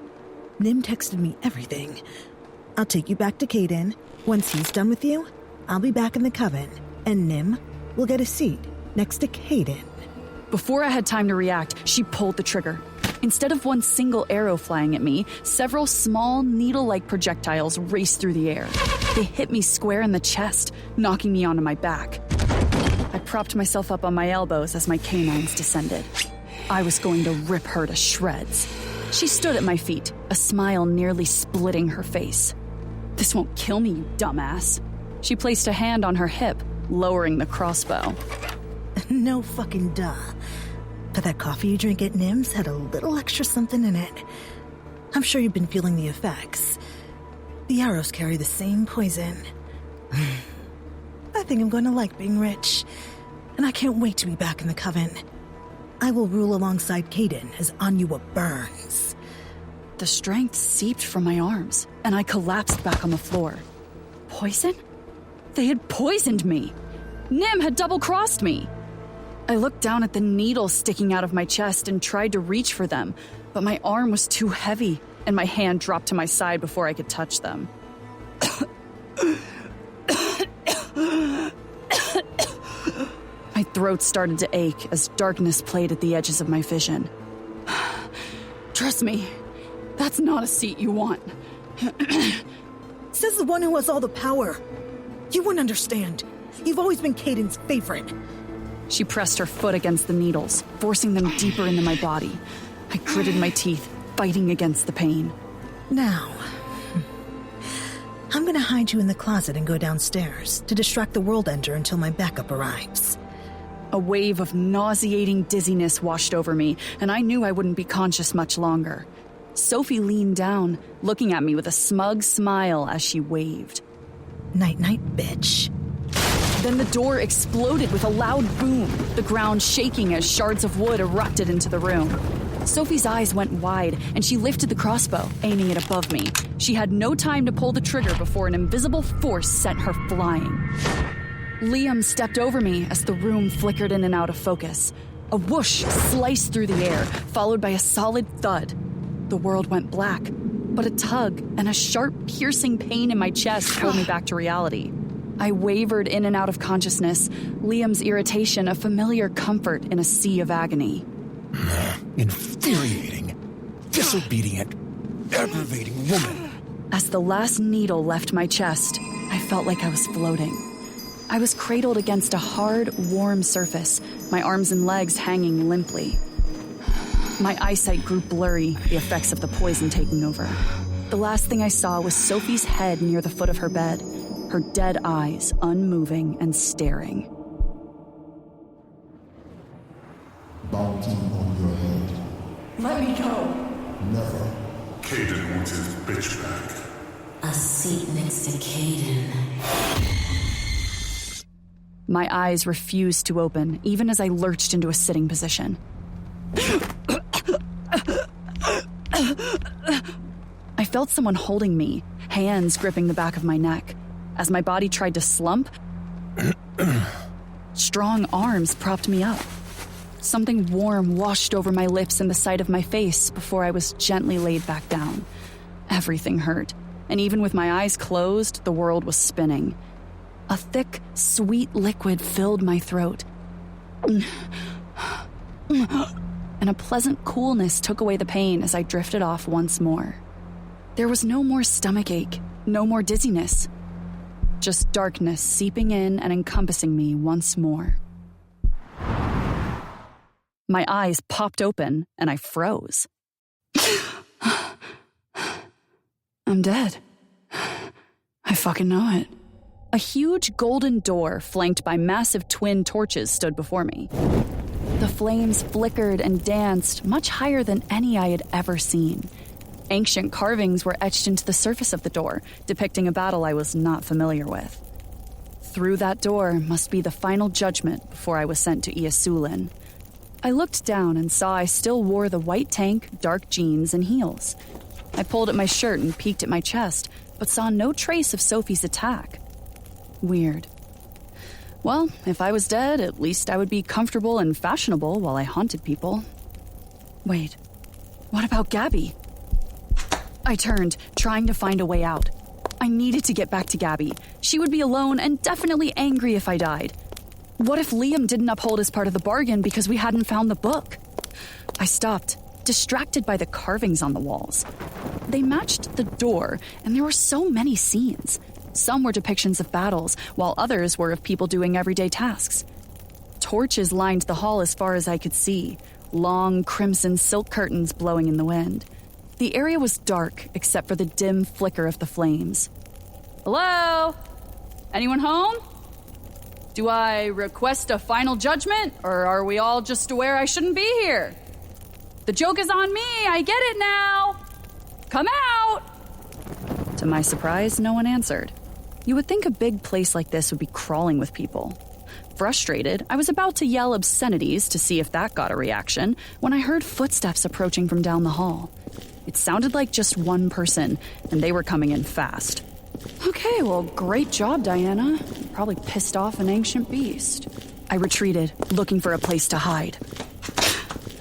H: Nim texted me everything. I'll take you back to Caden. Once he's done with you, I'll be back in the coven, and Nim will get a seat next to Caden.
C: Before I had time to react, she pulled the trigger. Instead of one single arrow flying at me, several small, needle-like projectiles raced through the air. They hit me square in the chest, knocking me onto my back. I propped myself up on my elbows as my canines descended. I was going to rip her to shreds. She stood at my feet, a smile nearly splitting her face. This won't kill me, you dumbass. She placed a hand on her hip, lowering the crossbow.
H: No fucking duh. But that coffee you drink at Nim's had a little extra something in it. I'm sure you've been feeling the effects. The arrows carry the same poison. I think I'm going to like being rich. And I can't wait to be back in the coven. I will rule alongside Caden as Anua burns.
C: The strength seeped from my arms, and I collapsed back on the floor. Poison? They had poisoned me. Nim had double-crossed me. I looked down at the needles sticking out of my chest and tried to reach for them, but my arm was too heavy, and my hand dropped to my side before I could touch them. My throat started to ache as darkness played at the edges of my vision. Trust me, that's not a seat you want.
H: Says the one who has all the power. You wouldn't understand. You've always been Caden's favorite.
C: She pressed her foot against the needles, forcing them deeper into my body. I gritted my teeth, fighting against the pain.
H: Now, I'm gonna hide you in the closet and go downstairs to distract the World Ender until my backup arrives.
C: A wave of nauseating dizziness washed over me, and I knew I wouldn't be conscious much longer. Sophie leaned down, looking at me with a smug smile as she waved.
H: Night-night, bitch.
C: Then the door exploded with a loud boom, the ground shaking as shards of wood erupted into the room. Sophie's eyes went wide, and she lifted the crossbow, aiming it above me. She had no time to pull the trigger before an invisible force sent her flying. Liam stepped over me as the room flickered in and out of focus. A whoosh sliced through the air, followed by a solid thud. The world went black, but a tug and a sharp, piercing pain in my chest pulled me back to reality. I wavered in and out of consciousness, Liam's irritation a familiar comfort in a sea of agony.
T: Infuriating, disobedient, aggravating woman.
C: As the last needle left my chest, I felt like I was floating. I was cradled against a hard, warm surface, my arms and legs hanging limply. My eyesight grew blurry, the effects of the poison taking over. The last thing I saw was Sophie's head near the foot of her bed, her dead eyes unmoving and staring.
Q: Bounty on your head.
L: Let me go.
Q: Never.
U: Caden wants his bitch back.
S: A seat next to Caden.
C: My eyes refused to open, even as I lurched into a sitting position. I felt someone holding me, hands gripping the back of my neck. As my body tried to slump, strong arms propped me up. Something warm washed over my lips and the side of my face before I was gently laid back down. Everything hurt, and even with my eyes closed, the world was spinning. A thick, sweet liquid filled my throat. And a pleasant coolness took away the pain as I drifted off once more. There was no more stomachache, no more dizziness. Just darkness seeping in and encompassing me once more. My eyes popped open and I froze. I'm dead. I fucking know it. A huge golden door flanked by massive twin torches stood before me. The flames flickered and danced much higher than any I had ever seen. Ancient carvings were etched into the surface of the door, depicting a battle I was not familiar with. Through that door must be the final judgment before I was sent to Iasulin. I looked down and saw I still wore the white tank, dark jeans, and heels. I pulled at my shirt and peeked at my chest, but saw no trace of Sophie's attack. Weird. Well, if I was dead, at least I would be comfortable and fashionable while I haunted people. Wait, what about Gabby? I turned, trying to find a way out. I needed to get back to Gabby. She would be alone and definitely angry if I died. What if Liam didn't uphold his part of the bargain because we hadn't found the book? I stopped, distracted by the carvings on the walls. They matched the door, and there were so many scenes. Some were depictions of battles, while others were of people doing everyday tasks. Torches lined the hall as far as I could see, long crimson silk curtains blowing in the wind. The area was dark, except for the dim flicker of the flames. Hello? Anyone home? Do I request a final judgment, or are we all just aware I shouldn't be here? The joke is on me, I get it now! Come out! To my surprise, no one answered. You would think a big place like this would be crawling with people. Frustrated, I was about to yell obscenities to see if that got a reaction when I heard footsteps approaching from down the hall. It sounded like just one person, and they were coming in fast. Okay, well, great job, Diana. Probably pissed off an ancient beast. I retreated, looking for a place to hide.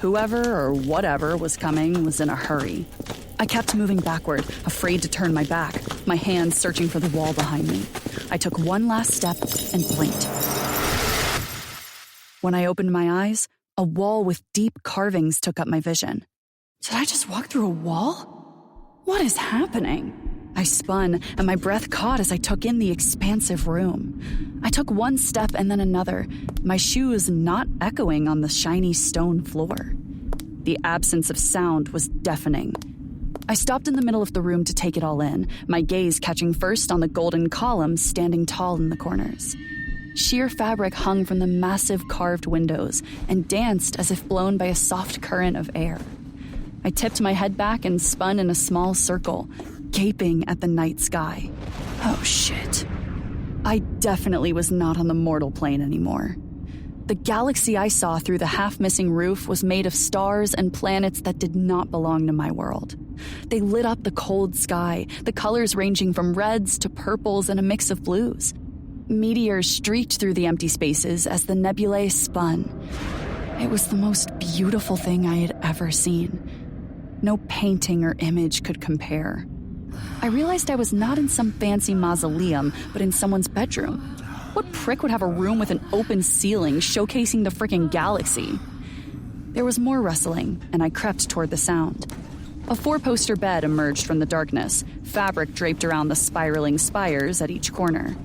C: Whoever or whatever was coming was in a hurry. I kept moving backward, afraid to turn my back, my hands searching for the wall behind me. I took one last step and blinked. When I opened my eyes, a wall with deep carvings took up my vision. Did I just walk through a wall? What is happening? I spun, and my breath caught as I took in the expansive room. I took one step and then another, my shoes not echoing on the shiny stone floor. The absence of sound was deafening. I stopped in the middle of the room to take it all in, my gaze catching first on the golden columns standing tall in the corners. Sheer fabric hung from the massive carved windows and danced as if blown by a soft current of air. I tipped my head back and spun in a small circle, gaping at the night sky. Oh shit. I definitely was not on the mortal plane anymore. The galaxy I saw through the half-missing roof was made of stars and planets that did not belong to my world. They lit up the cold sky, the colors ranging from reds to purples and a mix of blues. Meteors streaked through the empty spaces as the nebulae spun. It was the most beautiful thing I had ever seen. No painting or image could compare. I realized I was not in some fancy mausoleum, but in someone's bedroom. What prick would have a room with an open ceiling showcasing the frickin' galaxy? There was more rustling, and I crept toward the sound. A 4-poster bed emerged from the darkness, fabric draped around the spiraling spires at each corner.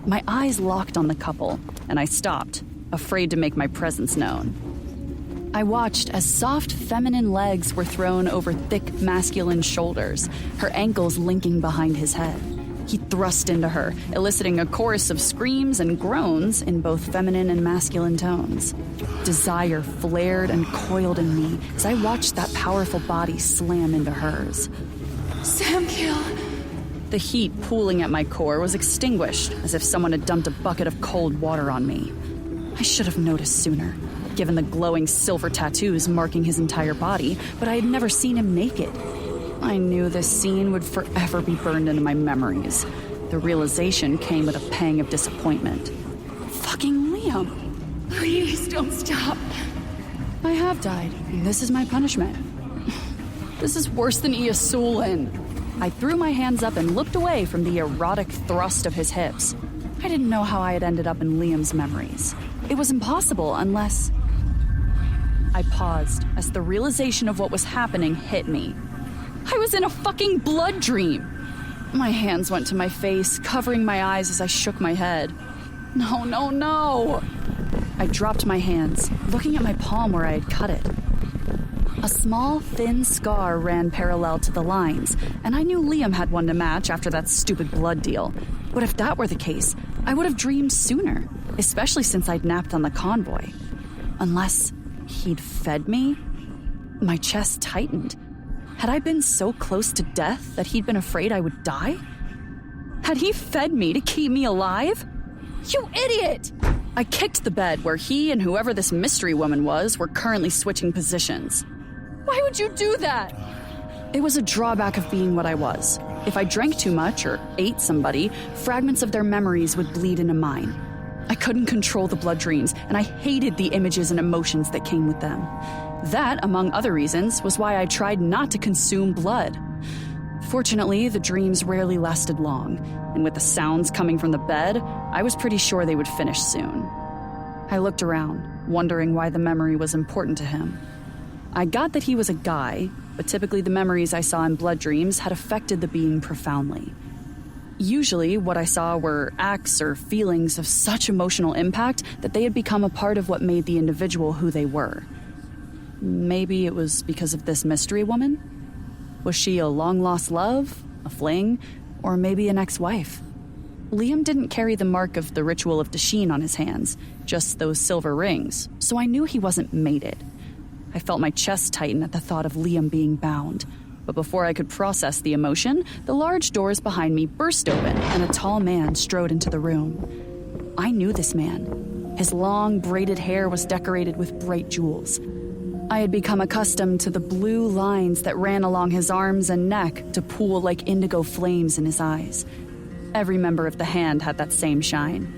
C: My eyes locked on the couple, and I stopped, afraid to make my presence known. I watched as soft feminine legs were thrown over thick masculine shoulders, her ankles linking behind his head. He thrust into her, eliciting a chorus of screams and groans in both feminine and masculine tones. Desire flared and coiled in me as I watched that powerful body slam into hers.
L: Samkiel!
C: The heat pooling at my core was extinguished, as if someone had dumped a bucket of cold water on me. I should have noticed sooner, given the glowing silver tattoos marking his entire body, but I had never seen him naked. I knew this scene would forever be burned into my memories. The realization came with a pang of disappointment. Fucking Liam!
L: Please don't stop.
C: I have died, and this is my punishment. This is worse than Iasulin. I threw my hands up and looked away from the erotic thrust of his hips. I didn't know how I had ended up in Liam's memories. It was impossible unless... I paused as the realization of what was happening hit me. I was in a fucking blood dream. My hands went to my face, covering my eyes as I shook my head. No, no, no! I dropped my hands, looking at my palm where I had cut it. A small, thin scar ran parallel to the lines, and I knew Liam had one to match after that stupid blood deal. But if that were the case, I would have dreamed sooner, especially since I'd napped on the convoy. Unless he'd fed me? My chest tightened. Had I been so close to death that he'd been afraid I would die? Had he fed me to keep me alive? You idiot! I kicked the bed where he and whoever this mystery woman was were currently switching positions. Why would you do that? It was a drawback of being what I was. If I drank too much or ate somebody, fragments of their memories would bleed into mine. I couldn't control the blood dreams, and I hated the images and emotions that came with them. That, among other reasons, was why I tried not to consume blood. Fortunately, the dreams rarely lasted long, and with the sounds coming from the bed, I was pretty sure they would finish soon. I looked around, wondering why the memory was important to him. I got that he was a guy, but typically the memories I saw in blood dreams had affected the being profoundly. Usually, what I saw were acts or feelings of such emotional impact that they had become a part of what made the individual who they were. Maybe it was because of this mystery woman? Was she a long-lost love, a fling, or maybe an ex-wife? Liam didn't carry the mark of the ritual of Dasheen on his hands, just those silver rings, so I knew he wasn't mated. I felt my chest tighten at the thought of Liam being bound. But before I could process the emotion, the large doors behind me burst open and a tall man strode into the room. I knew this man. His long, braided hair was decorated with bright jewels. I had become accustomed to the blue lines that ran along his arms and neck to pool like indigo flames in his eyes. Every member of the hand had that same shine.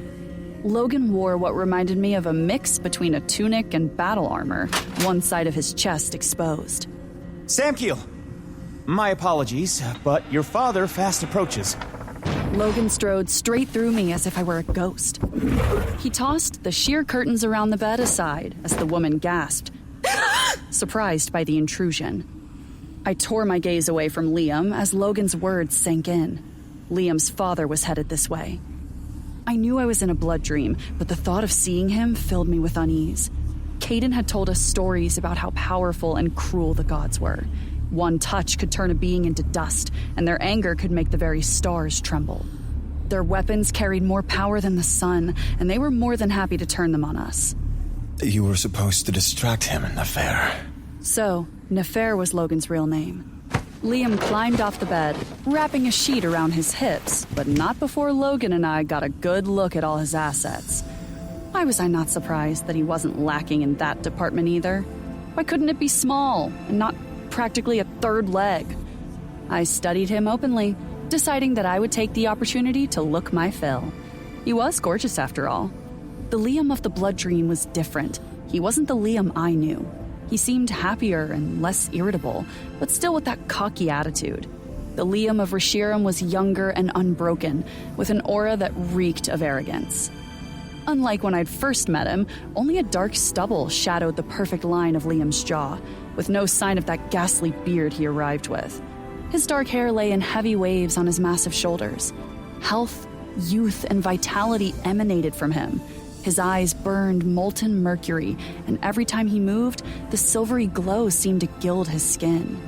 C: Logan wore what reminded me of a mix between a tunic and battle armor, one side of his chest exposed.
O: Samkiel! My apologies, but your father fast approaches.
C: Logan strode straight through me as if I were a ghost. He tossed the sheer curtains around the bed aside as the woman gasped, surprised by the intrusion. I tore my gaze away from Liam as Logan's words sank in. Liam's father was headed this way. I knew I was in a blood dream, but the thought of seeing him filled me with unease. Caden had told us stories about how powerful and cruel the gods were. One touch could turn a being into dust, and their anger could make the very stars tremble. Their weapons carried more power than the sun, and they were more than happy to turn them on us.
A: You were supposed to distract him, Nefer.
C: So, Nefer was Logan's real name. Liam climbed off the bed, wrapping a sheet around his hips, but not before Logan and I got a good look at all his assets. Why was I not surprised that he wasn't lacking in that department either? Why couldn't it be small and not practically a third leg? I studied him openly, deciding that I would take the opportunity to look my fill. He was gorgeous after all. The Liam of the blood dream was different. He wasn't the Liam I knew. He seemed happier and less irritable, but still with that cocky attitude. The Liam of Reshiram was younger and unbroken, with an aura that reeked of arrogance. Unlike when I'd first met him, only a dark stubble shadowed the perfect line of Liam's jaw, with no sign of that ghastly beard he arrived with. His dark hair lay in heavy waves on his massive shoulders. Health, youth, and vitality emanated from him. His eyes burned molten mercury, and every time he moved, the silvery glow seemed to gild his skin.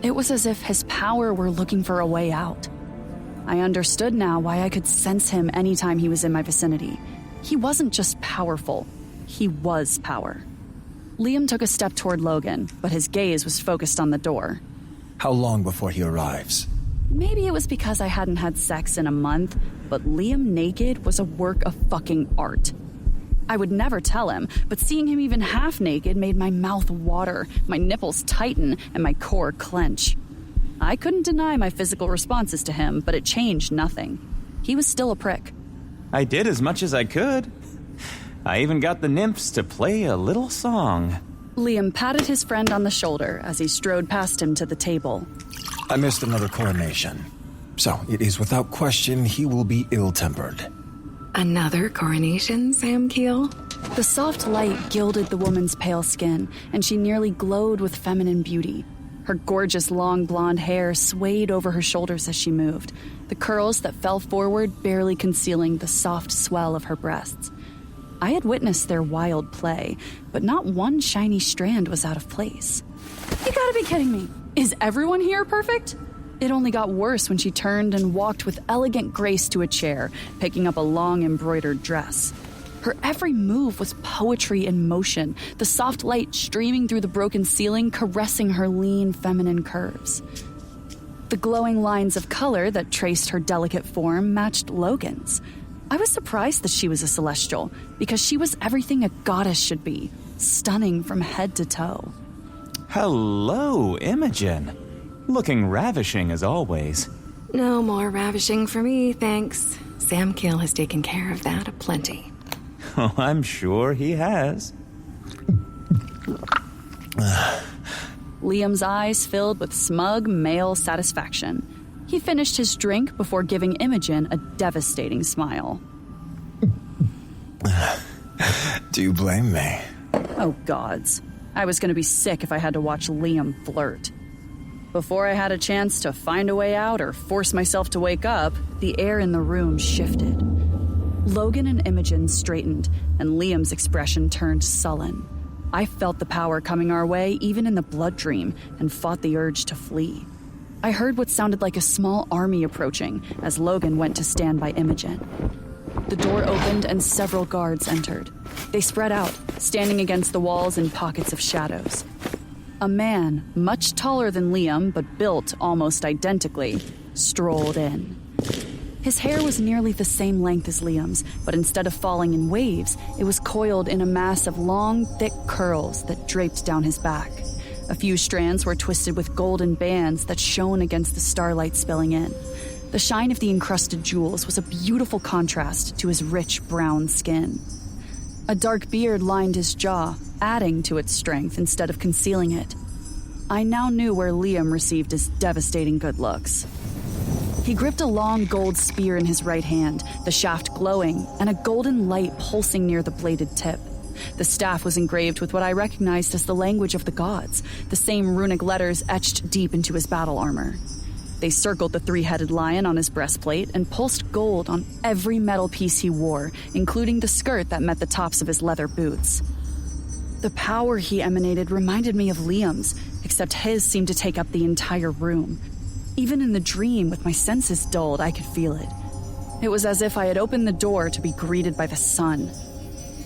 C: It was as if his power were looking for a way out. I understood now why I could sense him anytime he was in my vicinity. He wasn't just powerful, he was power. Liam took a step toward Logan, but his gaze was focused on the door.
A: How long before he arrives?
C: Maybe it was because I hadn't had sex in a month, but Liam naked was a work of fucking art. I would never tell him, but seeing him even half naked made my mouth water, my nipples tighten, and my core clench. I couldn't deny my physical responses to him, but it changed nothing. He was still a prick.
R: I did as much as I could. I even got the nymphs to play a little song.
C: Liam patted his friend on the shoulder as he strode past him to the table.
A: I missed another coronation, so it is without question he will be ill-tempered.
V: Another coronation, Sam Keel?
C: The soft light gilded the woman's pale skin, and she nearly glowed with feminine beauty. Her gorgeous long blonde hair swayed over her shoulders as she moved, the curls that fell forward barely concealing the soft swell of her breasts. I had witnessed their wild play, but not one shiny strand was out of place. You gotta be kidding me. Is everyone here perfect? It only got worse when she turned and walked with elegant grace to a chair, picking up a long embroidered dress. Her every move was poetry in motion, the soft light streaming through the broken ceiling, caressing her lean, feminine curves. The glowing lines of color that traced her delicate form matched Logan's. I was surprised that she was a celestial, because she was everything a goddess should be, stunning from head to toe.
R: Hello, Imogen. Looking ravishing as always.
V: No more ravishing for me, thanks. Sam Keel has taken care of that aplenty.
R: Oh, I'm sure he has.
C: Liam's eyes filled with smug male satisfaction. He finished his drink before giving Imogen a devastating smile.
A: Do you blame me?
C: Oh, gods. I was going to be sick if I had to watch Liam flirt. Before I had a chance to find a way out or force myself to wake up, the air in the room shifted. Logan and Imogen straightened, and Liam's expression turned sullen. I felt the power coming our way even in the blood dream and fought the urge to flee. I heard what sounded like a small army approaching as Logan went to stand by Imogen. The door opened and several guards entered. They spread out, standing against the walls in pockets of shadows. A man, much taller than Liam, but built almost identically, strolled in. His hair was nearly the same length as Liam's, but instead of falling in waves, it was coiled in a mass of long, thick curls that draped down his back. A few strands were twisted with golden bands that shone against the starlight spilling in. The shine of the encrusted jewels was a beautiful contrast to his rich brown skin. A dark beard lined his jaw, adding to its strength instead of concealing it. I now knew where Liam received his devastating good looks. He gripped a long gold spear in his right hand, the shaft glowing, and a golden light pulsing near the bladed tip. The staff was engraved with what I recognized as the language of the gods, the same runic letters etched deep into his battle armor. They circled the three-headed lion on his breastplate and pulsed gold on every metal piece he wore, including the skirt that met the tops of his leather boots. The power he emanated reminded me of Liam's, except his seemed to take up the entire room. Even in the dream, with my senses dulled, I could feel it. It was as if I had opened the door to be greeted by the sun.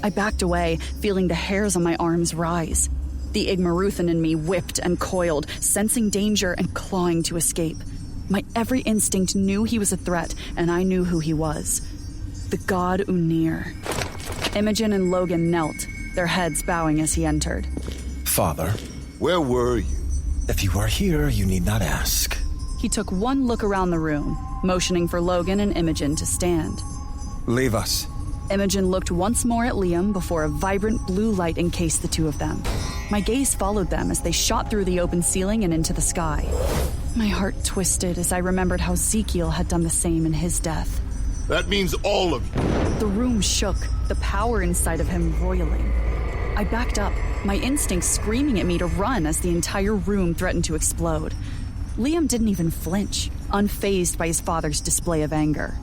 C: I backed away, feeling the hairs on my arms rise. The Igmaruthan in me whipped and coiled, sensing danger and clawing to escape. My every instinct knew he was a threat, and I knew who he was. The god Unir. Imogen and Logan knelt, their heads bowing as he entered.
A: Father.
J: Where were you?
A: If you are here, you need not ask.
C: He took one look around the room, motioning for Logan and Imogen to stand.
A: Leave us.
C: Imogen looked once more at Liam before a vibrant blue light encased the two of them. My gaze followed them as they shot through the open ceiling and into the sky. My heart twisted as I remembered how Ezekiel had done the same in his death.
J: That means all of you.
C: The room shook, the power inside of him roiling. I backed up, my instincts screaming at me to run as the entire room threatened to explode. Liam didn't even flinch, unfazed by his father's display of anger.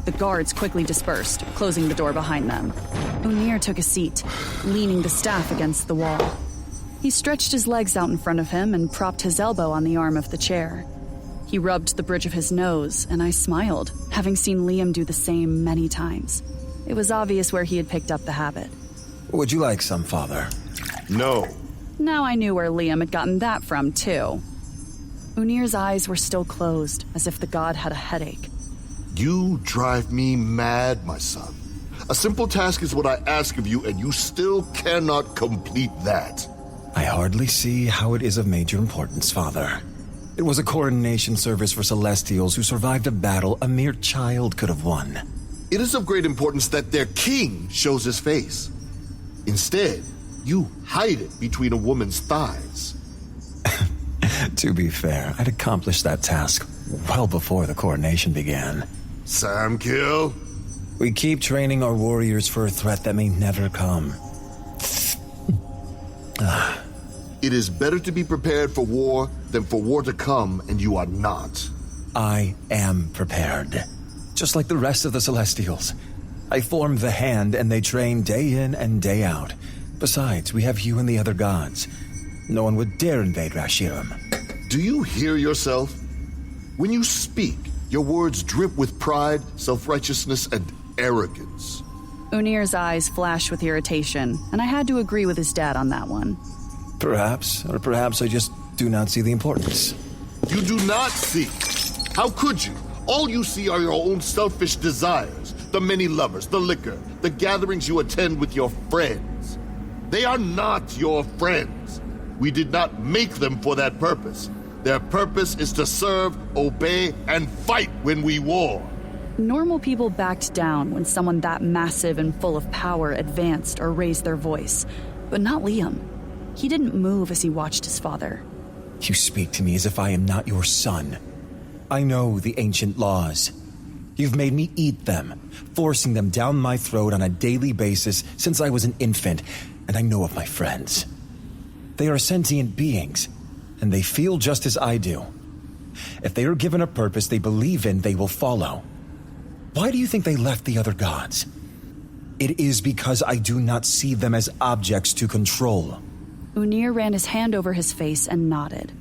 C: The guards quickly dispersed, closing the door behind them. Unir took a seat, leaning the staff against the wall. He stretched his legs out in front of him and propped his elbow on the arm of the chair. He rubbed the bridge of his nose, and I smiled, having seen Liam do the same many times. It was obvious where he had picked up the habit.
A: Would you like some, Father?
J: No.
C: Now I knew where Liam had gotten that from, too. Unir's eyes were still closed, as if the god had a headache.
J: You drive me mad, my son. A simple task is what I ask of you, and you still cannot complete that.
A: I hardly see how it is of major importance, Father. It was a coronation service for Celestials who survived a battle a mere child could have won.
J: It is of great importance that their king shows his face. Instead, you hide it between a woman's thighs.
A: To be fair, I'd accomplished that task well before the coronation began.
J: Samkiel?
A: We keep training our warriors for a threat that may never come.
J: It is better to be prepared for war than for war to come, and you are not.
A: I am prepared. Just like the rest of the Celestials. I formed the Hand, and they train day in and day out. Besides, we have you and the other gods. No one would dare invade Rashirim.
J: Do you hear yourself? When you speak, your words drip with pride, self-righteousness, and arrogance.
C: Unir's eyes flashed with irritation, and I had to agree with his dad on that one.
A: Perhaps, or perhaps I just do not see the importance.
J: You do not see. How could you? All you see are your own selfish desires, the many lovers, the liquor, the gatherings you attend with your friends. They are not your friends. We did not make them for that purpose. Their purpose is to serve, obey, and fight when we war.
C: Normal people backed down when someone that massive and full of power advanced or raised their voice, but not Liam. He didn't move as he watched his father.
A: You speak to me as if I am not your son. I know the ancient laws. You've made me eat them, forcing them down my throat on a daily basis since I was an infant, and I know of my friends. They are sentient beings, and they feel just as I do. If they are given a purpose they believe in, they will follow. Why do you think they left the other gods? It is because I do not see them as objects to control.
C: Unir ran his hand over his face and nodded.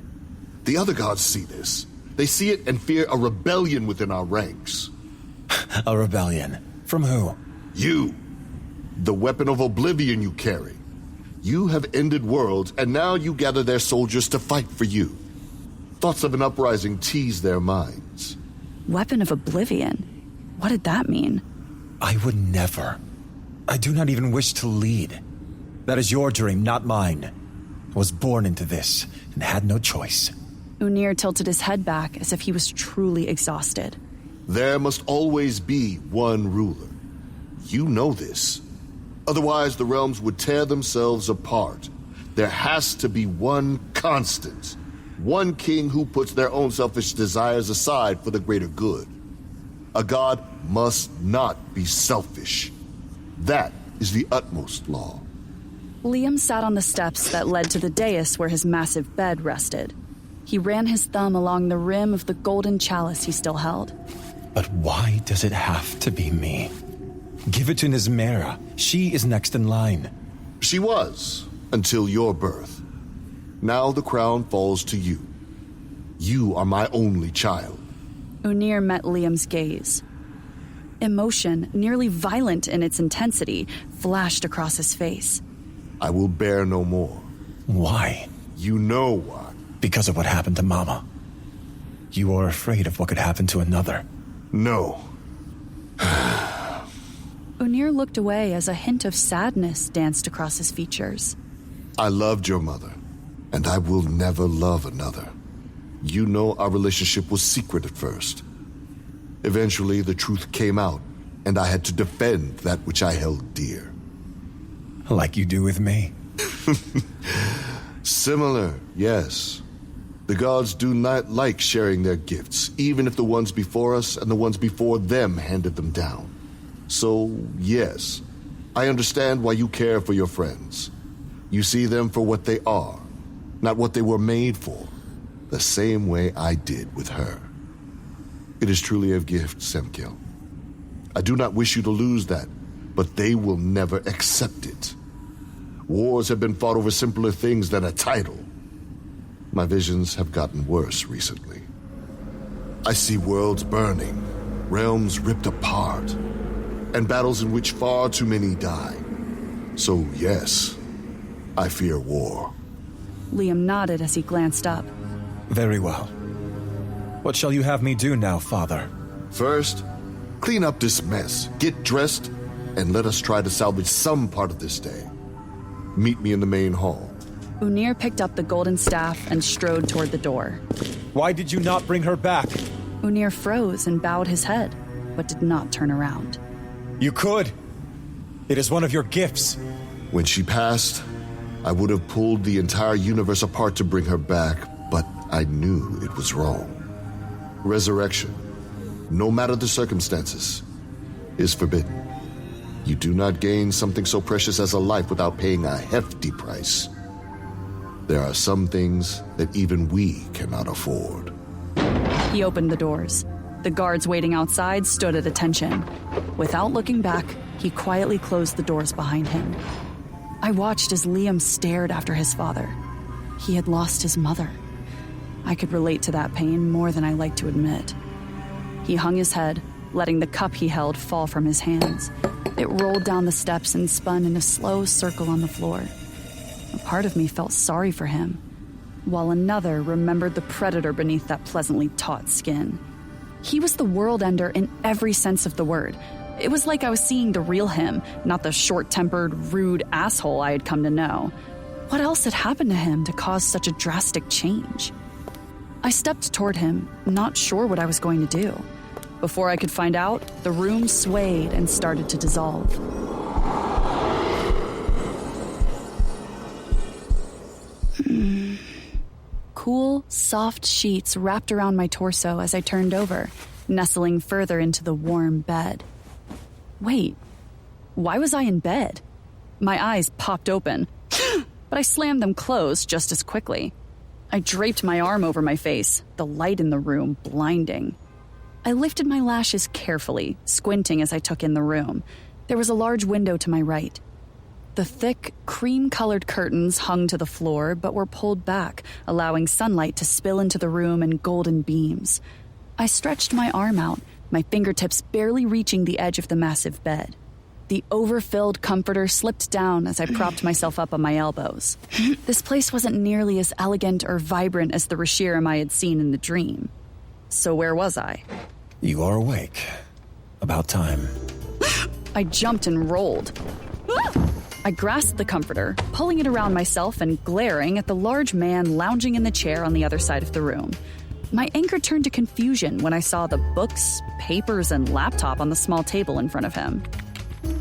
J: The other gods see this. They see it and fear a rebellion within our ranks.
A: A rebellion? From who?
J: You. The weapon of oblivion you carry. You have ended worlds, and now you gather their soldiers to fight for you. Thoughts of an uprising tease their minds.
C: Weapon of oblivion? What did that mean?
A: I would never. I do not even wish to lead. That is your dream, not mine. I was born into this, and had no choice.
C: Unir tilted his head back as if he was truly exhausted.
J: There must always be one ruler. You know this. Otherwise, the realms would tear themselves apart. There has to be one constant. One king who puts their own selfish desires aside for the greater good. A god must not be selfish. That is the utmost law.
C: Liam sat on the steps that led to the dais where his massive bed rested. He ran his thumb along the rim of the golden chalice he still held.
A: But why does it have to be me? Give it to Nismera. She is next in line.
J: She was, until your birth. Now the crown falls to you. You are my only child.
C: Unir met Liam's gaze. Emotion, nearly violent in its intensity, flashed across his face.
J: I will bear no more.
A: Why?
J: You know why.
A: Because of what happened to Mama. You are afraid of what could happen to another.
J: No.
C: Unir looked away as a hint of sadness danced across his features.
J: I loved your mother, and I will never love another. You know our relationship was secret at first. Eventually, the truth came out, and I had to defend that which I held dear.
A: Like you do with me.
J: Similar, yes. The gods do not like sharing their gifts, even if the ones before us and the ones before them handed them down. So, yes, I understand why you care for your friends. You see them for what they are, not what they were made for, the same way I did with her. It is truly a gift, Semkil. I do not wish you to lose that, but they will never accept it. Wars have been fought over simpler things than a title. My visions have gotten worse recently. I see worlds burning, realms ripped apart, and battles in which far too many die. So yes, I fear war.
C: Liam nodded as he glanced up.
A: Very well. What shall you have me do now, Father?
J: First, clean up this mess, get dressed, and let us try to salvage some part of this day. Meet me in the main hall.
C: Unir picked up the golden staff and strode toward the door.
A: Why did you not bring her back?
C: Unir froze and bowed his head, but did not turn around.
A: You could. It is one of your gifts.
J: When she passed, I would have pulled the entire universe apart to bring her back, but I knew it was wrong. Resurrection, no matter the circumstances, is forbidden. You do not gain something so precious as a life without paying a hefty price. There are some things that even we cannot afford.
C: He opened the doors. The guards waiting outside stood at attention. Without looking back, he quietly closed the doors behind him. I watched as Liam stared after his father. He had lost his mother. I could relate to that pain more than I like to admit. He hung his head, letting the cup he held fall from his hands. It rolled down the steps and spun in a slow circle on the floor. A part of me felt sorry for him, while another remembered the predator beneath that pleasantly taut skin. He was the world ender in every sense of the word. It was like I was seeing the real him, not the short-tempered, rude asshole I had come to know. What else had happened to him to cause such a drastic change? I stepped toward him, not sure what I was going to do. Before I could find out, the room swayed and started to dissolve. Cool, soft sheets wrapped around my torso as I turned over, nestling further into the warm bed. Wait, why was I in bed? My eyes popped open, but I slammed them closed just as quickly. I draped my arm over my face, the light in the room blinding. I lifted my lashes carefully, squinting as I took in the room. There was a large window to my right. The thick, cream-colored curtains hung to the floor but were pulled back, allowing sunlight to spill into the room in golden beams. I stretched my arm out, my fingertips barely reaching the edge of the massive bed. The overfilled comforter slipped down as I propped myself up on my elbows. This place wasn't nearly as elegant or vibrant as the Reshiram I had seen in the dream. So where was I?
A: You are awake. About time.
C: I jumped and rolled. I grasped the comforter, pulling it around myself and glaring at the large man lounging in the chair on the other side of the room. My anger turned to confusion when I saw the books, papers, and laptop on the small table in front of him.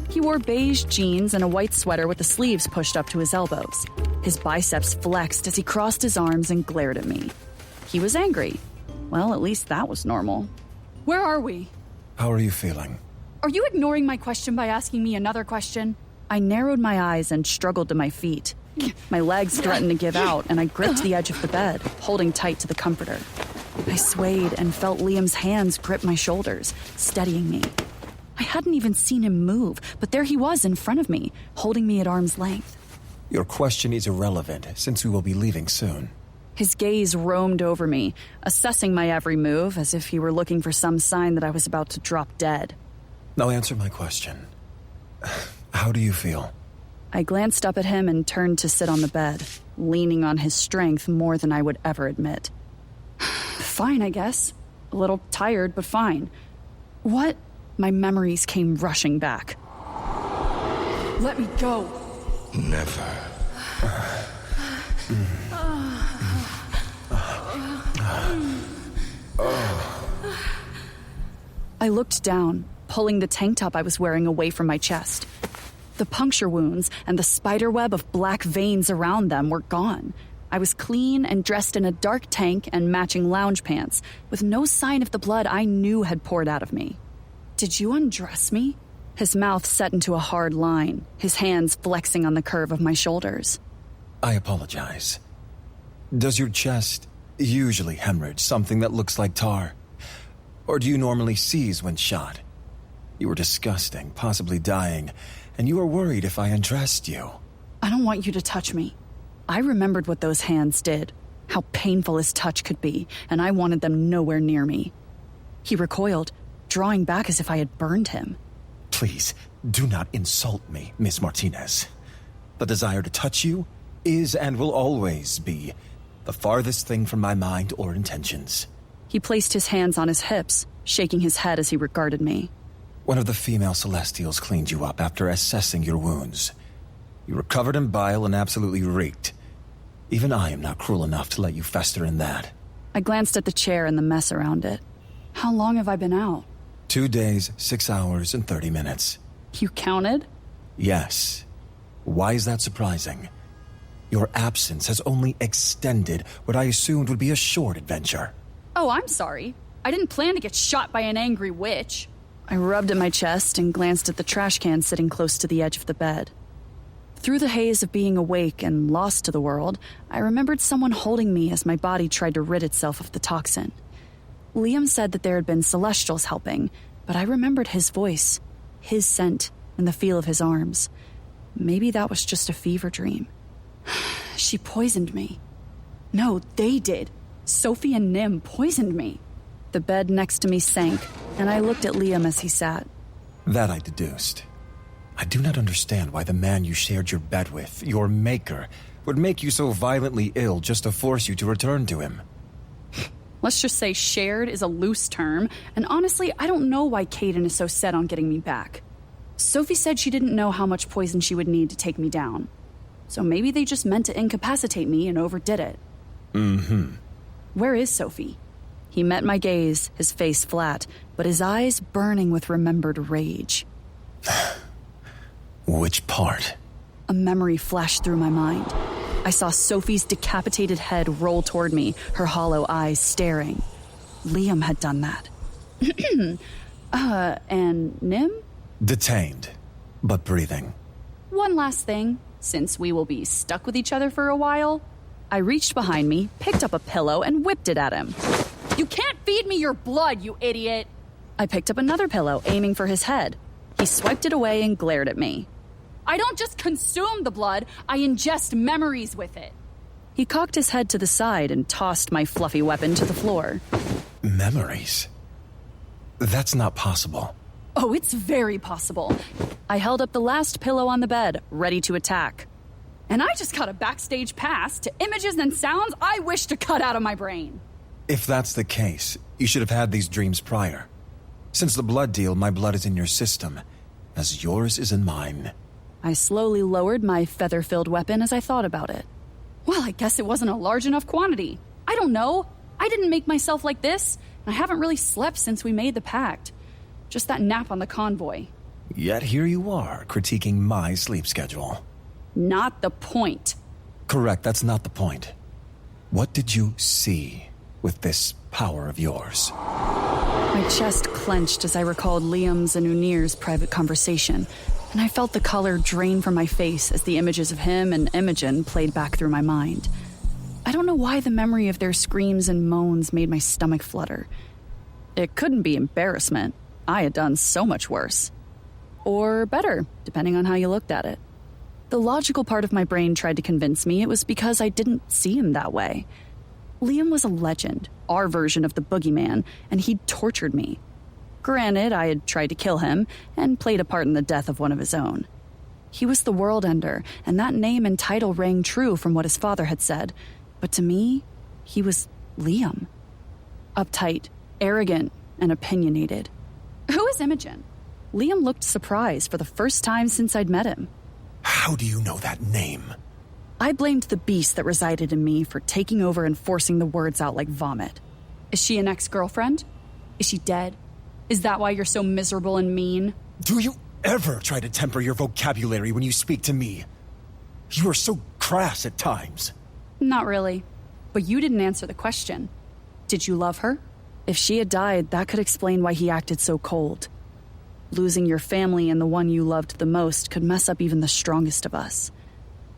C: He wore beige jeans and a white sweater with the sleeves pushed up to his elbows. His biceps flexed as he crossed his arms and glared at me. He was angry. Well, at least that was normal. Where are we?
A: How are you feeling?
C: Are you ignoring my question by asking me another question? I narrowed my eyes and struggled to my feet. My legs threatened to give out, and I gripped the edge of the bed, holding tight to the comforter. I swayed and felt Liam's hands grip my shoulders, steadying me. I hadn't even seen him move, but there he was in front of me, holding me at arm's length.
A: Your question is irrelevant, since we will be leaving soon.
C: His gaze roamed over me, assessing my every move as if he were looking for some sign that I was about to drop dead.
A: Now answer my question. How do you feel?
C: I glanced up at him and turned to sit on the bed, leaning on his strength more than I would ever admit. Fine, I guess. A little tired, but fine. What? My memories came rushing back. Let me go.
N: Never.
C: I looked down, pulling the tank top I was wearing away from my chest. The puncture wounds and the spiderweb of black veins around them were gone. I was clean and dressed in a dark tank and matching lounge pants, with no sign of the blood I knew had poured out of me. Did you undress me? His mouth set into a hard line, his hands flexing on the curve of my shoulders.
A: I apologize. Does your chest usually hemorrhage something that looks like tar? Or do you normally seize when shot? You were disgusting, possibly dying, and you were worried if I undressed you.
C: I don't want you to touch me. I remembered what those hands did, how painful his touch could be, and I wanted them nowhere near me. He recoiled, drawing back as if I had burned him.
A: Please, do not insult me, Miss Martinez. The desire to touch you is and will always be the farthest thing from my mind or intentions.
C: He placed his hands on his hips, shaking his head as he regarded me.
A: One of the female Celestials cleaned you up after assessing your wounds. You were covered in bile and absolutely reeked. Even I am not cruel enough to let you fester in that.
C: I glanced at the chair and the mess around it. How long have I been out?
A: 2 days, 6 hours, and 30 minutes.
C: You counted?
A: Yes. Why is that surprising? Your absence has only extended what I assumed would be a short adventure.
C: Oh, I'm sorry. I didn't plan to get shot by an angry witch. I rubbed at my chest and glanced at the trash can sitting close to the edge of the bed. Through the haze of being awake and lost to the world, I remembered someone holding me as my body tried to rid itself of the toxin. Liam said that there had been Celestials helping, but I remembered his voice, his scent, and the feel of his arms. Maybe that was just a fever dream. She poisoned me. No, they did. Sophie and Nim poisoned me. The bed next to me sank, and I looked at Liam as he sat.
A: That I deduced. I do not understand why the man you shared your bed with, your maker, would make you so violently ill just to force you to return to him.
C: Let's just say shared is a loose term, and honestly, I don't know why Caden is so set on getting me back. Sophie said she didn't know how much poison she would need to take me down. So maybe they just meant to incapacitate me and overdid it.
A: Mm-hmm.
C: Where is Sophie? He met my gaze, his face flat, but his eyes burning with remembered rage.
A: Which part?
C: A memory flashed through my mind. I saw Sophie's decapitated head roll toward me, her hollow eyes staring. Liam had done that. And Nim?
A: Detained, but breathing.
C: One last thing, since we will be stuck with each other for a while. I reached behind me, picked up a pillow, and whipped it at him. You can't feed me your blood, you idiot! I picked up another pillow, aiming for his head. He swiped it away and glared at me. I don't just consume the blood, I ingest memories with it. He cocked his head to the side and tossed my fluffy weapon to the floor.
A: Memories? That's not possible.
C: Oh, it's very possible. I held up the last pillow on the bed, ready to attack. And I just got a backstage pass to images and sounds I wish to cut out of my brain.
A: If that's the case, you should have had these dreams prior. Since the blood deal, my blood is in your system, as yours is in mine.
C: I slowly lowered my feather-filled weapon as I thought about it. Well, I guess it wasn't a large enough quantity. I don't know. I didn't make myself like this, and I haven't really slept since we made the pact. Just that nap on the convoy.
A: Yet here you are, critiquing my sleep schedule.
C: Not the point.
A: Correct, that's not the point. What did you see with this power of yours?
C: My chest clenched as I recalled Liam's and Unir's private conversation, and I felt the color drain from my face as the images of him and Imogen played back through my mind. I don't know why the memory of their screams and moans made my stomach flutter. It couldn't be embarrassment. I had done so much worse. Or better, depending on how you looked at it. The logical part of my brain tried to convince me it was because I didn't see him that way. Liam was a legend, our version of the boogeyman, and he'd tortured me. Granted, I had tried to kill him and played a part in the death of one of his own. He was the world ender, and that name and title rang true from what his father had said. But to me, he was Liam. Uptight, arrogant, and opinionated.
L: Who is Imogen?
C: Liam looked surprised for the first time since I'd met him.
O: How do you know that name?
C: I blamed the beast that resided in me for taking over and forcing the words out like vomit.
L: Is she an ex-girlfriend? Is she dead? Is that why you're so miserable and mean?
O: Do you ever try to temper your vocabulary when you speak to me? You are so crass at times.
L: Not really. But you didn't answer the question. Did you love her?
C: If she had died, that could explain why he acted so cold. Losing your family and the one you loved the most could mess up even the strongest of us.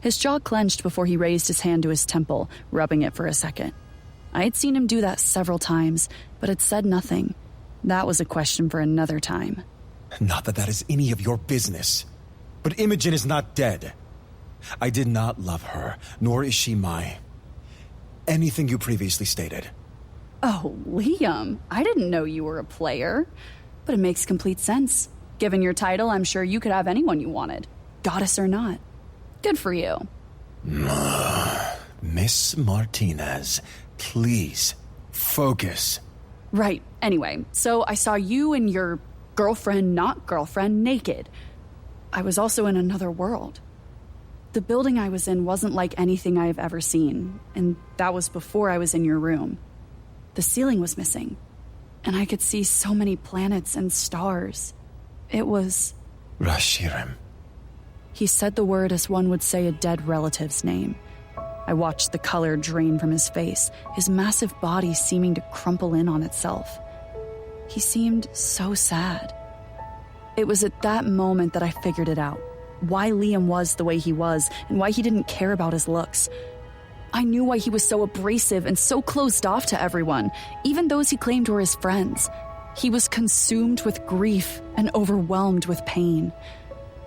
C: His jaw clenched before he raised his hand to his temple, rubbing it for a second. I had seen him do that several times, but had said nothing. That was a question for another time.
O: Not that that is any of your business. But Imogen is not dead. I did not love her, nor is she my... anything you previously stated.
L: Oh, Liam, I didn't know you were a player. But it makes complete sense. Given your title, I'm sure you could have anyone you wanted, goddess or not. Good for you.
O: Miss Martinez, please, focus.
L: Right, anyway, so I saw you and your girlfriend, not girlfriend, naked. I was also in another world. The building I was in wasn't like anything I have ever seen, and that was before I was in your room. The ceiling was missing, and I could see so many planets and stars. It was...
O: Rashirim.
C: He said the word as one would say a dead relative's name. I watched the color drain from his face, his massive body seeming to crumple in on itself. He seemed so sad. It was at that moment that I figured it out. Why Liam was the way he was, and why he didn't care about his looks. I knew why he was so abrasive and so closed off to everyone, even those he claimed were his friends. He was consumed with grief and overwhelmed with pain.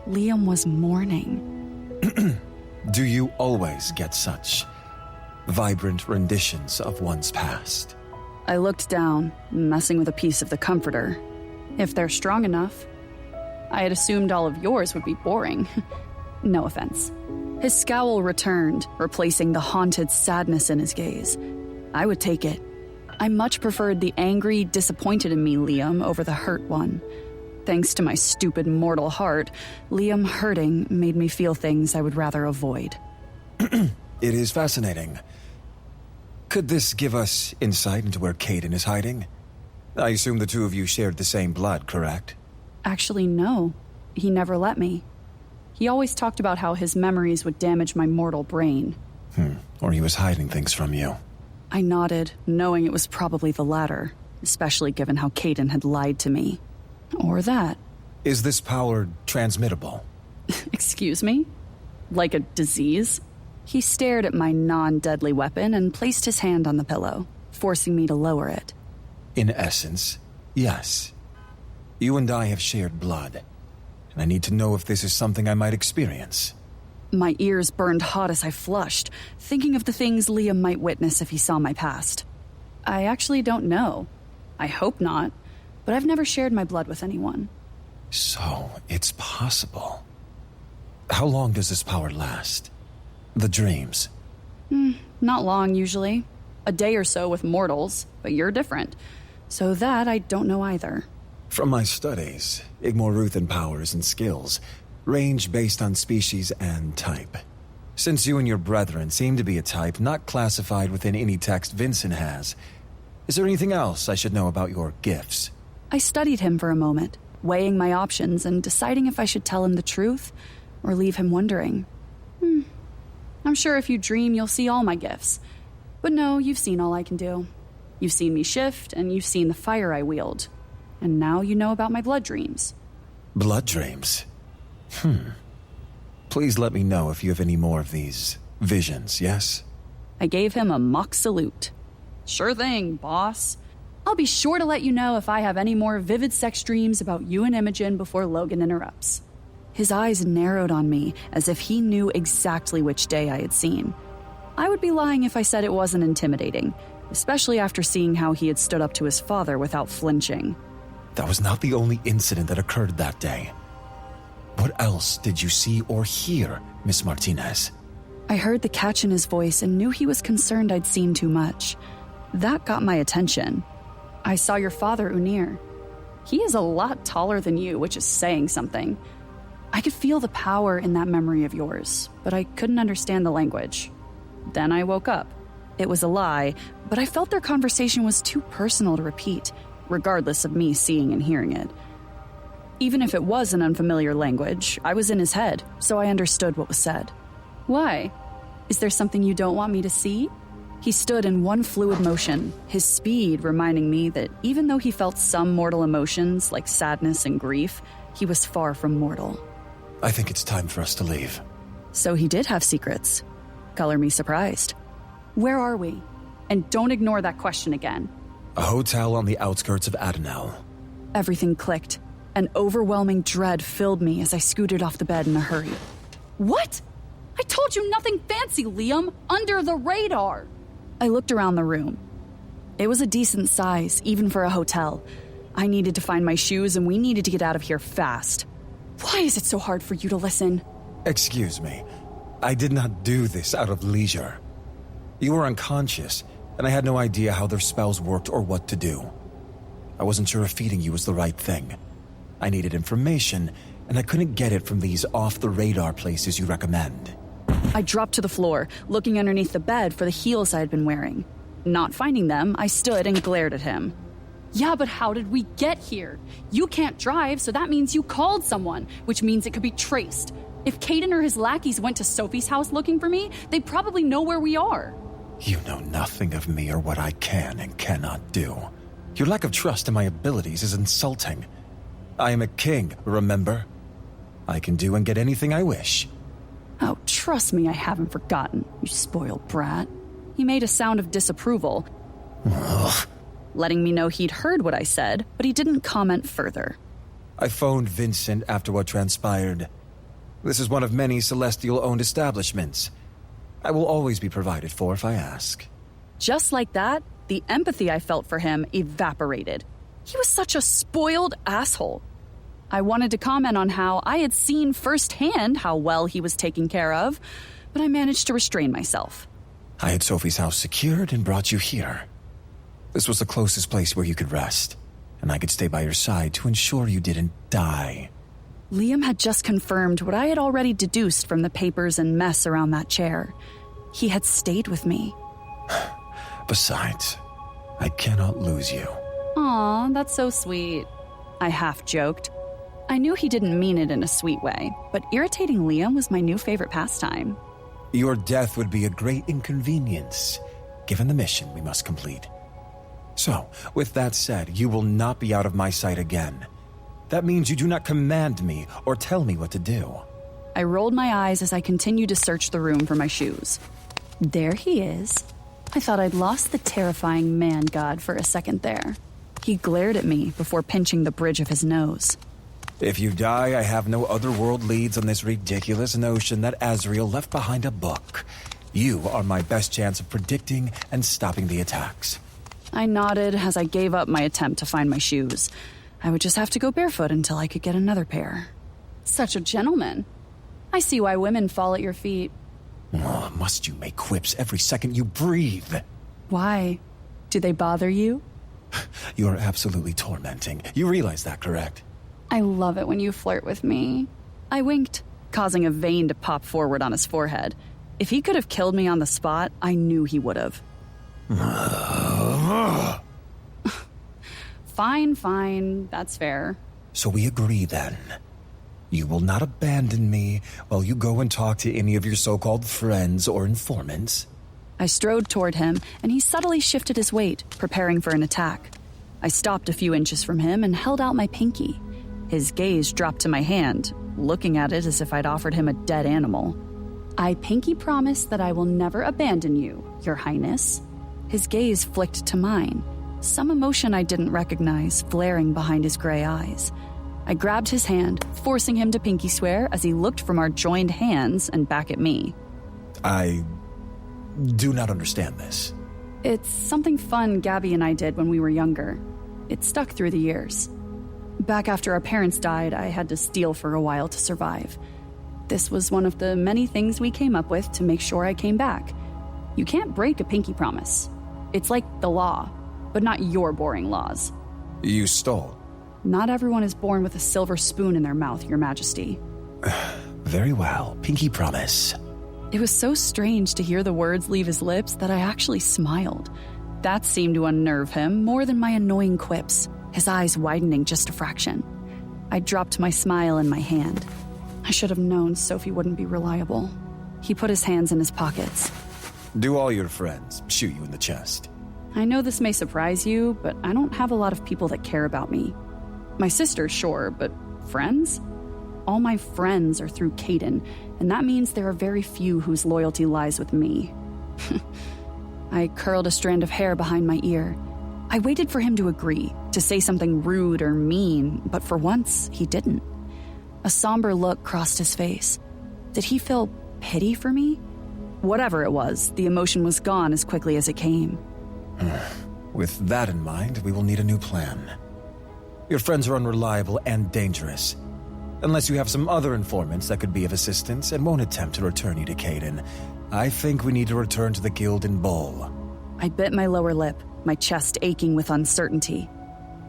C: Liam was mourning.
O: Do you always get such vibrant renditions of one's past?
C: I looked down, messing with a piece of the comforter.
L: If they're strong enough. I had assumed all of yours would be boring. No offense.
C: His scowl returned, replacing the haunted sadness in his gaze. I would take it. I much preferred the angry, disappointed in me Liam over the hurt one. Thanks to my stupid mortal heart, Liam hurting made me feel things I would rather avoid.
O: It is fascinating. Could this give us insight into where Caden is hiding? I assume the two of you shared the same blood, correct?
C: Actually, no. He never let me. He always talked about how his memories would damage my mortal brain.
O: Or he was hiding things from you.
C: I nodded, knowing it was probably the latter, especially given how Caden had lied to me. Or that.
O: Is this power transmittable?
C: Excuse me? Like a disease? He stared at my non-deadly weapon and placed his hand on the pillow, forcing me to lower it.
O: In essence, yes. You and I have shared blood, and I need to know if this is something I might experience.
C: My ears burned hot as I flushed, thinking of the things Liam might witness if he saw my past. I actually don't know. I hope not, but I've never shared my blood with anyone.
O: So, it's possible. How long does this power last? The dreams?
C: Not long, usually. A day or so with mortals, but you're different. So that I don't know either.
O: From my studies, Igmoruthan powers and skills range based on species and type. Since you and your brethren seem to be a type not classified within any text Vincent has, is there anything else I should know about your gifts?
C: I studied him for a moment, weighing my options and deciding if I should tell him the truth or leave him wondering. I'm sure if you dream, you'll see all my gifts. But no, you've seen all I can do. You've seen me shift, and you've seen the fire I wield. And now you know about my blood dreams.
O: Blood dreams? Please let me know if you have any more of these visions, yes?
C: I gave him a mock salute. Sure thing, boss. I'll be sure to let you know if I have any more vivid sex dreams about you and Imogen before Logan interrupts. His eyes narrowed on me as if he knew exactly which day I had seen. I would be lying if I said it wasn't intimidating, especially after seeing how he had stood up to his father without flinching.
O: That was not the only incident that occurred that day. What else did you see or hear, Miss Martinez?
C: I heard the catch in his voice and knew he was concerned I'd seen too much. That got my attention. I saw your father, Unir. He is a lot taller than you, which is saying something. I could feel the power in that memory of yours, but I couldn't understand the language. Then I woke up. It was a lie, but I felt their conversation was too personal to repeat, regardless of me seeing and hearing it. Even if it was an unfamiliar language, I was in his head, so I understood what was said. Why? Is there something you don't want me to see? He stood in one fluid motion, his speed reminding me that even though he felt some mortal emotions like sadness and grief, he was far from mortal.
O: I think it's time for us to leave.
C: So he did have secrets. Color me surprised. Where are we? And don't ignore that question again.
O: A hotel on the outskirts of Adenel.
C: Everything clicked. An overwhelming dread filled me as I scooted off the bed in a hurry. What? I told you nothing fancy, Liam. Under the radar. I looked around the room. It was a decent size, even for a hotel. I needed to find my shoes and we needed to get out of here fast. Why is it so hard for you to listen?
O: Excuse me. I did not do this out of leisure. You were unconscious, and I had no idea how their spells worked or what to do. I wasn't sure if feeding you was the right thing. I needed information, and I couldn't get it from these off-the-radar places you recommend.
C: I dropped to the floor, looking underneath the bed for the heels I had been wearing. Not finding them, I stood and glared at him. Yeah, but how did we get here? You can't drive, so that means you called someone, which means it could be traced. If Caden or his lackeys went to Sophie's house looking for me, they'd probably know where we are.
O: You know nothing of me or what I can and cannot do. Your lack of trust in my abilities is insulting. I am a king, remember? I can do and get anything I wish.
C: Oh, trust me, I haven't forgotten, you spoiled brat. He made a sound of disapproval, letting me know he'd heard what I said, but he didn't comment further.
O: I phoned Vincent after what transpired. This is one of many Celestial-owned establishments. I will always be provided for if I ask.
C: Just like that, the empathy I felt for him evaporated. He was such a spoiled asshole. I wanted to comment on how I had seen firsthand how well he was taken care of, but I managed to restrain myself.
O: I had Sophie's house secured and brought you here. This was the closest place where you could rest, and I could stay by your side to ensure you didn't die.
C: Liam had just confirmed what I had already deduced from the papers and mess around that chair. He had stayed with me.
O: Besides, I cannot lose you.
C: Aw, that's so sweet. I half joked. I knew he didn't mean it in a sweet way, but irritating Liam was my new favorite pastime.
O: Your death would be a great inconvenience, given the mission we must complete. So, with that said, you will not be out of my sight again. That means you do not command me or tell me what to do.
C: I rolled my eyes as I continued to search the room for my shoes. There he is. I thought I'd lost the terrifying man god for a second there. He glared at me before pinching the bridge of his nose.
O: If you die, I have no other world leads on this ridiculous notion that Azrael left behind a book. You are my best chance of predicting and stopping the attacks.
C: I nodded as I gave up my attempt to find my shoes. I would just have to go barefoot until I could get another pair. Such a gentleman. I see why women fall at your feet.
O: Oh, must you make quips every second you breathe?
C: Why? Do they bother you?
O: You are absolutely tormenting. You realize that, correct?
C: I love it when you flirt with me. I winked, causing a vein to pop forward on his forehead. If he could have killed me on the spot, I knew he would have. Fine, that's fair.
O: So we agree then. You will not abandon me while you go and talk to any of your so-called friends or informants.
C: I strode toward him, and he subtly shifted his weight, preparing for an attack. I stopped a few inches from him and held out my pinky. His gaze dropped to my hand, looking at it as if I'd offered him a dead animal. I pinky promise that I will never abandon you, Your Highness. His gaze flicked to mine, some emotion I didn't recognize flaring behind his gray eyes. I grabbed his hand, forcing him to pinky swear as he looked from our joined hands and back at me.
O: I do not understand this.
C: It's something fun Gabby and I did when we were younger. It stuck through the years. Back after our parents died, I had to steal for a while to survive. This was one of the many things we came up with to make sure I came back. You can't break a pinky promise. It's like the law, but not your boring laws.
O: You stole.
C: Not everyone is born with a silver spoon in their mouth, Your Majesty.
O: Very well, pinky promise.
C: It was so strange to hear the words leave his lips that I actually smiled. That seemed to unnerve him more than my annoying quips, his eyes widening just a fraction. I dropped my smile in my hand. I should have known Sophie wouldn't be reliable. He put his hands in his pockets.
O: Do all your friends shoot you in the chest?
C: I know this may surprise you, but I don't have a lot of people that care about me. My sister, sure, but friends? All my friends are through Caden, and that means there are very few whose loyalty lies with me. I curled a strand of hair behind my ear. I waited for him to agree, to say something rude or mean, but for once, he didn't. A somber look crossed his face. Did he feel pity for me? Whatever it was, the emotion was gone as quickly as it came.
O: With that in mind, we will need a new plan. Your friends are unreliable and dangerous. Unless you have some other informants that could be of assistance and won't attempt to return you to Caden, I think we need to return to the Gilden Bowl.
C: I bit my lower lip, my chest aching with uncertainty.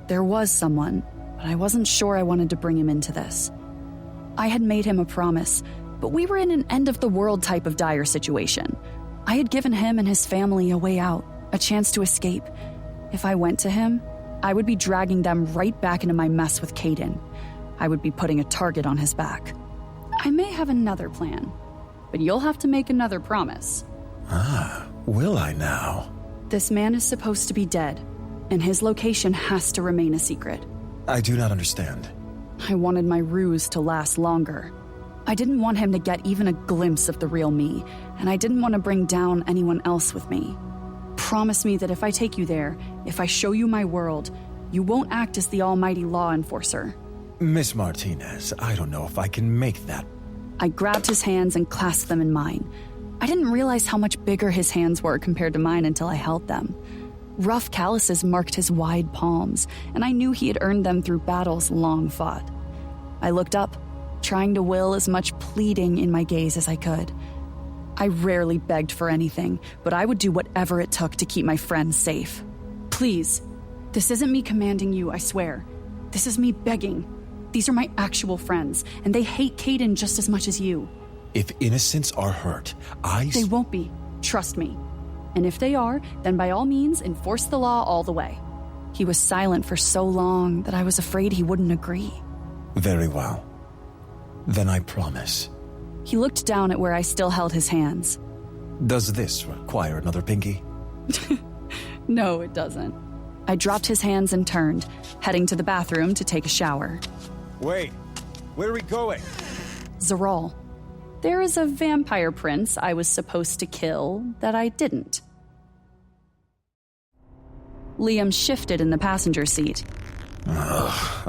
C: There was someone, but I wasn't sure I wanted to bring him into this. I had made him a promise, but we were in an end-of-the-world type of dire situation. I had given him and his family a way out, a chance to escape. If I went to him, I would be dragging them right back into my mess with Caden. I would be putting a target on his back. I may have another plan, but you'll have to make another promise.
O: Will I now?
C: This man is supposed to be dead, and his location has to remain a secret.
O: I do not understand.
C: I wanted my ruse to last longer. I didn't want him to get even a glimpse of the real me, and I didn't want to bring down anyone else with me. Promise me that if I take you there, if I show you my world, you won't act as the almighty law enforcer.
O: Miss Martinez, I don't know if I can make that.
C: I grabbed his hands and clasped them in mine. I didn't realize how much bigger his hands were compared to mine until I held them. Rough calluses marked his wide palms, and I knew he had earned them through battles long fought. I looked up, trying to will as much pleading in my gaze as I could. I rarely begged for anything, but I would do whatever it took to keep my friends safe. Please, this isn't me commanding you, I swear. This is me begging. These are my actual friends, and they hate Caden just as much as you.
O: If innocents are hurt,
C: They won't be. Trust me. And if they are, then by all means, enforce the law all the way. He was silent for so long that I was afraid he wouldn't agree.
O: Very well. Then I promise.
C: He looked down at where I still held his hands.
O: Does this require another pinky?
C: No, it doesn't. I dropped his hands and turned, heading to the bathroom to take a shower.
O: Wait, where are we going?
C: Zeral. There is a vampire prince I was supposed to kill that I didn't. Liam shifted in the passenger seat.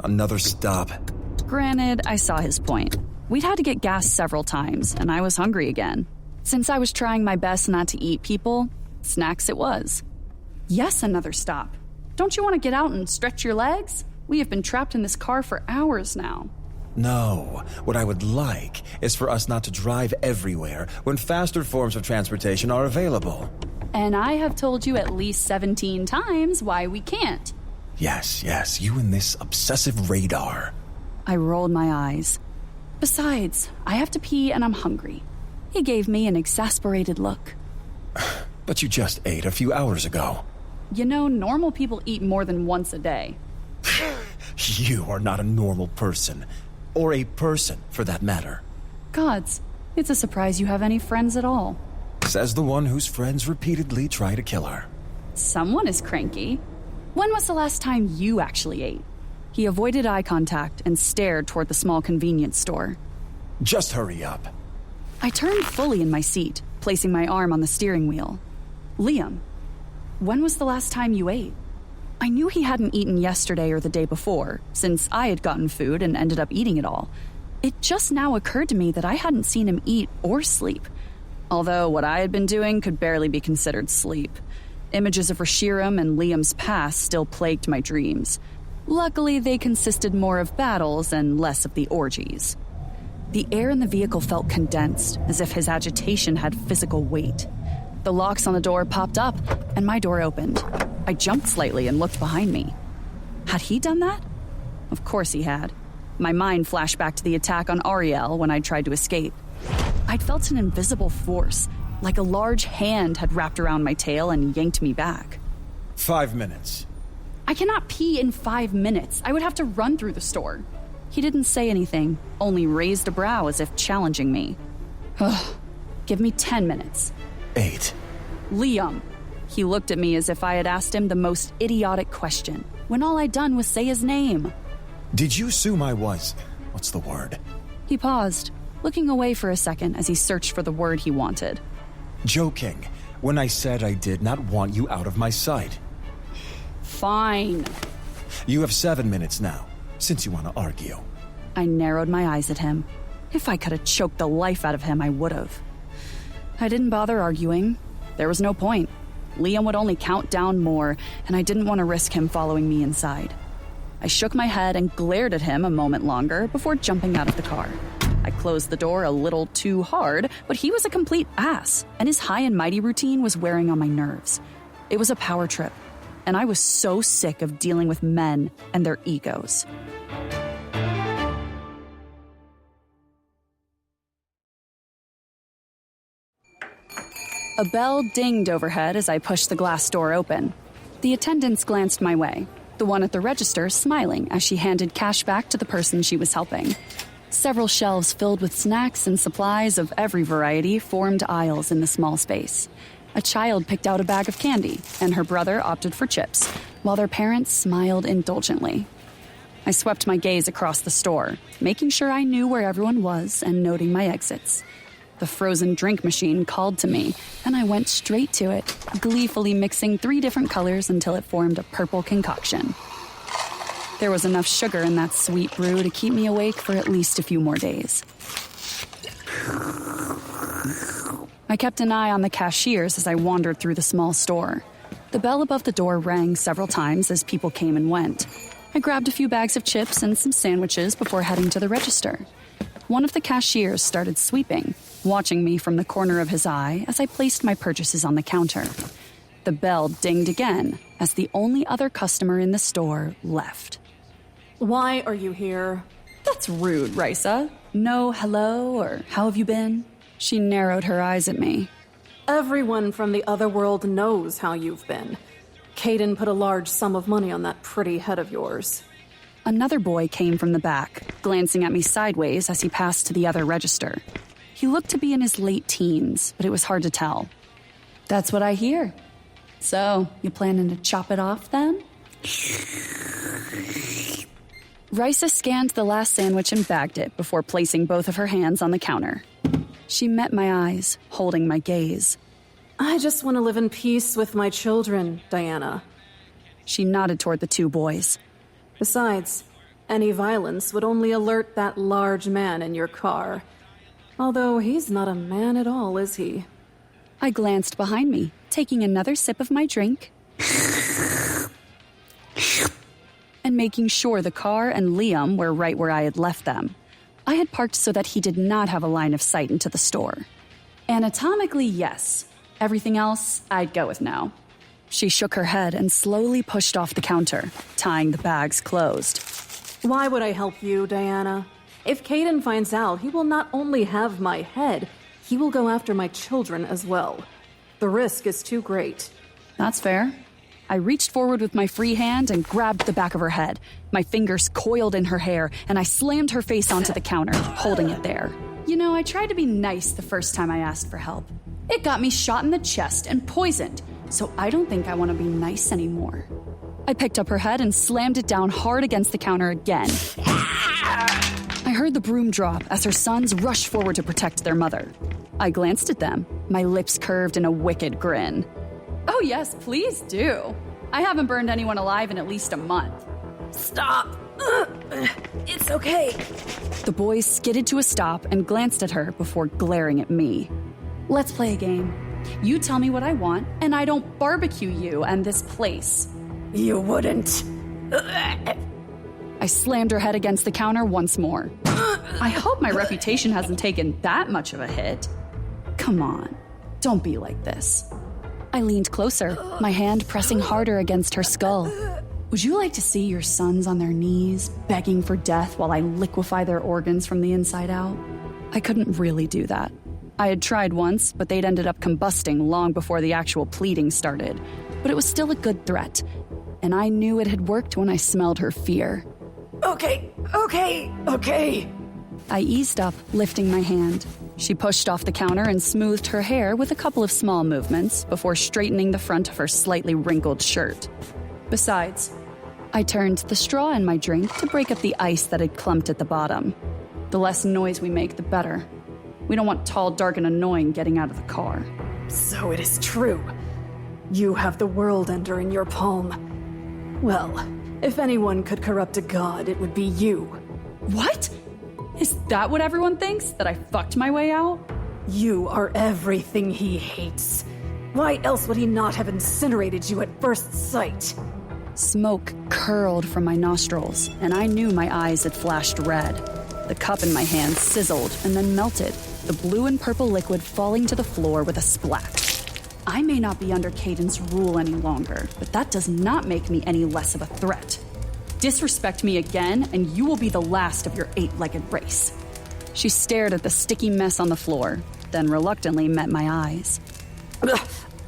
O: Another stop.
C: Granted, I saw his point. We'd had to get gas several times, and I was hungry again. Since I was trying my best not to eat people, snacks it was. Yes, another stop. Don't you want to get out and stretch your legs? We have been trapped in this car for hours now.
O: No, what I would like is for us not to drive everywhere when faster forms of transportation are available.
C: And I have told you at least 17 times why we can't.
O: Yes, you and this obsessive radar.
C: I rolled my eyes. Besides, I have to pee and I'm hungry. He gave me an exasperated look.
O: But you just ate a few hours ago.
C: You know, normal people eat more than once a day.
O: You are not a normal person. Or a person, for that matter.
C: Gods, it's a surprise you have any friends at all.
O: Says the one whose friends repeatedly try to kill her.
C: Someone is cranky. When was the last time you actually ate? He avoided eye contact and stared toward the small convenience store.
O: Just hurry up.
C: I turned fully in my seat, placing my arm on the steering wheel. Liam, when was the last time you ate? I knew he hadn't eaten yesterday or the day before, since I had gotten food and ended up eating it all. It just now occurred to me that I hadn't seen him eat or sleep. Although what I had been doing could barely be considered sleep. Images of Rashiram and Liam's past still plagued my dreams. Luckily, they consisted more of battles and less of the orgies. The air in the vehicle felt condensed, as if his agitation had physical weight. The locks on the door popped up, and my door opened. I jumped slightly and looked behind me. Had he done that? Of course he had. My mind flashed back to the attack on Ariel when I tried to escape. I'd felt an invisible force, like a large hand had wrapped around my tail and yanked me back.
O: 5 minutes.
C: I cannot pee in 5 minutes. I would have to run through the store. He didn't say anything, only raised a brow as if challenging me. Ugh. Give me 10 minutes.
O: 8.
C: Liam. He looked at me as if I had asked him the most idiotic question, when all I'd done was say his name.
O: Did you assume I was... what's the word?
C: He paused, looking away for a second as he searched for the word he wanted.
O: Joking, when I said I did not want you out of my sight.
C: Fine.
O: You have 7 minutes now, since you want to argue.
C: I narrowed my eyes at him. If I could have choked the life out of him, I would have. I didn't bother arguing. There was no point. Liam would only count down more, and I didn't want to risk him following me inside. I shook my head and glared at him a moment longer before jumping out of the car. I closed the door a little too hard, but he was a complete ass, and his high and mighty routine was wearing on my nerves. It was a power trip, and I was so sick of dealing with men and their egos. A bell dinged overhead as I pushed the glass door open. The attendants glanced my way, the one at the register smiling as she handed cash back to the person she was helping. Several shelves filled with snacks and supplies of every variety formed aisles in the small space. A child picked out a bag of candy, and her brother opted for chips, while their parents smiled indulgently. I swept my gaze across the store, making sure I knew where everyone was and noting my exits. The frozen drink machine called to me, and I went straight to it, gleefully mixing 3 different colors until it formed a purple concoction. There was enough sugar in that sweet brew to keep me awake for at least a few more days. I kept an eye on the cashiers as I wandered through the small store. The bell above the door rang several times as people came and went. I grabbed a few bags of chips and some sandwiches before heading to the register. One of the cashiers started sweeping, watching me from the corner of his eye as I placed my purchases on the counter. The bell dinged again as the only other customer in the store left.
K: Why are you here?
C: That's rude, Risa. No hello or how have you been? She narrowed her eyes at me.
K: Everyone from the other world knows how you've been. Caden put a large sum of money on that pretty head of yours.
C: Another boy came from the back, glancing at me sideways as he passed to the other register. He looked to be in his late teens, but it was hard to tell. That's what I hear. So, you planning to chop it off then? Risa scanned the last sandwich and bagged it before placing both of her hands on the counter. She met my eyes, holding my gaze.
K: I just want to live in peace with my children, Diana.
C: She nodded toward the 2 boys.
K: Besides, any violence would only alert that large man in your car. Although he's not a man at all, is he?
C: I glanced behind me, taking another sip of my drink and making sure the car and Liam were right where I had left them. I had parked so that he did not have a line of sight into the store. Anatomically, yes. Everything else, I'd go with no. She shook her head and slowly pushed off the counter, tying the bags closed.
K: Why would I help you, Diana? If Caden finds out, he will not only have my head, he will go after my children as well. The risk is too great.
C: That's fair. I reached forward with my free hand and grabbed the back of her head. My fingers coiled in her hair, and I slammed her face onto the counter, holding it there. You know, I tried to be nice the first time I asked for help. It got me shot in the chest and poisoned, so I don't think I want to be nice anymore. I picked up her head and slammed it down hard against the counter again. I heard the broom drop as her sons rushed forward to protect their mother. I glanced at them, my lips curved in a wicked grin. Oh yes, please do. I haven't burned anyone alive in at least a month.
K: Stop! It's okay.
C: The boys skidded to a stop and glanced at her before glaring at me. Let's play a game. You tell me what I want, and I don't barbecue you and this place.
K: You wouldn't.
C: I slammed her head against the counter once more. I hope my reputation hasn't taken that much of a hit. Come on, don't be like this. I leaned closer, my hand pressing harder against her skull. Would you like to see your sons on their knees, begging for death while I liquefy their organs from the inside out? I couldn't really do that. I had tried once, but they'd ended up combusting long before the actual pleading started. But it was still a good threat, and I knew it had worked when I smelled her fear.
K: Okay.
C: I eased up, lifting my hand. She pushed off the counter and smoothed her hair with a couple of small movements before straightening the front of her slightly wrinkled shirt. Besides, I turned the straw in my drink to break up the ice that had clumped at the bottom. The less noise we make, the better. We don't want tall, dark, and annoying getting out of the car.
K: So it is true. You have the world ender in your palm. Well, if anyone could corrupt a god, it would be you.
C: What? Is that what everyone thinks? That I fucked my way out?
K: You are everything he hates. Why else would he not have incinerated you at first sight?
C: Smoke curled from my nostrils, and I knew my eyes had flashed red. The cup in my hand sizzled and then melted, the blue and purple liquid falling to the floor with a splash. I may not be under Caden's rule any longer, but that does not make me any less of a threat. Disrespect me again, and you will be the last of your 8-legged race. She stared at the sticky mess on the floor, then reluctantly met my eyes.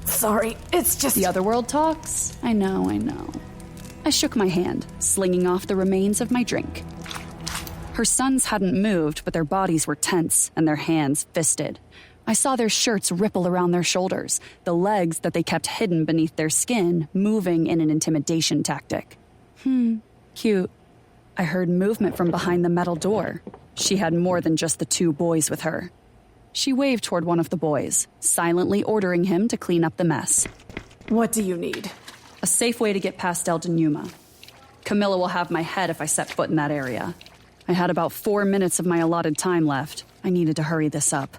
K: Sorry, it's just...
C: The other world talks? I know. I shook my hand, slinging off the remains of my drink. Her sons hadn't moved, but their bodies were tense and their hands fisted. I saw their shirts ripple around their shoulders, the legs that they kept hidden beneath their skin moving in an intimidation tactic. Cute. I heard movement from behind the metal door. She had more than just the 2 boys with her. She waved toward one of the boys, silently ordering him to clean up the mess.
K: What do you need?
C: A safe way to get past El Denuma. Camilla will have my head if I set foot in that area. I had about 4 minutes of my allotted time left. I needed to hurry this up.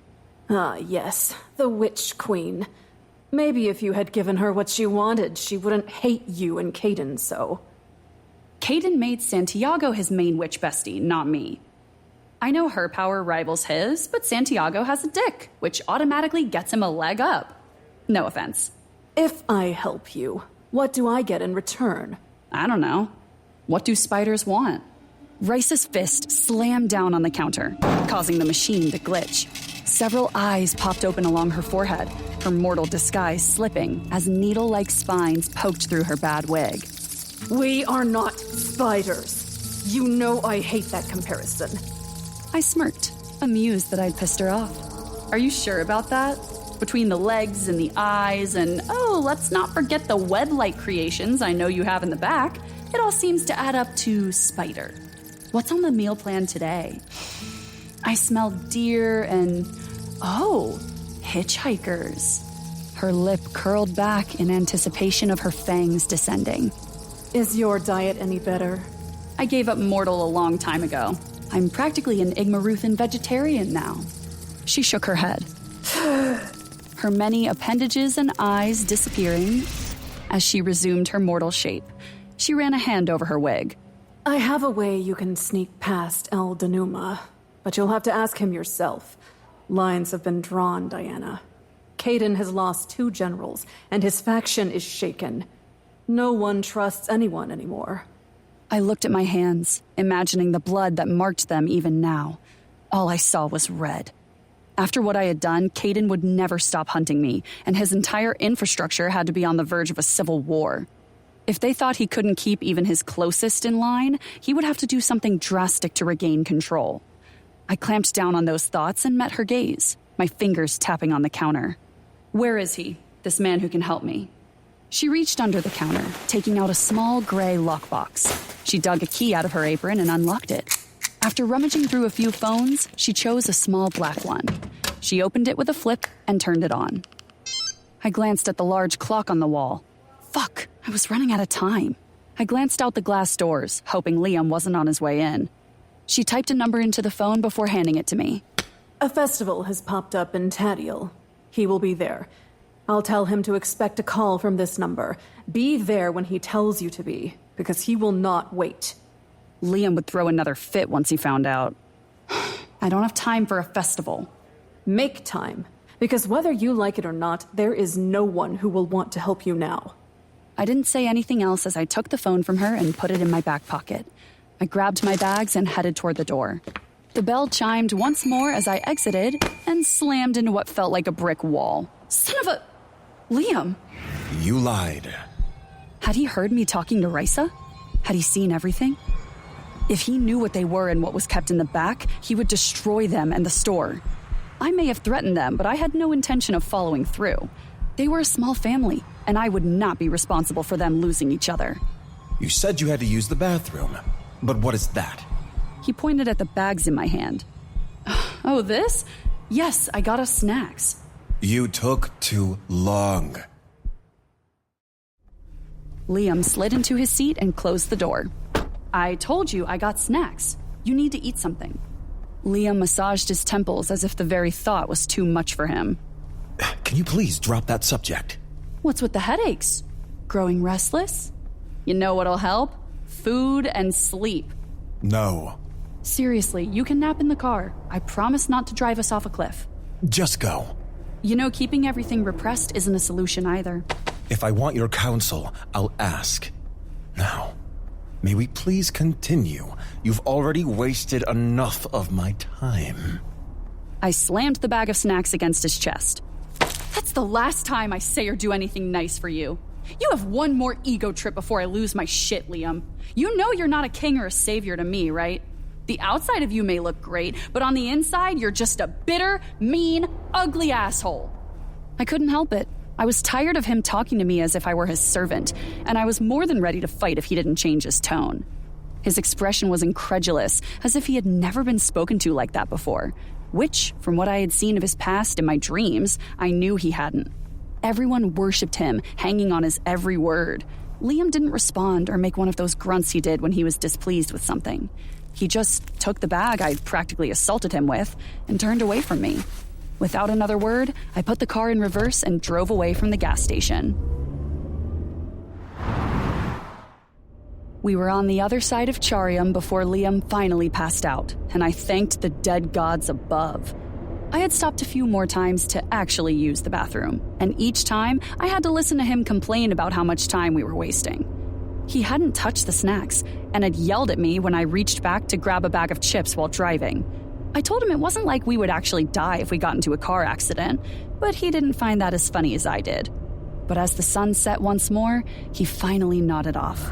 K: Ah, yes, the Witch Queen. Maybe if you had given her what she wanted, she wouldn't hate you and Caden so.
C: Caden made Santiago his main witch bestie, not me. I know her power rivals his, but Santiago has a dick, which automatically gets him a leg up. No offense.
K: If I help you, what do I get in return?
C: I don't know. What do spiders want? Rice's fist slammed down on the counter, causing the machine to glitch. Several eyes popped open along her forehead, her mortal disguise slipping as needle-like spines poked through her bad wig.
K: We are not spiders. You know I hate that comparison.
C: I smirked, amused that I'd pissed her off. Are you sure about that? Between the legs and the eyes and, oh, let's not forget the web-like creations I know you have in the back, it all seems to add up to spider. What's on the meal plan today? I smelled deer and, oh, hitchhikers. Her lip curled back in anticipation of her fangs descending.
K: Is your diet any better?
C: I gave up mortal a long time ago. I'm practically an Igmaruthan vegetarian now. She shook her head. Her many appendages and eyes disappearing as she resumed her mortal shape. She ran a hand over her wig.
K: I have a way you can sneak past El Denuma, but you'll have to ask him yourself. Lines have been drawn, Diana. Caden has lost 2 generals, and his faction is shaken. No one trusts anyone anymore.
C: I looked at my hands, imagining the blood that marked them even now. All I saw was red. After what I had done, Caden would never stop hunting me, and his entire infrastructure had to be on the verge of a civil war. If they thought he couldn't keep even his closest in line, he would have to do something drastic to regain control. I clamped down on those thoughts and met her gaze, my fingers tapping on the counter. Where is he, this man who can help me? She reached under the counter, taking out a small gray lockbox. She dug a key out of her apron and unlocked it. After rummaging through a few phones, she chose a small black one. She opened it with a flip and turned it on. I glanced at the large clock on the wall. Fuck, I was running out of time. I glanced out the glass doors, hoping Liam wasn't on his way in. She typed a number into the phone before handing it to me.
K: A festival has popped up in Tadiel. He will be there. I'll tell him to expect a call from this number. Be there when he tells you to be, because he will not wait.
C: Liam would throw another fit once he found out. I don't have time for a festival.
K: Make time, because whether you like it or not, there is no one who will want to help you now.
C: I didn't say anything else as I took the phone from her and put it in my back pocket. I grabbed my bags and headed toward the door. The bell chimed once more as I exited and slammed into what felt like a brick wall. Son of a... Liam.
O: You lied.
C: Had he heard me talking to Risa? Had he seen everything? If he knew what they were and what was kept in the back, he would destroy them and the store. I may have threatened them, but I had no intention of following through. They were a small family, and I would not be responsible for them losing each other.
O: You said you had to use the bathroom, but what is that?
C: He pointed at the bags in my hand. Oh, this? Yes, I got us snacks.
O: You took too long.
C: Liam slid into his seat and closed the door. I told you I got snacks. You need to eat something. Liam massaged his temples as if the very thought was too much for him.
O: Can you please drop that subject?
C: What's with the headaches? Growing restless? You know what'll help? Food and sleep.
O: No.
C: Seriously, you can nap in the car. I promise not to drive us off a cliff.
O: Just go.
C: You know, keeping everything repressed isn't a solution either.
O: If I want your counsel, I'll ask. Now, may we please continue? You've already wasted enough of my time.
C: I slammed the bag of snacks against his chest. That's the last time I say or do anything nice for you. You have one more ego trip before I lose my shit, Liam. You know you're not a king or a savior to me, right? The outside of you may look great, but on the inside, you're just a bitter, mean, ugly asshole. I couldn't help it. I was tired of him talking to me as if I were his servant, and I was more than ready to fight if he didn't change his tone. His expression was incredulous, as if he had never been spoken to like that before, which, from what I had seen of his past in my dreams, I knew he hadn't. Everyone worshipped him, hanging on his every word. Liam didn't respond or make one of those grunts he did when he was displeased with something. He just took the bag I'd practically assaulted him with and turned away from me. Without another word, I put the car in reverse and drove away from the gas station. We were on the other side of Charium before Liam finally passed out, and I thanked the dead gods above. I had stopped a few more times to actually use the bathroom, and each time I had to listen to him complain about how much time we were wasting. He hadn't touched the snacks and had yelled at me when I reached back to grab a bag of chips while driving. I told him it wasn't like we would actually die if we got into a car accident, but he didn't find that as funny as I did. But as the sun set once more, he finally nodded off.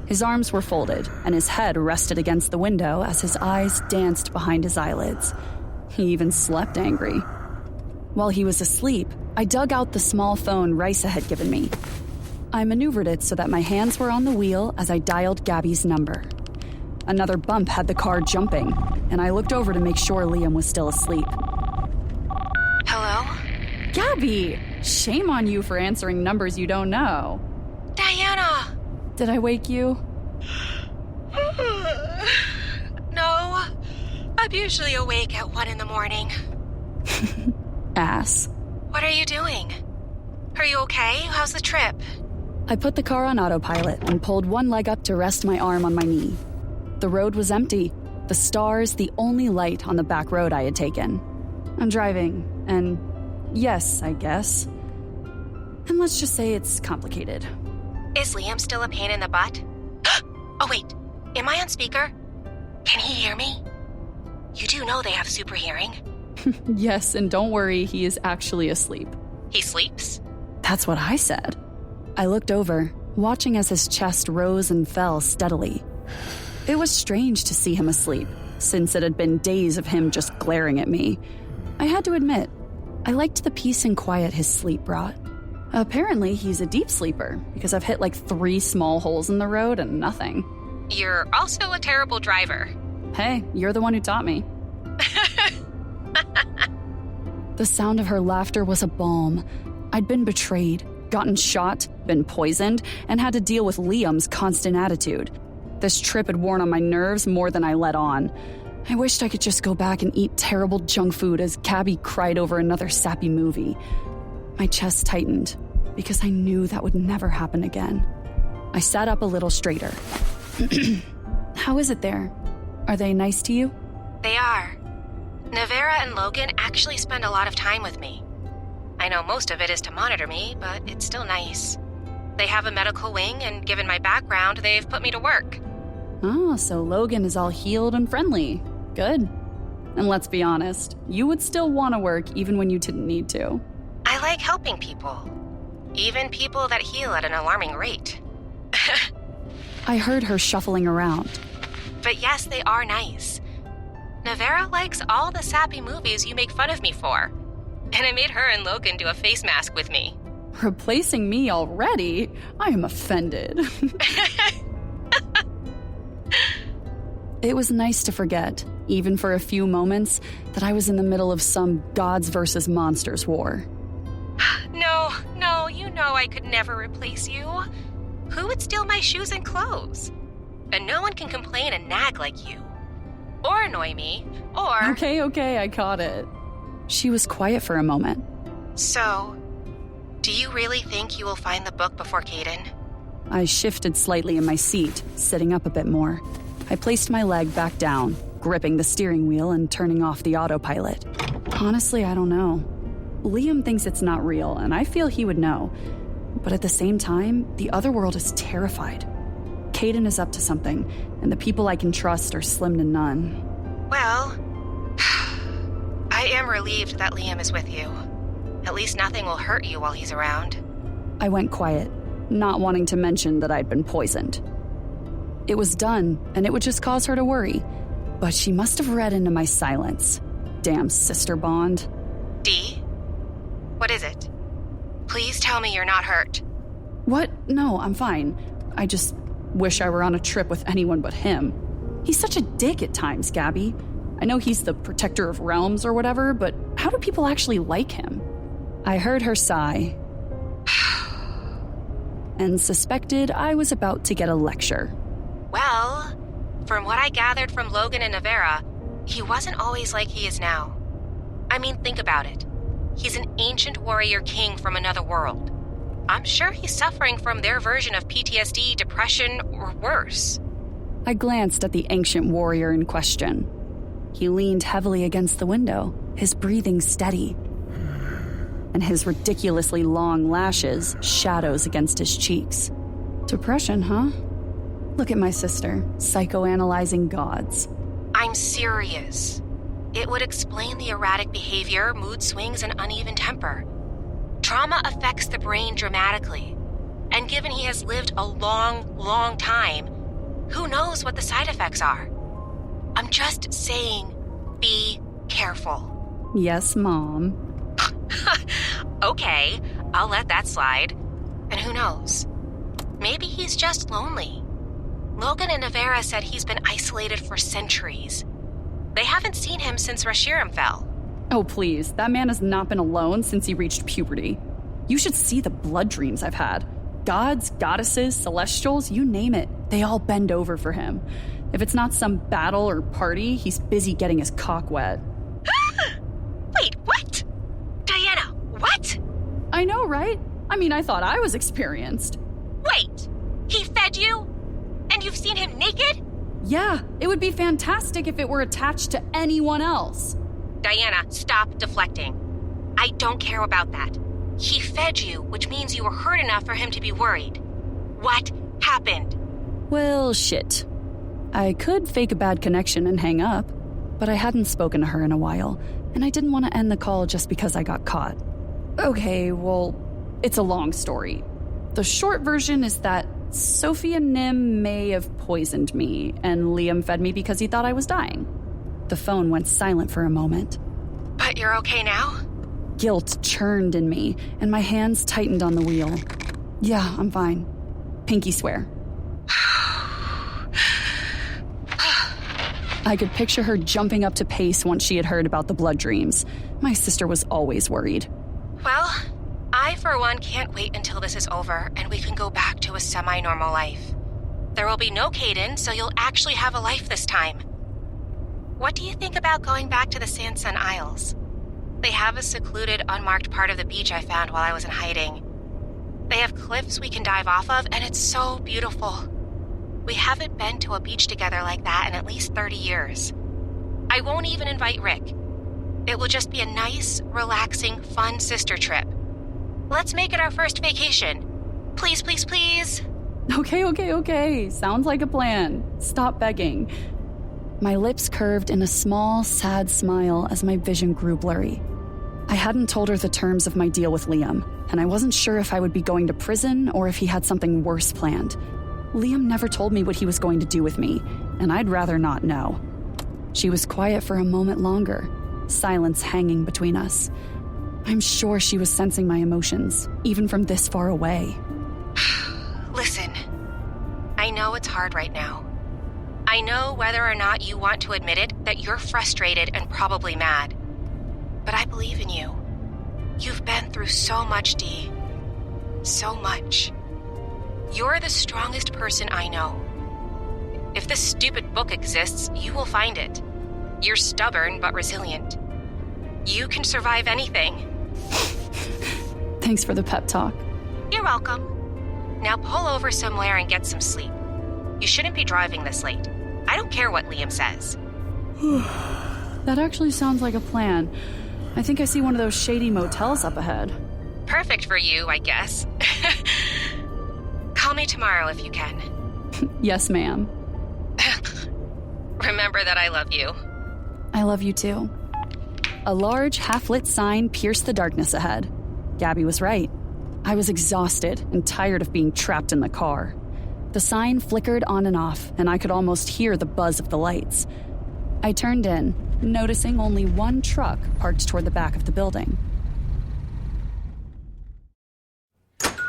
C: His arms were folded, and his head rested against the window as his eyes danced behind his eyelids. He even slept angry. While he was asleep, I dug out the small phone Risa had given me. I maneuvered it so that my hands were on the wheel as I dialed Gabby's number. Another bump had the car jumping, and I looked over to make sure Liam was still asleep.
E: Hello?
C: Gabby! Shame on you for answering numbers you don't know.
E: Diana!
C: Did I wake you?
E: No. I'm usually awake at 1 a.m.
C: Ass.
E: What are you doing? Are you okay? How's the trip?
C: I put the car on autopilot and pulled one leg up to rest my arm on my knee. The road was empty, the stars the only light on the back road I had taken. I'm driving, and yes, I guess. And let's just say it's complicated.
E: Is Liam still a pain in the butt? Oh wait, am I on speaker? Can he hear me? You do know they have super hearing.
C: Yes, and don't worry, he is actually asleep.
E: He sleeps?
C: That's what I said. I looked over, watching as his chest rose and fell steadily. It was strange to see him asleep, since it had been days of him just glaring at me. I had to admit, I liked the peace and quiet his sleep brought. Apparently, he's a deep sleeper, because I've hit like 3 small holes in the road and nothing.
E: You're also a terrible driver.
C: Hey, you're the one who taught me. The sound of her laughter was a balm. I'd been betrayed, gotten shot, been poisoned, and had to deal with Liam's constant attitude. This trip had worn on my nerves more than I let on. I wished I could just go back and eat terrible junk food as Gabby cried over another sappy movie. My chest tightened, because I knew that would never happen again. I sat up a little straighter. How is it there? Are they nice to you?
E: They are. Navera and Logan actually spend a lot of time with me. I know most of it is to monitor me, but it's still nice. They have a medical wing, and given my background, they've put me to work.
C: Oh, so Logan is all healed and friendly. Good. And let's be honest, you would still want to work even when you didn't need to.
E: I like helping people. Even people that heal at an alarming rate.
C: I heard her shuffling around.
E: But yes, they are nice. Navera likes all the sappy movies you make fun of me for. And I made her and Logan do a face mask with me.
C: Replacing me already? I am offended. It was nice to forget, even for a few moments, that I was in the middle of some gods versus monsters war.
E: No, you know I could never replace you. Who would steal my shoes and clothes? And no one can complain and nag like you. Or annoy me, or...
C: Okay, I caught it. She was quiet for a moment.
E: So, do you really think you will find the book before Caden?
C: I shifted slightly in my seat, sitting up a bit more. I placed my leg back down, gripping the steering wheel and turning off the autopilot. Honestly, I don't know. Liam thinks it's not real, and I feel he would know. But at the same time, the other world is terrified. Caden is up to something, and the people I can trust are slim to none.
E: Well, I am relieved that Liam is with you. At least nothing will hurt you while he's around.
C: I went quiet, not wanting to mention that I'd been poisoned. It was done, and it would just cause her to worry. But she must have read into my silence. Damn sister bond.
E: Dee? What is it? Please tell me you're not hurt.
C: What? No, I'm fine. I just wish I were on a trip with anyone but him. He's such a dick at times, Gabby. I know he's the protector of realms or whatever, but how do people actually like him? I heard her sigh and suspected I was about to get a lecture.
E: Well, from what I gathered from Logan and Navera, he wasn't always like he is now. I mean, think about it. He's an ancient warrior king from another world. I'm sure he's suffering from their version of PTSD, depression, or worse.
C: I glanced at the ancient warrior in question. He leaned heavily against the window, his breathing steady, and his ridiculously long lashes shadows against his cheeks. Depression, huh? Look at my sister, psychoanalyzing gods.
E: I'm serious. It would explain the erratic behavior, mood swings, and uneven temper. Trauma affects the brain dramatically. And given he has lived a long, long time, who knows what the side effects are? I'm just saying, be careful.
C: Yes, Mom.
E: Okay, I'll let that slide. And who knows? Maybe he's just lonely. Logan and Navera said he's been isolated for centuries. They haven't seen him since Rashiram fell.
C: Oh, please. That man has not been alone since he reached puberty. You should see the blood dreams I've had. Gods, goddesses, celestials, you name it. They all bend over for him. If it's not some battle or party, he's busy getting his cock wet.
E: Wait, what? Diana, what?
C: I know, right? I mean, I thought I was experienced.
E: Wait, he fed you? And you've seen him naked?
C: Yeah, it would be fantastic if it were attached to anyone else.
E: Diana, stop deflecting. I don't care about that. He fed you, which means you were hurt enough for him to be worried. What happened?
C: Well, shit. I could fake a bad connection and hang up, but I hadn't spoken to her in a while, and I didn't want to end the call just because I got caught. Okay, well, it's a long story. The short version is that Sophie and Nim may have poisoned me, and Liam fed me because he thought I was dying. The phone went silent for a moment.
E: But you're okay now?
C: Guilt churned in me, and my hands tightened on the wheel. Yeah, I'm fine. Pinky swear. I could picture her jumping up to pace once she had heard about the blood dreams. My sister was always worried.
E: Well, I, for one, can't wait until this is over and we can go back to a semi-normal life. There will be no Caden, so you'll actually have a life this time. What do you think about going back to the Sandsun Isles? They have a secluded, unmarked part of the beach I found while I was in hiding. They have cliffs we can dive off of, and it's so beautiful. We haven't been to a beach together like that in at least 30 years. I won't even invite Rick. It will just be a nice, relaxing, fun sister trip. Let's make it our first vacation. Please, please, please.
C: Okay. Sounds like a plan. Stop begging. My lips curved in a small, sad smile as my vision grew blurry. I hadn't told her the terms of my deal with Liam, and I wasn't sure if I would be going to prison or if he had something worse planned. Liam never told me what he was going to do with me, and I'd rather not know. She was quiet for a moment longer, silence hanging between us. I'm sure she was sensing my emotions, even from this far away.
E: Listen, I know it's hard right now. I know whether or not you want to admit it that you're frustrated and probably mad. But I believe in you. You've been through so much, Dee. So much. You're the strongest person I know. If this stupid book exists, you will find it. You're stubborn but resilient. You can survive anything.
C: Thanks for the pep talk.
E: You're welcome. Now pull over somewhere and get some sleep. You shouldn't be driving this late. I don't care what Liam says.
C: That actually sounds like a plan. I think I see one of those shady motels up ahead.
E: Perfect for you, I guess. Call me tomorrow if you can.
C: Yes, ma'am.
E: Remember that I love you.
C: I love you too. A large, half-lit sign pierced the darkness ahead. Gabby was right. I was exhausted and tired of being trapped in the car. The sign flickered on and off, and I could almost hear the buzz of the lights. I turned in, noticing only one truck parked toward the back of the building.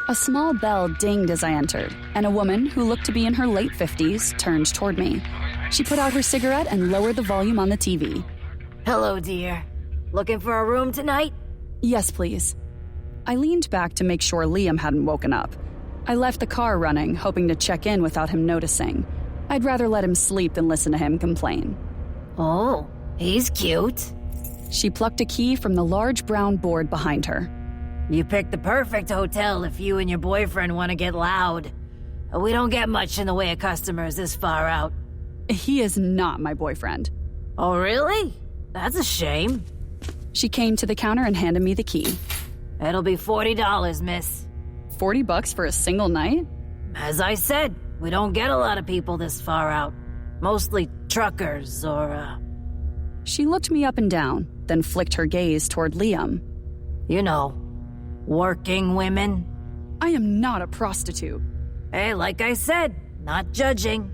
C: A small bell dinged as I entered, and a woman who looked to be in her late 50s turned toward me. She put out her cigarette and lowered the volume on the TV.
G: Hello, dear. Looking for a room tonight?
C: Yes, please. I leaned back to make sure Liam hadn't woken up. I left the car running, hoping to check in without him noticing. I'd rather let him sleep than listen to him complain.
G: Oh, he's cute.
C: She plucked a key from the large brown board behind her.
G: You picked the perfect hotel if you and your boyfriend want to get loud. We don't get much in the way of customers this far out.
C: He is not my boyfriend.
G: Oh, really? That's a shame.
C: She came to the counter and handed me the key.
G: It'll be $40, miss.
C: $40 for a single night?
G: As I said, we don't get a lot of people this far out. Mostly truckers or,
C: She looked me up and down, then flicked her gaze toward Liam.
G: You know, working women.
C: I am not a prostitute.
G: Hey, like I said, not judging.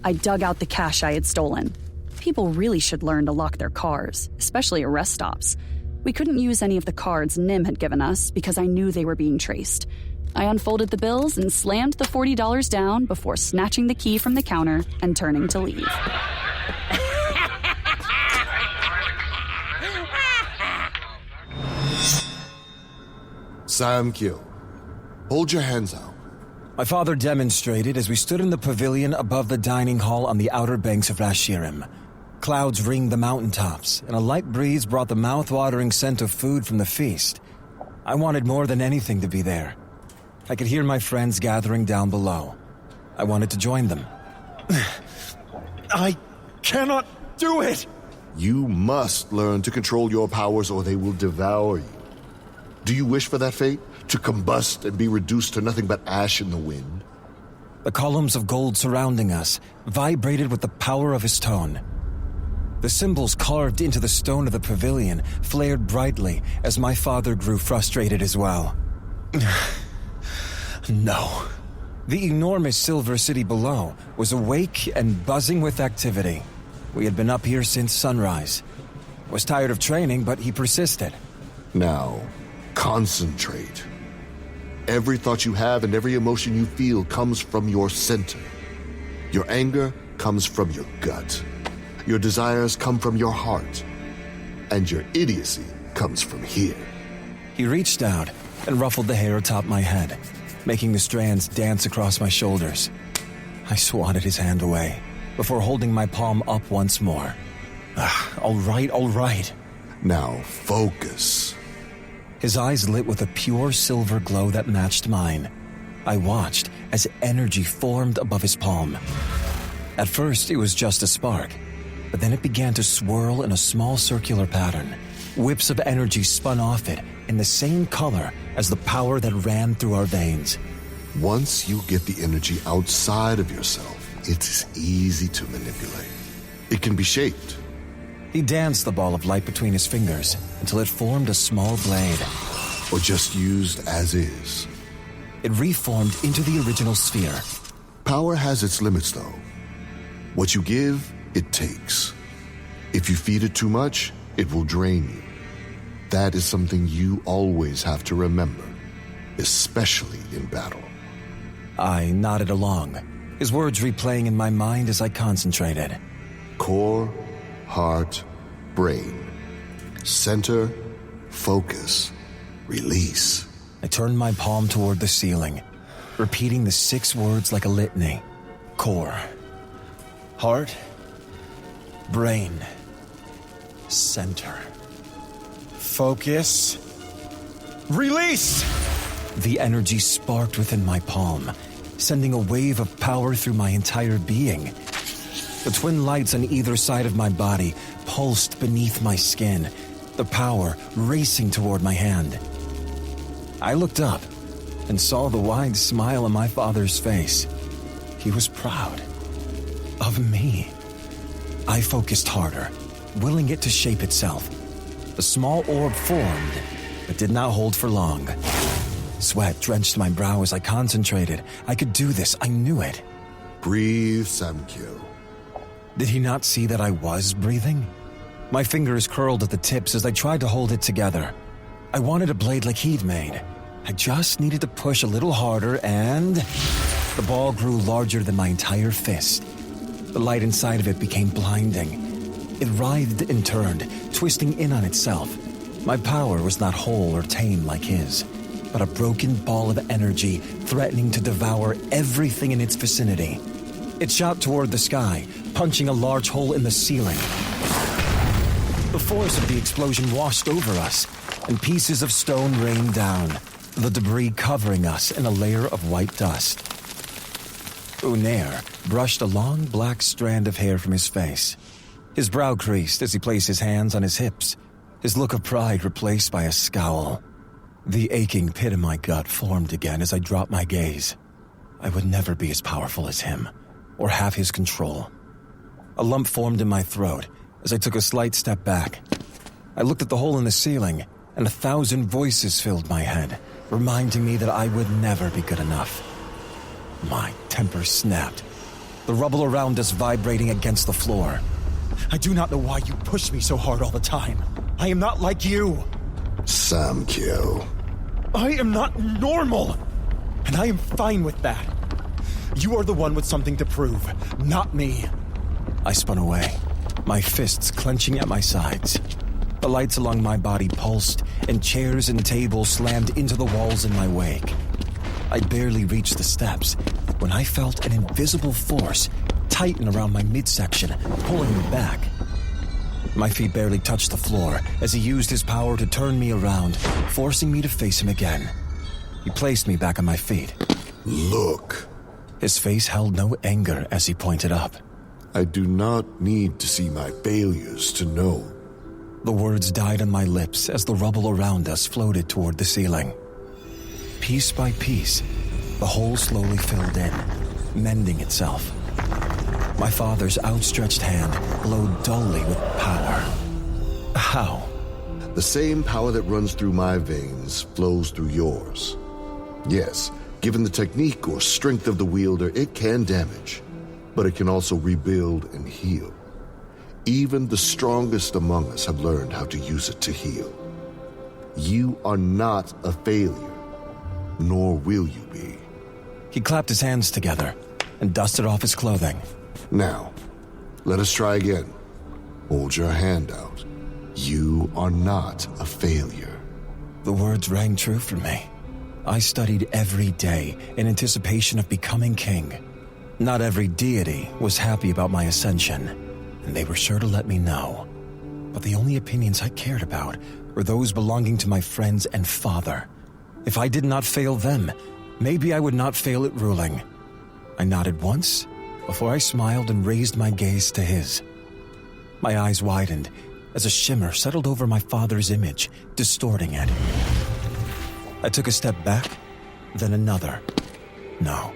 C: I dug out the cash I had stolen. People really should learn to lock their cars, especially at rest stops. We couldn't use any of the cards Nim had given us because I knew they were being traced. I unfolded the bills and slammed the $40 down before snatching the key from the counter and turning to leave.
J: Sam Kill, hold your hands out.
A: My father demonstrated as we stood in the pavilion above the dining hall on the outer banks of Rashirim. Clouds ringed the mountaintops, and a light breeze brought the mouth-watering scent of food from the feast. I wanted more than anything to be there. I could hear my friends gathering down below. I wanted to join them.
U: I cannot do it!
J: You must learn to control your powers or they will devour you. Do you wish for that fate? To combust and be reduced to nothing but ash in the wind?
A: The columns of gold surrounding us vibrated with the power of his tone. The symbols carved into the stone of the pavilion flared brightly as my father grew frustrated as well. No. The enormous silver city below was awake and buzzing with activity. We had been up here since sunrise. Was tired of training, but he persisted.
J: Now, concentrate. Every thought you have and every emotion you feel comes from your center. Your anger comes from your gut. Your desires come from your heart, and your idiocy comes from here.
O: He reached out and ruffled the hair atop my head, making the strands dance across my shoulders. I swatted his hand away before holding my palm up once more. All right.
J: Now focus.
O: His eyes lit with a pure silver glow that matched mine. I watched as energy formed above his palm. At first, it was just a spark, but then it began to swirl in a small circular pattern. Whips of energy spun off it in the same color as the power that ran through our veins.
J: Once you get the energy outside of yourself, it's easy to manipulate. It can be shaped.
O: He danced the ball of light between his fingers until it formed a small blade.
J: Or just used as is.
O: It reformed into the original sphere.
J: Power has its limits, though. What you give, it takes. If you feed it too much, it will drain you. That is something you always have to remember, especially in battle.
O: I nodded along, his words replaying in my mind as I concentrated.
J: Core, heart, brain. Center, focus, release.
O: I turned my palm toward the ceiling, repeating the 6 words like a litany. Core, heart, brain, center, focus, release! The energy sparked within my palm, sending a wave of power through my entire being. The twin lights on either side of my body pulsed beneath my skin, the power racing toward my hand. I looked up and saw the wide smile on my father's face. He was proud of me. I focused harder, willing it to shape itself. The small orb formed, but did not hold for long. Sweat drenched my brow as I concentrated. I could do this, I knew it.
J: Breathe, Samkyo.
O: Did he not see that I was breathing? My fingers curled at the tips as I tried to hold it together. I wanted a blade like he'd made. I just needed to push a little harder and... the ball grew larger than my entire fist. The light inside of it became blinding. It writhed and turned, twisting in on itself. My power was not whole or tame like his, but a broken ball of energy threatening to devour everything in its vicinity. It shot toward the sky, punching a large hole in the ceiling. The force of the explosion washed over us, and pieces of stone rained down, the debris covering us in a layer of white dust. Unair brushed a long black strand of hair from his face. His brow creased as he placed his hands on his hips, his look of pride replaced by a scowl. The aching pit in my gut formed again as I dropped my gaze. I would never be as powerful as him, or have his control. A lump formed in my throat as I took a slight step back. I looked at the hole in the ceiling, and 1,000 voices filled my head, reminding me that I would never be good enough. My temper snapped, the rubble around us vibrating against the floor. I do not know why you push me so hard all the time. I am not like you.
J: Samkyo.
O: I am not normal, and I am fine with that. You are the one with something to prove, not me. I spun away, my fists clenching at my sides. The lights along my body pulsed, and chairs and tables slammed into the walls in my wake. I barely reached the steps when I felt an invisible force tighten around my midsection, pulling me back. My feet barely touched the floor as he used his power to turn me around, forcing me to face him again. He placed me back on my feet.
J: Look.
O: His face held no anger as he pointed up.
J: I do not need to see my failures to know.
O: The words died on my lips as the rubble around us floated toward the ceiling. Piece by piece, the hole slowly filled in, mending itself. My father's outstretched hand glowed dully with power. How?
J: The same power that runs through my veins flows through yours. Yes, given the technique or strength of the wielder, it can damage, but it can also rebuild and heal. Even the strongest among us have learned how to use it to heal. You are not a failure, nor will you be.
O: He clapped his hands together and dusted off his clothing.
J: Now, let us try again. Hold your hand out. You are not a failure.
O: The words rang true for me. I studied every day in anticipation of becoming king. Not every deity was happy about my ascension, and they were sure to let me know. But the only opinions I cared about were those belonging to my friends and father. If I did not fail them, maybe I would not fail at ruling. I nodded once before I smiled and raised my gaze to his. My eyes widened as a shimmer settled over my father's image, distorting it. I took a step back, then another. No,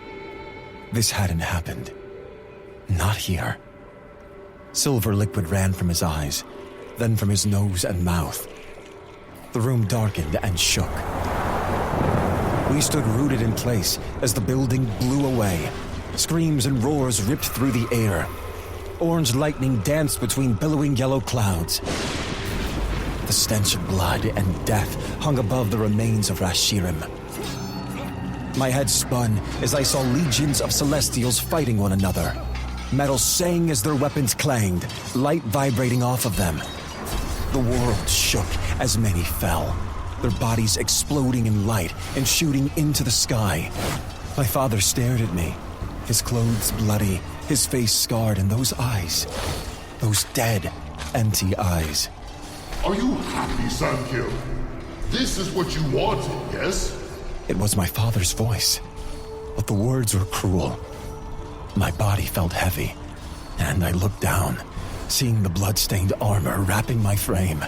O: this hadn't happened. Not here. Silver liquid ran from his eyes, then from his nose and mouth. The room darkened and shook. We stood rooted in place as the building blew away. Screams and roars ripped through the air. Orange lightning danced between billowing yellow clouds. The stench of blood and death hung above the remains of Rashirim. My head spun as I saw legions of Celestials fighting one another. Metal sang as their weapons clanged, light vibrating off of them. The world shook as many fell, their bodies exploding in light and shooting into the sky. My father stared at me, his clothes bloody, his face scarred, and those eyes, those dead, empty eyes.
J: Are you happy, Sunkill? This is what you wanted, yes?
O: It was my father's voice, but the words were cruel. My body felt heavy, and I looked down, seeing the blood-stained armor wrapping my frame.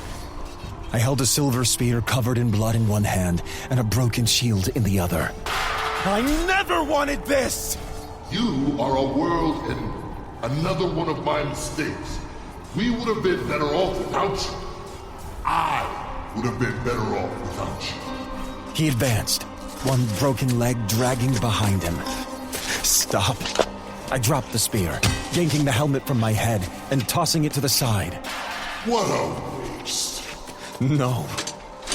O: I held a silver spear covered in blood in one hand and a broken shield in the other.
D: I never wanted this!
J: You are a world enemy. Another one of my mistakes. We would have been better off without you. I would have been better off without you.
O: He advanced, one broken leg dragging behind him. Stop. I dropped the spear, yanking the helmet from my head and tossing it to the side.
J: What a waste.
O: No.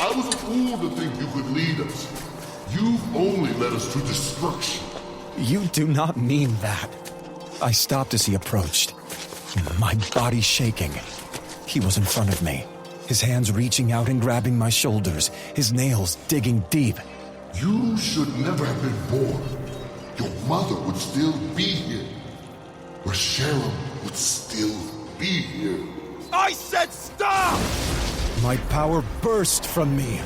J: I was a fool to think you could lead us. You've only led us to destruction.
O: You do not mean that. I stopped as he approached, my body shaking. He was in front of me, his hands reaching out and grabbing my shoulders, his nails digging deep.
J: You should never have been born. Your mother would still be here. Rashirim would still be here.
D: I said stop!
O: My power burst from me,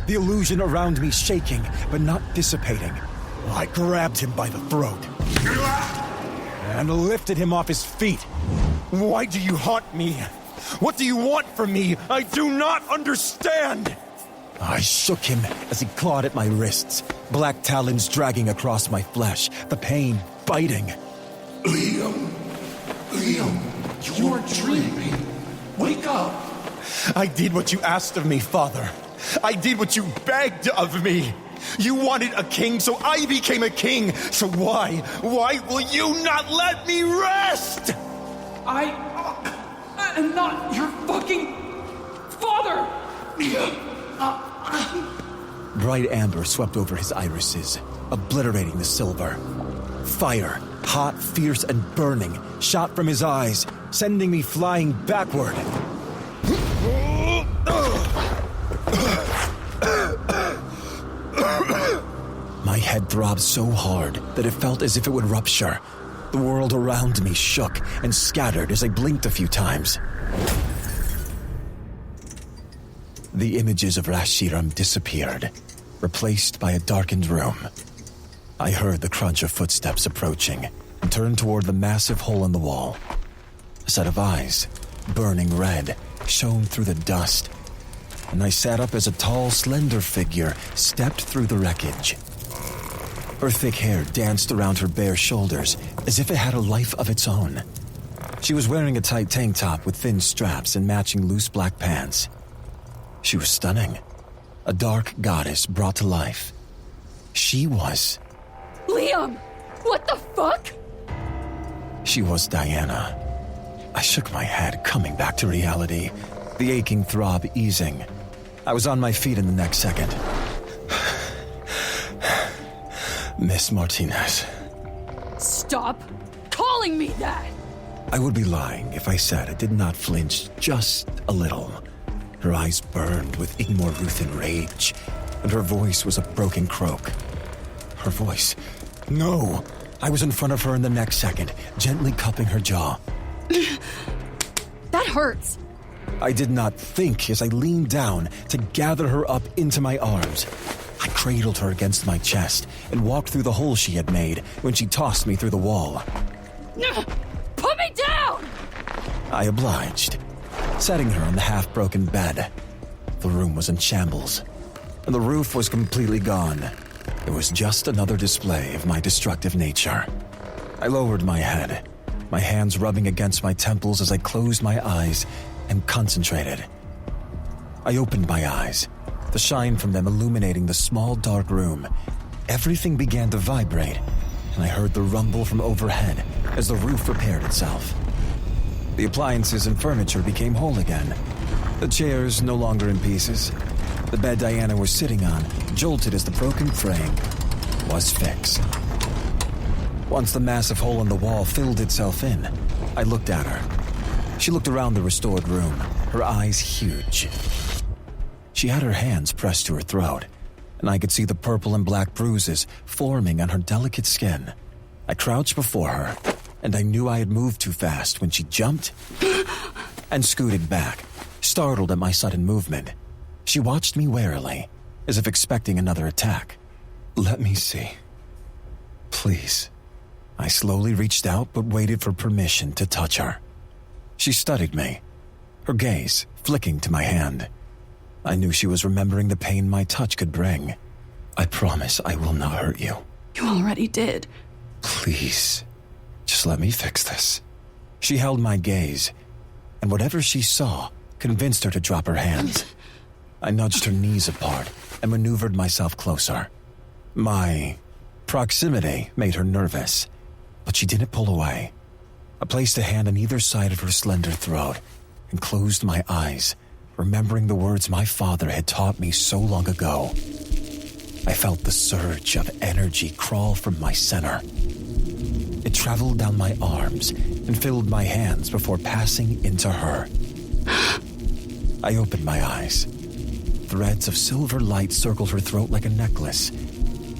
O: the illusion around me shaking but not dissipating. I grabbed him by the throat and lifted him off his feet.
D: Why do you haunt me? What do you want from me? I do not understand!
O: I shook him as he clawed at my wrists, black talons dragging across my flesh, the pain biting.
J: Liam, you're dreaming. Wake up.
D: I did what you asked of me, Father. I did what you begged of me. You wanted a king, so I became a king. So why will you not let me rest?
M: I am not your fucking father!
O: Bright amber swept over his irises, obliterating the silver. Fire, hot, fierce, and burning, shot from his eyes, sending me flying backward. My head throbbed so hard that it felt as if it would rupture. The world around me shook and scattered as I blinked a few times. The images of Rashirim disappeared, replaced by a darkened room. I heard the crunch of footsteps approaching and turned toward the massive hole in the wall. A set of eyes, burning red, shone through the dust, and I sat up as a tall, slender figure stepped through the wreckage. Her thick hair danced around her bare shoulders as if it had a life of its own. She was wearing a tight tank top with thin straps and matching loose black pants. She was stunning, a dark goddess brought to life. She was...
C: Liam! What the fuck?
O: She was Diana. I shook my head, coming back to reality, the aching throb easing. I was on my feet in the next second. Miss Martinez.
C: Stop calling me that!
O: I would be lying if I said I did not flinch just a little. Her eyes burned with Igmoruthan rage, and her voice was a broken croak. Her voice. No! I was in front of her in the next second, gently cupping her jaw.
C: That hurts.
O: I did not think as I leaned down to gather her up into my arms. I cradled her against my chest and walked through the hole she had made when she tossed me through the wall.
C: Put me down!
O: I obliged, setting her on the half-broken bed. The room was in shambles, and the roof was completely gone. It was just another display of my destructive nature. I lowered my head, my hands rubbing against my temples as I closed my eyes and concentrated. I opened my eyes, the shine from them illuminating the small dark room. Everything began to vibrate, and I heard the rumble from overhead as the roof repaired itself. The appliances and furniture became whole again. The chairs no longer in pieces. The bed Diana was sitting on jolted as the broken frame was fixed. Once the massive hole in the wall filled itself in, I looked at her. She looked around the restored room, her eyes huge. She had her hands pressed to her throat, and I could see the purple and black bruises forming on her delicate skin. I crouched before her, and I knew I had moved too fast when she jumped and scooted back, startled at my sudden movement. She watched me warily, as if expecting another attack. Let me see. Please. I slowly reached out but waited for permission to touch her. She studied me, her gaze flicking to my hand. I knew she was remembering the pain my touch could bring. I promise I will not hurt you.
C: You already did.
O: Please, just let me fix this. She held my gaze, and whatever she saw convinced her to drop her hands. I nudged her knees apart and maneuvered myself closer. My proximity made her nervous, but she didn't pull away. I placed a hand on either side of her slender throat and closed my eyes, remembering the words my father had taught me so long ago. I felt the surge of energy crawl from my center. It traveled down my arms and filled my hands before passing into her. I opened my eyes. Threads of silver light circled her throat like a necklace,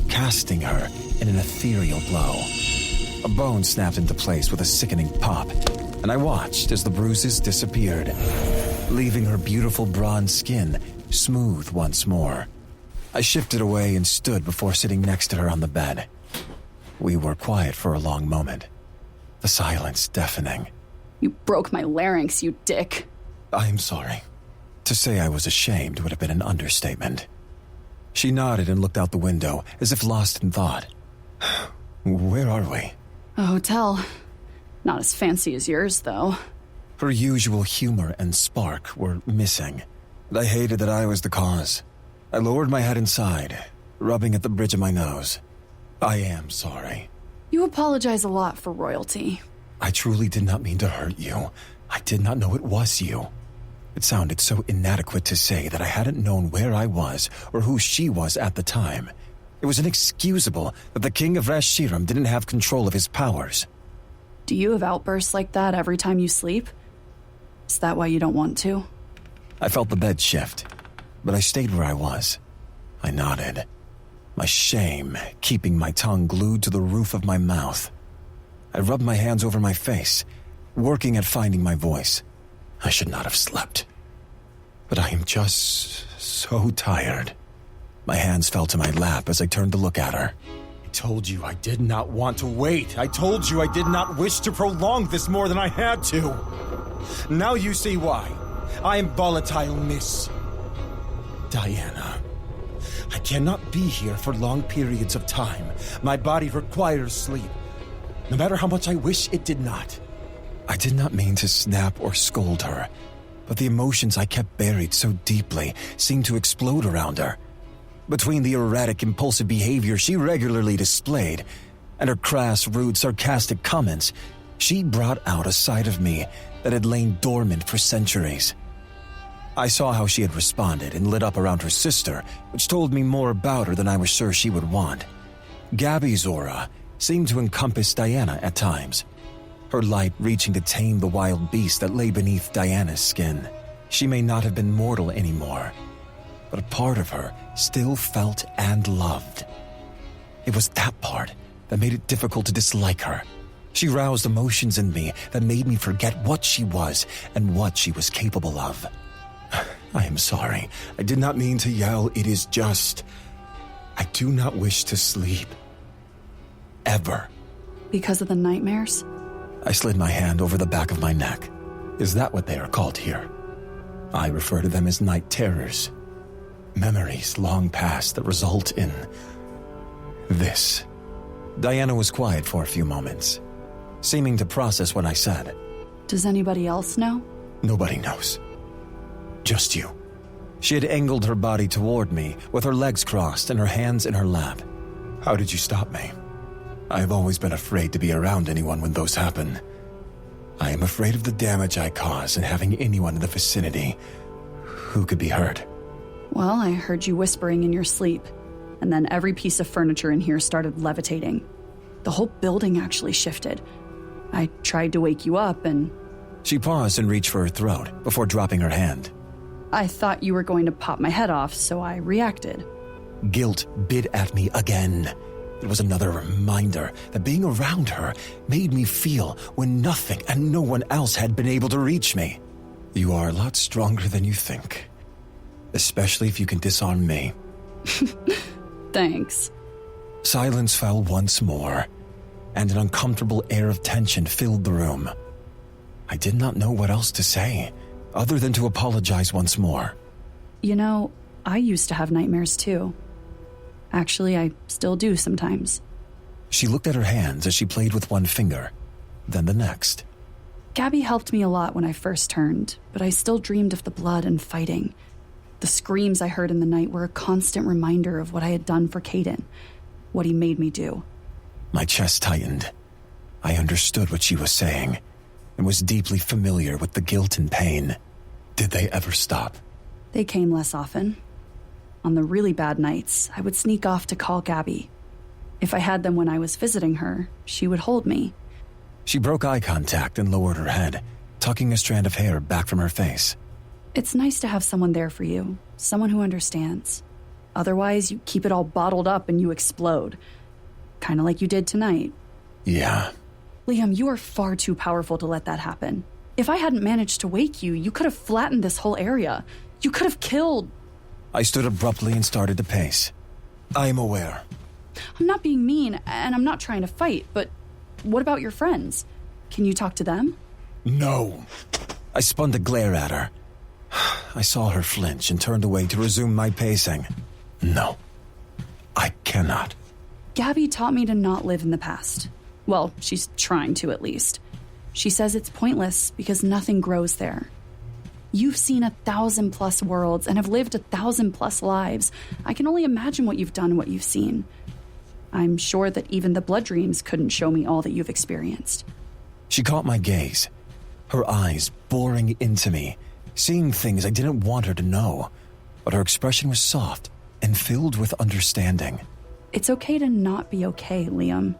O: casting her in an ethereal glow. A bone snapped into place with a sickening pop, and I watched as the bruises disappeared, leaving her beautiful bronze skin smooth once more. I shifted away and stood before sitting next to her on the bed. We were quiet for a long moment, the silence deafening.
C: You broke my larynx, you dick.
O: I am sorry. To say I was ashamed would have been an understatement. She nodded and looked out the window, as if lost in thought. Where are we?
C: A hotel. Not as fancy as yours, though.
O: Her usual humor and spark were missing, and I hated that I was the cause. I lowered my head inside, rubbing at the bridge of my nose. I am sorry.
C: You apologize a lot for royalty.
O: I truly did not mean to hurt you. I did not know it was you. It sounded so inadequate to say that I hadn't known where I was or who she was at the time. It was inexcusable that the King of Rashiram didn't have control of his powers.
C: Do you have outbursts like that every time you sleep? Is that why you don't want to?
O: I felt the bed shift, but I stayed where I was. I nodded, my shame keeping my tongue glued to the roof of my mouth. I rubbed my hands over my face, working at finding my voice. I should not have slept. But I am just so tired. My hands fell to my lap as I turned to look at her.
D: I told you I did not want to wait. I told you I did not wish to prolong this more than I had to. Now you see why. I am volatile, miss. Diana, I cannot be here for long periods of time. My body requires sleep, no matter how much I wish it did not.
O: I did not mean to snap or scold her, but the emotions I kept buried so deeply seemed to explode around her. Between the erratic, impulsive behavior she regularly displayed and her crass, rude, sarcastic comments, she brought out a side of me that had lain dormant for centuries. I saw how she had responded and lit up around her sister, which told me more about her than I was sure she would want. Gabby's aura seemed to encompass Diana at times.
A: her light reaching to tame the wild beast that lay beneath Diana's skin. She may not have been mortal anymore, but a part of her still felt and loved. It was that part that made it difficult to dislike her. She roused emotions in me that made me forget what she was and what she was capable of. I am sorry. I did not mean to yell. It is just... I do not wish to sleep. Ever.
C: Because of the nightmares?
A: I slid my hand over the back of my neck. Is that what they are called here? I refer to them as night terrors. Memories long past that result in... this. Diana was quiet for a few moments, seeming to process what I said.
C: Does anybody else know?
A: Nobody knows. Just you. She had angled her body toward me, with her legs crossed and her hands in her lap. How did you stop me? I have always been afraid to be around anyone when those happen. I am afraid of the damage I cause and having anyone in the vicinity who could be hurt.
C: Well, I heard you whispering in your sleep, and then every piece of furniture in here started levitating. The whole building actually shifted. I tried to wake you up and...
A: She paused and reached for her throat before dropping her hand.
C: I thought you were going to pop my head off, so I reacted.
A: Guilt bit at me again. It was another reminder that being around her made me feel when nothing and no one else had been able to reach me. You are a lot stronger than you think. Especially if you can disarm me.
C: Thanks.
A: Silence fell once more, and an uncomfortable air of tension filled the room. I did not know what else to say, other than to apologize once more.
C: You know, I used to have nightmares too. Actually, I still do sometimes.
A: She looked at her hands as she played with one finger, then the next.
C: Gabby helped me a lot when I first turned, but I still dreamed of the blood and fighting. The screams I heard in the night were a constant reminder of what I had done for Caden, what he made me do.
A: My chest tightened. I understood what she was saying, and was deeply familiar with the guilt and pain. Did they ever stop?
C: They came less often. On the really bad nights, I would sneak off to call Gabby. If I had them when I was visiting her, she would hold me.
A: She broke eye contact and lowered her head, tucking a strand of hair back from her face.
C: It's nice to have someone there for you, someone who understands. Otherwise, you keep it all bottled up and you explode. Kind of like you did tonight.
A: Yeah.
C: Liam, you are far too powerful to let that happen. If I hadn't managed to wake you, you could have flattened this whole area. You could have killed...
A: I stood abruptly and started to pace. I am aware.
C: I'm not being mean, and I'm not trying to fight, but what about your friends? Can you talk to them?
A: No. I spun to glare at her. I saw her flinch and turned away to resume my pacing. No. I cannot.
C: Gabby taught me to not live in the past. Well, she's trying to at least. She says it's pointless because nothing grows there. You've seen 1,000+ worlds and have lived 1,000+ lives. I can only imagine what you've done, what you've seen. I'm sure that even the blood dreams couldn't show me all that you've experienced.
A: She caught my gaze, her eyes boring into me, seeing things I didn't want her to know, but her expression was soft and filled with understanding.
C: It's okay to not be okay, Liam.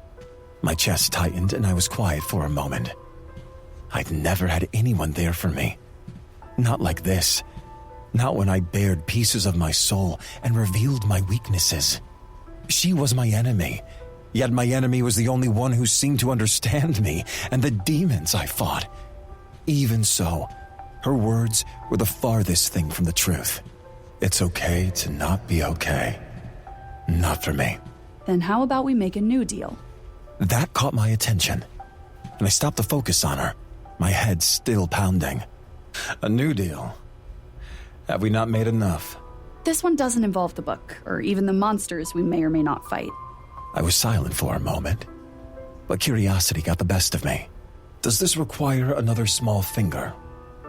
A: My chest tightened and I was quiet for a moment. I'd never had anyone there for me. Not like this. Not when I bared pieces of my soul and revealed my weaknesses. She was my enemy, yet my enemy was the only one who seemed to understand me and the demons I fought. Even so, her words were the farthest thing from the truth. It's okay to not be okay. Not for me.
C: Then how about we make a new deal?
A: That caught my attention, and I stopped to focus on her, my head still pounding. A new deal? Have we not made enough?
C: This one doesn't involve the book, or even the monsters we may or may not fight.
A: I was silent for a moment, but curiosity got the best of me. Does this require another small finger?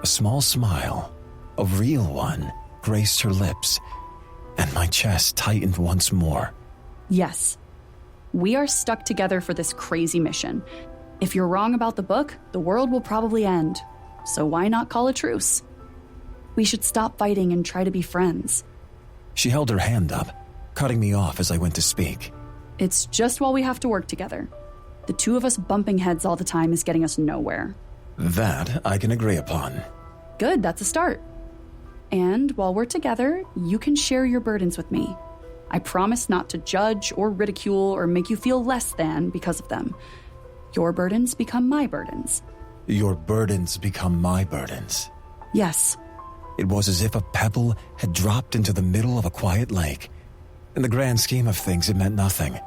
A: A small smile, a real one, graced her lips, and my chest tightened once more.
C: Yes. We are stuck together for this crazy mission. If you're wrong about the book, the world will probably end. So why not call a truce? We should stop fighting and try to be friends.
A: She held her hand up, cutting me off as I went to speak.
C: It's just while we have to work together. The The two of us bumping heads all the time is getting us nowhere.
O: That I can agree upon.
C: Good, that's a start. And while we're together, you can share your burdens with me. I promise not to judge or ridicule or make you feel less than because of them. Your burdens become my burdens.
O: Your burdens become my burdens.
C: Yes.
O: It was as if a pebble had dropped into the middle of a quiet lake. In the grand scheme of things, it meant nothing.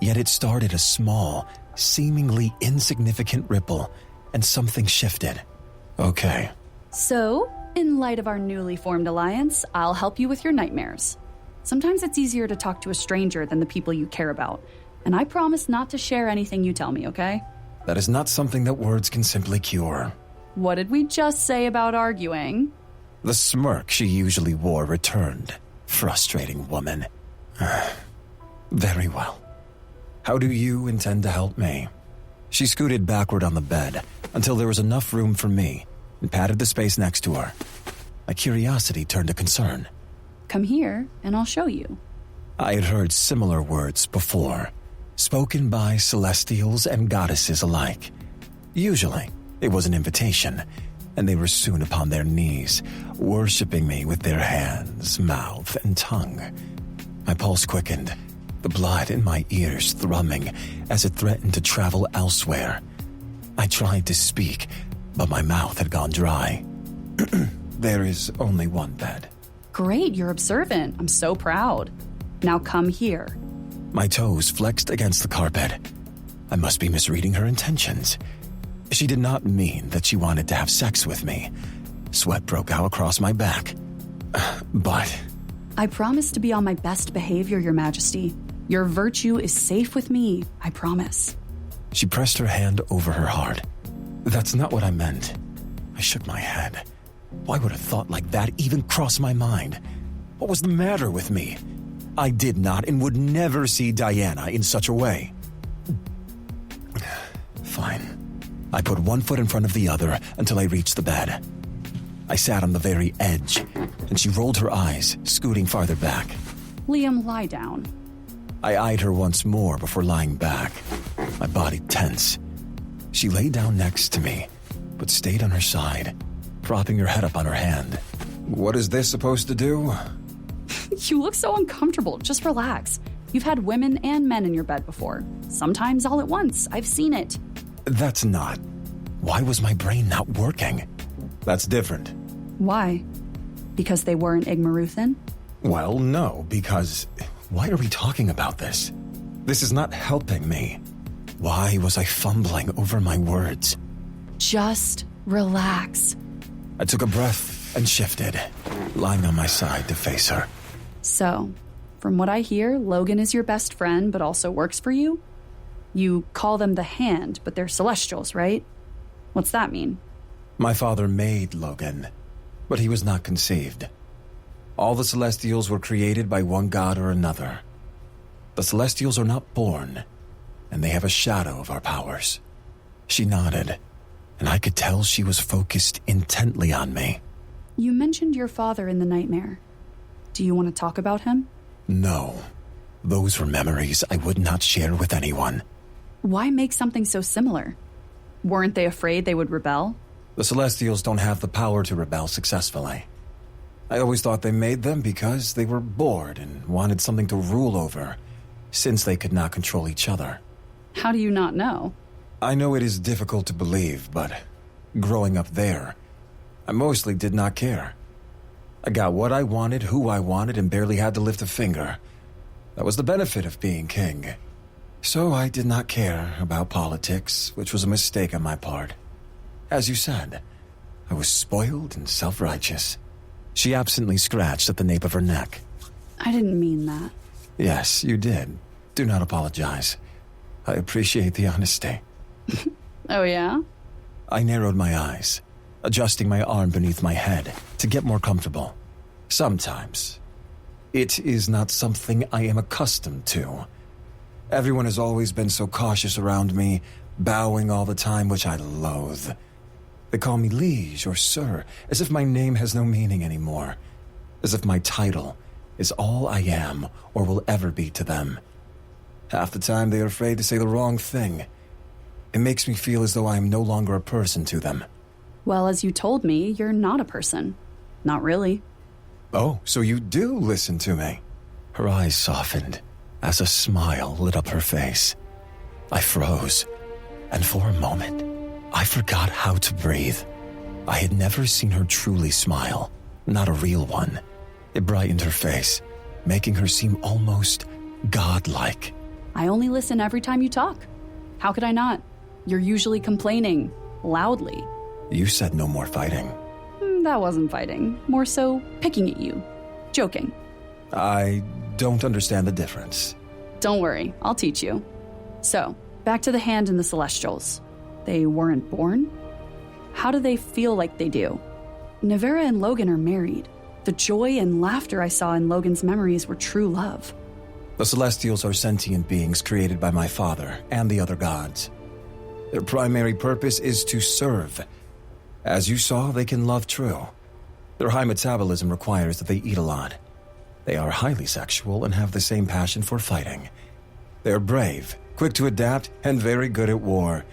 O: Yet it started a small, seemingly insignificant ripple, and something shifted. Okay.
C: So, in light of our newly formed alliance, I'll help you with your nightmares. Sometimes it's easier to talk to a stranger than the people you care about, and I promise not to share anything you tell me, okay?
O: That is not something that words can simply cure.
C: What did we just say about arguing?
O: The smirk she usually wore returned. Frustrating woman. Very well. How do you intend to help me? She scooted backward on the bed until there was enough room for me and patted the space next to her. My curiosity turned to concern.
C: Come here, and I'll show you.
O: I had heard similar words before, spoken by celestials and goddesses alike. Usually, it was an invitation, and they were soon upon their knees, worshipping me with their hands, mouth, and tongue. My pulse quickened, the blood in my ears thrumming as it threatened to travel elsewhere. I tried to speak, but my mouth had gone dry. There is only one bed.
C: Great, you're observant. I'm so proud. Now come here.
O: My toes flexed against the carpet. I must be misreading her intentions. She did not mean that she wanted to have sex with me. Sweat broke out across my back. But...
C: I promise to be on my best behavior, Your Majesty. Your virtue is safe with me, I promise.
O: She pressed her hand over her heart. That's not what I meant. I shook my head. Why would a thought like that even cross my mind? What was the matter with me? I did not and would never see Diana in such a way. Fine. I put one foot in front of the other until I reached the bed. I sat on the very edge, and she rolled her eyes, scooting farther back.
C: Liam, lie down.
O: I eyed her once more before lying back, my body tense. She lay down next to me, but stayed on her side, propping her head up on her hand. What is this supposed to do?
C: You look so uncomfortable. Just relax. You've had women and men in your bed before. Sometimes all at once. I've seen it.
O: That's not. Why was my brain not working? That's different.
C: Why? Because they weren't Igmaruthan?
O: Well, no, because... Why are we talking about this? This is not helping me. Why was I fumbling over my words?
C: Just relax.
O: I took a breath and shifted, lying on my side to face her.
C: So, from what I hear, Logan is your best friend, but also works for you? You call them the Hand, but they're Celestials, right? What's that mean?
O: My father made Logan, but he was not conceived. All the Celestials were created by one god or another. The Celestials are not born, and they have a shadow of our powers. She nodded, and I could tell she was focused intently on me.
C: You mentioned your father in the nightmare. Do you want to talk about him?
O: No. Those were memories I would not share with anyone.
C: Why make something so similar? Weren't they afraid they would rebel?
O: The Celestials don't have the power to rebel successfully. I always thought they made them because they were bored and wanted something to rule over, since they could not control each other.
C: How do you not know?
O: I know it is difficult to believe, but growing up there, I mostly did not care. I got what I wanted, who I wanted, and barely had to lift a finger. That was the benefit of being king. So I did not care about politics, which was a mistake on my part. As you said, I was spoiled and self-righteous. She absently scratched at the nape of her neck.
C: I didn't mean that.
O: Yes, you did. Do not apologize. I appreciate the honesty.
C: Oh, yeah?
O: I narrowed my eyes, adjusting my arm beneath my head to get more comfortable. Sometimes. It is not something I am accustomed to. Everyone has always been so cautious around me, bowing all the time, which I loathe. They call me liege or sir, as if my name has no meaning anymore. As if my title is all I am or will ever be to them. Half the time they are afraid to say the wrong thing, It makes me feel as though I am no longer a person to them.
C: Well, as you told me, you're not a person. Not really.
O: Oh, so you do listen to me. Her eyes softened as a smile lit up her face. I froze, and for a moment, I forgot how to breathe. I had never seen her truly smile, not a real one. It brightened her face, making her seem almost godlike.
C: I only listen every time you talk. How could I not? You're usually complaining, loudly.
O: You said no more fighting.
C: That wasn't fighting. More so picking at you. Joking.
O: I don't understand the difference.
C: Don't worry, I'll teach you. So, back to the hand and the Celestials. They weren't born? How do they feel like they do? Navera and Logan are married. The joy and laughter I saw in Logan's memories were true love.
O: The Celestials are sentient beings created by my father and the other gods. Their primary purpose is to serve. As you saw, they can love true. Their high metabolism requires that they eat a lot. They are highly sexual and have the same passion for fighting. They're brave, quick to adapt, and very good at war,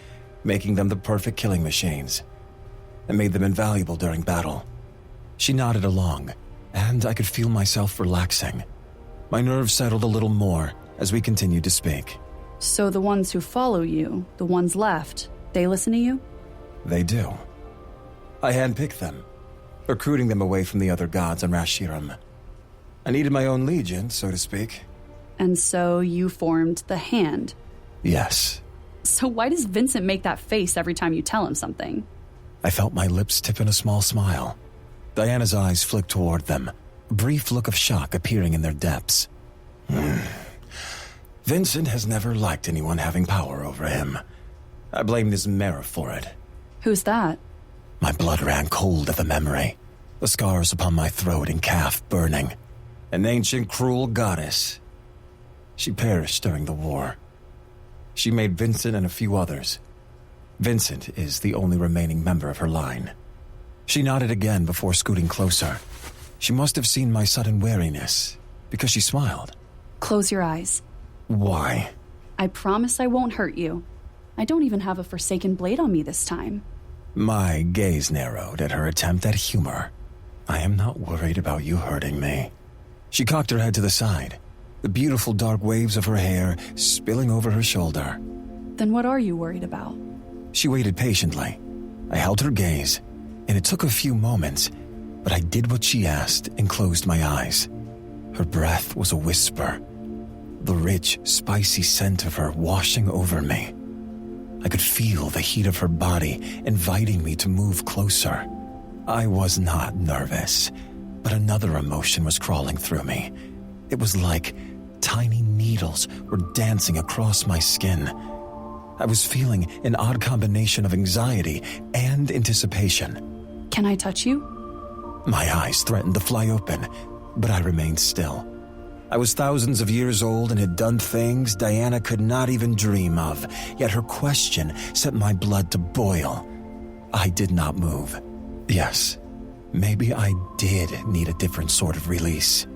O: making them the perfect killing machines. It made them invaluable during battle. She nodded along, and I could feel myself relaxing. My nerves settled a little more as we continued to speak.
C: So the ones who follow you, the ones left, they listen to you?
O: They do. I handpicked them, recruiting them away from the other gods on Rashiram. I needed my own legion, so to speak.
C: And so you formed the Hand.
O: Yes.
C: So why does Vincent make that face every time you tell him something?
O: I felt my lips tip in a small smile. Diana's eyes flicked toward them, a brief look of shock appearing in their depths. Vincent has never liked anyone having power over him. I blamed his Mara for it.
C: Who's that?
O: My blood ran cold at the memory, the scars upon my throat and calf burning. An ancient, cruel goddess. She perished during the war. She made Vincent and a few others. Vincent is the only remaining member of her line. She nodded again before scooting closer. She must have seen my sudden wariness, because she smiled.
C: Close your eyes.
O: Why?
C: I promise I won't hurt you. I don't even have a Forsaken blade on me this time.
O: My gaze narrowed at her attempt at humor. I am not worried about you hurting me. She cocked her head to the side, the beautiful dark waves of her hair spilling over her shoulder.
C: Then what are you worried about?
O: She waited patiently. I held her gaze, and it took a few moments, but I did what she asked and closed my eyes. Her breath was a whisper, the rich, spicy scent of her washing over me. I could feel the heat of her body inviting me to move closer. I was not nervous, but another emotion was crawling through me. It was like tiny needles were dancing across my skin. I was feeling an odd combination of anxiety and anticipation.
C: Can I touch you?
O: My eyes threatened to fly open, but I remained still. I was thousands of years old and had done things Diana could not even dream of, yet her question set my blood to boil. I did not move. Yes, maybe I did need a different sort of release.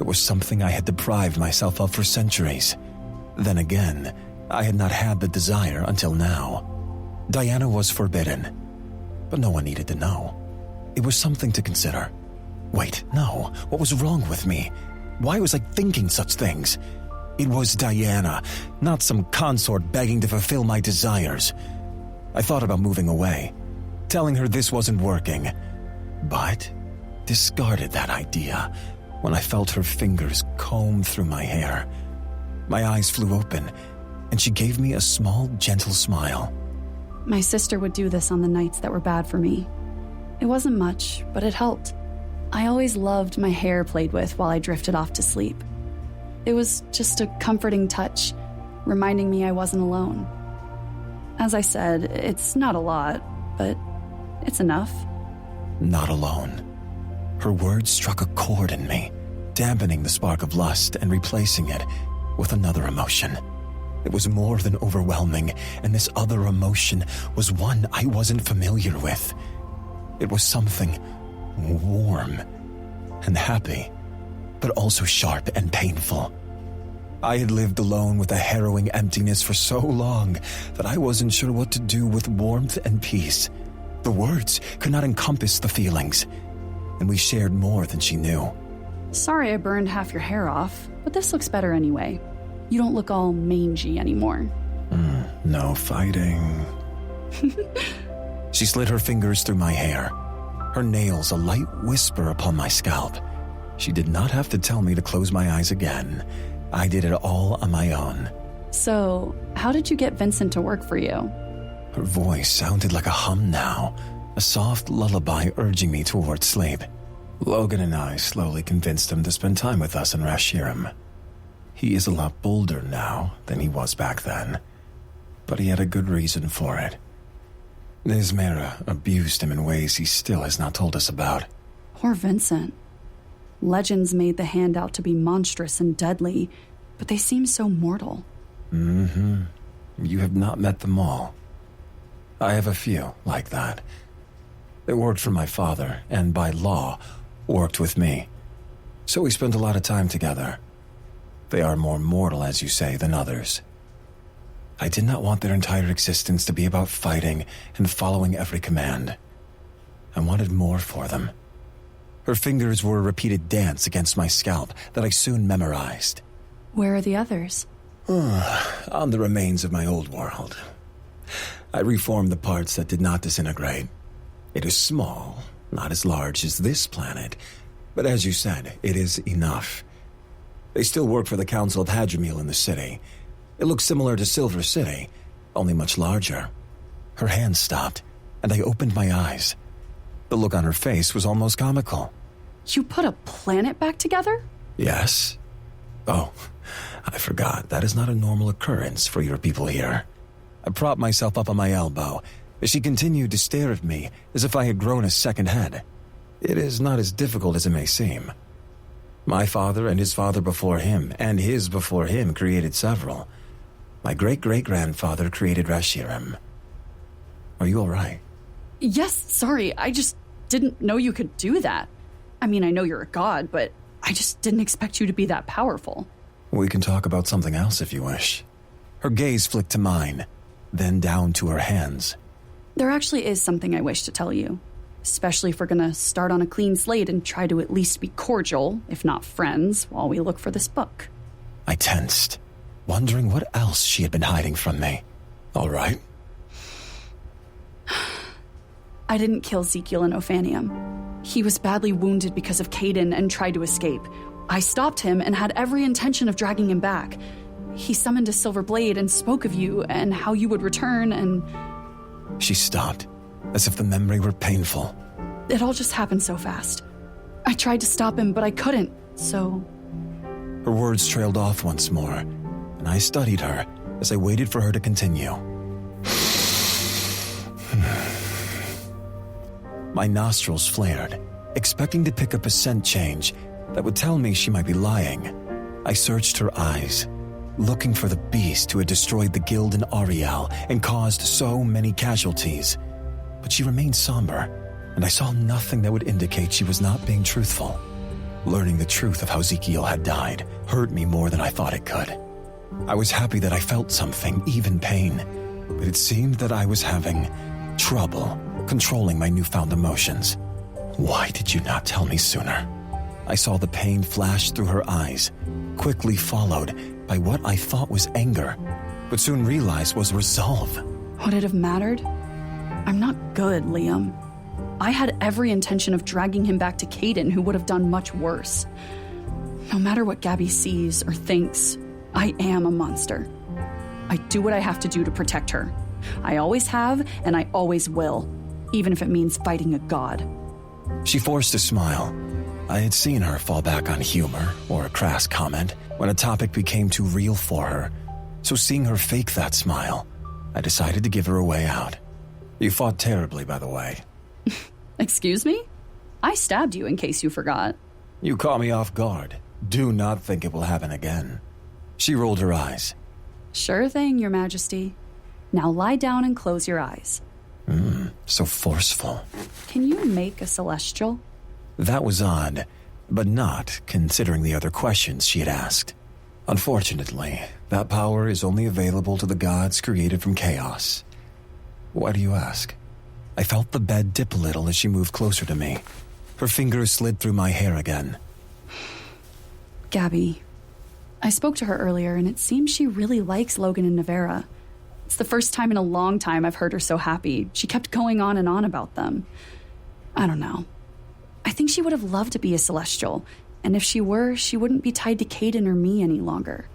O: It was something I had deprived myself of for centuries. Then again, I had not had the desire until now. Diana was forbidden, but no one needed to know. It was something to consider. Wait, no, what was wrong with me? Why was I thinking such things? It was Diana, not some consort begging to fulfill my desires. I thought about moving away, telling her this wasn't working, but discarded that idea when I felt her fingers comb through my hair. My eyes flew open, and she gave me a small, gentle smile.
C: My sister would do this on the nights that were bad for me. It wasn't much, but it helped. I always loved my hair played with while I drifted off to sleep. It was just a comforting touch, reminding me I wasn't alone. As I said, it's not a lot, but it's enough.
O: Not alone. Her words struck a chord in me, dampening the spark of lust and replacing it with another emotion. It was more than overwhelming, and this other emotion was one I wasn't familiar with. It was something warm and happy, but also sharp and painful.
A: I had lived alone with a harrowing emptiness for so long that I wasn't sure what to do with warmth and peace. The words could not encompass the feelings, and we shared more than she knew.
C: Sorry I burned half your hair off, but this looks better anyway. You don't look all mangy anymore.
A: No fighting. She slid her fingers through my hair, her nails a light whisper upon my scalp. She did not have to tell me to close my eyes again. I did it all on my own.
C: So, how did you get Vincent to work for you?
A: Her voice sounded like a hum now, a soft lullaby urging me towards sleep. Logan and I slowly convinced him to spend time with us in Rashirim. He is a lot bolder now than he was back then, but he had a good reason for it. Nismera abused him in ways he still has not told us about.
C: Poor Vincent. Legends made the Hand out to be monstrous and deadly, but they seem so mortal.
A: You have not met them all. I have a few like that. They worked for my father, and by law, worked with me. So we spent a lot of time together. They are more mortal, as you say, than others. I did not want their entire existence to be about fighting and following every command. I wanted more for them. Her fingers were a repeated dance against my scalp that I soon memorized.
C: Where are the others?
A: On the remains of my old world. I reformed the parts that did not disintegrate. It is small, not as large as this planet, but as you said, it is enough. They still work for the Council of Hadramil in the city. It looks similar to Silver City, only much larger. Her hand stopped, and I opened my eyes. The look on her face was almost comical.
C: You put a planet back together?
A: Yes. Oh, I forgot. That is not a normal occurrence for your people here. I propped myself up on my elbow as she continued to stare at me as if I had grown a second head. It is not as difficult as it may seem. My father and his father before him, and his before him, created several. My great-great-grandfather created Rashirim. Are you all right?
C: Yes, sorry. I just didn't know you could do that. I mean, I know you're a god, but I just didn't expect you to be that powerful.
A: We can talk about something else if you wish. Her gaze flicked to mine, then down to her hands.
C: There actually is something I wish to tell you. Especially if we're gonna start on a clean slate and try to at least be cordial, if not friends, while we look for this book.
A: I tensed, wondering what else she had been hiding from me. All right.
C: I didn't kill Ezekiel and Ophanium. He was badly wounded because of Caden and tried to escape. I stopped him and had every intention of dragging him back. He summoned a silver blade and spoke of you and how you would return and...
A: She stopped, as if the memory were painful.
C: It all just happened so fast. I tried to stop him, but I couldn't, so...
A: Her words trailed off once more, and I studied her as I waited for her to continue. My nostrils flared, expecting to pick up a scent change that would tell me she might be lying. I searched her eyes, looking for the beast who had destroyed the guild in Ariel and caused so many casualties. But she remained somber, and I saw nothing that would indicate she was not being truthful. Learning the truth of how Ezekiel had died hurt me more than I thought it could. I was happy that I felt something, even pain, but it seemed that I was having trouble controlling my newfound emotions. Why did you not tell me sooner? I saw the pain flash through her eyes, quickly followed by what I thought was anger, but soon realized was resolve.
C: Would it have mattered? I'm not good, Liam. I had every intention of dragging him back to Caden, who would have done much worse. No matter what Gabby sees or thinks, I am a monster. I do what I have to do to protect her. I always have, and I always will, even if it means fighting a god.
A: She forced a smile. I had seen her fall back on humor or a crass comment when a topic became too real for her, so seeing her fake that smile, I decided to give her a way out. You fought terribly, by the way.
C: Excuse me? I stabbed you in case you forgot.
A: You caught me off guard. Do not think it will happen again. She rolled her eyes.
C: Sure thing, Your Majesty. Now lie down and close your eyes.
A: So forceful.
C: Can you make a celestial?
A: That was odd, but not considering the other questions she had asked. Unfortunately, that power is only available to the gods created from chaos. Why do you ask? I felt the bed dip a little as she moved closer to me. Her fingers slid through my hair again.
L: Gabby, I spoke to her earlier, and it seems she really likes Logan and Navera. It's the first time in a long time I've heard her so happy. She kept going on and on about them. I don't know. I think she would have loved to be a Celestial, and if she were, she wouldn't be tied to Caden or me any longer.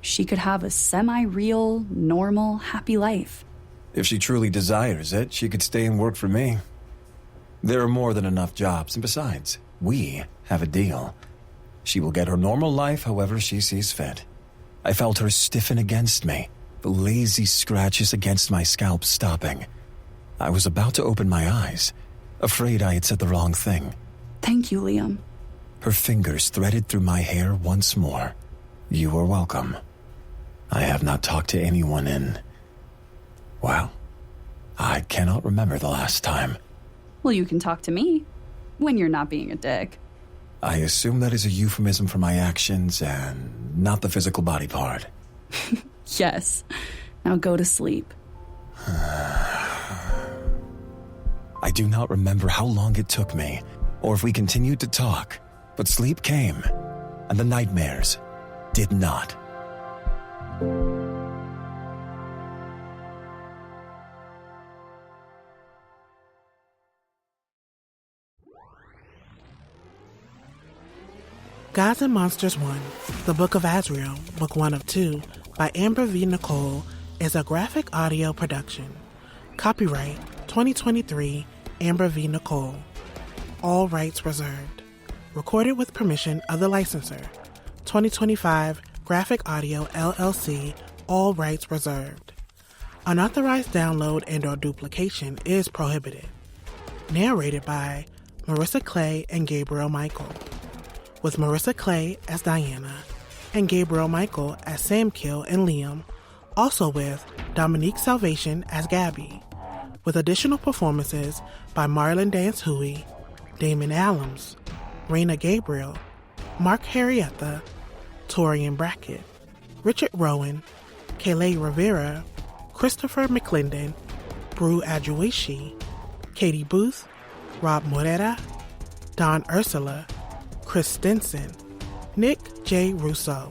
L: She could have a semi-real, normal, happy life.
A: If she truly desires it, she could stay and work for me. There are more than enough jobs, and besides, we have a deal. She will get her normal life however she sees fit. I felt her stiffen against me, the lazy scratches against my scalp stopping. I was about to open my eyes, afraid I had said the wrong thing.
L: Thank you, Liam.
A: Her fingers threaded through my hair once more. You are welcome. I have not talked to anyone in... well, I cannot remember the last time.
L: Well, you can talk to me, when you're not being a dick.
A: I assume that is a euphemism for my actions and not the physical body part.
L: Yes. Now go to sleep.
A: I do not remember how long it took me, or if we continued to talk, but sleep came, and the nightmares did not.
I: Gods and Monsters 1, The Book of Azrael, Book 1 of 2, by Amber V. Nicole, is a graphic audio production. Copyright 2023, Amber V. Nicole. All rights reserved. Recorded with permission of the licensor. 2025 Graphic Audio LLC, all rights reserved. Unauthorized download and/or duplication is prohibited. Narrated by Marissa Clay and Gabriel Michael, with Marissa Clay as Diana and Gabriel Michael as Samkiel and Liam, also with Dominique Salvation as Gabby, with additional performances by Marlon Dance Huey, Damon Allums, Raina Gabriel, Mark Harrietta, Torian Brackett, Richard Rowan, Kayleigh Rivera, Christopher McClendon, Brew Adjuishi, Katie Booth, Rob Morera, Don Ursula, Chris Stinson, Nick J. Russo,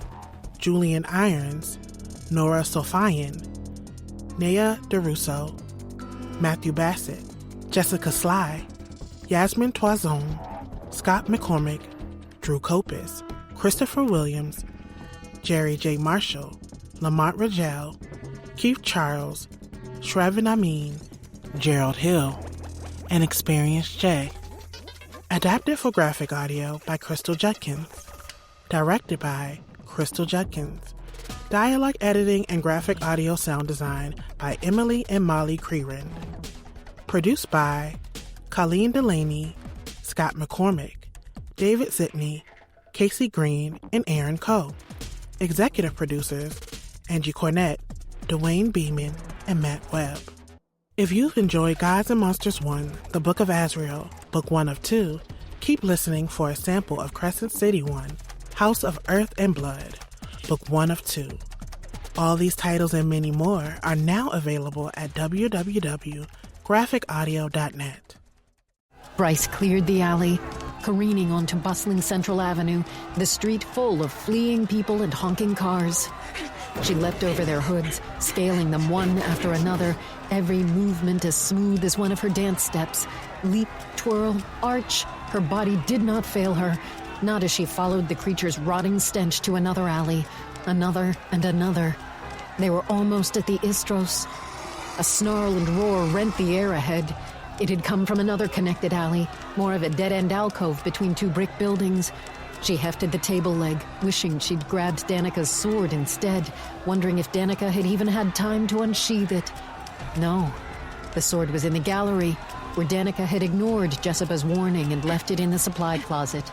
I: Julian Irons, Nora Sofian, Naya DeRusso, Matthew Bassett, Jessica Sly, Yasmin Toison, Scott McCormick, Drew Copus, Christopher Williams, Jerry J. Marshall, Lamont Ragel, Keith Charles, Shravan Amin, Gerald Hill, and Experience J. Adapted for graphic audio by Crystal Judkins. Directed by Crystal Judkins. Dialogue editing and graphic audio sound design by Emily and Molly Creeran. Produced by Colleen Delaney, Scott McCormick, David Sidney, Casey Green, and Aaron Coe. Executive producers Angie Cornett, Dwayne Beeman, and Matt Webb. If you've enjoyed Gods and Monsters 1, The Book of Azrael, Book 1 of 2, keep listening for a sample of Crescent City 1, House of Earth and Blood, Book 1 of 2. All these titles and many more are now available at www.graphicaudio.net.
P: Bryce cleared the alley, careening onto bustling Central Avenue, the street full of fleeing people and honking cars. She leapt over their hoods, scaling them one after another, every movement as smooth as one of her dance steps. Leap, twirl, arch, her body did not fail her, not as she followed the creature's rotting stench to another alley, another and another. They were almost at the Istros. A snarl and roar rent the air ahead. It had come from another connected alley, more of a dead-end alcove between two brick buildings. She hefted the table leg, wishing she'd grabbed Danica's sword instead, wondering if Danica had even had time to unsheath it. No. The sword was in the gallery, where Danica had ignored Jessica's warning and left it in the supply closet.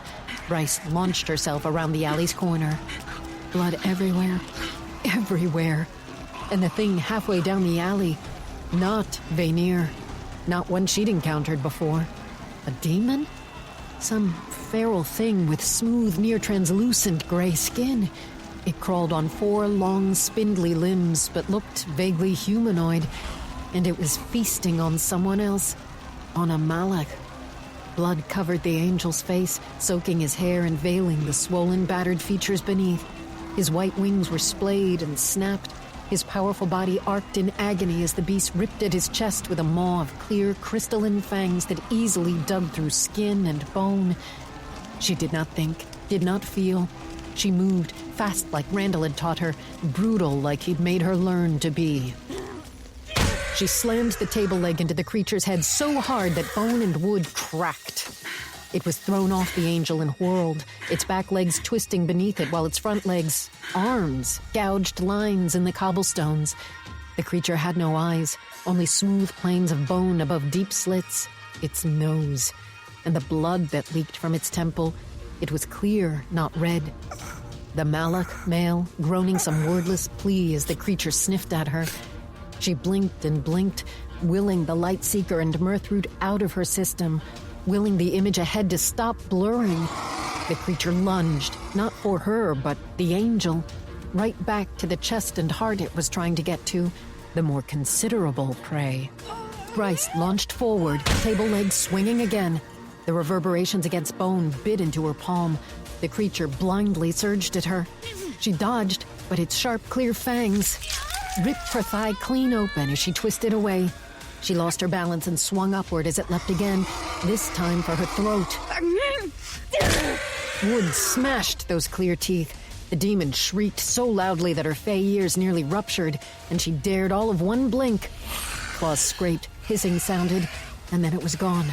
P: Bryce launched herself around the alley's corner. Blood everywhere. Everywhere. And the thing halfway down the alley. Not Vanir. Not one she'd encountered before. A demon? Some feral thing with smooth, near-translucent gray skin. It crawled on 4 long, spindly limbs, but looked vaguely humanoid, and it was feasting on someone else, on a Malak. Blood covered the angel's face, soaking his hair and veiling the swollen, battered features beneath. His white wings were splayed and snapped. His powerful body arced in agony as the beast ripped at his chest with a maw of clear, crystalline fangs that easily dug through skin and bone. She did not think, did not feel. She moved, fast like Randall had taught her, brutal like he'd made her learn to be. She slammed the table leg into the creature's head so hard that bone and wood cracked. It was thrown off the angel and whirled, its back legs twisting beneath it while its front legs, arms, gouged lines in the cobblestones. The creature had no eyes, only smooth planes of bone above deep slits. Its nose, and the blood that leaked from its temple. It was clear, not red. The Malak, male, groaning some wordless plea as the creature sniffed at her. She blinked and blinked, willing the light seeker and Mirthroot out of her system, willing the image ahead to stop blurring. The creature lunged, not for her, but the angel, right back to the chest and heart it was trying to get to, the more considerable prey. Bryce launched forward, table legs swinging again. The reverberations against bone bit into her palm. The creature blindly surged at her. She dodged, but its sharp, clear fangs ripped her thigh clean open as she twisted away. She lost her balance and swung upward as it leapt again, this time for her throat. Wood smashed those clear teeth. The demon shrieked so loudly that her fey ears nearly ruptured, and she dared all of one blink. Claws scraped, hissing sounded, and then it was gone.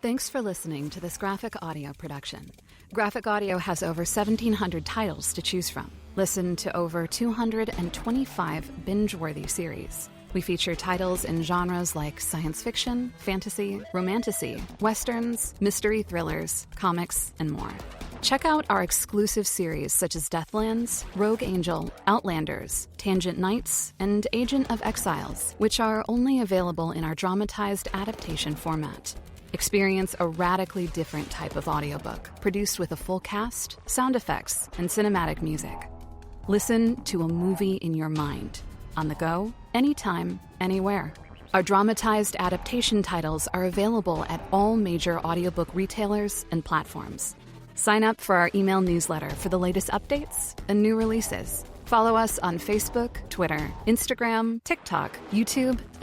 B: Thanks for listening to this graphic audio production. Graphic Audio has over 1,700 titles to choose from. Listen to over 225 binge-worthy series. We feature titles in genres like science fiction, fantasy, romantasy, westerns, mystery thrillers, comics, and more. Check out our exclusive series such as Deathlands, Rogue Angel, Outlanders, Tangent Knights, and Agent of Exiles, which are only available in our dramatized adaptation format. Experience a radically different type of audiobook, produced with a full cast, sound effects, and cinematic music. Listen to a movie in your mind, on the go, anytime, anywhere. Our dramatized adaptation titles are available at all major audiobook retailers and platforms. Sign up for our email newsletter for the latest updates and new releases. Follow us on Facebook, Twitter, Instagram, TikTok, YouTube, and